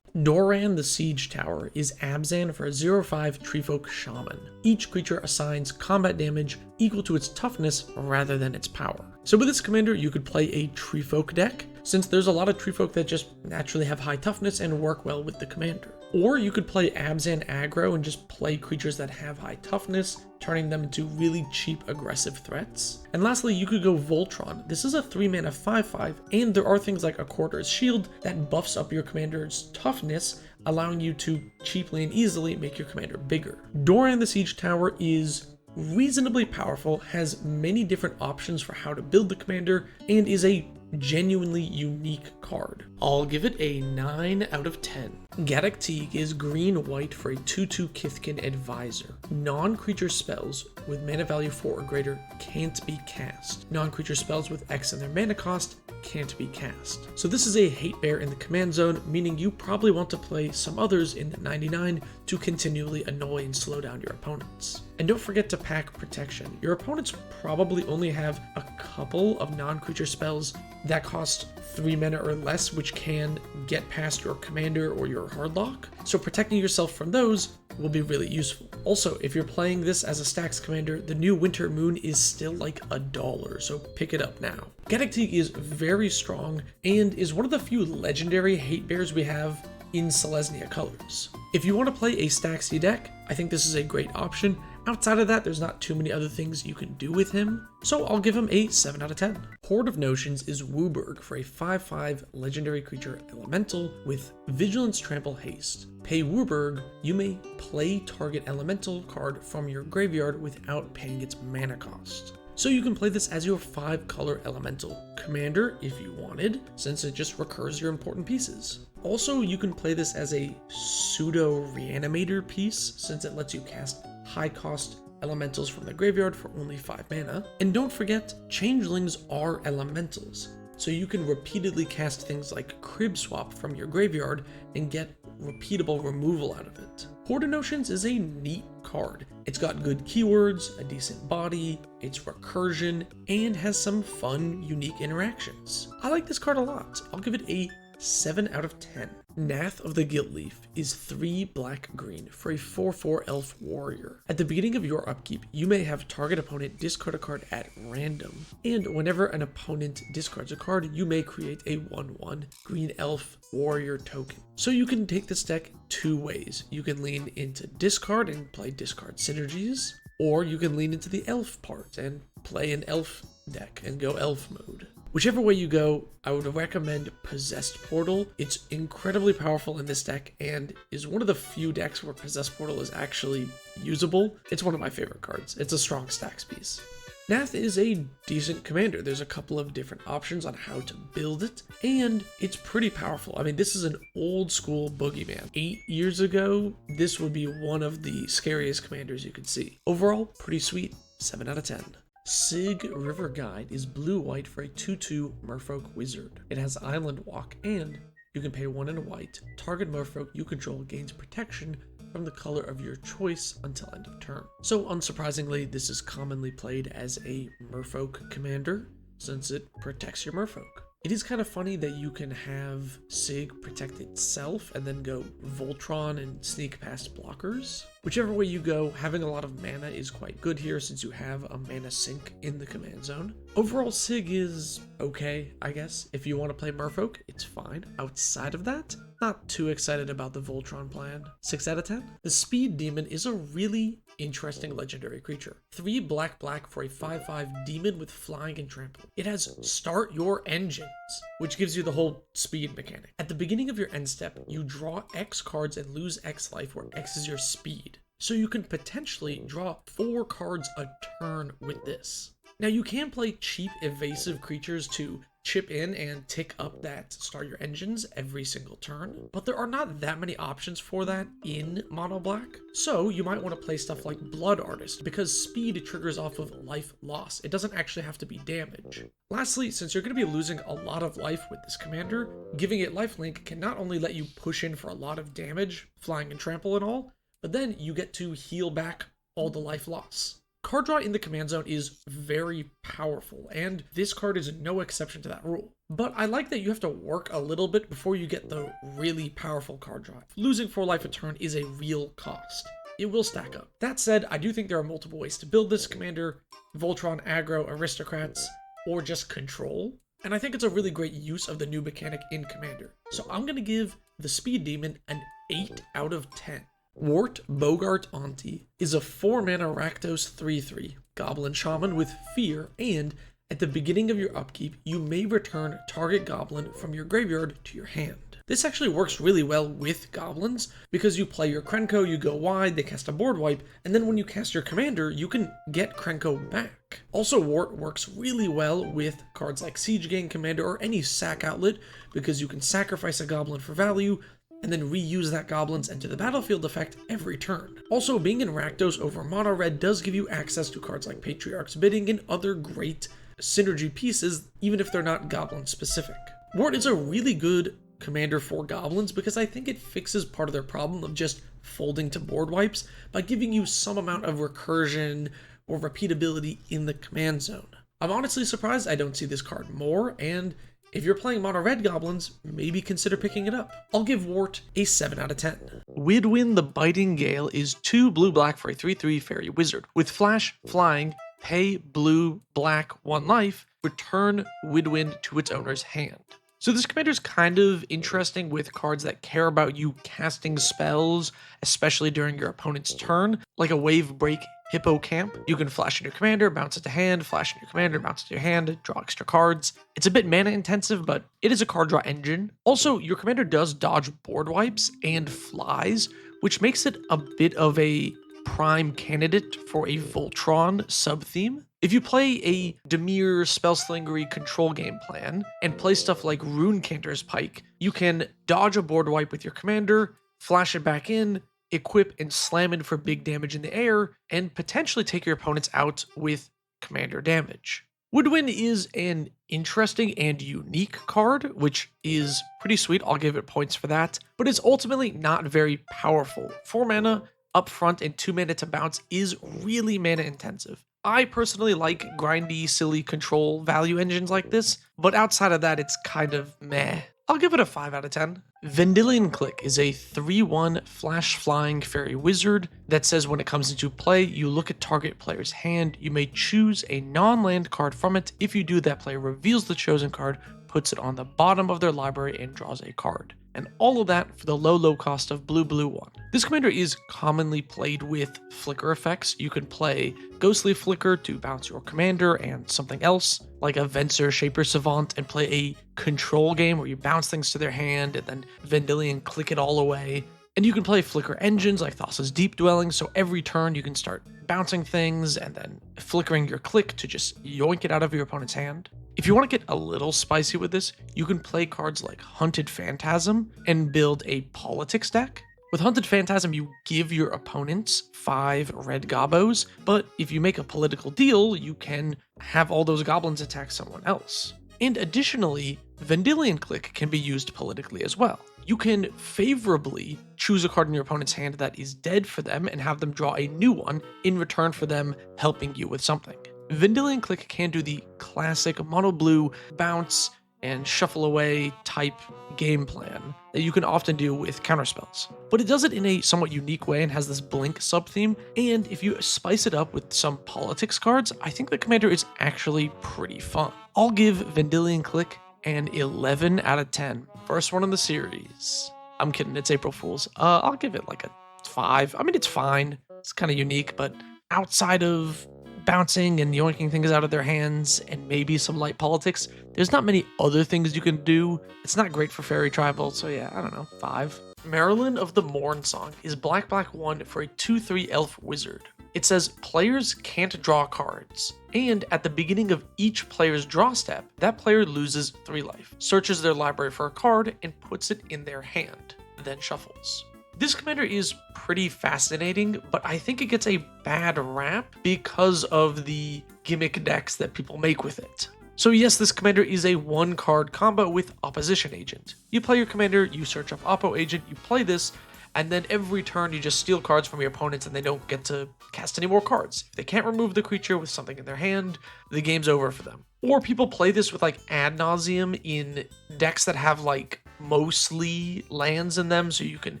B: Doran the Siege Tower is Abzan for a 0/5 Treefolk Shaman. Each creature assigns combat damage equal to its toughness rather than its power. So with this commander, you could play a Treefolk deck, since there's a lot of Treefolk that just naturally have high toughness and work well with the commander. Or you could play Abzan aggro and just play creatures that have high toughness, turning them into really cheap aggressive threats. And lastly, you could go Voltron. This is a 3-mana 5/5, and there are things like a Quarter's Shield that buffs up your commander's toughness, allowing you to cheaply and easily make your commander bigger. Doran the Siege Tower is reasonably powerful, has many different options for how to build the commander, and is a genuinely unique card. I'll give it a 9 out of 10. Gaddock Teeg is green-white for a 2/2 Kithkin Advisor. Non-creature spells with mana value 4 or greater can't be cast. Non-creature spells with X in their mana cost can't be cast. So this is a hate bear in the command zone, meaning you probably want to play some others in the 99 to continually annoy and slow down your opponents. And don't forget to pack protection. Your opponents probably only have a couple of non-creature spells that cost 3 mana or less, which can get past your commander or your hardlock. So protecting yourself from those will be really useful. Also, if you're playing this as a stacks commander, the new Winter Moon is still like $1, so pick it up now. Gaddock Teeg is very strong and is one of the few legendary hate bears we have in Selesnya colors. If you want to play a Staxy deck, I think this is a great option. Outside of that, there's not too many other things you can do with him, so I'll give him a 7 out of 10. Horde of Notions is Wooburg for a 5/5 legendary creature elemental with Vigilance Trample Haste. Pay Wooburg, you may play target elemental card from your graveyard without paying its mana cost. So you can play this as your 5-color elemental commander if you wanted, since it just recurs your important pieces. Also, you can play this as a pseudo reanimator piece, since it lets you cast high-cost elementals from the graveyard for only 5 mana. And don't forget, changelings are elementals, so you can repeatedly cast things like Crib Swap from your graveyard and get repeatable removal out of it. Horde of Notions is a neat card. It's got good keywords, a decent body, it's recursion, and has some fun, unique interactions. I like this card a lot. I'll give it a 7 out of 10. Nath of the Guiltleaf is 3 black-green for a 4/4 elf warrior. At the beginning of your upkeep, you may have target opponent discard a card at random, and whenever an opponent discards a card, you may create a 1/1 green elf warrior token. So you can take this deck 2 ways. You can lean into discard and play discard synergies, or you can lean into the elf part and play an elf deck and go elf mode. Whichever way you go, I would recommend Possessed Portal. It's incredibly powerful in this deck and is one of the few decks where Possessed Portal is actually usable. It's one of my favorite cards. It's a strong stacks piece. Nath is a decent commander. There's a couple of different options on how to build it, and it's pretty powerful. I mean, this is an old school boogeyman. 8 years ago, this would be one of the scariest commanders you could see. Overall, pretty sweet. 7 out of 10. Sig River Guide is blue-white for a 2/2 Merfolk Wizard. It has Island Walk, and you can pay 1 and a white. Target Merfolk you control gains protection from the color of your choice until end of turn. So unsurprisingly, this is commonly played as a Merfolk commander, since it protects your Merfolk. It is kind of funny that you can have Sig protect itself and then go Voltron and sneak past blockers. Whichever way you go, having a lot of mana is quite good here since you have a mana sink in the command zone. Overall, Sig is okay, I guess. If you want to play Merfolk, it's fine. Outside of that, not too excited about the Voltron plan. 6 out of 10. The Speed Demon is a really interesting legendary creature. 3 black for a 5/5 demon with flying and trample. It has Start Your Engines, which gives you the whole speed mechanic. At the beginning of your end step, you draw X cards and lose X life, where X is your speed. So you can potentially draw 4 cards a turn with this. Now you can play cheap evasive creatures to chip in and tick up that Start Your Engines every single turn, but there are not that many options for that in mono black. So you might want to play stuff like Blood Artist, because speed triggers off of life loss. It doesn't actually have to be damage. Lastly, since you're going to be losing a lot of life with this commander, giving it lifelink can not only let you push in for a lot of damage, flying and trample and all, but then you get to heal back all the life loss. Card draw in the command zone is very powerful, and this card is no exception to that rule. But I like that you have to work a little bit before you get the really powerful card draw. Losing 4 life a turn is a real cost. It will stack up. That said, I do think there are multiple ways to build this commander: Voltron, Aggro, Aristocrats, or just Control. And I think it's a really great use of the new mechanic in Commander. So I'm going to give the Speed Demon an 8 out of 10. Wart Bogart Auntie is a 4-mana Rakdos 3/3 Goblin Shaman with Fear, and at the beginning of your upkeep, you may return target goblin from your graveyard to your hand. This actually works really well with goblins, because you play your Krenko, you go wide, they cast a board wipe, and then when you cast your commander, you can get Krenko back. Also, Wart works really well with cards like Siege Gang Commander or any sack outlet, because you can sacrifice a goblin for value, and then reuse that goblin's Enter the Battlefield effect every turn. Also, being in Rakdos over mono red does give you access to cards like Patriarch's Bidding and other great synergy pieces, even if they're not goblin specific. Wart is a really good commander for goblins because I think it fixes part of their problem of just folding to board wipes by giving you some amount of recursion or repeatability in the command zone. I'm honestly surprised I don't see this card more, and if you're playing mono red goblins, maybe consider picking it up. I'll give Wart a 7 out of 10. Widwin the Biting Gale is 2 blue-black for a 3/3 fairy wizard. With flash, flying, pay blue, black, 1 life, return Widwin to its owner's hand. So this commander is kind of interesting with cards that care about you casting spells, especially during your opponent's turn, like a Wave Break Hippo Camp. You can flash in your commander, bounce it to hand, flash in your commander, bounce it to your hand, draw extra cards. It's a bit mana intensive, but it is a card draw engine. Also, your commander does dodge board wipes and flies, which makes it a bit of a prime candidate for a Voltron sub-theme. If you play a Dimir Spellslingery control game plan and play stuff like Runecanter's Pike, you can dodge a board wipe with your commander, flash it back in, equip and slam in for big damage in the air, and potentially take your opponents out with commander damage. Woodwind is an interesting and unique card, which is pretty sweet. I'll give it points for that, but it's ultimately not very powerful. 4 mana up front and 2 mana to bounce is really mana intensive. I personally like grindy, silly control value engines like this, but outside of that, it's kind of meh. I'll give it a 5 out of 10. Vendilion Click is a 3/1 flash flying fairy wizard that says when it comes into play, you look at target player's hand, you may choose a non-land card from it. If you do, that player reveals the chosen card, puts it on the bottom of their library, and draws a card. And all of that for the low cost of blue 1. This commander is commonly played with flicker effects. You can play Ghostly Flicker to bounce your commander and something else, like a Venser Shaper Savant, and play a control game where you bounce things to their hand and then Vendilion Click it all away. And you can play flicker engines like Thassa's Deep Dwelling, so every turn you can start bouncing things and then flickering your click to just yoink it out of your opponent's hand. If you want to get a little spicy with this, you can play cards like Hunted Phantasm and build a politics deck. With Hunted Phantasm, you give your opponents 5 red gobos, but if you make a political deal, you can have all those goblins attack someone else. And additionally, Vendilion Click can be used politically as well. You can favorably choose a card in your opponent's hand that is dead for them and have them draw a new one in return for them helping you with something. Vendilion Click can do the classic mono blue bounce and shuffle away type
A: game plan that you can often do with counterspells. But it does it in a somewhat unique way and has this blink sub-theme, and if you spice it up with some politics cards, I think the commander is actually pretty fun. I'll give Vendilion Click an 11 out of 10. First one in the series. I'm kidding, it's April Fool's. I'll give it like a 5. I mean, it's fine. It's kind of unique, but outside of bouncing and yoinking things out of their hands and maybe some light politics, there's not many other things you can do. It's not great for Fairy Tribal, so yeah, I don't know, 5. Marilyn of the Morn Song is black 1 for a 2/3 elf wizard. It says players can't draw cards, and at the beginning of each player's draw step, that player loses 3 life, searches their library for a card, and puts it in their hand, then shuffles. This commander is pretty fascinating, but I think it gets a bad rap because of the gimmick decks that people make with it. So yes, this commander is a 1-card combo with Opposition Agent. You play your commander, you search up Oppo Agent, you play this, and then every turn you just steal cards from your opponents and they don't get to cast any more cards. If they can't remove the creature with something in their hand, the game's over for them. Or people play this with like ad nauseum in decks that have like mostly lands in them, so you can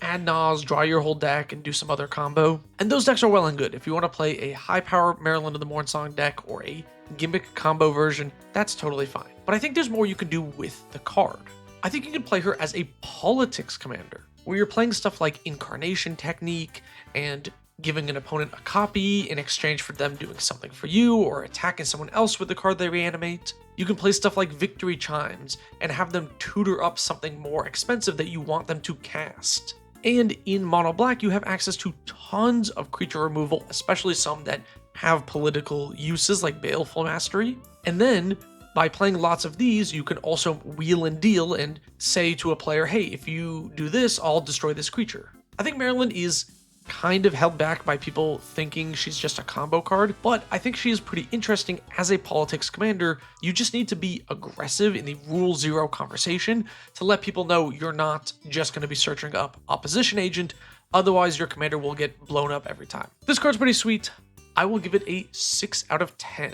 A: ad nause, draw your whole deck, and do some other combo. And those decks are well and good. If you want to play a high power Marilyn of the Mornsong deck or a gimmick combo version, that's totally fine. But I think there's more you can do with the card. I think you can play her as a politics commander, where you're playing stuff like Incarnation Technique and giving an opponent a copy in exchange for them doing something for you or attacking someone else with the card they reanimate. You can play stuff like Victory Chimes and have them tutor up something more expensive that you want them to cast. And in Mono Black, you have access to tons of creature removal, especially some that have political uses like Baleful Mastery. And then, by playing lots of these, you can also wheel and deal and say to a player, hey, if you do this, I'll destroy this creature. I think Marilyn is kind of held back by people thinking she's just a combo card, but I think she is pretty interesting as a politics commander. You just need to be aggressive in the Rule 0 conversation to let people know you're not just going to be searching up Opposition Agent, otherwise your commander will get blown up every time. This card's pretty sweet. I will give it a 6 out of 10.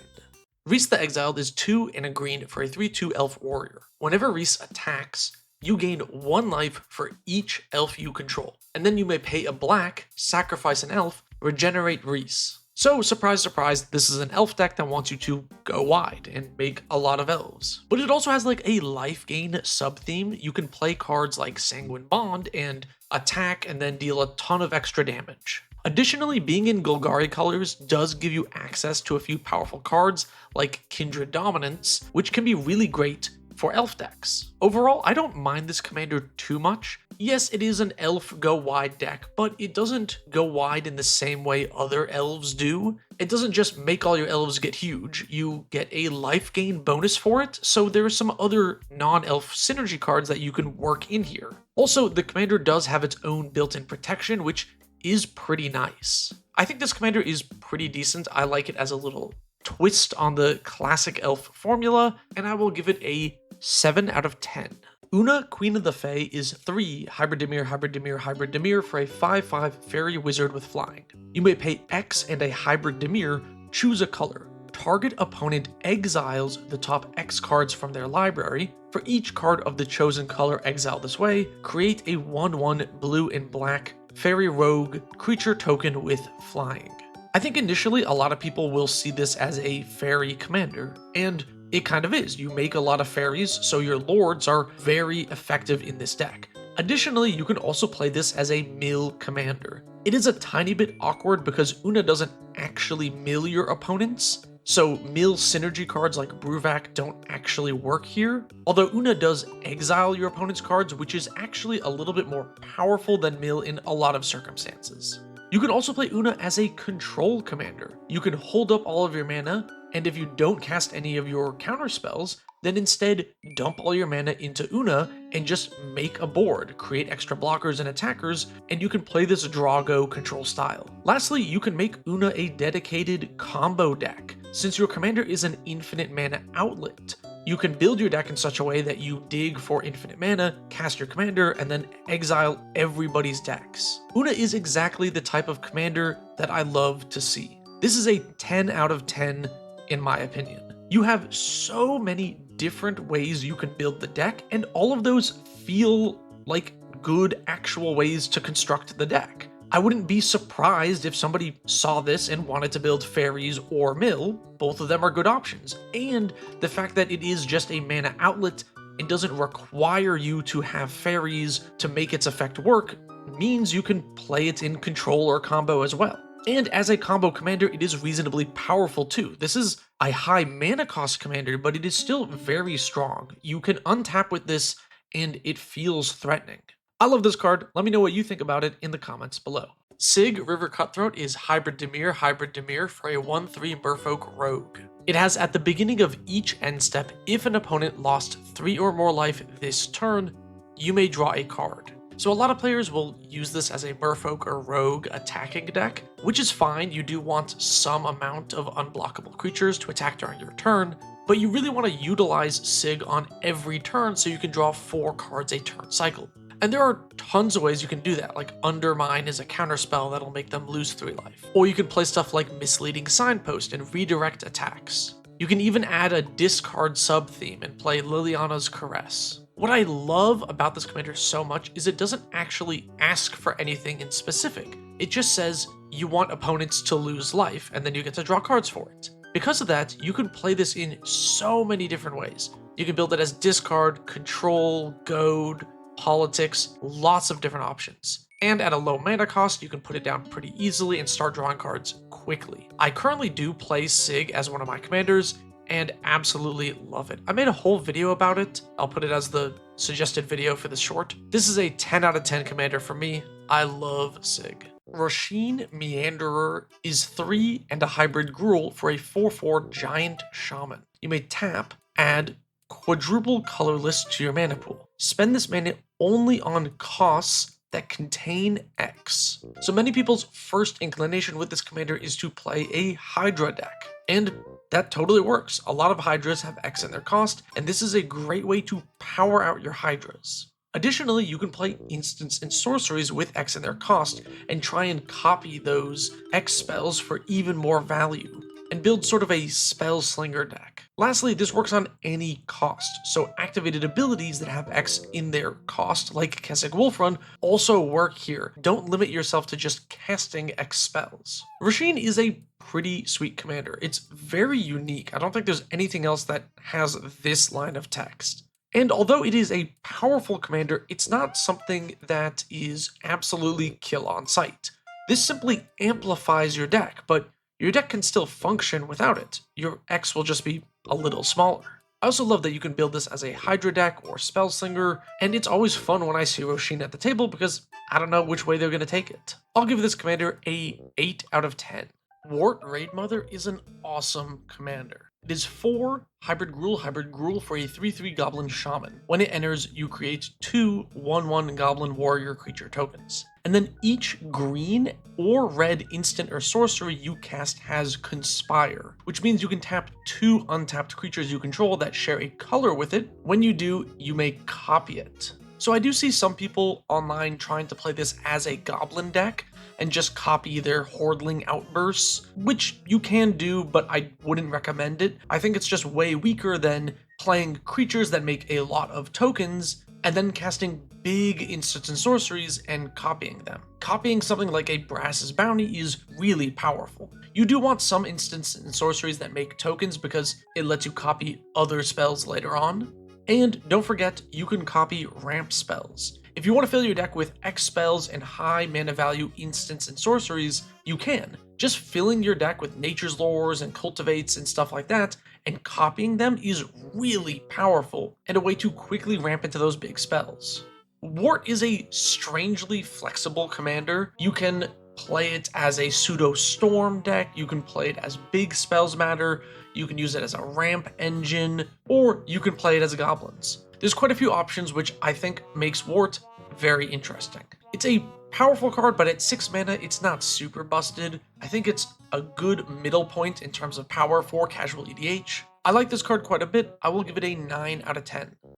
A: Reese the Exiled is 2 and a green for a 3/2 elf warrior. Whenever Reese attacks, you gain 1 life for each elf you control, and then you may pay a black, sacrifice an elf, regenerate Reese. So, surprise, surprise, this is an elf deck that wants you to go wide and make a lot of elves. But it also has like a life gain sub-theme. You can play cards like Sanguine Bond and attack and then deal a ton of extra damage. Additionally, being in Golgari colors does give you access to a few powerful cards like Kindred Dominance, which can be really great for elf decks. Overall, I don't mind this commander too much. Yes, it is an elf go wide deck, but it doesn't go wide in the same way other elves do. It doesn't just make all your elves get huge, you get a life gain bonus for it, so there are some other non-elf synergy cards that you can work in here. Also, the commander does have its own built-in protection, which is pretty nice. I think this commander is pretty decent. I like it as a little twist on the classic elf formula, and I will give it a 7 out of 10. Una, Queen of the Fae is 3 Hybridimir, Hybridimir, Hybridimir for a 5/5 fairy wizard with flying. You may pay X and a Hybridimir, choose a color. Target opponent exiles the top X cards from their library. For each card of the chosen color exiled this way, create a 1/1 blue and black fairy rogue creature token with flying. I think initially a lot of people will see this as a fairy commander, and it kind of is. You make a lot of fairies, so your lords are very effective in this deck. Additionally, you can also play this as a mill commander. It is a tiny bit awkward because Una doesn't actually mill your opponents, so mill synergy cards like Bruvac don't actually work here. Although Una does exile your opponent's cards, which is actually a little bit more powerful than mill in a lot of circumstances. You can also play Una as a control commander. You can hold up all of your mana, and if you don't cast any of your counter spells, then instead dump all your mana into Una and just make a board, create extra blockers and attackers, and you can play this draw-go control style. Lastly, you can make Una a dedicated combo deck. Since your commander is an infinite mana outlet, you can build your deck in such a way that you dig for infinite mana, cast your commander, and then exile everybody's decks. Una is exactly the type of commander that I love to see. This is a 10 out of 10 in my opinion. You have so many different ways you can build the deck, and all of those feel like good actual ways to construct the deck. I wouldn't be surprised if somebody saw this and wanted to build fairies or mill. Both of them are good options. And the fact that it is just a mana outlet and doesn't require you to have fairies to make its effect work means you can play it in control or combo as well. And as a combo commander, it is reasonably powerful too. This is a high mana cost commander, but it is still very strong. You can untap with this and it feels threatening. I love this card. Let me know what you think about it in the comments below. Sig River Cutthroat is Hybrid Dimir for a 1/3 Merfolk Rogue. It has at the beginning of each end step, if an opponent lost 3 or more life this turn, you may draw a card. So a lot of players will use this as a Merfolk or Rogue attacking deck, which is fine. You do want some amount of unblockable creatures to attack during your turn, but you really want to utilize Sig on every turn so you can draw 4 cards a turn cycle. And there are tons of ways you can do that, like Undermine is a counterspell that'll make them lose 3 life. Or you can play stuff like Misleading Signpost and redirect attacks. You can even add a discard sub-theme and play Liliana's Caress. What I love about this commander so much is it doesn't actually ask for anything in specific. It just says you want opponents to lose life, and then you get to draw cards for it. Because of that, you can play this in so many different ways. You can build it as discard, control, goad, politics, lots of different options. And at a low mana cost, you can put it down pretty easily and start drawing cards quickly. I currently do play Sig as one of my commanders and absolutely love it. I made a whole video about it. I'll put it as the suggested video for this short. This is a 10 out of 10 commander for me. I love Sig. Rasheen Meanderer is 3 and a hybrid Gruul for a 4/4 giant shaman. You may tap, add quadruple colorless to your mana pool. Spend this mana only on costs that contain X. So many people's first inclination with this commander is to play a Hydra deck, and that totally works. A lot of Hydras have X in their cost, and this is a great way to power out your Hydras. Additionally, you can play instants and sorceries with X in their cost and try and copy those X spells for even more value, and build sort of a Spellslinger deck. Lastly, this works on any cost, so activated abilities that have X in their cost, like Kessig Wolfrun, also work here. Don't limit yourself to just casting X spells. Rasheen is a pretty sweet commander. It's very unique. I don't think there's anything else that has this line of text. And although it is a powerful commander, it's not something that is absolutely kill on sight. This simply amplifies your deck, but your deck can still function without it. Your X will just be a little smaller. I also love that you can build this as a Hydra deck or Spellslinger, and it's always fun when I see Rasheen at the table because I don't know which way they're going to take it. I'll give this commander a 8 out of 10. Wart Raidmother is an awesome commander. It is 4 hybrid Gruul for a 3/3 Goblin Shaman. When it enters, you create 2 1/1 Goblin Warrior creature tokens. And then each green or red instant or sorcery you cast has Conspire, which means you can tap 2 untapped creatures you control that share a color with it. When you do, you may copy it. So I do see some people online trying to play this as a Goblin deck and just copy their Hordling outbursts, which you can do, but I wouldn't recommend it. I think it's just way weaker than playing creatures that make a lot of tokens and then casting big instants and sorceries and copying them. Copying something like a Brass's Bounty is really powerful. You do want some instants and sorceries that make tokens because it lets you copy other spells later on. And don't forget, you can copy ramp spells. If you want to fill your deck with X spells and high mana value instants and sorceries, you can. Just filling your deck with Nature's Lores and Cultivates and stuff like that, and copying them is really powerful and a way to quickly ramp into those big spells. Wart is a strangely flexible commander. You can play it as a pseudo storm deck, you can play it as big spells matter, you can use it as a ramp engine, or you can play it as goblins. There's quite a few options, which I think makes Wart very interesting. It's a powerful card, but at 6 mana, it's not super busted. I think it's a good middle point in terms of power for casual EDH. I like this card quite a bit. I will give it a 9 out of 10.